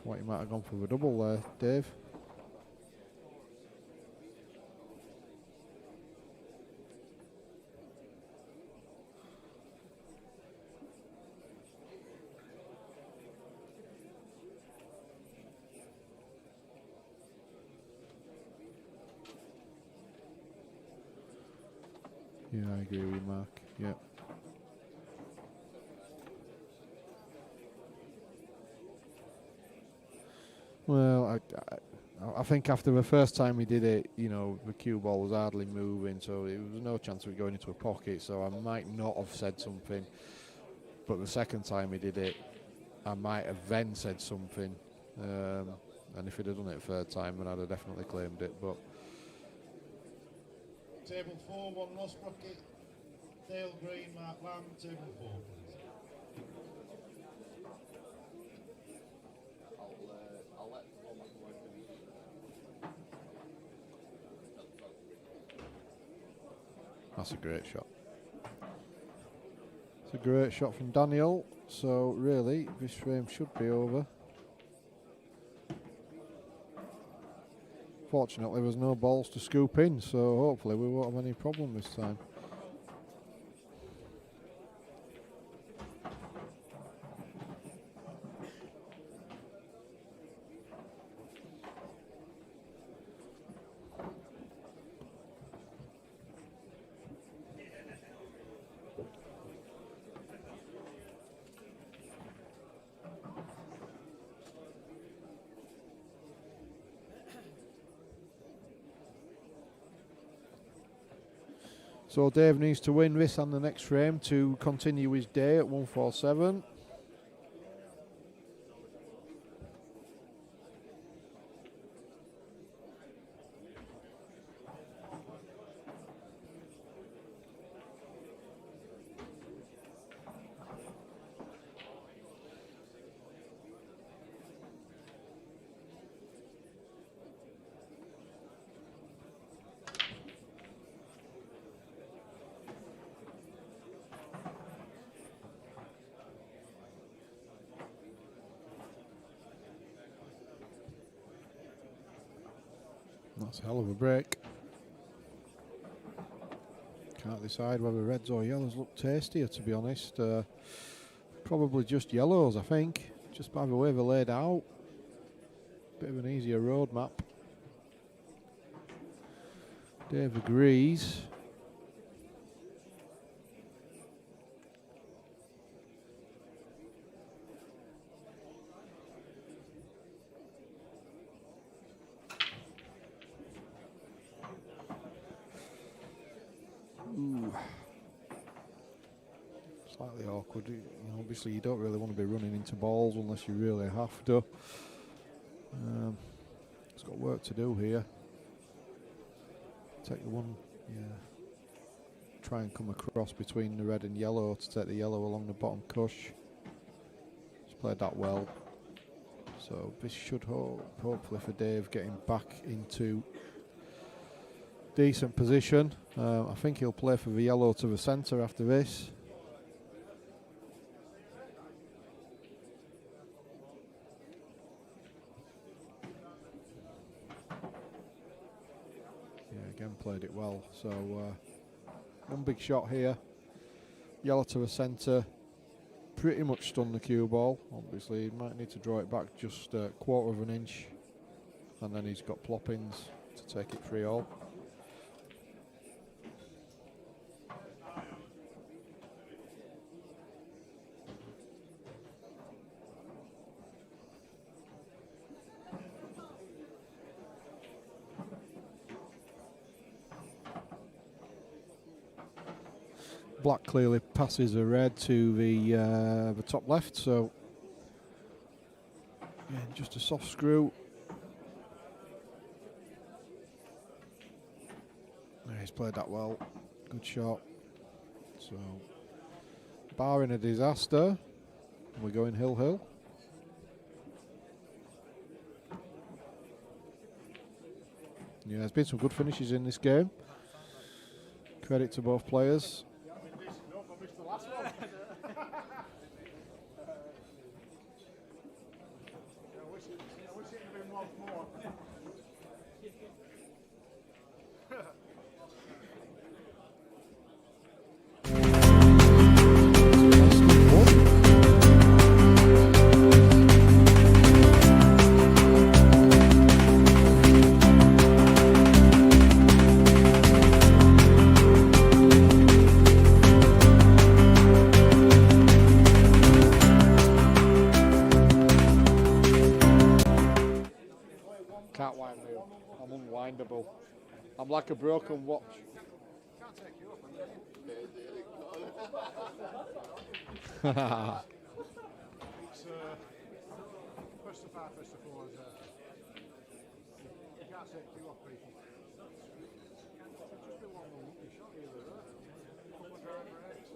[SPEAKER 7] What, you might have gone for the double there, Dave. Yeah, I agree with you, Mark. Yeah. Well, I think after the first time he did it, you know, the cue ball was hardly moving, so there was no chance of it going into a pocket, so I might not have said something. But the second time he did it, I might have then said something. And if he'd have done it a third time, then I'd have definitely claimed it. But
[SPEAKER 1] Table 4, 1 lost bracket. Dale Green, Mark Lamb, table 4, please.
[SPEAKER 6] I'll let Paul back away from
[SPEAKER 7] that's a great shot. It's a great shot from Daniel. So really, this frame should be over. Fortunately, there's no balls to scoop in, so hopefully we won't have any problem this time. So Dave needs to win this and the next frame to continue his day at 147. That's a hell of a break. Can't decide whether reds or yellows look tastier, to be honest. Probably just yellows, I think. Just by the way they're laid out. Bit of an easier road map. Dave agrees. Slightly awkward. You know, obviously, you don't really want to be running into balls unless you really have to. It's got work to do here. Take the one, yeah. Try and come across between the red and yellow to take the yellow along the bottom cush. He's played that well. So this should hopefully for Dave getting back into decent position. I think he'll play for the yellow to the centre after this. Again, played it well. So one big shot here. Yellow to the centre. Pretty much stunned the cue ball. Obviously, he might need to draw it back just a quarter of an inch. and then he's got Ploppins to take it 3-all. Black clearly passes a red to the top left, so yeah, just a soft screw. Yeah, he's played that well. Good shot. So, barring a disaster, we're going hill. Yeah, there's been some good finishes in this game. Credit to both players. Can't wind me up. I'm unwindable. I'm like a broken watch.
[SPEAKER 2] First to five, first to four. You can't take two off people. Just be one lucky shot either, right? Couple of driver eights.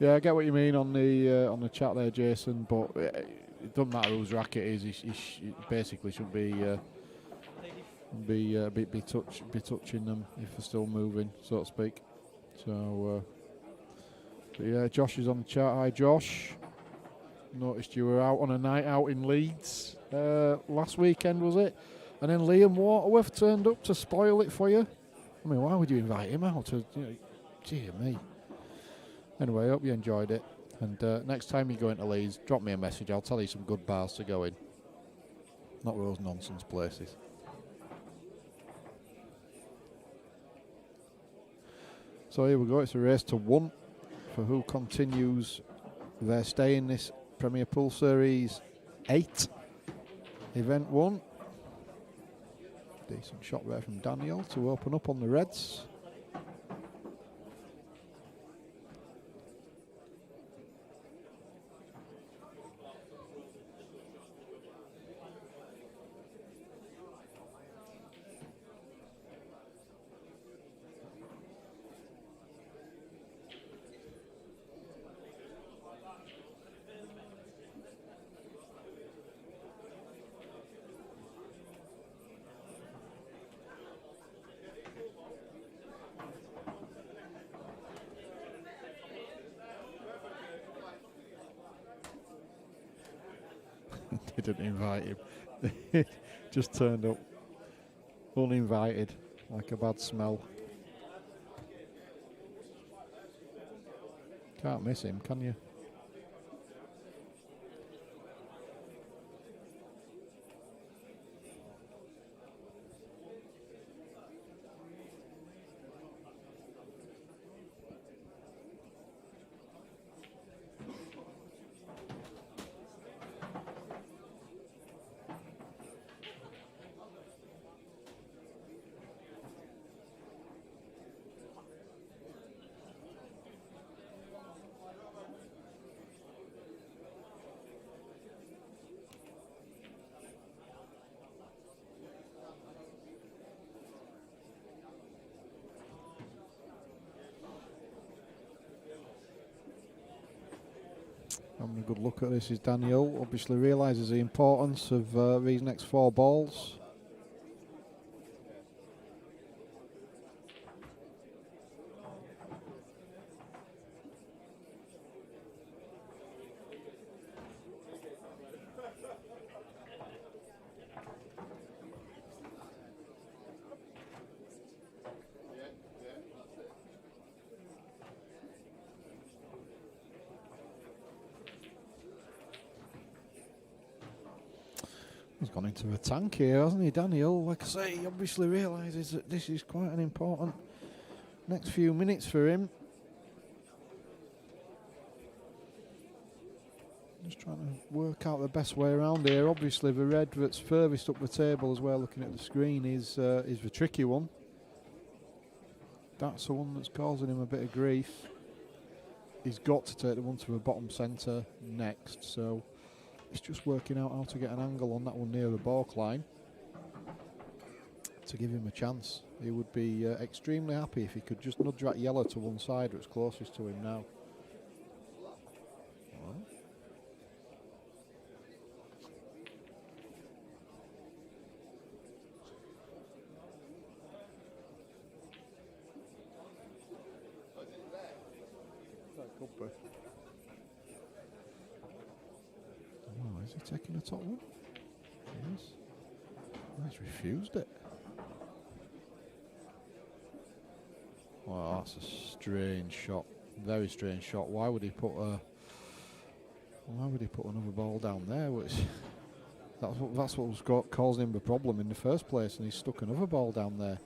[SPEAKER 7] Yeah, I get what you mean on the chat there, Jason. But it doesn't matter whose racket it is. He basically should be touching them if they're still moving, so to speak. So, but yeah, Josh is on the chat. Hi, Josh. Noticed you were out on a night out in Leeds last weekend, was it? And then Liam Waterworth turned up to spoil it for you. I mean, why would you invite him out? Dear me. Anyway, I hope you enjoyed it. And next time you go into Leeds, drop me a message. I'll tell you some good bars to go in. Not those nonsense places. So here we go. It's a race to 1 for who continues their stay in this Premier Pool Series 8. Event 1. Decent shot there from Daniel to open up on the Reds. They didn't invite him. Just turned up uninvited, like a bad smell. Can't miss him, can you? Having a good look at this is Daniel. Obviously realises the importance of these next 4 balls. He's gone into a tank here, hasn't he, Daniel? Like I say, he obviously realises that this is quite an important next few minutes for him. Just trying to work out the best way around here. Obviously, the red that's furthest up the table as well, looking at the screen, is the tricky one. That's the one that's causing him a bit of grief. He's got to take the one to the bottom centre next, so he's just working out how to get an angle on that one near the balk line to give him a chance. He would be extremely happy if he could just nudge that yellow to one side that's closest to him now. Oh, is he taking the top one? Yes. Oh, he's refused it. Well, that's a strange shot. Very strange shot. Why would he put another ball down there? Which that's what was causing him the problem in the first place, and he's stuck another ball down there.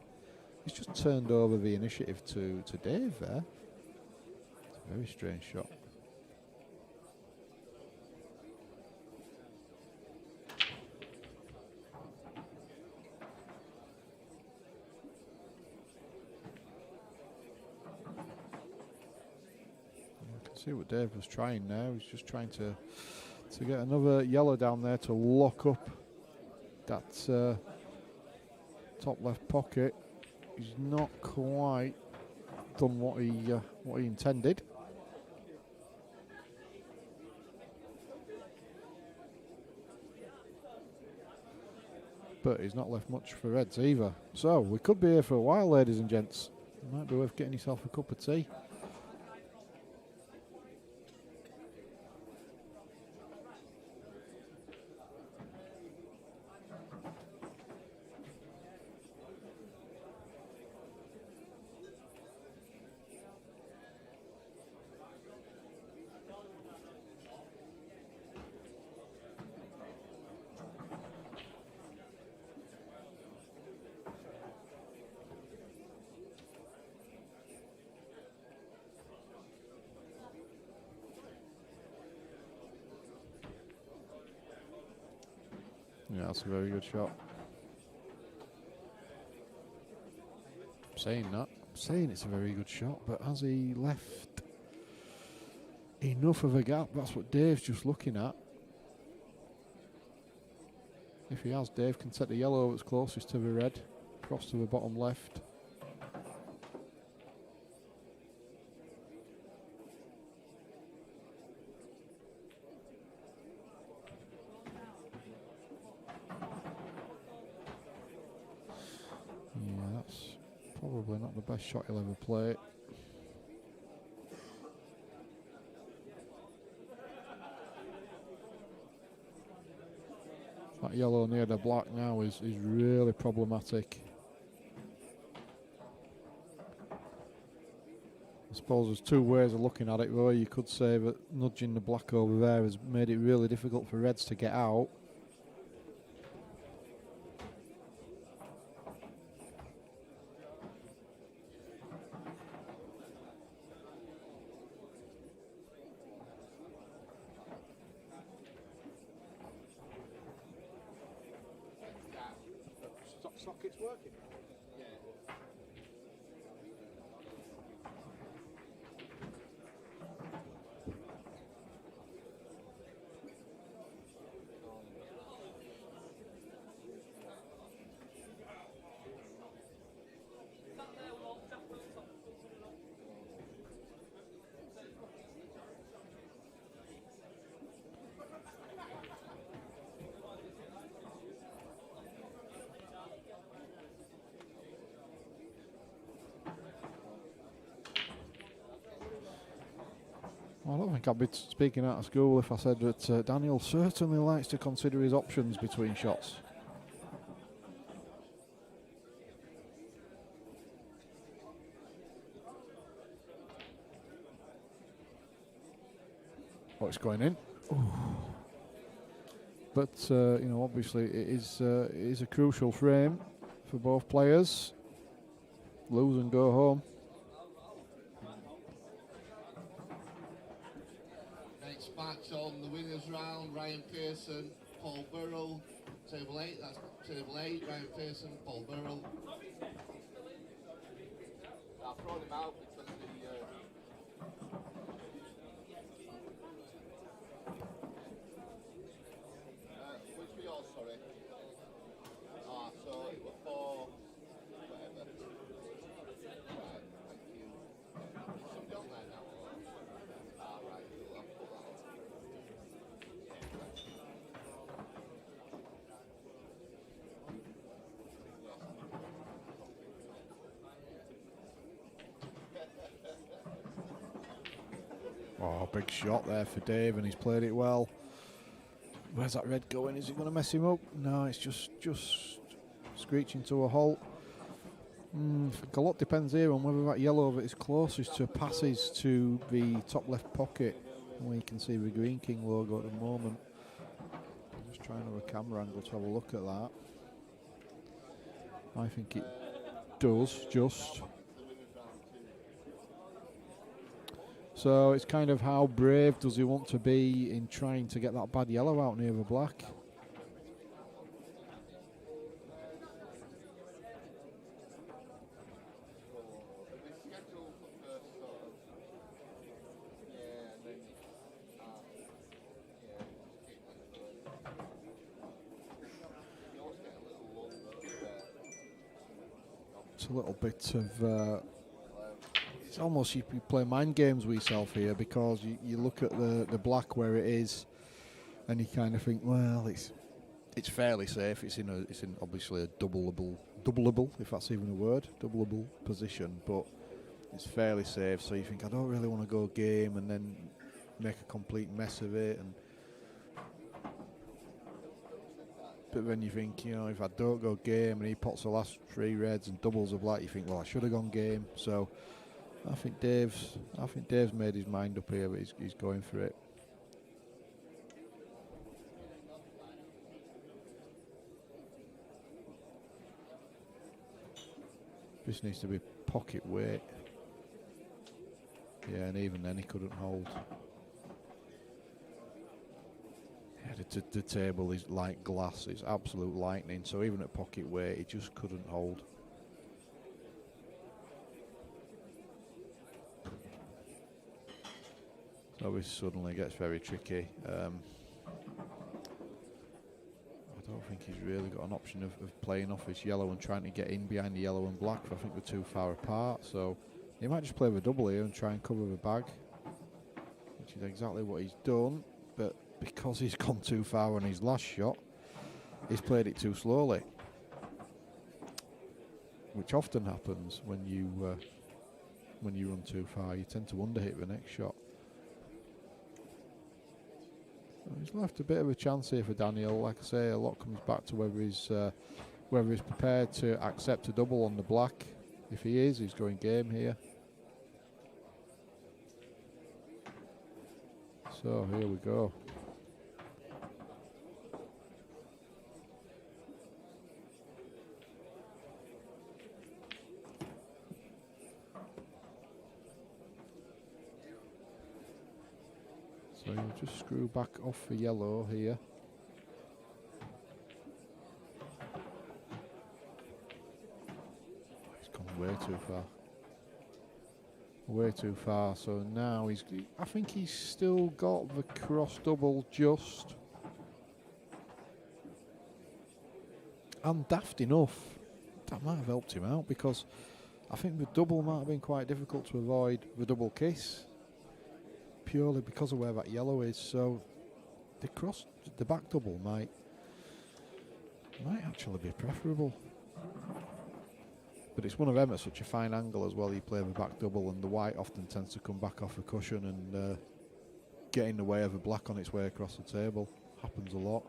[SPEAKER 7] He's just turned over the initiative to Dave there. It's a very strange shot. See what Dave was trying now. He's just trying to get another yellow down there to lock up that top left pocket. He's not quite done what he intended. But he's not left much for Reds either. So we could be here for a while, ladies and gents. It might be worth getting yourself a cup of tea. Yeah, that's a very good shot. I'm saying it's a very good shot, but has he left enough of a gap? That's what Dave's just looking at. If he has, Dave can take the yellow that's closest to the red, cross to the bottom left. Probably not the best shot he'll ever play. That yellow near the black now is really problematic. I suppose there's two ways of looking at it, though. You could say that nudging the black over there has made it really difficult for Reds to get out.
[SPEAKER 4] Socket's working.
[SPEAKER 7] I don't think I'd be speaking out of school if I said that Daniel certainly likes to consider his options between shots. Oh, it's going in. Ooh. But you know, obviously it is a crucial frame for both players. Lose and go home.
[SPEAKER 8] Next match on the winners round, Ryan Pearson, Paul Burrell. Table 8, that's table 8, Ryan Pearson, Paul Burrell.
[SPEAKER 6] I've thrown him out because the which were yours, sorry? Ah, so it was for whatever. Right, thank you. Is somebody on there now? Ah, right, cool, I'll put that on.
[SPEAKER 7] Oh, big shot there for Dave, and he's played it well. Where's that red going? Is it going to mess him up? No, it's just screeching to a halt. I think a lot depends here on whether that yellow is closest to passes to the top left pocket, where you can see the Green King logo at the moment. I'm just trying another camera angle to have a look at that. I think it does just. So it's kind of how brave does he want to be in trying to get that bad yellow out near the black. It's a little bit of it's almost you play mind games with yourself here, because you look at the black where it is and you kind of think, well, it's fairly safe. It's in obviously a doubleable, if that's even a word, doubleable position, but it's fairly safe. So you think, I don't really want to go game and then make a complete mess of it. But then you think, you know, if I don't go game and he pots the last 3 reds and doubles a black, you think, well, I should have gone game. So I think Dave's made his mind up here, but he's going for it. This needs to be pocket weight. Yeah, and even then he couldn't hold. Yeah, the table is like glass. It's absolute lightning. So even at pocket weight, he just couldn't hold. So this suddenly gets very tricky. I don't think he's really got an option of playing off this yellow and trying to get in behind the yellow and black. I think we're too far apart. So he might just play the double here and try and cover the bag, which is exactly what he's done. But because he's gone too far on his last shot, he's played it too slowly, which often happens when you run too far. You tend to underhit the next shot. He's left a bit of a chance here for Daniel. Like I say, a lot comes back to whether he's prepared to accept a double on the black. If he is, he's going game here. So here we go. So you'll just screw back off the yellow here. He's gone way too far. Way too far. So now I think he's still got the cross double just. And daft enough, that might have helped him out, because I think the double might have been quite difficult to avoid the double kiss, purely because of where that yellow is. So the back double might actually be preferable. But it's one of them at such a fine angle as well. You play the back double and the white often tends to come back off the cushion and get in the way of the black on its way across the table. Happens a lot.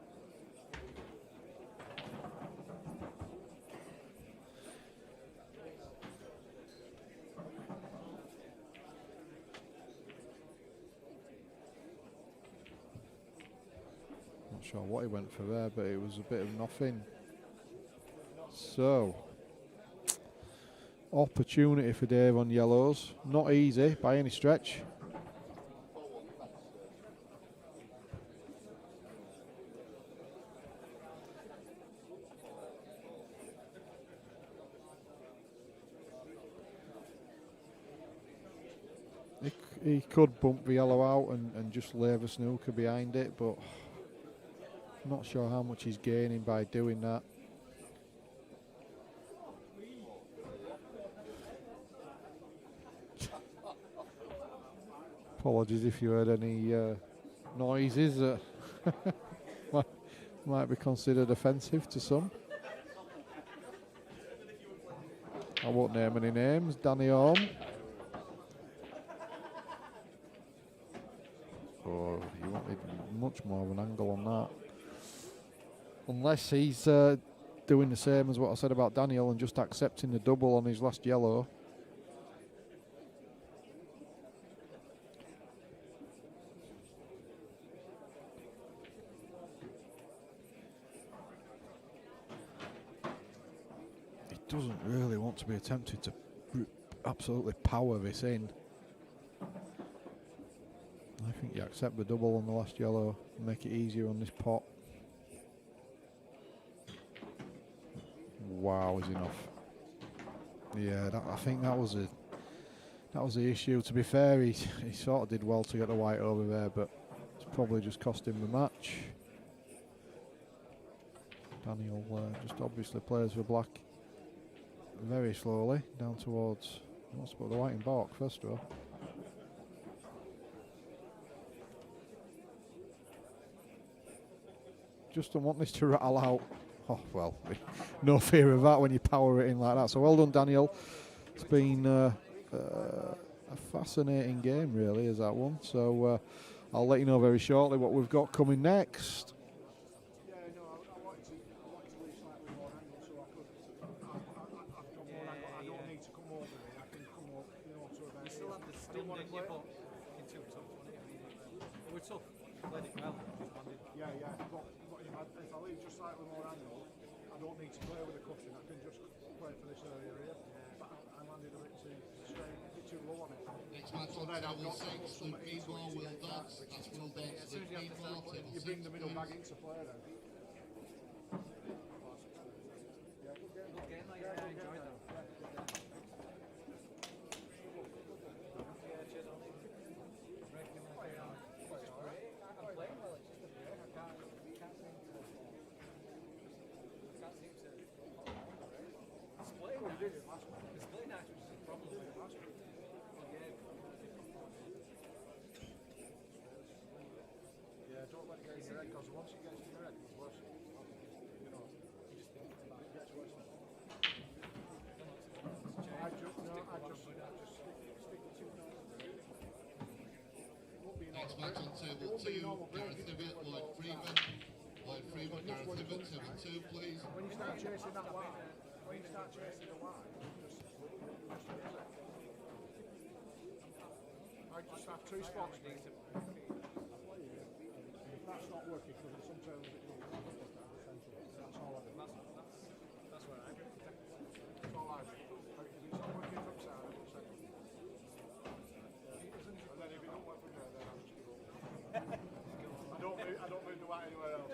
[SPEAKER 7] sure what he went for there, but it was a bit of nothing. So, opportunity for Dave on yellows. Not easy by any stretch. He could bump the yellow out and just lay the snooker behind it, but I'm not sure how much he's gaining by doing that. Apologies if you heard any noises that might be considered offensive to some. I won't name any names. Danny Orme. Oh, you wanted much more of an angle on that. Unless he's doing the same as what I said about Daniel and just accepting the double on his last yellow. He doesn't really want to be attempted to absolutely power this in. I think you accept the double on the last yellow and make it easier on this pot. Wow, is enough. Yeah, I think that was the issue. To be fair, he sort of did well to get the white over there, but it's probably just cost him the match. Daniel just obviously plays for black very slowly down towards. He wants to put the white in baulk first of all. Just don't want this to rattle out. Oh, well, no fear of that when you power it in like that. So well done, Daniel. It's been a fascinating game, really, is that one. So I'll let you know very shortly what we've got coming next.
[SPEAKER 4] Yeah, no, I wanted to leave slightly more angle so I could. I've got more angle. I don't need to come over it. I can come up, to about.
[SPEAKER 2] You still have the stun, didn't you? But in too tough, wasn't it? It was tough. Played it well.
[SPEAKER 4] Yeah. But if I leave just slightly more angle, I don't need to play with the cushion. I can just play for this area here. But I landed a bit too straight, a bit too low on it.
[SPEAKER 8] Next match on table 6, with Meadmore, Will Dodds. That's Will Dodds with Meadmore, table 6.
[SPEAKER 4] You bring the middle bag into play then.
[SPEAKER 2] Good game, I enjoyed that.
[SPEAKER 4] Yeah, don't let it get in your head, because once it gets in your head, it's worse. It gets worse. I just stick to
[SPEAKER 8] Next match on table 2, Gareth Ibbott, Lloyd Freeman. Lloyd Freeman, Gareth Ibbott, table 2, please.
[SPEAKER 4] When you start chasing that line, I just have two spots. If that's not working, because sometimes it doesn't work, that's all I do.
[SPEAKER 2] That's where I agree.
[SPEAKER 4] That's all I do. If it's not working from side, I will second. And then if it don't work from there, then I'll just give up. I don't move the white anywhere else.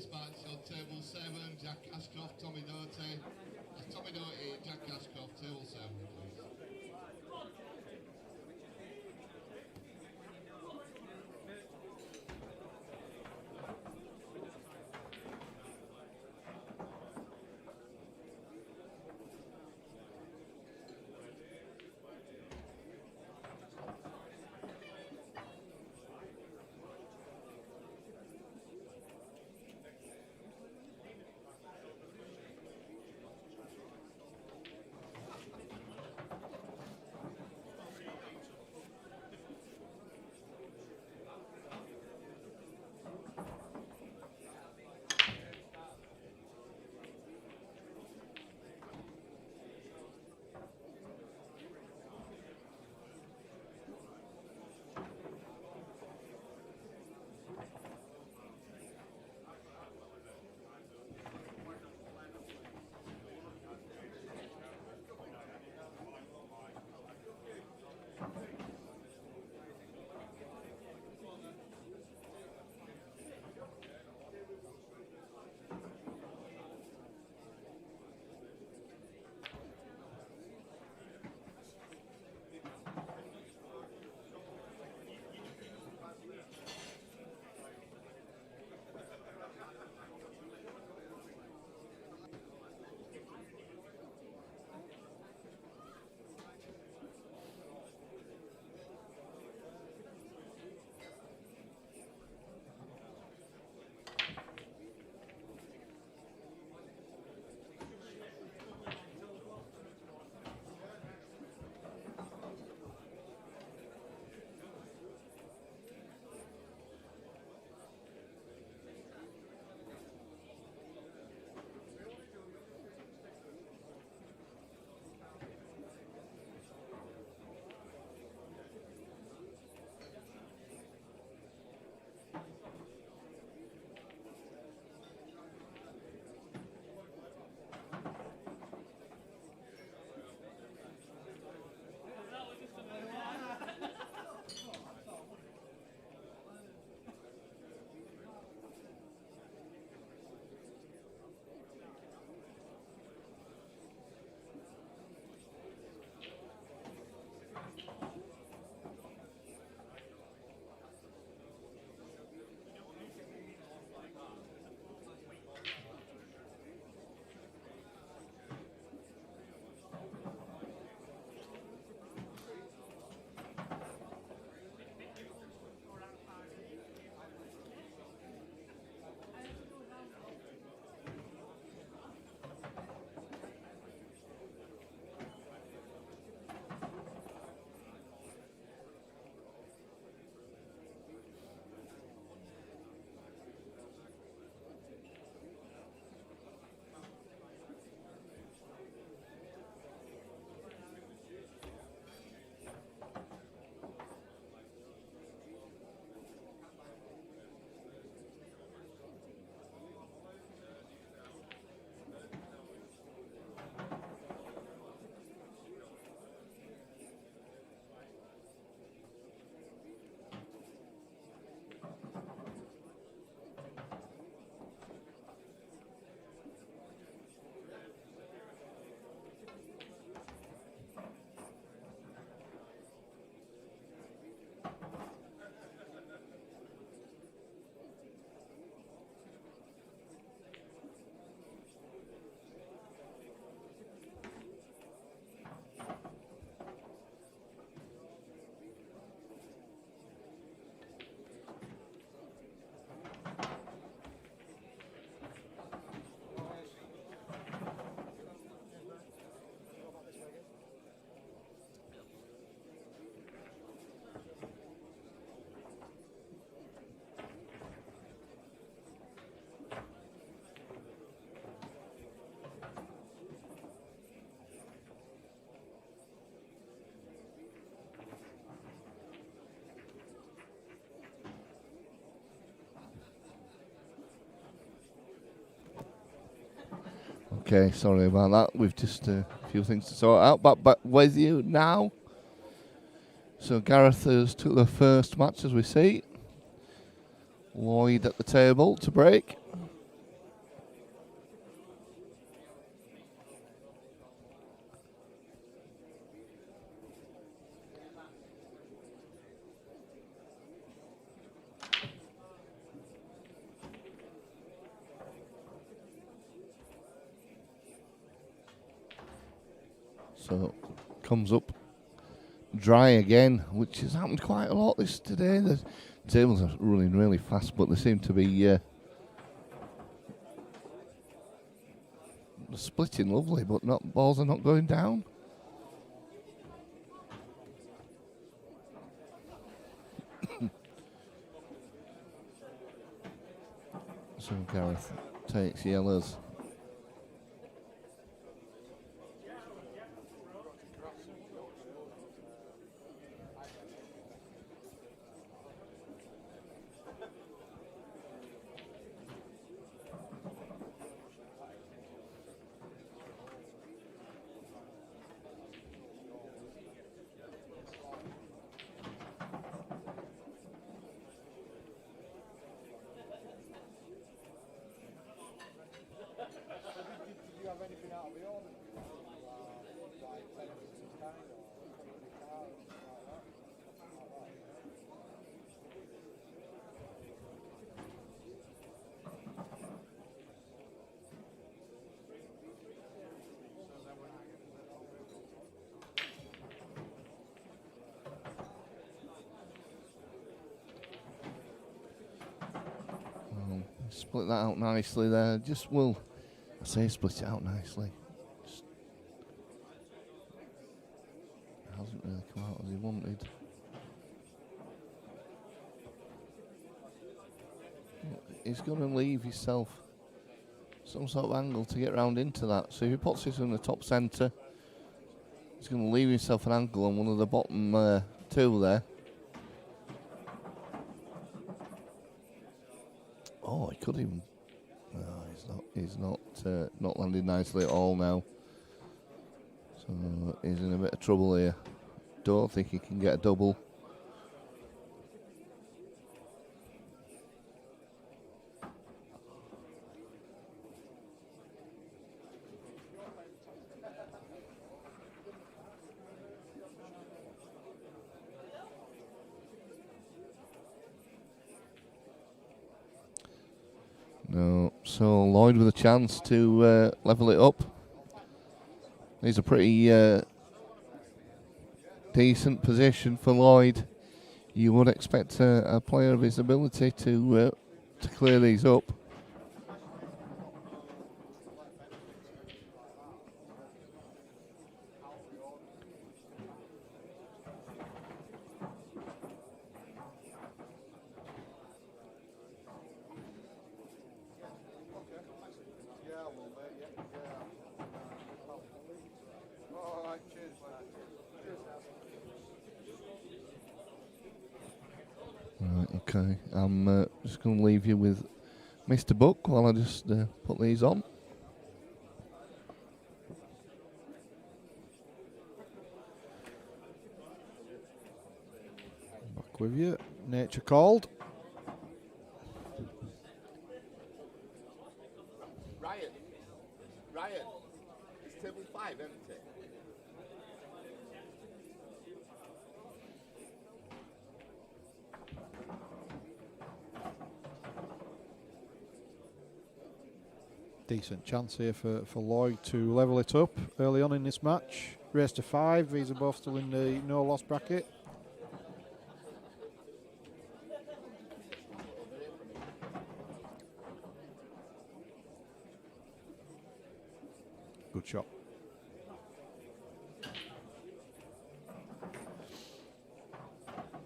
[SPEAKER 8] Next match on table 7, Jack Ashcroft, Tommy Doherty. Tommy Doherty, Jack Ashcroft, table 7, please.
[SPEAKER 10] Okay, sorry about that. We've just a few things to sort out. But with you now. So Gareth has took the first match as we see. Lloyd at the table to break. So comes up dry again, which has happened quite a lot today. The tables are running really fast, but they seem to be splitting lovely, but balls are not going down. So Gareth takes yellows. Split that out nicely there. I say split it out nicely. Just hasn't really come out as he wanted. He's going to leave himself some sort of angle to get round into that. So if he puts it in the top centre, he's going to leave himself an angle on one of the bottom two there. Oh, he could even. No, he's not landed nicely at all now. So he's in a bit of trouble here. Don't think he can get a double. No, so Lloyd with a chance to level it up. These are pretty decent position for Lloyd. You would expect a player of his ability to clear these up. Right, okay. I'm just going to leave you with Mr. Buck while I just put these on.
[SPEAKER 7] Back with you. Nature called.
[SPEAKER 6] Ryan, it's table 5, isn't it?
[SPEAKER 7] Decent chance here for Lloyd to level it up early on in this match. Race to 5. These are both still in the no loss bracket. Good shot.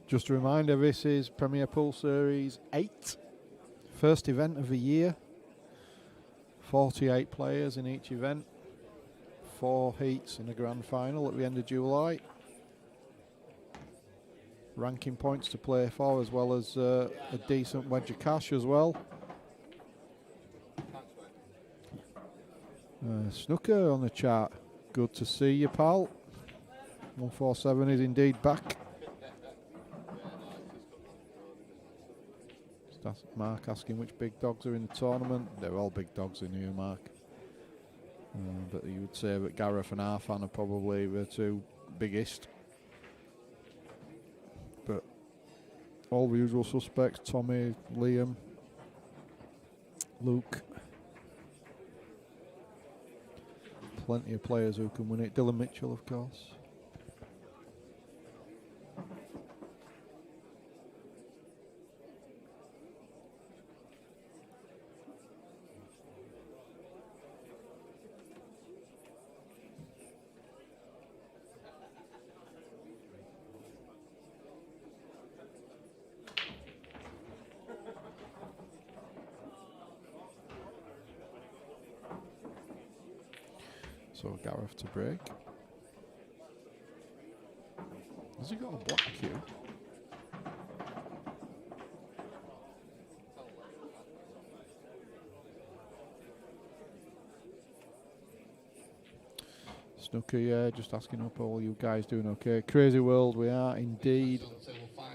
[SPEAKER 7] Just a reminder, this is Premier Pool Series 8. First event of the year. 48 players in each event. 4 heats in the grand final at the end of July. Ranking points to play for, as well as a decent wedge of cash as well. Snooker on the chart. Good to see you, pal. 147 is indeed back. Mark asking which big dogs are in the tournament. They're all big dogs in here, Mark. But you would say that Gareth and Arfan are probably the two biggest. But all the usual suspects: Tommy, Liam, Luke. plenty of players who can win it. Dylan Mitchell, of course. So Gareth to break. Has he got a block cue? Snooker, yeah, just asking up all you guys doing okay. Crazy world we are indeed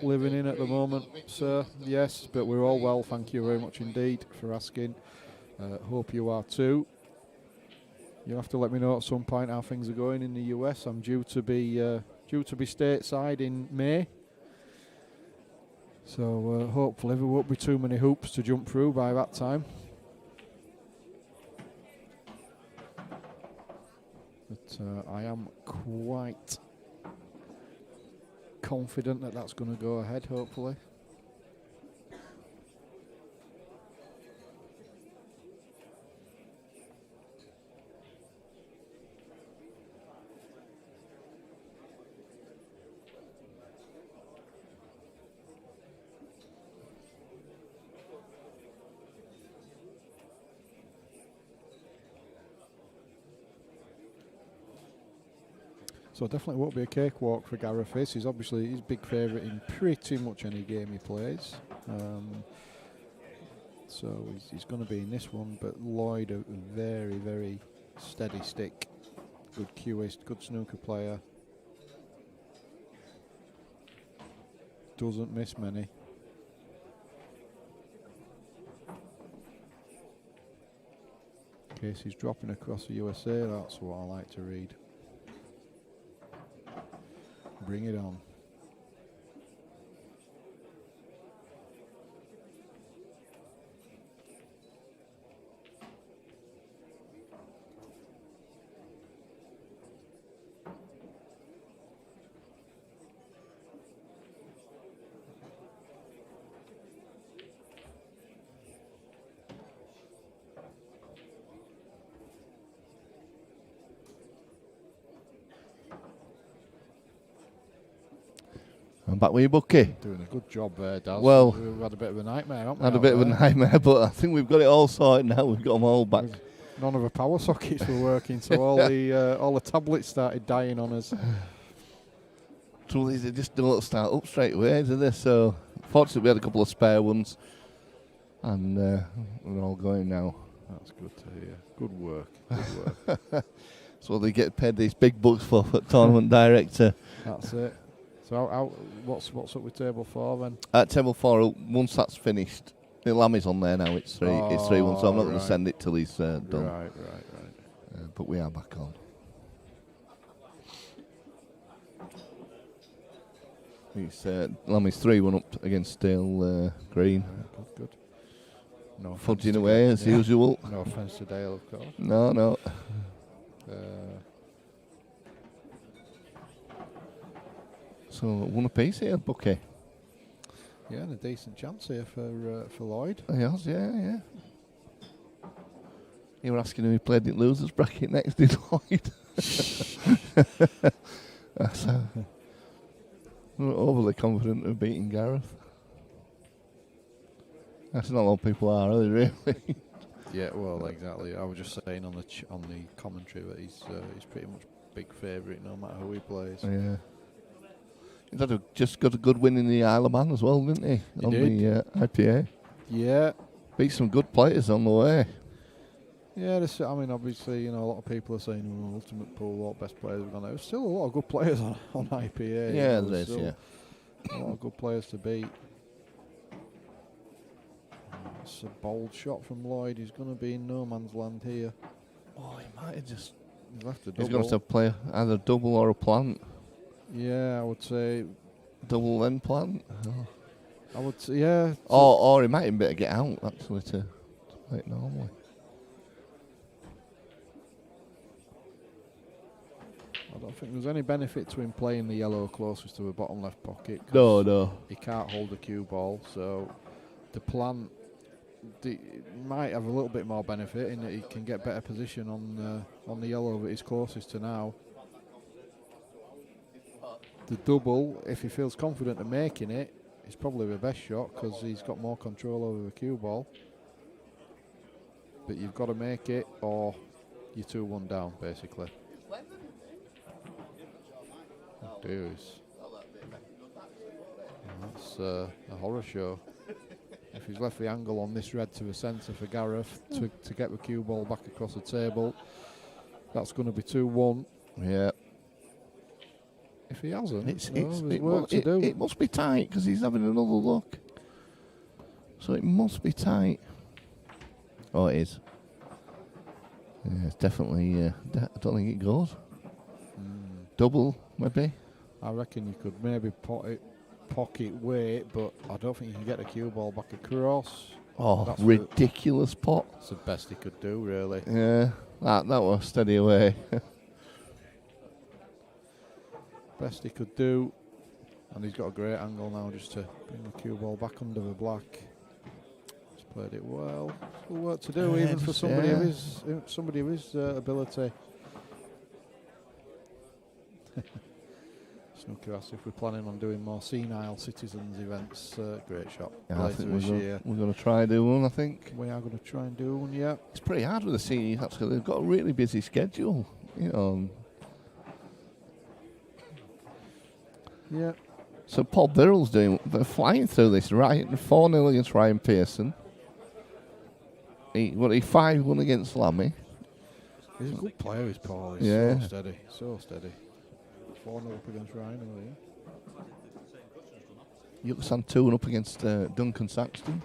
[SPEAKER 7] living in at the moment, sir. Yes, but we're all well, thank you very much indeed for asking. Hope you are too. You'll have to let me know at some point how things are going in the US. I'm due to be stateside in May, so hopefully there won't be too many hoops to jump through by that time. But I am quite confident that that's going to go ahead, hopefully. So definitely won't be a cakewalk for Gareth Fiss. He's obviously his big favourite in pretty much any game he plays. So he's going to be in this one, but Lloyd, a very, very steady stick. Good cueist, good snooker player. Doesn't miss many. Casey's dropping across the USA, that's what I like to read. Bring it on.
[SPEAKER 10] I'm back with you, Bucky.
[SPEAKER 7] Doing a good job there, Daz.
[SPEAKER 10] Well,
[SPEAKER 7] we've had a bit of a nightmare, haven't we?
[SPEAKER 10] Had a bit of a nightmare, but I think we've got it all sorted now. We've got them all back.
[SPEAKER 7] None of the power sockets were working, so all the tablets started dying on us.
[SPEAKER 10] Trouble is, they just don't start up straight away, do they? So, fortunately, we had a couple of spare ones, and we're all going now.
[SPEAKER 7] That's good to hear. Good work. Good work.
[SPEAKER 10] So they get paid these big bucks for tournament director.
[SPEAKER 7] That's it. So what's up with table 4 then?
[SPEAKER 10] At table 4, once that's finished, the Lammy's on there now. It's 3-1, so I'm not going to send it till he's done.
[SPEAKER 7] Right.
[SPEAKER 10] But we are back on. It's Lammy's 3-1 up against Dale Green.
[SPEAKER 7] Good. No
[SPEAKER 10] fudging away as usual.
[SPEAKER 7] No offence to Dale, of course.
[SPEAKER 10] No. So 1 apiece here, Bucky.
[SPEAKER 7] Yeah, and a decent chance here for Lloyd.
[SPEAKER 10] He has, yeah. You were asking who he played in losers bracket next, did Lloyd? We're overly confident of beating Gareth. That's not a lot of people are they, really?
[SPEAKER 7] Yeah, well, exactly. I was just saying on the commentary that he's pretty much big favourite no matter who he plays.
[SPEAKER 10] Yeah. He's just got a good win in the Isle of Man as well, didn't he?
[SPEAKER 7] He did.
[SPEAKER 10] The IPA.
[SPEAKER 7] Yeah.
[SPEAKER 10] Beat some good players on the way.
[SPEAKER 7] Yeah, obviously, a lot of people are saying Ultimate Pool, what best players have gone there. There's still a lot of good players on IPA.
[SPEAKER 10] Yeah, there is, yeah.
[SPEAKER 7] A lot of good players to beat. It's a bold shot from Lloyd. He's going to be in no man's land here.
[SPEAKER 10] Oh, he might have just...
[SPEAKER 7] He's left a double.
[SPEAKER 10] He's going to have to play either a double or a plant.
[SPEAKER 7] Yeah, I would say...
[SPEAKER 10] Double then plant? Oh.
[SPEAKER 7] I would say, yeah.
[SPEAKER 10] Or he might even better get out, actually, to play it normally.
[SPEAKER 7] don't think there's any benefit to him playing the yellow closest to the bottom left pocket.
[SPEAKER 10] No.
[SPEAKER 7] He can't hold the cue ball, so the plan might have a little bit more benefit in that he can get better position on the yellow that he's closest to now. The double, if he feels confident of making it, is probably the best shot because he's got more control over the cue ball. But you've got to make it or you're 2-1 down, basically. Oh dear, that's a horror show. If he's left the angle on this red to the centre for Gareth to get the cue ball back across the table, that's going to be 2-1.
[SPEAKER 10] Yeah.
[SPEAKER 7] If he hasn't,
[SPEAKER 10] It
[SPEAKER 7] work to do.
[SPEAKER 10] It must be tight because he's having another look. So it must be tight. Oh, it is. Yeah, it's definitely. I don't think it goes. Double, maybe.
[SPEAKER 7] I reckon you could maybe pocket weight, but I don't think you can get the cue ball back across.
[SPEAKER 10] Oh,
[SPEAKER 7] That's
[SPEAKER 10] ridiculous pot.
[SPEAKER 7] That's the best he could do, really.
[SPEAKER 10] Yeah, that was steady away.
[SPEAKER 7] Best he could do, and he's got a great angle now just to bring the cue ball back under the black. He's played it well. Still work to do, even for somebody of his ability. Snooker asks if we're planning on doing more senile citizens events. Great shot.
[SPEAKER 10] Yeah, I think we're going to try do one, I think.
[SPEAKER 7] We are going to try and do one, yeah.
[SPEAKER 10] It's pretty hard with the seniors, actually. They've got a really busy schedule, you know.
[SPEAKER 7] Yeah.
[SPEAKER 10] So Paul Birrell's they're flying through this, right? 4-0 against Ryan Pearson. He 5-1 against Lammy.
[SPEAKER 7] He's a good player, he's Paul. He's so steady. 4-0 up against Ryan,
[SPEAKER 10] Yuxan 2-1 up against Duncan Saxton.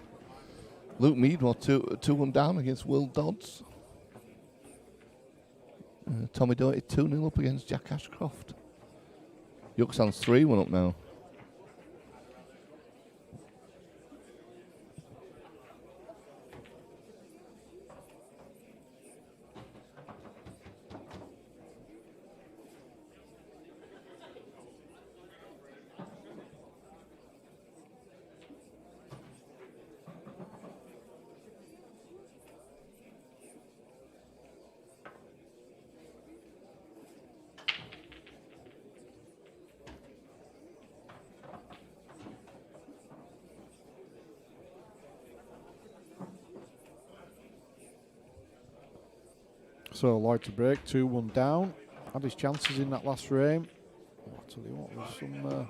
[SPEAKER 10] Luke Mead was 2-1 down against Will Dodds. Tommy Doherty 2-0 up against Jack Ashcroft. Yuxan's 3-1 up now.
[SPEAKER 7] So Lloyd to break, 2-1 down. Had his chances in that last frame. Oh, I tell you what, there's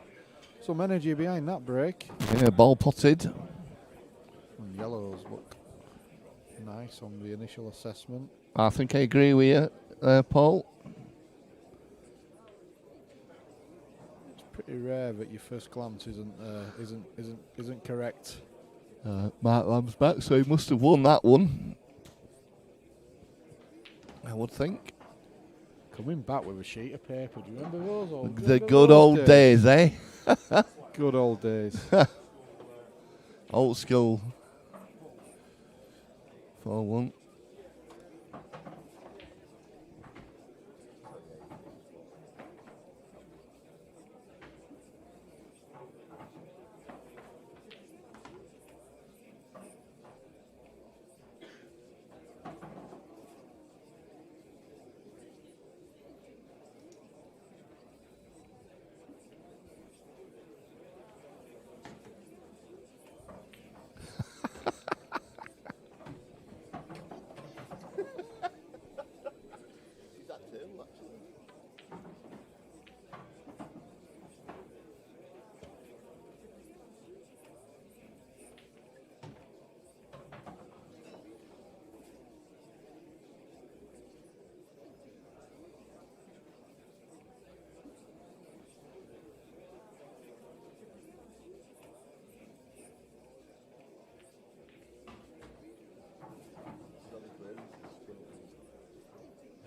[SPEAKER 7] some energy behind that break.
[SPEAKER 10] Yeah, ball potted.
[SPEAKER 7] And yellows look nice on the initial assessment.
[SPEAKER 10] I think I agree with you, Paul.
[SPEAKER 7] It's pretty rare that your first glance isn't correct.
[SPEAKER 10] Mark Lamb's back, so he must have won that one. I would think.
[SPEAKER 7] Coming back with a sheet of paper, do you remember those?
[SPEAKER 10] The good old days, eh?
[SPEAKER 7] Good old days.
[SPEAKER 10] Old school. 4-1.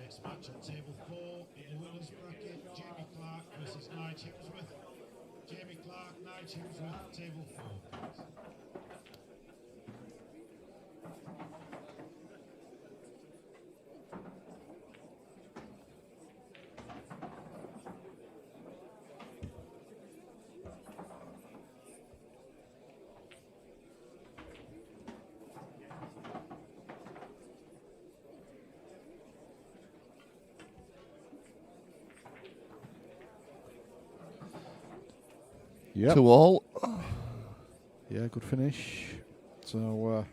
[SPEAKER 1] Next match on table 4 in the women's bracket, Jamie Clark versus Nige Hemsworth. Jamie Clark, Nige Hemsworth, table 4.
[SPEAKER 5] Yep.
[SPEAKER 10] 2-all.
[SPEAKER 5] Yeah, good finish. So,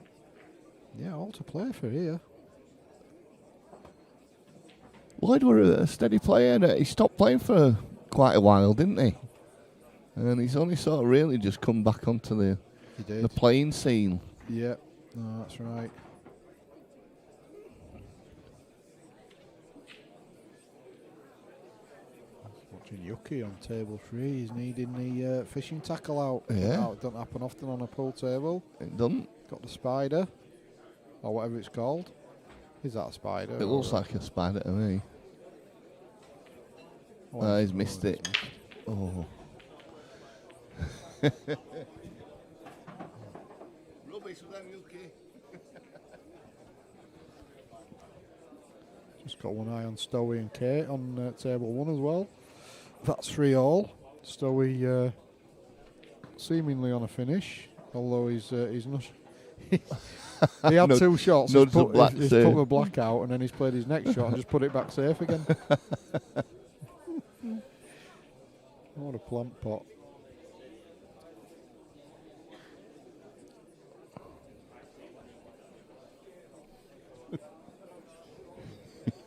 [SPEAKER 5] yeah, all to play for here.
[SPEAKER 10] Lloyd were a steady player. He stopped playing for quite a while, didn't he? And he's only sort of really just come back onto the playing scene.
[SPEAKER 5] Yeah, no, that's right. Watching Yuki on table 3. He's needing the fishing tackle out.
[SPEAKER 10] Yeah.
[SPEAKER 5] It doesn't happen often on a pool table.
[SPEAKER 10] It doesn't.
[SPEAKER 5] Got the spider, or whatever it's called. Is that a spider?
[SPEAKER 10] It looks like a spider to me.
[SPEAKER 5] Oh,
[SPEAKER 10] He's missed it. Oh.
[SPEAKER 8] Rubbish with them, Yuki.
[SPEAKER 5] Just got one eye on Stowie and Kate on table 1 as well. That's 3-all. Stowie seemingly on a finish, although he's not. He had 2 shots. He's put the black out, and then he's played his next shot and just put it back safe again. What a plant pot.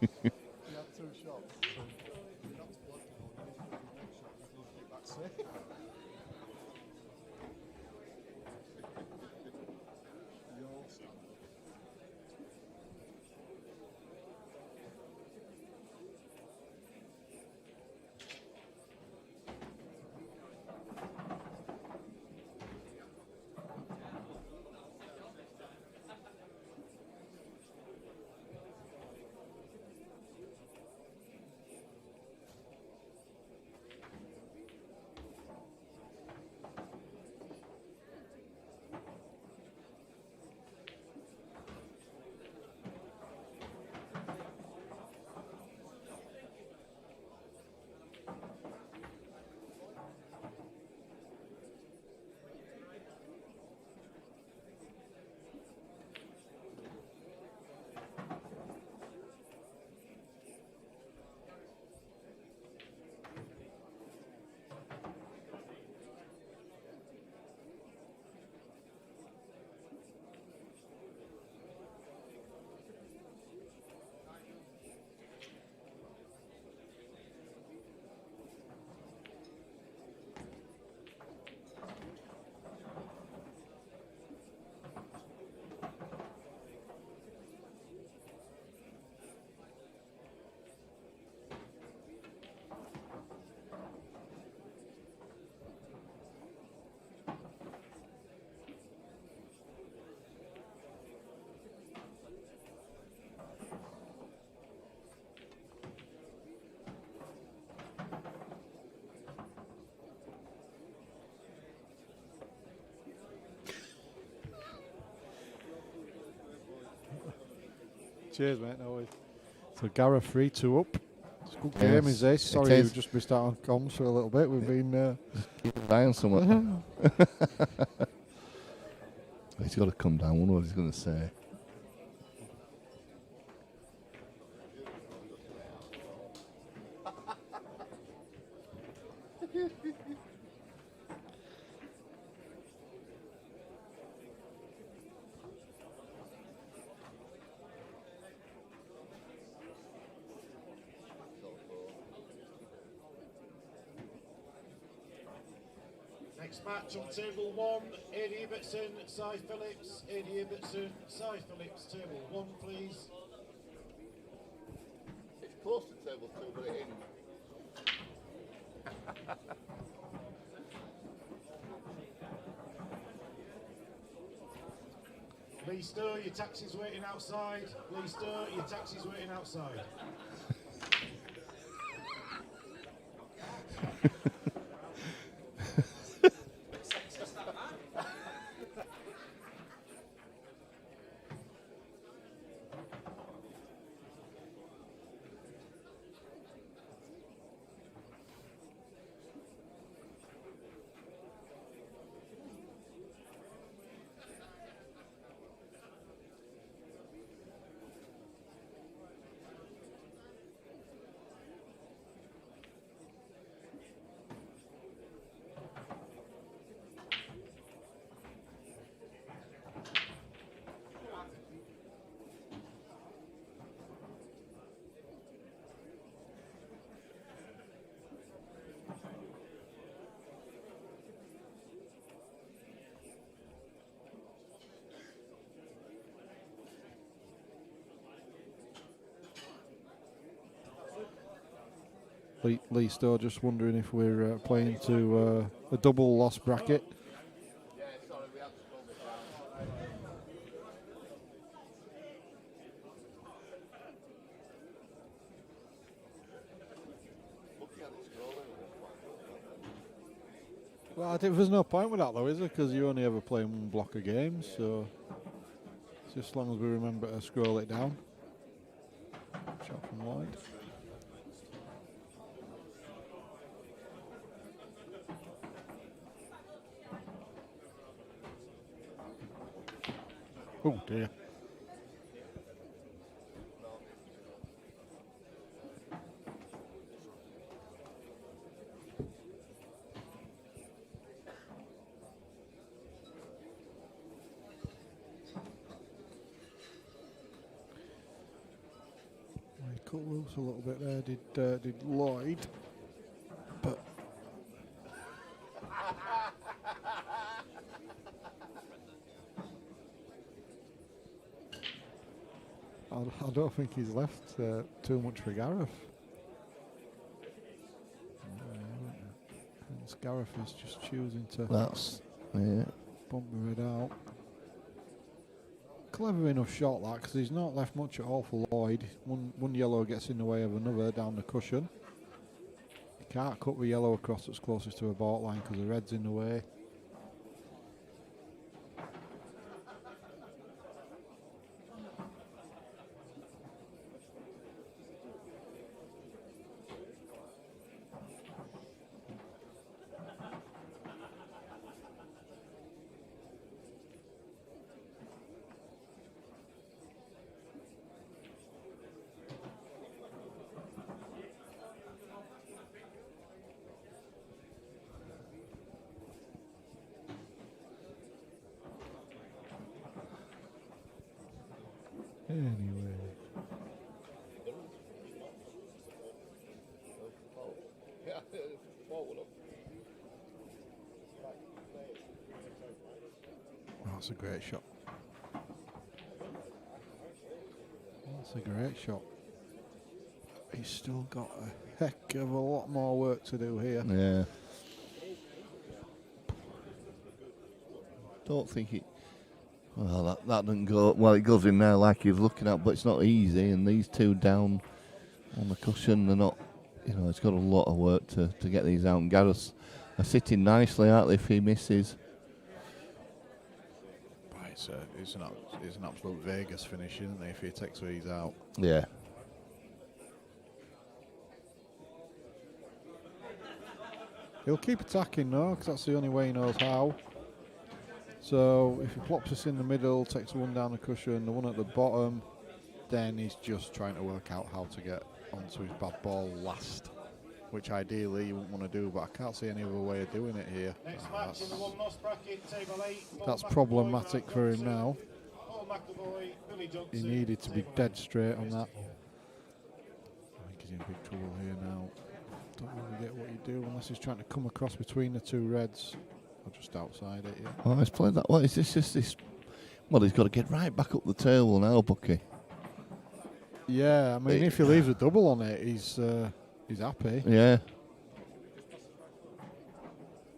[SPEAKER 4] He had 2 shots. So he got to block the ball, and then his next shot just moved it back safe.
[SPEAKER 5] Cheers, mate. No worries. So Gareth 3-2 up. It's a good game, is this? Sorry, we've just missed out on comms for a little bit. We've been
[SPEAKER 10] keep an eye on someone. He's got to come down. I wonder what he's going to say.
[SPEAKER 1] Next match on table 1, Adi Ibbotson, Cy Phillips. Adi Ibbotson, Cy Phillips, table 1, please.
[SPEAKER 8] It's close to table 2, but it isn't.
[SPEAKER 1] Lee Stir, your taxi's waiting outside. Lee Stir, your taxi's waiting outside.
[SPEAKER 7] Lee Stowe just wondering if we're playing to a double loss bracket.
[SPEAKER 6] Yeah, sorry, we have to scroll it down. Looking at it scrolling at one point.
[SPEAKER 7] Well, I think there's no point with that though, is there? Because you only ever play one block of games, so just as long as we remember to scroll it down. Shot from Lloyd. Oh dear. He cut loose a little bit there, did Lloyd, but I don't think he's left too much for Gareth. And Gareth is just choosing to
[SPEAKER 10] That's
[SPEAKER 7] bump it out. Clever enough shot that, because he's not left much at all for Lloyd. One yellow gets in the way of another down the cushion. He can't cut the yellow across that's closest to a baulk line because the red's in the way. Anyway. That's a great shot. That's a great shot. He's still got a heck of a lot more work to do here.
[SPEAKER 10] Yeah. Don't think it. Well, that doesn't go. Well, it goes in there like he's looking at, but it's not easy. And these two down on the cushion, they're not. You know, it's got a lot of work to get these out. And Gareth's are sitting nicely, aren't they? If he misses.
[SPEAKER 7] It's an absolute Vegas finish, isn't it, if he takes these out?
[SPEAKER 10] Yeah.
[SPEAKER 7] He'll keep attacking though, because that's the only way he knows how. So if he plops us in the middle, takes the one down the cushion, the one at the bottom, then he's just trying to work out how to get onto his bad ball last, which ideally you wouldn't want to do, but I can't see any other way of doing it here.
[SPEAKER 1] Next match in the one loss bracket, table 8.
[SPEAKER 7] That's problematic for him now.
[SPEAKER 1] Paul McAvoy, Billy Johnson.
[SPEAKER 7] He needed to be dead straight on that. I think he's in big trouble here now. Don't really get what you do unless he's trying to come across between the two reds. Or just outside it, yeah.
[SPEAKER 10] Oh, he's played that. What is this? Just this? Well, he's got to get right back up the table now, Bucky.
[SPEAKER 7] Yeah, I mean, if he leaves a double on it, he's happy.
[SPEAKER 10] Yeah.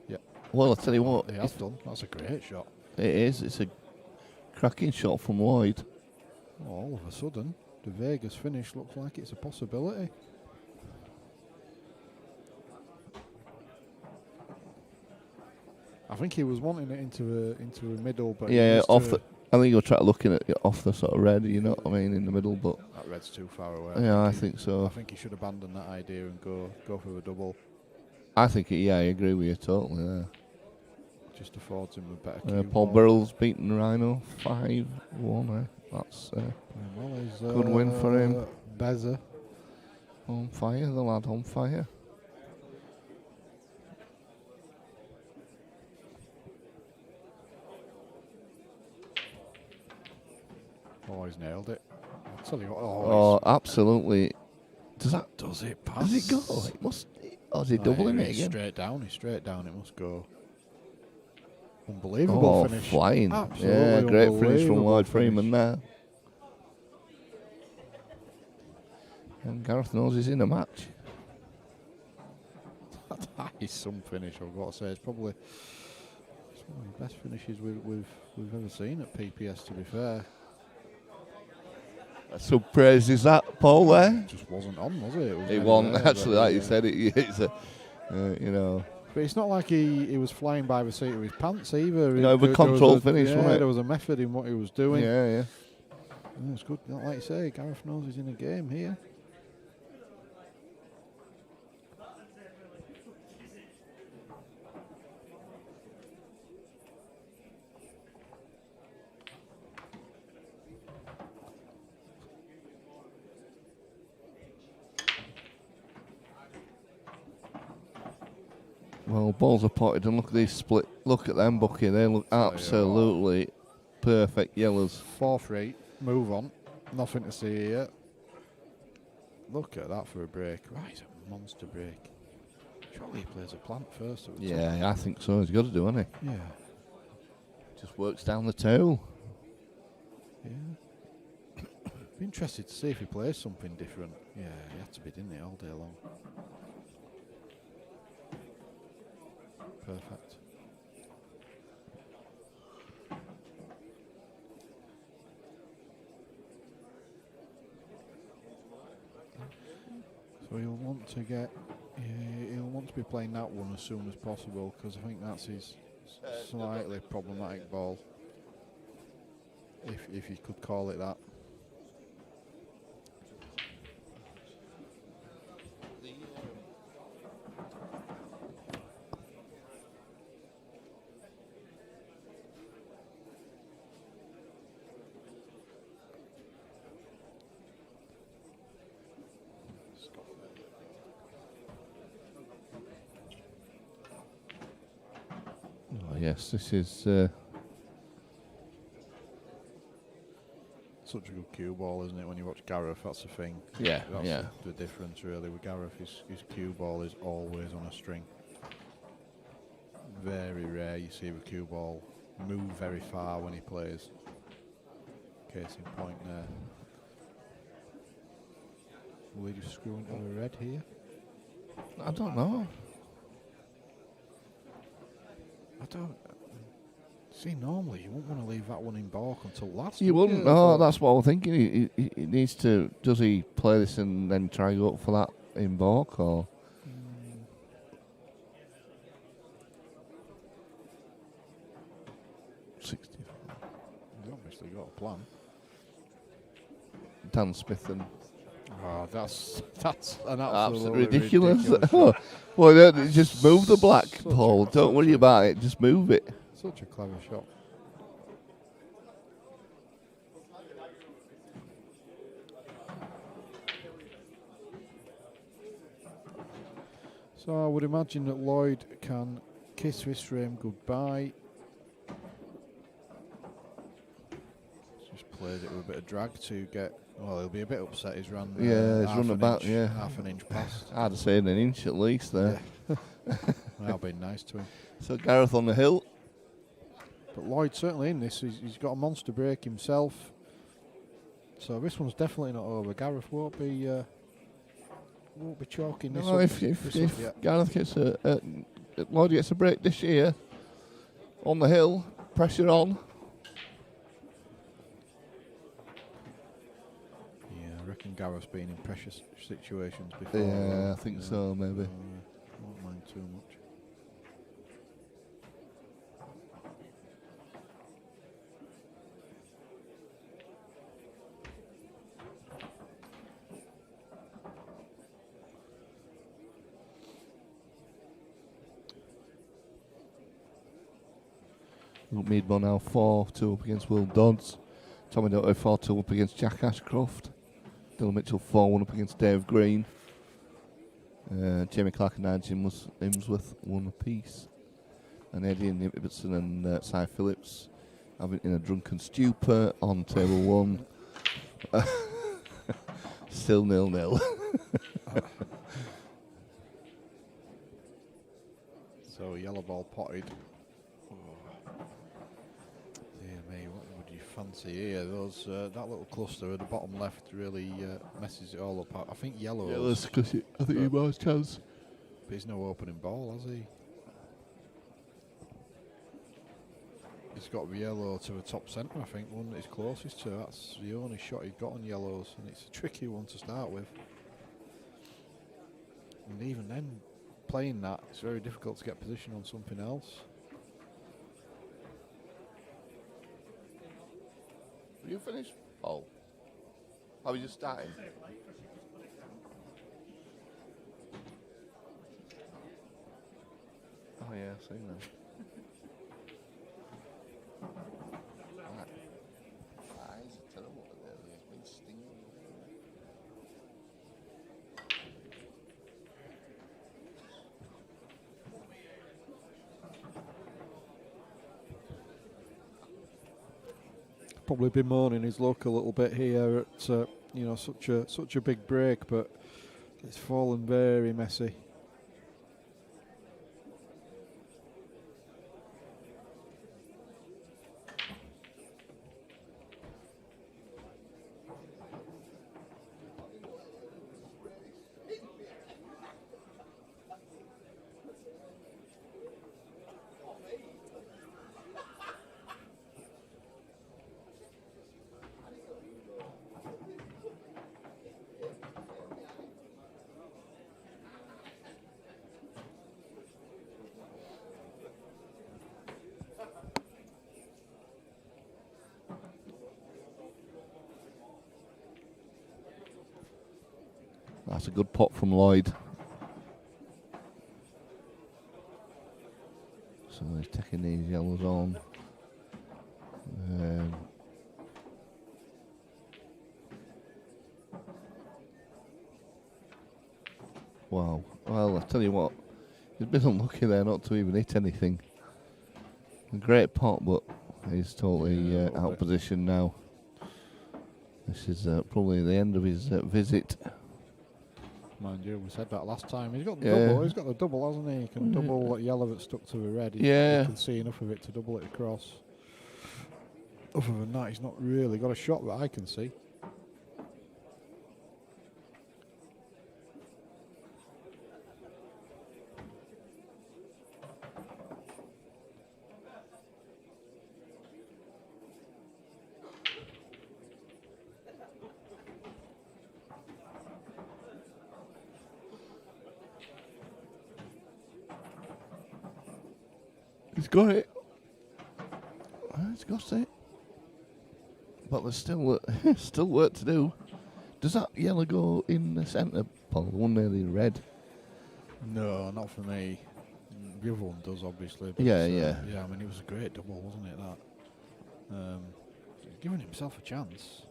[SPEAKER 7] Yeah.
[SPEAKER 10] Well, I'll tell you what.
[SPEAKER 7] He has done. That's a great shot.
[SPEAKER 10] It is. It's a cracking shot from Lloyd.
[SPEAKER 7] Oh, all of a sudden, the Vegas finish looks like it's a possibility. I think he was wanting it into a middle, but
[SPEAKER 10] yeah, off the. I think you'll try looking at it off the sort of red, you know what I mean, in the middle, but
[SPEAKER 7] that red's too far away.
[SPEAKER 10] Yeah, I think so.
[SPEAKER 7] I think he should abandon that idea and go for a double.
[SPEAKER 10] I think, I agree with you totally. Yeah.
[SPEAKER 7] Just affords him a better.
[SPEAKER 10] Paul Burrell's beaten Rhino 5-1. That's good win for him.
[SPEAKER 7] Beza
[SPEAKER 10] on fire, the lad on fire.
[SPEAKER 7] Oh, he's nailed it. I'll tell you what.
[SPEAKER 10] Oh, absolutely.
[SPEAKER 7] Does it pass?
[SPEAKER 10] Does it go? It must. Or is he doubling it again?
[SPEAKER 7] Straight down. He's straight down. It must go. Unbelievable finish.
[SPEAKER 10] Flying.
[SPEAKER 7] Absolutely
[SPEAKER 10] yeah, great finish from Lloyd Freeman there. And Gareth knows he's in a match.
[SPEAKER 7] That is some finish, I've got to say. It's probably one of the best finishes we've ever seen at PPS, to be fair.
[SPEAKER 10] Some praise is that, Paul, there?
[SPEAKER 7] It just wasn't on, was it?
[SPEAKER 10] It wasn't, actually, like you said. It's a, you know.
[SPEAKER 7] But it's not like he was flying by the seat of his pants either.
[SPEAKER 10] No, but controlled finish,
[SPEAKER 7] yeah,
[SPEAKER 10] wasn't it?
[SPEAKER 7] There was a method in what he was doing.
[SPEAKER 10] Yeah.
[SPEAKER 7] It's good. Like you say, Gareth knows he's in a game here.
[SPEAKER 10] Well, balls are potted, and look at these split. Look at them, Bucky. They look absolutely perfect yellows.
[SPEAKER 7] 4-3. Move on. Nothing to see here. Look at that for a break. Right, it's a monster break. Surely he plays a plant first.
[SPEAKER 10] Yeah, I think so. He's got to do, hasn't he?
[SPEAKER 7] Yeah.
[SPEAKER 10] Just works down the tail.
[SPEAKER 7] Yeah. Be interested to see if he plays something different. Yeah, he had to be, didn't he, all day long. Perfect. So he'll want to get, he'll want to be playing that one as soon as possible, because I think that's his slightly problematic ball, if you could call it that.
[SPEAKER 10] Yes, this is
[SPEAKER 7] such a good cue ball, isn't it? When you watch Gareth, that's the thing.
[SPEAKER 10] Yeah,
[SPEAKER 7] that's the difference really with Gareth. His cue ball is always on a string. Very rare you see the cue ball move very far when he plays. Case in point there. Will he just screw into a red here?
[SPEAKER 10] I don't know.
[SPEAKER 7] I don't. See, normally you wouldn't want to leave that one in balk until last.
[SPEAKER 10] You wouldn't. No, that's what I'm thinking. He needs to. Does he play this and then try go up for that in balk, or?
[SPEAKER 7] He's obviously got a plan.
[SPEAKER 10] Dan Smith and.
[SPEAKER 7] Oh, that's an
[SPEAKER 10] absolutely ridiculous.
[SPEAKER 7] shot.
[SPEAKER 10] Well, just move the black,
[SPEAKER 7] Such
[SPEAKER 10] Paul. Don't worry about it. Just move it.
[SPEAKER 7] Such a clever shot. So I would imagine that Lloyd can kiss this frame goodbye. Just plays it with a bit of drag to get. Well, he'll be a bit upset. He's run.
[SPEAKER 10] Yeah, he's run about. Yeah,
[SPEAKER 7] half an inch past.
[SPEAKER 10] I'd say an inch at least there.
[SPEAKER 7] Yeah. That'll be nice to him.
[SPEAKER 10] So Gareth on the hill.
[SPEAKER 7] But Lloyd certainly in this. He's got a monster break himself. So this one's definitely not over. Gareth won't be chalking this up.
[SPEAKER 10] If Gareth gets Lloyd gets a break this year on the hill, pressure on.
[SPEAKER 7] Yeah, I reckon Gareth's been in precious situations before.
[SPEAKER 10] Yeah, I think so, maybe.
[SPEAKER 7] Won't mind too much.
[SPEAKER 10] Meadmore now 4-2 up against Will Dodds. Tommy Dotto 4-2 up against Jack Ashcroft. Dylan Mitchell 4-1 up against Dave Green. Jamie Clark and Nigel Imsworth 1 apiece. And Eddie and Ibbotson and Cy Phillips having in a drunken stupor on table 1. Still 0-0.
[SPEAKER 7] So yellow ball potted. What would you fancy here? Those that little cluster at the bottom left really messes it all up. I think yellow.
[SPEAKER 10] Yeah, that's because I think he has chance.
[SPEAKER 7] But he's no opening ball, has he? He's got yellow to the top centre, I think, one that he's closest to. That's the only shot he's got on yellows, and it's a tricky one to start with. And even then, playing that, it's very difficult to get position on something else.
[SPEAKER 10] Have you finished? Oh. Are we just starting? Oh yeah, I've seen that. Eyes are terrible today. They've been stinging.
[SPEAKER 7] Probably bemoaning his luck a little bit here at you know, such a big break, but it's fallen very messy.
[SPEAKER 10] That's a good pot from Lloyd. So he's taking these yellows on. Wow. Well, I tell you what, he's been unlucky there not to even hit anything. A great pot, but he's totally out of position now. This is probably the end of his visit.
[SPEAKER 7] Mind you, we said that last time. He's got the double. He's got the double, hasn't he? He can double that yellow that's stuck to the red. He can see enough of it to double it across. Other than that, he's not really got a shot that I can see.
[SPEAKER 10] He's got it. He's got it. But there's still still work to do. Does that yellow go in the centre, Paul? The one nearly red?
[SPEAKER 7] No, not for me. The other one does, obviously. But
[SPEAKER 10] Yeah.
[SPEAKER 7] Yeah, I mean, it was a great double, wasn't it, that? He's giving himself a chance.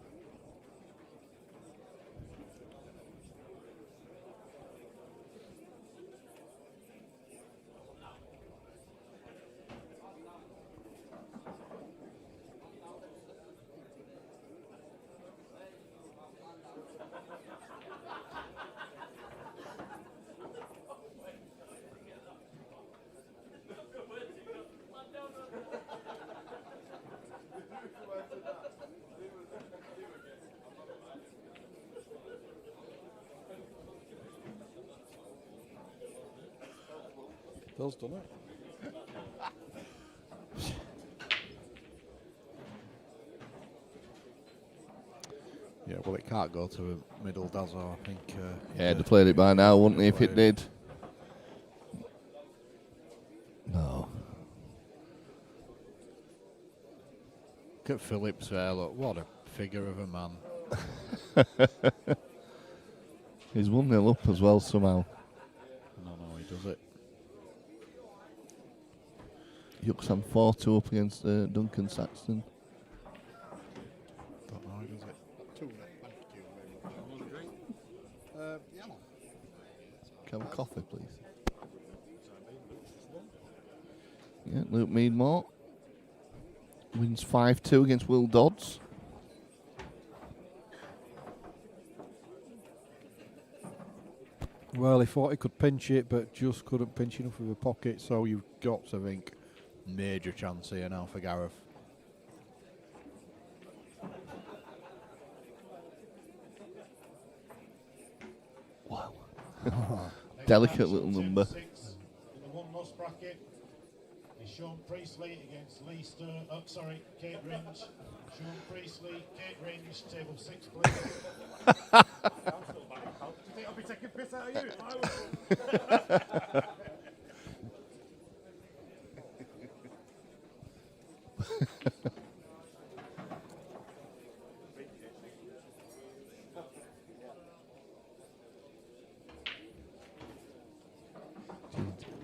[SPEAKER 7] Phil's done it. Yeah, well, it can't go to a middle, does it? I think.
[SPEAKER 10] Yeah, they'd played it by now, wouldn't they, if it did? No.
[SPEAKER 7] Look at Phillips there, look, what a figure of a man.
[SPEAKER 10] He's 1-0 up as well somehow.
[SPEAKER 7] No, he does it.
[SPEAKER 10] Yuxan 4-2 up against Duncan Saxton.
[SPEAKER 7] Don't know, he does it.
[SPEAKER 4] 2 thank you very much. Yellow.
[SPEAKER 10] Can I have a coffee, please? Yeah, Luke Meadmore wins 5-2 against Will Dodds.
[SPEAKER 7] Well, he thought he could pinch it, but just couldn't pinch enough of the pocket, so you've got to think major chance here now for Gareth.
[SPEAKER 10] Wow. delicate
[SPEAKER 1] match
[SPEAKER 10] little
[SPEAKER 1] on
[SPEAKER 10] number.
[SPEAKER 1] table 6 in the one-loss bracket is Sean Priestley against Kate Ringe. Sean Priestley, Kate Ringe, table 6, please.
[SPEAKER 2] Do you think I'll be taking piss out of you if I was?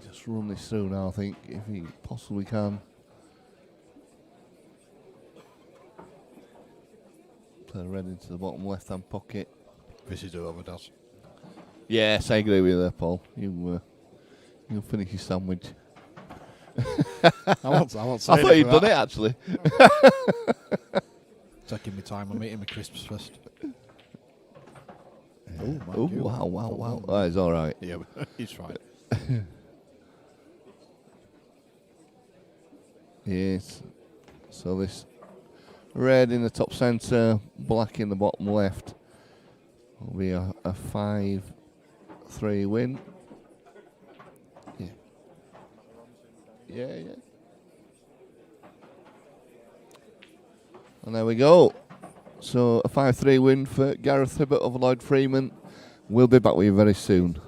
[SPEAKER 10] Just run this through now, I think, if he possibly can. Play the red into the bottom left-hand pocket.
[SPEAKER 5] This is whoever does.
[SPEAKER 10] Yes, I agree with you there, Paul. You'll finish your sandwich.
[SPEAKER 5] I won't say
[SPEAKER 10] I thought you'd done it, actually.
[SPEAKER 5] Taking my time. I'm eating my crisps first.
[SPEAKER 10] Oh, wow. That is all right.
[SPEAKER 5] Yeah, he's fine.
[SPEAKER 10] Yes. So this red in the top centre, black in the bottom left will be a 5-3 win. Yeah. And there we go. So a 5-3 win for Gareth Hibbert over Lloyd Freeman. We'll be back with you very soon.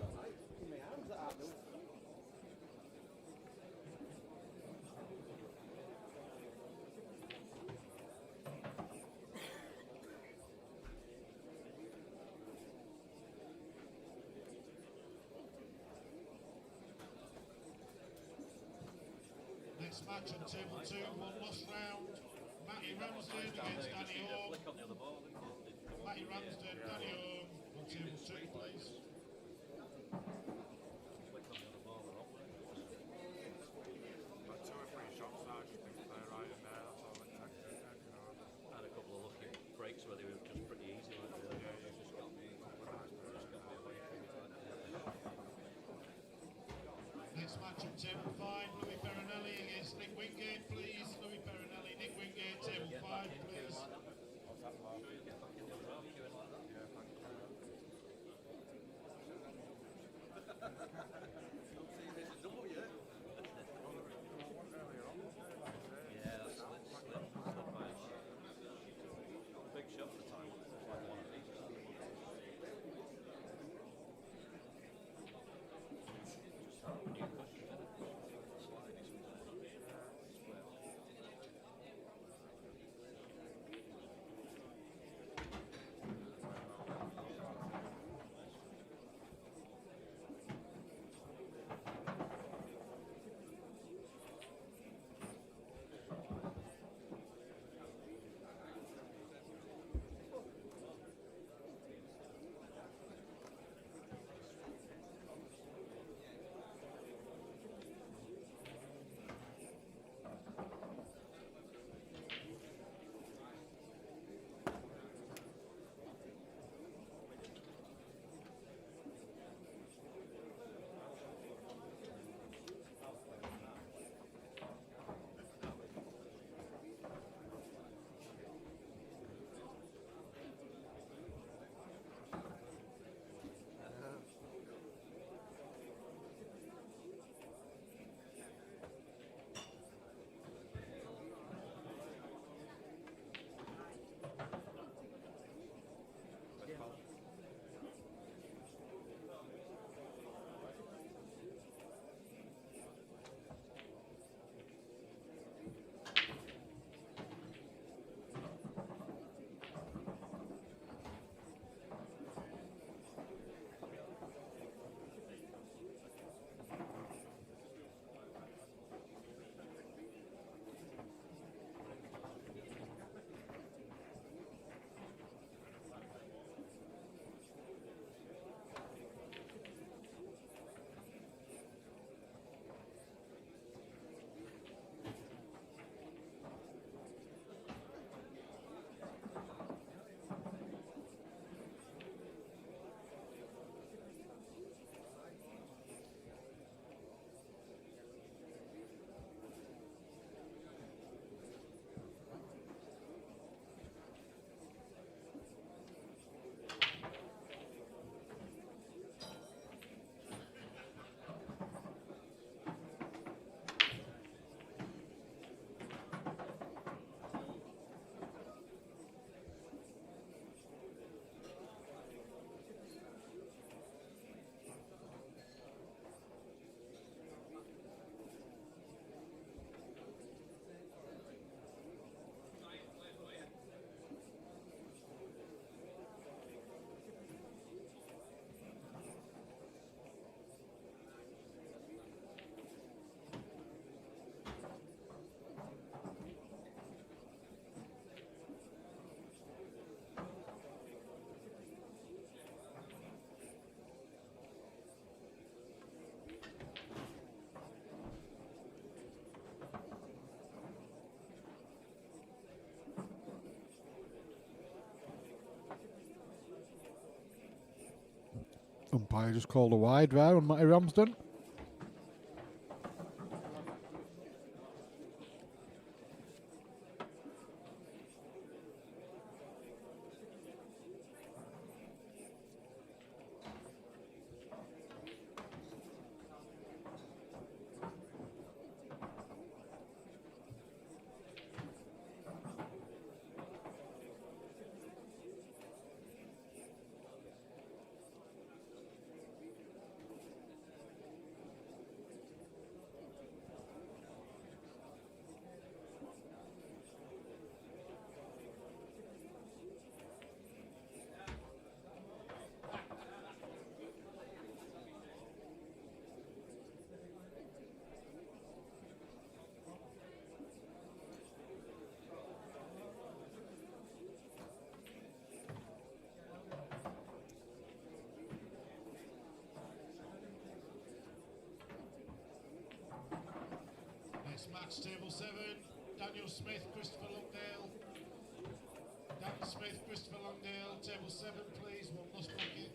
[SPEAKER 1] Next match on table 2, one-loss round. Matty Ramsden against Danny Orme. Matty Ramsden, Danny Orme on table 2, please.
[SPEAKER 2] About 2 or 3 shots now, just didn't play right in there. That's all it takes.
[SPEAKER 11] Had a couple of lucky breaks where they were just pretty easy.
[SPEAKER 1] Next match on table 5, Louis Perinelli against Nick Wingate, please. Louis Perinelli, Nick Wingate, table 5, please.
[SPEAKER 11] Big shot for the time.
[SPEAKER 7] Umpire just called a wide there on Matty Ramsden.
[SPEAKER 1] Next match, table 7, Daniel Smith, Christopher Longdale. Dan Smith, Christopher Longdale, table 7 please, one lost bracket.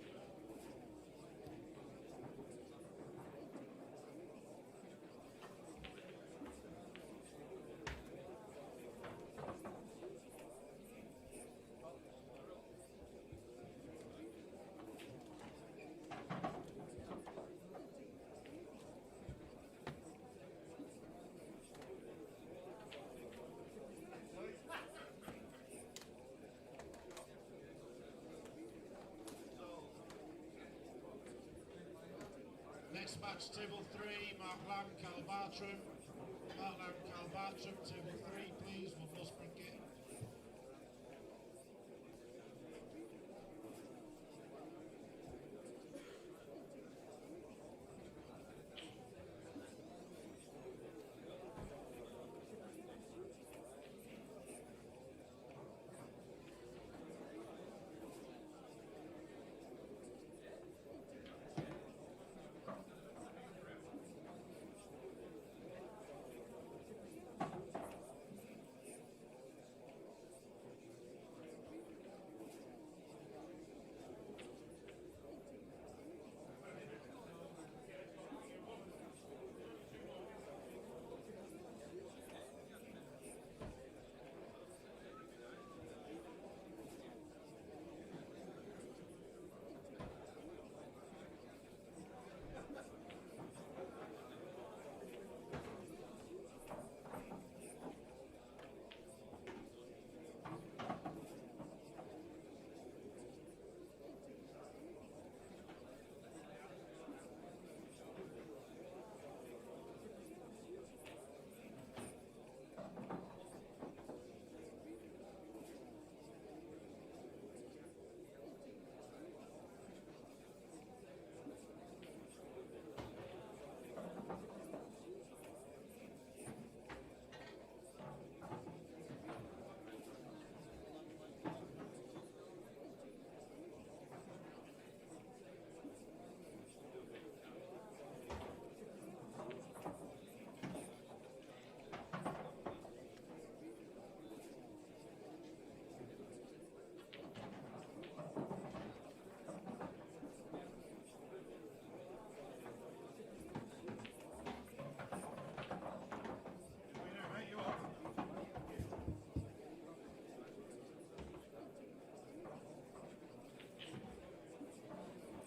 [SPEAKER 1] Next match, table 3, Mark Lamb, Cal Bartram. Mark Lamb, Cal Bartram, table 3 please, one lost bracket.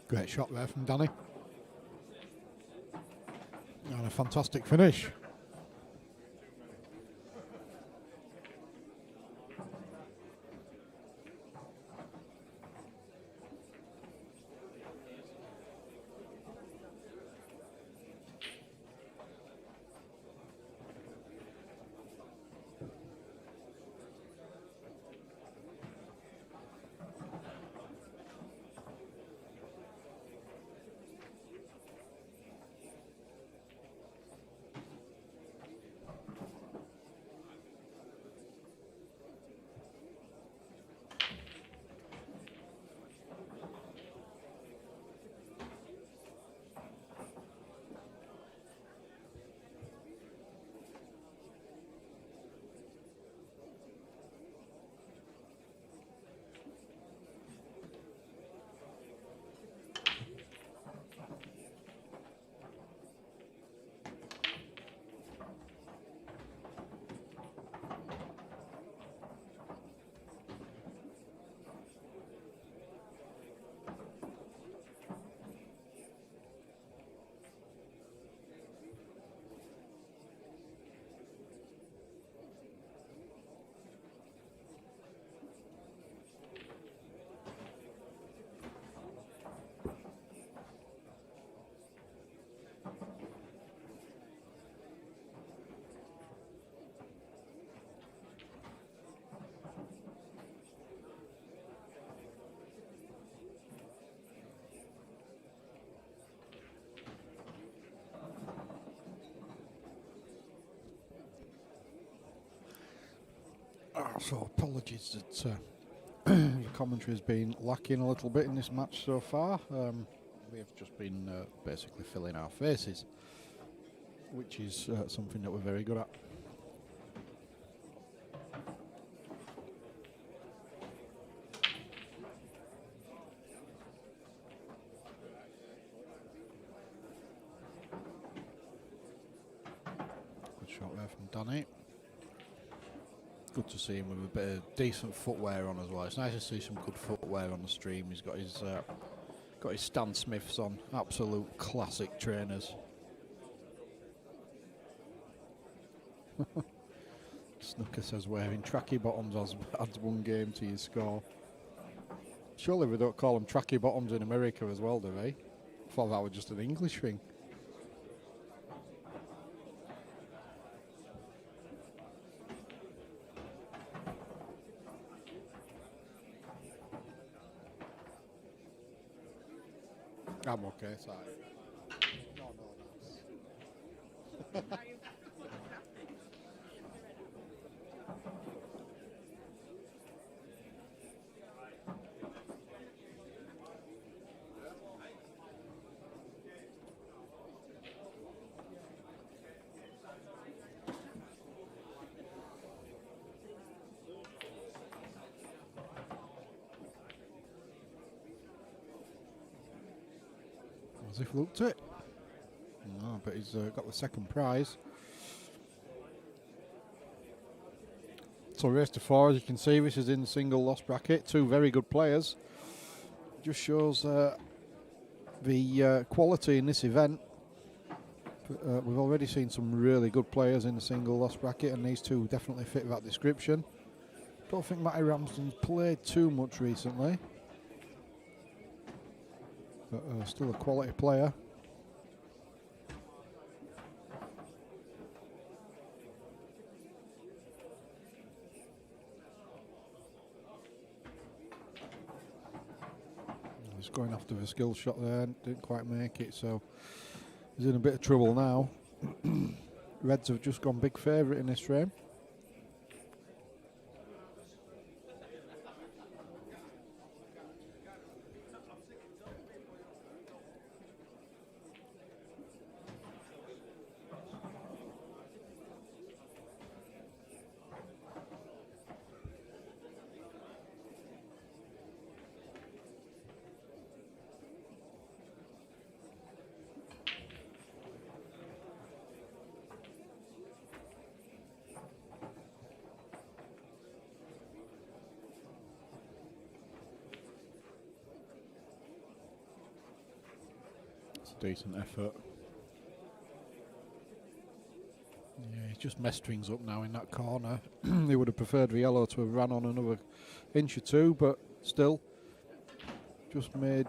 [SPEAKER 7] Great shot there from Danny. And a fantastic finish. So apologies that the commentary has been lacking a little bit in this match so far. We have just been basically filling our faces, which is something that we're very good at. Good shot there from Danny. Good to see him with a bit of decent footwear on as well. It's nice to see some good footwear on the stream. He's got his Stan Smiths on, absolute classic trainers. Snooker says wearing tracky bottoms adds 1 game to your score. Surely we don't call them tracky bottoms in America as well, do we? I thought that was just an English thing. I'm okay, sorry. No. As if looked it. No, but he's got the second prize. So race to 4, as you can see, this is in the single loss bracket. 2 very good players. Just shows the quality in this event. We've already seen some really good players in the single loss bracket, and these 2 definitely fit that description. Don't think Matty Ramsden's played too much recently. But still a quality player. He's going after the skill shot there, didn't quite make it, so he's in a bit of trouble now. Reds have just gone big favourite in this frame. Decent effort. Yeah, he's just messed things up now in that corner. He would have preferred the yellow to have ran on another inch or 2, but still, just made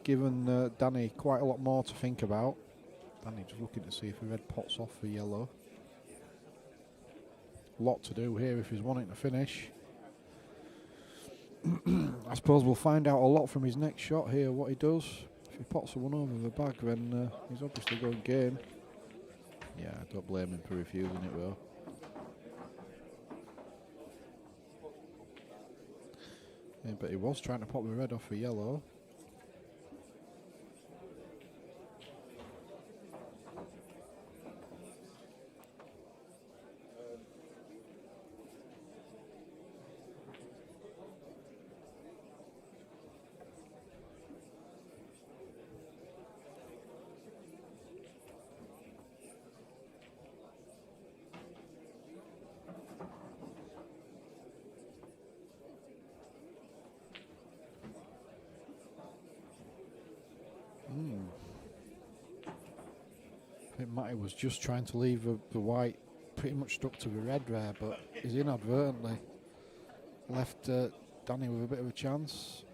[SPEAKER 7] given Danny quite a lot more to think about. Danny just looking to see if the red pots off for yellow. A lot to do here if he's wanting to finish. I suppose we'll find out a lot from his next shot here, what he does. If he pots the one over the bag, then he's obviously going game. Yeah, I don't blame him for refusing it though. Yeah, but he was trying to pop the red off for yellow. I think Matty was just trying to leave the white pretty much stuck to the red there, but he's inadvertently left Danny with a bit of a chance.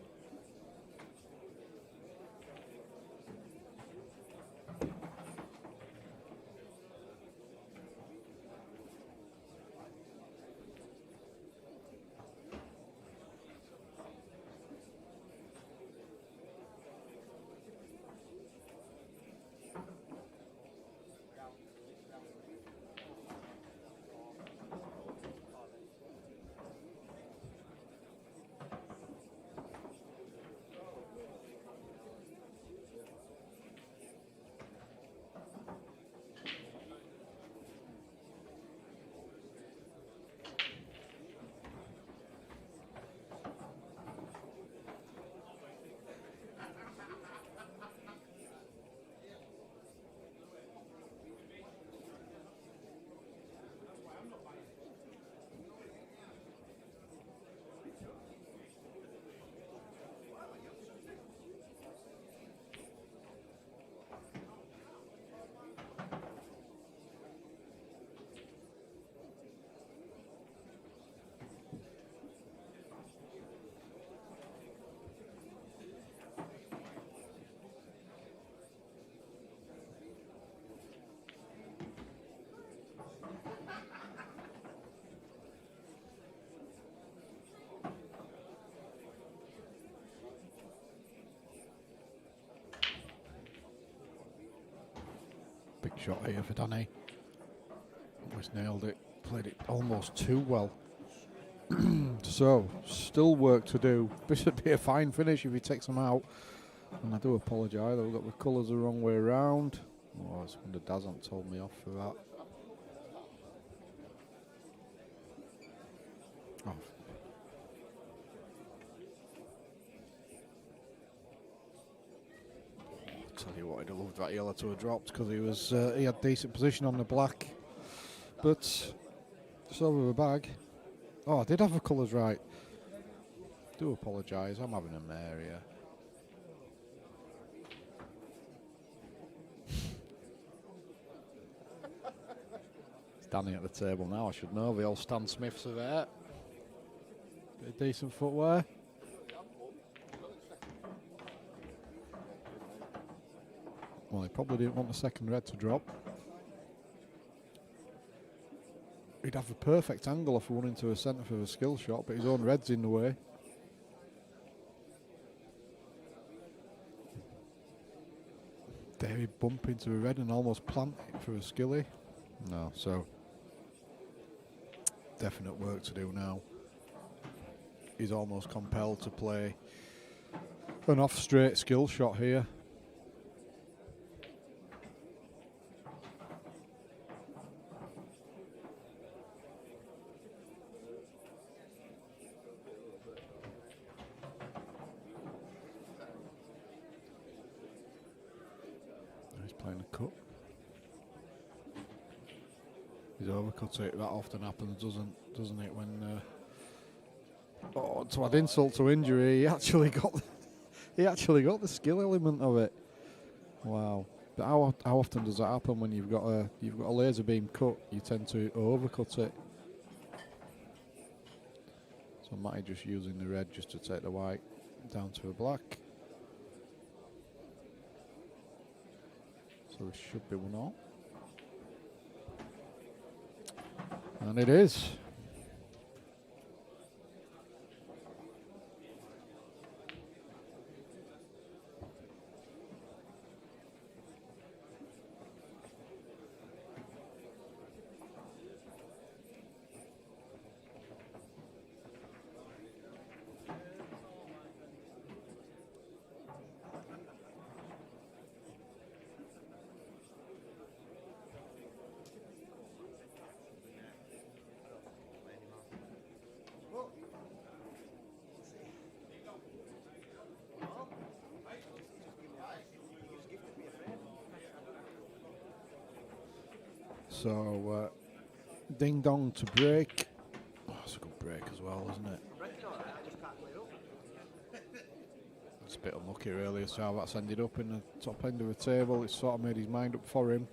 [SPEAKER 7] shot here for Danny. Almost nailed it, played it almost too well. So, still work to do. This would be a fine finish if he takes them out. And I do apologise, I've got the colours the wrong way around. Oh, it's wonder Daz hasn't told me off for that. Oh. Tell you what, I'd have loved that yellow to have dropped because he had decent position on the black. But just over the bag. Oh, I did have the colours right. Do apologise, I'm having a mare here. It's Danny at the table now, I should know. The old Stan Smiths are there. Bit of decent footwear. Well, he probably didn't want the second red to drop. He'd have a perfect angle off one into a centre for a skill shot, but his own red's in the way. There he bump into a red and almost plant it for a skilly. No, so definite work to do now. He's almost compelled to play an off straight skill shot here. He's playing a cut. He's overcut it. That often happens, doesn't it? When to add insult to injury, he actually got the skill element of it. Wow! But how often does that happen when you've got a laser beam cut? You tend to overcut it. So Matty just using the red just to take the white down to a black. So it should be 1-0. And it is. So, ding dong to break. Oh, that's a good break as well, isn't it? It's a bit unlucky really, so how that's ended up in the top end of the table. It's sort of made his mind up for him.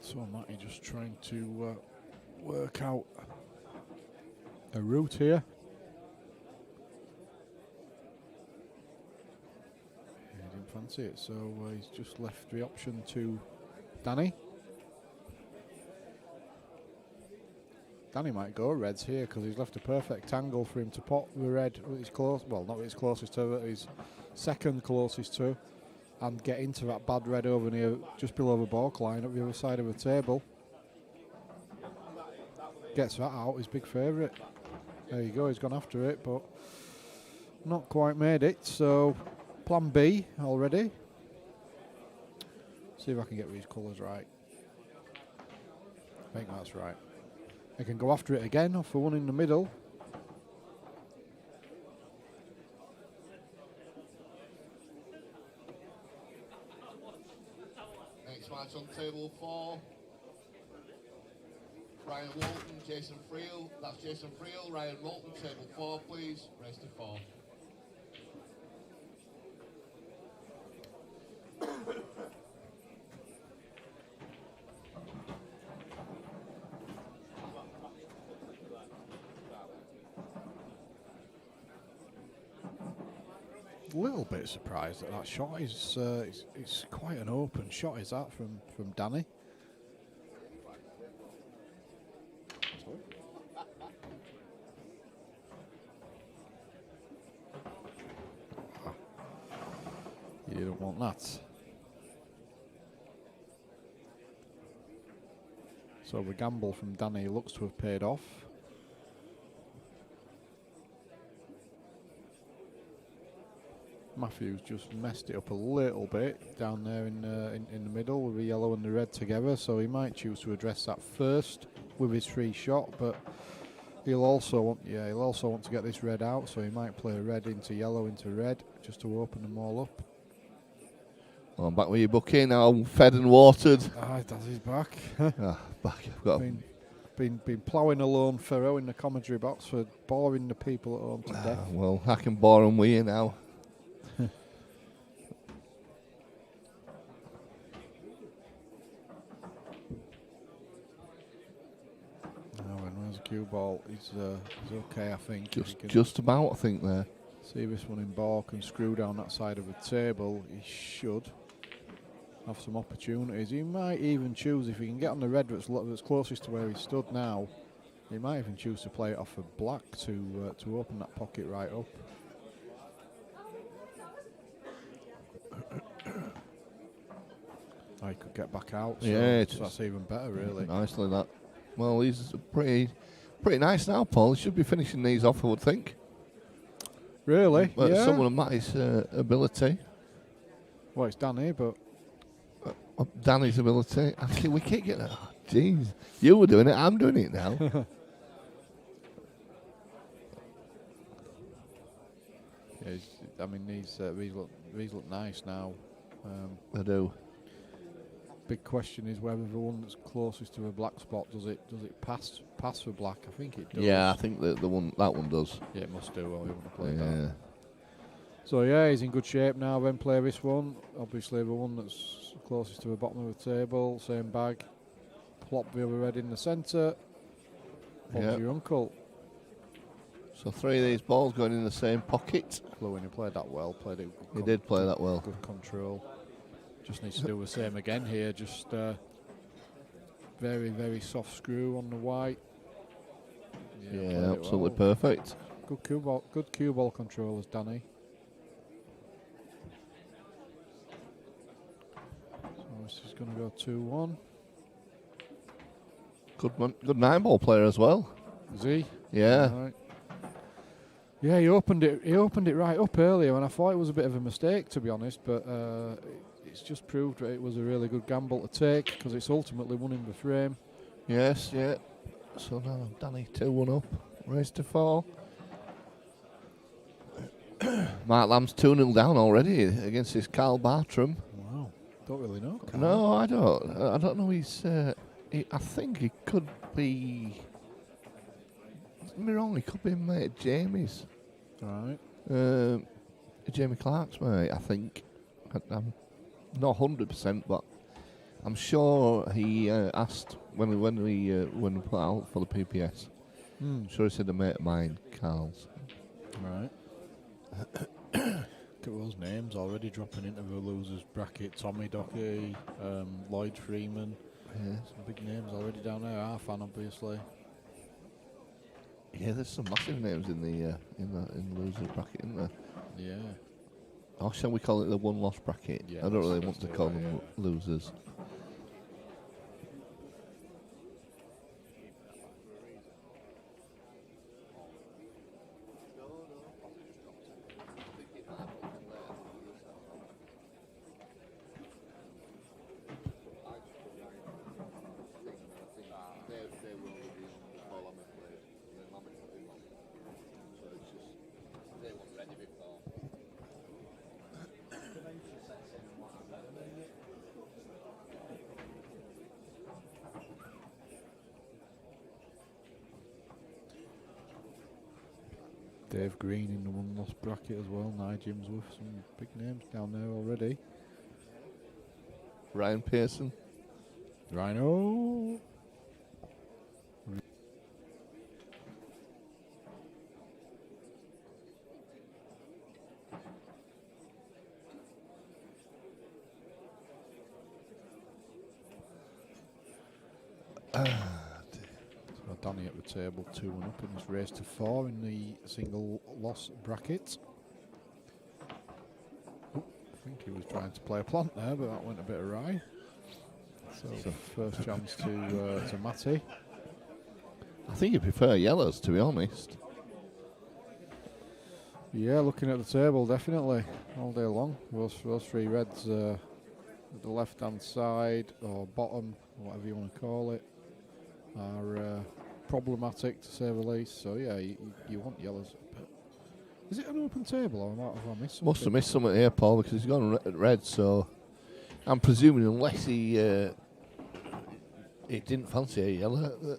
[SPEAKER 7] So Matty just trying to work out a route here. He didn't fancy it, so he's just left the option to Danny. Danny might go reds here because he's left a perfect angle for him to pop the red with his close, well, not with his closest to, but his second closest to, and get into that bad red over near just below the balk line at the other side of the table. gets that out, his big favourite. There you go, he's gone after it, but not quite made it. So plan B already. See if I can get these colours right. I think that's right. I can go after it again off the one in the middle.
[SPEAKER 8] Next match on table 4. Ryan Walton, Jason Friel. That's Jason Friel, Ryan Walton, table 4, please. Race to 4.
[SPEAKER 7] A little bit surprised that shot is it's quite an open shot. Is that from Danny? You didn't want that. So the gamble from Danny looks to have paid off. Matthews just messed it up a little bit down there in the middle with the yellow and the red together, so he might choose to address that first with his free shot, but he'll also want to get this red out, so he might play red into yellow into red just to open them all up.
[SPEAKER 10] Well, I'm back with you, Bucky, now fed and watered.
[SPEAKER 7] That's his back.
[SPEAKER 10] Back. I've got
[SPEAKER 7] been ploughing a lone furrow in the commentary box for boring the people at home to death.
[SPEAKER 10] Well, I can bore them with you now.
[SPEAKER 7] Where's the cue ball? He's okay, I think.
[SPEAKER 10] Just about, I think, there.
[SPEAKER 7] See this one in ball, can screw down that side of the table. He should have some opportunities. He might even choose, if he can get on the red that's closest to where he stood now, he might even choose to play it off of black to open that pocket right up. He could get back out, so that's even better, really.
[SPEAKER 10] Nicely, that. Well, he's pretty nice now, Paul. He should be finishing these off, I would think.
[SPEAKER 7] Really?
[SPEAKER 10] But
[SPEAKER 7] yeah.
[SPEAKER 10] someone of Matty's ability.
[SPEAKER 7] Well, it's Danny, but...
[SPEAKER 10] Danny's ability. We keep getting... Oh, jeez. You were doing it, I'm doing it now.
[SPEAKER 7] Yeah, I mean, these look nice now.
[SPEAKER 10] They do.
[SPEAKER 7] Big question is whether the one that's closest to a black spot does it pass for black? I think it does.
[SPEAKER 10] Yeah, I think that one does.
[SPEAKER 7] Yeah, it must do. Well, you want to play that. So yeah, he's in good shape now. Then play this one. Obviously, the one that's closest to the bottom of the table, same bag. Plop the other red in the centre. Bob's your uncle.
[SPEAKER 10] So 3 of these balls going in the same pocket.
[SPEAKER 7] Lewin, he played that well.
[SPEAKER 10] He did play that well.
[SPEAKER 7] Good control. Just needs to do the same again here. Just very, very soft screw on the white.
[SPEAKER 10] Yeah, absolutely perfect.
[SPEAKER 7] Good cue ball control as Danny. So this is going to go 2-1.
[SPEAKER 10] Good 9-ball player as well.
[SPEAKER 7] Is he?
[SPEAKER 10] Yeah.
[SPEAKER 7] Right. Yeah, he opened it right up earlier, and I thought it was a bit of a mistake, to be honest. But it's just proved that it was a really good gamble to take because it's ultimately won in the frame.
[SPEAKER 10] Yes, yeah. So now Danny 2-1 up, race to 4. Mark Lamb's 2-0 down already against his Carl Bartram.
[SPEAKER 7] Wow, don't really know. Carl.
[SPEAKER 10] No, I don't know. I think he could be. Don't be wrong. He could be mate Jamie's.
[SPEAKER 7] Right.
[SPEAKER 10] Jamie Clark's mate. I think. I'm not 100%, but I'm sure he asked when we put out for the PPS. I'm sure he said a mate of mine, Carl's.
[SPEAKER 7] Right. Look at those names already dropping into the losers bracket. Tommy Doherty, Lloyd Freeman.
[SPEAKER 10] Yeah.
[SPEAKER 7] Some big names already down there. Our fan, obviously.
[SPEAKER 10] Yeah, there's some massive names in the losers bracket, isn't there?
[SPEAKER 7] Yeah.
[SPEAKER 10] Or shall we call it the one-loss bracket?
[SPEAKER 7] Yeah,
[SPEAKER 10] I don't really want to call them losers.
[SPEAKER 7] Dave Green in the one loss bracket as well. Nigel's with some big names down there already.
[SPEAKER 10] Ryan Pearson.
[SPEAKER 7] Rhino. So Danny at the table, 2-1 up in this race to 4 in the single loss bracket. Oop, I think he was trying to play a plant there, but that went a bit awry. So first chance to Matty.
[SPEAKER 10] I think you prefer yellows, to be honest.
[SPEAKER 7] Yeah, looking at the table, definitely all day long. Those 3 reds at the left-hand side or bottom, whatever you want to call it, are problematic to say the least. So yeah, you want yellows. But is it an open table or have I missed something?
[SPEAKER 10] Must have missed something here, Paul, because he's gone red. So I'm presuming unless he didn't fancy a yellow.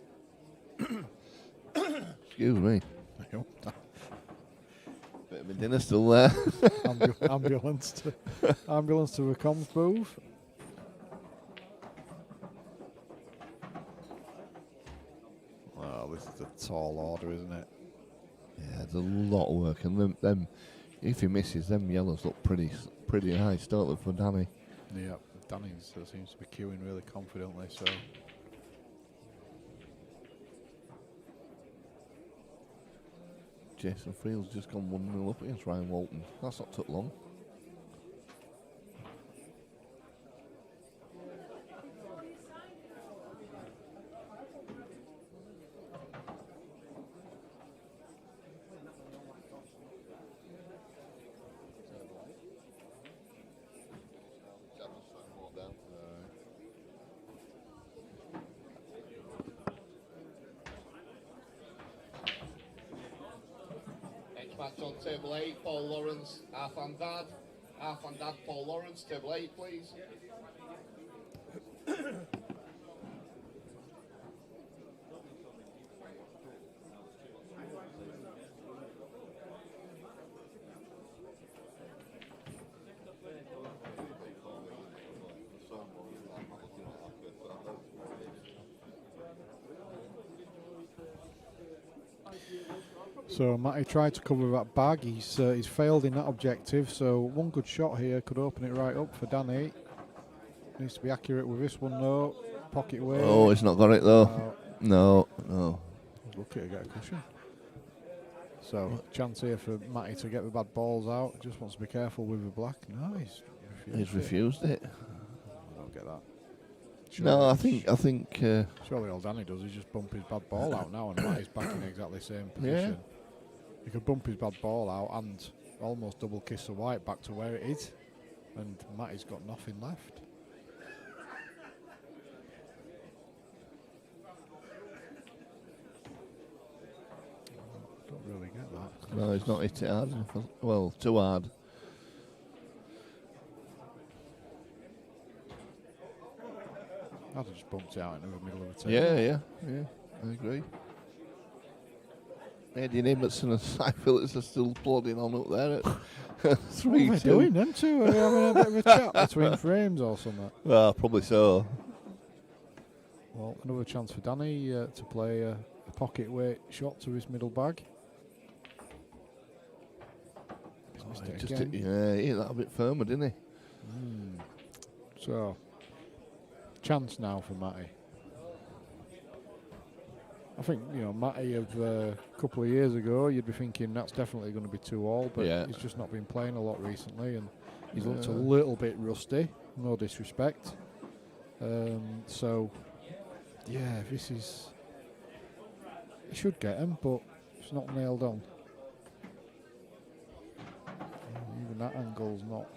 [SPEAKER 10] Excuse me. Bit of a dinner still there.
[SPEAKER 7] ambulance to the comms booth. Well, this is a tall order, isn't it?
[SPEAKER 10] Yeah, there's a lot of work, and them if he misses, them yellows look pretty nice, don't they, for Danny?
[SPEAKER 7] Yeah, Danny seems to be queuing really confidently. So.
[SPEAKER 10] Jason Friel's just gone 1-0 up against Ryan Walton. That's not took long. Match on table 8, Paul Lawrence, Arfan Dad, Paul Lawrence, table 8, please.
[SPEAKER 7] So Matty tried to cover that bag. He's failed in that objective. So one good shot here could open it right up for Danny. Needs to be accurate with this one though. Pocket away.
[SPEAKER 10] Oh, he's not got it though. No.
[SPEAKER 7] Lucky to get a cushion. So chance here for Matty to get the bad balls out. Just wants to be careful with the black. No,
[SPEAKER 10] he's refused it.
[SPEAKER 7] I don't get that.
[SPEAKER 10] No, I think.
[SPEAKER 7] Surely all Danny does is just bump his bad ball out now, and Matty's back in exactly the same position.
[SPEAKER 10] Yeah.
[SPEAKER 7] He could bump his bad ball out and almost double kiss the white back to where it is, and Matty's got nothing left. Don't really get that.
[SPEAKER 10] No, he's not hit it hard enough. Well, too hard.
[SPEAKER 7] I'd have just bumped it out into the middle of the table.
[SPEAKER 10] Yeah, I agree. Eddie Ibbotson and Cy Phillips are still plodding on up there at 3-2.
[SPEAKER 7] What are they doing, them two? Are they having a bit of a chat between frames or something?
[SPEAKER 10] Well, probably so.
[SPEAKER 7] Well, another chance for Danny to play a pocket weight shot to his middle bag. He's missed it again.
[SPEAKER 10] He hit that a bit firmer, didn't he?
[SPEAKER 7] So, chance now for Matty. I think, Matty of a couple of years ago, you'd be thinking that's definitely going to be 2-all, but he's just not been playing a lot recently, and he's looked a little bit rusty, no disrespect. So, yeah, this is... It should get him, but it's not nailed on. Even that angle's not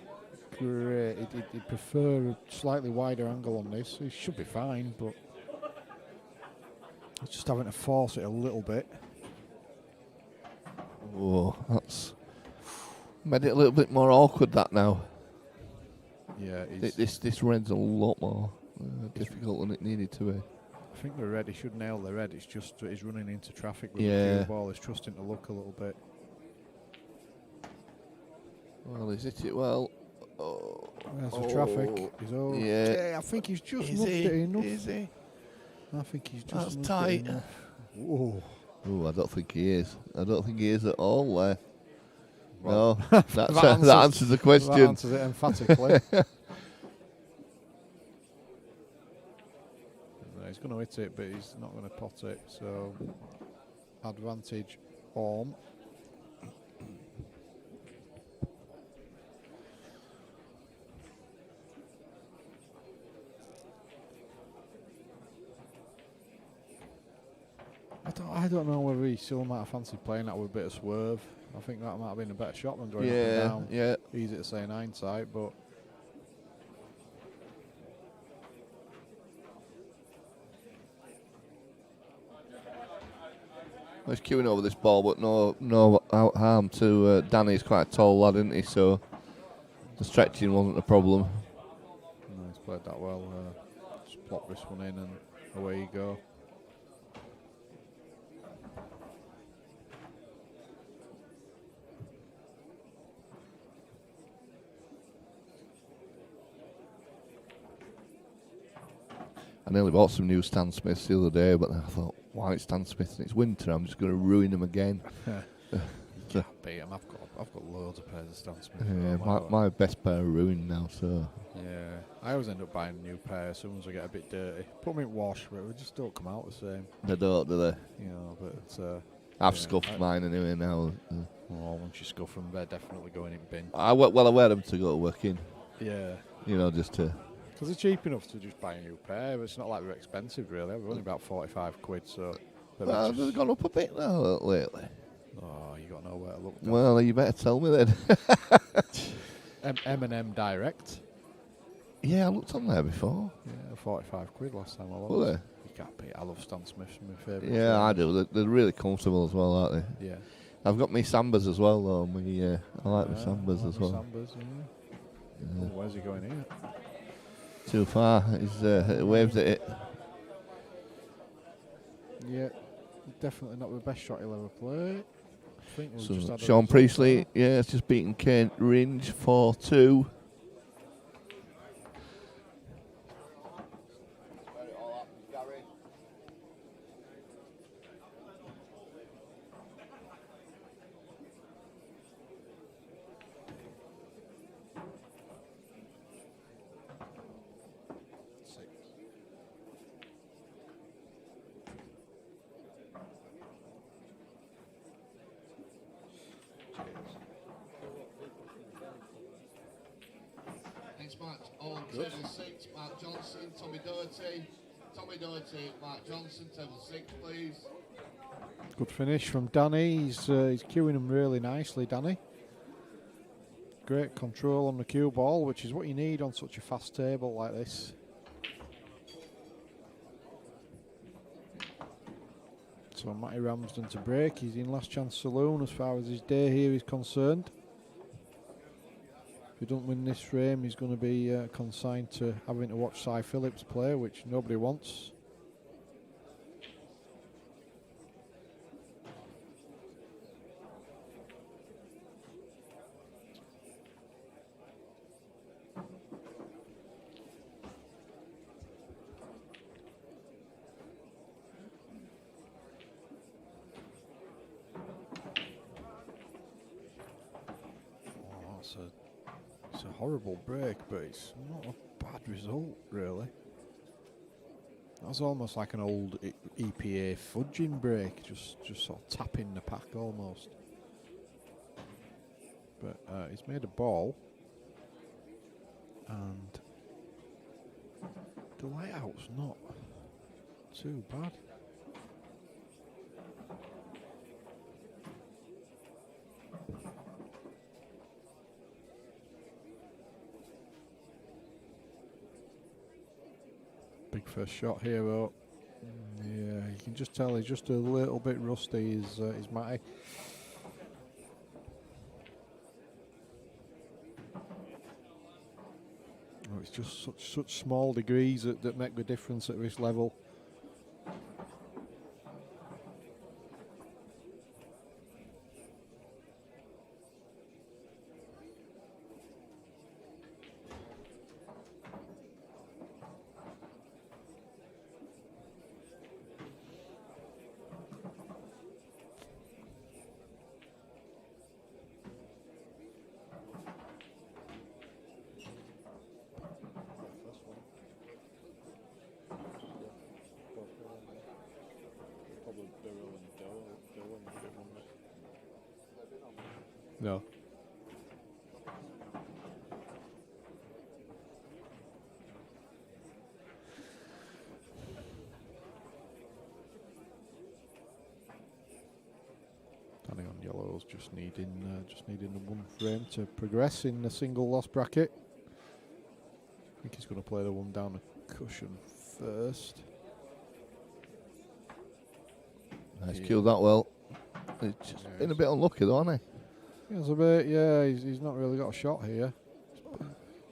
[SPEAKER 7] great. He'd prefer a slightly wider angle on this. He should be fine, but... It's just having to force it a little bit.
[SPEAKER 10] Oh, that's made it a little bit more awkward, that now.
[SPEAKER 7] Yeah,
[SPEAKER 10] this red's a lot more difficult than it needed to be.
[SPEAKER 7] I think the red, he should nail the red. It's just he's running into traffic with the cue ball. He's trusting to look a little bit.
[SPEAKER 10] Well, he's hit it well. Oh,
[SPEAKER 7] There's the traffic. He's
[SPEAKER 10] yeah.
[SPEAKER 7] I think he's just
[SPEAKER 10] Is
[SPEAKER 7] nubbed
[SPEAKER 10] he?
[SPEAKER 7] it enough.
[SPEAKER 10] Is he?
[SPEAKER 7] I think he's just
[SPEAKER 10] That's
[SPEAKER 7] nubbed
[SPEAKER 10] tight.
[SPEAKER 7] it enough. Whoa.
[SPEAKER 10] Oh, I don't think he is. I don't think he is at all there.
[SPEAKER 7] Well,
[SPEAKER 10] No, that answers the question.
[SPEAKER 7] That answers it emphatically. No, he's going to hit it, but he's not going to pot it. So, advantage Orm. I don't know whether he still might have fancied playing that with a bit of swerve. I think that might have been a better shot than going up and down.
[SPEAKER 10] Yeah.
[SPEAKER 7] Easy to say in hindsight, but
[SPEAKER 10] He's queuing over this ball, but no harm to Danny. He's quite a tall lad, isn't he? So the stretching wasn't a problem.
[SPEAKER 7] no, he's played that well. Just plop this one in and away you go.
[SPEAKER 10] I nearly bought some new Stan Smiths the other day, but then I thought, why it's Stan Smith and it's winter, I'm just going to ruin them again.
[SPEAKER 7] You can't beat him. I've got loads of pairs of Stan Smith.
[SPEAKER 10] Yeah, my best pair are ruined now, so.
[SPEAKER 7] Yeah, I always end up buying a new pair as soon as I get a bit dirty. Put them in wash, but they just don't come out the same.
[SPEAKER 10] They don't, do they?
[SPEAKER 7] You know, but
[SPEAKER 10] I've scuffed mine anyway now.
[SPEAKER 7] Well, once you scuff them, they're definitely going in bin.
[SPEAKER 10] I wear them to go to work in.
[SPEAKER 7] Yeah.
[SPEAKER 10] You know, just to.
[SPEAKER 7] Because they're cheap enough to just buy a new pair. But it's not like they're expensive, really. They're only about 45 quid, so.
[SPEAKER 10] Well, they've gone up a bit now lately.
[SPEAKER 7] Oh, you got nowhere to look.
[SPEAKER 10] Well, you better tell me then.
[SPEAKER 7] M&M Direct.
[SPEAKER 10] Yeah, I looked on there before.
[SPEAKER 7] Yeah, 45 quid last time I looked.
[SPEAKER 10] Were they?
[SPEAKER 7] You can't beat. I love Stan Smiths, my favourite.
[SPEAKER 10] Yeah, I do. They're really comfortable as well, aren't they?
[SPEAKER 7] Yeah.
[SPEAKER 10] I've got my Sambas as well, though. I like my Sambas as well.
[SPEAKER 7] Sambas, yeah. Oh, where's he going here?
[SPEAKER 10] Too far. He's waved at it.
[SPEAKER 7] Yeah, definitely not the best shot he'll ever play. I think we've just had
[SPEAKER 10] Sean Priestley, yeah, it's just beaten Kane Ringe 4-2.
[SPEAKER 8] Next match on table 6, Mark Johnson, Tommy Doherty. Tommy Doherty, Mark Johnson, table 6, please.
[SPEAKER 7] Good finish from Danny. He's queuing them really nicely, Danny. Great control on the cue ball, which is what you need on such a fast table like this. So Matty Ramsden to break. He's in last chance saloon as far as his day here is concerned. If he doesn't win this frame, he's going to be consigned to having to watch Cy Phillips play, which nobody wants. It's a horrible break, but it's not a bad result, really. That's almost like an old EPA fudging break, just sort of tapping the pack almost. But he's made a ball, and the layout's not too bad. Big first shot here, though. Yeah, you can just tell he's just a little bit rusty. Is Matty? Oh, it's just such small degrees that make the difference at this level. No. Danny on yellows just needing the one frame to progress in the single loss bracket. I think he's going to play the one down the cushion first.
[SPEAKER 10] Nice cue that well. He's just been a bit unlucky though, hasn't he?
[SPEAKER 7] He has a bit, yeah, he's not really got a shot here.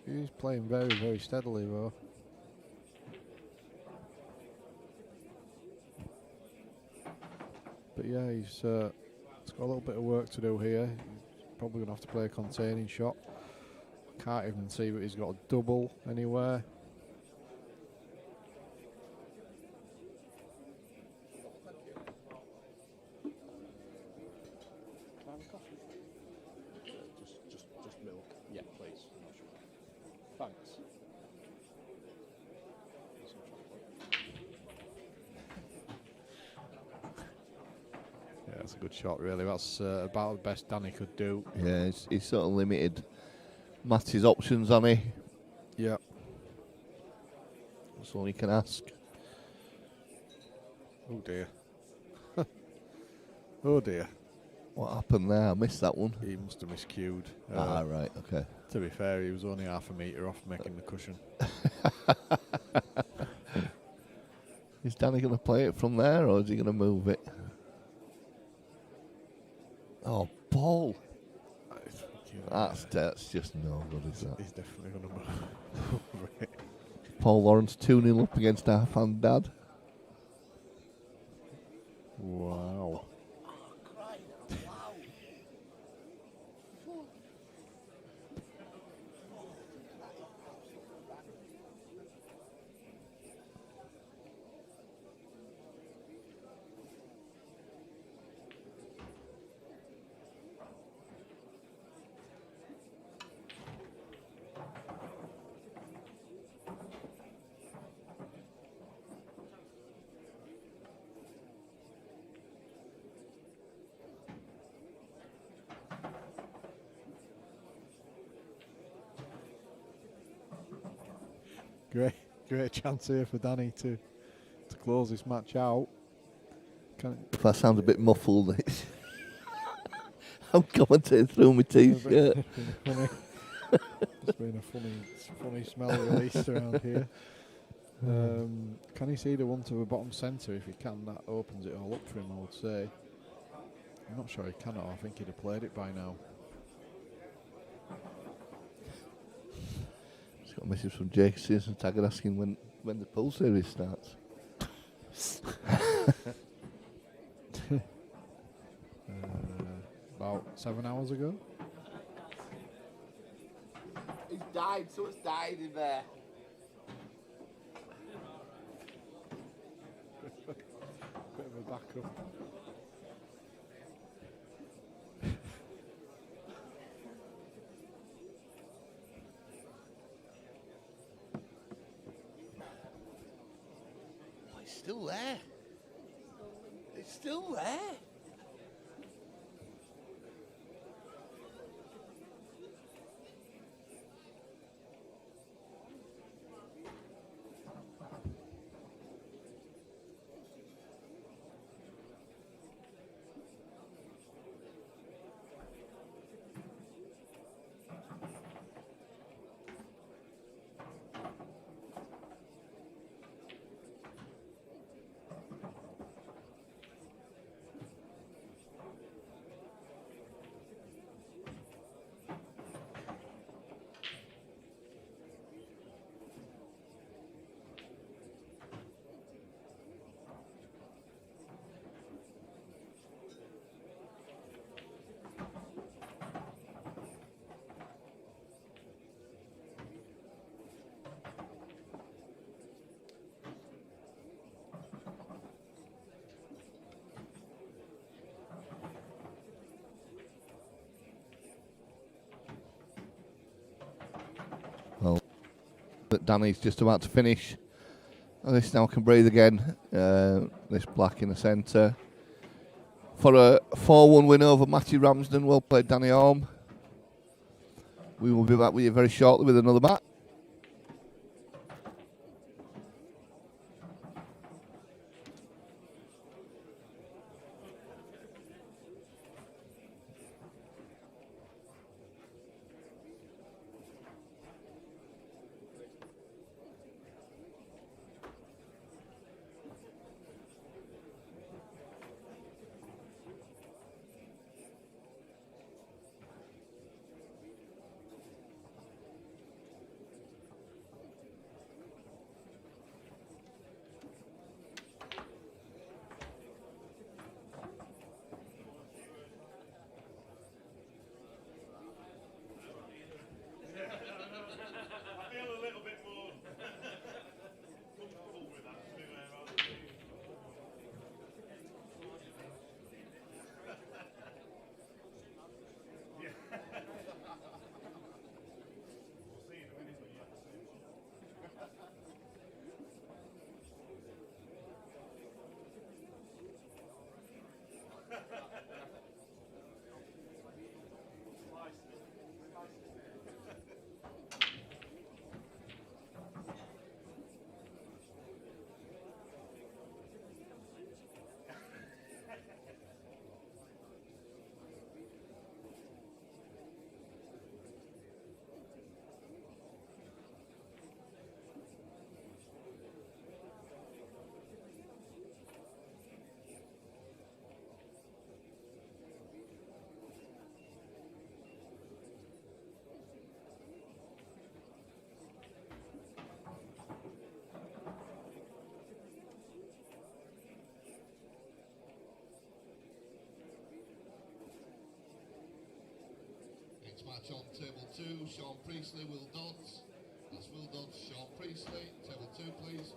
[SPEAKER 7] He's playing very, very steadily though. But yeah, he's got a little bit of work to do here. He's probably going to have to play a containing shot. Can't even see that he's got a double anywhere.
[SPEAKER 5] Just milk. Yeah, please. Thanks.
[SPEAKER 7] Yeah, that's a good shot, really. That's about the best Danny could do.
[SPEAKER 10] Yeah, he's sort of limited Matty's options, hasn't he?
[SPEAKER 7] Yeah.
[SPEAKER 10] That's all you can ask.
[SPEAKER 7] Oh dear. Oh dear.
[SPEAKER 10] What happened there? I missed that one.
[SPEAKER 7] He must have miscued.
[SPEAKER 10] Right, okay.
[SPEAKER 7] To be fair, he was only half a metre off making the cushion.
[SPEAKER 10] Is Danny going to play it from there, or is he going to move it? Oh, ball. That's just no good, is that?
[SPEAKER 7] He's definitely going to move it.
[SPEAKER 10] Paul Lawrence 2-0 up against half-hand dad.
[SPEAKER 7] Wow. Great chance here for Danny to close this match out.
[SPEAKER 10] If that sounds a bit muffled, I'm commentating through my t-shirt.
[SPEAKER 7] There's been a funny smell released around here. Can he see the one to the bottom centre? If he can, that opens it all up for him, I would say. I'm not sure he can, or I think he'd have played it by now.
[SPEAKER 10] Just got a message from Jake Searson Taggart asking when the pool series starts.
[SPEAKER 7] About 7 hours ago.
[SPEAKER 6] He's died, someone's died in there.
[SPEAKER 7] Bit of a backup.
[SPEAKER 10] Oh, it's still there. It's still there. Well, that Danny's just about to finish. This now can breathe again. This black in the centre. for a 4-1 win over Matty Ramsden. Well played, Danny Orme. We will be back with you very shortly with another match.
[SPEAKER 8] Next match on table 2, Sean Priestley, Will Dodds. That's Will Dodds, Sean Priestley. Table 2, please.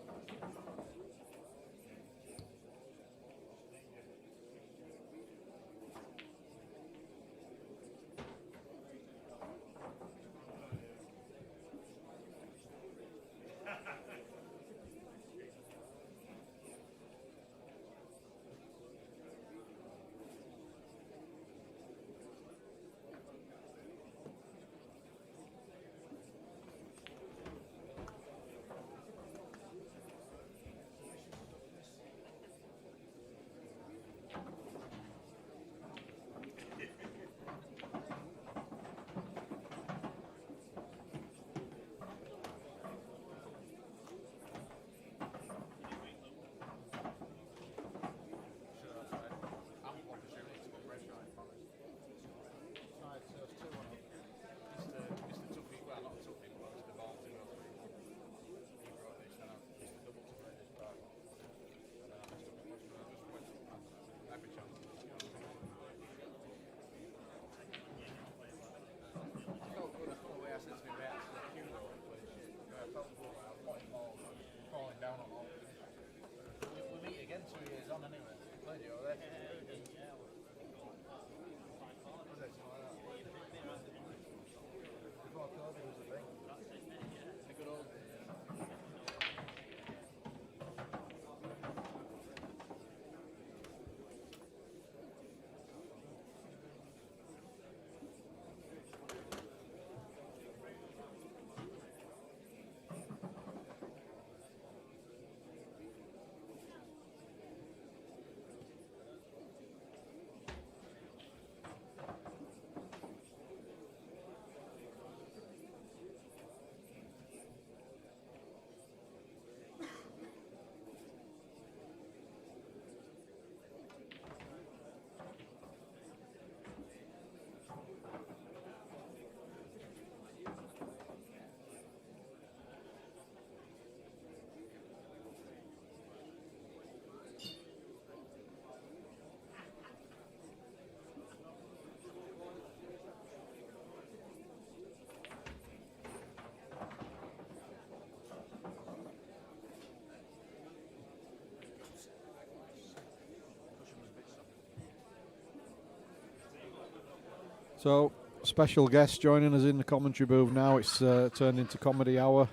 [SPEAKER 7] So, special guest joining us in the commentary booth now. It's turned into comedy hour.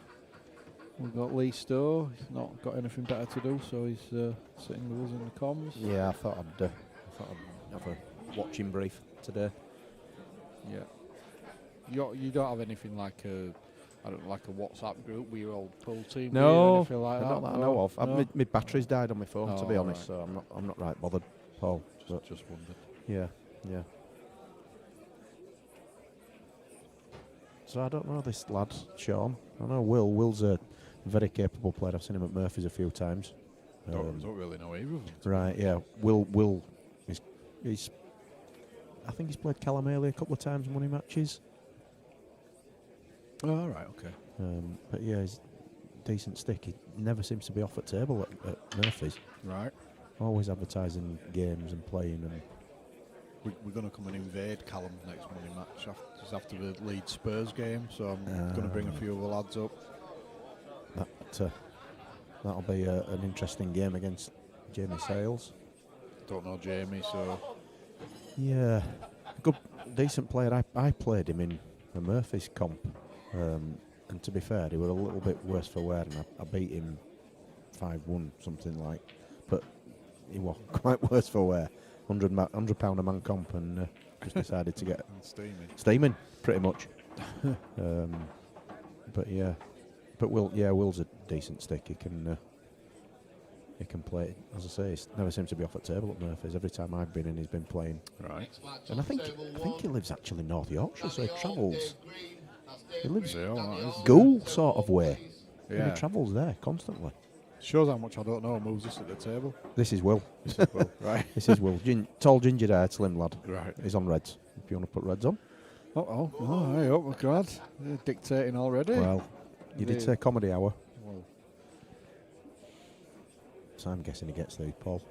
[SPEAKER 7] We've got Lee Stowe. He's not got anything better to do, so he's sitting with us in the comms.
[SPEAKER 5] Yeah, I thought I'd
[SPEAKER 3] have a watching brief today.
[SPEAKER 7] Yeah. You don't have anything like a, I don't know, like a WhatsApp group with your old pool team? do you, or
[SPEAKER 3] No,
[SPEAKER 7] anything like that?
[SPEAKER 3] not that I know of.
[SPEAKER 7] No?
[SPEAKER 3] My battery's died on my phone, to be
[SPEAKER 7] Oh,
[SPEAKER 3] honest,
[SPEAKER 7] right.
[SPEAKER 3] so I'm not right bothered, Paul. But
[SPEAKER 7] Just wondered.
[SPEAKER 3] yeah. So I don't know this lad, Sean. I know Will's a very capable player. I've seen him at Murphy's a few times.
[SPEAKER 7] Don't really know either of them.
[SPEAKER 3] Right, yeah. Will he's I think he's played Callum Haley a couple of times in money matches.
[SPEAKER 7] Oh, right, okay.
[SPEAKER 3] But yeah, he's decent stick. He never seems to be off at table at Murphy's.
[SPEAKER 7] Right.
[SPEAKER 3] Always advertising games and playing. And
[SPEAKER 7] We're going to come and invade Callum's next money match just after the Leeds Spurs game, so I'm going to bring a few of the lads up.
[SPEAKER 3] That'll be an interesting game against Jamie Sales.
[SPEAKER 7] Don't know Jamie, so...
[SPEAKER 3] Yeah, good, decent player. I played him in the Murphy's comp, and to be fair, he were a little bit worse for wear, and I beat him 5-1, something like. But he was quite worse for wear. £100 a man comp, and just decided to get steaming, pretty much. But yeah, Will's a decent stick. He can play. As I say, he never seems to be off at table at Murphy's. Every time I've been in, he's been playing.
[SPEAKER 7] Right.
[SPEAKER 3] And I think he lives actually in North Yorkshire, so he travels. He lives Goole sort of way.
[SPEAKER 7] Yeah.
[SPEAKER 3] And he travels there constantly.
[SPEAKER 7] Shows how much I don't know. Moves us at the table.
[SPEAKER 3] This is Will.
[SPEAKER 7] Right.
[SPEAKER 3] This is Will. Tall ginger hair, slim lad.
[SPEAKER 7] Right.
[SPEAKER 3] He's on reds. If you want to put reds on.
[SPEAKER 7] Oh, I hope we're glad. They're dictating already.
[SPEAKER 3] Well, you did say comedy hour.
[SPEAKER 7] Well,
[SPEAKER 3] So I'm guessing he gets these, Paul.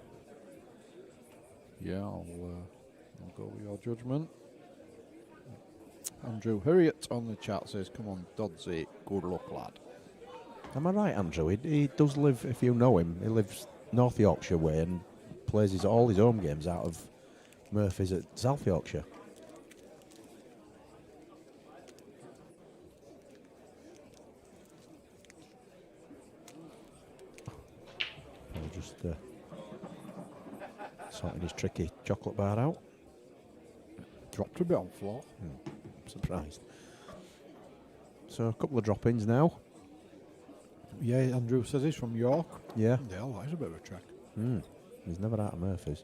[SPEAKER 7] yeah, I'll go with your judgment. Andrew Harriet on the chat says, "Come on, Dodsey, good luck, lad."
[SPEAKER 3] Am I right, Andrew? He does live, if you know him, he lives North Yorkshire way and plays all his home games out of Murphy's at South Yorkshire. I'll just sorting his tricky chocolate bar out.
[SPEAKER 7] Dropped a bit on floor.
[SPEAKER 3] Surprised. So a couple of drop-ins now.
[SPEAKER 7] Yeah, Andrew says he's from York.
[SPEAKER 3] Yeah.
[SPEAKER 7] Yeah, that is a bit of a trek.
[SPEAKER 3] He's never out of Murphy's.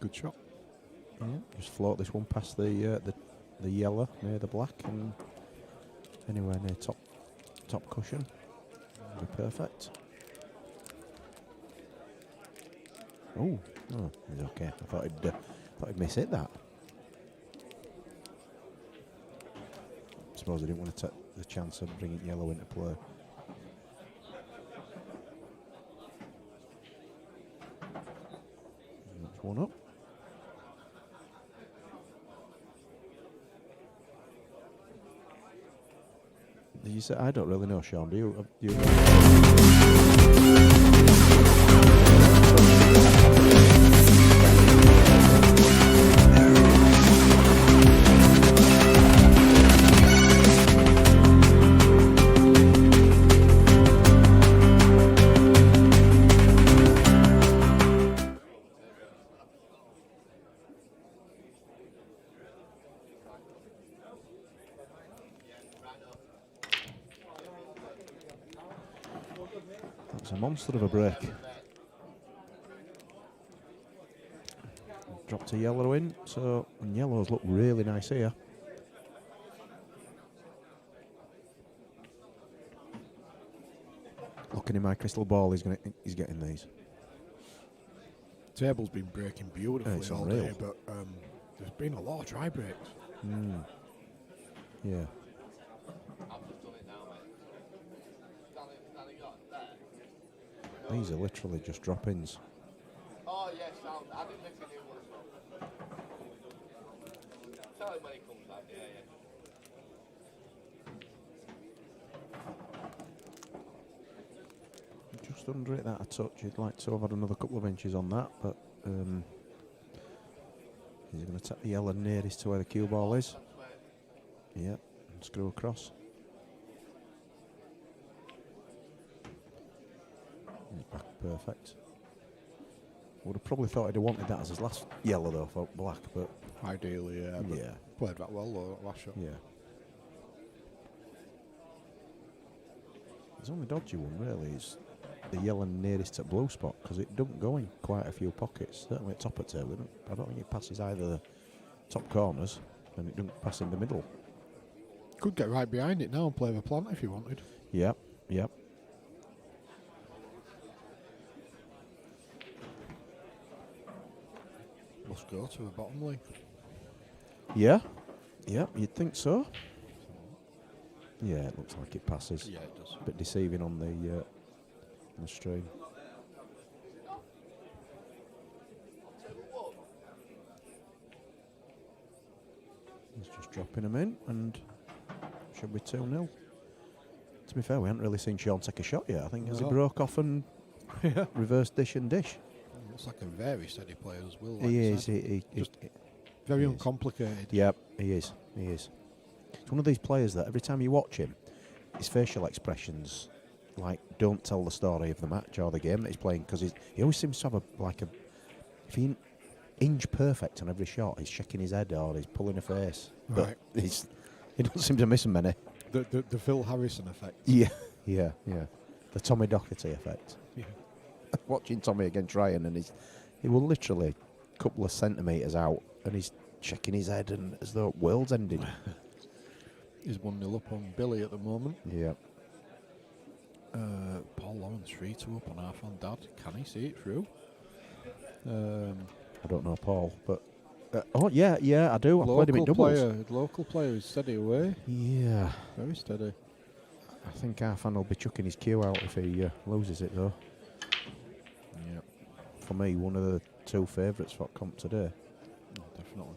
[SPEAKER 7] Good shot.
[SPEAKER 3] Yeah. Just float this one past the yellow near the black and anywhere near top cushion. That'll be perfect. Oh, he's okay. I thought he'd miss it that. Suppose he didn't want to take the chance of bringing yellow into play. That's one up. You say I don't really know, Sean. Do you? That's a monster of a break. Dropped a yellow in, so and yellows look really nice here. Looking in my crystal ball, he's getting these.
[SPEAKER 7] Table's been breaking beautifully
[SPEAKER 3] It's
[SPEAKER 7] all
[SPEAKER 3] unreal.
[SPEAKER 7] day, but there's been a lot of dry breaks.
[SPEAKER 3] Yeah. These are literally just drop-ins.
[SPEAKER 6] Oh, yes, I didn't miss any one as well. Tell him when he comes back, yeah.
[SPEAKER 3] Just under it, that a touch. You'd like to have had another couple of inches on that, but he's going to tap the yellow nearest to where the cue ball is. Yep, and screw across. He's back perfect. Would have probably thought he'd have wanted that as his last yellow though for black, but
[SPEAKER 7] Ideally, yeah. But
[SPEAKER 3] yeah,
[SPEAKER 7] played that well though, that last shot.
[SPEAKER 3] yeah. His only dodgy one really is the yellow nearest to blue spot because it doesn't go in quite a few pockets. Certainly at top of the table, I don't think it passes either the top corners and it doesn't pass in the middle.
[SPEAKER 7] Could get right behind it now and play the plant if you wanted.
[SPEAKER 3] Yep, yep.
[SPEAKER 7] Must go to the bottom league.
[SPEAKER 3] Yeah, yep, you'd think so. Yeah, it looks like it passes.
[SPEAKER 7] Yeah, it does.
[SPEAKER 3] A bit deceiving on the stream. He's just dropping them in and should be 2-0. To be fair, we haven't really seen Sean take a shot yet. I think as he broke off and reverse dish and dish.
[SPEAKER 7] Looks like a very steady player as well.
[SPEAKER 3] He is.
[SPEAKER 7] Very uncomplicated.
[SPEAKER 3] Yep, he is. He is. It's one of these players that every time you watch him, his facial expressions like don't tell the story of the match or the game that he's playing because he always seems to have if he inch perfect on every shot, he's shaking his head or he's pulling a face.
[SPEAKER 7] Right.
[SPEAKER 3] But he doesn't seem to miss him many.
[SPEAKER 7] The Phil Harrison effect.
[SPEAKER 3] Yeah. The Tommy Docherty effect.
[SPEAKER 7] Yeah.
[SPEAKER 3] Watching Tommy again trying and he will literally a couple of centimetres out and he's shaking his head and as though world's ending.
[SPEAKER 7] He's 1-0 up on Billy at the moment.
[SPEAKER 3] Yeah.
[SPEAKER 7] Paul Lawrence 3-2 up on half on Dad. Can he see it through?
[SPEAKER 3] I don't know Paul, but yeah, I do. I played him in doubles.
[SPEAKER 7] Local player is steady away.
[SPEAKER 3] Yeah,
[SPEAKER 7] very steady.
[SPEAKER 3] I think Arfan will be chucking his cue out if he loses it though.
[SPEAKER 7] Yeah.
[SPEAKER 3] For me, one of the two favourites for comp today.
[SPEAKER 7] Oh, definitely.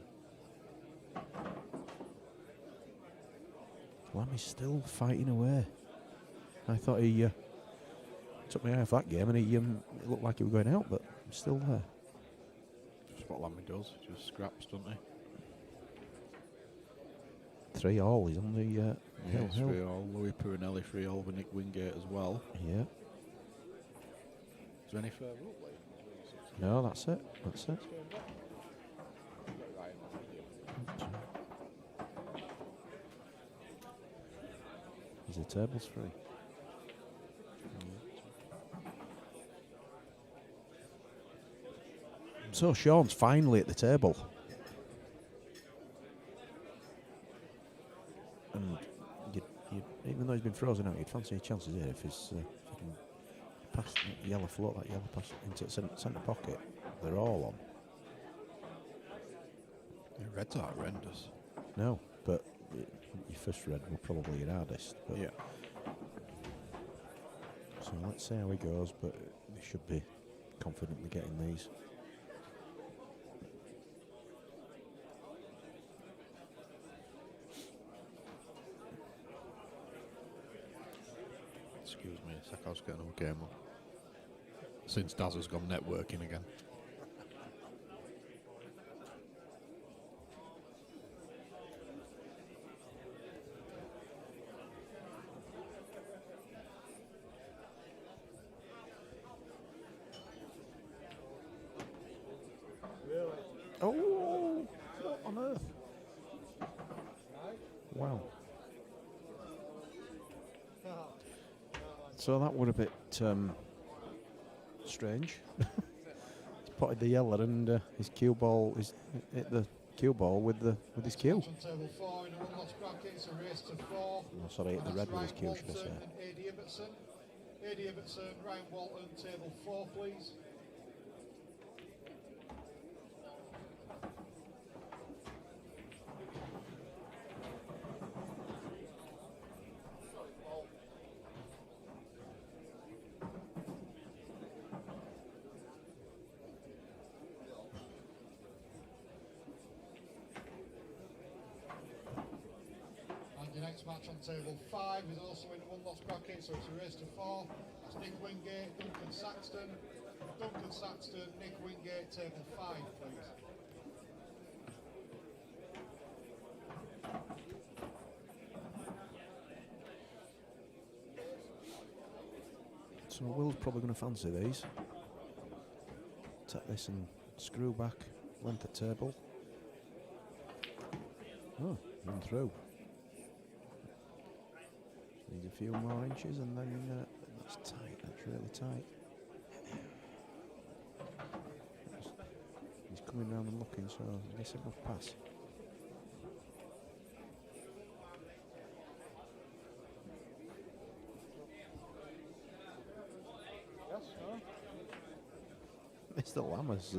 [SPEAKER 3] Lammy's still fighting away. I thought he took me off that game and he it looked like he was going out, but he's still there.
[SPEAKER 7] That's what Lammy does, just scraps, doesn't he?
[SPEAKER 3] 3-3, he's on the hill.
[SPEAKER 7] 3-3. Louis Purinelli 3-3 with Nick Wingate as well.
[SPEAKER 3] Yeah.
[SPEAKER 7] Is there any further up later?
[SPEAKER 3] No, that's it. That's it. Is the tables free? So Sean's finally at the table. And even though he's been frozen out, you'd fancy his chances here if he can pass the yellow float, that yellow pass into the centre pocket. They're all on.
[SPEAKER 7] The reds are horrendous.
[SPEAKER 3] No, but your first red will probably your hardest. But
[SPEAKER 7] yeah.
[SPEAKER 3] So let's see how he goes, but he should be confidently getting these.
[SPEAKER 7] Excuse me a sec, I was getting a game on. Since Daz has gone networking again.
[SPEAKER 3] Oh, what on earth? Wow. So that would a bit strange. He's potted the yellow and his cue ball is hit the cue ball with his cue. Oh, sorry, hit the red with his cue, should I say?
[SPEAKER 1] Adi Ibbotson, Ryan Walton, table 4, please. Match on table 5 is also in the one-loss bracket, so it's a race to 4. That's Nick Wingate, Duncan Saxton, Nick Wingate, table 5, please.
[SPEAKER 3] So Will's probably going to fancy these. Take this and screw back, length of table. Oh, run through. Needs a few more inches and then that's tight, that's really tight. He's coming round and looking, so I guess it must pass. Mr. Lamb has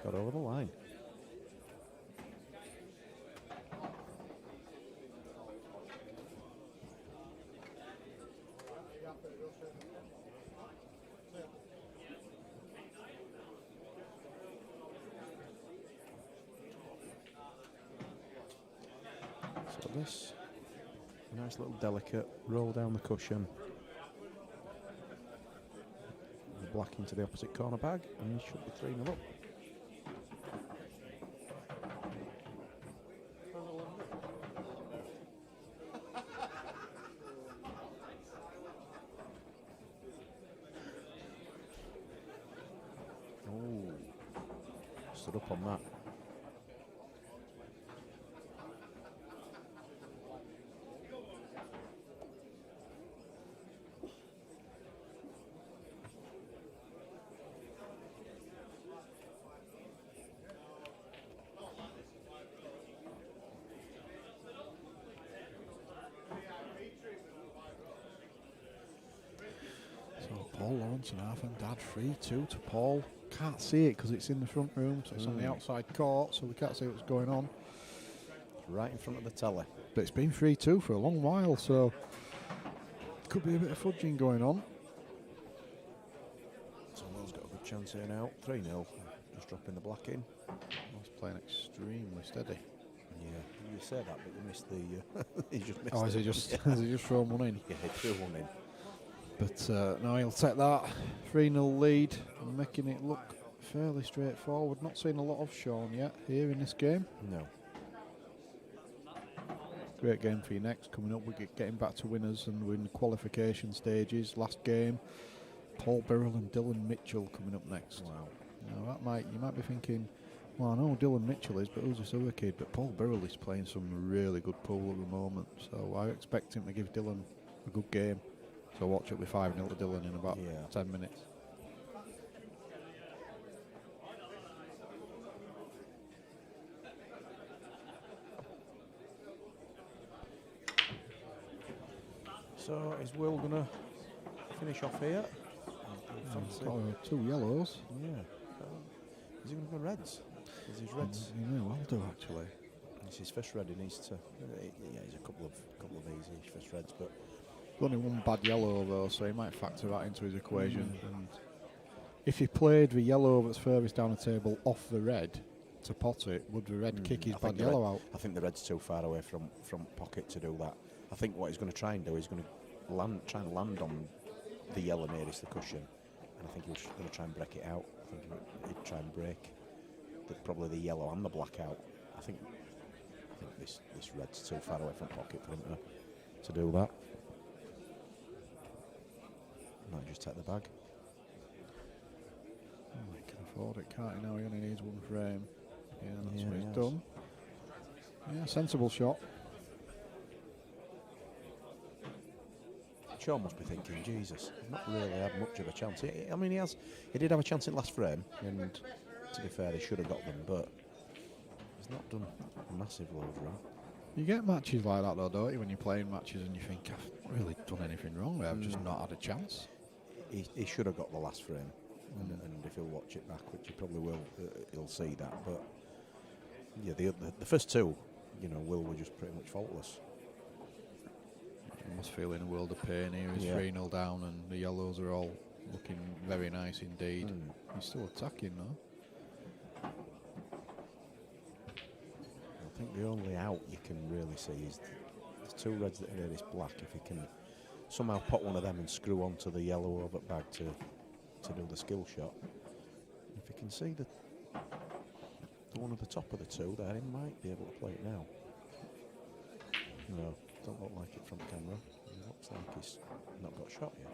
[SPEAKER 3] got over the line. So this nice little delicate roll down the cushion. The black into the opposite corner bag, and he should be 3-0 up. Oh, stood up on that.
[SPEAKER 7] Paul Lawrence and half and Dad 3-2 to Paul. Can't see it because it's in the front room, so it's on the outside court, so we can't see what's going on.
[SPEAKER 3] It's right in front of the telly.
[SPEAKER 7] But it's been 3-2 for a long while, so could be a bit of fudging going on.
[SPEAKER 3] So Will's got a good chance here now. 3-0. Just dropping the black in.
[SPEAKER 7] He's playing extremely steady.
[SPEAKER 3] Yeah, you say that, but you missed the. He just missed.
[SPEAKER 7] Oh, has he just has he just thrown one in?
[SPEAKER 3] Yeah, he threw one in.
[SPEAKER 7] But no, he'll take that 3-0 lead, and making it look fairly straightforward. Not seen a lot of Sean yet here in this game.
[SPEAKER 3] No.
[SPEAKER 7] Great game for you next. Coming up, we're getting back to winners, and we're in the qualification stages. Last game, Paul Birrell and Dylan Mitchell coming up next.
[SPEAKER 3] Wow.
[SPEAKER 7] Now you might be thinking, well, I know who Dylan Mitchell is, but who's this other kid? But Paul Birrell is playing some really good pool at the moment, so I expect him to give Dylan a good game. So watch it with 5-0 to Dylan in about 10 minutes.
[SPEAKER 3] So is Will going to finish off here?
[SPEAKER 7] Two yellows.
[SPEAKER 3] Yeah. Is he going to go reds? Is his reds?
[SPEAKER 7] He may well do, actually.
[SPEAKER 3] It's his first red. He needs to. Yeah, he's a couple of easy first reds, but
[SPEAKER 7] Only one bad yellow though, so he might factor that into his equation. And if he played the yellow that's furthest down the table off the red to pot it, would the red kick his bad yellow out?
[SPEAKER 3] I think the red's too far away from pocket to do that. I think what he's going to try and do is going to try and land on the yellow nearest the cushion, and I think he's going to try and break it out. I think he'd try and break probably the yellow and the black out. I think this red's too far away from pocket for him to do that. Might just take the bag.
[SPEAKER 7] He can afford it, can't he? Now he only needs one frame. Yeah, that's what
[SPEAKER 3] he
[SPEAKER 7] he's
[SPEAKER 3] has.
[SPEAKER 7] done. Yeah, sensible shot.
[SPEAKER 3] Sean must be thinking, Jesus, he's not really had much of a chance. He did have a chance in last frame, and to be fair, he should have got them, but he's not done a massive load wrong.
[SPEAKER 7] You get matches like that though, don't you, when you're playing matches and you think, I've not really done anything wrong there, I've just not had a chance.
[SPEAKER 3] He should have got the last frame, and if he'll watch it back, which he probably will, he'll see that. But yeah, the first two, Will were just pretty much faultless.
[SPEAKER 7] He must feel in a world of pain here. He's 3-0 down, and the yellows are all looking very nice indeed. He's still attacking though.
[SPEAKER 3] I think the only out you can really see is the two reds that are near this black. If he can somehow pot one of them and screw onto the yellow over bag to do the skill shot. If he can see the one at the top of the two there, he might be able to play it now. No, don't look like it from camera. Looks like he's not got shot yet.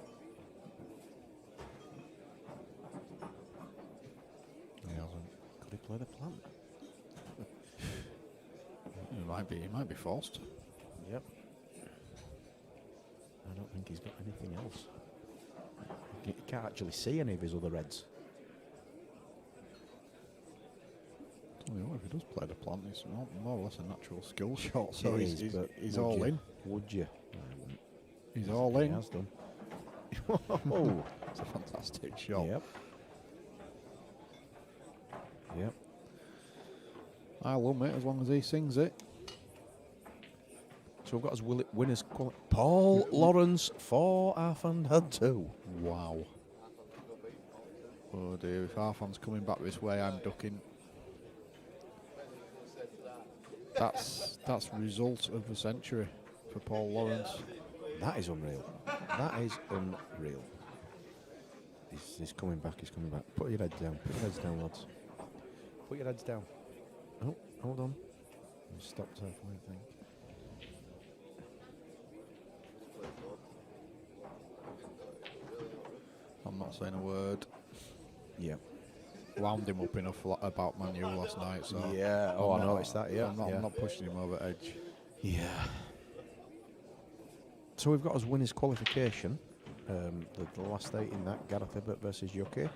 [SPEAKER 5] He hasn't.
[SPEAKER 3] Could he play the plant?
[SPEAKER 5] He might be forced.
[SPEAKER 3] Yep. I don't think he's got anything else. You can't actually see any of his other reds.
[SPEAKER 5] Tell you what, if he does play the plant, it's more or less a natural skill shot, so
[SPEAKER 3] It
[SPEAKER 5] he's
[SPEAKER 3] is, but
[SPEAKER 5] he's
[SPEAKER 3] would
[SPEAKER 5] all
[SPEAKER 3] you?
[SPEAKER 5] in.
[SPEAKER 3] Would you?
[SPEAKER 5] He's all
[SPEAKER 3] He
[SPEAKER 5] in.
[SPEAKER 3] has done. Oh,
[SPEAKER 5] It's a fantastic shot.
[SPEAKER 3] yep. Yep.
[SPEAKER 5] I love it as long as he sings it.
[SPEAKER 3] So we've got as winners Paul Lawrence for Arfan had 2.
[SPEAKER 5] Wow. Oh dear, if Arfan's coming back this way, I'm ducking. That's result of the century for Paul Lawrence.
[SPEAKER 3] That is unreal. That is unreal. He's coming back, he's coming back. Put your heads down. Put your heads down, lads. Put your heads down. Oh, hold on. He stopped halfway, I think.
[SPEAKER 5] I'm not saying a word.
[SPEAKER 3] Yeah.
[SPEAKER 5] Wound him up enough about Man U last night, so
[SPEAKER 3] Yeah, oh, I noticed that, yeah.
[SPEAKER 5] I'm not pushing him over edge.
[SPEAKER 3] Yeah. So we've got as winners qualification. The last 8 in that, Gareth Hibbert versus Yuki.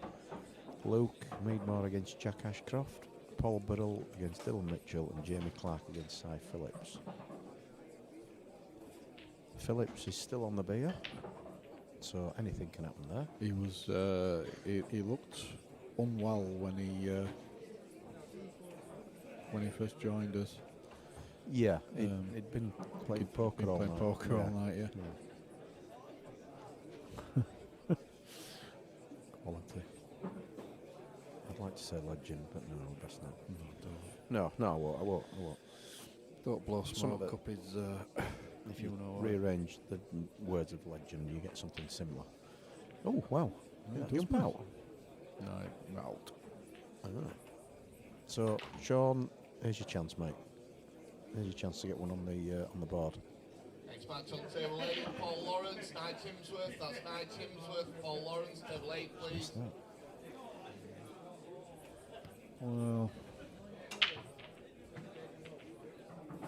[SPEAKER 3] Luke Meadmore against Jack Ashcroft. Paul Burrell against Dylan Mitchell. And Jamie Clark against Cy Phillips. Phillips is still on the beer, so anything can happen there.
[SPEAKER 5] He was he looked unwell when he first joined us.
[SPEAKER 3] Yeah, he'd been playing poker all night.
[SPEAKER 5] Poker all night, yeah. Quality.
[SPEAKER 3] I'd like to say legend, but no, best not. No, I won't.
[SPEAKER 5] Don't blow
[SPEAKER 3] Some of
[SPEAKER 5] smoke
[SPEAKER 3] the-
[SPEAKER 5] up his.
[SPEAKER 3] If you
[SPEAKER 5] know,
[SPEAKER 3] rearrange the words of legend, you get something similar. Oh, wow.
[SPEAKER 5] Yeah,
[SPEAKER 3] Did
[SPEAKER 5] it
[SPEAKER 3] that
[SPEAKER 5] does
[SPEAKER 3] jump out?
[SPEAKER 5] No, out.
[SPEAKER 3] Ah. So, Sean, here's your chance, mate. Here's your chance to get one on the board.
[SPEAKER 8] Next match on table 8, Paul Lawrence, Nye Timsworth. That's Nye Timsworth, Paul Lawrence, table 8,
[SPEAKER 3] What's
[SPEAKER 8] please.
[SPEAKER 3] that?
[SPEAKER 5] Well,
[SPEAKER 3] I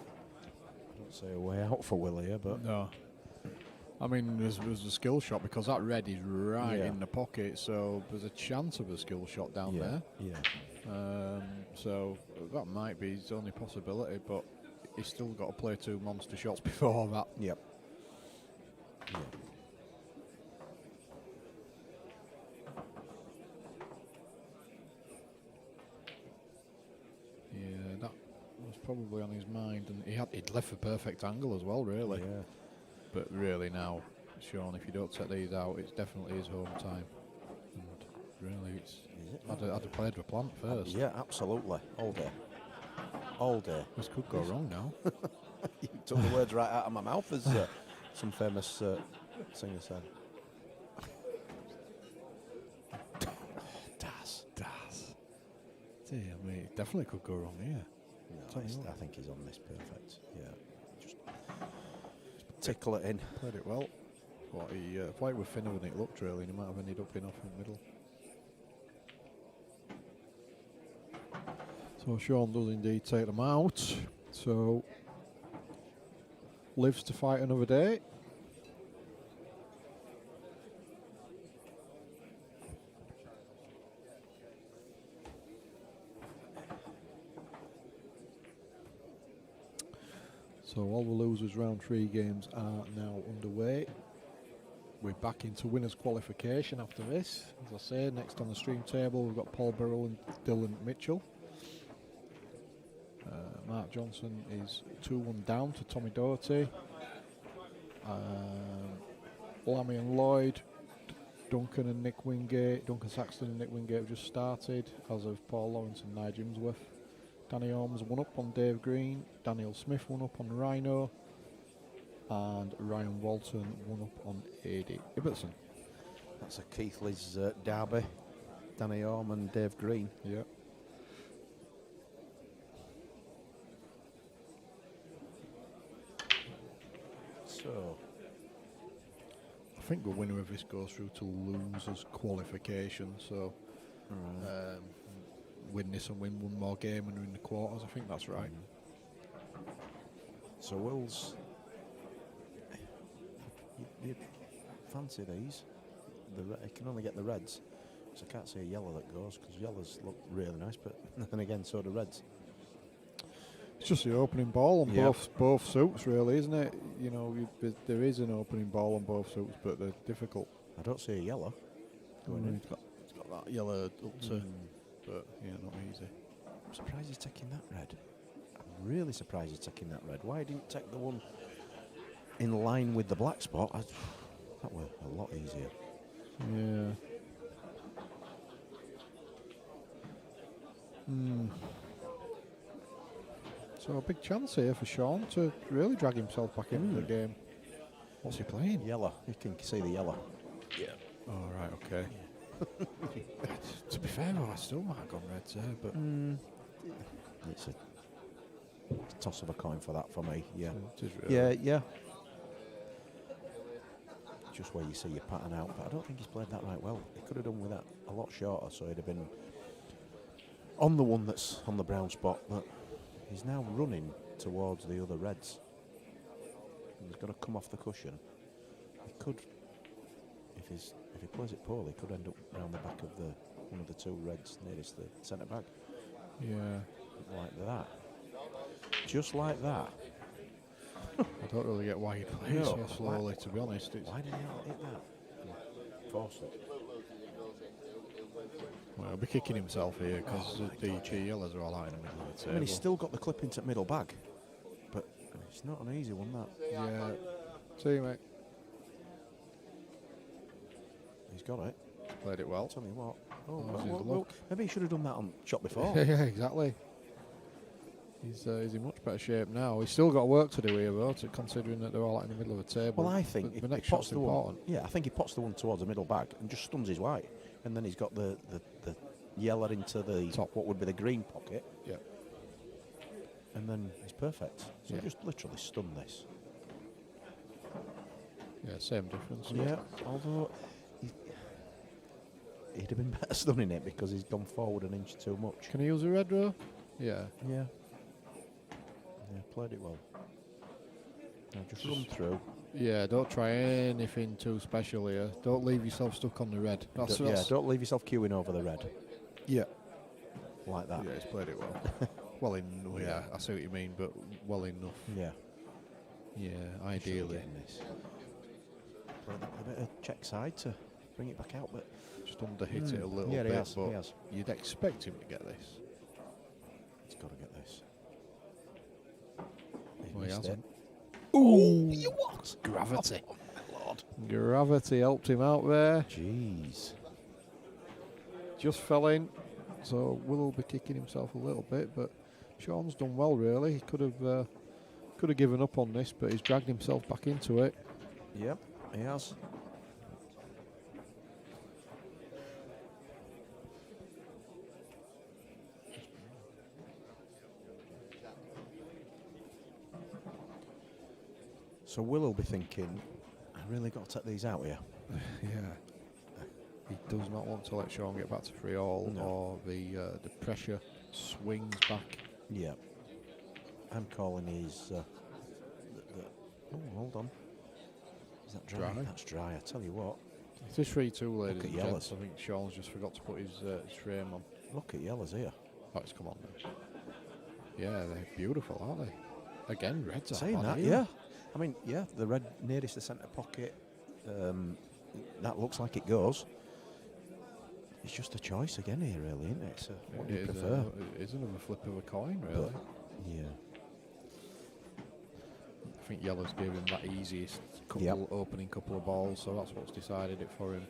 [SPEAKER 3] don't say a way out for Will here, but
[SPEAKER 5] no. I mean, there's a skill shot because that red is right
[SPEAKER 3] Yeah.
[SPEAKER 5] in the pocket, so there's a chance of a skill shot down
[SPEAKER 3] yeah,
[SPEAKER 5] there.
[SPEAKER 3] yeah.
[SPEAKER 5] So that might be his only possibility, but he's still got to play 2 monster shots before that.
[SPEAKER 3] Yep. Yeah.
[SPEAKER 5] Yeah, that was probably on his mind, and he'd left a perfect angle as well, really.
[SPEAKER 3] Yeah.
[SPEAKER 5] But really now, Sean, if you don't set these out, it's definitely his home time. And really, it's I'd have played the plant first.
[SPEAKER 3] Yeah, absolutely. All day. All day.
[SPEAKER 5] This could go wrong now.
[SPEAKER 3] You took the words right out of my mouth, as some famous singer said. Das.
[SPEAKER 5] Dear me, it definitely could go wrong here.
[SPEAKER 3] No, I think he's on this perfect. Yeah. Just tickle it in.
[SPEAKER 5] Played it well. What he played with thinner than it looked really, and he might have ended up enough in the middle. So Sean does indeed take them out. So lives to fight another day. So all the losers round 3 games are now underway. We're back into winners qualification after this. As I say, next on the stream table we've got Paul Burrell and Dylan Mitchell. Mark Johnson is 2-1 down to Tommy Doherty. Lammy and Lloyd, Duncan Saxton and Nick Wingate have just started, as of Paul Lawrence and Nye Jimsworth. Danny Holmes 1 up on Dave Green, Daniel Smith 1 up on Rhino, and Ryan Walton 1 up on Adi Ibbotson.
[SPEAKER 3] That's a Keith Liz derby. Danny Orme and Dave Green.
[SPEAKER 5] Yeah.
[SPEAKER 3] So,
[SPEAKER 7] think the winner of this goes through to losers qualification. So win this and win one more game and we're in the quarters. I think that's right.
[SPEAKER 3] So Will's, you fancy these? You can only get the reds, so I can't see a yellow that goes because yellows look really nice. But then again, so do reds.
[SPEAKER 7] It's just the opening ball on both suits, really, isn't it? You know, there is an opening ball on both suits, but they're difficult.
[SPEAKER 3] I don't see a yellow going in.
[SPEAKER 7] It's got that yellow up to, but yeah, not easy.
[SPEAKER 3] I'm surprised he's taking that red. I'm really surprised he's taking that red. Why didn't he take the one in line with the black spot? That were a lot easier.
[SPEAKER 7] Yeah. So a big chance here for Sean to really drag himself back into the game. What's he playing?
[SPEAKER 3] Yellow. You can see the yellow.
[SPEAKER 7] Yeah. Oh, right, okay. To be fair, I still might have gone reds there, but...
[SPEAKER 3] It's a toss of a coin for that for me, yeah.
[SPEAKER 7] It is really.
[SPEAKER 3] Yeah. Just where you see your pattern out, but I don't think he's played that right well. He could have done with that a lot shorter, so he'd have been on the one that's on the brown spot, but he's now running towards the other reds. And he's got to come off the cushion. He could, if he plays it poorly, could end up round the back of one of the two reds nearest the centre back.
[SPEAKER 7] Yeah.
[SPEAKER 3] Like that. Just like that.
[SPEAKER 7] I don't really get why he plays so slowly, to be honest.
[SPEAKER 3] Why did he not hit that? Force it.
[SPEAKER 7] Well, he'll be kicking himself here because the two yellows are all out in the middle of the table.
[SPEAKER 3] I mean, he's still got the clip into middle bag, but it's not an easy one, that.
[SPEAKER 7] Yeah. See you, mate.
[SPEAKER 3] He's got it.
[SPEAKER 7] Played it well.
[SPEAKER 3] Tell you what.
[SPEAKER 7] Well,
[SPEAKER 3] maybe he should have done that on shot before.
[SPEAKER 7] Yeah, exactly. He's in much better shape now. He's still got work to do here, though, considering that they're all out in the middle of a table.
[SPEAKER 3] Well, I think
[SPEAKER 7] the next shot's important.
[SPEAKER 3] I think he pots the one towards the middle bag and just stuns his white, and then he's got the yellow into the top, what would be the green pocket.
[SPEAKER 7] Yeah.
[SPEAKER 3] And then he's perfect. So just literally stun this.
[SPEAKER 7] Yeah, same difference.
[SPEAKER 3] Yeah, although he'd have been better stunning it because he's gone forward an inch too much.
[SPEAKER 7] Can he use a red row? Yeah.
[SPEAKER 3] Yeah. Yeah, played it well. Now just run through.
[SPEAKER 7] Yeah, don't try anything too special here. Don't leave yourself stuck on the red.
[SPEAKER 3] Don't leave yourself queuing over the red.
[SPEAKER 7] Yeah.
[SPEAKER 3] Like that.
[SPEAKER 7] Yeah, he's played it well. Yeah, I see what you mean, but well enough.
[SPEAKER 3] Yeah.
[SPEAKER 7] Yeah, ideally.
[SPEAKER 3] Play that with a bit of check side to bring it back out, but
[SPEAKER 7] just underhit it a little
[SPEAKER 3] bit.
[SPEAKER 7] He
[SPEAKER 3] He has.
[SPEAKER 7] You'd expect him to get this.
[SPEAKER 3] He's got to get this.
[SPEAKER 7] Well, he hasn't.
[SPEAKER 3] Ooh! You what?
[SPEAKER 7] Gravity.
[SPEAKER 3] Oh, my Lord.
[SPEAKER 7] Gravity helped him out there.
[SPEAKER 3] Jeez.
[SPEAKER 7] Just fell in. So Will be kicking himself a little bit, but Sean's done well, really. He could have given up on this, but he's dragged himself back into it.
[SPEAKER 3] Yep, he has. So Will be thinking, I really got to take these out here.
[SPEAKER 7] Yeah. He does not want to let Sean get back to 3-all, or the pressure swings back.
[SPEAKER 3] Yeah. I'm calling his... oh, hold on. Is that dry? That's dry, I tell you what.
[SPEAKER 7] It is 3-2, ladies and
[SPEAKER 3] yellows.
[SPEAKER 7] gents. I think Sean's just forgot to put his frame on.
[SPEAKER 3] Look at yellows here.
[SPEAKER 7] Oh, it's come on now. Yeah, they're beautiful, aren't they? Again, reds are
[SPEAKER 3] saying that, yeah. I mean, yeah, the red nearest the centre pocket, that looks like it goes. It's just a choice again here, really, isn't it? So what do you prefer?
[SPEAKER 7] It is another flip of a coin, really.
[SPEAKER 3] But, yeah.
[SPEAKER 7] I think yellows gave him that easiest opening couple of balls, so that's what's decided it for him.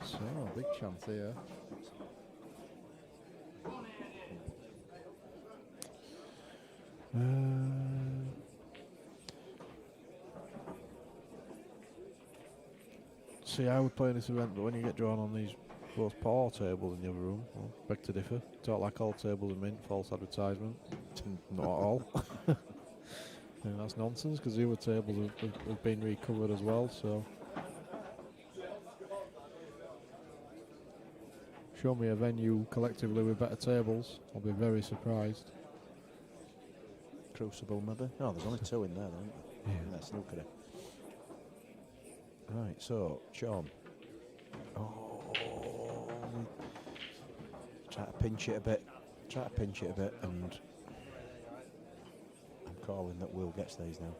[SPEAKER 7] So, big chance here. See, I would play in this event, but when you get drawn on these both paw tables in the other room, well, beg to differ. Don't like all tables are mint, false advertisement. Not at all. think that's nonsense because the other tables have been recovered as well. So show me a venue collectively with better tables, I'll be very surprised.
[SPEAKER 3] Crucible maybe? No, there's only 2 in there, though, isn't there?
[SPEAKER 7] Yeah.
[SPEAKER 3] That's snookery. Right, so, Sean. Oh, try to pinch it a bit. And I'm calling that Will gets these now.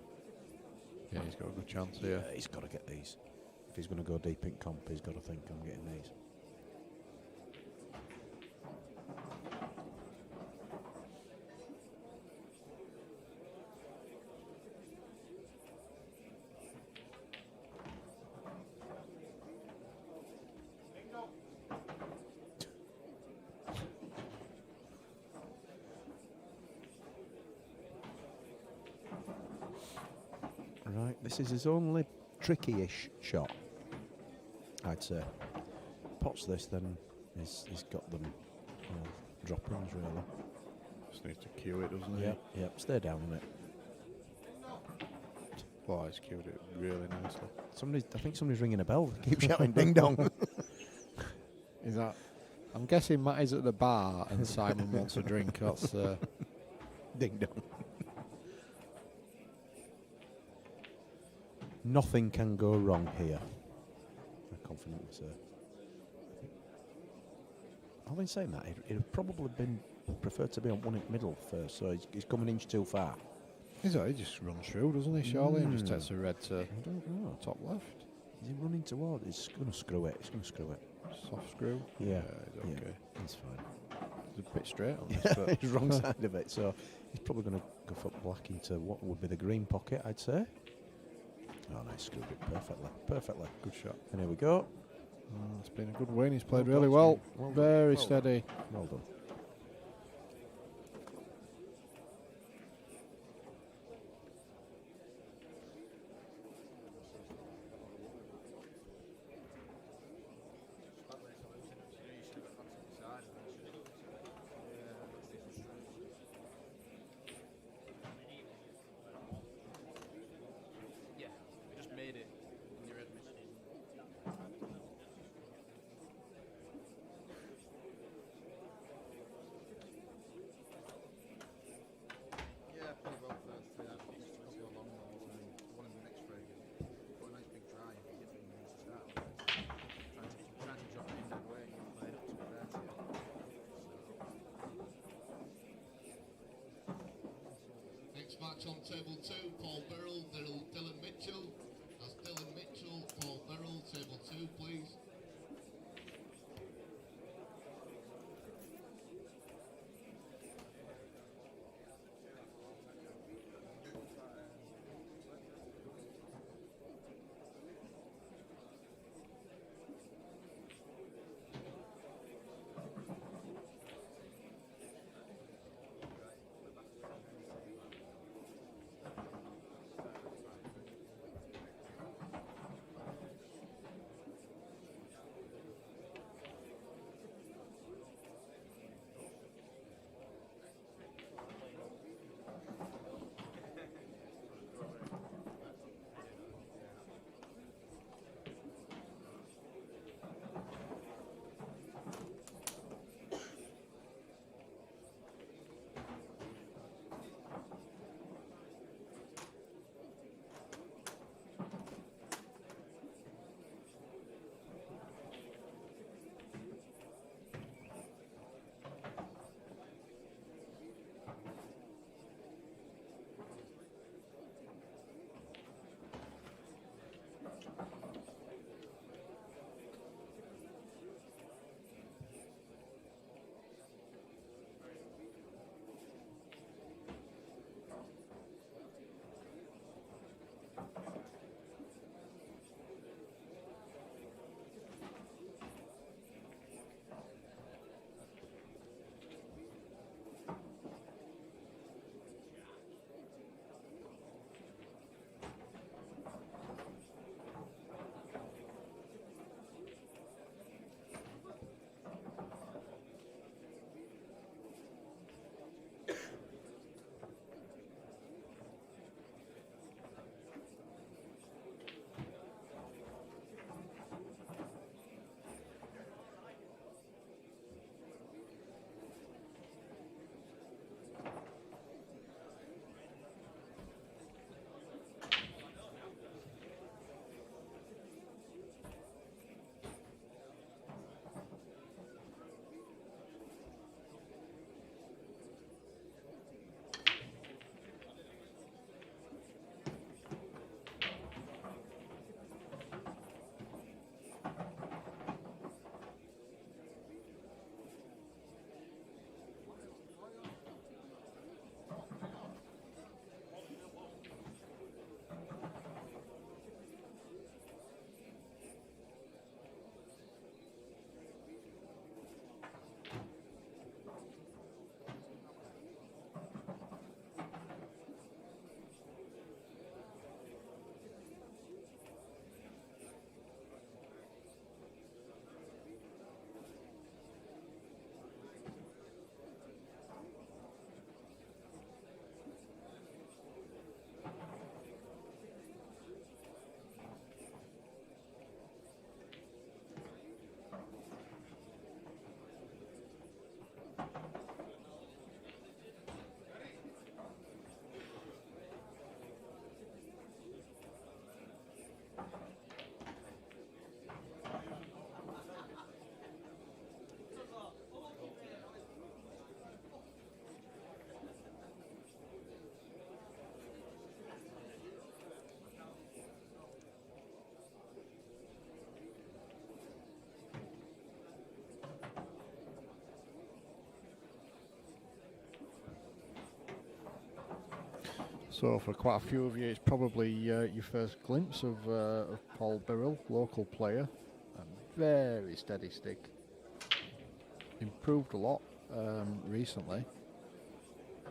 [SPEAKER 7] Yeah, he's got a good chance here.
[SPEAKER 3] Yeah, he's got to get these. If he's going to go deep in comp, he's got to think I'm getting these. Right, this is his only tricky-ish shot, I'd say. Pots this, then he's got them drop-ins, really.
[SPEAKER 7] Just needs to cue it, doesn't he?
[SPEAKER 3] Yeah, stay down on it.
[SPEAKER 7] Oh, he's cued it really nicely.
[SPEAKER 3] I think somebody's ringing a bell. Keep shouting ding dong.
[SPEAKER 7] Is that? I'm guessing Matt is at the bar and Simon wants a drink. That's
[SPEAKER 3] Ding dong. Nothing can go wrong here. I'm confident to say. Having said that, it'd have probably been preferred to be on one in middle first, so he's come an inch too far.
[SPEAKER 7] he just runs through, doesn't he, surely, and just takes a red to
[SPEAKER 3] I don't know.
[SPEAKER 7] top left.
[SPEAKER 3] Is he running toward? He's going to screw it.
[SPEAKER 7] Soft screw.
[SPEAKER 3] Yeah,
[SPEAKER 7] he's okay.
[SPEAKER 3] He's fine.
[SPEAKER 7] He's a bit straight on this, but
[SPEAKER 3] He's wrong side of it, so he's probably going to go for black into what would be the green pocket, I'd say. Oh, nice, screwed it perfectly.
[SPEAKER 7] Good shot.
[SPEAKER 3] And here we go.
[SPEAKER 7] It's been a good win. He's played
[SPEAKER 3] Well
[SPEAKER 7] really
[SPEAKER 3] done,
[SPEAKER 7] well.
[SPEAKER 3] Steve. Well done.
[SPEAKER 7] Very
[SPEAKER 3] Well
[SPEAKER 7] steady.
[SPEAKER 3] Well done.
[SPEAKER 11] Yeah, we just made it in your admission.
[SPEAKER 12] Yeah, played well first. Just a couple of long balls and one in the next frame. Got a nice big drive. He hit me to start with. Trying to drop it in that way. You played up to be fair to you.
[SPEAKER 8] Next match on table 2, Paul Burrell, Dylan Mitchell. That's Dylan Mitchell, Paul Burrell, table 2, please.
[SPEAKER 7] So for quite a few of you, it's probably your first glimpse of Paul Birrell, local player, and very steady stick. Improved a lot recently.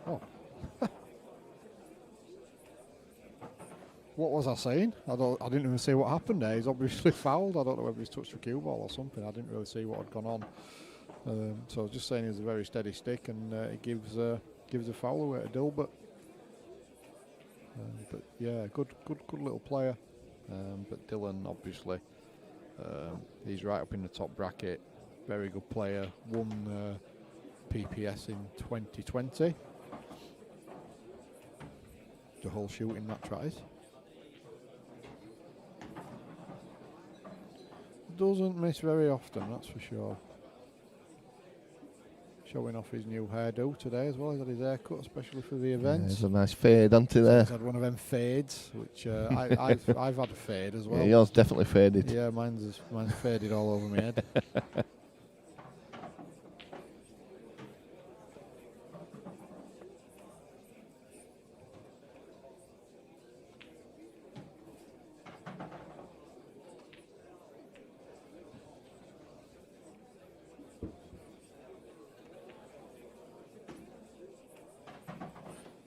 [SPEAKER 7] Oh. What was I saying? I didn't even see what happened there. He's obviously fouled. I don't know whether he's touched the cue ball or something. I didn't really see what had gone on. So I was just saying he's a very steady stick, and it gives a foul away to Dilbert. But yeah, good little player. But Dylan, obviously, he's right up in the top bracket. Very good player. Won PPS in 2020. The whole shooting match, that is. Doesn't miss very often, that's for sure. Showing off his new hairdo today as well. He's had his haircut, especially for the event.
[SPEAKER 10] There's a nice fade, hasn't it, there?
[SPEAKER 7] He's had one of them fades, which I've had a fade as well.
[SPEAKER 10] Yeah, yours definitely faded.
[SPEAKER 7] Yeah, mine's faded all over my head.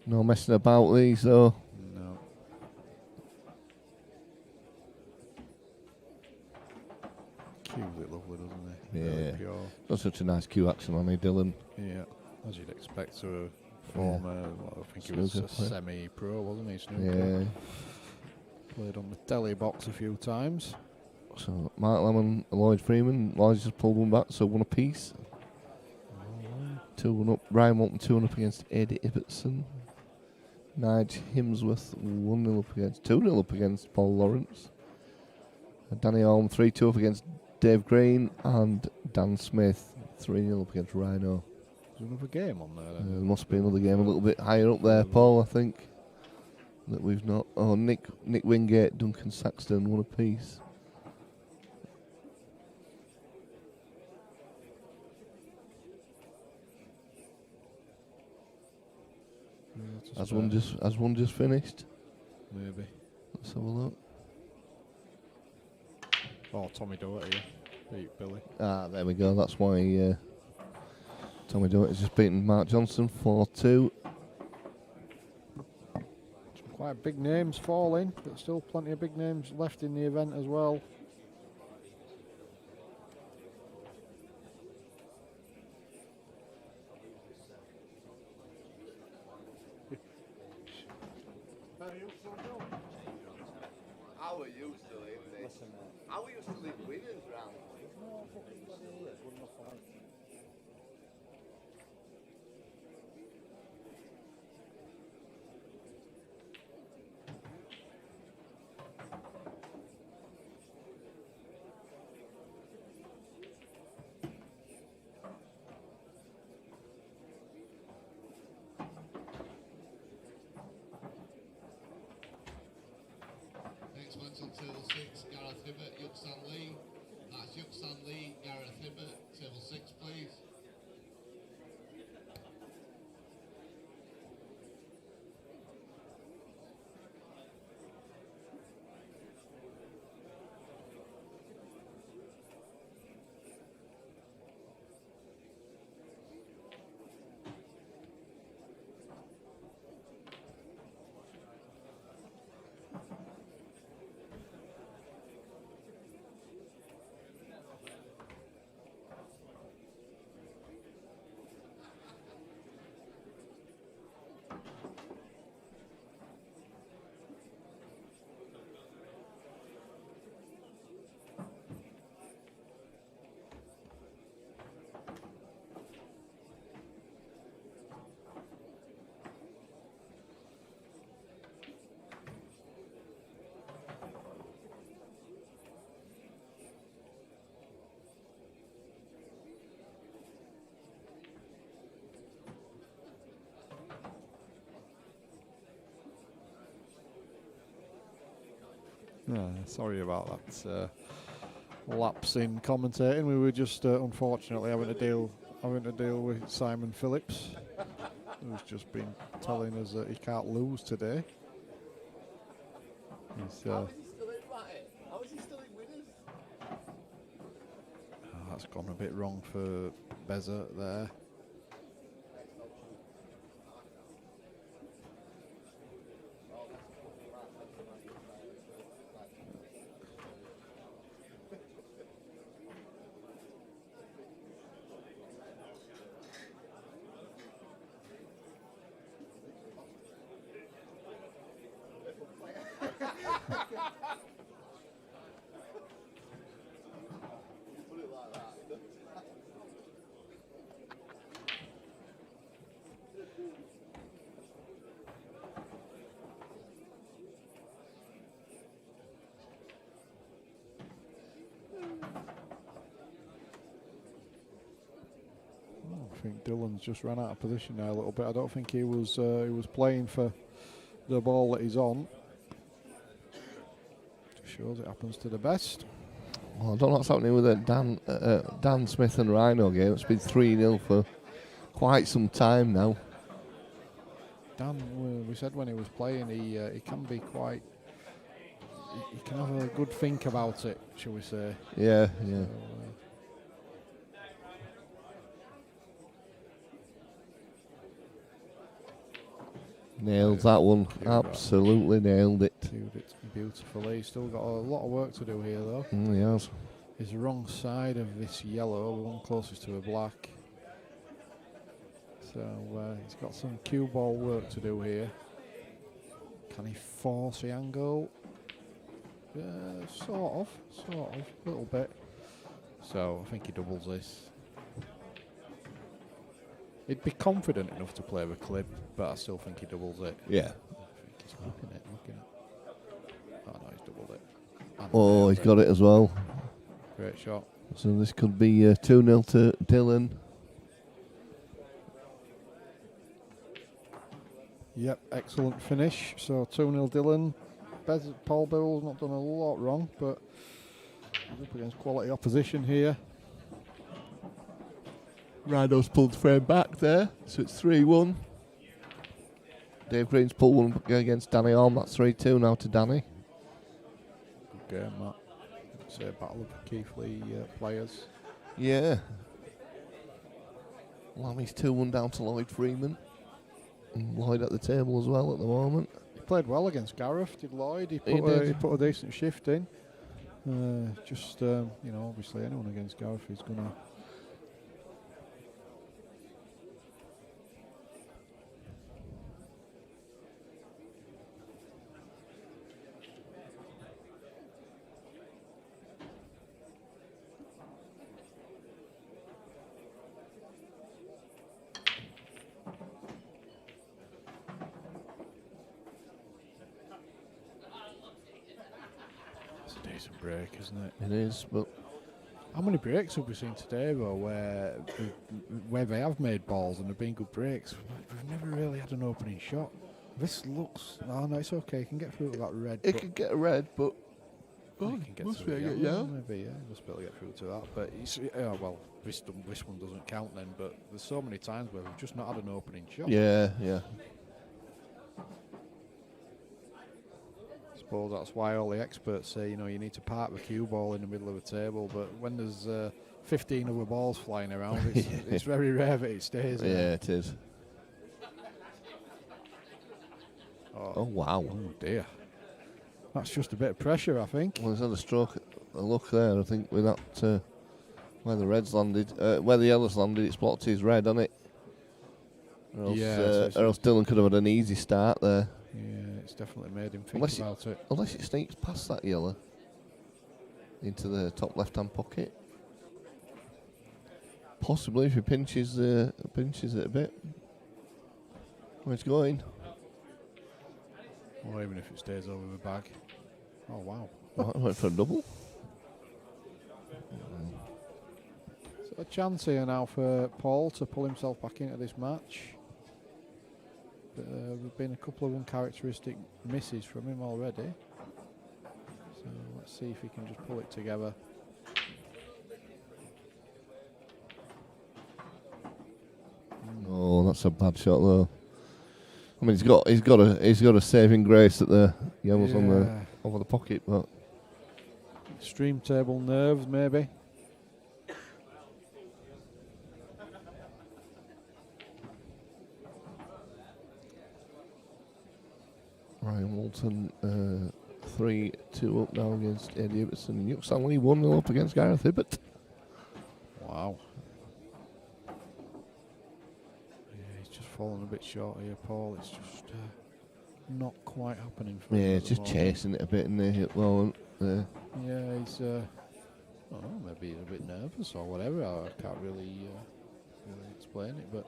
[SPEAKER 10] No messing about these though.
[SPEAKER 7] No. Cues it lovely, doesn't he?
[SPEAKER 10] Yeah.
[SPEAKER 7] Really pure.
[SPEAKER 10] Got such a nice cue action on me, Dylan.
[SPEAKER 7] Yeah, as you'd expect to a former, well, I think he was
[SPEAKER 10] Snooker
[SPEAKER 7] a
[SPEAKER 10] player.
[SPEAKER 7] semi-pro, wasn't he? Snooker.
[SPEAKER 10] Yeah.
[SPEAKER 7] Played on the telly box a few times.
[SPEAKER 10] So Mark Lemon and Lloyd Freeman. Lloyd's just pulled one back, so 1 apiece. 2-1 up. Ryan Walton 2-1 up against Eddie Ibbotson. Nige Himsworth 1-0 up against 2-0 up against Paul Lawrence. Danny Orme 3-2 up against Dave Green, and Dan Smith 3-0 up against Rhino.
[SPEAKER 7] There's another game on there.
[SPEAKER 10] There must be another game a little bit higher up there, Paul, I think. That we've not. Oh, Nick Wingate, Duncan Saxton 1 apiece. Has one just finished?
[SPEAKER 7] Maybe.
[SPEAKER 10] Let's have a look.
[SPEAKER 7] Oh, Tommy Doherty beat Billy.
[SPEAKER 10] Ah, there we go. That's why Tommy Doherty's just beaten Mark Johnson 4-2.
[SPEAKER 7] Some quite big names falling, but still plenty of big names left in the event as well.
[SPEAKER 6] How are you still in this? How are you still in winners round?
[SPEAKER 8] Next one's on table 6, Gareth Hibbert, Yuxan Lee. That's Yuxan Lee, Gareth Hibbert, table 6 please.
[SPEAKER 7] Sorry about that lapse in commentating. We were just unfortunately having to deal with Simon Phillips who's just been telling us that he can't lose today. He's,
[SPEAKER 6] How is he still in, Matty? How is he still in winners?
[SPEAKER 7] that's gone a bit wrong for Beza there.
[SPEAKER 6] Put it like that.
[SPEAKER 7] I think Dylan's just ran out of position now a little bit. I don't think he was playing for the ball that he's on. Just shows it happens to the best.
[SPEAKER 10] Well, I don't know what's happening with the Dan Smith and Rhino game. It's been 3-0 for quite some time now.
[SPEAKER 7] Dan, we said when he was playing, he can be quite. He can have a good think about it, shall we say?
[SPEAKER 10] Yeah, yeah.
[SPEAKER 7] So,
[SPEAKER 10] Nailed that one. Absolutely nailed it.
[SPEAKER 7] cued it beautifully. He's still got a lot of work to do here, though.
[SPEAKER 10] He has.
[SPEAKER 7] He's the wrong side of this yellow, one closest to a black. So he's got some cue ball work to do here. Can he force the angle? Sort of, a little bit. So I think he doubles this. He'd be confident enough to play the clip, but I still think he doubles it.
[SPEAKER 10] Yeah.
[SPEAKER 7] I think he's looking it. Oh no, he's doubled it. And
[SPEAKER 10] Oh, he's got it as well.
[SPEAKER 7] Great shot.
[SPEAKER 10] So this could be 2-0 to Dylan.
[SPEAKER 7] Yep, excellent finish. So 2-0 Dylan. Paul Bill's not done a lot wrong, but he's up against quality opposition here.
[SPEAKER 10] Rhino's pulled frame back there, so it's 3-1. Dave Green's pulled one against Danny Orme. That's 3-2 now to Danny.
[SPEAKER 7] Good game, Matt. It's a battle of Keithley players.
[SPEAKER 10] Yeah. Lammy's 2-1 down to Lloyd Freeman. And Lloyd at the table as well at the moment.
[SPEAKER 7] He played well against Gareth, did Lloyd. He put a decent shift in. Obviously anyone against Gareth is going to... It's a decent break, isn't it?
[SPEAKER 10] It is, but...
[SPEAKER 7] How many breaks have we seen today, though, where they have made balls and have been good breaks? We've never really had an opening shot. This looks... Oh, no, it's okay. He can get through to that red.
[SPEAKER 10] It could get a red, but...
[SPEAKER 7] He can get
[SPEAKER 10] must
[SPEAKER 7] through
[SPEAKER 10] be
[SPEAKER 7] to
[SPEAKER 10] a
[SPEAKER 7] the
[SPEAKER 10] yellow.
[SPEAKER 7] Maybe, yeah. Must be able to get through to that. But, this one doesn't count then, but there's so many times where we've just not had an opening shot.
[SPEAKER 10] Yeah, yeah.
[SPEAKER 7] I suppose that's why all the experts say, you need to park the cue ball in the middle of the table, but when there's 15 other balls flying around, it's very rare that it stays there.
[SPEAKER 10] Yeah, it is. Oh, wow.
[SPEAKER 7] Oh, dear. That's just a bit of pressure, I think.
[SPEAKER 10] Well, he's had a look there, I think, with that, where the reds landed, where the yellows landed, it's blocked his red, hasn't it? Or else, or else Dylan could have had an easy start there.
[SPEAKER 7] Yeah, it's definitely made him think about it.
[SPEAKER 10] Unless it sneaks past that yellow into the top left-hand pocket. Possibly if he pinches it a bit. Where's it going?
[SPEAKER 7] Or even if it stays over the bag. Oh, wow.
[SPEAKER 10] I went for a double.
[SPEAKER 7] So a chance here now for Paul to pull himself back into this match. But there've been a couple of uncharacteristic misses from him already. So let's see if he can just pull it together.
[SPEAKER 10] Oh, That's a bad shot though. I mean, he's got a saving grace at the yellows on the over the pocket, but
[SPEAKER 7] Extreme table nerves, maybe.
[SPEAKER 10] Ryan Walton 3-2 up now against Eddie Ibbotson. Yuck Stanley 1-0 up against Gareth Hibbert.
[SPEAKER 7] Wow. Yeah, he's just fallen a bit short here, Paul. It's just not quite happening for him.
[SPEAKER 10] Yeah,
[SPEAKER 7] at
[SPEAKER 10] he's
[SPEAKER 7] the
[SPEAKER 10] just
[SPEAKER 7] moment.
[SPEAKER 10] chasing it a bit in there at the moment.
[SPEAKER 7] Yeah, he's. I don't know, maybe he's a bit nervous or whatever. I can't really explain it. But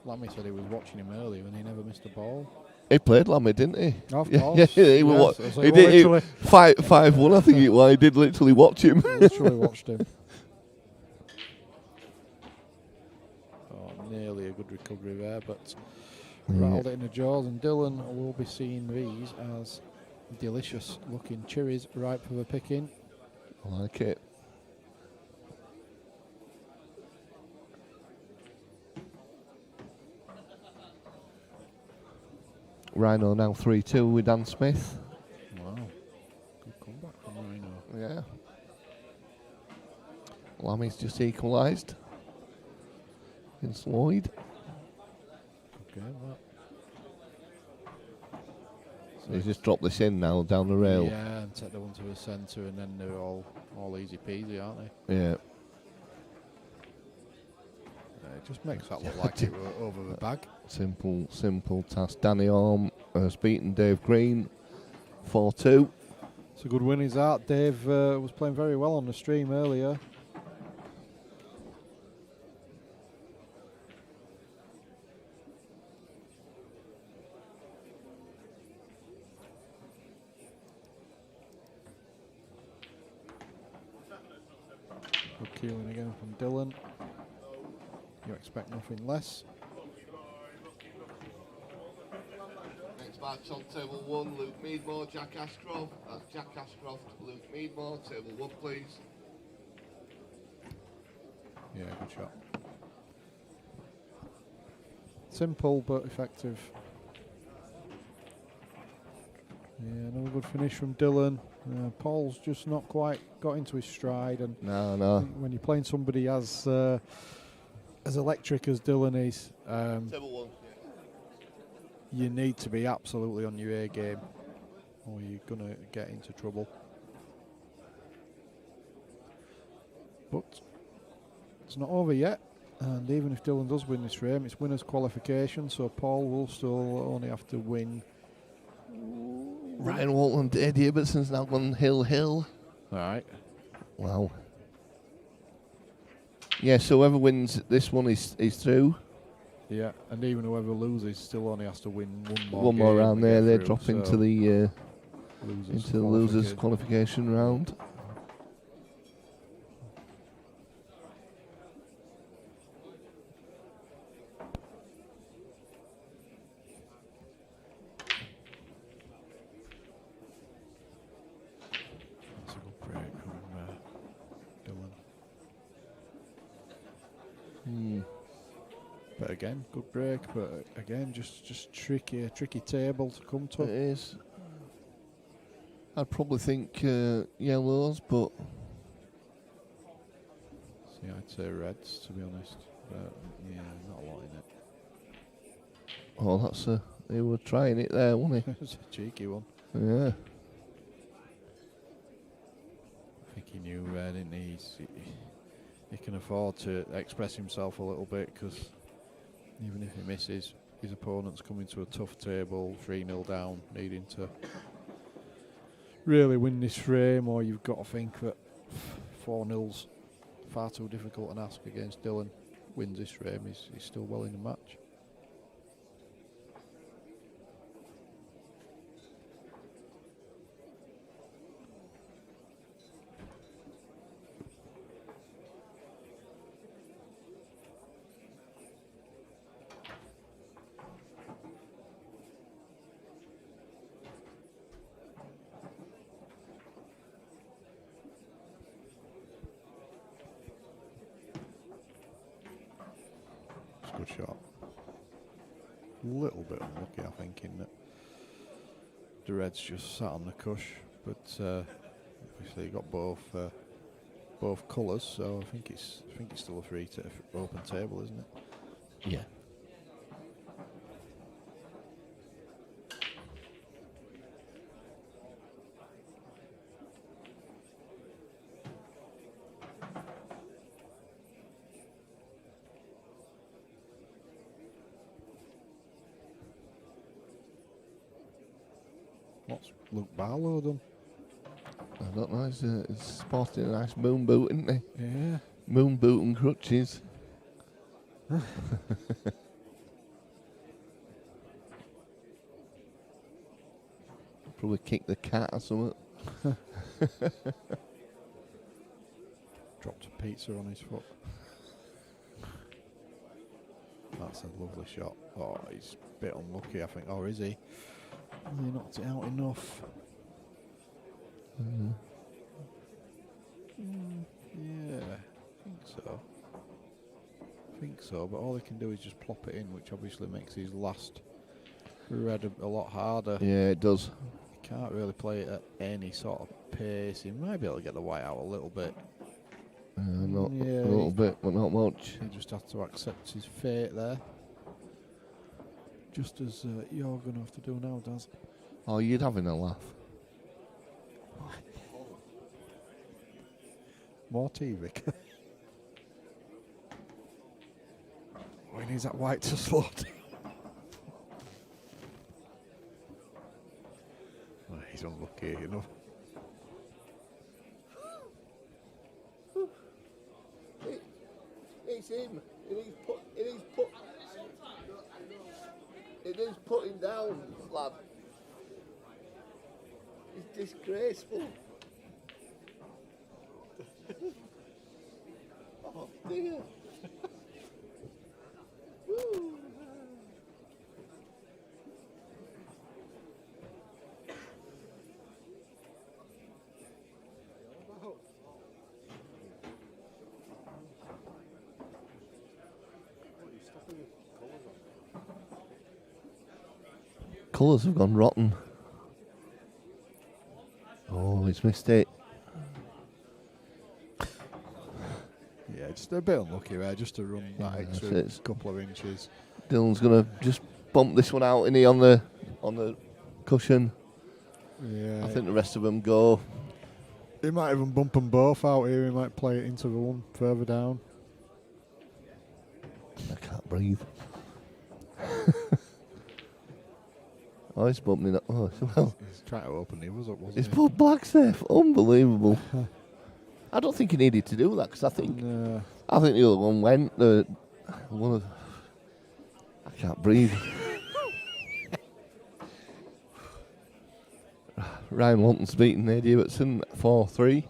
[SPEAKER 7] Lammy said he was watching him earlier and he never missed a ball.
[SPEAKER 10] He played Lammy, didn't he?
[SPEAKER 7] Of
[SPEAKER 10] Yeah,
[SPEAKER 7] course.
[SPEAKER 10] yeah,
[SPEAKER 7] Yes, so
[SPEAKER 10] he
[SPEAKER 7] well,
[SPEAKER 10] did.
[SPEAKER 7] literally.
[SPEAKER 10] 5-1, I think it was. He did literally watch him.
[SPEAKER 7] Literally watched him. Oh, nearly a good recovery there, but rattled it in the jaws. And Dylan will be seeing these as delicious looking cherries ripe for the picking.
[SPEAKER 10] I like it. Rhino now 3-2 with Dan Smith.
[SPEAKER 7] Wow. Good comeback from Rhino.
[SPEAKER 10] Yeah. Lammy's just equalised against Lloyd.
[SPEAKER 7] Good game, that.
[SPEAKER 10] So he's just dropped this in now down the rail.
[SPEAKER 7] Yeah, and take the one to the centre, and then they're all easy peasy, aren't they?
[SPEAKER 10] Yeah.
[SPEAKER 7] It just makes that look like it were over the bag.
[SPEAKER 10] Simple task. Danny Orme has beaten Dave Green 4-2.
[SPEAKER 7] It's a good win, is that? Dave was playing very well on the stream earlier. Good keeling again from Dylan. You expect nothing less.
[SPEAKER 8] Next match on table 1, Luke Meadmore, Jack Ashcroft. That's Jack Ashcroft, Luke Meadmore, table 1 please.
[SPEAKER 7] Yeah, good shot. Simple but effective. Yeah, another good finish from Dylan. Paul's just not quite got into his stride, and
[SPEAKER 10] No.
[SPEAKER 7] when you're playing somebody as electric as Dylan is,
[SPEAKER 8] Table 1.
[SPEAKER 7] you need to be absolutely on your A game, or you're gonna get into trouble. But it's not over yet, and even if Dylan does win this frame, it's winner's qualification, so Paul will still only have to win.
[SPEAKER 10] Ryan Walton, Eddie Ibbetson's now gone hill.
[SPEAKER 7] Alright.
[SPEAKER 10] Wow. Yeah, so whoever wins this one is through.
[SPEAKER 7] Yeah, and even whoever loses still only has to win
[SPEAKER 10] One more
[SPEAKER 7] game
[SPEAKER 10] round
[SPEAKER 7] to
[SPEAKER 10] there,
[SPEAKER 7] get
[SPEAKER 10] they
[SPEAKER 7] through,
[SPEAKER 10] drop
[SPEAKER 7] so
[SPEAKER 10] into the
[SPEAKER 7] losers
[SPEAKER 10] losers qualification round.
[SPEAKER 7] That's a good break from Dylan. But again, good break, but again, just tricky table to come to.
[SPEAKER 10] It is. I'd probably think yellows, but
[SPEAKER 7] See, I'd say reds, to be honest. But yeah, not a lot in it.
[SPEAKER 10] oh, that's he was trying it there, wasn't
[SPEAKER 7] It's a cheeky one.
[SPEAKER 10] he? Yeah.
[SPEAKER 7] I think he knew, didn't he? He can afford to express himself a little bit, because even if he misses, his opponent's coming to a tough table, 3-0 down, needing to really win this frame, or you've got to think that 4-0's far too difficult an ask against Dylan. Wins this frame, he's still well in the match. Good shot. little bit unlucky, I think, in that the red's just sat on the cush, but obviously you got both colours, so I think it's still a free open table, isn't it?
[SPEAKER 10] Yeah.
[SPEAKER 7] What's Luke Barlow done?
[SPEAKER 10] I don't know. He's sporting a nice moon boot, isn't he?
[SPEAKER 7] Yeah.
[SPEAKER 10] Moon boot and crutches. Probably kick the cat or something.
[SPEAKER 7] Dropped a pizza on his foot. That's a lovely shot. Oh, he's a bit unlucky, I think. Or is he? He knocked it out enough. Yeah, I think so. But all he can do is just plop it in, which obviously makes his last red a lot harder.
[SPEAKER 10] Yeah, it does.
[SPEAKER 7] He can't really play it at any sort of pace. He might be able to get the white out a little bit.
[SPEAKER 10] Not a little bit, but not much.
[SPEAKER 7] He just has to accept his fate there. Just as you're going to have to do now, Daz.
[SPEAKER 10] Oh, you'd having a laugh.
[SPEAKER 7] More tea, Rick. Oh, he needs that white to slow down. Oh, he's unlucky enough.
[SPEAKER 10] It's him. It is putting down, lad. It's disgraceful. Oh dear. Woo. Colours have gone rotten. Oh, he's missed it.
[SPEAKER 7] Yeah, just a bit unlucky there, just to run that extra couple of inches.
[SPEAKER 10] Dylan's gonna just bump this one out, on the cushion.
[SPEAKER 7] Yeah,
[SPEAKER 10] I think the rest of them go.
[SPEAKER 7] He might even bump them both out here. He might play it into the one further down.
[SPEAKER 10] I can't breathe. Oh, he's bumping it. Oh, well.
[SPEAKER 7] He's trying to open the others up, wasn't
[SPEAKER 10] He's
[SPEAKER 7] he?
[SPEAKER 10] put black safe. Unbelievable. I don't think he needed to do that because I think the other one went. I can't breathe. Ryan Lawton's beaten Eddie Evertson 4-3.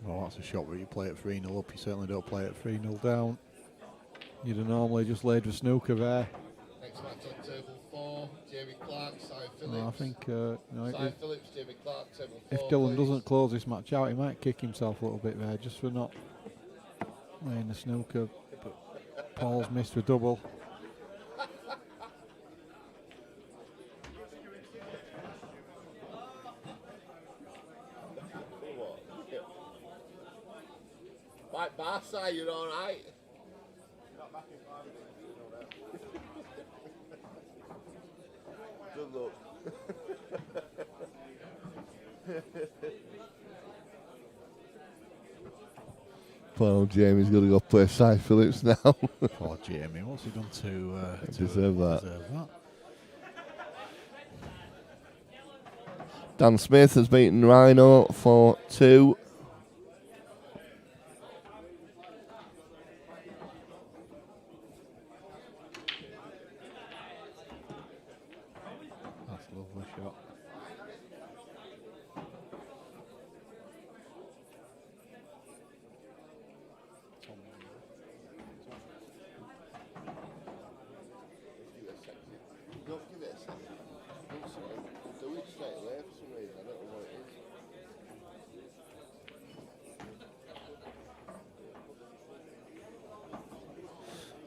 [SPEAKER 7] Well, that's a shot where you play it 3-0 up. You certainly don't play it 3-0 down. You'd have normally just laid the snooker there.
[SPEAKER 8] Next match on table 4, Jamie Clark, Si Phillips.
[SPEAKER 7] No, I think
[SPEAKER 8] Si Phillips, Jamie Clark, table 4.
[SPEAKER 7] if Dylan doesn't close this match out, he might kick himself a little bit there just for not laying the snooker. But Paul's missed a double.
[SPEAKER 8] Right, Barca, you're all right. Good luck.
[SPEAKER 10] Well, Jamie's got to go play Si Phillips now.
[SPEAKER 7] Poor Jamie, what's he done to
[SPEAKER 10] deserve that?
[SPEAKER 7] Deserve that?
[SPEAKER 10] Dan Smith has beaten Rhino 4-2.
[SPEAKER 7] That's a lovely shot.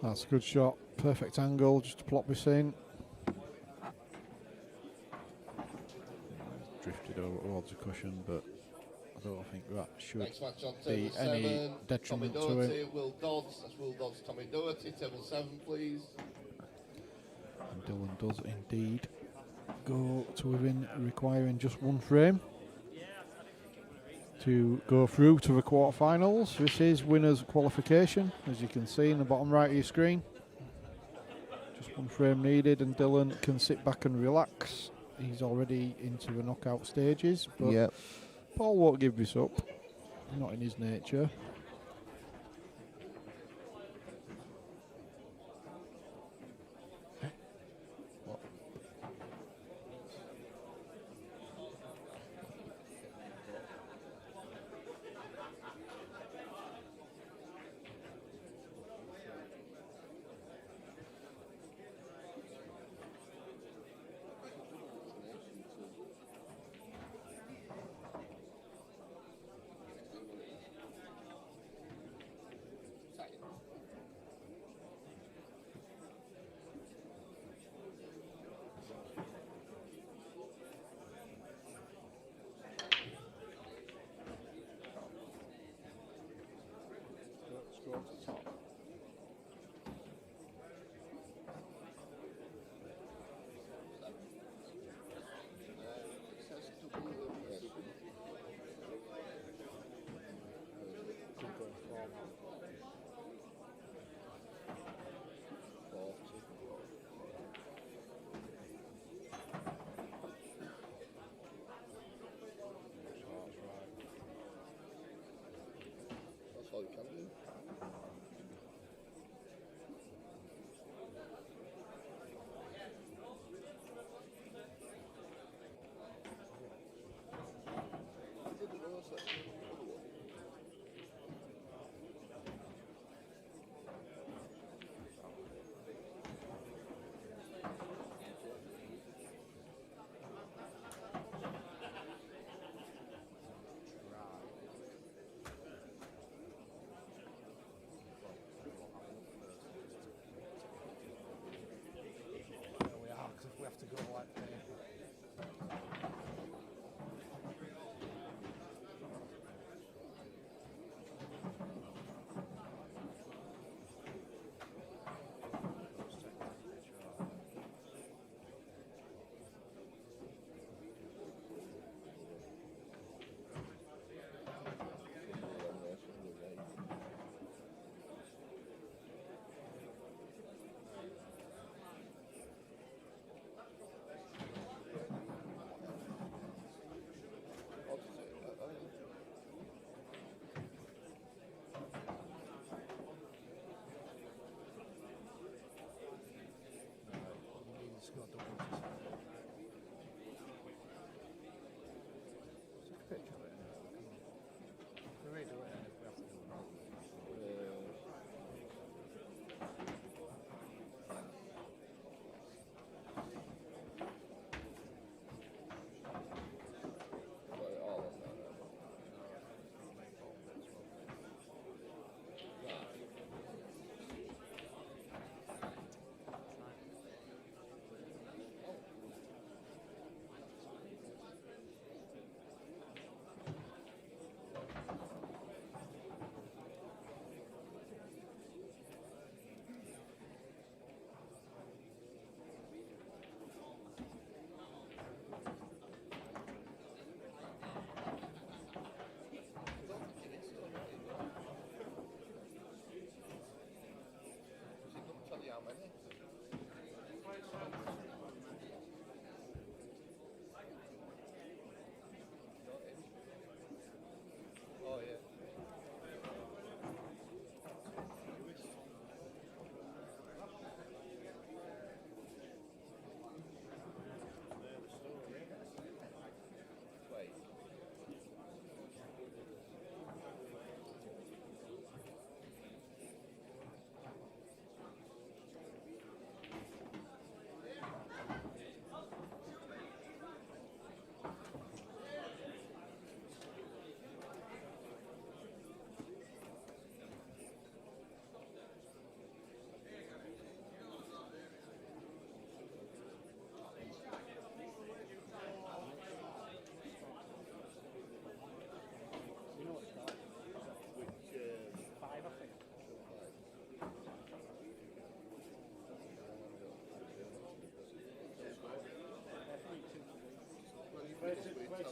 [SPEAKER 7] That's a good shot. Perfect angle just to plop this in. Drifted over towards the cushion, but I don't think that should
[SPEAKER 8] Next match on
[SPEAKER 7] be
[SPEAKER 8] table
[SPEAKER 7] any
[SPEAKER 8] 7.
[SPEAKER 7] detriment
[SPEAKER 8] Tommy
[SPEAKER 7] to
[SPEAKER 8] Doherty,
[SPEAKER 7] him.
[SPEAKER 8] Will Dodds. That's Will Dodds, Tommy Doherty. Table 7, please.
[SPEAKER 7] And Dylan does indeed go to within, requiring just one frame to go through to the quarterfinals. This is winners qualification, as you can see in the bottom right of your screen. Just one frame needed, and Dylan can sit back and relax. He's already into the knockout stages, but
[SPEAKER 10] Yep.
[SPEAKER 7] Paul won't give this up. Not in his nature.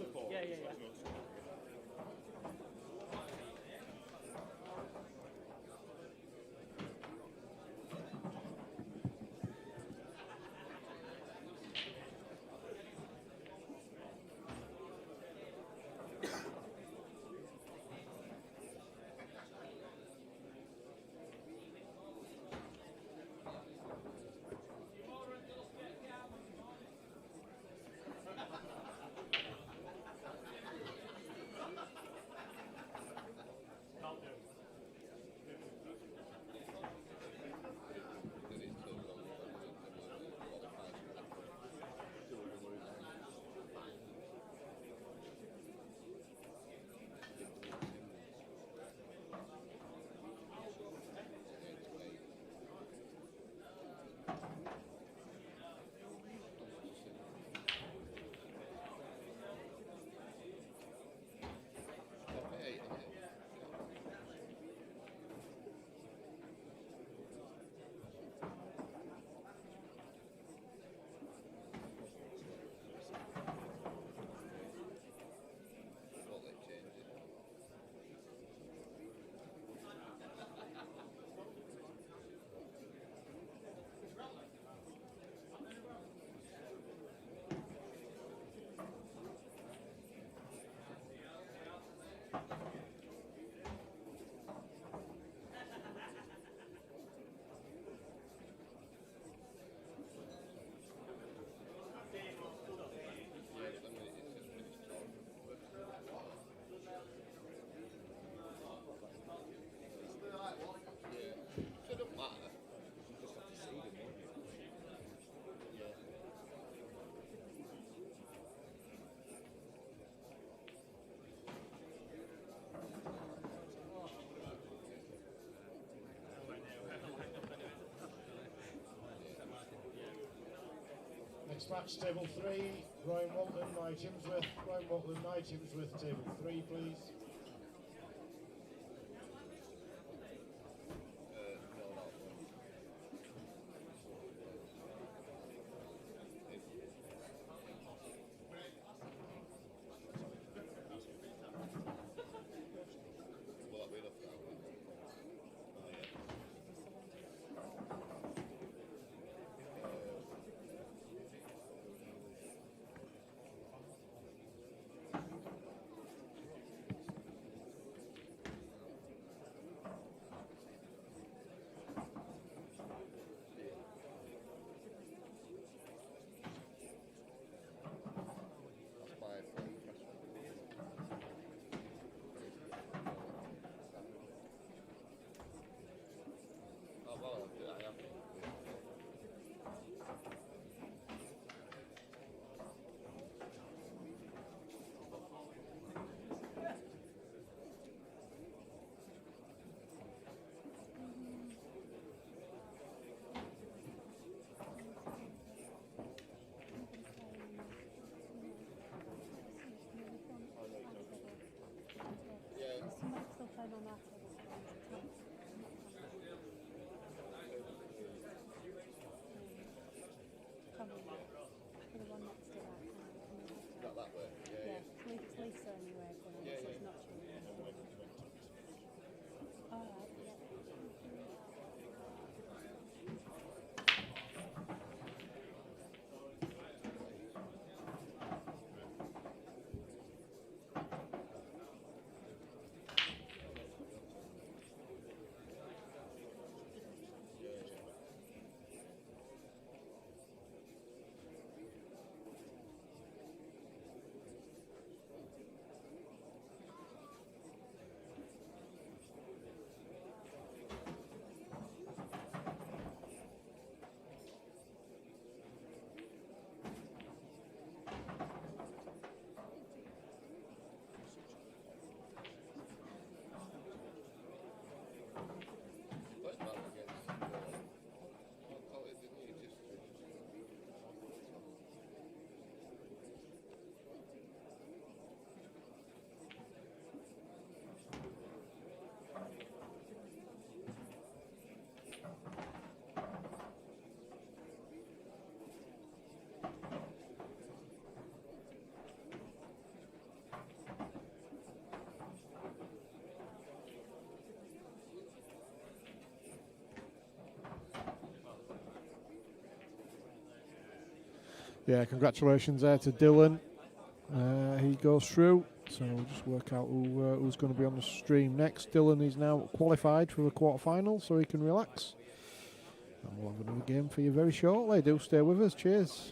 [SPEAKER 2] support.
[SPEAKER 13] Yeah, yeah, yeah.
[SPEAKER 1] Next match, table 3, Ryan Walton, Nye Chimsworth. Ryan Walton, Nye Chimsworth, table 3, please.
[SPEAKER 7] Yeah, congratulations there to Dylan. He goes through, so we'll just work out who's going to be on the stream next. Dylan is now qualified for the quarter-final, so he can relax. And we'll have another game for you very shortly. Do stay with us. Cheers.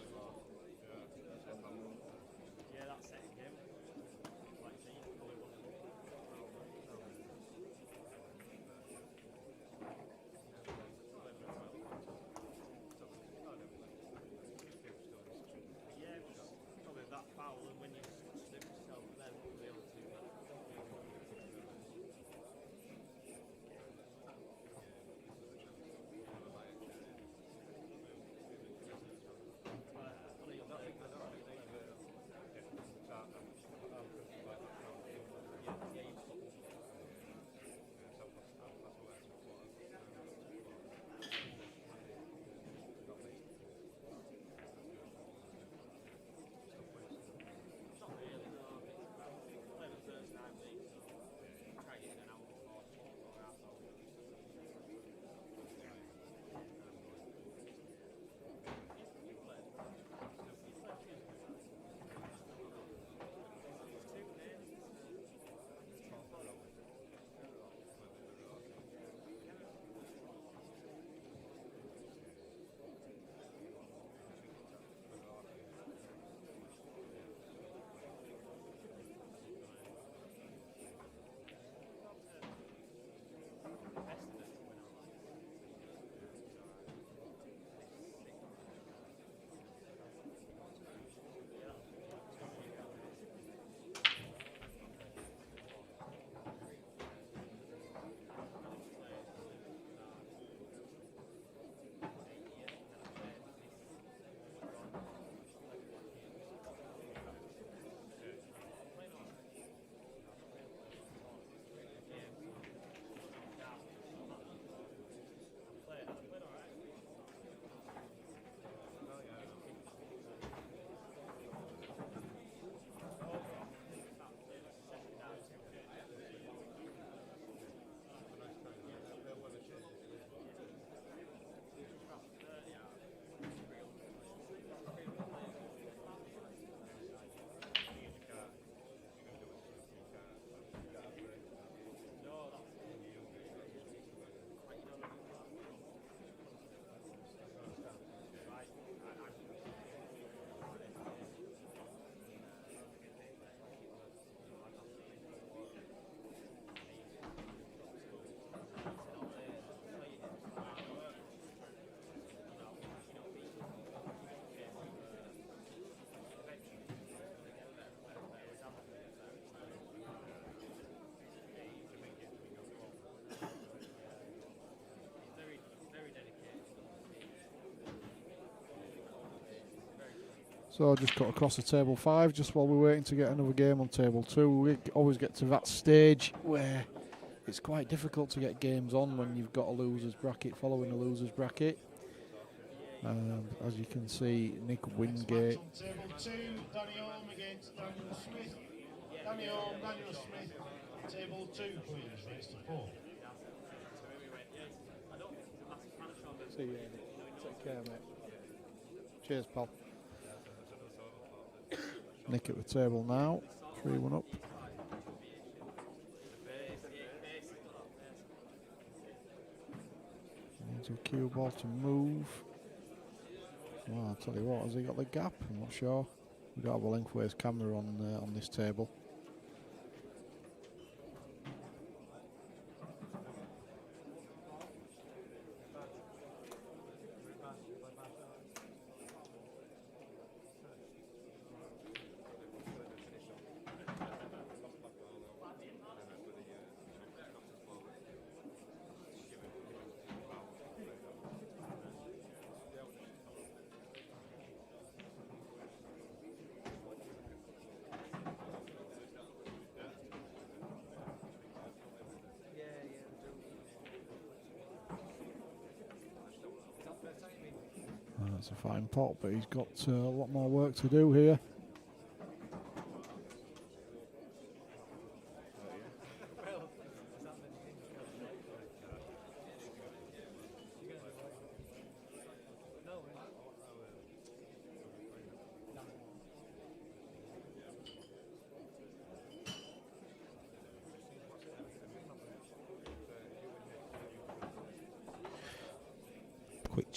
[SPEAKER 7] So just cut across to table 5 just while we're waiting to get another game on table 2. We always get to that stage where it's quite difficult to get games on when you've got a loser's bracket following a loser's bracket. As you can see, Nick Wingate.
[SPEAKER 1] On table 2, Danny Orme against Daniel Smith. Danny Orme, Daniel Smith. Table 2, please. Race to 4.
[SPEAKER 7] See you, take care, mate. Cheers, pal. Nick at the table now, 3-1 up. Needs a cue ball to move. Well, I'll tell you what, has he got the gap? I'm not sure. We don't have a lengthways camera on this table. That's a fine pot, but he's got a lot more work to do here.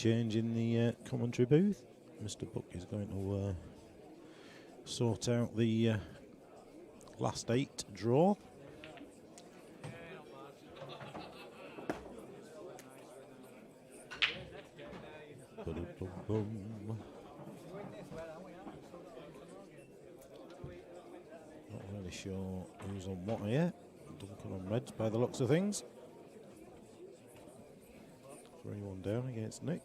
[SPEAKER 3] change in the commentary booth. Mr. Buck is going to sort out the last 8 draw. Ba-dum-bum-bum. Not really sure who's on what here. Duncan on reds by the looks of things. 3-1 down against Nick.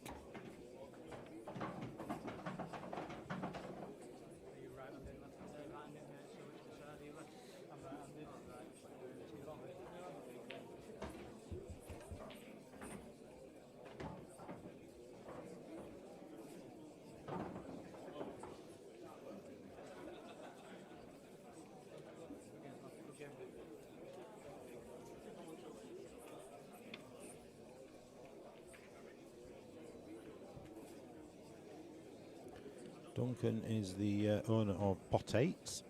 [SPEAKER 3] Duncan is the owner of Pot 8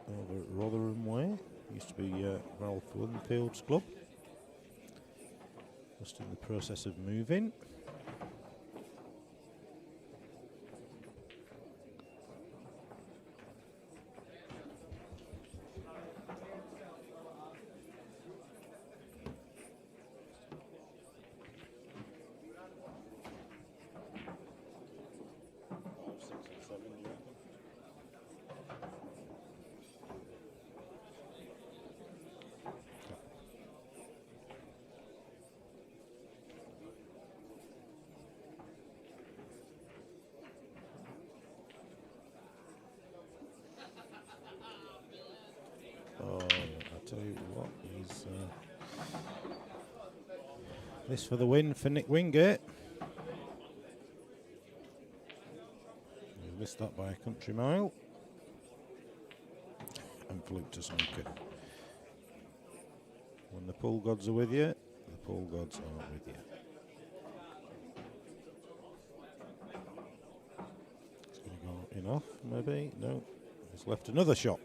[SPEAKER 3] over at Rotherham Way. Used to be Ralph Winfield's club. Just in the process of moving. Tell you what, he's this for the win for Nick Wingate. He missed that by a country mile and flew to snooker. When the pool gods are with you, the pool gods aren't with you. It's going to go enough, maybe. No, he's left another shot.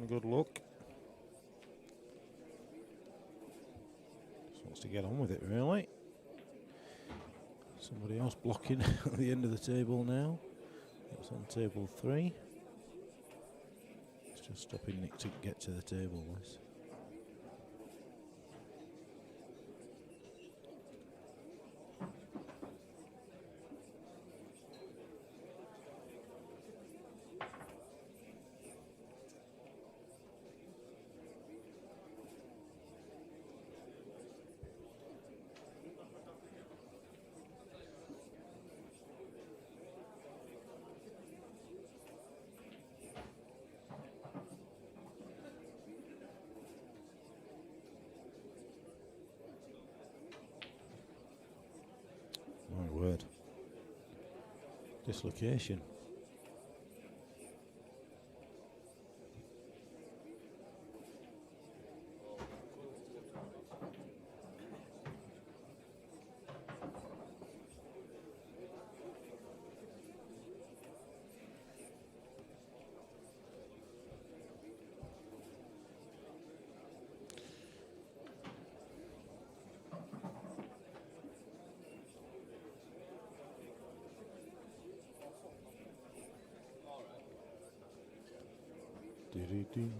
[SPEAKER 3] Good look. Just wants to get on with it, really. Somebody else blocking at the end of the table now. It's on table 3. It's just stopping Nick to get to the table, this. My word. Dislocation. Do-do-do.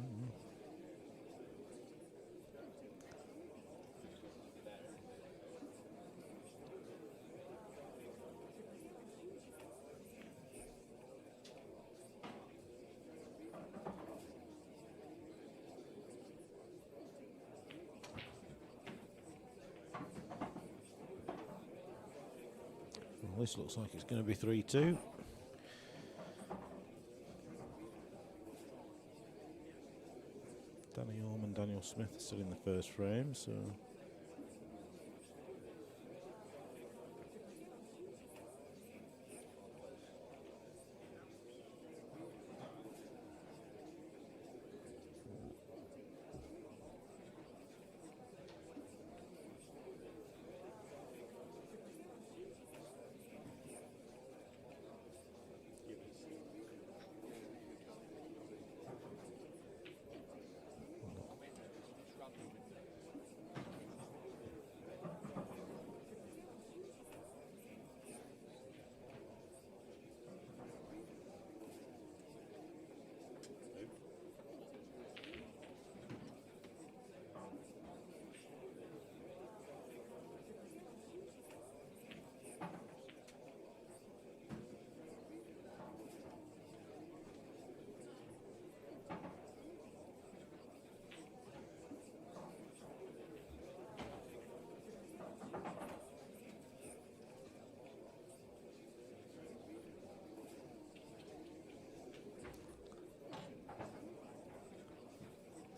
[SPEAKER 3] Well, this looks like it's going to be 3-2. Danny Orme and Daniel Smith are still in the first frame, so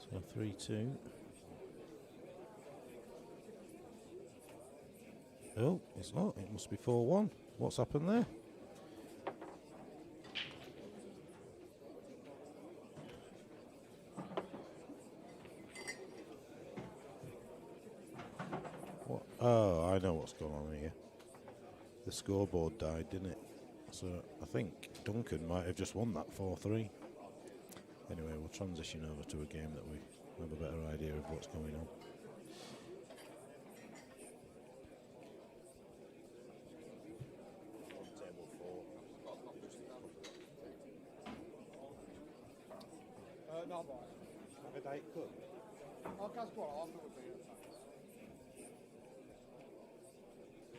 [SPEAKER 3] So 3-2. Oh, it's not. It must be 4-1. What's happened there? What? Oh, I know what's going on here. The scoreboard died, didn't it? So I think Duncan might have just won that 4-3. Anyway, we'll transition over to a game that we have a better idea of what's going on.
[SPEAKER 4] No, boy. Have a date good. I'll guess what I'll do with the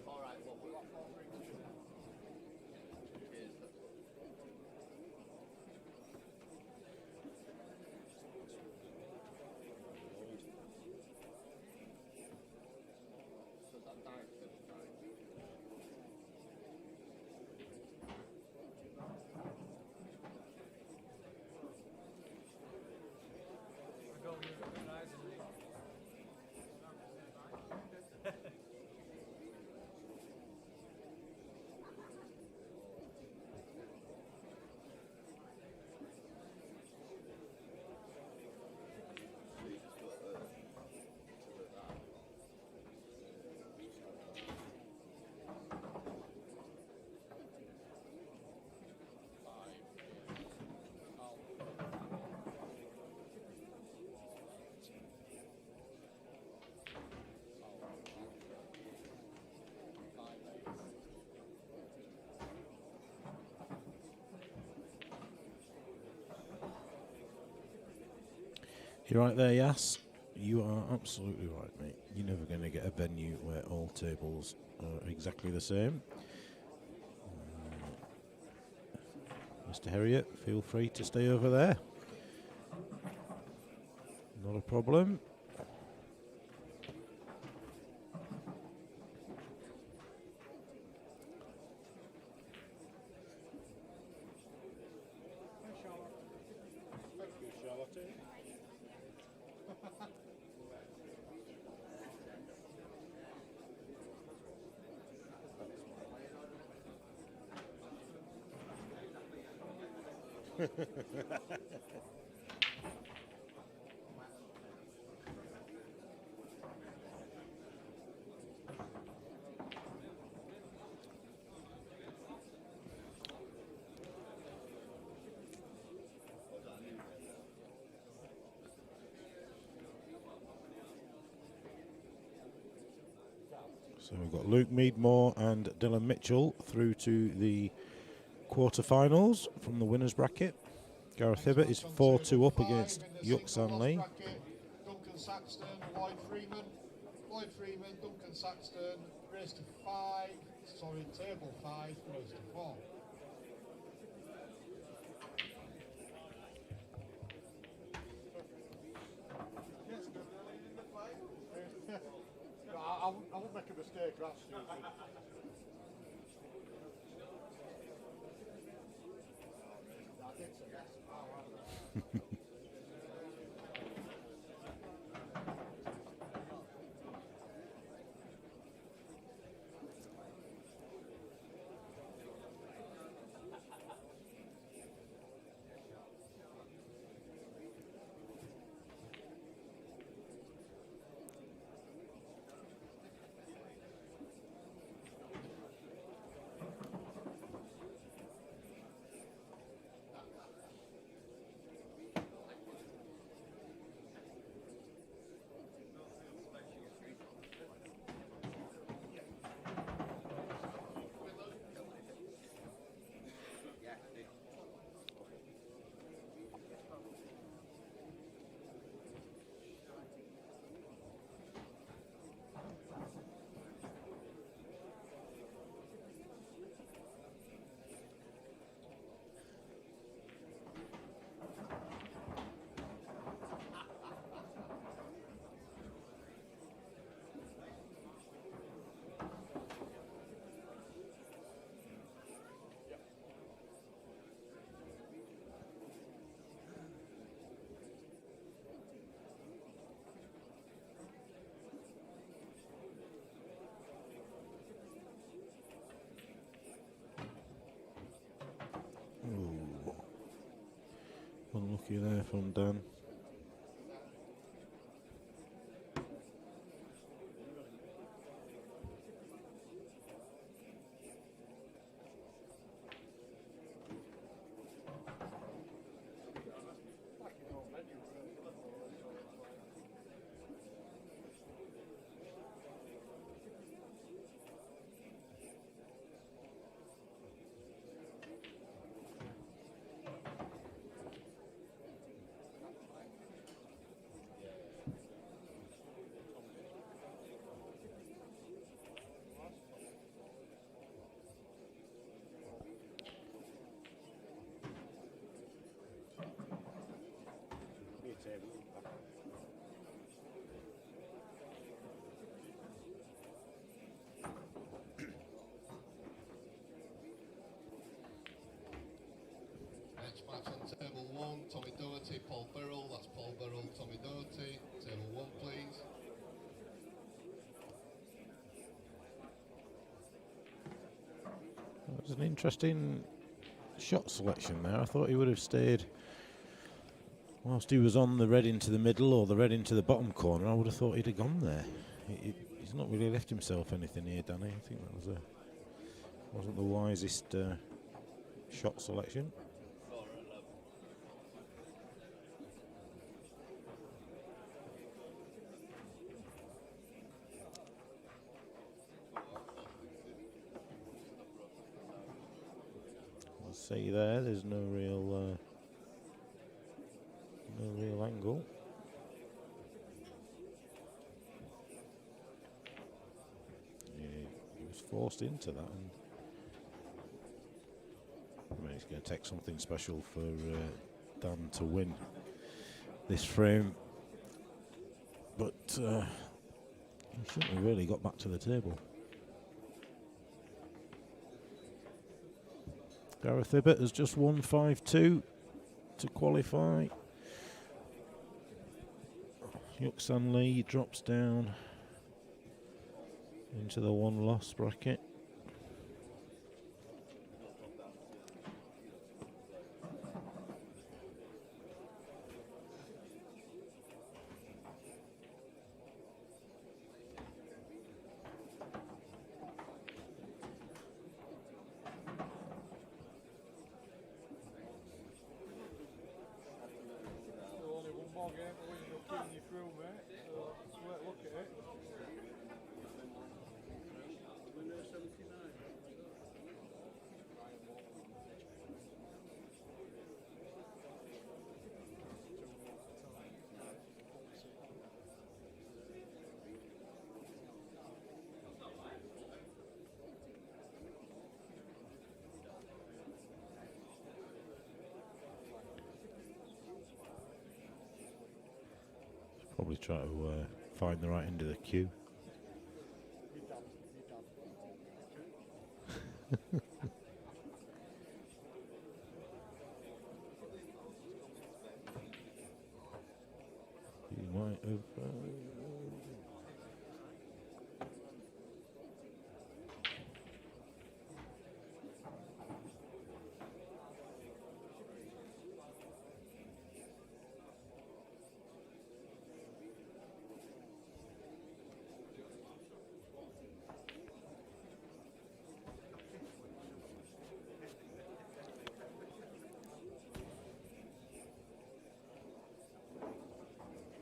[SPEAKER 6] Alright, what we got? Cheers. So that direct to the direct.
[SPEAKER 3] You're right there, Yas. You are absolutely right, mate. You're never going to get a venue where all tables are exactly the same. Mr. Herriot, feel free to stay over there. Not a problem. So we've got Luke Meadmore and Dylan Mitchell through to the quarterfinals from the winners bracket. Gareth Hibbert is 4-2 up against Yuk San Lee.
[SPEAKER 1] Duncan Saxton, Lloyd Freeman. Lloyd Freeman, Duncan Saxton, race to 5. Sorry, table 5, race to 4.
[SPEAKER 4] I won't make a mistake, that's stupid.
[SPEAKER 3] Unlucky there from Dan.
[SPEAKER 8] Next match on table 1, Tommy Doherty, Paul Burrell. That's Paul Burrell, Tommy Doherty. Table 1, please.
[SPEAKER 3] That was an interesting shot selection there. I thought he would have stayed whilst he was on the red into the middle or the red into the bottom corner. I would have thought he'd have gone there. He's not really left himself anything here, Danny. I think that wasn't the wisest shot selection. I'll see there's no real angle. Yeah, he was forced into that, and I mean, it's going to take something special for Dan to win this frame, but he shouldn't have really got back to the table. Gareth Ibbott has just won 5-2 to qualify. Yuk-San Lee drops down into the one-loss bracket. Probably try to find the right end of the queue. He might have.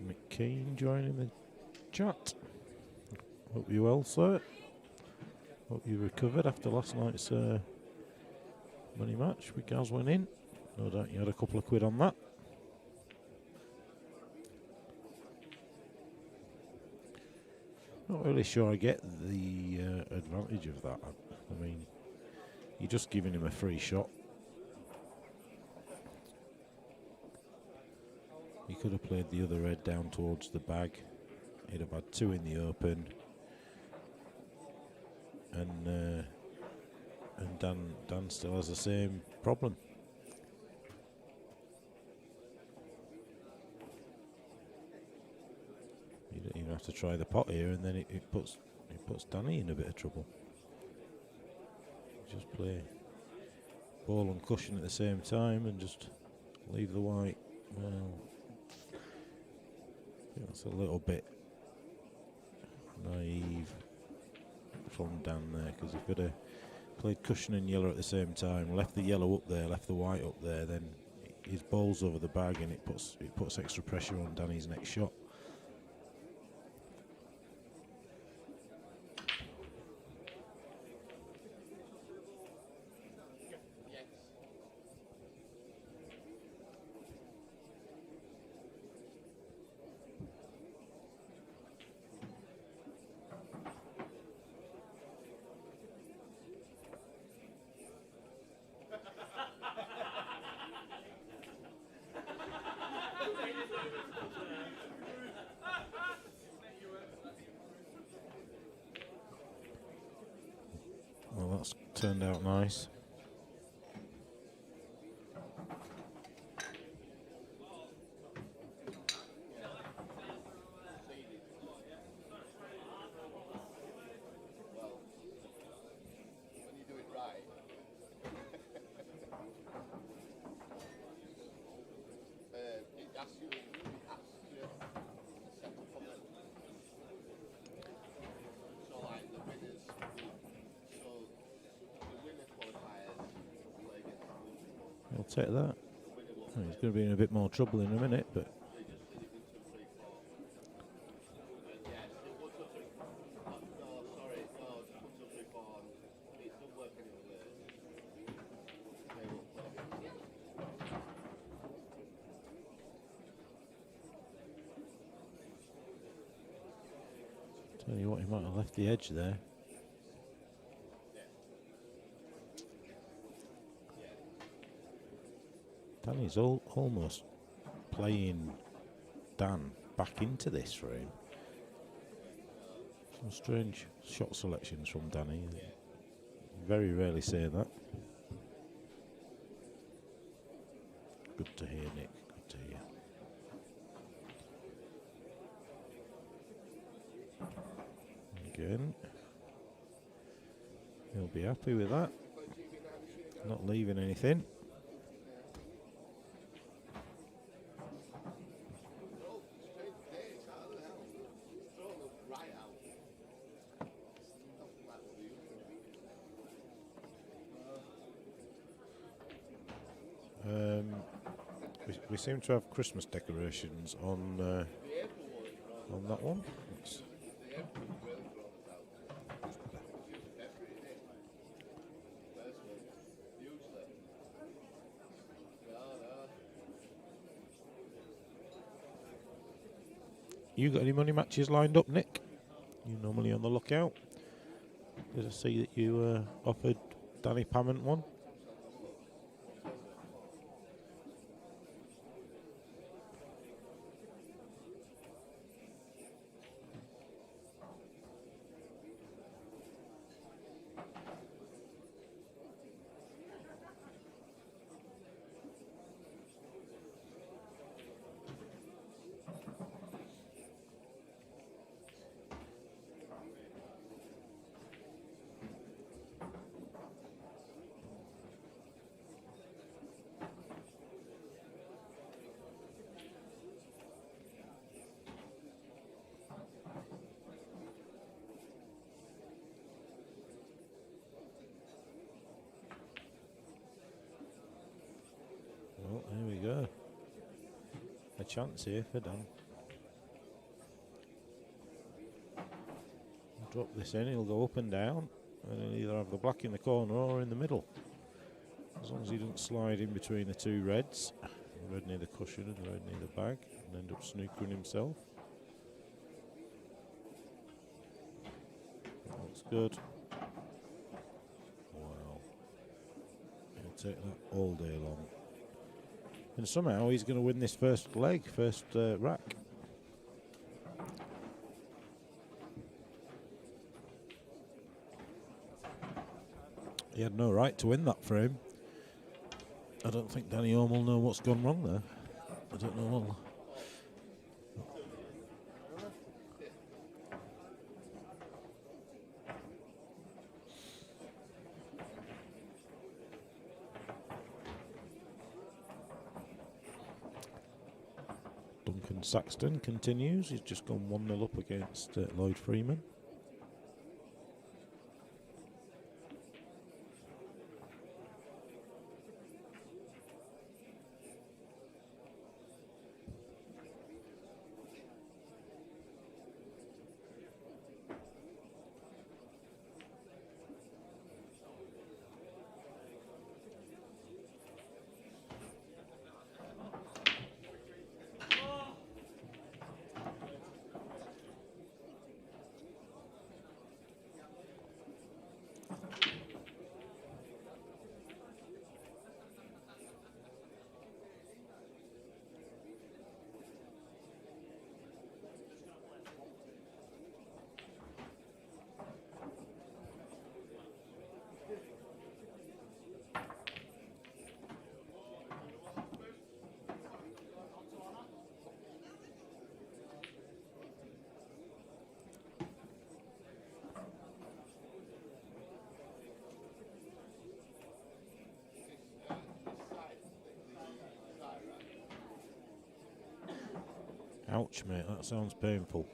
[SPEAKER 3] McKean joining the chat. Hope you're well, sir. Hope you recovered after last night's money match with Gaz winning. No doubt you had a couple of quid on that. Not really sure I get the advantage of that. I mean, you're just giving him a free shot. He could have played the other head down towards the bag. He'd have had two in the open. And Dan still has the same problem. You don't even have to try the pot here, and then it puts Danny in a bit of trouble. You just play ball and cushion at the same time, and just leave the white Well, I think that's a little bit naive from Dan there, because if he'd have played cushion and yellow at the same time, left the yellow up there, left the white up there, then his ball's over the bag and it puts extra pressure on Danny's next shot. Well, that's turned out nice. I'll take that. Oh, he's going to be in a bit more trouble in a minute, but tell you what, he might have left the edge there. Danny's almost playing Dan back into this for him. Some strange shot selections from Danny. Very rarely say that. Good to hear, Nick. Good to hear. Again. He'll be happy with that. Not leaving anything. We seem to have Christmas decorations on that one. You got any money matches lined up, Nick? You're normally on the lookout. Did I see that you offered Danny Pamment one? Well, here we go. A chance here for Dan. Drop this in, he'll go up and down, and he'll either have the black in the corner or in the middle. As long as he doesn't slide in between the two reds, the red near the cushion and the red near the bag, and end up snookering himself. Looks good. Wow. He'll take that all day long. And somehow he's going to win this first leg, first rack. He had no right to win that for him. I don't think Danny Orme will know what's gone wrong there. I don't know. And Saxton continues. He's just gone 1-0 up against Lloyd Freeman. Ouch, mate, that sounds painful.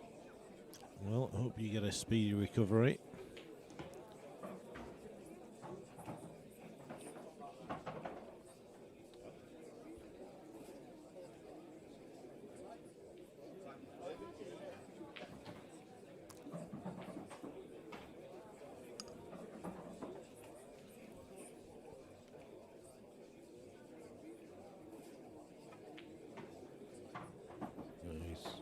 [SPEAKER 3] Well, I hope you get a speedy recovery. Nice.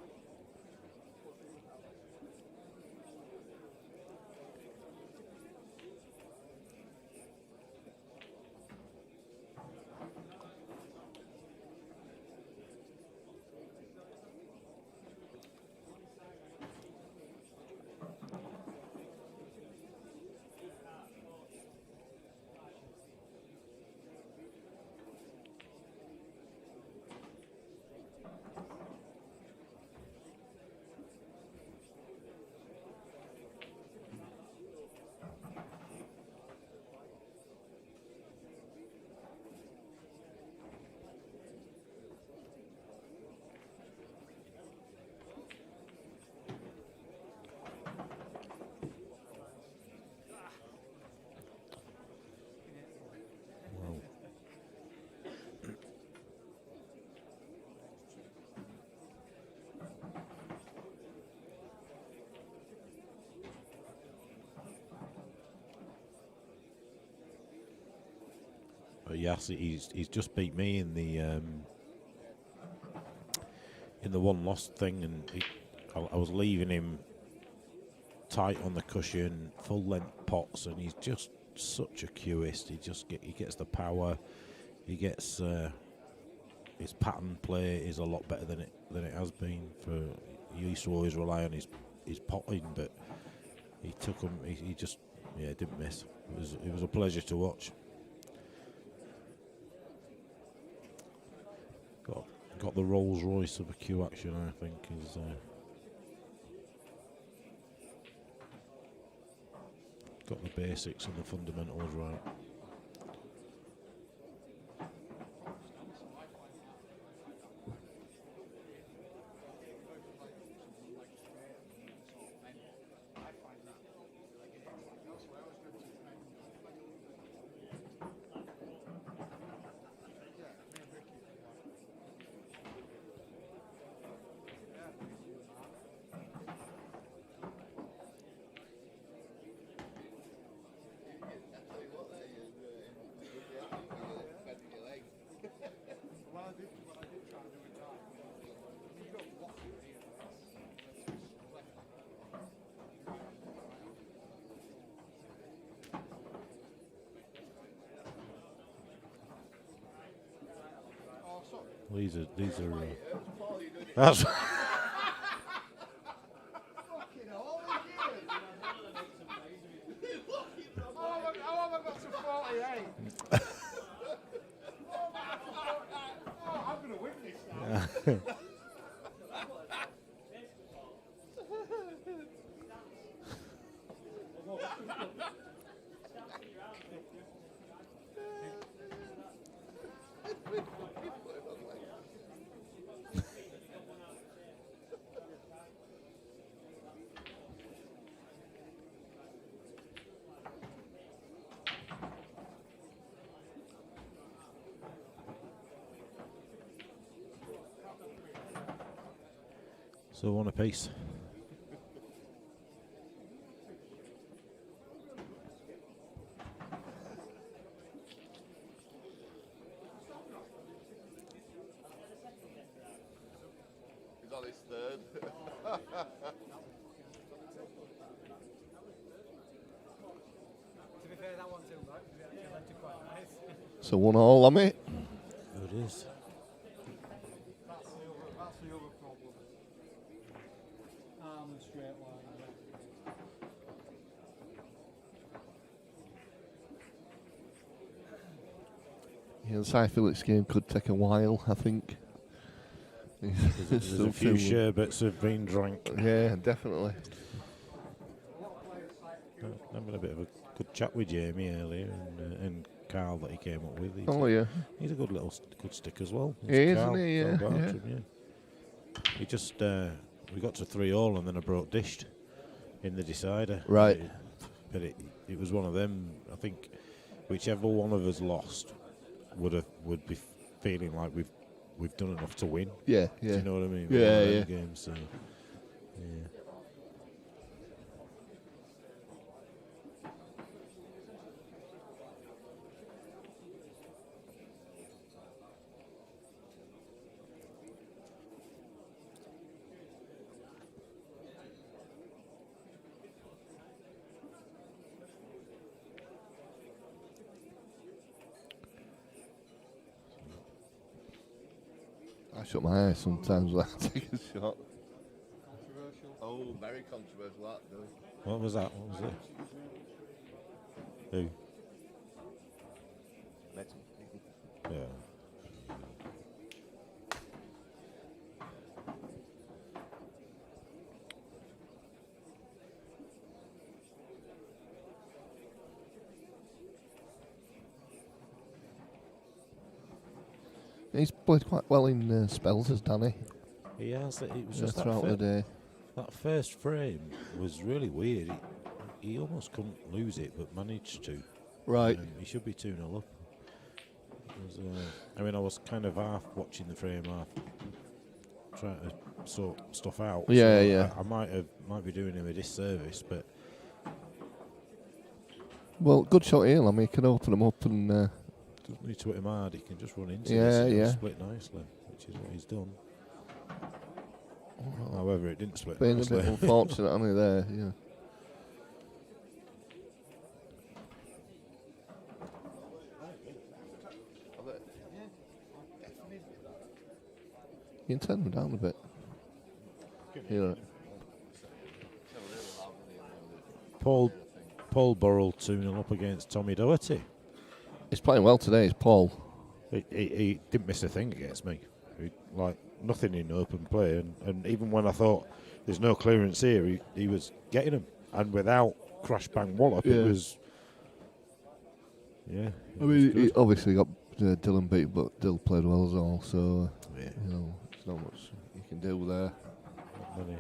[SPEAKER 3] But yes, he's just beat me in the one lost thing, and I was leaving him tight on the cushion, full length pots, and he's just such a cueist. He gets the power, he gets his pattern play is a lot better than it has been. He used to always rely on his potting, but he took him. He just didn't miss. It was a pleasure to watch. Got the Rolls Royce of a cue action, I think, is got the basics and the fundamentals right. These are that's
[SPEAKER 4] How have I got to 48? I'm going to win this now.
[SPEAKER 3] So one apiece.
[SPEAKER 6] He's on his third.
[SPEAKER 12] To be fair, that one too, right? It left it quite nice.
[SPEAKER 10] So 1-1 on it.
[SPEAKER 3] It is.
[SPEAKER 4] That's the other problem. Arm and straight line.
[SPEAKER 10] Yeah, the Cy Phillips game could take a while, I think.
[SPEAKER 3] There's a few sherbets have been drank.
[SPEAKER 10] Yeah, definitely.
[SPEAKER 3] Having a bit of a good chat with Jamie earlier and Carl that he came up with. He's a good little good stick as well.
[SPEAKER 10] He is,
[SPEAKER 3] Carl,
[SPEAKER 10] isn't he? Yeah,
[SPEAKER 3] Carl
[SPEAKER 10] yeah.
[SPEAKER 3] Bartram, yeah. He just we got to 3-3 and then I broke dished in the decider.
[SPEAKER 10] Right.
[SPEAKER 3] But it was one of them. I think whichever one of us lost would be feeling like we've done enough to win.
[SPEAKER 10] Yeah,
[SPEAKER 3] Do
[SPEAKER 10] yeah.
[SPEAKER 3] you know what I mean?
[SPEAKER 10] Yeah,
[SPEAKER 3] One of
[SPEAKER 10] yeah.
[SPEAKER 3] them games, so, yeah.
[SPEAKER 10] I shut my eyes sometimes when I take a shot.
[SPEAKER 4] Controversial.
[SPEAKER 10] Oh, very controversial that, dude.
[SPEAKER 3] What was that? What was it? Who? Yeah.
[SPEAKER 10] He's played quite well in spells, has Danny?
[SPEAKER 3] He has. It was just
[SPEAKER 10] throughout the day.
[SPEAKER 3] that first frame was really weird. He almost couldn't lose it, but managed to.
[SPEAKER 10] Right.
[SPEAKER 3] He should be 2-0 up. It was, I mean, I was kind of half watching the frame, half trying to sort stuff out.
[SPEAKER 10] Yeah,
[SPEAKER 3] so
[SPEAKER 10] yeah.
[SPEAKER 3] I might be doing him a disservice, but
[SPEAKER 10] Well, good shot here. I mean, he can open them up and.
[SPEAKER 3] doesn't need to hit him hard. He can just run into
[SPEAKER 10] Yeah,
[SPEAKER 3] this and it'll
[SPEAKER 10] yeah.
[SPEAKER 3] split nicely, which is what he's done. However, it didn't split
[SPEAKER 10] Being a
[SPEAKER 3] nicely.
[SPEAKER 10] bit unfortunate, aren't he, there? Yeah. You can turn them down a bit. Here.
[SPEAKER 3] Paul Burrell 2-0 up against Tommy Doherty.
[SPEAKER 10] He's playing well today, is Paul.
[SPEAKER 3] He didn't miss a thing against me. Like nothing in open play, and even when I thought there's no clearance here, he was getting them, and without crash bang wallop,
[SPEAKER 10] Yeah.
[SPEAKER 3] it was. Yeah.
[SPEAKER 10] I mean, he obviously got Dylan beat, but Dill played well as well, so
[SPEAKER 3] Yeah.
[SPEAKER 10] you know, there's not much you can do there.
[SPEAKER 3] Not many.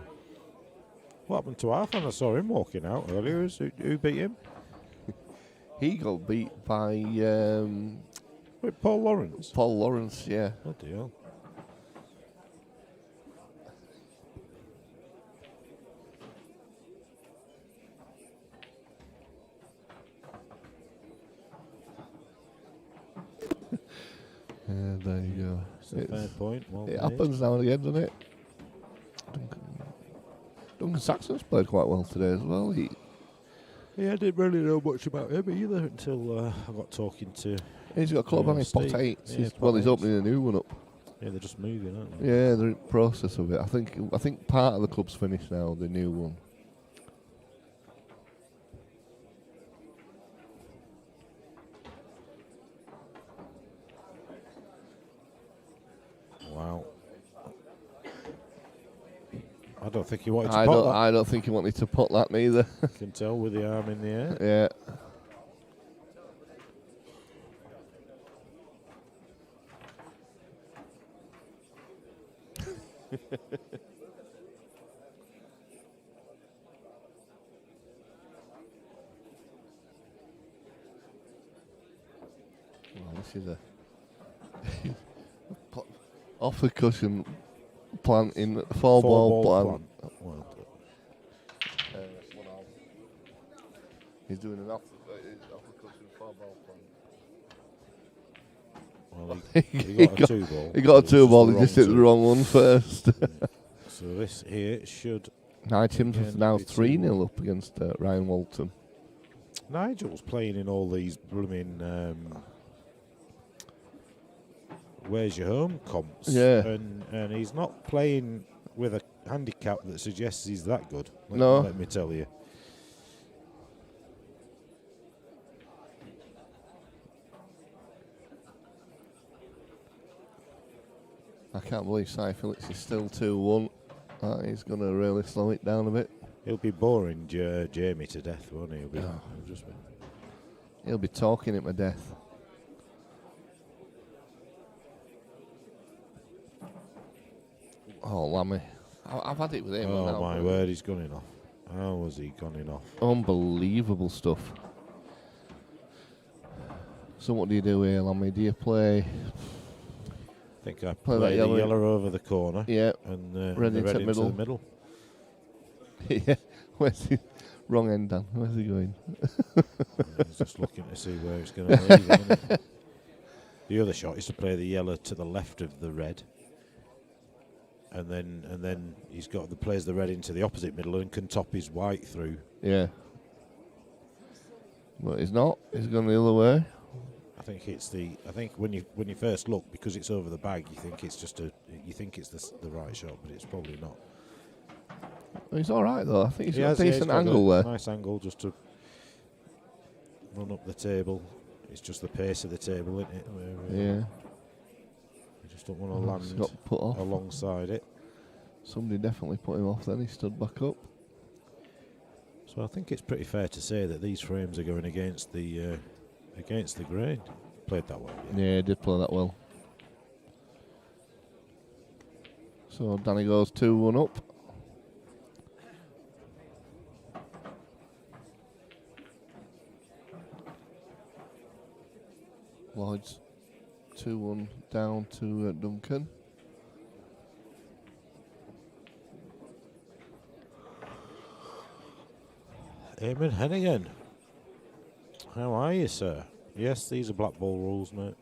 [SPEAKER 3] What happened to Arthur? I saw him walking out earlier. Who beat him?
[SPEAKER 10] He got beat by
[SPEAKER 3] Wait, Paul Lawrence.
[SPEAKER 10] Paul Lawrence, yeah.
[SPEAKER 3] Oh dear.
[SPEAKER 10] There you go.
[SPEAKER 3] It's a fair point. Well
[SPEAKER 10] It
[SPEAKER 3] played.
[SPEAKER 10] happens now and again, doesn't it? Duncan Saxon's played quite well today as well.
[SPEAKER 3] Yeah, I didn't really know much about him either until I got talking to.
[SPEAKER 10] He's got a club on his pot
[SPEAKER 3] Steve.
[SPEAKER 10] 8.
[SPEAKER 3] Yeah,
[SPEAKER 10] He's
[SPEAKER 3] pot eights.
[SPEAKER 10] opening a new one up.
[SPEAKER 3] Yeah, they're just moving, aren't they?
[SPEAKER 10] Yeah, they're in the process of it. I think part of the club's finished now, the new one.
[SPEAKER 3] Wow. I don't think he wanted to
[SPEAKER 10] I
[SPEAKER 3] pot
[SPEAKER 10] don't.
[SPEAKER 3] that.
[SPEAKER 10] I don't think he wanted to pot that neither.
[SPEAKER 3] You can tell with the arm in the air.
[SPEAKER 10] Yeah. Well, this is a off the cushion plant in 4-ball plant.
[SPEAKER 3] Well,
[SPEAKER 10] He's doing an uppercut in 4-ball plant.
[SPEAKER 3] well he got a 2-ball.
[SPEAKER 10] He got a 2-ball.
[SPEAKER 3] the
[SPEAKER 10] He just
[SPEAKER 3] wrong
[SPEAKER 10] hit the
[SPEAKER 3] two.
[SPEAKER 10] wrong one first.
[SPEAKER 3] So this here should.
[SPEAKER 10] Nigel's
[SPEAKER 3] again
[SPEAKER 10] now
[SPEAKER 3] be
[SPEAKER 10] 3-0 up against Ryan Walton.
[SPEAKER 3] Nigel's playing in all these blooming Where's Your Home comps.
[SPEAKER 10] Yeah.
[SPEAKER 3] And he's not playing with a handicap that suggests he's that good.
[SPEAKER 10] No.
[SPEAKER 3] Let me tell you.
[SPEAKER 10] I can't believe Cy Phillips is still 2-1. He's going to really slow it down a bit.
[SPEAKER 3] He'll be boring Jamie to death, won't he?
[SPEAKER 10] He'll be talking him to death. Oh, Lammy. I've had it with him.
[SPEAKER 3] Oh,
[SPEAKER 10] now,
[SPEAKER 3] my word, he's gone off. How was he gone off?
[SPEAKER 10] Unbelievable stuff. So what do you do here, Lammy? Do you play...
[SPEAKER 3] I think I
[SPEAKER 10] Play
[SPEAKER 3] play
[SPEAKER 10] that
[SPEAKER 3] the
[SPEAKER 10] yellow.
[SPEAKER 3] yellow over the corner.
[SPEAKER 10] Yeah.
[SPEAKER 3] And
[SPEAKER 10] Red
[SPEAKER 3] the
[SPEAKER 10] into
[SPEAKER 3] red into
[SPEAKER 10] middle.
[SPEAKER 3] the middle.
[SPEAKER 10] Yeah. Where's he? Wrong end, Dan. Where's he going?
[SPEAKER 3] He's just looking to see where it's going to lead. Isn't it? The other shot is to play the yellow to the left of the red. And then he's got plays the red into the opposite middle and can top his white through.
[SPEAKER 10] Yeah. But he's not. He's going the other way.
[SPEAKER 3] I think when you first look, because it's over the bag, you think it's the right shot, but it's probably not.
[SPEAKER 10] He's all right though. I think he's got
[SPEAKER 3] has,
[SPEAKER 10] a decent angle there.
[SPEAKER 3] Nice angle just to run up the table. It's just the pace of the table, isn't it?
[SPEAKER 10] Yeah.
[SPEAKER 3] You just don't want to land
[SPEAKER 10] Got put off.
[SPEAKER 3] alongside it.
[SPEAKER 10] Somebody definitely put him off then. He stood back up.
[SPEAKER 3] So I think it's pretty fair to say that these frames are going against the grain. Played that well.
[SPEAKER 10] Yeah, he did play that well. So Danny goes 2-1 up. Lloyd's 2-1 down to Duncan.
[SPEAKER 3] Eamon Hennigan. How are you, sir? Yes, these are black ball rules, mate.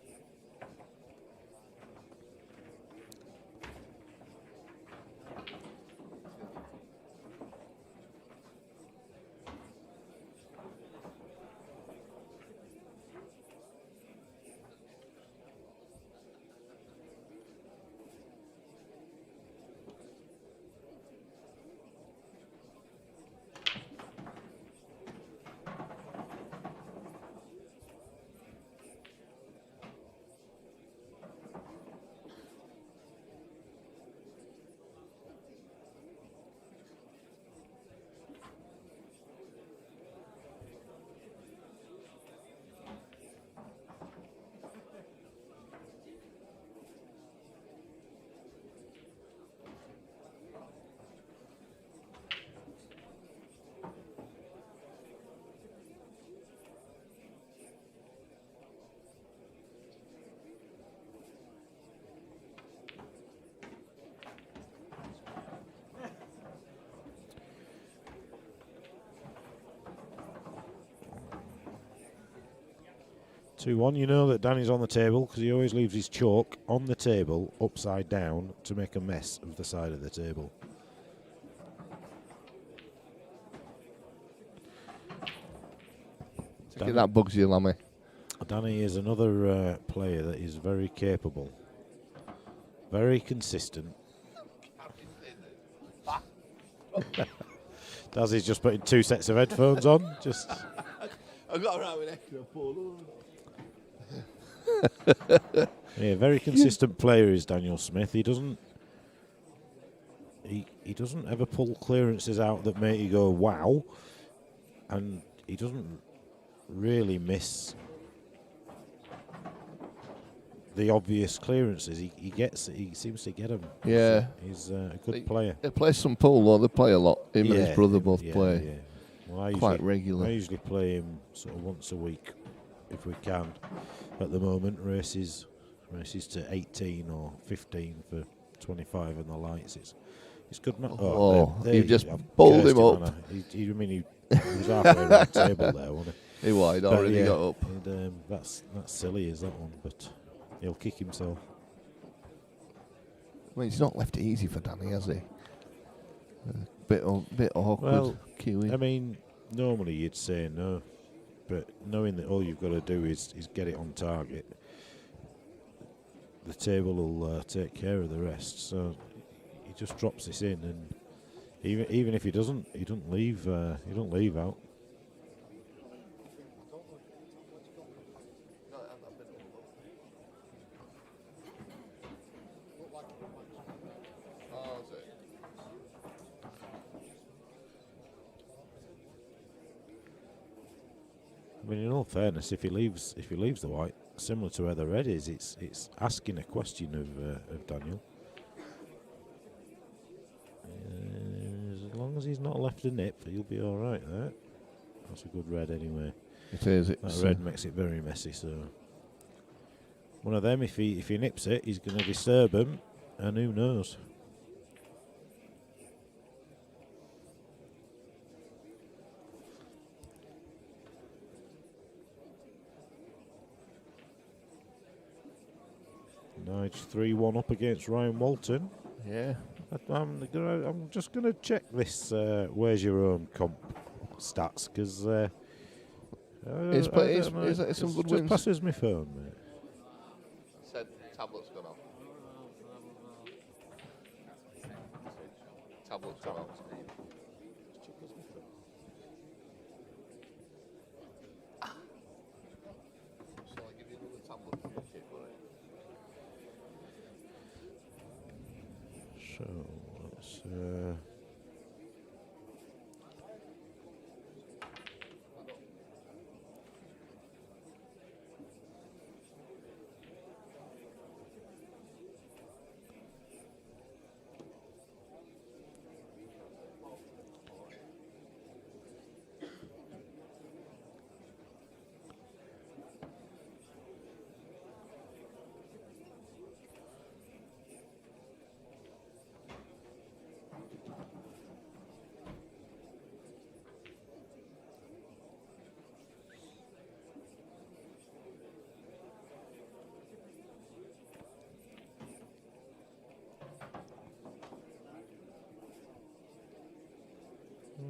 [SPEAKER 3] You know that Danny's on the table because he always leaves his chalk on the table upside down to make a mess of the side of the table.
[SPEAKER 10] Danny, that bugs you, Lammy.
[SPEAKER 3] Danny is another player that is very capable, very consistent. Dazzy's just putting 2 sets of headphones on. Just.
[SPEAKER 6] I got around with extra pull.
[SPEAKER 3] Yeah, very consistent player is Daniel Smith. He doesn't ever pull clearances out that make you go wow, and he doesn't really miss the obvious clearances. He seems to get them.
[SPEAKER 10] Yeah,
[SPEAKER 3] he's a good player.
[SPEAKER 10] He plays some pool though. They play a lot. Him and his brother both play.
[SPEAKER 3] Yeah. Well,
[SPEAKER 10] quite regular.
[SPEAKER 3] I usually play him sort of once a week if we can. At the moment, races to 18 or 15 for 25 and the lights. It's good.
[SPEAKER 10] You've just bowled him up.
[SPEAKER 3] He was halfway around the table there, wasn't he?
[SPEAKER 10] He was. He'd already got up.
[SPEAKER 3] That's silly, is that one? But he'll kick himself.
[SPEAKER 10] I mean, he's not left it easy for Danny, has he? Bit awkward.
[SPEAKER 3] Well,
[SPEAKER 10] queuing.
[SPEAKER 3] I mean, normally you'd say no, but knowing that all you've got to do is get it on target, the table will take care of the rest. So he just drops this in, and even if he doesn't leave out. I mean, in all fairness, if he leaves the white, similar to where the red is, it's asking a question of Daniel. As long as he's not left a nip, he'll be all right there. That's a good red anyway.
[SPEAKER 10] It is.
[SPEAKER 3] That red makes it very messy. So one of them, if he nips it, he's going to disturb him, and who knows. Nige 3-1 up against Ryan Walton.
[SPEAKER 10] Yeah.
[SPEAKER 3] I'm just going to check this where's your own comp stats, because
[SPEAKER 10] it's some good wins.
[SPEAKER 3] Just passes my phone, mate.
[SPEAKER 10] Said tablet's gone off. Tablet's gone off. Shall I give you another tablet?
[SPEAKER 3] So let's.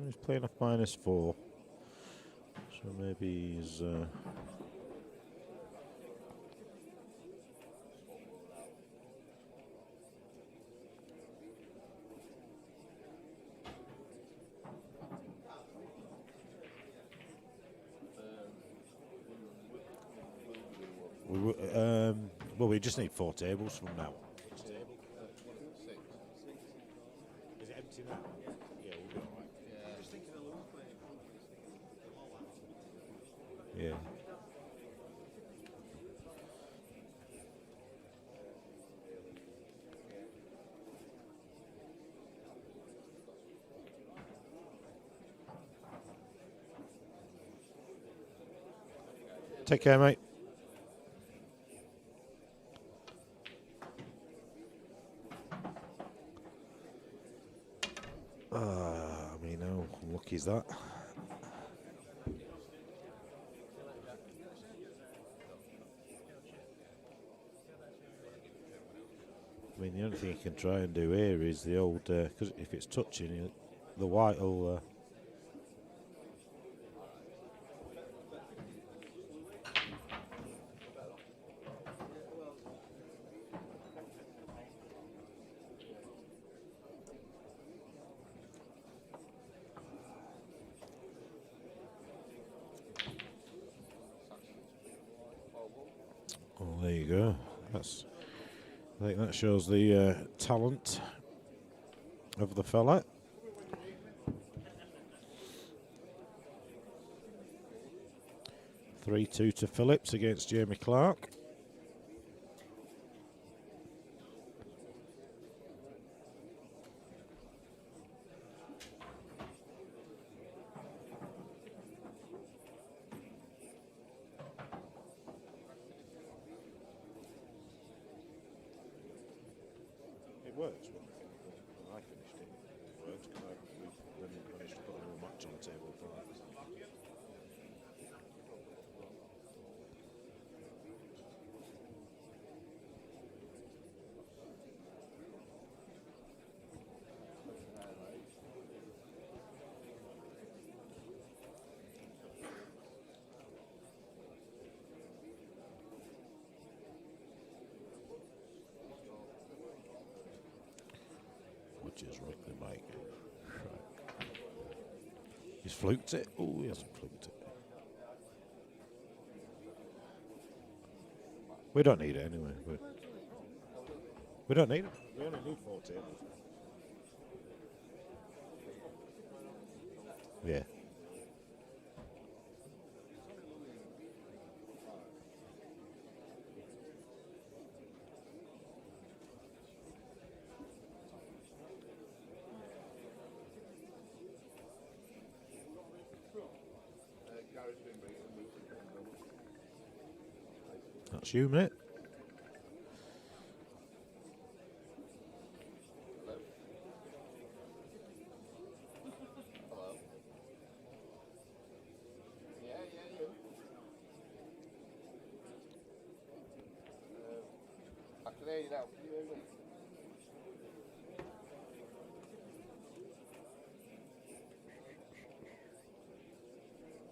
[SPEAKER 3] He's playing off -4, so maybe he's. Well, we just need 4 tables from now. Is it empty now? Yeah, we'll be all right. Yeah. Take care, mate. I mean, how lucky is that? I mean, the only thing you can try and do here is the old, because if it's touching, the white will. Well, there you go. I think that shows the talent of the fella. (3-2) to Phillips against Jamie Clark. It worked. works when I finished it. It worked because we then managed to put another match on the table for that. Which is Rick the Mike. He's fluked it. Oh, he hasn't fluked it. We don't need it anyway. We don't need it. We only need 4 tables. Yeah. That's you, mate.
[SPEAKER 6] I can hear you now. Can you hear me?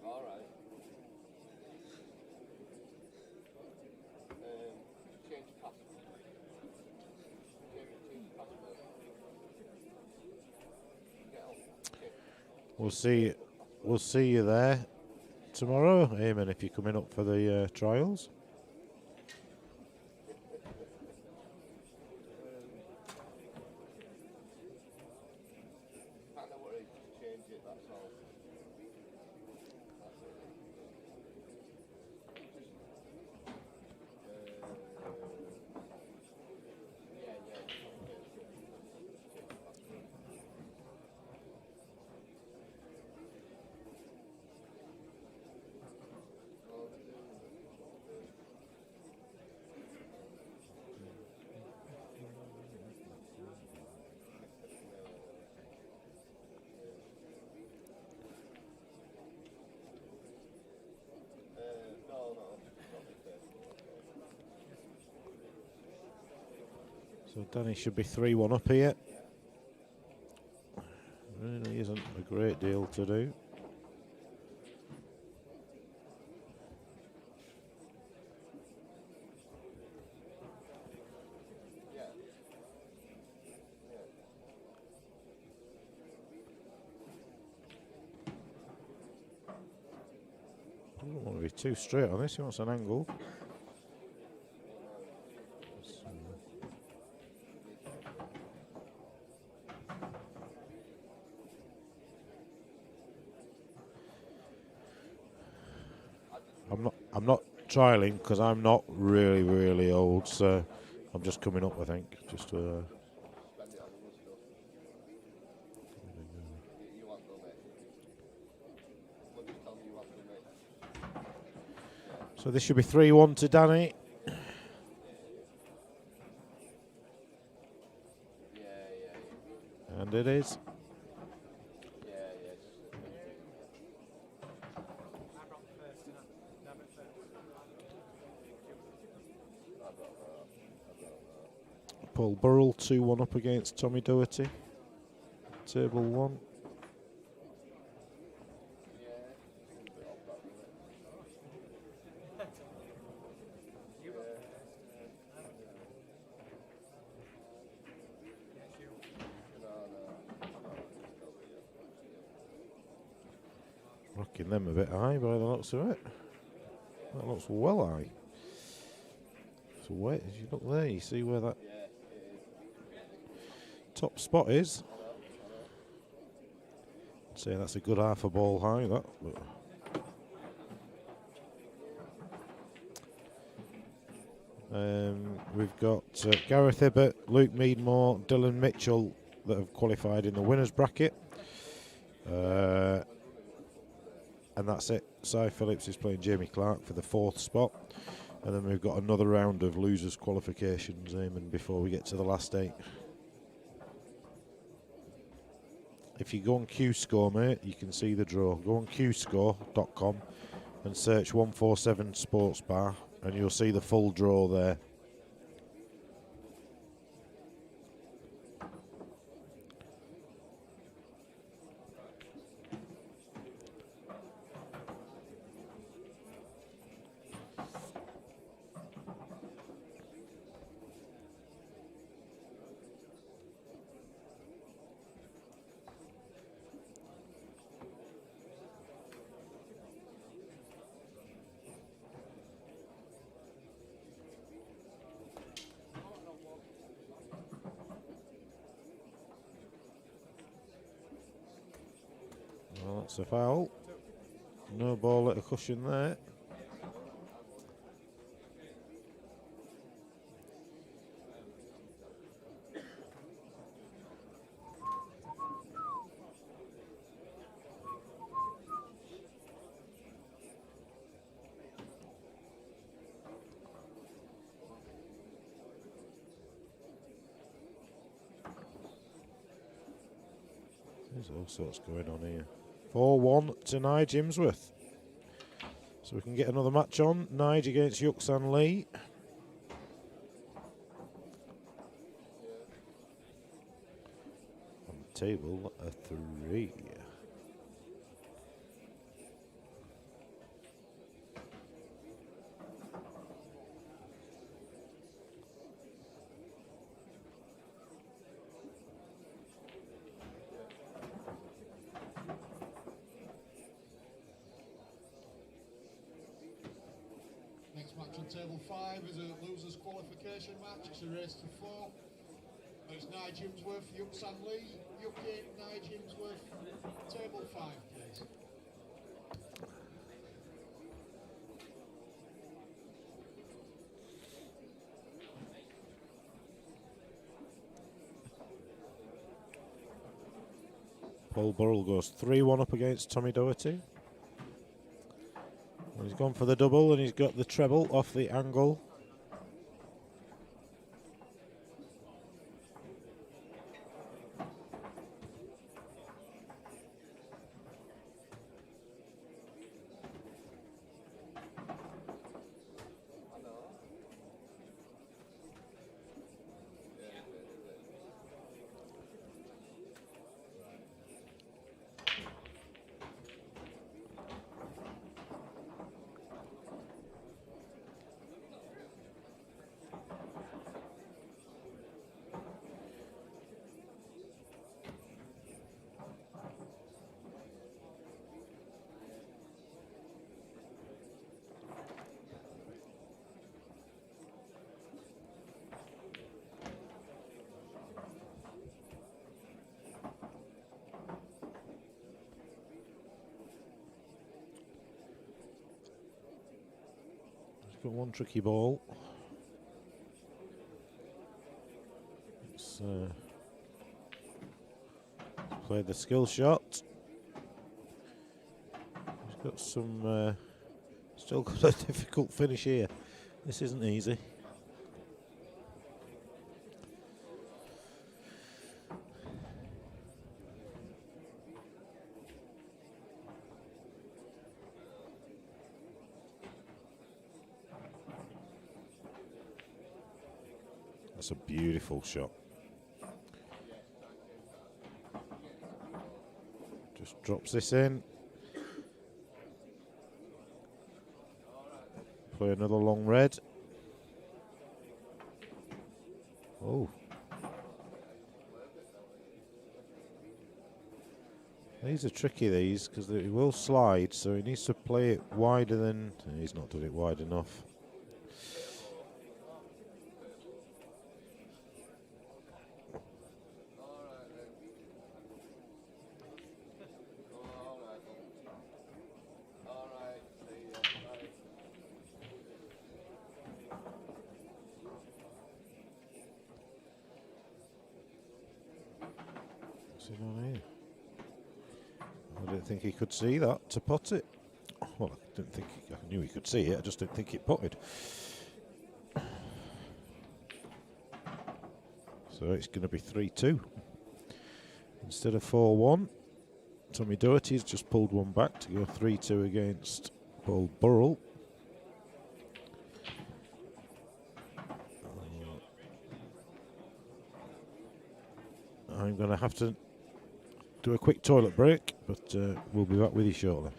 [SPEAKER 6] All right. Change password. Change password. Get on. Okay.
[SPEAKER 3] We'll see you there tomorrow, Eamon, if you're coming up for the trials.
[SPEAKER 6] Can't worry, just change it, that's all.
[SPEAKER 3] So Danny should be 3-1 up here. Really isn't a great deal to do. I don't want to be too straight on this, he wants an angle. I'm not trialing because I'm not really old, so I'm just coming up, I think. Just so this should be 3-1 to Danny. And it is. Paul Burrell 2-1 up against Tommy Doherty. Table 1. Rocking them a bit high by the looks of it. That looks well high. So wait, as you look there, you see where that top spot is. I'd say that's a good half a ball high, that. But we've got Gareth Hibbert, Luke Meadmore, Dylan Mitchell that have qualified in the winners bracket. And that's it. Cy Phillips is playing Jamie Clark for the 4th spot. And then we've got another round of losers qualifications, Eamon, before we get to the last 8. If you go on QScore, mate, you can see the draw. Go on qscore.com and search 147 Sports Bar, and you'll see the full draw there. Well, that's a foul. No ball at a cushion there. There's all sorts going on here. 4-1 to Nige Imsworth. So we can get another match on. Nige against Yuksan Lee. On the table, a 3.
[SPEAKER 1] Next match on table 5 is a losers qualification match. It's a race to 4. It's Nige Imsworth, Yuksan Lee. UK, Nige Imsworth, table 5, please.
[SPEAKER 3] Paul Burrell goes 3-1 up against Tommy Doherty. Well, he's gone for the double and he's got the treble off the angle. Got one tricky ball. Let's play the skill shot. He's got some. Still got a difficult finish here. This isn't easy. That's a beautiful shot. Just drops this in. Play another long red. Oh. These are tricky, these, because they will slide, so he needs to play it wider than... He's not done it wide enough. I didn't think he could see that to pot it. Well, I didn't think I knew he could see it. I just didn't think it potted. So it's going to be 3-2. Instead of 4-1, Tommy Doherty's just pulled one back to go 3-2 against Paul Burrell. I'm going to have to do a quick toilet break, but we'll be back with you shortly.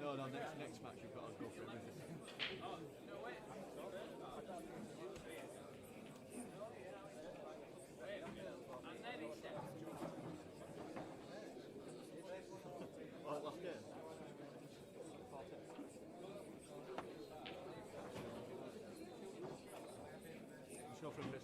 [SPEAKER 2] No, next match you've got to go for everything. Right, last game. Let's go for a miss.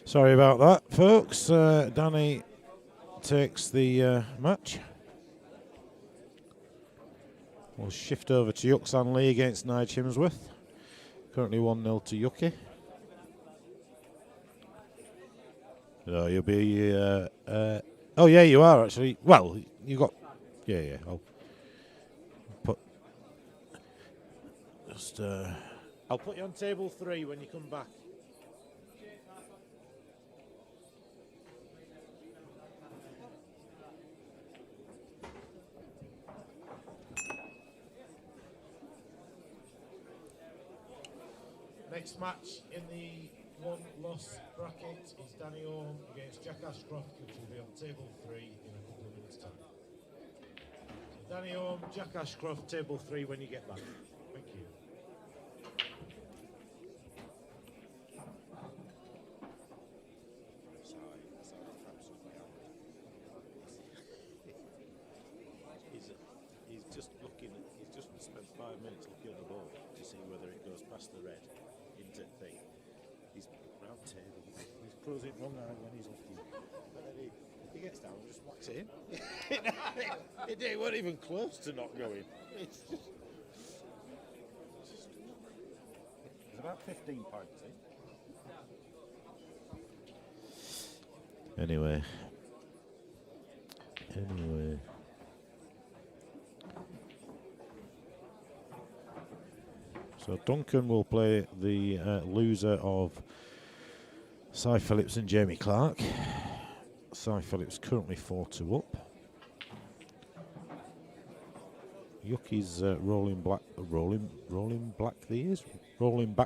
[SPEAKER 3] Sorry about that, folks. Danny takes the match. We'll shift over to Yuxan Lee against Nige Himsworth. Currently 1-0 to Yuki. No, you'll be... oh, yeah, you are, actually. Well, you got... Yeah, I'll put... Just... I'll put you on table 3 when you come back.
[SPEAKER 1] Next match in the one-loss bracket is Danny Orme against Jack Ashcroft, which will be on table 3 in a couple of minutes' time. So Danny Orme, Jack Ashcroft, table 3 when you get back. Thank you.
[SPEAKER 3] He's just looking. He's just spent 5 minutes looking at the ball to see whether it goes past the red into thing. He's round table. He's closing wrong eye when he's looking. And then he gets down and just whacks it in. It weren't even close to not going. It's just. It's about 15 points in. Anyway. So Duncan will play the loser of Cy Phillips and Jamie Clark. Cy Phillips currently 4-2 up. Yucky's rolling back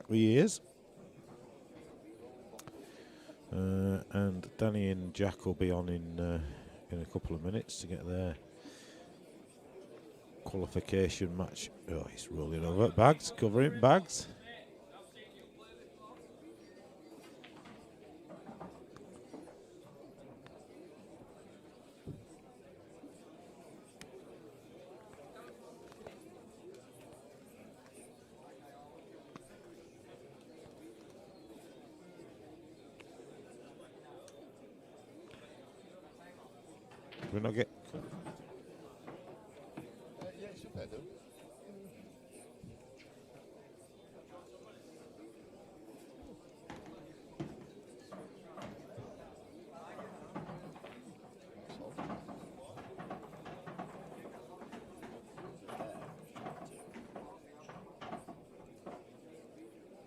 [SPEAKER 3] the ears. And Danny and Jack will be on in a couple of minutes to get their qualification match. Oh, he's rolling over bags, covering bags. We're not get.
[SPEAKER 6] Yeah, it should be, do.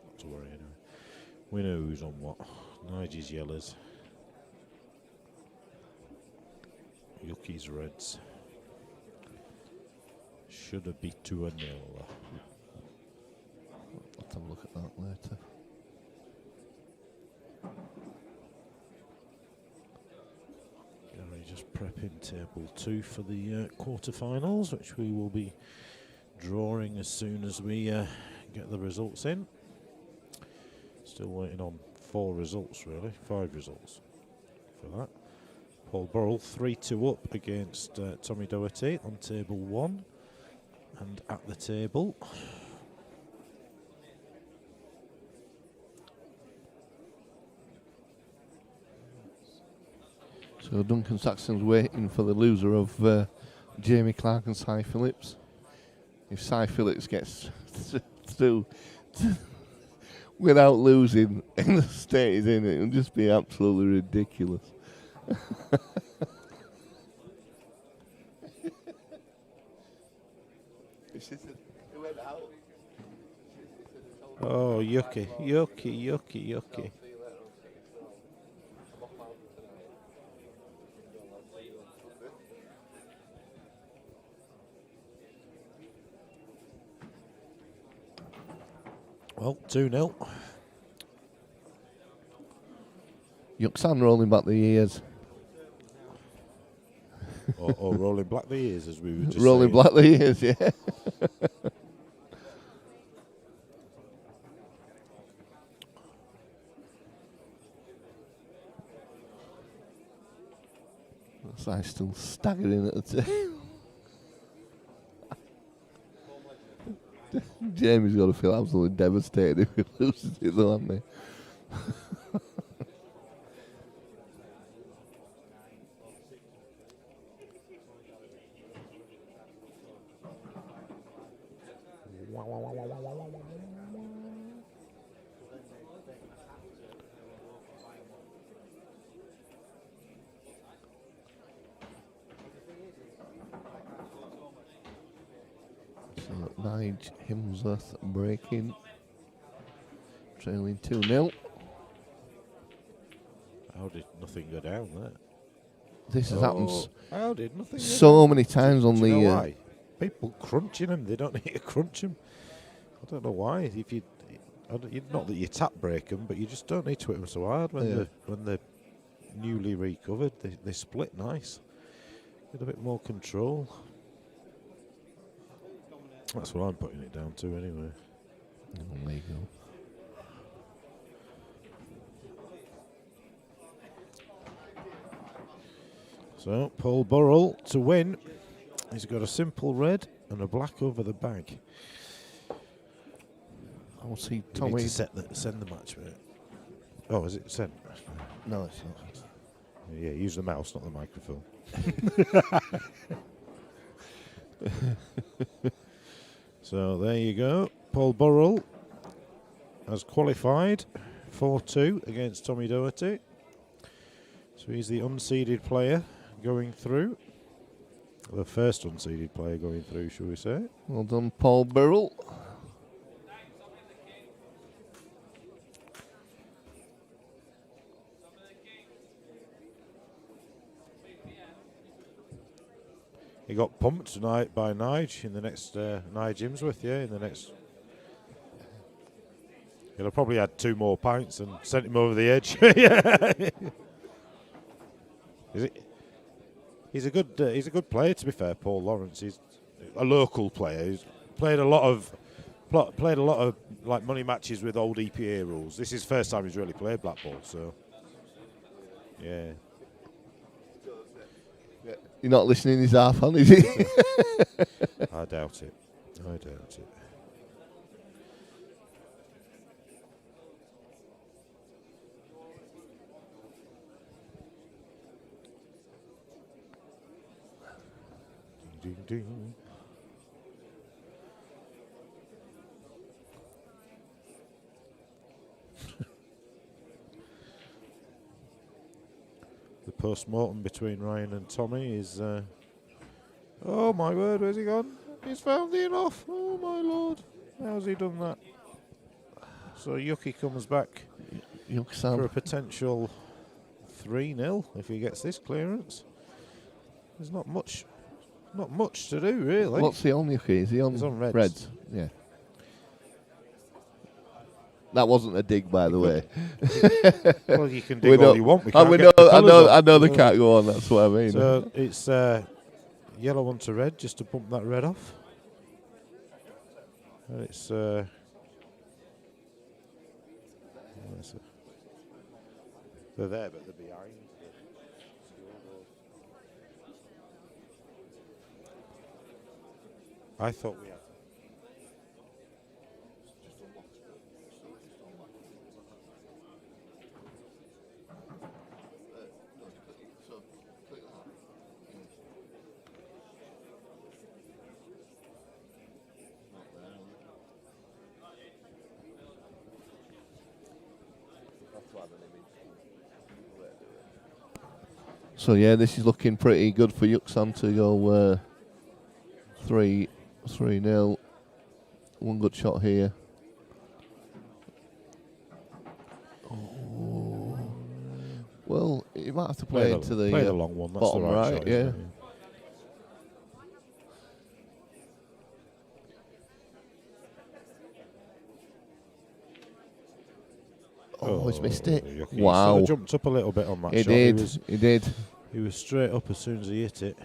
[SPEAKER 3] Not to worry anyway. We know who's on what. Nigel's yellows. Yucky's reds. Should have be 2-0.
[SPEAKER 10] Let's have a look at that later.
[SPEAKER 3] Gary just prepping table 2 for the quarterfinals, which we will be drawing as soon as we get the results in. Still waiting on 4 results, really, 5 results for that. Paul Burrell 3-2 up against Tommy Doherty on table 1 and at the table.
[SPEAKER 10] So Duncan Saxon's waiting for the loser of Jamie Clark and Cy Phillips. If Cy Phillips gets through without losing in the state he's in, it'll just be absolutely ridiculous.
[SPEAKER 3] Oh, yucky. Well, 2-0.
[SPEAKER 10] Yuxan rolling back the ears.
[SPEAKER 3] or rolling black the ears, as we were just
[SPEAKER 10] rolling
[SPEAKER 3] saying.
[SPEAKER 10] black the ears, yeah. I'm still staggering at the table. Jamie's got to feel absolutely devastated if he loses it, though, hasn't he? Nige Hemsworth breaking, trailing 2-0.
[SPEAKER 3] How did nothing go down there?
[SPEAKER 10] This has happened
[SPEAKER 3] How did nothing
[SPEAKER 10] so many times on
[SPEAKER 3] Do you
[SPEAKER 10] the.
[SPEAKER 3] know why? People crunching them, they don't need to crunch them. I don't know why. If you not that you tap break them, but you just don't need to hit them so hard when they're newly recovered. They split nice. Get a bit more control. That's what I'm putting it down to anyway.
[SPEAKER 10] There you go.
[SPEAKER 3] So Paul Burrell to win. He's got a simple red and a black over the bag.
[SPEAKER 10] I'll see
[SPEAKER 3] You
[SPEAKER 10] Tommy.
[SPEAKER 3] need to send the match, mate. Oh, is it sent?
[SPEAKER 10] No, it's not.
[SPEAKER 3] Yeah, use the mouse, not the microphone. So there you go. Paul Burrell has qualified 4-2 against Tommy Doherty. So he's the unseeded player going through. The first unseeded player going through, shall we say.
[SPEAKER 10] Well done, Paul Burrell.
[SPEAKER 3] He got pumped tonight by Nige in the next Nige Imsworth, in the next. He'll have probably had 2 more pints and sent him over the edge. He's a good player, to be fair. Paul Lawrence. He's a local player. He's played a lot of like money matches with old EPA rules. This is the first time he's really played black ball, so yeah.
[SPEAKER 10] You're not listening, he's half on, is he?
[SPEAKER 3] I doubt it. Ding, ding, ding. The post-mortem between Ryan and Tommy is... oh my word, where's he gone? He's found the enough. Oh my lord. How's he done that? So Yuki comes back for a potential 3-0 if he gets this clearance. There's not much to do, really.
[SPEAKER 10] What's he on, Yuki? Is he on?
[SPEAKER 3] He's on Reds.
[SPEAKER 10] Reds. Yeah. That wasn't a dig, by the way.
[SPEAKER 3] Well, you can dig all you want.
[SPEAKER 10] I know they can't go on. That's what I mean.
[SPEAKER 3] So it's yellow onto red, just to bump that red off. And it's they're there, but they're behind. I thought we had.
[SPEAKER 10] So yeah, this is looking pretty good for Yuxan to go 3-0. One good shot here. Oh. Well, you might have to play into the
[SPEAKER 3] long one. That's
[SPEAKER 10] bottom
[SPEAKER 3] the right,
[SPEAKER 10] right,
[SPEAKER 3] shot,
[SPEAKER 10] yeah. Oh, he's missed it.
[SPEAKER 3] He
[SPEAKER 10] Wow.
[SPEAKER 3] sort of jumped up a little bit on that
[SPEAKER 10] He
[SPEAKER 3] shot.
[SPEAKER 10] He did.
[SPEAKER 3] He was straight up as soon as he hit it.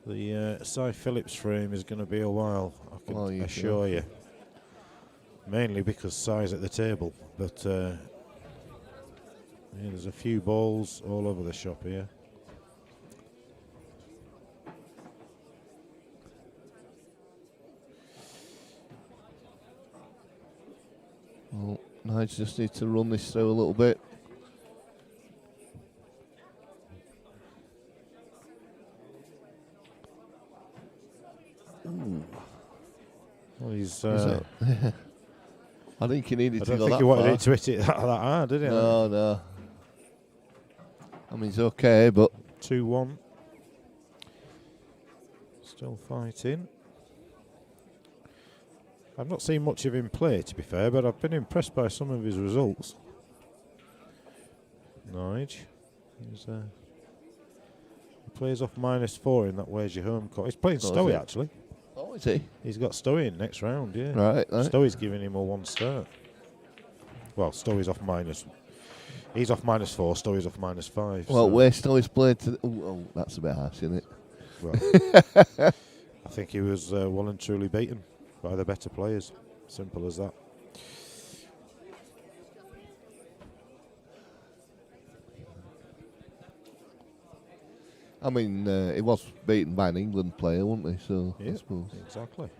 [SPEAKER 3] The Cy Phillips frame is going to be a while, I can assure you. Mainly because Cy's at the table, but yeah, there's a few balls all over the shop here.
[SPEAKER 10] Well, I just need to run this through a little bit. Ooh.
[SPEAKER 3] Well, he's.
[SPEAKER 10] I think he needed to go that far.
[SPEAKER 3] I don't think he wanted it to hit it that hard, did he?
[SPEAKER 10] No. I mean, it's okay, but
[SPEAKER 3] 2-1. Still fighting. I've not seen much of him play, to be fair, but I've been impressed by some of his results. Nige. He plays off -4 in that Where's Your Home court. He's playing Stowe, actually.
[SPEAKER 10] Oh, is he?
[SPEAKER 3] He's got Stowe in next round, yeah.
[SPEAKER 10] Right.
[SPEAKER 3] Stowe's giving him a 1 start. Well, Stowe's off minus. He's off -4, Stowe's off -5.
[SPEAKER 10] Well,
[SPEAKER 3] so.
[SPEAKER 10] where Stowe's played to... Oh, that's a bit harsh, isn't it?
[SPEAKER 3] Well, I think he was well and truly beaten by the better players. Simple as that.
[SPEAKER 10] I mean, he was beaten by an England player, wasn't he? So,
[SPEAKER 3] Yeah,
[SPEAKER 10] I suppose.
[SPEAKER 3] exactly.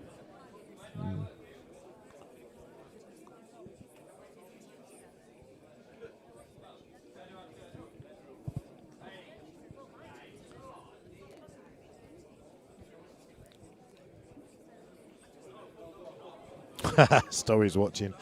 [SPEAKER 3] Story's watching.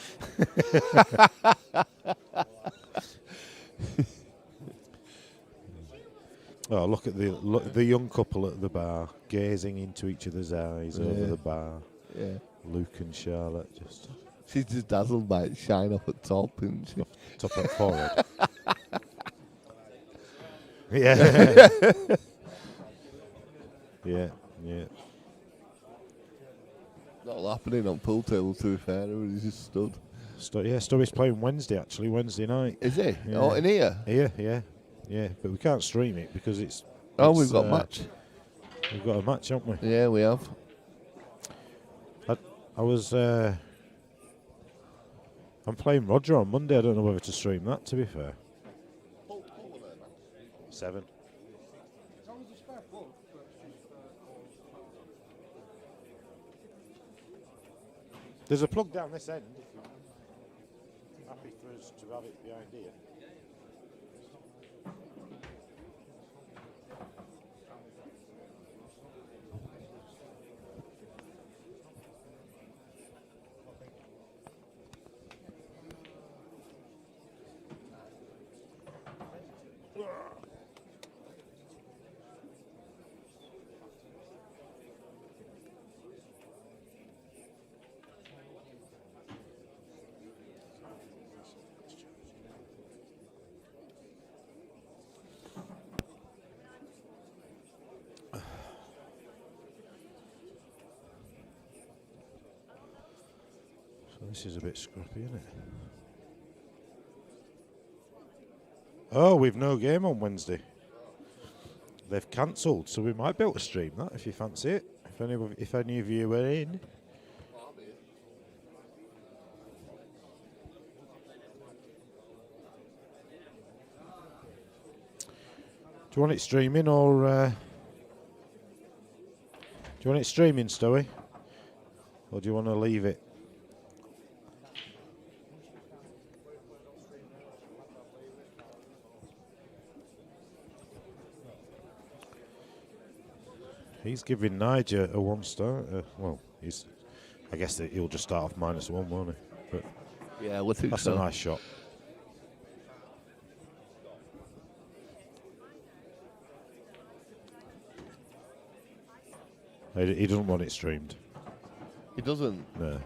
[SPEAKER 3] Oh, look at the young couple at the bar, gazing into each other's eyes over the bar.
[SPEAKER 10] Yeah.
[SPEAKER 3] Luke and Charlotte just
[SPEAKER 10] She's just dazzled by it shine up at top, isn't she?
[SPEAKER 3] top and forward. Yeah. Yeah.
[SPEAKER 10] Not happening on pool table, to be fair. He's just stood.
[SPEAKER 3] Story's playing Wednesday, actually, Wednesday night.
[SPEAKER 10] Is he?
[SPEAKER 3] Yeah.
[SPEAKER 10] Oh, in here?
[SPEAKER 3] Here, yeah. But we can't stream it because it's...
[SPEAKER 10] Oh, we've got a match.
[SPEAKER 3] We've got a match, haven't we?
[SPEAKER 10] Yeah, we have.
[SPEAKER 3] I was... I'm playing Roger on Monday. I don't know whether to stream that, to be fair. 7. There's a plug down this end. If you're happy for us to have it behind here. This is a bit scrappy, isn't it? Oh, we've no game on Wednesday. They've cancelled, so we might be able to stream that if you fancy it. If any of you were in. Do you want it streaming or... do you want it streaming, Stewie? Or do you want to leave it? He's giving Niger a 1 star. Well, I guess that he'll just start off -1, won't he? But
[SPEAKER 10] yeah, we'll think
[SPEAKER 3] that's
[SPEAKER 10] so.
[SPEAKER 3] a nice shot. He doesn't want it streamed.
[SPEAKER 10] He doesn't?
[SPEAKER 3] No.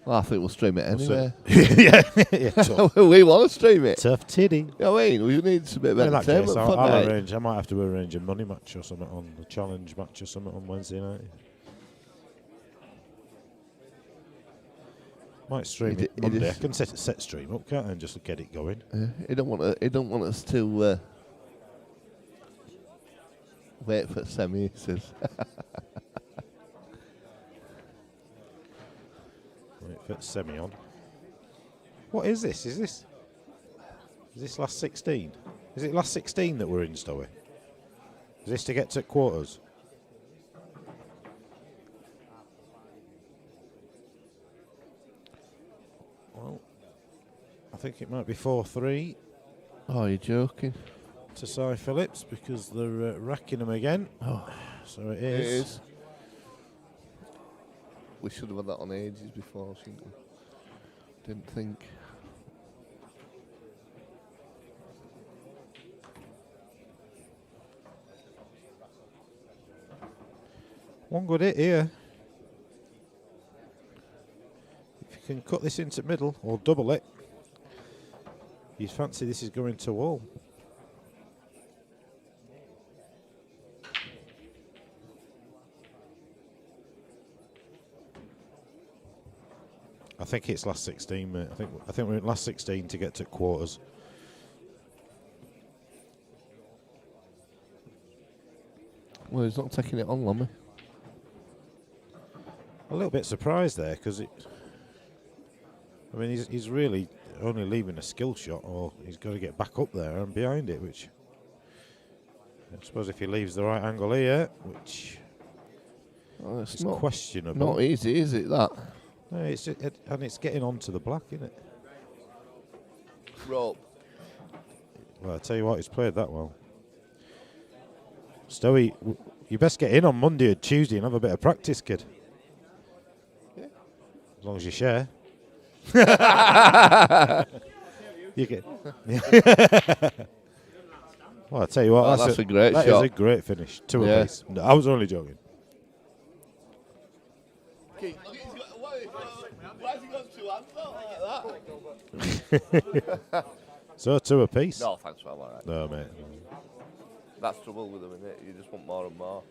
[SPEAKER 10] Well, I think we'll stream it anyway.
[SPEAKER 3] Yeah,
[SPEAKER 10] we want to stream it.
[SPEAKER 3] Tough titty.
[SPEAKER 10] You know what I mean? We need a bit of
[SPEAKER 3] In that
[SPEAKER 10] entertainment
[SPEAKER 3] case,
[SPEAKER 10] for
[SPEAKER 3] I'll
[SPEAKER 10] night.
[SPEAKER 3] arrange. I might have to arrange a money match or something on the challenge match or something on Wednesday night. Might stream it Monday. I can set stream up, can't I, and just get it going.
[SPEAKER 10] He don't want us to wait for semi. He says.
[SPEAKER 3] Wait for semi on. What is this? Is this last 16? Is it last 16 that we're in, Stowe? Is this to get to quarters? Well, I think it might be 4-3.
[SPEAKER 10] Oh, you're joking?
[SPEAKER 3] To Cy Phillips because they're racking him again. Oh, so it is.
[SPEAKER 10] It is. We should have had that on ages before, shouldn't we? Didn't think.
[SPEAKER 3] One good hit here. If you can cut this into middle or double it, you'd fancy this is going to wall. think it's last 16, mate. I think we're in last 16 to get to quarters.
[SPEAKER 10] Well, he's not taking it on, Lummy.
[SPEAKER 3] A little bit surprised there because I mean, he's really only leaving a skill shot, or he's got to get back up there and behind it, which I suppose if he leaves the right angle here, which is questionable.
[SPEAKER 10] Not easy, is it, that?
[SPEAKER 3] No, and it's getting onto the black, isn't it?
[SPEAKER 10] Rope.
[SPEAKER 3] Well, I tell you what, he's played that well. Stoey, you best get in on Monday or Tuesday and have a bit of practice, kid.
[SPEAKER 10] Yeah.
[SPEAKER 3] As long as you share. You get. Well, I tell you what,
[SPEAKER 10] that's a great shot.
[SPEAKER 3] That is a great finish. Two apiece. No, I was only joking.
[SPEAKER 10] Why has he got 2 hands out like that?
[SPEAKER 3] So 2 apiece.
[SPEAKER 10] No, thanks, well, all right.
[SPEAKER 3] No, mate.
[SPEAKER 10] That's trouble with them, isn't it? You just want more and more.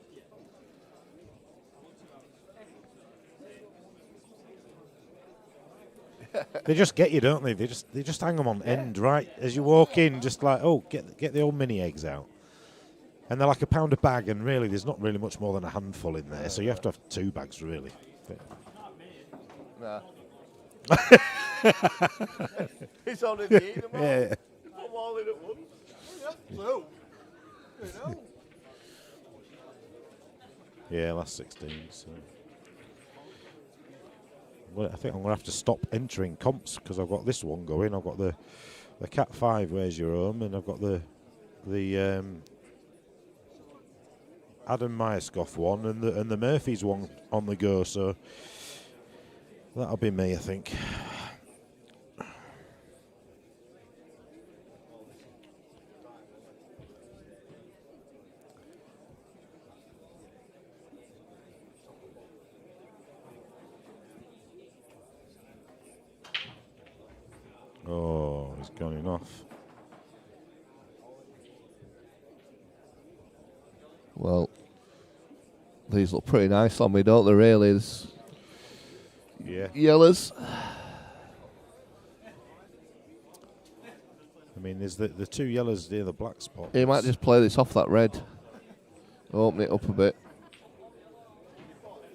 [SPEAKER 3] They just get you, don't they? They just hang them on end right as you walk in, just like, oh, get the old mini eggs out, and they're like a pound a bag, and really there's not really much more than a handful in there, so you have to have 2 bags really.
[SPEAKER 10] Nah. It's only the eating them all.
[SPEAKER 3] Yeah.
[SPEAKER 10] You put them all in at once. Yeah, so. You know.
[SPEAKER 3] Yeah, last 16. So. Well, I think I'm going to have to stop entering comps because I've got this one going. I've got the Cat 5, Where's Your Home, and I've got the Adam Myerscough one and the Murphys one on the go. So that'll be me, I think. Oh, he's going off.
[SPEAKER 10] Well, these look pretty nice on me, don't they, really? There's yellows.
[SPEAKER 3] I mean, there's the 2 yellows near the black spot.
[SPEAKER 10] He might just play this off that red. Open it up a bit.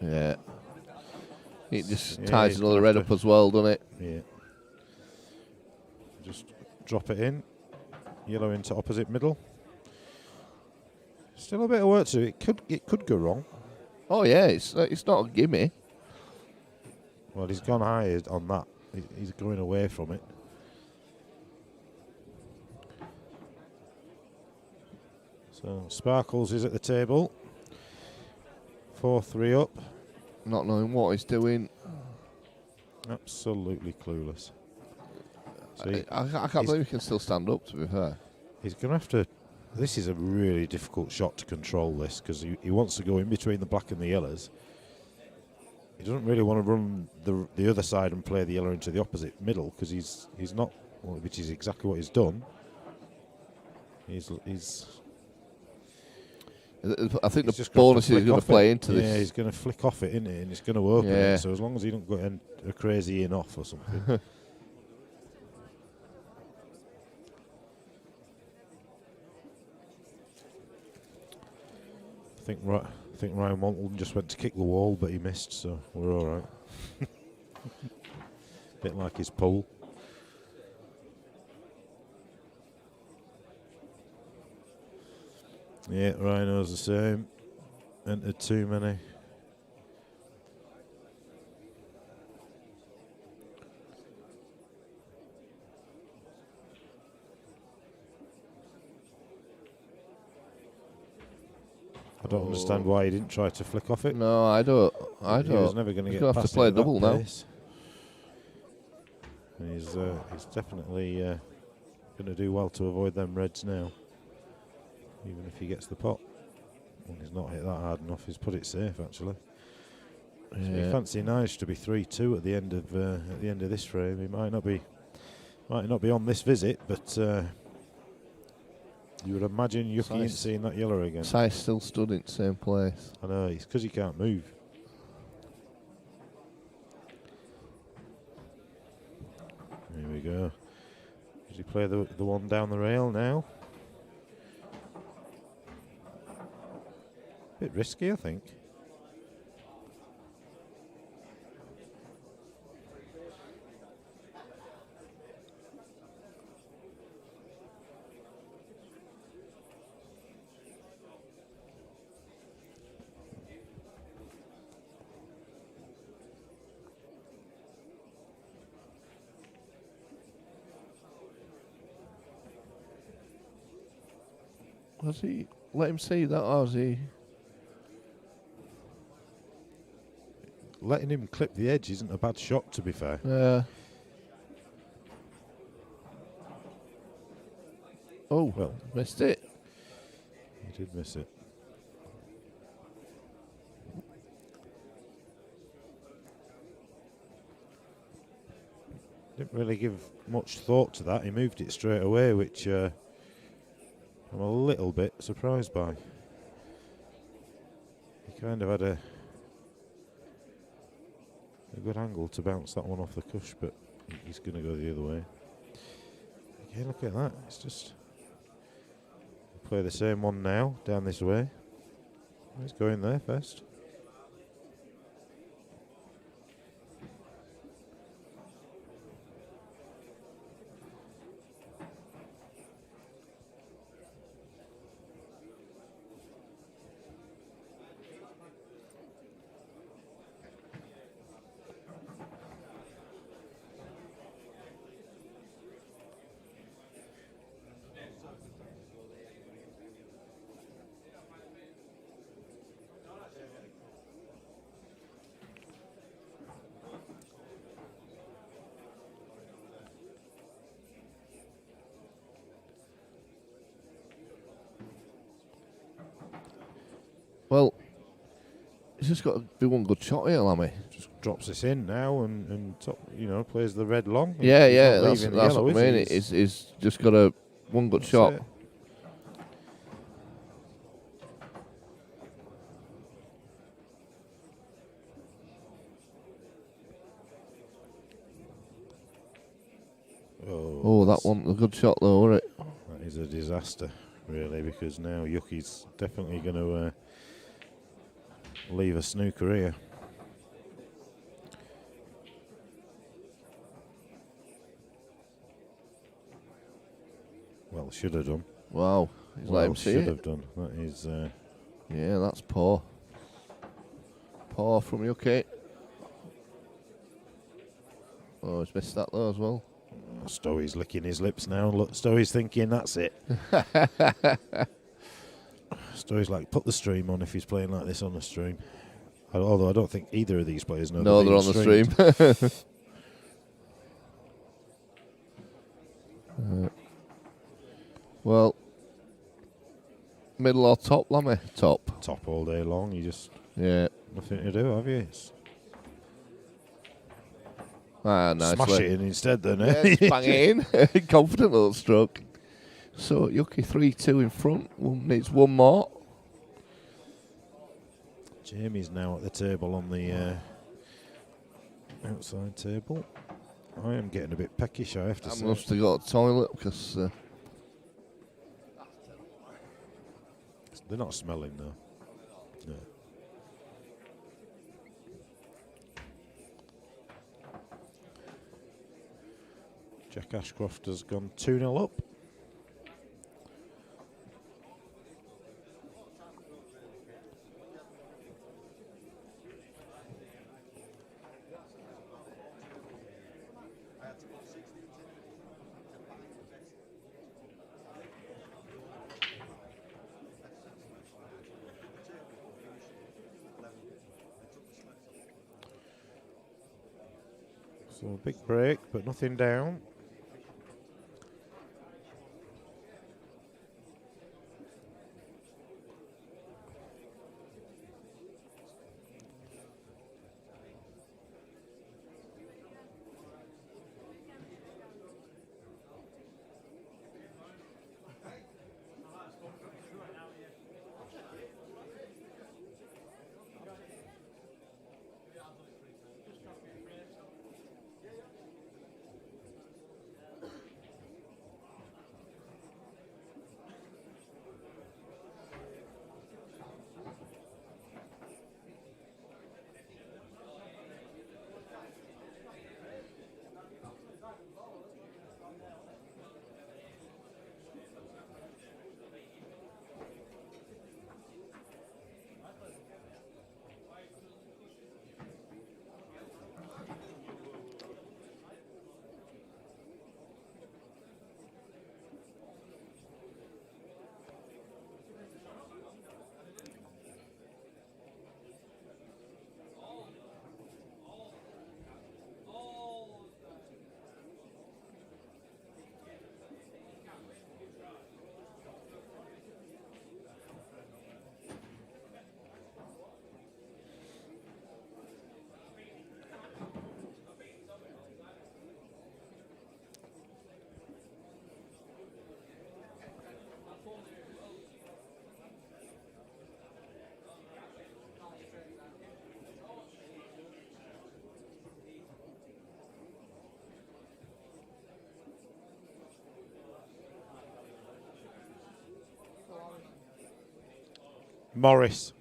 [SPEAKER 10] Yeah. It just ties another red up as well, doesn't it?
[SPEAKER 3] Yeah. Just drop it in. Yellow into opposite middle. Still a bit of work to it. It could go wrong.
[SPEAKER 10] Oh yeah, it's not a gimme.
[SPEAKER 3] Well, he's gone high on that. He's going away from it. So Sparkles is at the table. 4-3 up.
[SPEAKER 10] Not knowing what he's doing.
[SPEAKER 3] Absolutely clueless.
[SPEAKER 10] I can't believe he can still stand up, to be fair.
[SPEAKER 3] He's going to have to... This is a really difficult shot to control this because he wants to go in between the black and the yellows. He doesn't really want to run the other side and play the yellow into the opposite middle because he's not, which is exactly what he's done.
[SPEAKER 10] I think the bonus is going to play into this.
[SPEAKER 3] Yeah, he's going to flick off it, isn't he? And it's going to open it. So as long as he don't go a crazy in off or something. I think Ryan Wantleton just went to kick the wall, but he missed, so we're all right. Bit like his pole. Yeah, Rhino's the same. Entered too many. I don't understand why he didn't try to flick off it.
[SPEAKER 10] No, I don't.
[SPEAKER 3] He was never going to get past
[SPEAKER 10] have to play a double now.
[SPEAKER 3] And he's definitely going to do well to avoid them reds now. Even if he gets the pot. Well, he's not hit that hard enough. He's put it safe, actually. Yeah. So you fancy Nige to be 3-2 at the end of this frame. He might not be on this visit, but you would imagine Yuki ain't seeing that yellow again.
[SPEAKER 10] Size still stood in the same place.
[SPEAKER 3] I know, it's because he can't move. we go. Does he play the one down the rail now? Bit risky, I think.
[SPEAKER 10] Has he let him see that, or has he?
[SPEAKER 3] Letting him clip the edge isn't a bad shot, to be fair.
[SPEAKER 10] Oh,
[SPEAKER 3] well,
[SPEAKER 10] missed it.
[SPEAKER 3] He did miss it. Didn't really give much thought to that. He moved it straight away, which I'm a little bit surprised by. He kind of had a good angle to bounce that one off the cush, but he's going to go the other way. Okay, look at that. It's just play the same one now down this way. Let's go in there first.
[SPEAKER 10] Well, he's just got to do one good shot here, Lammy.
[SPEAKER 3] Just drops this in now and top, plays the red long.
[SPEAKER 10] Yeah,
[SPEAKER 3] He's
[SPEAKER 10] yeah,
[SPEAKER 3] not
[SPEAKER 10] that's
[SPEAKER 3] leaving
[SPEAKER 10] what
[SPEAKER 3] the
[SPEAKER 10] I
[SPEAKER 3] yellow,
[SPEAKER 10] mean.
[SPEAKER 3] is he?
[SPEAKER 10] He's just got a one good shot.
[SPEAKER 3] It.
[SPEAKER 10] Oh, that one, a good shot though, wasn't it?
[SPEAKER 3] That is a disaster, really, because now Yuki's definitely going to leave a snooker here. Well, should have done.
[SPEAKER 10] Wow, he's let him see
[SPEAKER 3] should
[SPEAKER 10] it.
[SPEAKER 3] have done. That is.
[SPEAKER 10] Yeah, that's poor. Poor from Yuki. Oh, he's missed that though as well.
[SPEAKER 3] Stowey's licking his lips now. Look, Stowey's thinking that's it. Stowey's like, put the stream on if he's playing like this on the stream. Although I don't think either of these players know.
[SPEAKER 10] No, they're on the stream. Well, middle or top, Lammy? Top.
[SPEAKER 3] Top all day long. You just
[SPEAKER 10] nothing
[SPEAKER 3] to do, have you? It's
[SPEAKER 10] nicely.
[SPEAKER 3] Smash it in instead, then.
[SPEAKER 10] Yeah, just bang it in. Confident little stroke. So Yuki 3-2 in front. Needs one more.
[SPEAKER 3] Jamie's now at the table on the outside table. I am getting a bit peckish, I have to say.
[SPEAKER 10] I must have got a toilet because
[SPEAKER 3] they're not smelling though. No. Jack Ashcroft has gone 2-0 up. So a big break, but nothing down. Morris.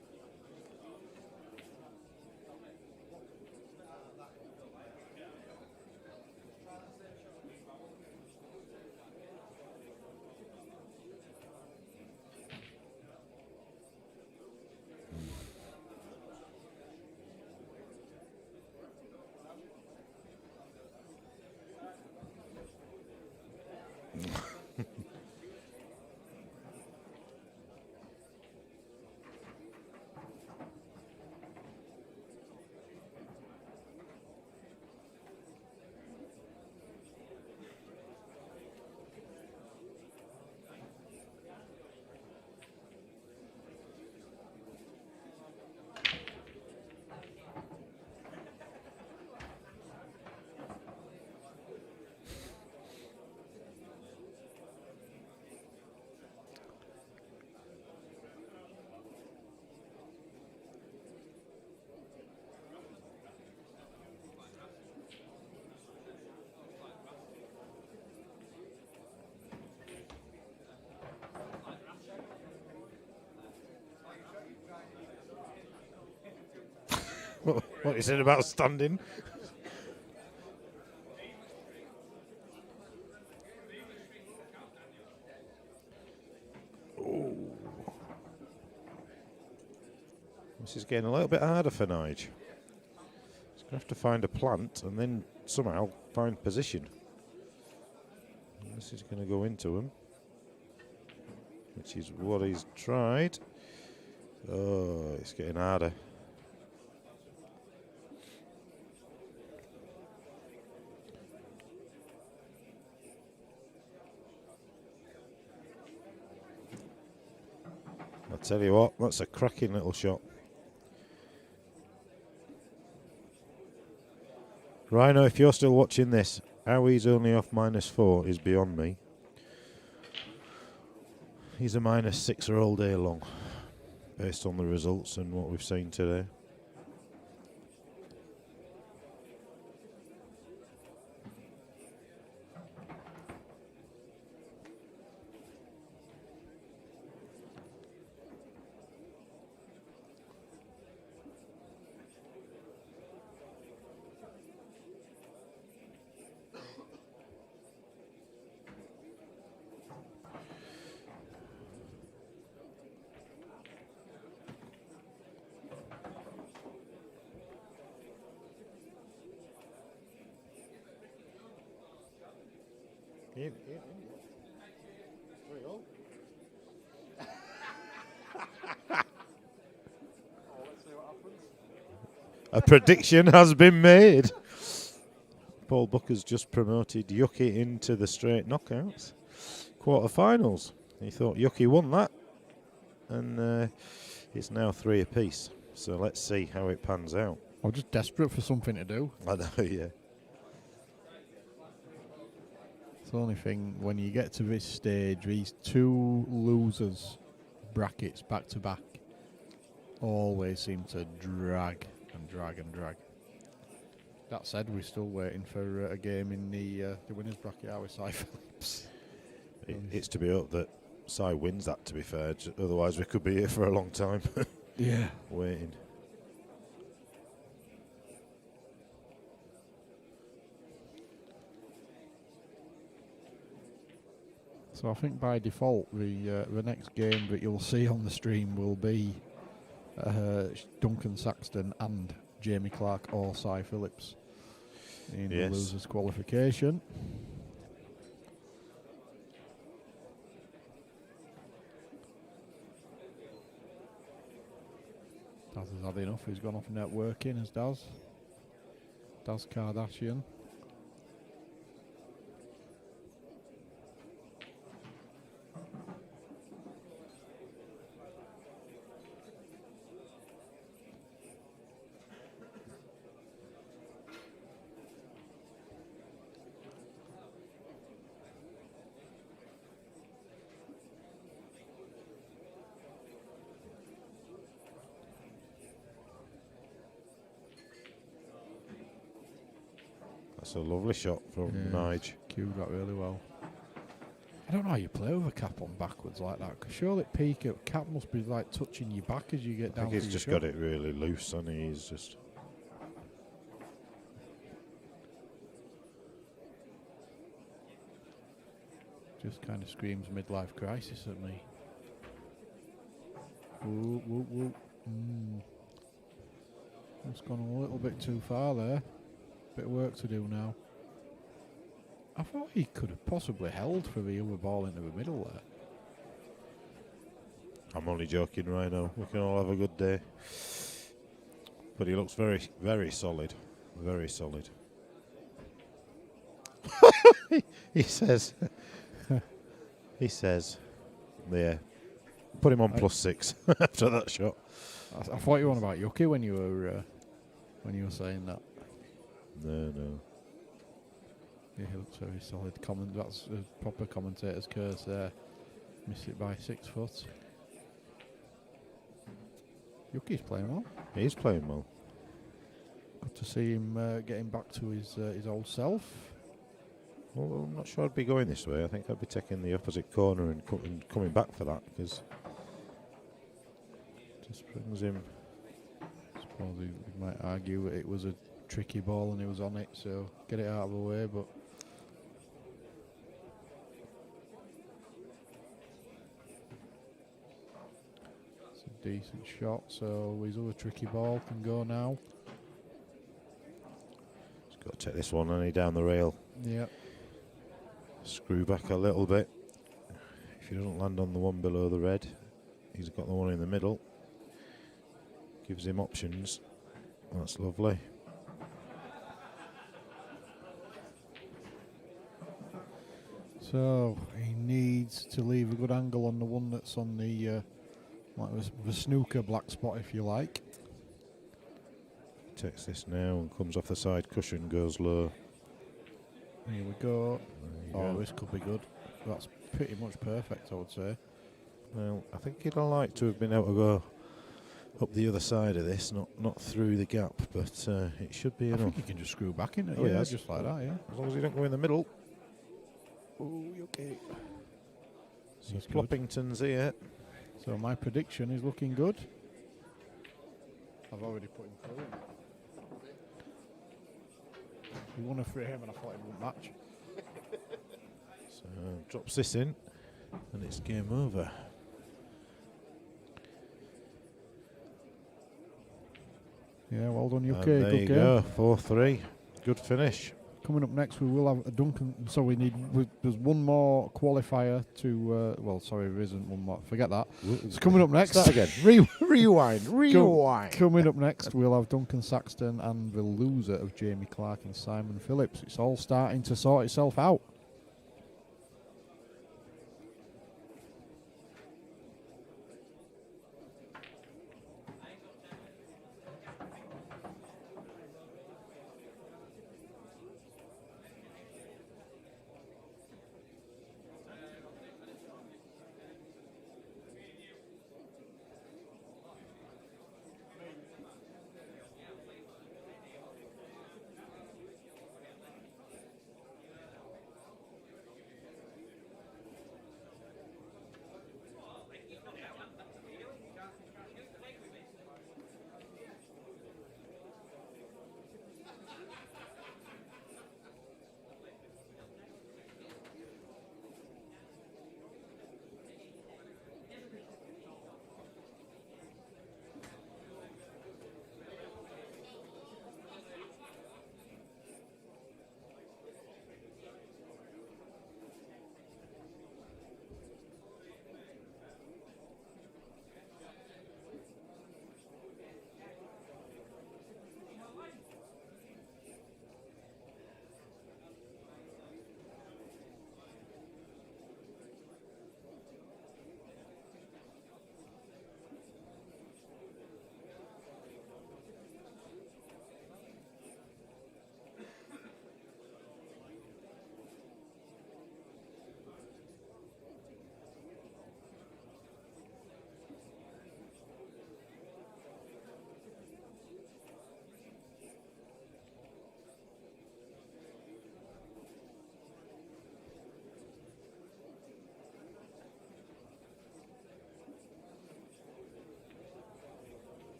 [SPEAKER 3] What is it about standing? Oh. This is getting a little bit harder for Nige. He's going to have to find a plant and then somehow find position. This is going to go into him, which is what he's tried. Oh, it's getting harder. I'll tell you what, that's a cracking little shot. Rhino, if you're still watching this, how he's only off -4 is beyond me. He's a -6 all day long, based on the results and what we've seen today. A prediction has been made. Paul Booker's just promoted Yuki into the straight knockouts. Quarterfinals. He thought Yuki won that. And it's now 3 apiece. So let's see how it pans out.
[SPEAKER 5] I'm just desperate for something to do.
[SPEAKER 3] I know, yeah.
[SPEAKER 5] It's the only thing, when you get to this stage, these 2 losers brackets back to back always seem to drag and drag and drag. That said, we're still waiting for a game in the winners bracket, are we, Si Phillips?
[SPEAKER 3] It's to be hoped that Si wins that, to be fair. Otherwise, we could be here for a long time.
[SPEAKER 5] Yeah.
[SPEAKER 3] Waiting.
[SPEAKER 5] So I think by default, the next game that you'll see on the stream will be Duncan Saxton and Jamie Clark or Si Phillips in the losers qualification. Daz has had enough. He's gone off networking as Daz Kardashian.
[SPEAKER 3] That's a lovely shot from Nige.
[SPEAKER 5] Cued that really well.
[SPEAKER 7] I don't know how you play with a cap on backwards like that. Because surely peak at cap must be like touching your back as you get
[SPEAKER 3] I
[SPEAKER 7] down.
[SPEAKER 3] think he's just got it really loose, and he's just.
[SPEAKER 7] Just kind of screams midlife crisis at me. Whoa, whoa, whoa. That's gone a little bit too far there. Bit of work to do now. I thought he could have possibly held for the other ball into the middle there.
[SPEAKER 3] I'm only joking, Rhino. We can all have a good day. But he looks very, very solid. Very solid. He says. He says. Yeah. Put him on +6 after that shot.
[SPEAKER 7] I thought you were on about Yuki when you were saying that.
[SPEAKER 3] No.
[SPEAKER 7] Yeah, he looks very solid. That's a proper commentator's curse there. Missed it by 6 foot. Yuki's playing well.
[SPEAKER 3] He's playing well.
[SPEAKER 7] Good to see him getting back to his old self.
[SPEAKER 3] Well, I'm not sure I'd be going this way. I think I'd be taking the opposite corner and coming back for that, because just brings him.
[SPEAKER 7] I suppose he might argue that it was a tricky ball and he was on it, so get it out of the way, but it's a decent shot, so his other tricky ball can go now.
[SPEAKER 3] He's got to take this one, and he down the rail.
[SPEAKER 7] Yeah.
[SPEAKER 3] Screw back a little bit. If he doesn't land on the one below the red, he's got the one in the middle. Gives him options. That's lovely.
[SPEAKER 7] So he needs to leave a good angle on the one that's on the like the snooker black spot, if you like.
[SPEAKER 3] Takes this now and comes off the side cushion, goes low.
[SPEAKER 7] Here we go.
[SPEAKER 3] Go.
[SPEAKER 7] This could be good. That's pretty much perfect, I would say.
[SPEAKER 3] Well, I think he'd like to have been able to go up the other side of this, not through the gap, but it should be enough.
[SPEAKER 7] I think he can just screw back in it.
[SPEAKER 3] Oh, yeah,
[SPEAKER 7] just like that, yeah.
[SPEAKER 3] As long as he don't go in the middle.
[SPEAKER 7] Oh, okay.
[SPEAKER 3] So Ploppington's here.
[SPEAKER 7] So my prediction is looking good. I've already put him through. He won a frame and I thought it wouldn't match.
[SPEAKER 3] So drops this in and it's game over.
[SPEAKER 7] Yeah, well done, UK.
[SPEAKER 3] And there
[SPEAKER 7] good
[SPEAKER 3] you
[SPEAKER 7] game.
[SPEAKER 3] go, 4-3. Good finish.
[SPEAKER 7] Coming up next, we will have a Duncan. So there's one more qualifier to. Well, sorry, there isn't one more. Forget that. It's coming up next.
[SPEAKER 3] Start again. Rewind.
[SPEAKER 7] Coming up next, we'll have Duncan Saxton and the loser of Jamie Clark and Simon Phillips. It's all starting to sort itself out.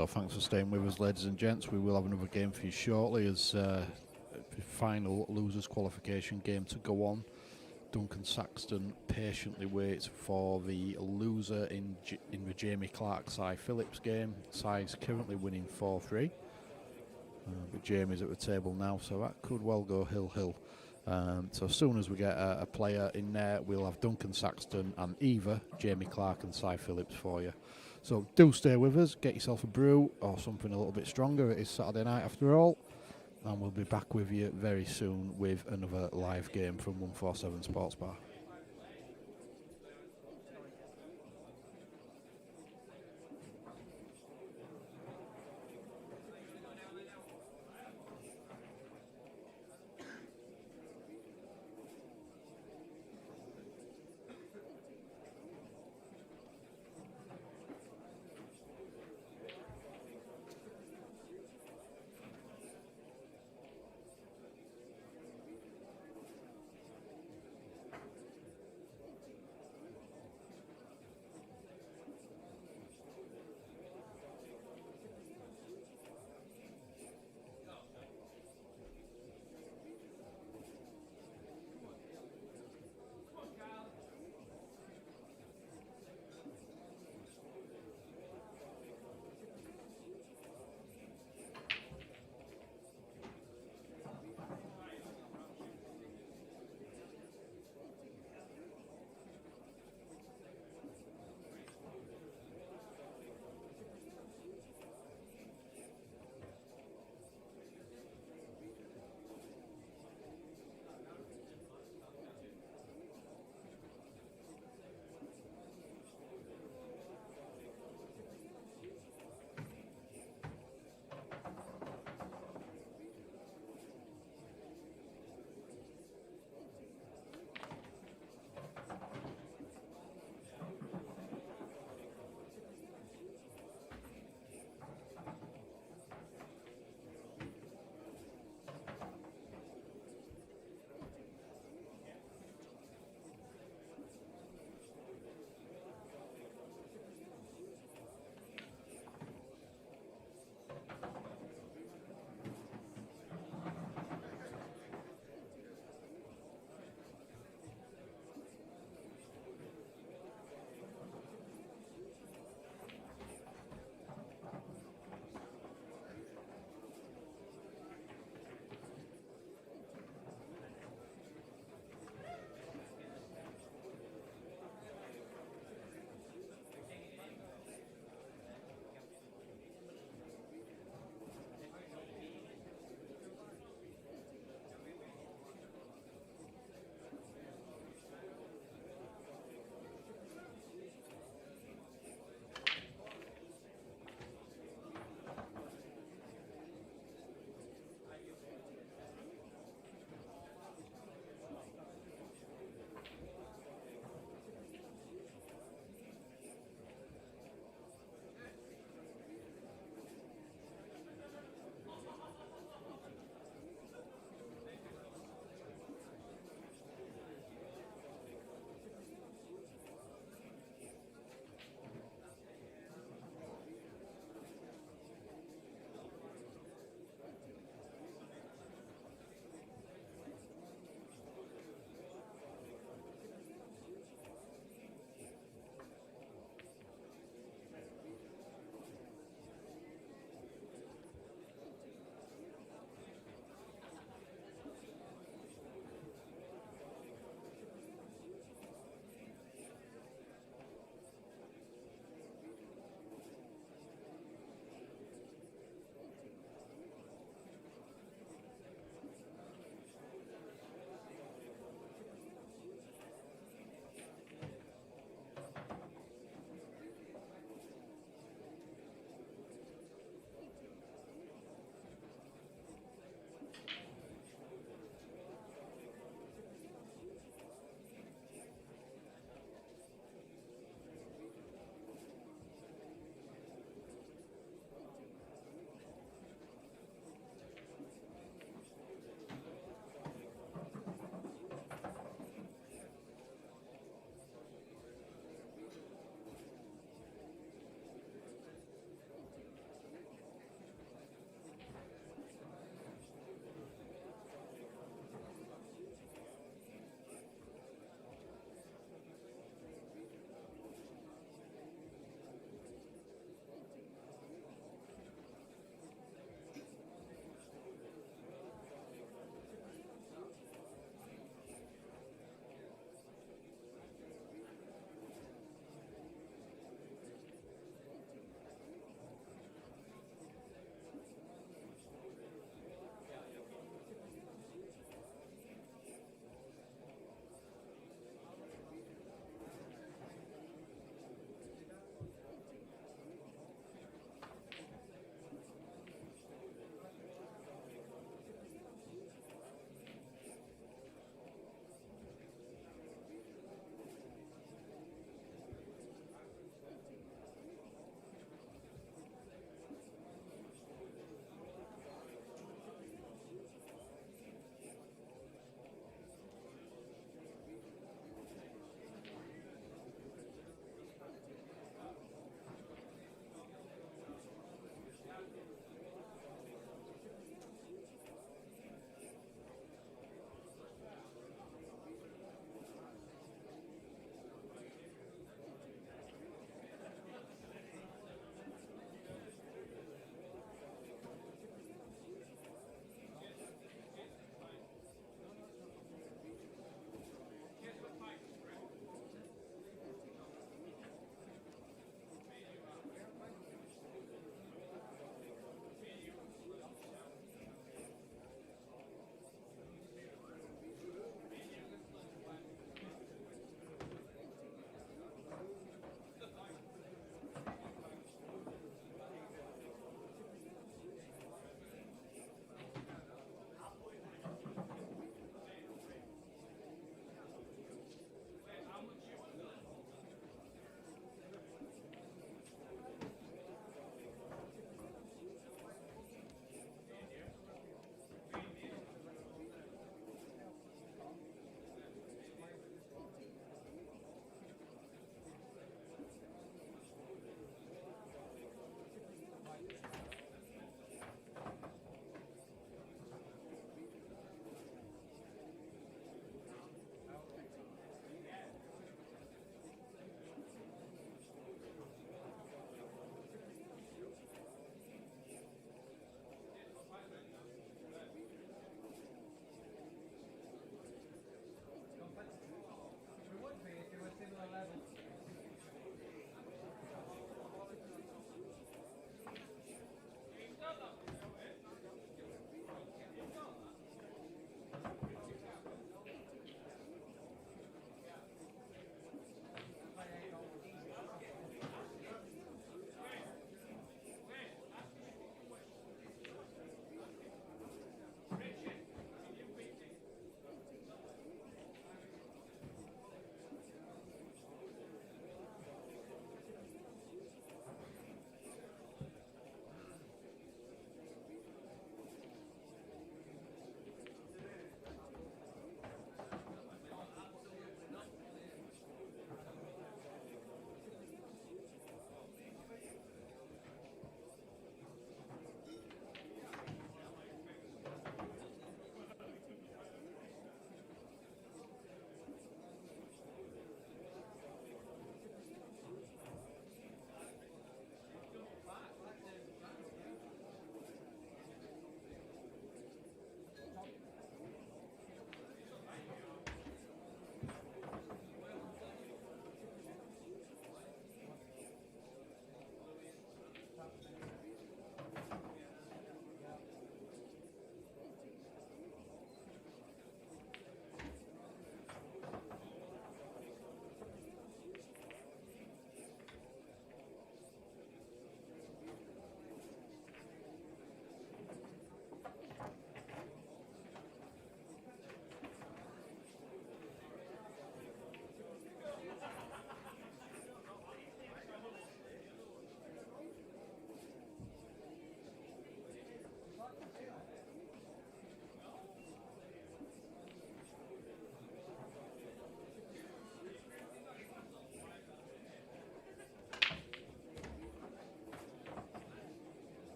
[SPEAKER 7] So thanks for staying with us, ladies and gents. We will have another game for you shortly as the final losers qualification game to go on. Duncan Saxton patiently waits for the loser in the Jamie Clark-Cy Phillips game. Cy's currently winning 4-3. But Jamie's at the table now, so that could well go hill. So as soon as we get a player in there, we'll have Duncan Saxton and either Jamie Clark and Cy Phillips for you. So do stay with us, get yourself a brew or something a little bit stronger. It is Saturday night after all, and we'll be back with you very soon with another live game from 147 Sports Bar.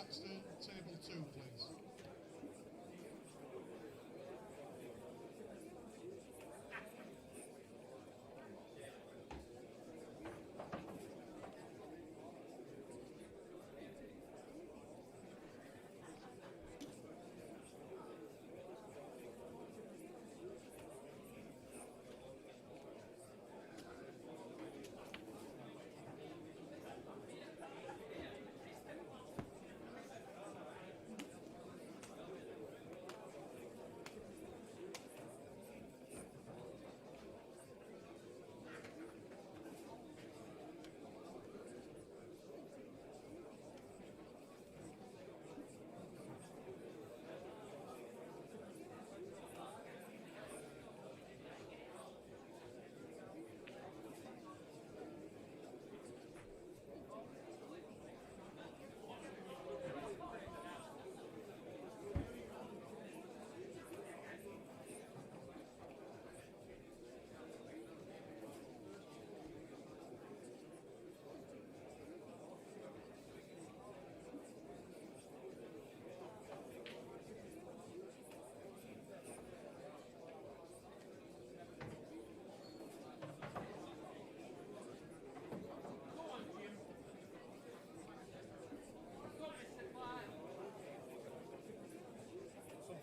[SPEAKER 1] Saxton, table 2, please.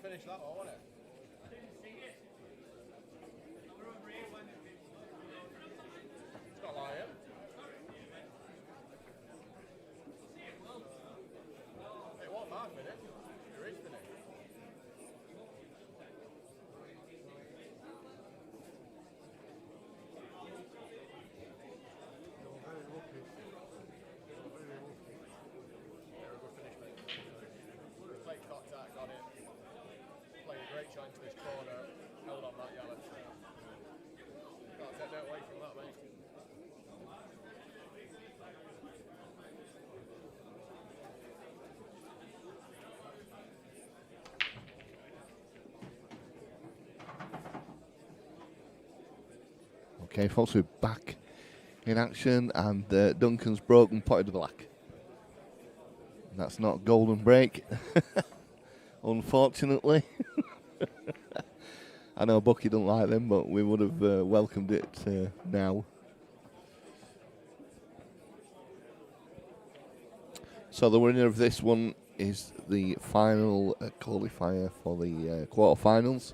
[SPEAKER 12] Finish that one, wasn't it? It's not like it. It wasn't my finish. Your his finish.
[SPEAKER 4] Very lucky. Very lucky.
[SPEAKER 12] Yeah, a good finish, mate. Played contact, got it. Played a great shot into this corner. Held on that yellow. Can't take no away from that, mate.
[SPEAKER 10] Okay, folks, we're back in action, and Duncan's broken potted the black. That's not golden break, unfortunately. I know Bucky don't like them, but we would have welcomed it now. So the winner of this one is the final qualifier for the quarterfinals.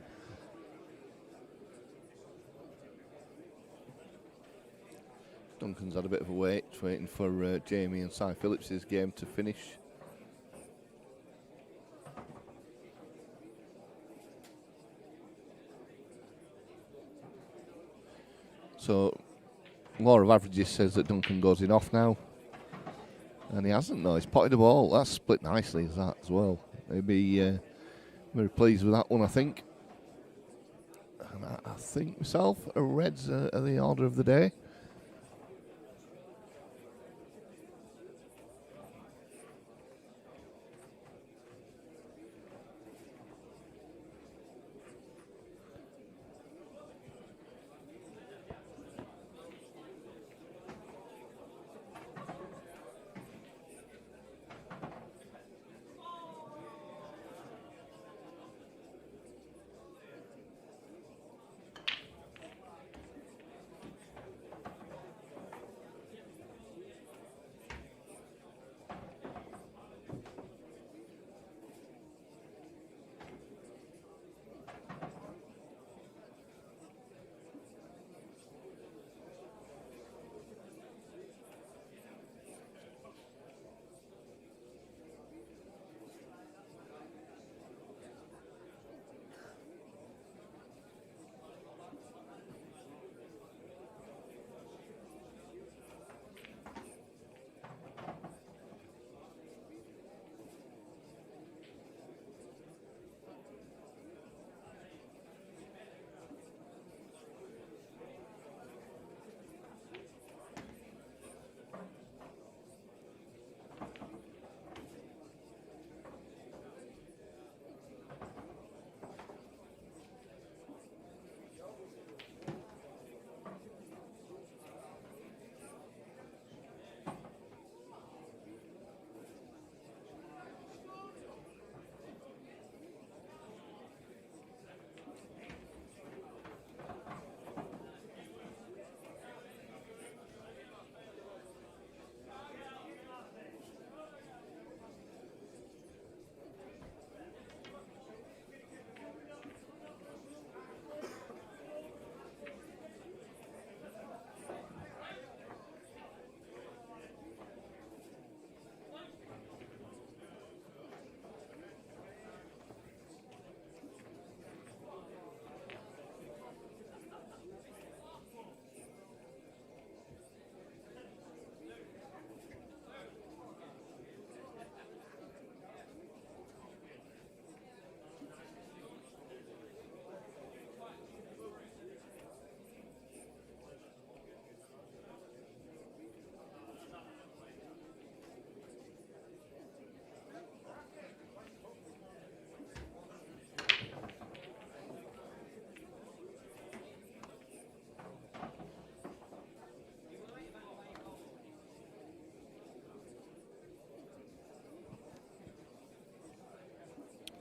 [SPEAKER 10] Duncan's had a bit of a wait, waiting for Jamie and Cy Phillips' game to finish. So, law of averages says that Duncan goes in off now. And he hasn't, though. He's potted the ball. That's split nicely as that as well. He'll be very pleased with that one, I think. And I think myself, Reds are the order of the day.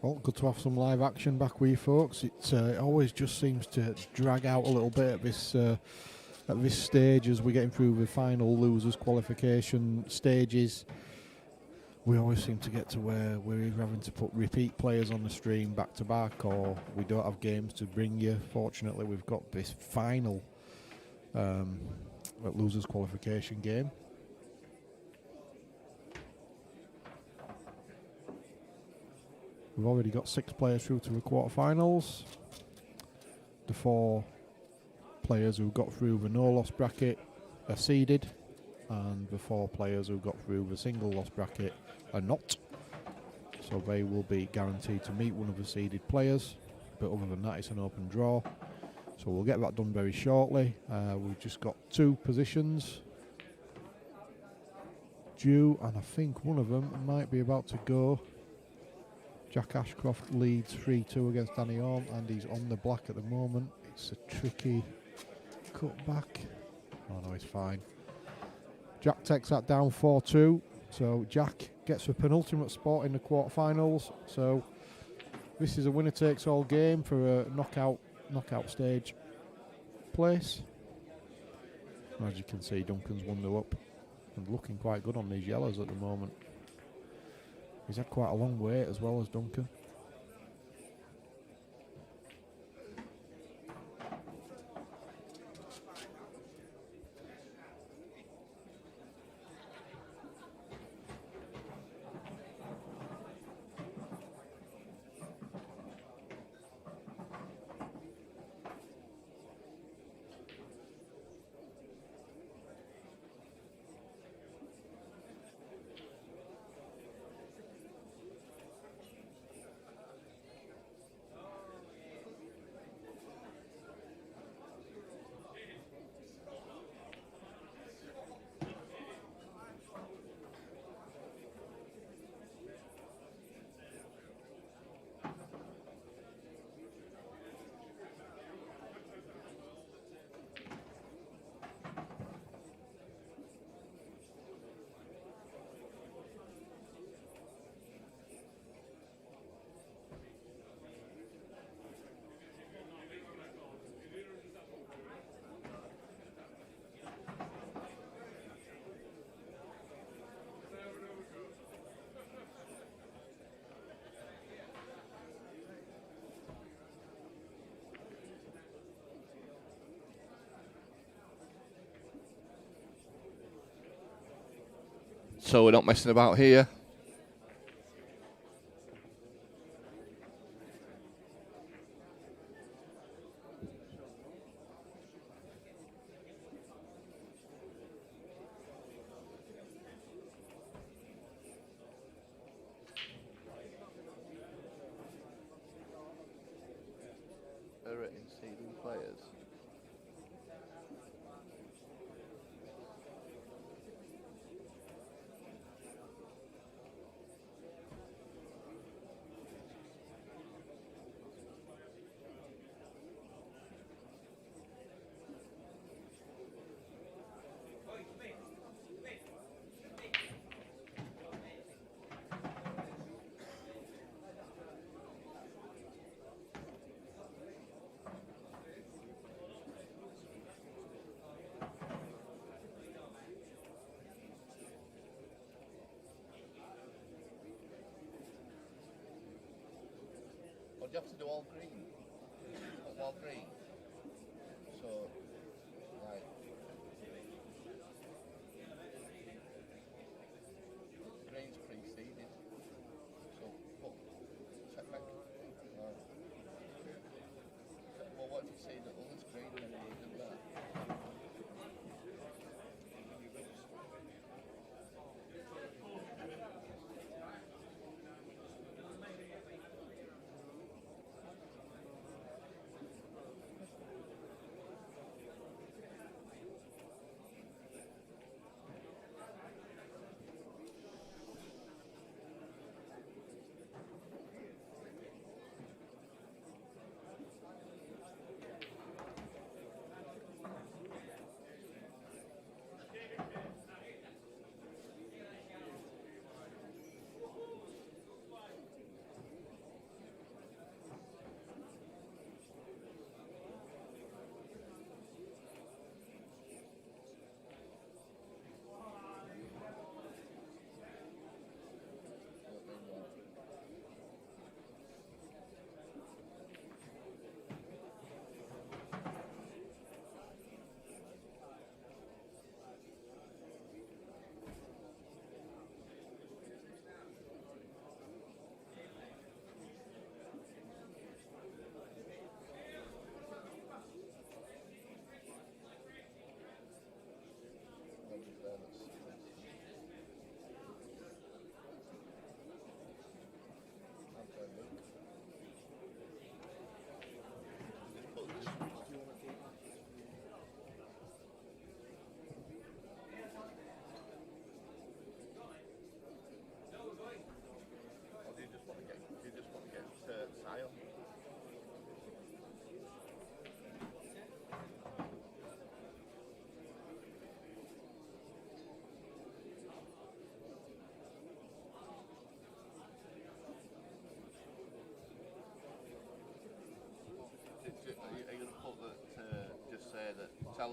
[SPEAKER 7] Well, good to have some live action back with you folks. It always just seems to drag out a little bit at this stage as we're getting through the final losers qualification stages. We always seem to get to where we're either having to put repeat players on the stream back to back, or we don't have games to bring you. Fortunately, we've got this final losers qualification game. We've already got 6 players through to the quarterfinals. The 4 players who got through the no-loss bracket are seeded, and the 4 players who got through the single-loss bracket are not. So they will be guaranteed to meet one of the seeded players, but other than that it's an open draw. So we'll get that done very shortly. We've just got 2 positions due, and I think one of them might be about to go. Jack Ashcroft leads 3-2 against Danny Orme, and he's on the black at the moment. It's a tricky cutback. Oh no, he's fine. Jack takes that down 4-2. So Jack gets the penultimate spot in the quarterfinals. So this is a winner-takes-all game for a knockout stage place. As you can see, Duncan's 1-0 up and looking quite good on these yellows at the moment. He's had quite a long wait as well as Duncan.
[SPEAKER 10] So we're not messing about here. Error in seeding players. Or do you have to do all green? All green. So, right. Green's preceded. So, check back. Right. Well, what do you say that others green and then you do that?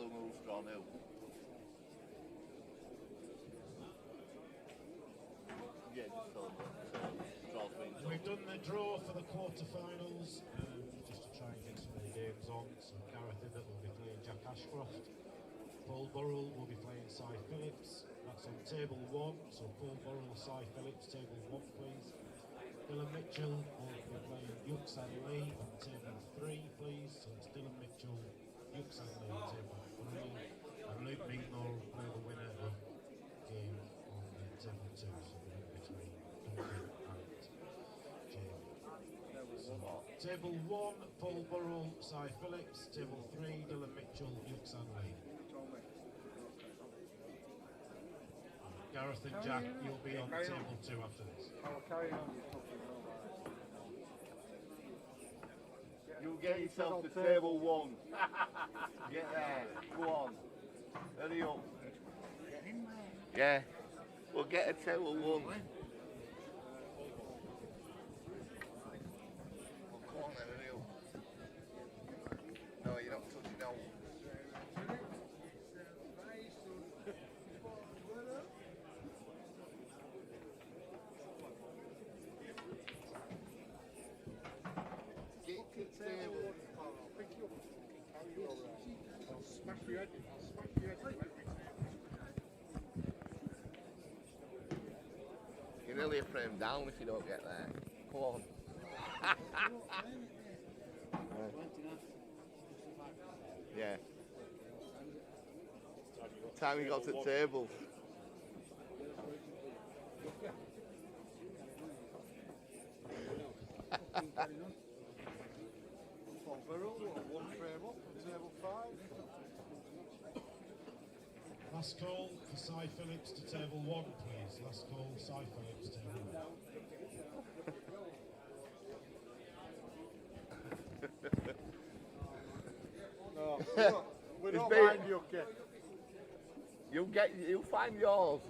[SPEAKER 8] tell them who's drawn who. Yeah, just tell them what draw's been done.
[SPEAKER 1] We've done the draw for the quarterfinals, just to try and get some of the games on. So Gareth Ibbott will be playing Jack Ashcroft. Paul Burrell will be playing Cy Phillips. That's on table 1. So Paul Burrell, Cy Phillips, table 1, please. Dylan Mitchell will be playing Yuxan Lee on table 3, please. So it's Dylan Mitchell, Yuxan Lee on table 3. And Luke Meatmore will play the winner of game on table 2. So the winner between Duncan and Jamie. So, table 1, Paul Burrell, Cy Phillips. Table 3, Dylan Mitchell, Yuxan Lee. Gareth and Jack, you'll be on table 2 after this.
[SPEAKER 8] You get yourself to table 1. Get there. Go on. Hurry up. Yeah. We'll get a table 1. Well, come on then, hurry up. No, you're not touching out. You're nearly a frame down if you don't get there. Come on. Yeah. Time you got to the table.
[SPEAKER 1] Last call for Cy Phillips to table 1, please. Last call, Cy Phillips, table 1.
[SPEAKER 4] No, we don't mind you, kid.
[SPEAKER 8] You'll find yours.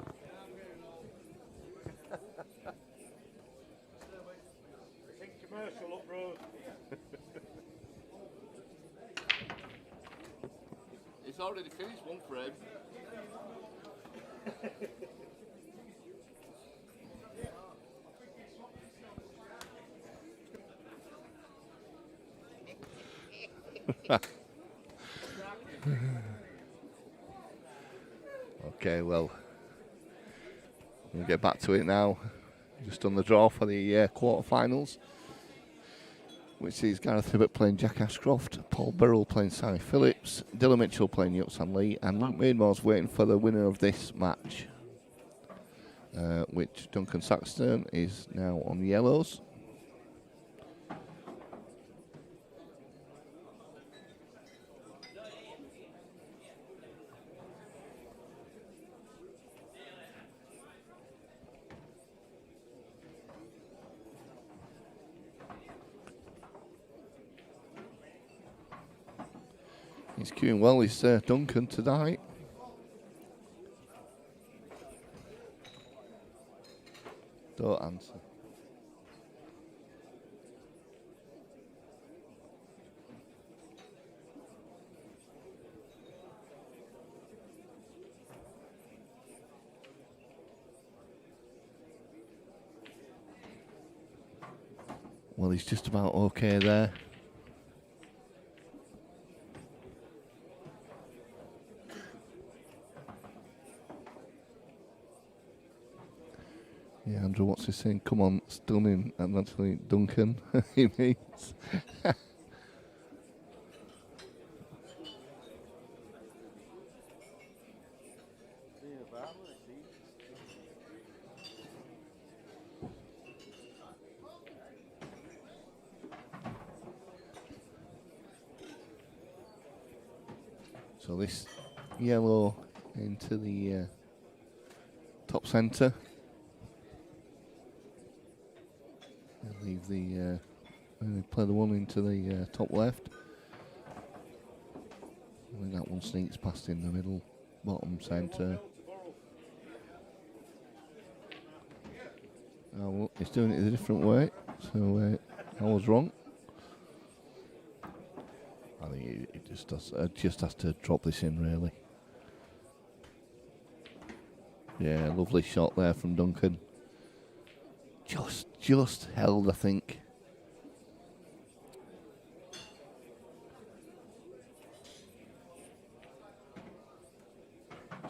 [SPEAKER 2] Think commercial up road.
[SPEAKER 8] It's already finished one frame. Okay, well, we'll get back to it now. Just done the draw for the quarterfinals, which is Gareth Ibbott playing Jack Ashcroft, Paul Burrell playing Cy Phillips, Dylan Mitchell playing Yuxan Lee, and Luke Meadmore's waiting for the winner of this match, which Duncan Saxton is now on yellows. He's queuing well, is Duncan tonight. Don't answer. Well, he's just about okay there. Yeah, Andrew, what's he saying? Come on, stunning, and actually Duncan, he means. So this yellow into the top centre. Leave the play the one into the top left. I think that one sneaks past in the middle, bottom centre. Oh, well, he's doing it a different way, so I was wrong.
[SPEAKER 10] I think he just has to drop this in, really. Yeah, lovely shot there from Duncan. Just held, I think.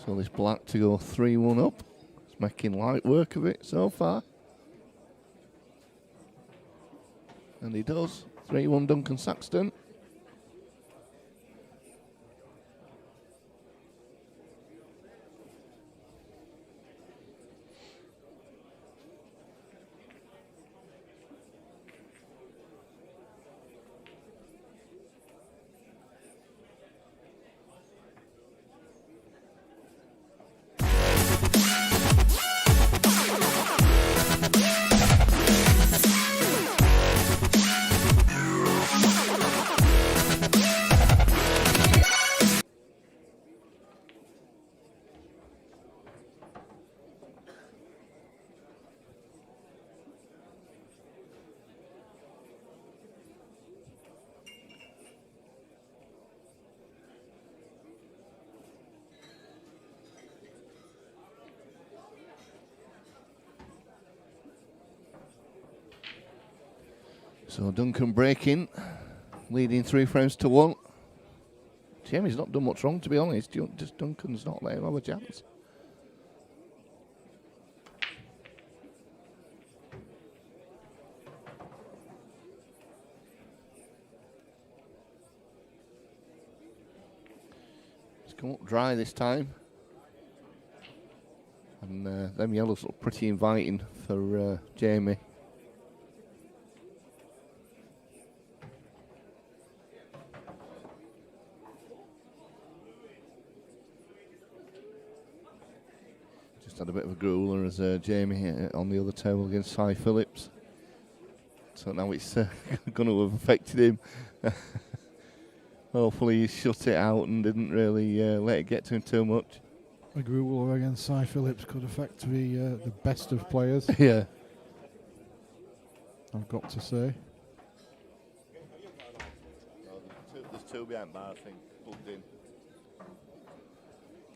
[SPEAKER 10] So this black to go 3-1 up. It's making light work of it so far. And he does. 3-1 Duncan Saxton. So Duncan breaking, leading 3 frames to 1. Jamie's not done much wrong, to be honest. Just Duncan's not let him have a chance. It's come up dry this time. And them yellows look pretty inviting for Jamie. Had a bit of a grueler as Jamie on the other table against Cy Phillips. So now it's going to have affected him. Hopefully he shut it out and didn't really let it get to him too much.
[SPEAKER 7] A grueler against Cy Phillips could affect the best of players.
[SPEAKER 10] Yeah.
[SPEAKER 7] I've got to say.
[SPEAKER 10] There's 2 behind bar, I think, plugged in.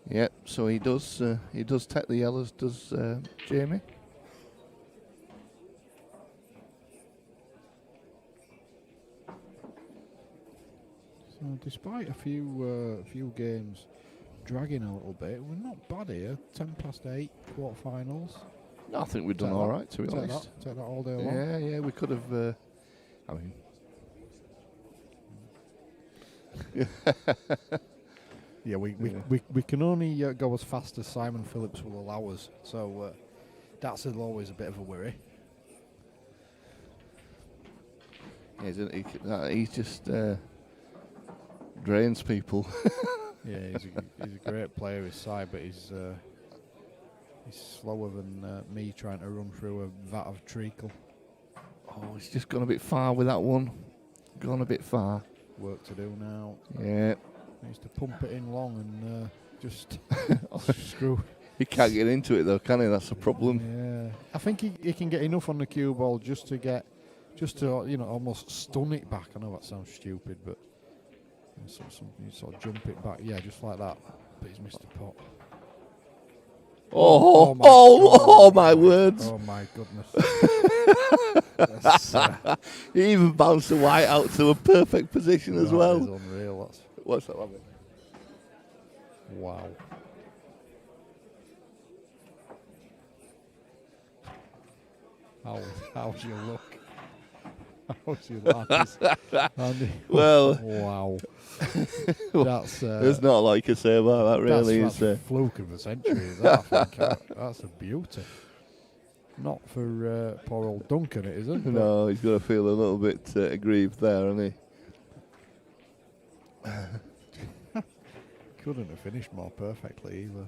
[SPEAKER 10] Yep, so he does take the yellows, does Jamie.
[SPEAKER 7] So despite a few games dragging a little bit, we're not bad here. 8:10, quarterfinals.
[SPEAKER 10] No, I think we've done all right, to be honest.
[SPEAKER 7] Take that all day long.
[SPEAKER 10] Yeah, we could have. I mean.
[SPEAKER 7] Yeah, we can only go as fast as Simon Phillips will allow us, so that's always a bit of a worry.
[SPEAKER 10] Yeah, he just drains people.
[SPEAKER 7] Yeah, he's a great player, his side, but he's slower than me trying to run through a vat of treacle.
[SPEAKER 10] Oh, he's just gone a bit far with that one. Gone a bit far.
[SPEAKER 7] Work to do now.
[SPEAKER 10] Yeah.
[SPEAKER 7] Needs to pump it in long and just screw.
[SPEAKER 10] He can't get into it though, can he? That's the problem.
[SPEAKER 7] Yeah, I think he can get enough on the cue ball just to almost stun it back. I know that sounds stupid, but you sort of jump it back. Yeah, just like that. But he's missed the pot.
[SPEAKER 10] Oh my words!
[SPEAKER 7] Oh my goodness!
[SPEAKER 10] He even bounced the white out to a perfect position as well.
[SPEAKER 7] That is unreal.
[SPEAKER 10] What's that, Robert?
[SPEAKER 7] Wow. How's your look? How's your lads? Andy?
[SPEAKER 10] Well,
[SPEAKER 7] wow. That's
[SPEAKER 10] there's not a lot you can say about that, really.
[SPEAKER 7] That's a fluke of the century, is that? I think. That's a beauty. Not for poor old Duncan, it isn't.
[SPEAKER 10] No, he's got to feel a little bit aggrieved there, hasn't he?
[SPEAKER 7] Couldn't have finished more perfectly either.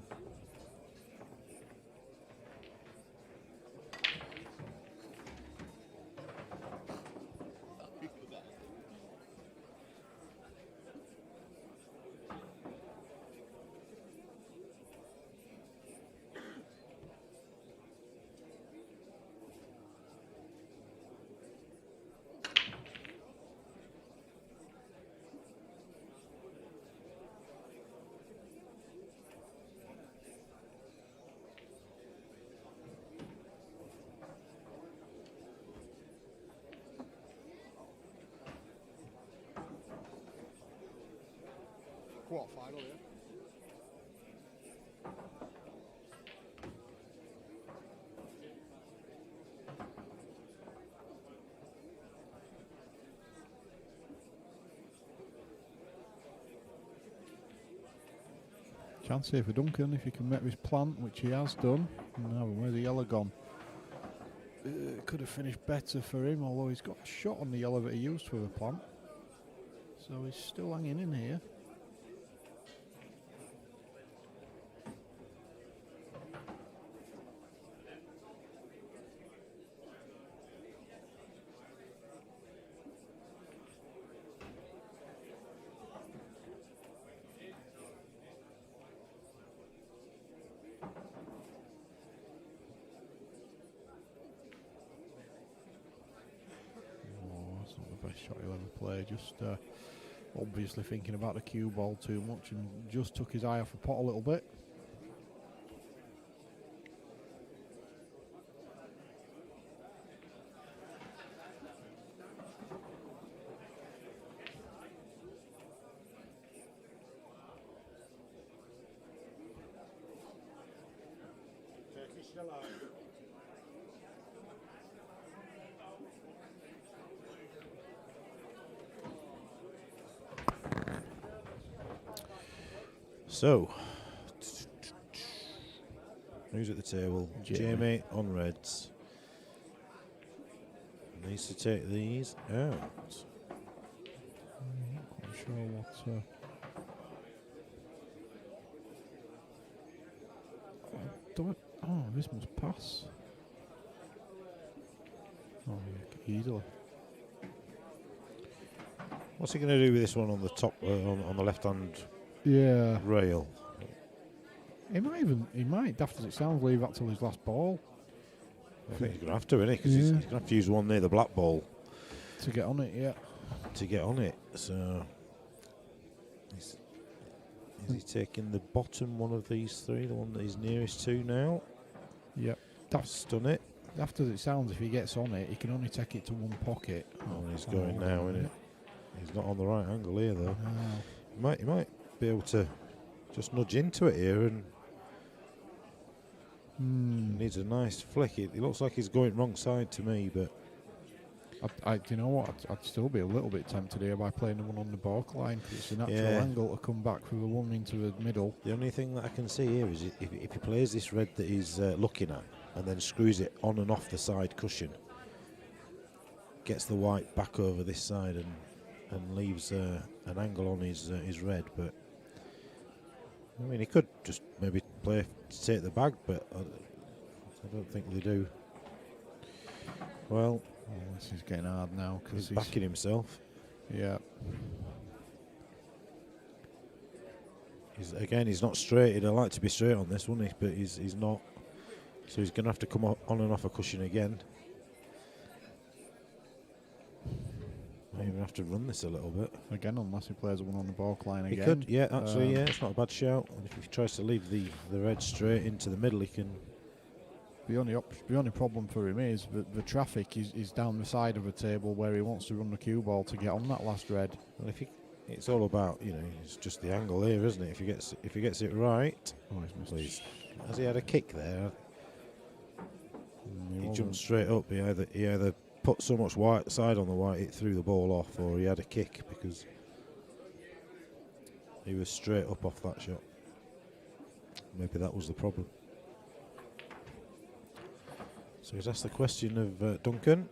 [SPEAKER 4] quarter final, yeah.
[SPEAKER 7] Chance here for Duncan if he can make this plant, which he has done. Now, where's the yellow gone? Could have finished better for him, although he's got a shot on the yellow that he used for the plant. So he's still hanging in here. Shot he'll ever play. Just obviously thinking about the cue ball too much and just took his eye off the pot a little bit.
[SPEAKER 3] So, who's at the table? Jamie on reds. Needs to take these out.
[SPEAKER 7] I'm not quite sure what. This must pass. Oh, yeah, easily.
[SPEAKER 3] What's he going to do with this one on the top, on the left-hand rail?
[SPEAKER 7] He might, daft as it sounds, leave that till his last ball.
[SPEAKER 3] I think he's going to have to, isn't he? Because he's going to have to use one near the black ball.
[SPEAKER 7] To get on it, yeah.
[SPEAKER 3] To get on it. So, is he taking the bottom one of these three, the one that he's nearest to now?
[SPEAKER 7] Yep.
[SPEAKER 3] Stun it.
[SPEAKER 7] Daft as it sounds, if he gets on it, he can only take it to one pocket.
[SPEAKER 3] Oh, he's going now, isn't it? He's not on the right angle here, though.
[SPEAKER 7] No.
[SPEAKER 3] He might be able to just nudge into it here, and he needs a nice flick. It looks like he's going wrong side to me, but
[SPEAKER 7] you know what? I'd still be a little bit tempted here by playing the one on the back line, because it's a natural angle to come back through the one into the middle.
[SPEAKER 3] The only thing that I can see here is if he plays this red that he's looking at and then screws it on and off the side cushion, gets the white back over this side and leaves an angle on his red. But I mean, he could just maybe play to take the bag, but I don't think they do. Well,
[SPEAKER 7] this is getting hard now because
[SPEAKER 3] he's backing himself.
[SPEAKER 7] Yeah.
[SPEAKER 3] He's not straight. He'd like to be straight on this, wouldn't he? But he's not. So he's going to have to come on and off a cushion again. Might even have to run this a little bit.
[SPEAKER 7] Again, unless he plays one on the back line again.
[SPEAKER 3] He could, yeah, actually, it's not a bad shout. And if he tries to leave the red straight into the middle, he can.
[SPEAKER 7] The only problem for him is that the traffic is down the side of the table where he wants to run the cue ball to get on that last red.
[SPEAKER 3] Well, it's all about, it's just the angle here, isn't it? If he gets it right.
[SPEAKER 7] Oh, he's
[SPEAKER 3] has he had a kick there? He jumped straight up. He either put so much white side on the white it threw the ball off, or he had a kick because he was straight up off that shot. Maybe that was the problem. So he's asked the question of Duncan.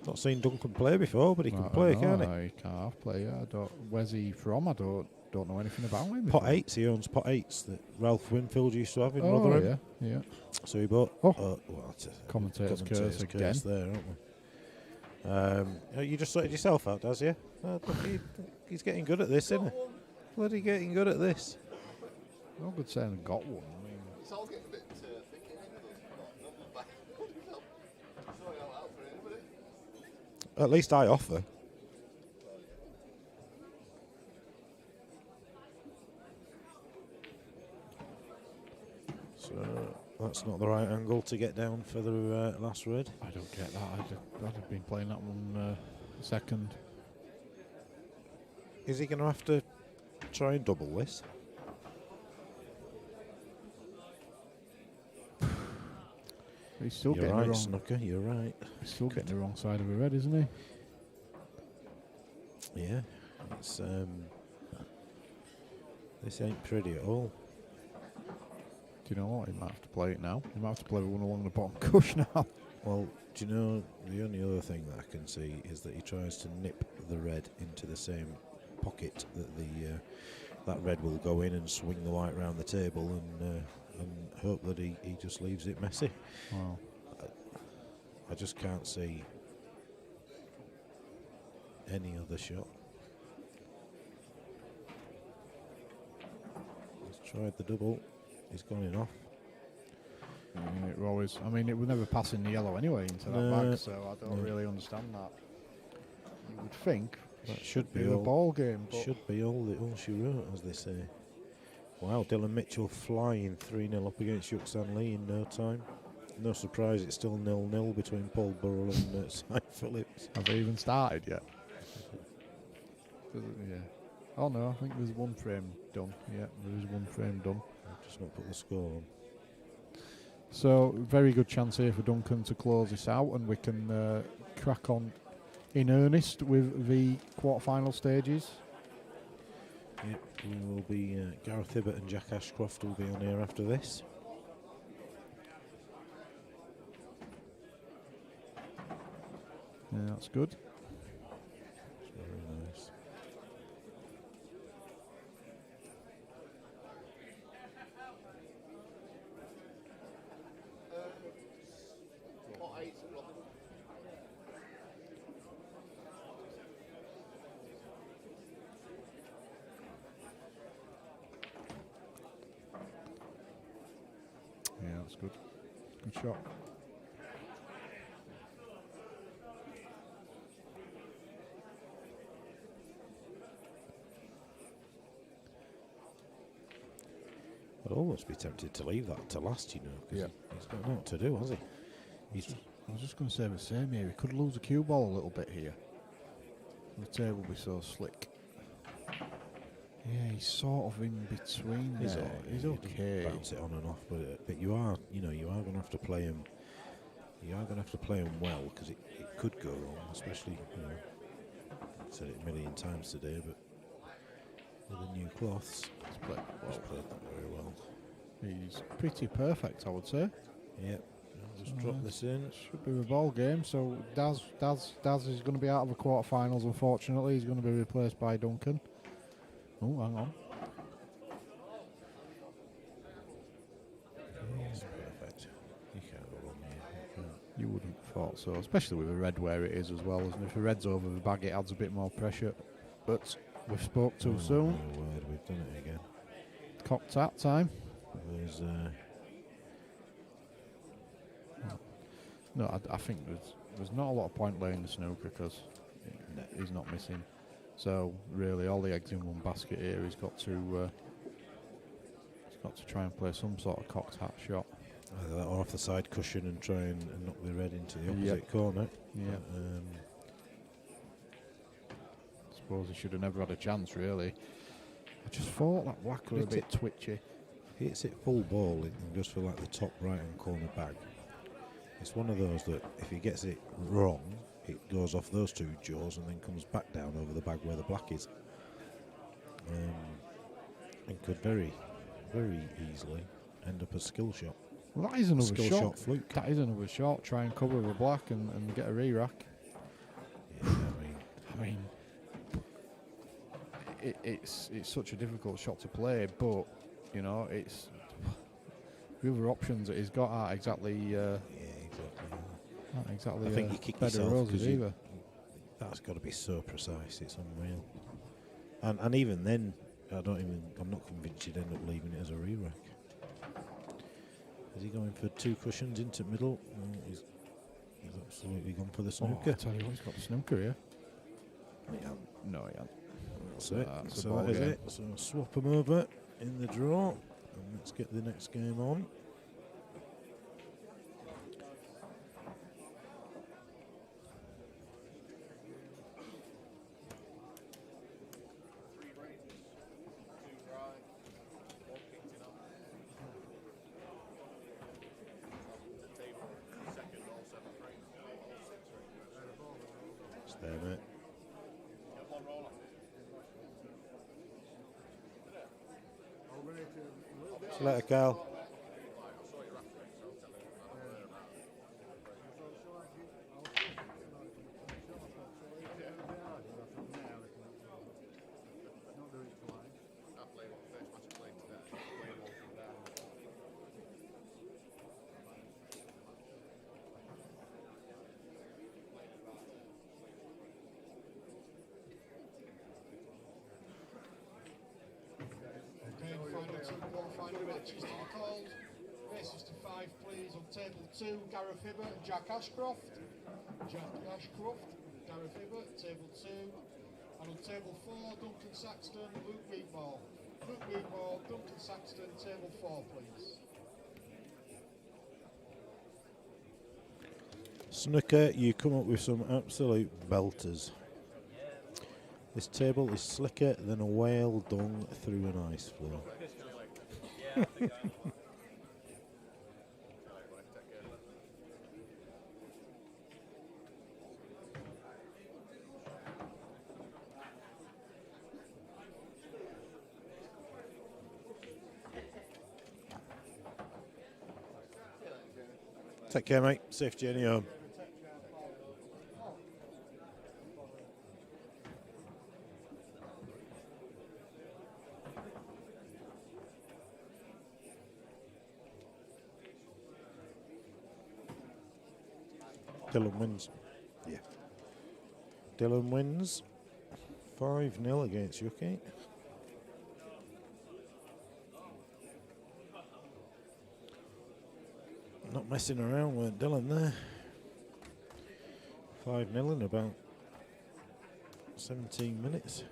[SPEAKER 3] Not seen Duncan play before, but he can play, can't he?
[SPEAKER 7] He can't half play. Where's he from? I don't know anything about him.
[SPEAKER 3] Pot 8s. He owns Pot 8s that Ralph Winfield used to have in Rotherham.
[SPEAKER 7] Yeah.
[SPEAKER 3] So he bought.
[SPEAKER 7] Commentator's curse again.
[SPEAKER 3] There, aren't we? You just sorted yourself out, does you? He's getting good at this, isn't he? Bloody getting good at this.
[SPEAKER 7] No good saying I got one.
[SPEAKER 6] It's all getting a bit thick in it.
[SPEAKER 3] At least I offer. So that's not the right angle to get down for the last red.
[SPEAKER 7] I don't get that. I'd have been playing that one second.
[SPEAKER 3] Is he going to have to try and double this.
[SPEAKER 7] He's still
[SPEAKER 3] You're
[SPEAKER 7] getting
[SPEAKER 3] right,
[SPEAKER 7] the wrong.
[SPEAKER 3] Snooker. You're right.
[SPEAKER 7] He's still getting the wrong side of a red, isn't he?
[SPEAKER 3] Yeah, it's this ain't pretty at all.
[SPEAKER 7] Do you know what? He might have to play it now. He might have to play one along the bottom cush now.
[SPEAKER 3] Well, do you know the only other thing that I can see is that he tries to nip the red into the same pocket that that red will go in and swing the white round the table and hope that he just leaves it messy.
[SPEAKER 7] Wow.
[SPEAKER 3] I just can't see any other shot. He's tried the double. He's gone in off.
[SPEAKER 7] It always. I mean, it was never passing the yellow anyway into that bag, so I don't really understand that. You would think
[SPEAKER 3] that should be
[SPEAKER 7] a
[SPEAKER 3] all
[SPEAKER 7] ball game. But
[SPEAKER 3] should be all she wrote, as they say. Wow, Dylan Mitchell flying 3-0 up against Yuxan Lee in no time. No surprise, it's still 0-0 between Paul Burrell and Cy Phillips.
[SPEAKER 7] Have they even started yet? Yeah. Oh no, I think there's one frame done. Yeah, there is one frame done.
[SPEAKER 3] I've just not put the score on.
[SPEAKER 7] So, very good chance here for Duncan to close this out, and we can crack on in earnest with the quarter-final stages.
[SPEAKER 3] Yep, we will be, Gareth Hibbert and Jack Ashcroft will be on here after this.
[SPEAKER 7] Yeah, that's good.
[SPEAKER 3] It's very nice.
[SPEAKER 7] Yeah, that's good. Good shot.
[SPEAKER 3] I'd almost be tempted to leave that to last, you know, because he's got nothing to do, has he?
[SPEAKER 7] I was just going to say the same here. He could lose the cue ball a little bit here. The table will be so slick. Yeah, he's sort of in between
[SPEAKER 3] He's
[SPEAKER 7] there.
[SPEAKER 3] all right,
[SPEAKER 7] He's
[SPEAKER 3] he
[SPEAKER 7] okay.
[SPEAKER 3] bounce it on and off, but you are going to have to play him. You are going to have to play him well, because it could go wrong, especially, you know, I've said it a million times today, but with the new cloths, he's played that very well.
[SPEAKER 7] He's pretty perfect, I would say.
[SPEAKER 3] Yep. I'll just drop this in.
[SPEAKER 7] Should be a ball game. So Daz is going to be out of the quarterfinals. Unfortunately, he's going to be replaced by Duncan. Oh, hang on.
[SPEAKER 3] He's perfect. You can't go wrong here.
[SPEAKER 7] You wouldn't have thought so, especially with a red where it is as well. And if a red's over the bag, it adds a bit more pressure. But we've spoke too soon.
[SPEAKER 3] No word, we've done it again.
[SPEAKER 7] Cocked that time.
[SPEAKER 3] There's
[SPEAKER 7] No, I think there's not a lot of point laying the snooker because he's not missing. So really, all the eggs in one basket here. He's got to try and play some sort of cocked hat shot.
[SPEAKER 3] either that or off the side cushion and try and knock the red into the opposite corner.
[SPEAKER 7] Yeah. I suppose he should have never had a chance, really. I just thought that black was a bit twitchy.
[SPEAKER 3] Hits it full ball, it can just feel like the top right hand corner bag. It's one of those that if he gets it wrong, it goes off those two jaws and then comes back down over the bag where the black is. And could very, very easily end up a skill shot.
[SPEAKER 7] Well, that is another
[SPEAKER 3] skill shot fluke.
[SPEAKER 7] That is another shot. Try and cover the black and get a re-rack.
[SPEAKER 3] Yeah,
[SPEAKER 7] I mean, it's such a difficult shot to play, but you know, it's the other options that he's got aren't exactly.
[SPEAKER 3] I think you kick
[SPEAKER 7] bed of
[SPEAKER 3] yourself
[SPEAKER 7] roses
[SPEAKER 3] because
[SPEAKER 7] either.
[SPEAKER 3] That's got to be so precise. It's unreal. And even then, I'm not convinced you'd end up leaving it as a re-rack. Is he going for two cushions into middle? No, he's absolutely gone for the snooker.
[SPEAKER 7] I tell you what, he's got the snooker here. No, he hasn't.
[SPEAKER 3] That's it.
[SPEAKER 7] That's
[SPEAKER 3] So that is it. So swap them over in the draw, and let's get the next game on. See you later, Carl.
[SPEAKER 1] Okay, final two quarter-final matches to be called. Races to 5, please. On table 2, Gareth Hibbert and Jack Ashcroft. Jack Ashcroft, Gareth Hibbert, table 2. And on table 4, Duncan Saxton, Luke Wheatmore. Luke Wheatmore, Duncan Saxton, table 4, please.
[SPEAKER 3] Snooker, you come up with some absolute belters. This table is slicker than a whale dung through an ice floe. Take care, mate. Safe journey home. Dylan wins. Yeah. Dylan wins 5-0 against Yuki. Not messing around, weren't Dylan there? 5-0 in about 17 minutes.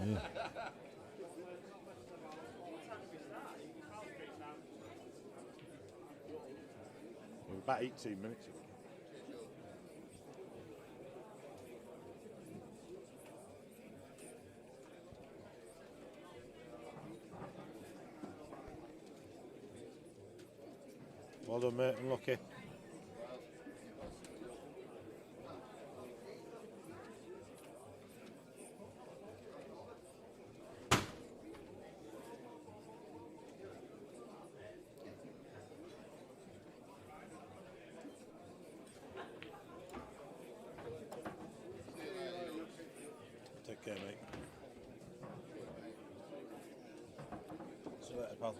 [SPEAKER 3] Yeah.
[SPEAKER 13] We're about 18 minutes.
[SPEAKER 3] Well done, mate. Unlucky. Take care, mate. See you later, pal.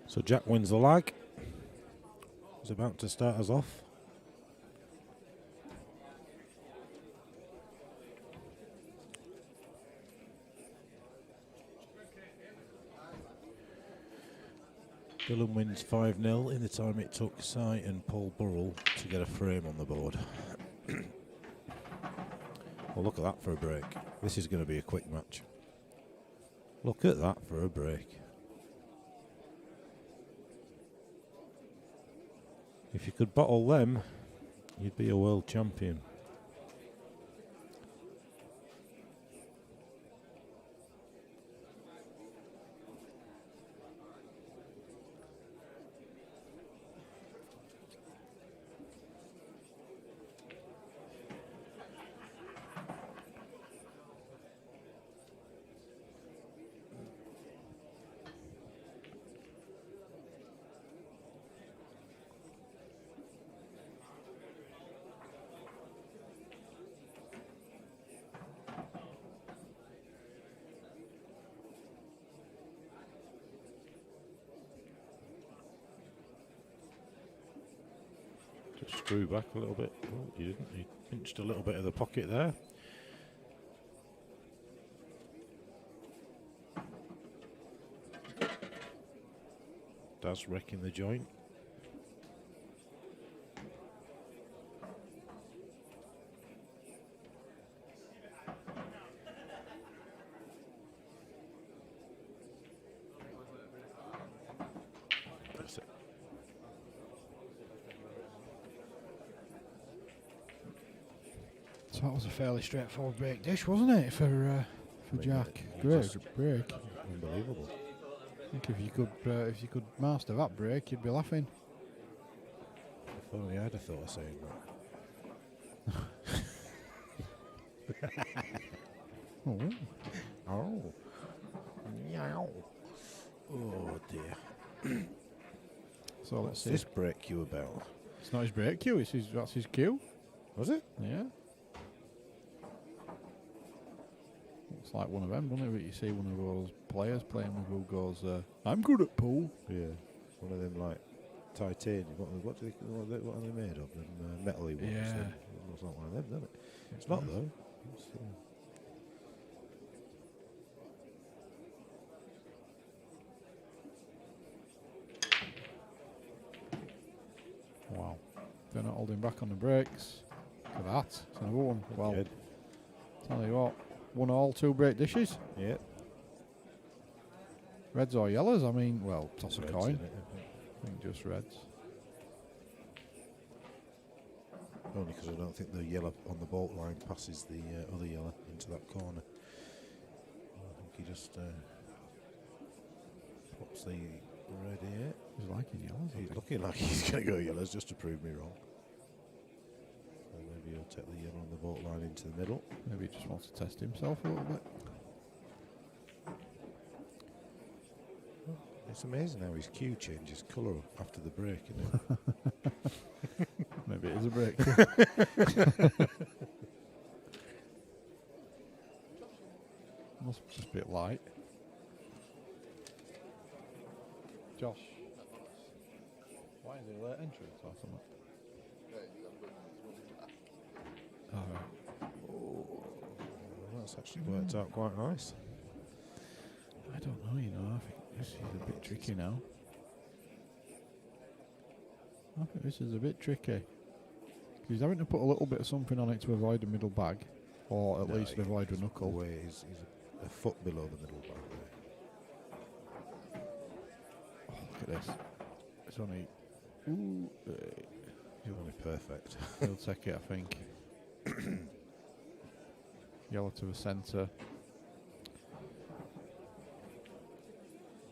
[SPEAKER 3] So Jack wins the lag. He's about to start us off. Dylan wins 5-0 in the time it took Si and Paul Burrell to get a frame on the board. Well, look at that for a break. This is going to be a quick match. Look at that for a break. If you could bottle them, you'd be a world champion. Screw back a little bit. Oh, you didn't. He pinched a little bit of the pocket there. Daz wrecking the joint. That's it.
[SPEAKER 7] So that was a fairly straightforward break dish, wasn't it, for Jack? Great break.
[SPEAKER 3] Unbelievable.
[SPEAKER 7] I think if you could master that break, you'd be laughing.
[SPEAKER 3] If only I'd have thought of saying that.
[SPEAKER 7] Oh.
[SPEAKER 3] Oh. Meow. Oh dear.
[SPEAKER 7] So let's
[SPEAKER 3] What's
[SPEAKER 7] see.
[SPEAKER 3] this break cue about?
[SPEAKER 7] It's not his break cue, that's his cue.
[SPEAKER 3] Was it?
[SPEAKER 7] Yeah. It's like one of them, doesn't it? But you see one of those players playing with who goes, I'm good at pool.
[SPEAKER 3] Yeah. One of them like titanium. What are they made of? Them metally ones.
[SPEAKER 7] Yeah.
[SPEAKER 3] It looks like one of them, doesn't it? It's not though. It's,
[SPEAKER 7] Wow. They're not holding back on the brakes. Look at that. It's another one. Well,
[SPEAKER 3] good.
[SPEAKER 7] tell you what. 1-1, 2 break dishes.
[SPEAKER 3] Yeah.
[SPEAKER 7] Reds or yellows? I mean, well, toss a
[SPEAKER 3] Reds,
[SPEAKER 7] coin.
[SPEAKER 3] innit,
[SPEAKER 7] I think just reds.
[SPEAKER 3] Only because I don't think the yellow on the bolt line passes the other yellow into that corner. I think he just pops the red here.
[SPEAKER 7] He's liking yellows.
[SPEAKER 3] He's looking like he's going to go yellows just to prove me wrong. So maybe he'll take the yellow on the bolt line into the middle.
[SPEAKER 7] Maybe he just wants to test himself a little bit.
[SPEAKER 3] It's amazing how his cue changes colour after the break, isn't it?
[SPEAKER 7] Maybe it is a break. Must just be a light. Josh. Why is he late entrance or something?
[SPEAKER 3] Oh, that's actually worked out quite nice.
[SPEAKER 7] I don't know, you know. I think this is a bit tricky now. I think this is a bit tricky. He's having to put a little bit of something on it to avoid the middle bag, or at least avoid a knuckle.
[SPEAKER 3] Way he's a foot below the middle bag there.
[SPEAKER 7] Oh, look at this. It's only. Ooh,
[SPEAKER 3] Only perfect.
[SPEAKER 7] he'll take it, I think. Yellow to the centre.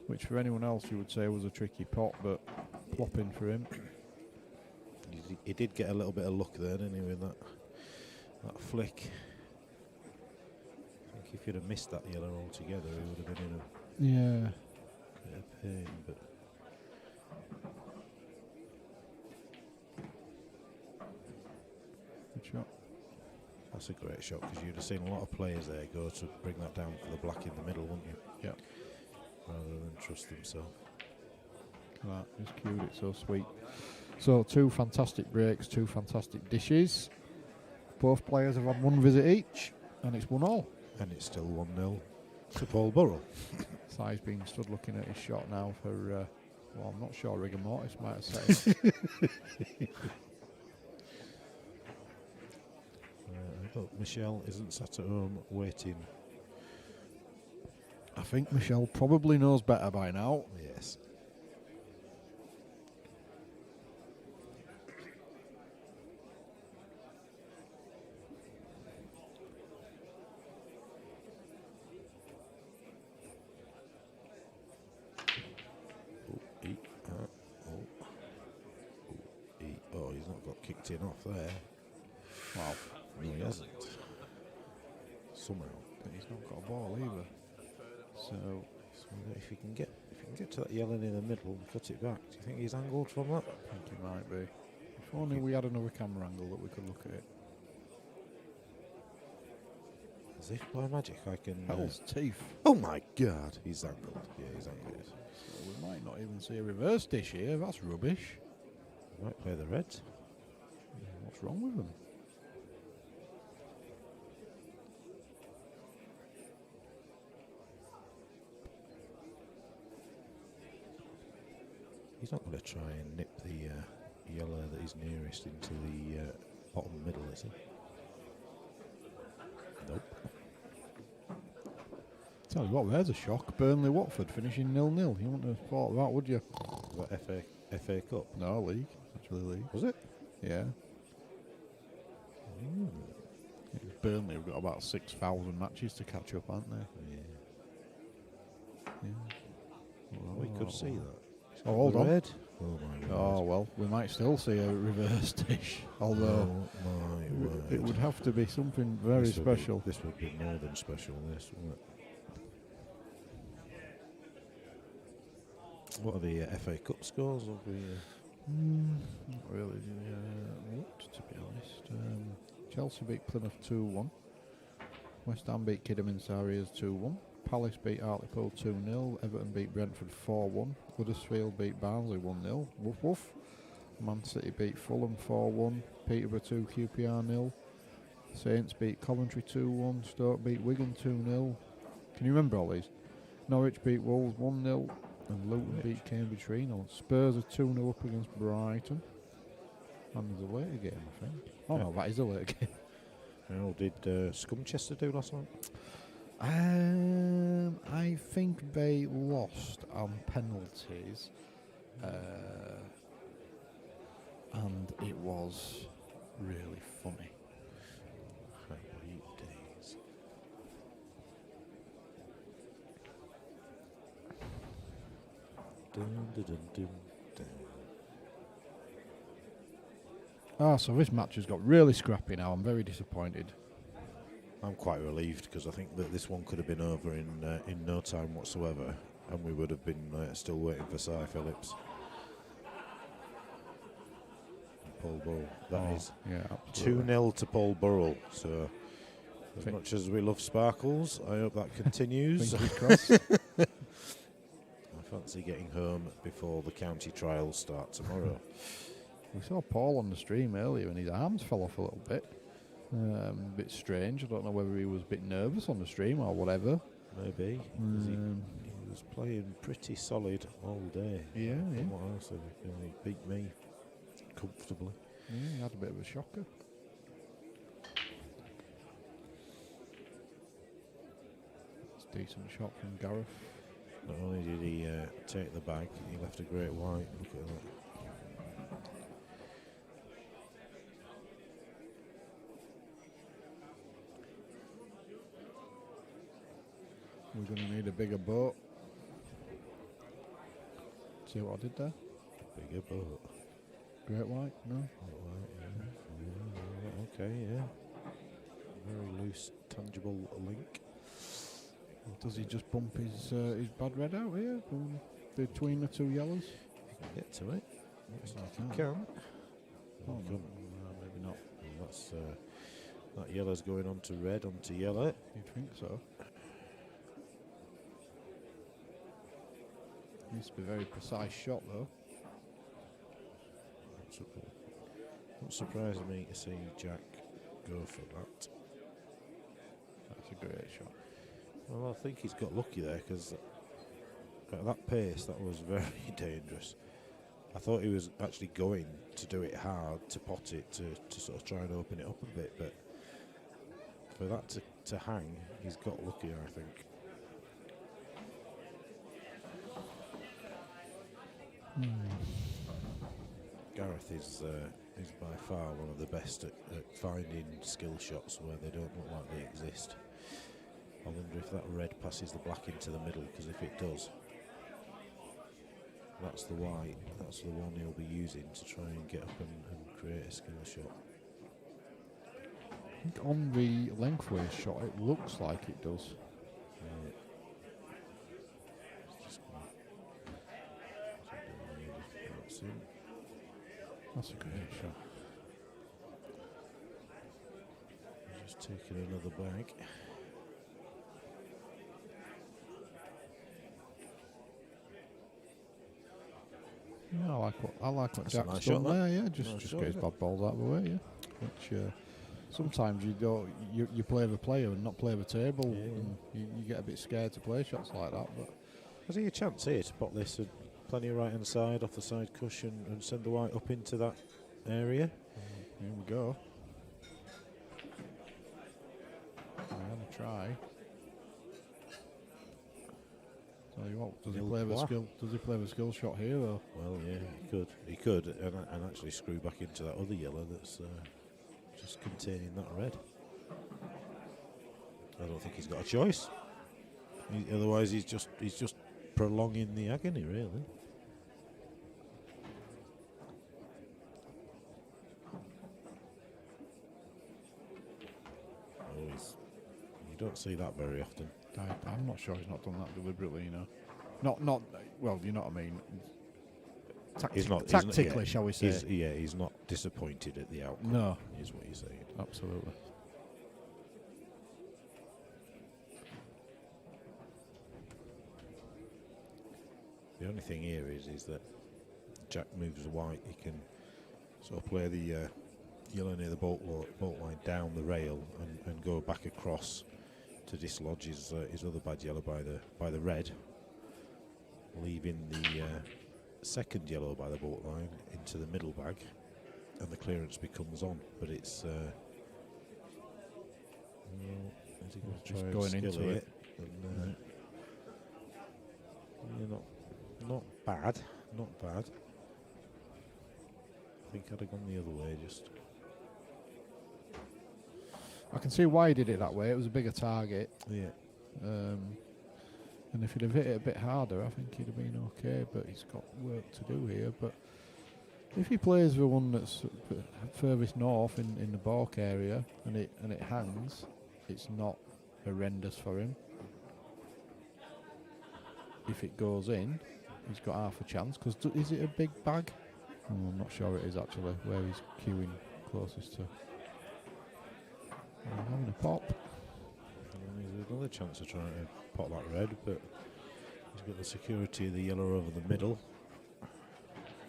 [SPEAKER 7] Which for anyone else you would say was a tricky pot, but plopping for him.
[SPEAKER 3] He did get a little bit of luck there, didn't he, with that flick. I think if he'd have missed that yellow altogether, he would have been in a bit of pain. But
[SPEAKER 7] good shot.
[SPEAKER 3] that's a great shot because you'd have seen a lot of players there go to bring that down for the black in the middle, wouldn't you?
[SPEAKER 7] Yep.
[SPEAKER 3] Rather than trust themselves.
[SPEAKER 7] Look at that, just cued it so sweet. So 2 fantastic breaks, 2 fantastic dishes. Both players have had 1 visit each, and it's 1-1.
[SPEAKER 3] And it's still 1-0 to Paul Burrell.
[SPEAKER 7] Si's been stood looking at his shot now for, well, I'm not sure rigor mortis might have said it.
[SPEAKER 3] I hope Michelle isn't sat at home waiting.
[SPEAKER 7] I think Michelle probably knows better by now.
[SPEAKER 3] Yes. Oh, he's not got kicked in off there.
[SPEAKER 7] Wow.
[SPEAKER 3] No, he hasn't. Somehow.
[SPEAKER 7] But he's not got a ball either. So
[SPEAKER 3] if you can get to that yellow in the middle and cut it back, do you think he's angled from that?
[SPEAKER 7] I think he might be. If only we had another camera angle that we could look at it.
[SPEAKER 3] As if by magic I can.
[SPEAKER 7] Hell's teeth.
[SPEAKER 3] Oh my God, he's angled. Yeah, he's angled.
[SPEAKER 7] So we might not even see a reverse dish here. That's rubbish.
[SPEAKER 3] Might play the reds.
[SPEAKER 7] What's wrong with them?
[SPEAKER 3] He's not going to try and nip the yellow that is nearest into the bottom middle, is he? Nope.
[SPEAKER 7] Tell you what, there's a shock. Burnley-Watford finishing 0-0. You wouldn't have thought that, would you?
[SPEAKER 3] What, FA Cup?
[SPEAKER 7] No, league. Actually, league.
[SPEAKER 3] Was it?
[SPEAKER 7] Yeah. Burnley have got about 6,000 matches to catch up, aren't they?
[SPEAKER 3] Yeah. We could see that.
[SPEAKER 7] Oh, hold on.
[SPEAKER 3] Red. Oh my word.
[SPEAKER 7] Oh well, we might still see a reverse dish, although
[SPEAKER 3] Oh my word.
[SPEAKER 7] it would have to be something very
[SPEAKER 3] This would be-
[SPEAKER 7] special.
[SPEAKER 3] this would be more than special, this, wouldn't it? What are the FA Cup scores? Have we,
[SPEAKER 7] Not really looked, to be honest. Chelsea beat Plymouth 2-1. West Ham beat Kidderminster Harriers 2-1. Palace beat Hartlepool 2-0. Everton beat Brentford 4-1. Huddersfield beat Barnsley 1-0. Woof woof. Man City beat Fulham 4-1. Peterborough 2, QPR 0. Saints beat Coventry 2-1. Stoke beat Wigan 2-0. Can you remember all these? Norwich beat Wolves 1-0. And Luton beat Cambridge 3-0. Spurs are 2-0 up against Brighton. And there's a later game, I think. Oh no, that is a later game.
[SPEAKER 3] how did Scumchester do last night?
[SPEAKER 7] I think they lost on penalties, and it was really funny.
[SPEAKER 3] Happy days. Dun, dun, dun, dun, dun.
[SPEAKER 7] So this match has got really scrappy now. I'm very disappointed.
[SPEAKER 3] I'm quite relieved because I think that this one could have been over in no time whatsoever, and we would have been still waiting for Cy Phillips. Paul Burrell. That is
[SPEAKER 7] yeah, absolutely.
[SPEAKER 3] 2-0 to Paul Burrell. So, as much as we love Sparkles, I hope that continues.
[SPEAKER 7] Fingers crossed.
[SPEAKER 3] I fancy getting home before the county trials start tomorrow.
[SPEAKER 7] We saw Paul on the stream earlier, and his arms fell off a little bit. A bit strange. I don't know whether he was a bit nervous on the stream or whatever.
[SPEAKER 3] Maybe. 'Cause he was playing pretty solid all day.
[SPEAKER 7] Yeah,
[SPEAKER 3] From
[SPEAKER 7] yeah.
[SPEAKER 3] what else? He beat me comfortably.
[SPEAKER 7] Yeah, he had a bit of a shocker. It's a decent shot from Gareth.
[SPEAKER 3] Not only did he take the bag, he left a great white. Look at that.
[SPEAKER 7] We're going to need a bigger boat. See what I did there?
[SPEAKER 3] Bigger boat.
[SPEAKER 7] Great white? No?
[SPEAKER 3] White, yeah. Okay, yeah. Very loose, tangible link.
[SPEAKER 7] Does he just bump his bad red out here between the two yellows?
[SPEAKER 3] You can get to it. Yes,
[SPEAKER 7] I
[SPEAKER 3] you
[SPEAKER 7] can.
[SPEAKER 3] can.
[SPEAKER 7] Oh,
[SPEAKER 3] You
[SPEAKER 7] no,
[SPEAKER 3] can.
[SPEAKER 7] maybe not.
[SPEAKER 3] And that's that yellow's going on to red, onto yellow.
[SPEAKER 7] You'd think so. Needs to be a very precise shot though.
[SPEAKER 3] Not surprising me to see Jack go for that.
[SPEAKER 7] That's a great shot.
[SPEAKER 3] Well, I think he's got lucky there because at that pace, that was very dangerous. I thought he was actually going to do it hard, to pot it, to sort of try and open it up a bit, but for that to hang, he's got lucky, I think. Gareth is by far one of the best at finding skill shots where they don't look like they exist. I wonder if that red passes the black into the middle, because if it does, that's the white, that's the one he'll be using to try and get up and create a skill shot.
[SPEAKER 7] I think on the lengthways shot it looks like it does. That's a great shot.
[SPEAKER 3] Just taking another bag.
[SPEAKER 7] Yeah, I like what
[SPEAKER 3] That's a
[SPEAKER 7] Jack's
[SPEAKER 3] nice
[SPEAKER 7] done
[SPEAKER 3] shot, that.
[SPEAKER 7] there. Yeah, just
[SPEAKER 3] Nice
[SPEAKER 7] get
[SPEAKER 3] shot,
[SPEAKER 7] his
[SPEAKER 3] isn't
[SPEAKER 7] bad balls out of the way. Yeah. which sometimes you don't. You play the player and not play the table, and you get a bit scared to play shots like that. But
[SPEAKER 3] has he a chance here to pot this? Plenty of right hand side off the side cushion and send the white up into that area.
[SPEAKER 7] Here we go. I'm gonna try. Tell you what, does he play the skill? Does he play the skill shot here? Or?
[SPEAKER 3] Well, yeah, he could. He could, and actually screw back into that other yellow that's just containing that red. I don't think he's got a choice. Otherwise, he's just prolonging the agony, really. You don't see that very often.
[SPEAKER 7] I'm not sure he's not done that deliberately, you know. Not well, you know what I mean. Tactically, shall we say?
[SPEAKER 3] He's not disappointed at the outcome.
[SPEAKER 7] No,
[SPEAKER 3] is what you're saying.
[SPEAKER 7] Absolutely.
[SPEAKER 3] The only thing here is that Jack moves the white. He can sort of play the yellow near the bolt line down the rail and go back across to dislodge his other bad yellow by the red, leaving the second yellow by the bolt line into the middle bag, and the clearance becomes on. But it's
[SPEAKER 7] just going into it.
[SPEAKER 3] And, not bad. I think I'd have gone the other way. Just.
[SPEAKER 7] I can see why he did it that way. It was a bigger target.
[SPEAKER 3] Yeah.
[SPEAKER 7] And if he'd have hit it a bit harder, I think he'd have been okay. But he's got work to do here. But if he plays the one that's furthest north in the balk area and it hangs, it's not horrendous for him. If it goes in, he's got half a chance. Because is it a big bag? Oh, I'm not sure it is actually. Where he's queuing closest to. Having a pop.
[SPEAKER 3] There's another chance of trying to pot that red, but he's got the security of the yellow over the middle.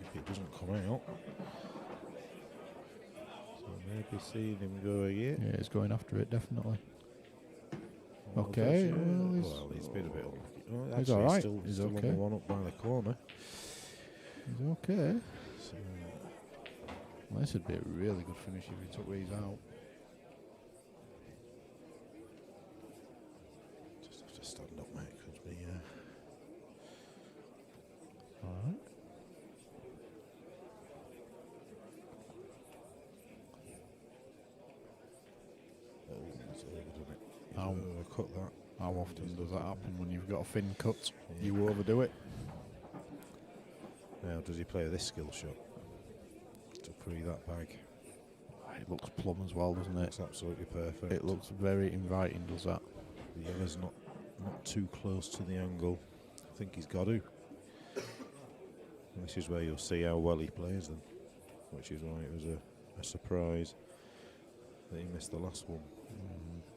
[SPEAKER 3] If it doesn't come out, so maybe seeing him go here.
[SPEAKER 7] Yeah, he's going after it definitely.
[SPEAKER 3] Well,
[SPEAKER 7] okay.
[SPEAKER 3] He's been a bit unlucky. Well,
[SPEAKER 7] he's all right.
[SPEAKER 3] He's still okay. On the one up by the corner.
[SPEAKER 7] He's okay. So, well, this would be a really good finish if he took these out.
[SPEAKER 3] Stand up, mate, because we.
[SPEAKER 7] Alright.
[SPEAKER 3] Cut that.
[SPEAKER 7] How often does that happen when you've got a thin cut? Yeah. You overdo it.
[SPEAKER 3] Now, does he play this skill shot to free that bag?
[SPEAKER 7] It looks plumb as well, doesn't it?
[SPEAKER 3] It's absolutely perfect.
[SPEAKER 7] It looks very inviting, does that?
[SPEAKER 3] The yellow's not too close to the angle. I think he's got to. And this is where you'll see how well he plays them, which is why it was a surprise that he missed the last one.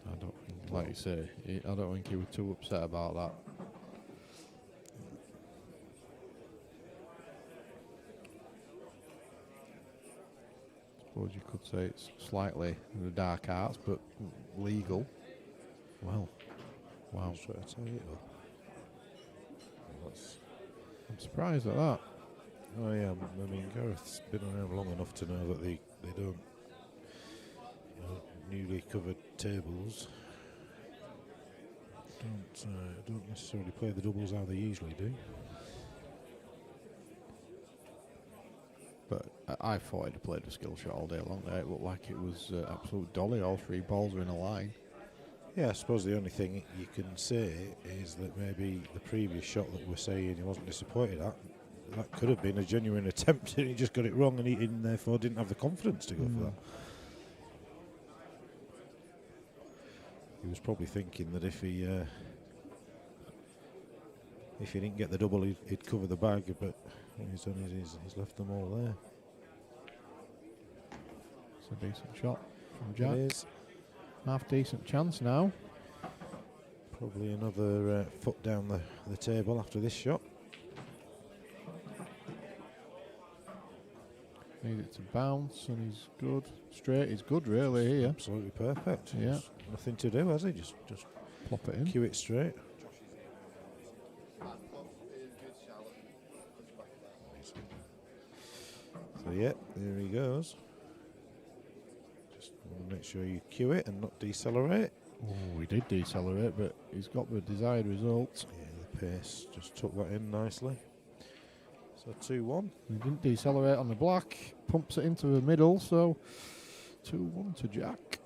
[SPEAKER 7] I don't think, like you say, I don't think he was too upset about that. I suppose you could say it's slightly the dark arts, but legal. Well, wow.
[SPEAKER 3] Try to tie it up.
[SPEAKER 7] I'm surprised at that.
[SPEAKER 3] Oh yeah, I mean Gareth's been around long enough to know that they don't, newly covered tables don't necessarily play the doubles how they usually do.
[SPEAKER 7] But I thought he'd played the skill shot all day long there. It looked like it was absolute dolly. All three balls were in a line.
[SPEAKER 3] Yeah, I suppose the only thing you can say is that maybe the previous shot that we're saying he wasn't disappointed at, that could have been a genuine attempt and he just got it wrong and he therefore didn't have the confidence to go for that. He was probably thinking that if he didn't get the double, he'd cover the bag, but he's left them all there.
[SPEAKER 7] It's a decent shot from Jack.
[SPEAKER 3] It is.
[SPEAKER 7] Half decent chance now.
[SPEAKER 3] Probably another foot down the table after this shot.
[SPEAKER 7] Need it to bounce, and he's good. Straight, he's good, really, here.
[SPEAKER 3] Absolutely perfect.
[SPEAKER 7] Yeah.
[SPEAKER 3] There's nothing to do, has he? Just
[SPEAKER 7] Plop it in.
[SPEAKER 3] cue it straight. So yeah, there he goes. Just want to make sure you cue it and not decelerate.
[SPEAKER 7] Oh, he did decelerate, but he's got the desired result.
[SPEAKER 3] Yeah, the pace just took that in nicely. So 2-1.
[SPEAKER 7] He didn't decelerate on the black. Pumps it into the middle, so 2-1 to Jack.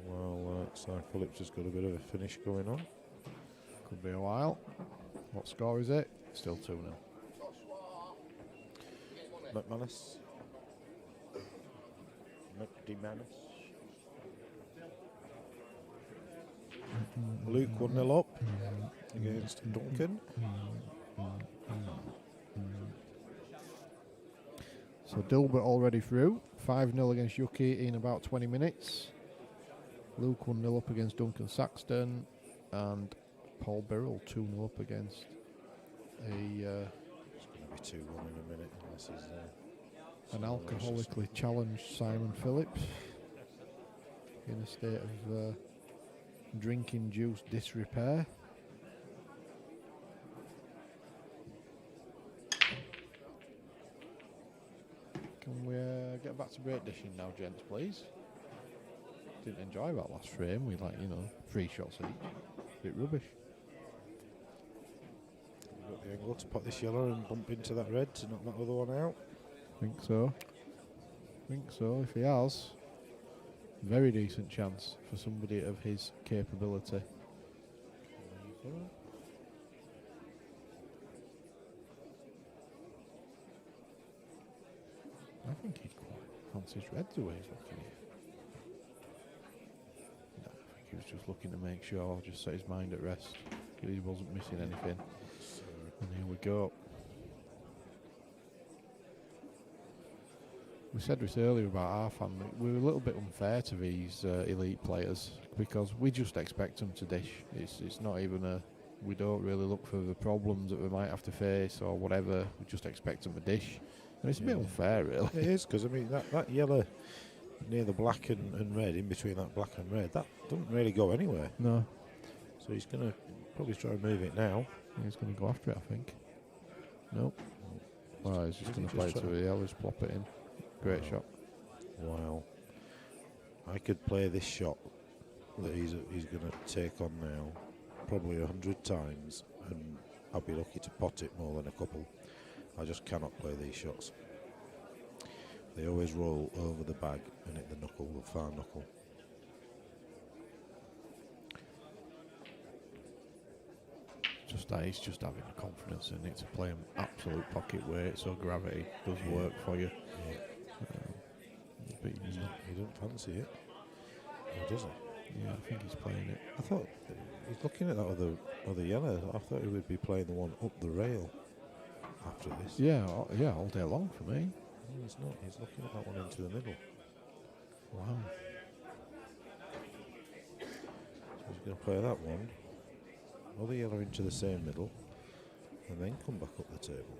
[SPEAKER 3] Well, Cy Phillips has got a bit of a finish going on.
[SPEAKER 7] Could be a while. What score is it? Still 2-0.
[SPEAKER 3] McManus. McDemanus. Luke 1-0 up against Duncan.
[SPEAKER 7] So Dilbert already through. 5-0 against Yuki in about 20 minutes. Luke 1-0 up against Duncan Saxton. And Paul Birrell 2-0 up against a
[SPEAKER 3] It's going to be 2-1 in a minute unless he's
[SPEAKER 7] an alcoholically challenged Simon Phillips in a state of drink-induced disrepair. Can we get back to break dishing now, gents, please? Didn't enjoy that last frame. We 3 shots each. Bit rubbish.
[SPEAKER 3] You've got the angle to pot this yellow and bump into that red to knock that other one out.
[SPEAKER 7] Think so. If he has, very decent chance for somebody of his capability. I think he'd quite fancy his reds the way he's looking here. No, I think he was just looking to make sure, just set his mind at rest. He wasn't missing anything. And here we go. We said this earlier about our family. We're a little bit unfair to these elite players because we just expect them to dish. It's not even we don't really look for the problems that we might have to face or whatever. We just expect them to dish. And it's a bit unfair, really.
[SPEAKER 3] It is, because I mean that yellow near the black and red, in between that black and red, that doesn't really go anywhere.
[SPEAKER 7] No.
[SPEAKER 3] So he's going to probably try and move it now.
[SPEAKER 7] He's going to go after it, I think. Nope. Well, he's just going to play it to the yellow, just plop it in. Great shot.
[SPEAKER 3] Wow. I could play this shot that he's going to take on now probably 100 times, and I'll be lucky to pot it more than a couple. I just cannot play these shots. They always roll over the bag and hit the knuckle, the far knuckle.
[SPEAKER 7] Just that he's just having the confidence in it to play an absolute pocket weight, so gravity does work for you.
[SPEAKER 3] Yeah.
[SPEAKER 7] But
[SPEAKER 3] He doesn't fancy it. Or does he?
[SPEAKER 7] Yeah, I think he's playing it.
[SPEAKER 3] I thought he's looking at that other yellow. I thought he would be playing the one up the rail after this.
[SPEAKER 7] Yeah, all day long for me.
[SPEAKER 3] No, he's not. He's looking at that one into the middle.
[SPEAKER 7] Wow.
[SPEAKER 3] So he's going to play that one, other yellow into the same middle, and then come back up the table.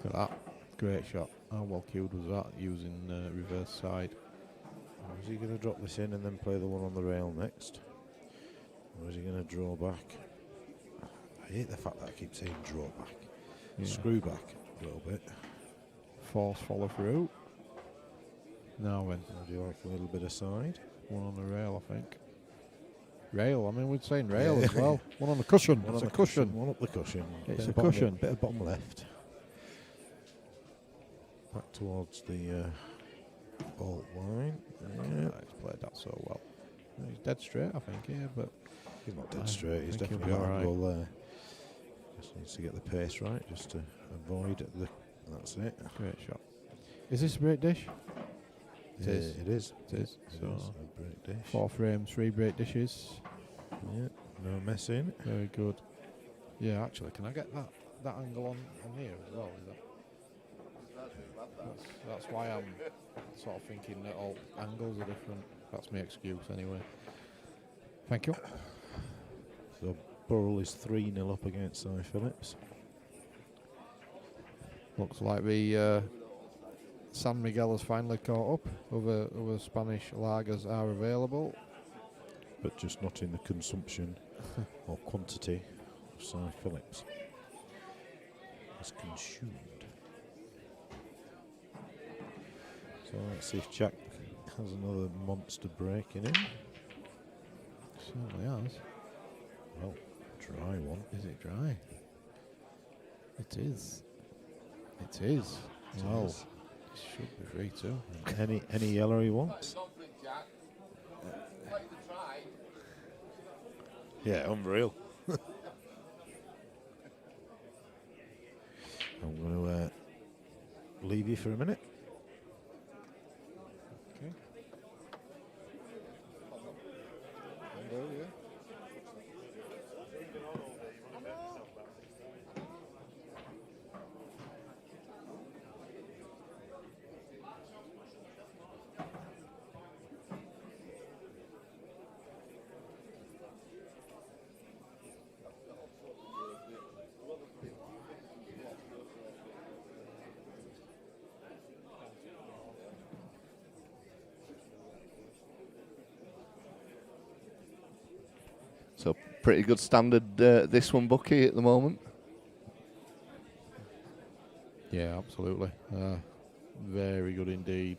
[SPEAKER 7] Look at that. Great shot. How well cued was that using reverse side?
[SPEAKER 3] Or is he going to drop this in and then play the one on the rail next? Or is he going to draw back? I hate the fact that I keep saying draw back.
[SPEAKER 7] Yeah.
[SPEAKER 3] Screw back a little bit.
[SPEAKER 7] Force follow through. Now then.
[SPEAKER 3] Would you like a little bit of side?
[SPEAKER 7] One on the rail, I think. Rail, I mean, we're saying rail as well. One on the cushion.
[SPEAKER 3] One
[SPEAKER 7] It's
[SPEAKER 3] on
[SPEAKER 7] a
[SPEAKER 3] the
[SPEAKER 7] cushion.
[SPEAKER 3] One up the cushion.
[SPEAKER 7] It's
[SPEAKER 3] Bit
[SPEAKER 7] a
[SPEAKER 3] of bottom
[SPEAKER 7] cushion.
[SPEAKER 3] Bit of bottom left. Back towards the bolt line. Yeah.
[SPEAKER 7] He's played that so well. He's dead straight, I think, yeah, but
[SPEAKER 3] He's not dead straight. He's
[SPEAKER 7] think he'll
[SPEAKER 3] definitely
[SPEAKER 7] be
[SPEAKER 3] got
[SPEAKER 7] alright.
[SPEAKER 3] angle there. Just needs to get the pace right, just to avoid the. That's it.
[SPEAKER 7] great shot. Is this a break dish? It
[SPEAKER 3] Yeah,
[SPEAKER 7] is.
[SPEAKER 3] It is.
[SPEAKER 7] It is.
[SPEAKER 3] It
[SPEAKER 7] So
[SPEAKER 3] is a break dish.
[SPEAKER 7] 4 frames, 3 break dishes.
[SPEAKER 3] Yeah. No messing.
[SPEAKER 7] Very good. Yeah, actually, can I get that angle on here as well? Is that? That's why I'm sort of thinking that all angles are different. That's my excuse anyway. Thank you.
[SPEAKER 3] So Burrell is 3-0 up against Cy Phillips.
[SPEAKER 7] Looks like the San Miguel has finally caught up. Other Spanish lagers are available,
[SPEAKER 3] but just not in the consumption or quantity of Si Phillips is consumed. So let's see if Jack has another monster break in him.
[SPEAKER 7] Certainly has.
[SPEAKER 3] Well, dry one.
[SPEAKER 7] Is it dry? It is. It is. Well, it should be free too.
[SPEAKER 3] Any yellow he wants? Yeah, unreal. I'm going to leave you for a minute.
[SPEAKER 7] Okay.
[SPEAKER 8] So pretty good standard this one, Bucky, at the moment.
[SPEAKER 7] Yeah, absolutely. Very good indeed.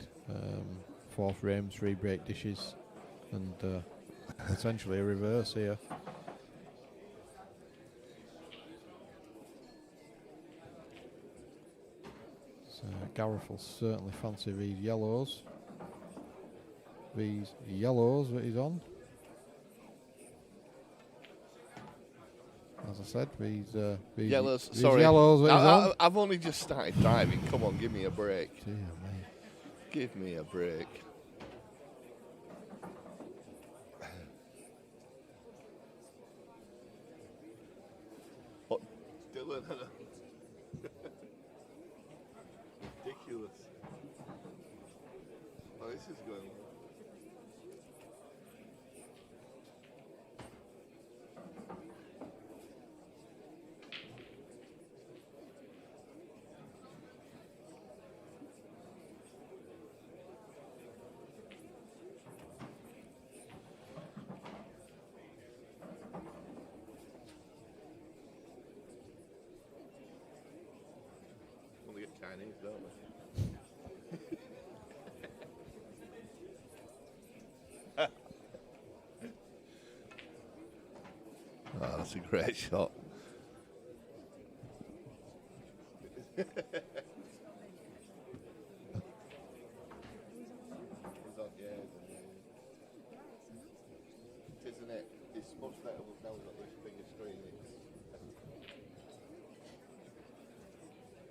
[SPEAKER 7] 4 frames, 3 break dishes, and essentially a reverse here. So Gareth will certainly fancy these yellows. These yellows that he's on. As I said, these
[SPEAKER 8] Yellows.
[SPEAKER 7] these
[SPEAKER 8] Sorry,
[SPEAKER 7] yellows that he's on.
[SPEAKER 8] I've only just started driving. Come on, give me a break.
[SPEAKER 7] Dear me.
[SPEAKER 8] Give me a break. What, Dylan? Ridiculous. Oh, this is going. Only get Chinese, don't they? Oh, that's a great shot. Isn't it? It's much better now we've got this bigger screen.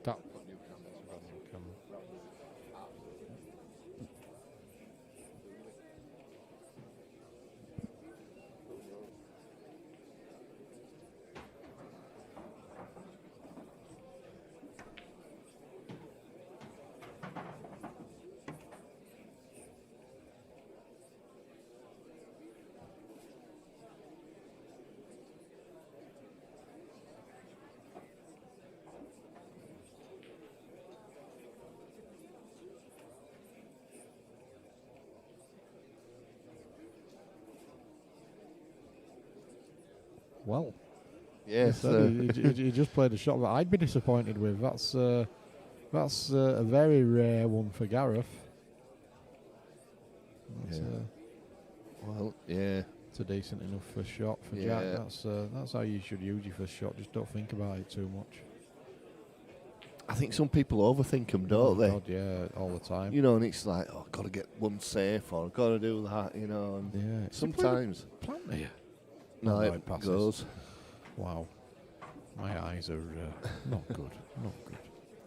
[SPEAKER 7] That
[SPEAKER 8] New cameras.
[SPEAKER 7] well.
[SPEAKER 8] Yes,
[SPEAKER 7] he just played a shot that I'd be disappointed with. That's a very rare one for Gareth. That's,
[SPEAKER 8] well, yeah.
[SPEAKER 7] It's a decent enough first shot for Jack. That's how you should use your first shot. Just don't think about it too much.
[SPEAKER 8] I think some people overthink them, don't they?
[SPEAKER 7] God, yeah, all the time.
[SPEAKER 8] You know, and it's like, oh, I've got to get one safe, or I've got to do that, you know. And
[SPEAKER 7] Yeah.
[SPEAKER 8] sometimes.
[SPEAKER 7] Plenty.
[SPEAKER 8] No,
[SPEAKER 7] Right
[SPEAKER 8] it
[SPEAKER 7] passes.
[SPEAKER 8] goes.
[SPEAKER 7] Wow. My eyes are not good. Not good.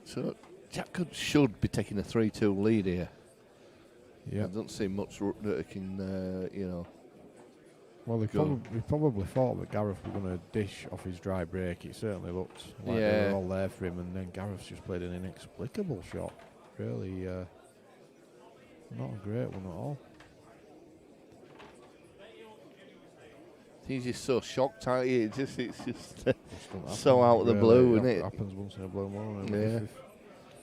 [SPEAKER 8] So Jack should be taking a 3-2 lead here.
[SPEAKER 7] Yeah.
[SPEAKER 8] I don't see much that he can, you know.
[SPEAKER 7] Well, we
[SPEAKER 8] go.
[SPEAKER 7] probably thought that Gareth was going to dish off his dry break. It certainly looked like they
[SPEAKER 8] Yeah.
[SPEAKER 7] were all there for him, and then Gareth's just played an inexplicable shot. Really, not a great one at all.
[SPEAKER 8] He's just so shocked, aren't you? It's just
[SPEAKER 7] Just don't
[SPEAKER 8] so
[SPEAKER 7] happen,
[SPEAKER 8] out of the
[SPEAKER 7] really.
[SPEAKER 8] blue,
[SPEAKER 7] It
[SPEAKER 8] isn't it?
[SPEAKER 7] happens once in a blue moon.
[SPEAKER 8] Yeah.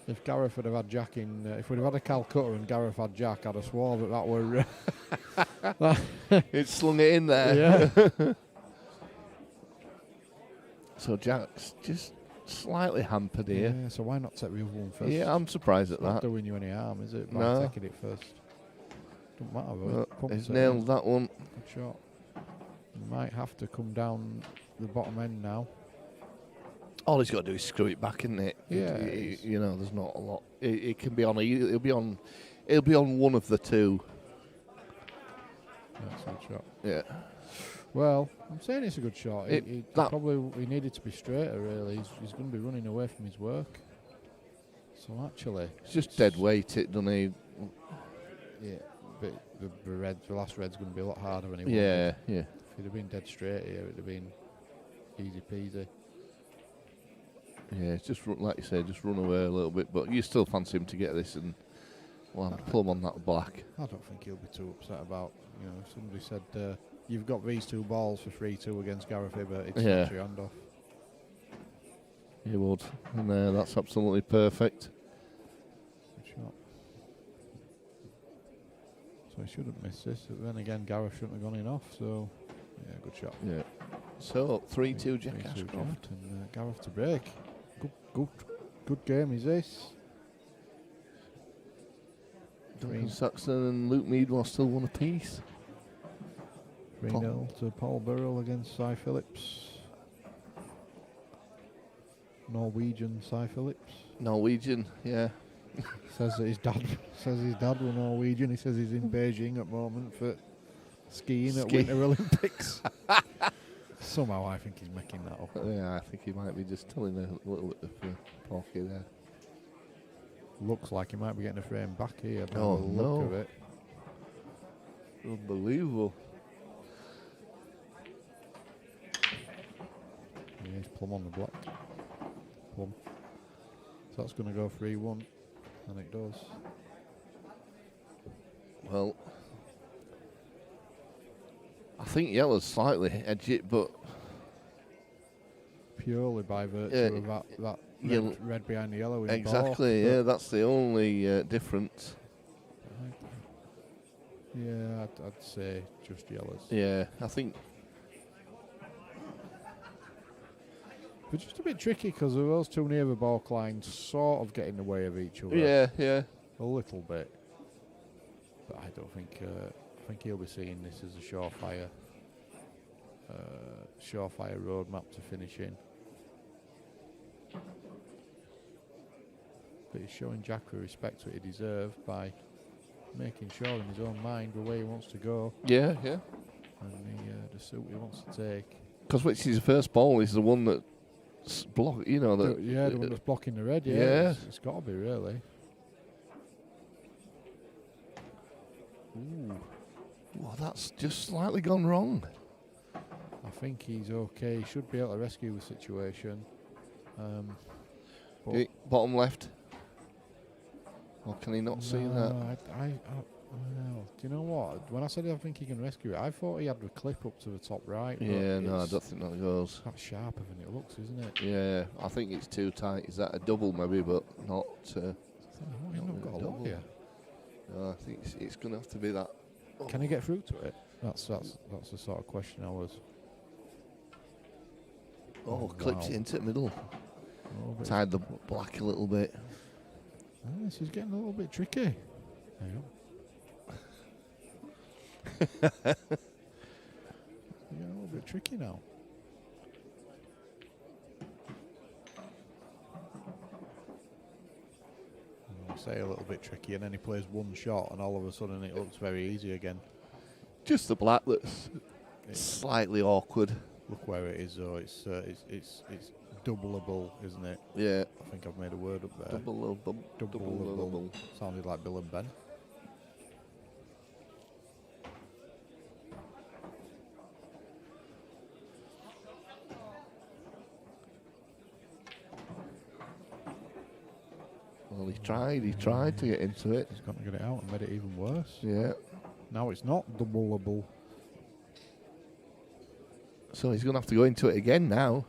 [SPEAKER 7] If Gareth would have had Jack in, if we'd have had a Calcutta and Gareth had Jack, I'd have swore that were.
[SPEAKER 8] It slung it in there.
[SPEAKER 7] Yeah.
[SPEAKER 8] So Jack's just slightly hampered here.
[SPEAKER 7] Yeah, so why not take the other one first?
[SPEAKER 8] Yeah, I'm surprised at
[SPEAKER 7] Not
[SPEAKER 8] that.
[SPEAKER 7] doing you any harm, is it? By
[SPEAKER 8] No.
[SPEAKER 7] taking it first. Don't matter.
[SPEAKER 8] Well,
[SPEAKER 7] Pumped
[SPEAKER 8] he's
[SPEAKER 7] it
[SPEAKER 8] nailed
[SPEAKER 7] in.
[SPEAKER 8] that one.
[SPEAKER 7] Good shot. Might have to come down the bottom end now.
[SPEAKER 8] All he's got to do is screw it back, isn't it?
[SPEAKER 7] Yeah,
[SPEAKER 8] You know, there's not a lot. It can be on. It'll be on. It'll be on one of the two.
[SPEAKER 7] That's a good shot.
[SPEAKER 8] Yeah.
[SPEAKER 7] Well, I'm saying it's a good shot.
[SPEAKER 8] It-
[SPEAKER 7] He
[SPEAKER 8] that-
[SPEAKER 7] probably he needed to be straighter. Really, he's going to be running away from his work. So actually,
[SPEAKER 8] It's just dead weight, it doesn't he?
[SPEAKER 7] yeah. But the last red's going to be a lot harder than he
[SPEAKER 8] Yeah,
[SPEAKER 7] wanted.
[SPEAKER 8] yeah.
[SPEAKER 7] If he'd have been dead straight here, it'd have been easy peasy.
[SPEAKER 8] Yeah, it's just like you say, just run away a little bit. But you still fancy him to get this and land plumb on that black.
[SPEAKER 7] I don't think he'll be too upset about. You know, if somebody said you've got these two balls for 3-2 against Gareth Hibbert, it's
[SPEAKER 8] Yeah.
[SPEAKER 7] your hand off.
[SPEAKER 8] You would, and that's absolutely perfect.
[SPEAKER 7] Good shot. So he shouldn't miss this. But then again, Gareth shouldn't have gone in off. So yeah, good shot.
[SPEAKER 8] Yeah. So 3-2 Jack
[SPEAKER 7] 3-2
[SPEAKER 8] Ashcroft.
[SPEAKER 7] and Gareth to break. Good game is this.
[SPEAKER 8] Duncan Saxon and Luke Meadwell still one apiece.
[SPEAKER 7] 3-0 to Paul Burrell against Cy Phillips. Norwegian Cy Phillips.
[SPEAKER 8] Norwegian, yeah.
[SPEAKER 7] Says that his dad was Norwegian. He says he's in Beijing at the moment for skiing at Winter Olympics. Somehow I think he's making that up.
[SPEAKER 8] Yeah, I think he might be just telling a little bit of porky there.
[SPEAKER 7] Looks like he might be getting a frame back here. by
[SPEAKER 8] Oh,
[SPEAKER 7] the look
[SPEAKER 8] no.
[SPEAKER 7] of it.
[SPEAKER 8] Unbelievable.
[SPEAKER 7] Yeah, he's plumb on the block. Plumb. So that's going to go 3-1, and it does.
[SPEAKER 8] Well, I think yellow's slightly edge it, but
[SPEAKER 7] Purely by virtue
[SPEAKER 8] Yeah,
[SPEAKER 7] of that
[SPEAKER 8] yellow-
[SPEAKER 7] red behind the yellow. In
[SPEAKER 8] exactly,
[SPEAKER 7] both,
[SPEAKER 8] yeah, that's the only difference.
[SPEAKER 7] Yeah, I'd say just yellows.
[SPEAKER 8] Yeah, I think.
[SPEAKER 7] But just a bit tricky because of those two near the ball lines sort of getting in the way of each other.
[SPEAKER 8] Yeah, yeah.
[SPEAKER 7] A little bit. But I don't think. I think he'll be seeing this as a surefire roadmap to finish in. But he's showing Jack the respect that he deserves by making sure in his own mind the way he wants to go
[SPEAKER 8] Yeah, yeah.
[SPEAKER 7] and the suit he wants to take.
[SPEAKER 8] Because which is his first ball is the one that block. You know that.
[SPEAKER 7] The one that's blocking the red. Yeah,
[SPEAKER 8] Yeah.
[SPEAKER 7] it's got to be really. Ooh.
[SPEAKER 8] Well, that's just slightly gone wrong.
[SPEAKER 7] I think he's okay. He should be able to rescue the situation. But
[SPEAKER 8] Okay, bottom left. Or can he not see that?
[SPEAKER 7] well, do you know what? When I said I think he can rescue it, I thought he had the clip up to the top right. but
[SPEAKER 8] Yeah, no, I
[SPEAKER 7] it's-
[SPEAKER 8] don't think that goes.
[SPEAKER 7] That's sharper than it looks, isn't it?
[SPEAKER 8] Yeah, I think it's too tight. Is that a double maybe, but not.
[SPEAKER 7] He's not got a lot
[SPEAKER 8] double.
[SPEAKER 7] here.
[SPEAKER 8] No, I think it's going to have to be that.
[SPEAKER 7] Can he get through to it? That's the sort of question I was.
[SPEAKER 8] Oh, clips it into the middle.
[SPEAKER 7] Oh, but
[SPEAKER 8] Tied the black a little bit.
[SPEAKER 7] this is getting a little bit tricky. There you go. It's getting a little bit tricky now. I'll say a little bit tricky, and then he plays one shot, and all of a sudden it looks very easy again.
[SPEAKER 8] Just the black that's slightly awkward.
[SPEAKER 7] Look where it is, though. It's doubleable, isn't it?
[SPEAKER 8] Yeah.
[SPEAKER 7] I think I've made a word up there.
[SPEAKER 8] Doubleable.
[SPEAKER 7] Sounded like Bill and Ben.
[SPEAKER 8] Well, he tried to get into it.
[SPEAKER 7] He's got to get it out and made it even worse.
[SPEAKER 8] Yeah.
[SPEAKER 7] Now it's not doubleable.
[SPEAKER 8] So he's going to have to go into it again now.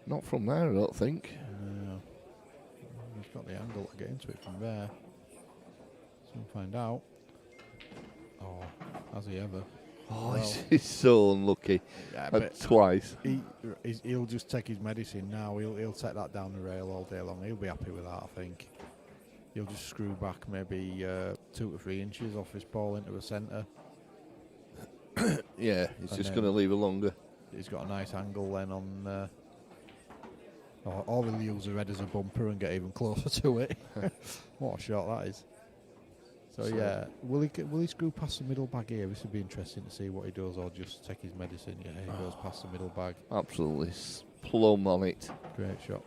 [SPEAKER 8] Not from there, I don't think.
[SPEAKER 7] No. He's got the angle to get into it from there. So we'll find out. Oh, has he ever?
[SPEAKER 8] Oh,
[SPEAKER 7] Well,
[SPEAKER 8] he's so unlucky.
[SPEAKER 7] Yeah,
[SPEAKER 8] And
[SPEAKER 7] but
[SPEAKER 8] twice.
[SPEAKER 7] He'll just take his medicine now. He'll take that down the rail all day long. He'll be happy with that, I think. He'll just screw back maybe 2 to 3 inches off his ball into the centre.
[SPEAKER 8] Yeah, he's
[SPEAKER 7] And
[SPEAKER 8] just
[SPEAKER 7] then
[SPEAKER 8] going to leave it longer.
[SPEAKER 7] He's got a nice angle then on. Or he'll use the red as a bumper and get even closer to it. What a shot that is. So yeah, will he screw past the middle bag here? This would be interesting to see what he does, or just take his medicine. Yeah, he goes past the middle bag.
[SPEAKER 8] Absolutely plumb on it.
[SPEAKER 7] Great shot.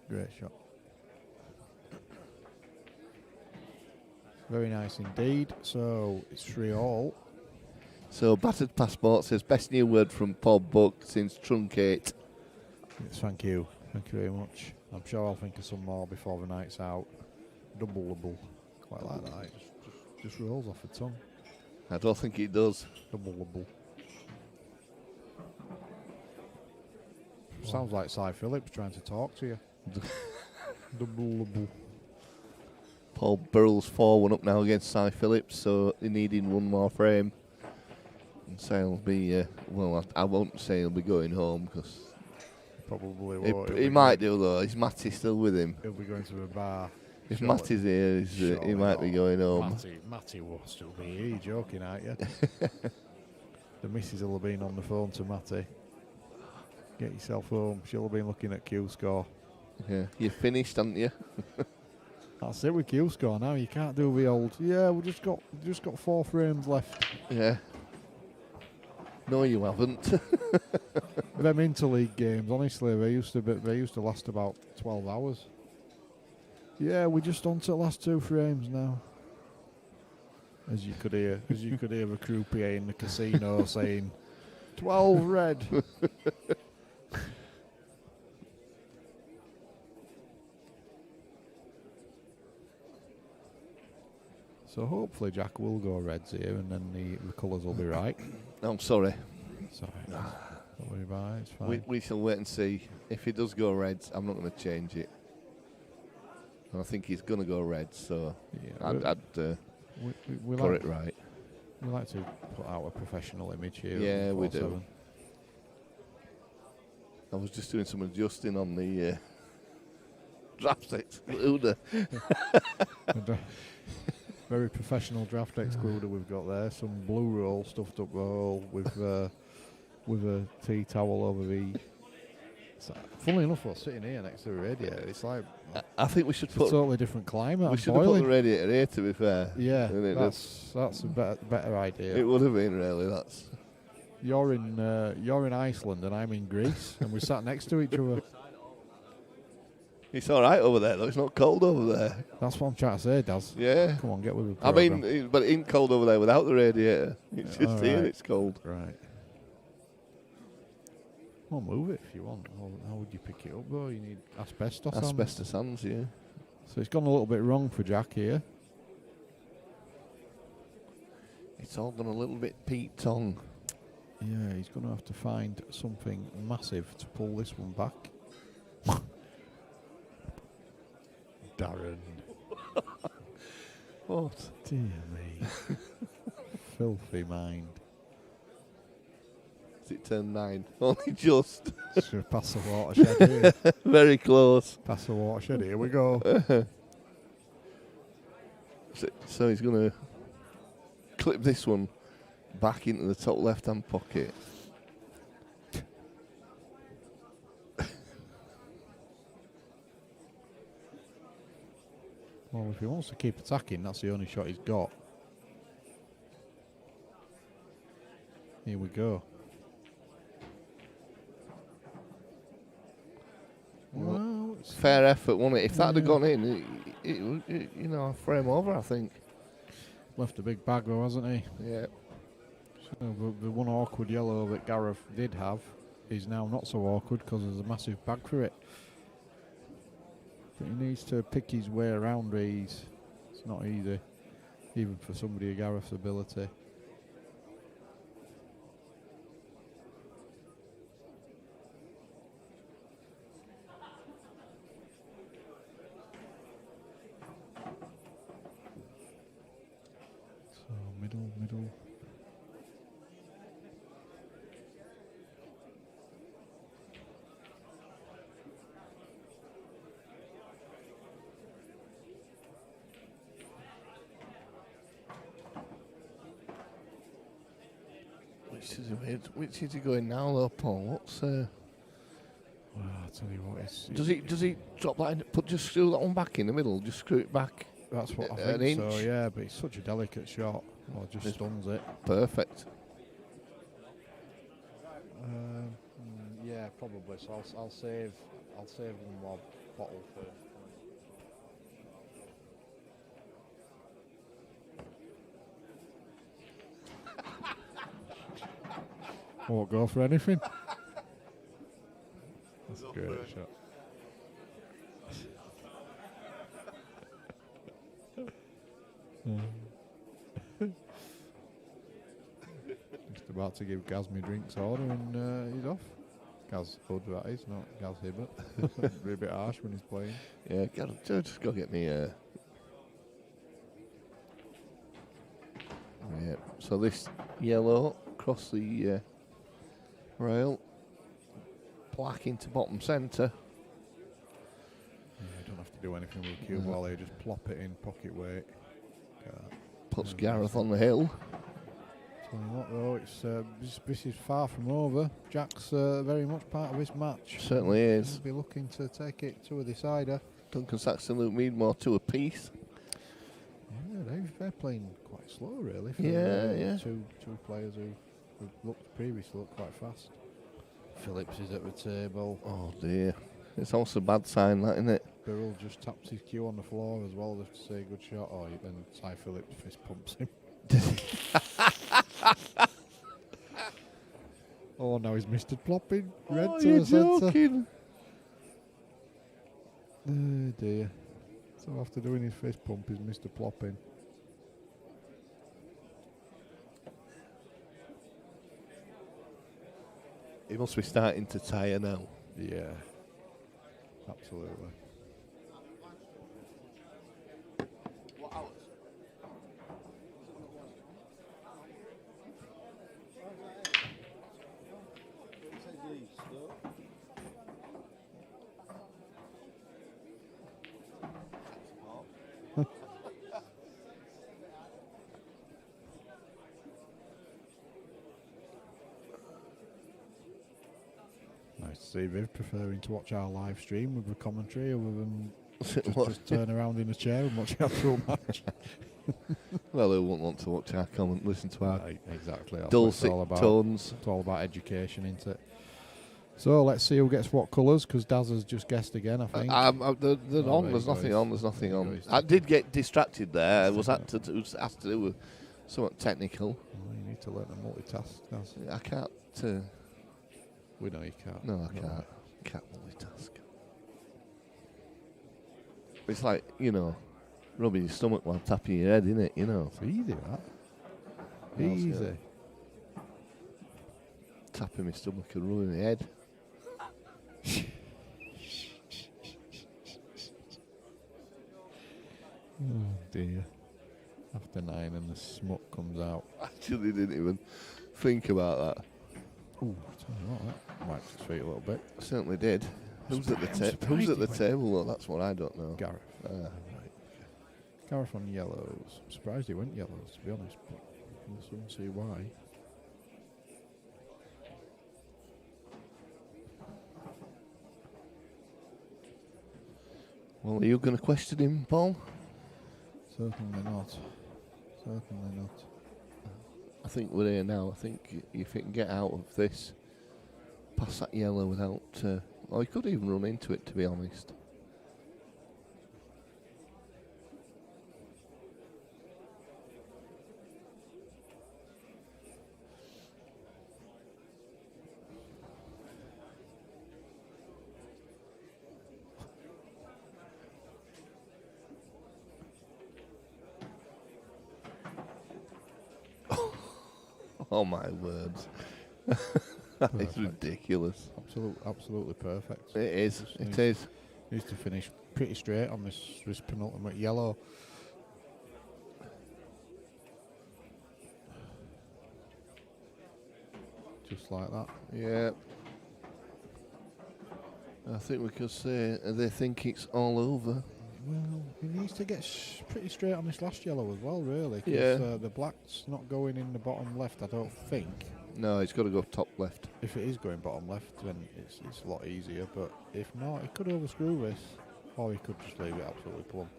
[SPEAKER 7] Great shot. Very nice indeed. So it's 3-all.
[SPEAKER 8] So Battered Passport says best new word from Paul Buck since truncate.
[SPEAKER 7] Yes, thank you. Thank you very much. I'm sure I'll think of some more before the night's out. Double. Quite like that. It just rolls off the tongue.
[SPEAKER 8] I don't think it does.
[SPEAKER 7] Double. Sounds like Cy Phillips trying to talk to you. Double.
[SPEAKER 8] Paul Burrell's 4-1 up now against Cy Phillips, so they're needing one more frame. And Cy will be, I won't say he'll be going home because
[SPEAKER 7] Probably won't.
[SPEAKER 8] he might do though. Is Matty still with him?
[SPEAKER 7] He'll be going to a bar.
[SPEAKER 8] If Matty's here, he might be going home.
[SPEAKER 7] Matty will still be here. You're joking, aren't you? The missus will have been on the phone to Matty. Get yourself home. She'll have been looking at Q score.
[SPEAKER 8] Yeah, you're finished, aren't you?
[SPEAKER 7] That's it with Q score now. You can't do the old. Yeah, we just got 4 frames left.
[SPEAKER 8] Yeah. No, you haven't.
[SPEAKER 7] Them interleague games, honestly, they used to last about 12 hours. Yeah, we're just on to the last 2 frames now. As you could hear the croupier in the casino saying, 12 red. So hopefully Jack will go reds here, and then the colours will be right.
[SPEAKER 8] I'm sorry.
[SPEAKER 7] Sorry. Don't worry about it, it's fine.
[SPEAKER 8] We shall wait and see. If he does go reds, I'm not going to change it. And I think he's going to go reds, so
[SPEAKER 7] Yeah,
[SPEAKER 8] I'd
[SPEAKER 7] we
[SPEAKER 8] got
[SPEAKER 7] like,
[SPEAKER 8] it right.
[SPEAKER 7] We like to put out a professional image here.
[SPEAKER 8] Yeah, we
[SPEAKER 7] 4-7.
[SPEAKER 8] do. I was just doing some adjusting on the draft excluder.
[SPEAKER 7] Very professional draft excluder we've got there. Some blue roll stuffed up roll with a tea towel over the. Funnily enough, we're sitting here next to the radiator. It's like
[SPEAKER 8] I think we should put
[SPEAKER 7] a totally different climate.
[SPEAKER 8] We should have put the radiator here, to be fair.
[SPEAKER 7] Yeah, that's a better idea.
[SPEAKER 8] It would have been really. That's.
[SPEAKER 7] You're in Iceland and I'm in Greece, and we're sat next to each other.
[SPEAKER 8] It's all right over there, though. It's not cold over there.
[SPEAKER 7] That's what I'm trying to say, Daz.
[SPEAKER 8] Yeah.
[SPEAKER 7] Come on, get with the
[SPEAKER 8] I
[SPEAKER 7] programme.
[SPEAKER 8] mean, but it ain't cold over there without the radiator. It's just here it's cold.
[SPEAKER 7] Right. Well, move it if you want. How would you pick it up, though? You need asbestos hands.
[SPEAKER 8] Asbestos hands, yeah.
[SPEAKER 7] So it's gone a little bit wrong for Jack here.
[SPEAKER 8] It's all gone a little bit Pete Tong.
[SPEAKER 7] Yeah, he's going to have to find something massive to pull this one back. Darren.
[SPEAKER 8] What?
[SPEAKER 7] Dear me. Filthy mind.
[SPEAKER 8] Has it turned 9? Only just.
[SPEAKER 7] Should pass the watershed here.
[SPEAKER 8] Very close.
[SPEAKER 7] Pass the watershed, here we go.
[SPEAKER 8] So he's going to clip this one back into the top left-hand pocket.
[SPEAKER 7] Well, if he wants to keep attacking, that's the only shot he's got. Here we go. Well,
[SPEAKER 8] fair effort, wasn't it? If that had gone in, it, you know, frame over, I think.
[SPEAKER 7] Left a big bag though, hasn't he?
[SPEAKER 8] Yeah.
[SPEAKER 7] So the one awkward yellow that Gareth did have is now not so awkward because there's a massive bag for it. But he needs to pick his way around these. It's not easy, even for somebody of Gareth's ability. middle.
[SPEAKER 8] Which is he going now, though, Paul? What's
[SPEAKER 7] Well, I'll tell you what,
[SPEAKER 8] does he drop that in? Just screw that one back in the middle. Just screw it back.
[SPEAKER 7] that's what I
[SPEAKER 8] an
[SPEAKER 7] think
[SPEAKER 8] inch.
[SPEAKER 7] so, yeah, but it's such a delicate shot. Or just stuns it.
[SPEAKER 8] Perfect.
[SPEAKER 7] Yeah, probably. So I'll save one more bottle for. Won't go for anything. That's a great shot. Just about to give Gaz my drinks order and he's off. Gaz Hood, that is, not Gaz Hibbert. Be a bit harsh when he's playing.
[SPEAKER 8] Yeah, just go get me. Yeah. So this yellow across the rail, black into bottom centre.
[SPEAKER 7] Yeah, you don't have to do anything with the cue ball here, just plop it in, pocket weight.
[SPEAKER 8] Puts Gareth on the hill.
[SPEAKER 7] Tell you what though, it's this is far from over. Jack's very much part of this match.
[SPEAKER 8] Certainly is.
[SPEAKER 7] He'll be looking to take it to a decider.
[SPEAKER 8] Duncan Saxon, Luke Meadmore 2 apiece.
[SPEAKER 7] Yeah, they're playing quite slow really. For,
[SPEAKER 8] Yeah.
[SPEAKER 7] Two players who looked previously looked quite fast. Phillips is at the table.
[SPEAKER 8] Oh dear. It's also a bad sign, that, isn't it?
[SPEAKER 7] Birrell just taps his cue on the floor as well to say good shot. Oh, then Ty Phillips fist pumps him. Oh, now he's Mr. Plopping. Red to
[SPEAKER 8] you're
[SPEAKER 7] the centre.
[SPEAKER 8] joking.
[SPEAKER 7] Oh dear. So after doing his fist pump is Mr. Plopping.
[SPEAKER 8] He must be starting to tire now.
[SPEAKER 7] Yeah. Absolutely. Nice to see Viv preferring to watch our live stream with the commentary other than just turn around in a chair and watch the actual match.
[SPEAKER 8] Well, who wouldn't want to watch our comment, listen to our
[SPEAKER 7] exactly. That's
[SPEAKER 8] dulcet
[SPEAKER 7] what it's all about.
[SPEAKER 8] tones.
[SPEAKER 7] It's all about education, isn't it? So let's see who gets what colours, because Daz has just guessed again, I think.
[SPEAKER 8] They're on. There's nothing on. There's nothing on. I did get distracted there. It was asked to do with somewhat technical.
[SPEAKER 7] Oh, you need to learn to multitask, Daz.
[SPEAKER 8] I can't.
[SPEAKER 7] We know you can't.
[SPEAKER 8] No, I can't. Can't multitask. It's like, rubbing your stomach while tapping your head, isn't it?
[SPEAKER 7] It's easy, that. Easy.
[SPEAKER 8] Tapping my stomach and rubbing my head.
[SPEAKER 7] Oh dear. After 9 and the smoke comes out.
[SPEAKER 8] Actually didn't even think about that.
[SPEAKER 7] Ooh, tell you what, that wiped his feet a little bit.
[SPEAKER 8] Certainly did. Who's at the table though? That's what I don't know.
[SPEAKER 7] Gareth.
[SPEAKER 8] Right.
[SPEAKER 7] Gareth on yellows. I'm surprised he went yellows, to be honest, but we'll soon see why.
[SPEAKER 8] Well, are you going to question him, Paul?
[SPEAKER 7] Certainly not. Certainly not.
[SPEAKER 8] I think we're here now. I think if it can get out of this, past that yellow without... he could even run into it, to be honest. Oh my words. That is ridiculous.
[SPEAKER 7] Absolutely perfect.
[SPEAKER 8] It is. It is.
[SPEAKER 7] Needs to finish pretty straight on this penultimate yellow. just like that.
[SPEAKER 8] Yeah. I think we could say they think it's all over.
[SPEAKER 7] Well, he needs to get pretty straight on this last yellow as well, really. 'Cause,
[SPEAKER 8] Yeah.
[SPEAKER 7] the black's not going in the bottom left, I don't think.
[SPEAKER 8] No, he's got to go top left.
[SPEAKER 7] If it is going bottom left, then it's a lot easier. But if not, he could overscrew this, or he could just leave it absolutely plumb.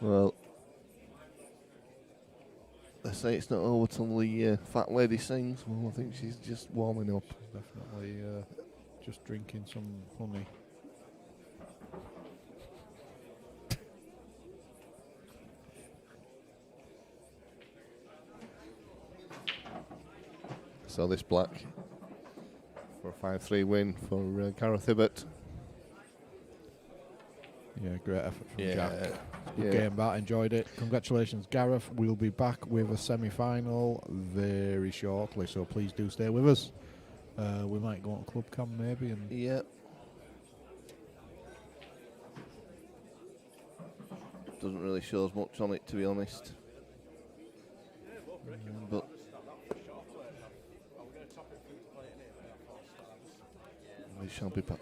[SPEAKER 8] Well, they say it's not over till the fat lady sings. Well, I think she's just warming up.
[SPEAKER 7] Definitely just drinking some honey.
[SPEAKER 8] So this black for a 5-3 win for Gareth Hibbert.
[SPEAKER 7] Yeah, great effort from
[SPEAKER 8] Yeah,
[SPEAKER 7] Jack. Good
[SPEAKER 8] yeah.
[SPEAKER 7] game, that. Enjoyed it. Congratulations, Gareth. We'll be back with a semi-final very shortly, so please do stay with us. We might go on Club Cam maybe. And
[SPEAKER 8] Yeah. Doesn't really show us much on it, to be honest. But we shall be back.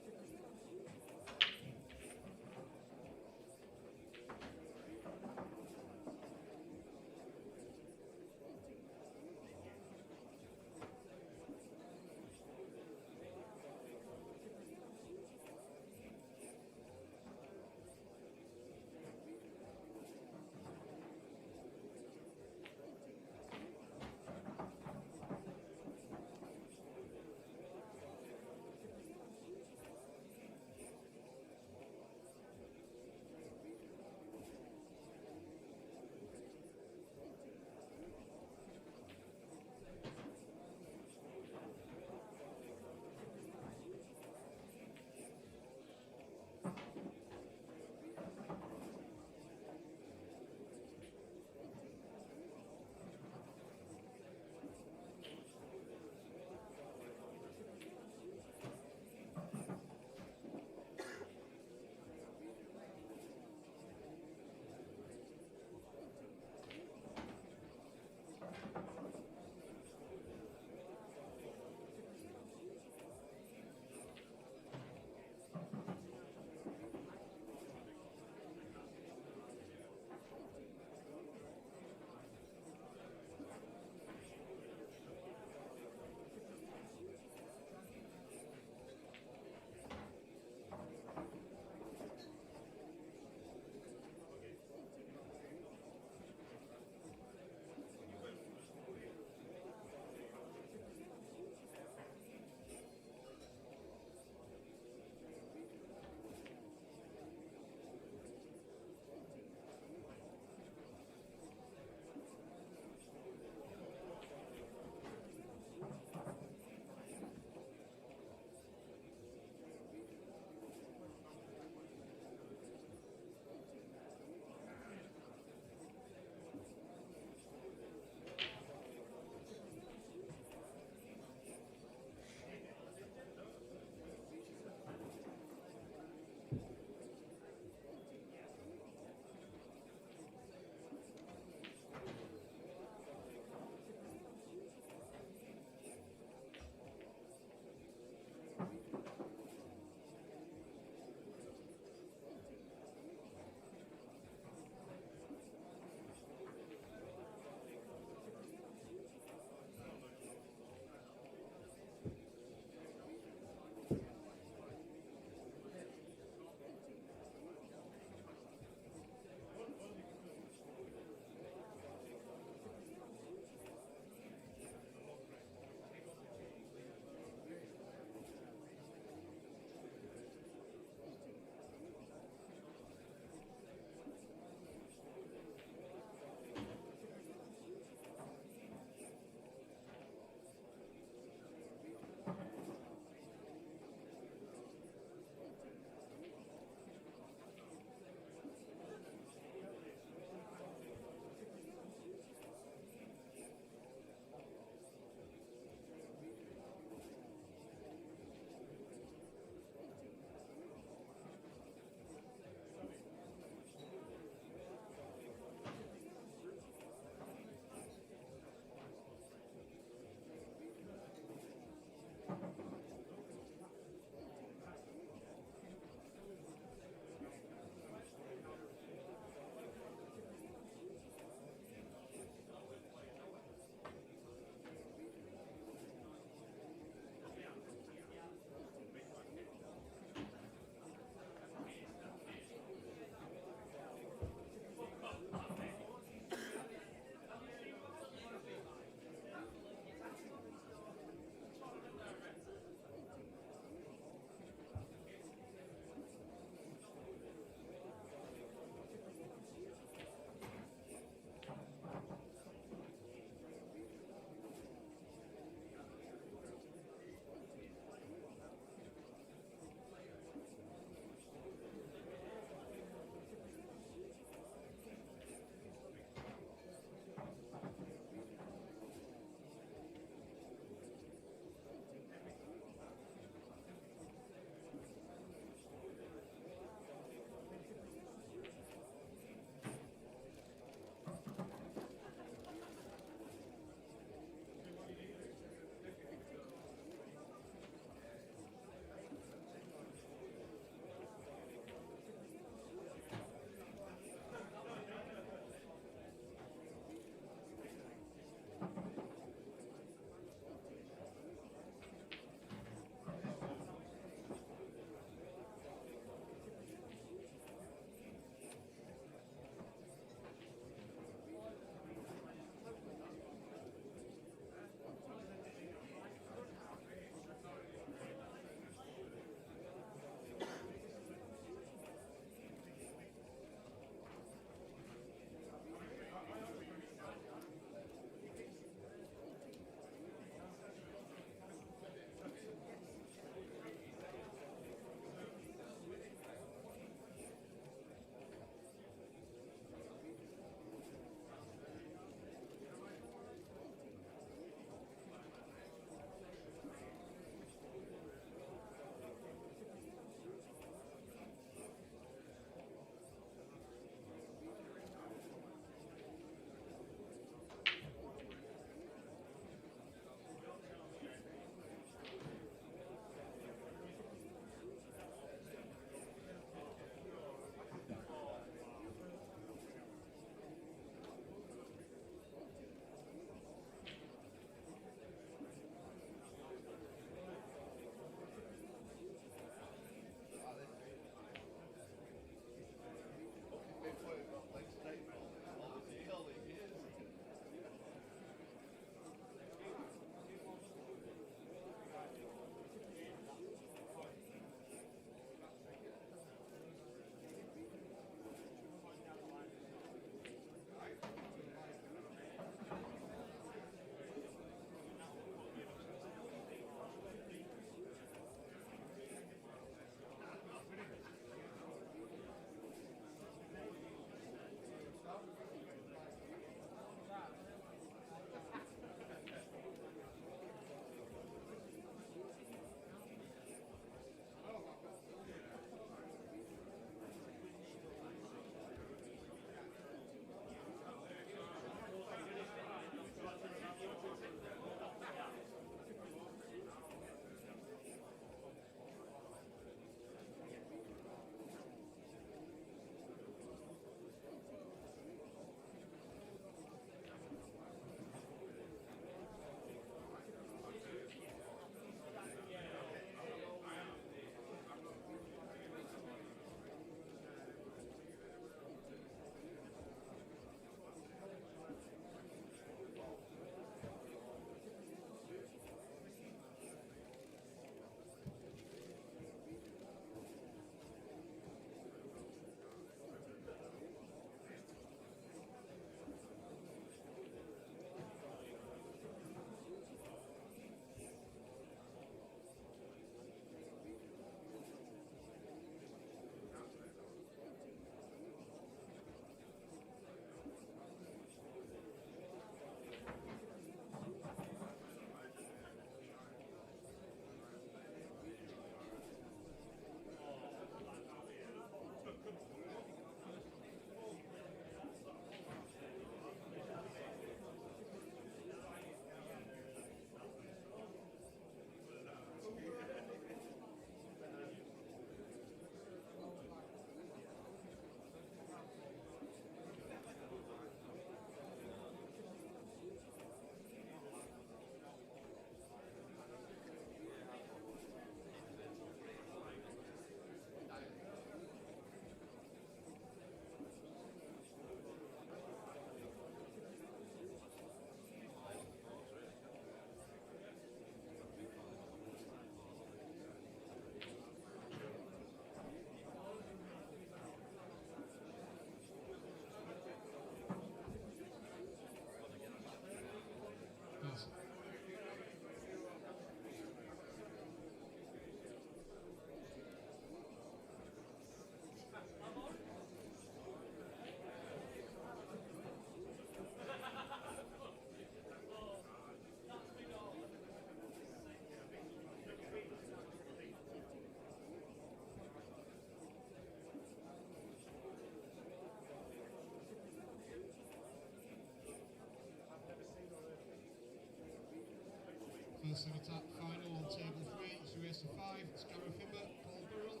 [SPEAKER 1] table 3, it's US 5, it's Gareth Hibber, Paul Burrell.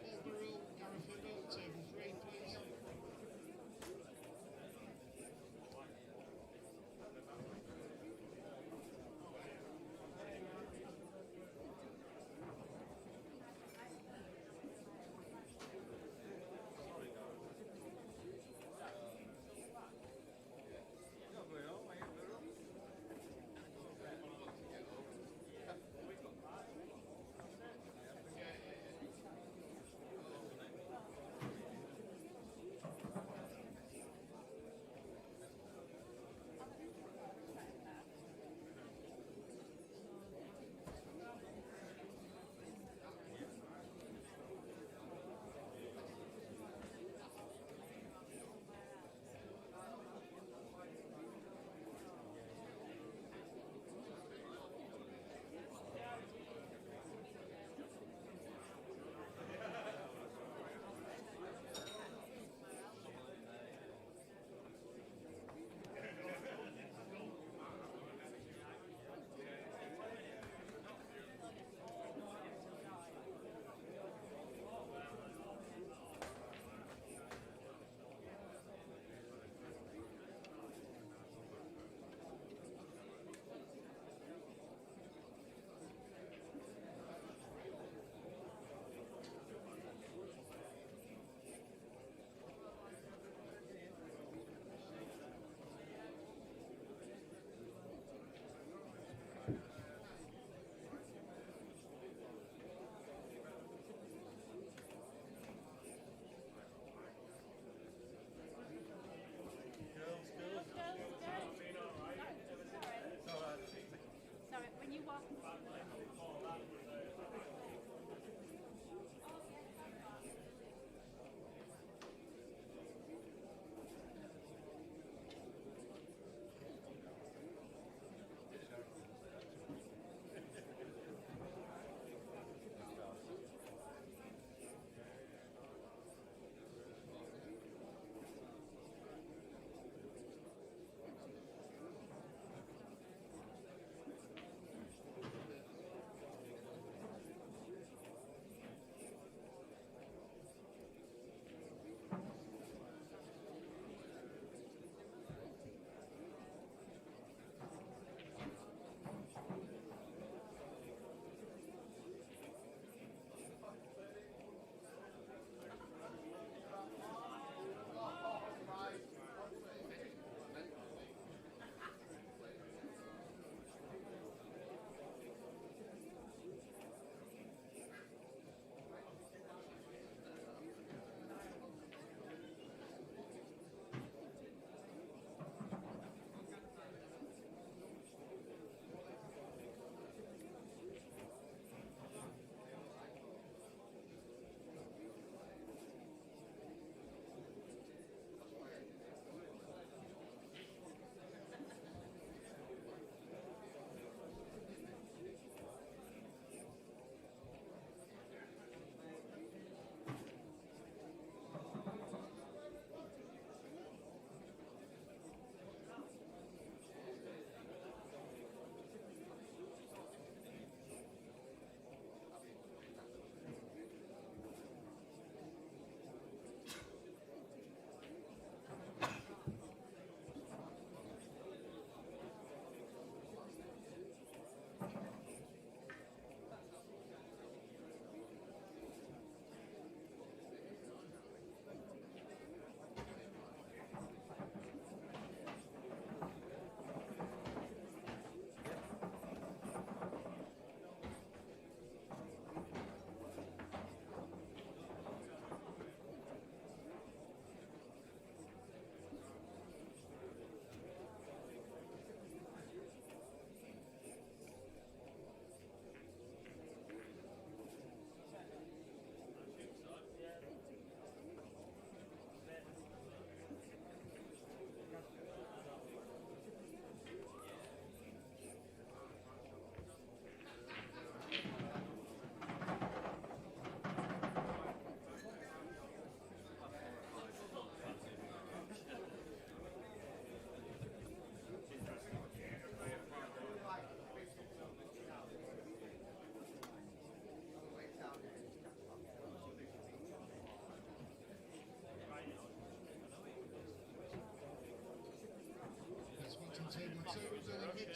[SPEAKER 1] Paul Burrell, Gareth Hibber, table 3, please.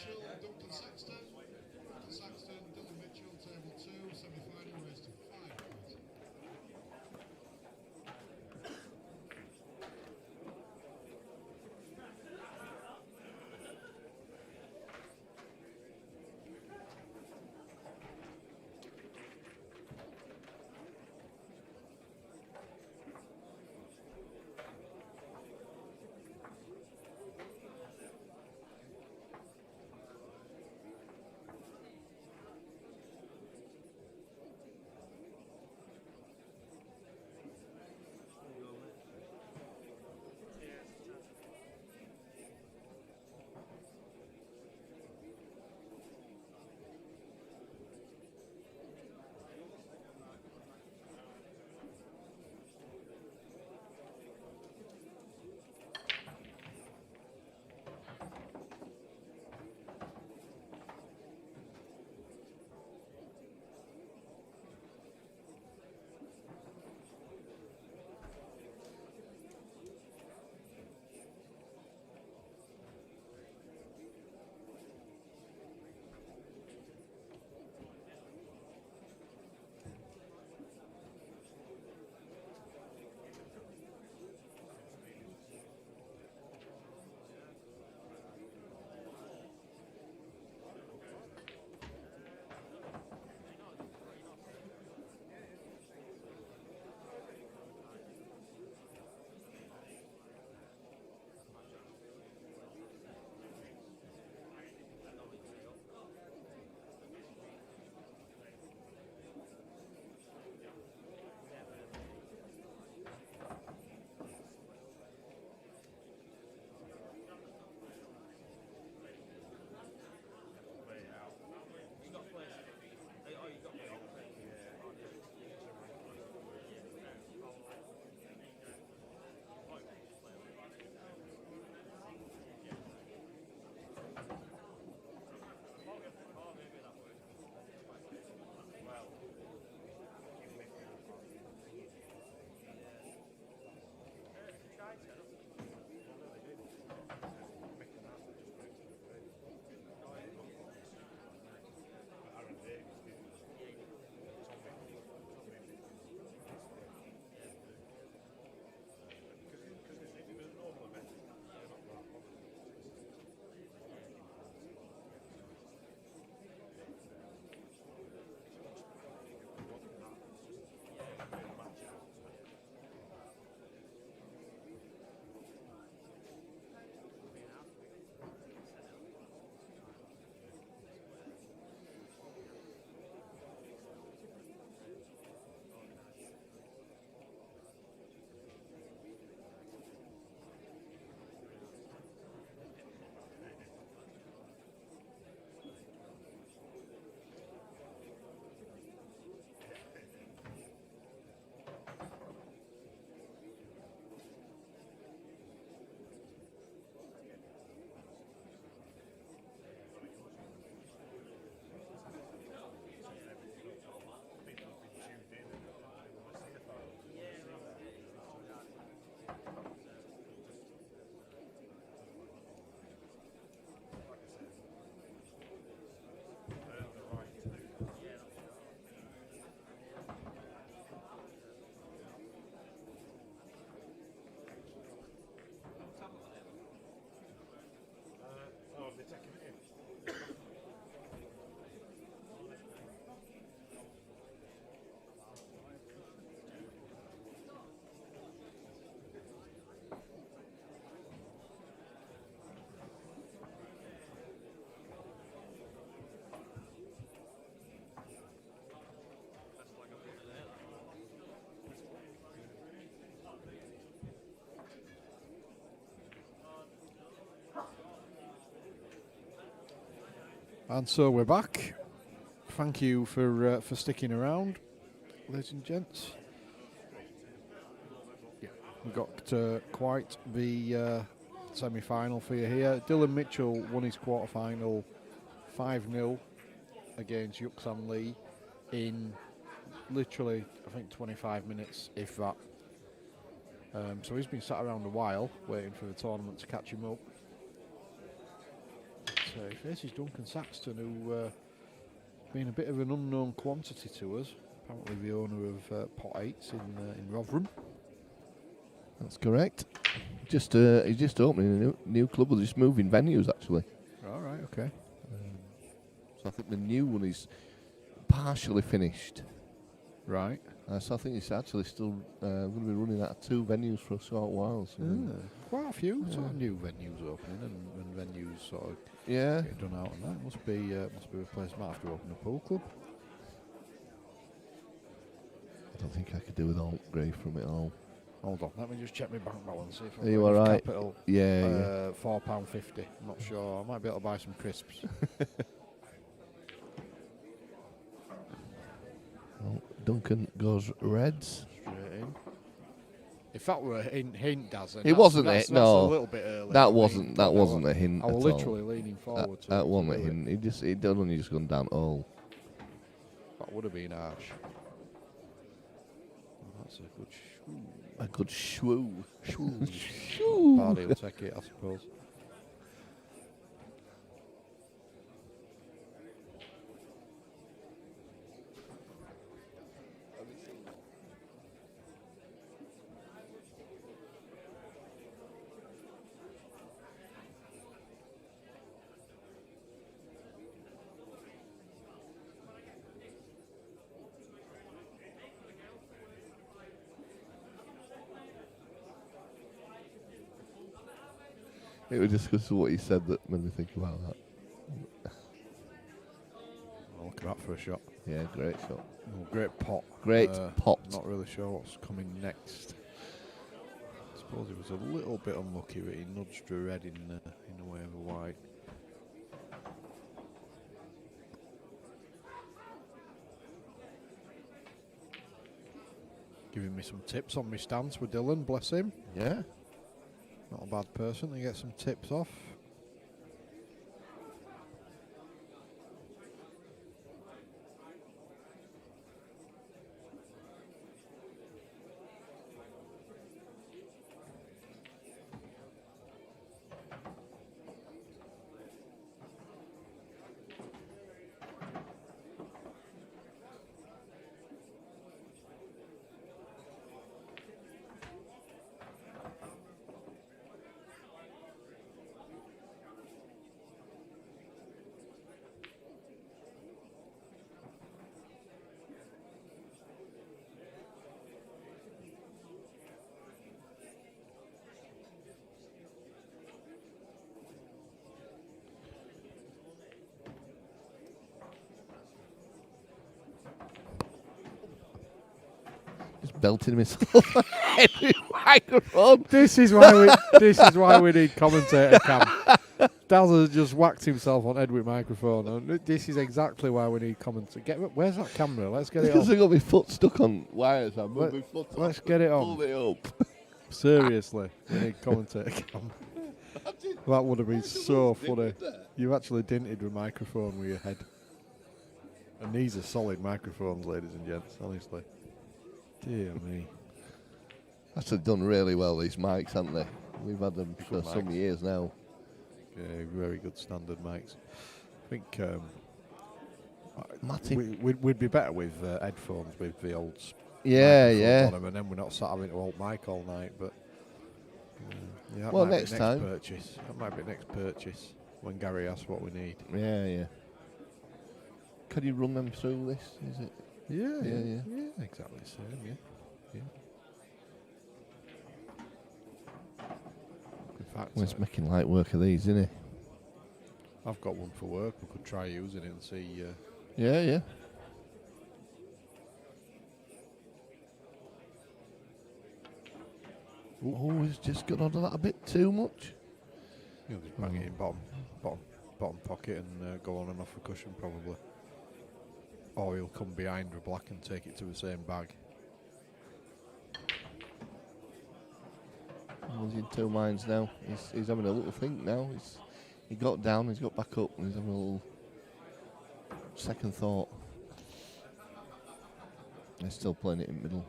[SPEAKER 1] Mitchell, Duncan Saxton. Duncan Saxton, Dylan Mitchell, table 2, semi-final race to 5 points.
[SPEAKER 7] And so we're back. Thank you for sticking around, ladies and gents. Yeah, we got quite the semi-final for you here. Dylan Mitchell won his quarter-final 5-0 against Yuxan Lee in literally, I think, 25 minutes, if that. So he's been sat around a while waiting for the tournament to catch him up. he faces Duncan Saxton, who been a bit of an unknown quantity to us. Apparently the owner of Pot 8s in Rotherham.
[SPEAKER 8] That's correct. He's just opening a new club. We're just moving venues, actually.
[SPEAKER 7] All right, okay.
[SPEAKER 8] So I think the new one is partially finished.
[SPEAKER 7] Right.
[SPEAKER 8] So I think it's actually still going to be running out of 2 venues for a short while. So
[SPEAKER 7] Quite a few sort of new venues opening and venues sort of
[SPEAKER 8] yeah.
[SPEAKER 7] getting done out, and that must be a place. Might have to open a pool club.
[SPEAKER 8] I don't think I could do with all grey from it all.
[SPEAKER 7] Hold on, let me just check my bank balance. See if
[SPEAKER 8] Are you all right?
[SPEAKER 7] Capital.
[SPEAKER 8] Yeah.
[SPEAKER 7] £4.50. I'm not sure. I might be able to buy some crisps.
[SPEAKER 8] Well, Duncan goes Reds.
[SPEAKER 7] Straight in. If that were a hint, Daz,
[SPEAKER 8] It wasn't
[SPEAKER 7] that's
[SPEAKER 8] no.
[SPEAKER 7] a little bit early.
[SPEAKER 8] That wasn't a hint.
[SPEAKER 7] I was
[SPEAKER 8] at
[SPEAKER 7] literally
[SPEAKER 8] all.
[SPEAKER 7] leaning forward.
[SPEAKER 8] That wasn't a hint. It only just gone down all.
[SPEAKER 7] That would have been harsh. That's a good
[SPEAKER 8] A good shwoo.
[SPEAKER 7] Barney will take it, I suppose.
[SPEAKER 8] It was just because of what he said that made me think about that.
[SPEAKER 7] I'll look at that for a shot.
[SPEAKER 8] Yeah, great shot.
[SPEAKER 7] Oh, great pot.
[SPEAKER 8] Great pot.
[SPEAKER 7] Not really sure what's coming next. I suppose he was a little bit unlucky, but he nudged a red in the way of a white. Giving me some tips on my stance with Dylan, bless him.
[SPEAKER 8] Yeah.
[SPEAKER 7] Not a bad person to get some tips off.
[SPEAKER 8] Just belting himself every microphone.
[SPEAKER 7] This is why we need commentator cam. Daz has just whacked himself on head with microphone. And this is exactly why we need commentator. Where's that camera? Let's get it on.
[SPEAKER 8] Because I got my foot stuck on wires.
[SPEAKER 7] Let's get it on.
[SPEAKER 8] Pulled it up.
[SPEAKER 7] Seriously, we need commentator cam. That would have been so funny. You actually dented the microphone with your head. And these are solid microphones, ladies and gents, honestly. Dear me.
[SPEAKER 8] Actually done really well, these mics, haven't they? We've had them for some years now.
[SPEAKER 7] Yeah, very good standard mics. I think
[SPEAKER 8] Matty.
[SPEAKER 7] we'd be better with headphones with the old
[SPEAKER 8] yeah.
[SPEAKER 7] on them, and then we're not sat having to hold mic all night. But yeah,
[SPEAKER 8] well,
[SPEAKER 7] might
[SPEAKER 8] next
[SPEAKER 7] be
[SPEAKER 8] time.
[SPEAKER 7] Purchase. That might be next purchase when Gary asks what we need.
[SPEAKER 8] Yeah. Can you run them through this? Is it?
[SPEAKER 7] Yeah, exactly the same. Yeah. In fact,
[SPEAKER 8] Well, it's making light work of these, isn't it?
[SPEAKER 7] I've got one for work. We could try using it and see.
[SPEAKER 8] Yeah. Oh, he's just got onto that a bit too much.
[SPEAKER 7] You'll just bang it in bottom pocket and go on and off a cushion probably. Or he'll come behind the black and take it to the same bag.
[SPEAKER 8] He's in two minds now. He's having a little think now. He got down, he's got back up, and he's having a little second thought. He's still playing it in the middle.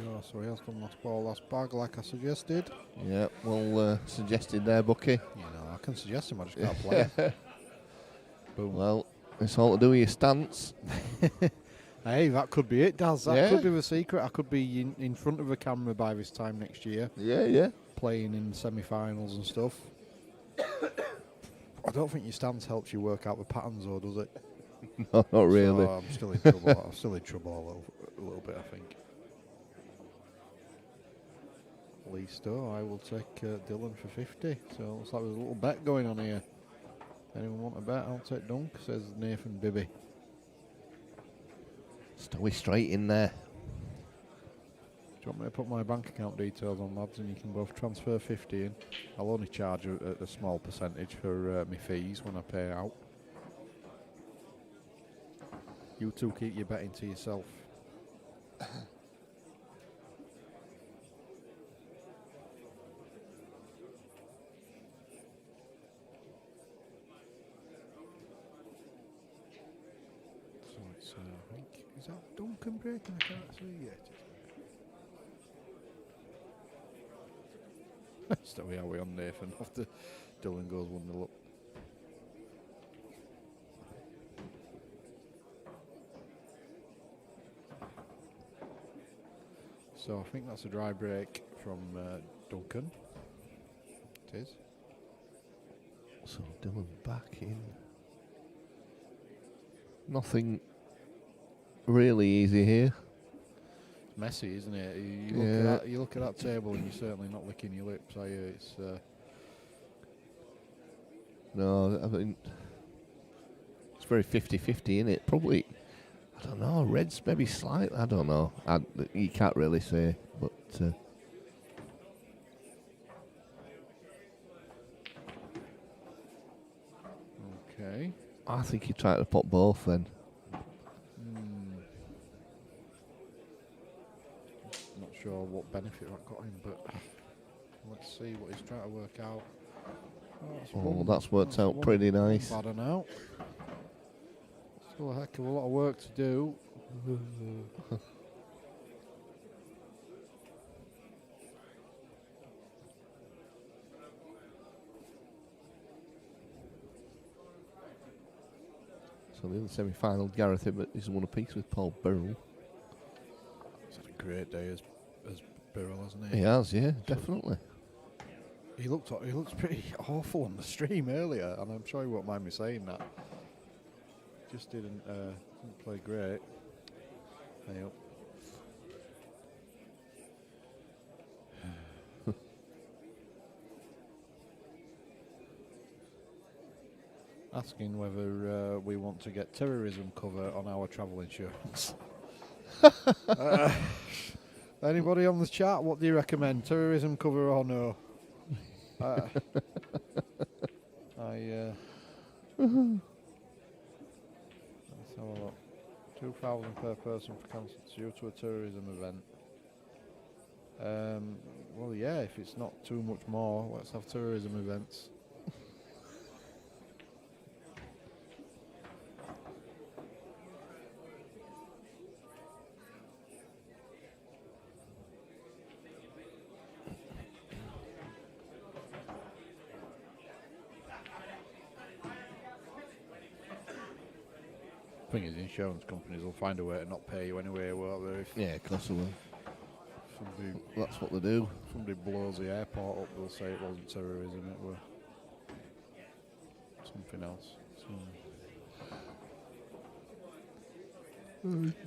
[SPEAKER 7] Oh, so he has done last ball, last bag, like I suggested.
[SPEAKER 8] Yeah, well suggested there, Bucky.
[SPEAKER 7] You know, I can suggest him, I just can't play him. Boom.
[SPEAKER 8] Well, it's all to do with your stance.
[SPEAKER 7] Hey, that could be it, Daz. That
[SPEAKER 8] Yeah.
[SPEAKER 7] could be the secret. I could be in front of a camera by this time next year.
[SPEAKER 8] Yeah.
[SPEAKER 7] Playing in semi-finals and stuff. I don't think your stance helps you work out the patterns, though, does it?
[SPEAKER 8] No, not really.
[SPEAKER 7] So I'm still in trouble. I'm still in trouble a little bit, I think. Listo, I will take Dylan for 50. So it looks like there's a little bet going on here. Anyone want a bet? I'll take Dunk, says Nathan Bibby.
[SPEAKER 8] Stowy straight in there.
[SPEAKER 7] Do you want me to put my bank account details on, lads, and you can both transfer 50 in? I'll only charge a small percentage for my fees when I pay out. You two keep your betting to yourself. So it's, I think, is that Duncan breaking? I can't see yet. So we are we on Nathan after Dylan goes 1-0 up. So I think that's a dry break from Duncan. It is.
[SPEAKER 8] So Dylan back in. Nothing really easy here.
[SPEAKER 7] It's messy, isn't it? You look at that table and you're certainly not licking your lips, are you? It's
[SPEAKER 8] No, I mean, it's very 50-50, isn't it? Probably, I don't know, Reds maybe slightly, I don't know. You can't really say, but...
[SPEAKER 7] okay.
[SPEAKER 8] I think he tried to pop both then.
[SPEAKER 7] Not sure what benefit that got him, but let's see what he's trying to work out.
[SPEAKER 8] That's worked out pretty nice.
[SPEAKER 7] I don't know. Still a heck of a lot of work to do.
[SPEAKER 8] So the other semi-final, Gareth Hibbert is won a piece with Paul Burrell.
[SPEAKER 7] He's had a great day as Burrell, hasn't he?
[SPEAKER 8] He has, yeah, definitely.
[SPEAKER 7] He looked pretty awful on the stream earlier, and I'm sure he won't mind me saying that. Just didn't play great. Hey up. Asking whether we want to get terrorism cover on our travel insurance. Anybody on the chat, what do you recommend? Terrorism cover or no? Let's have a look. 2,000 per person for cancelled due to a terrorism event. Well, yeah, if it's not too much more, let's have terrorism events. Thing is, insurance companies will find a way to not pay you anyway, won't they?
[SPEAKER 8] Yeah, of course they will. That's what they do.
[SPEAKER 7] Somebody blows the airport up, they'll say it wasn't terrorism, it was something else.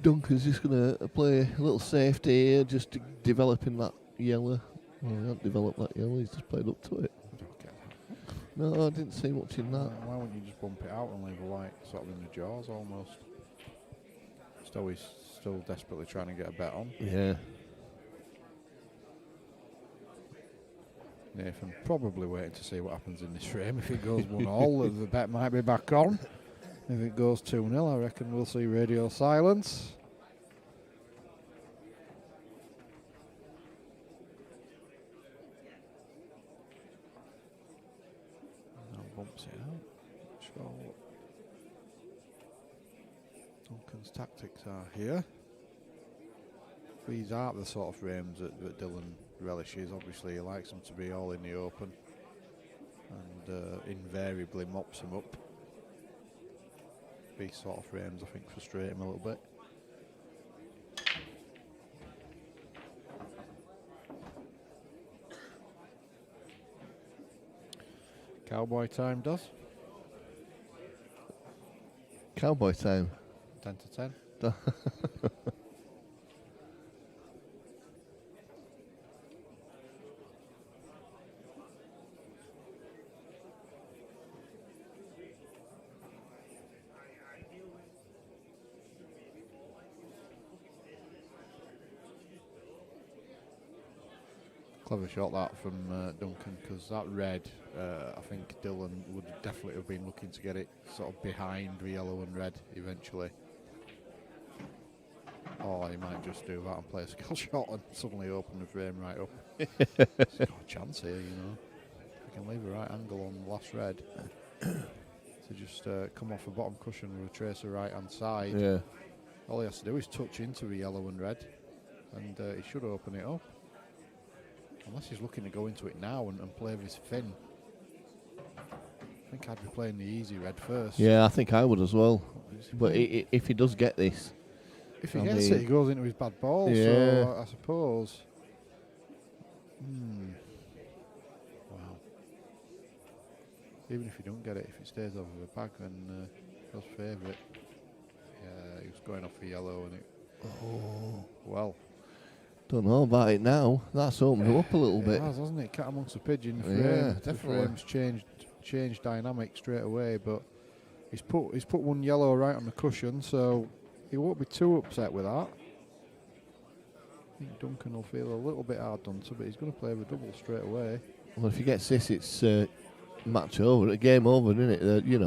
[SPEAKER 8] Duncan's just going to play a little safety here, just developing that yellow. Well, he hasn't developed that yellow, he's just played up to it. No, I didn't see much in that.
[SPEAKER 7] Why wouldn't you just bump it out and leave a white sort of in the jaws almost? He's still desperately trying to get a bet on.
[SPEAKER 8] Yeah.
[SPEAKER 7] Nathan probably waiting to see what happens in this frame. If it goes 1-1, the bet might be back on. If it goes 2-0, I reckon we'll see radio silence. Bumps it out. Not sure what Duncan's tactics are here. These aren't the sort of frames that Dylan relishes. Obviously, he likes them to be all in the open, and invariably mops them up. These sort of frames, I think, frustrate him a little bit. Cowboy time does.
[SPEAKER 8] Cowboy time.
[SPEAKER 7] 10 to 10. Clever shot that from Duncan, because that red, I think Dylan would definitely have been looking to get it sort of behind the yellow and red eventually. Or he might just do that and play a skill shot and suddenly open the frame right up. He's got a chance here, you know. If he can leave a right angle on the last red to just come off the bottom cushion with a tracer right hand side.
[SPEAKER 8] Yeah.
[SPEAKER 7] All he has to do is touch into the yellow and red, and he should open it up. Unless he's looking to go into it now and play with his fin. I think I'd be playing the easy red first.
[SPEAKER 8] Yeah, I think I would as well. But if he does get this,
[SPEAKER 7] if he gets it, he goes into his bad ball.
[SPEAKER 8] Yeah.
[SPEAKER 7] So I suppose. Wow. Even if you don't get it, if it stays over the bag, then does favour it. Yeah, he was going off for yellow, and it.
[SPEAKER 8] Oh.
[SPEAKER 7] Well.
[SPEAKER 8] Don't know about it now. That's opened him up a little bit.
[SPEAKER 7] It has, hasn't it? Cat amongst the pigeon.
[SPEAKER 8] Yeah,
[SPEAKER 7] The
[SPEAKER 8] definitely.
[SPEAKER 7] frame's changed dynamic straight away, but he's put one yellow right on the cushion, so he won't be too upset with that. I think Duncan will feel a little bit hard done to, but he's going to play the double straight away.
[SPEAKER 8] Well, if he gets this, it's match over, game over, isn't it? You know.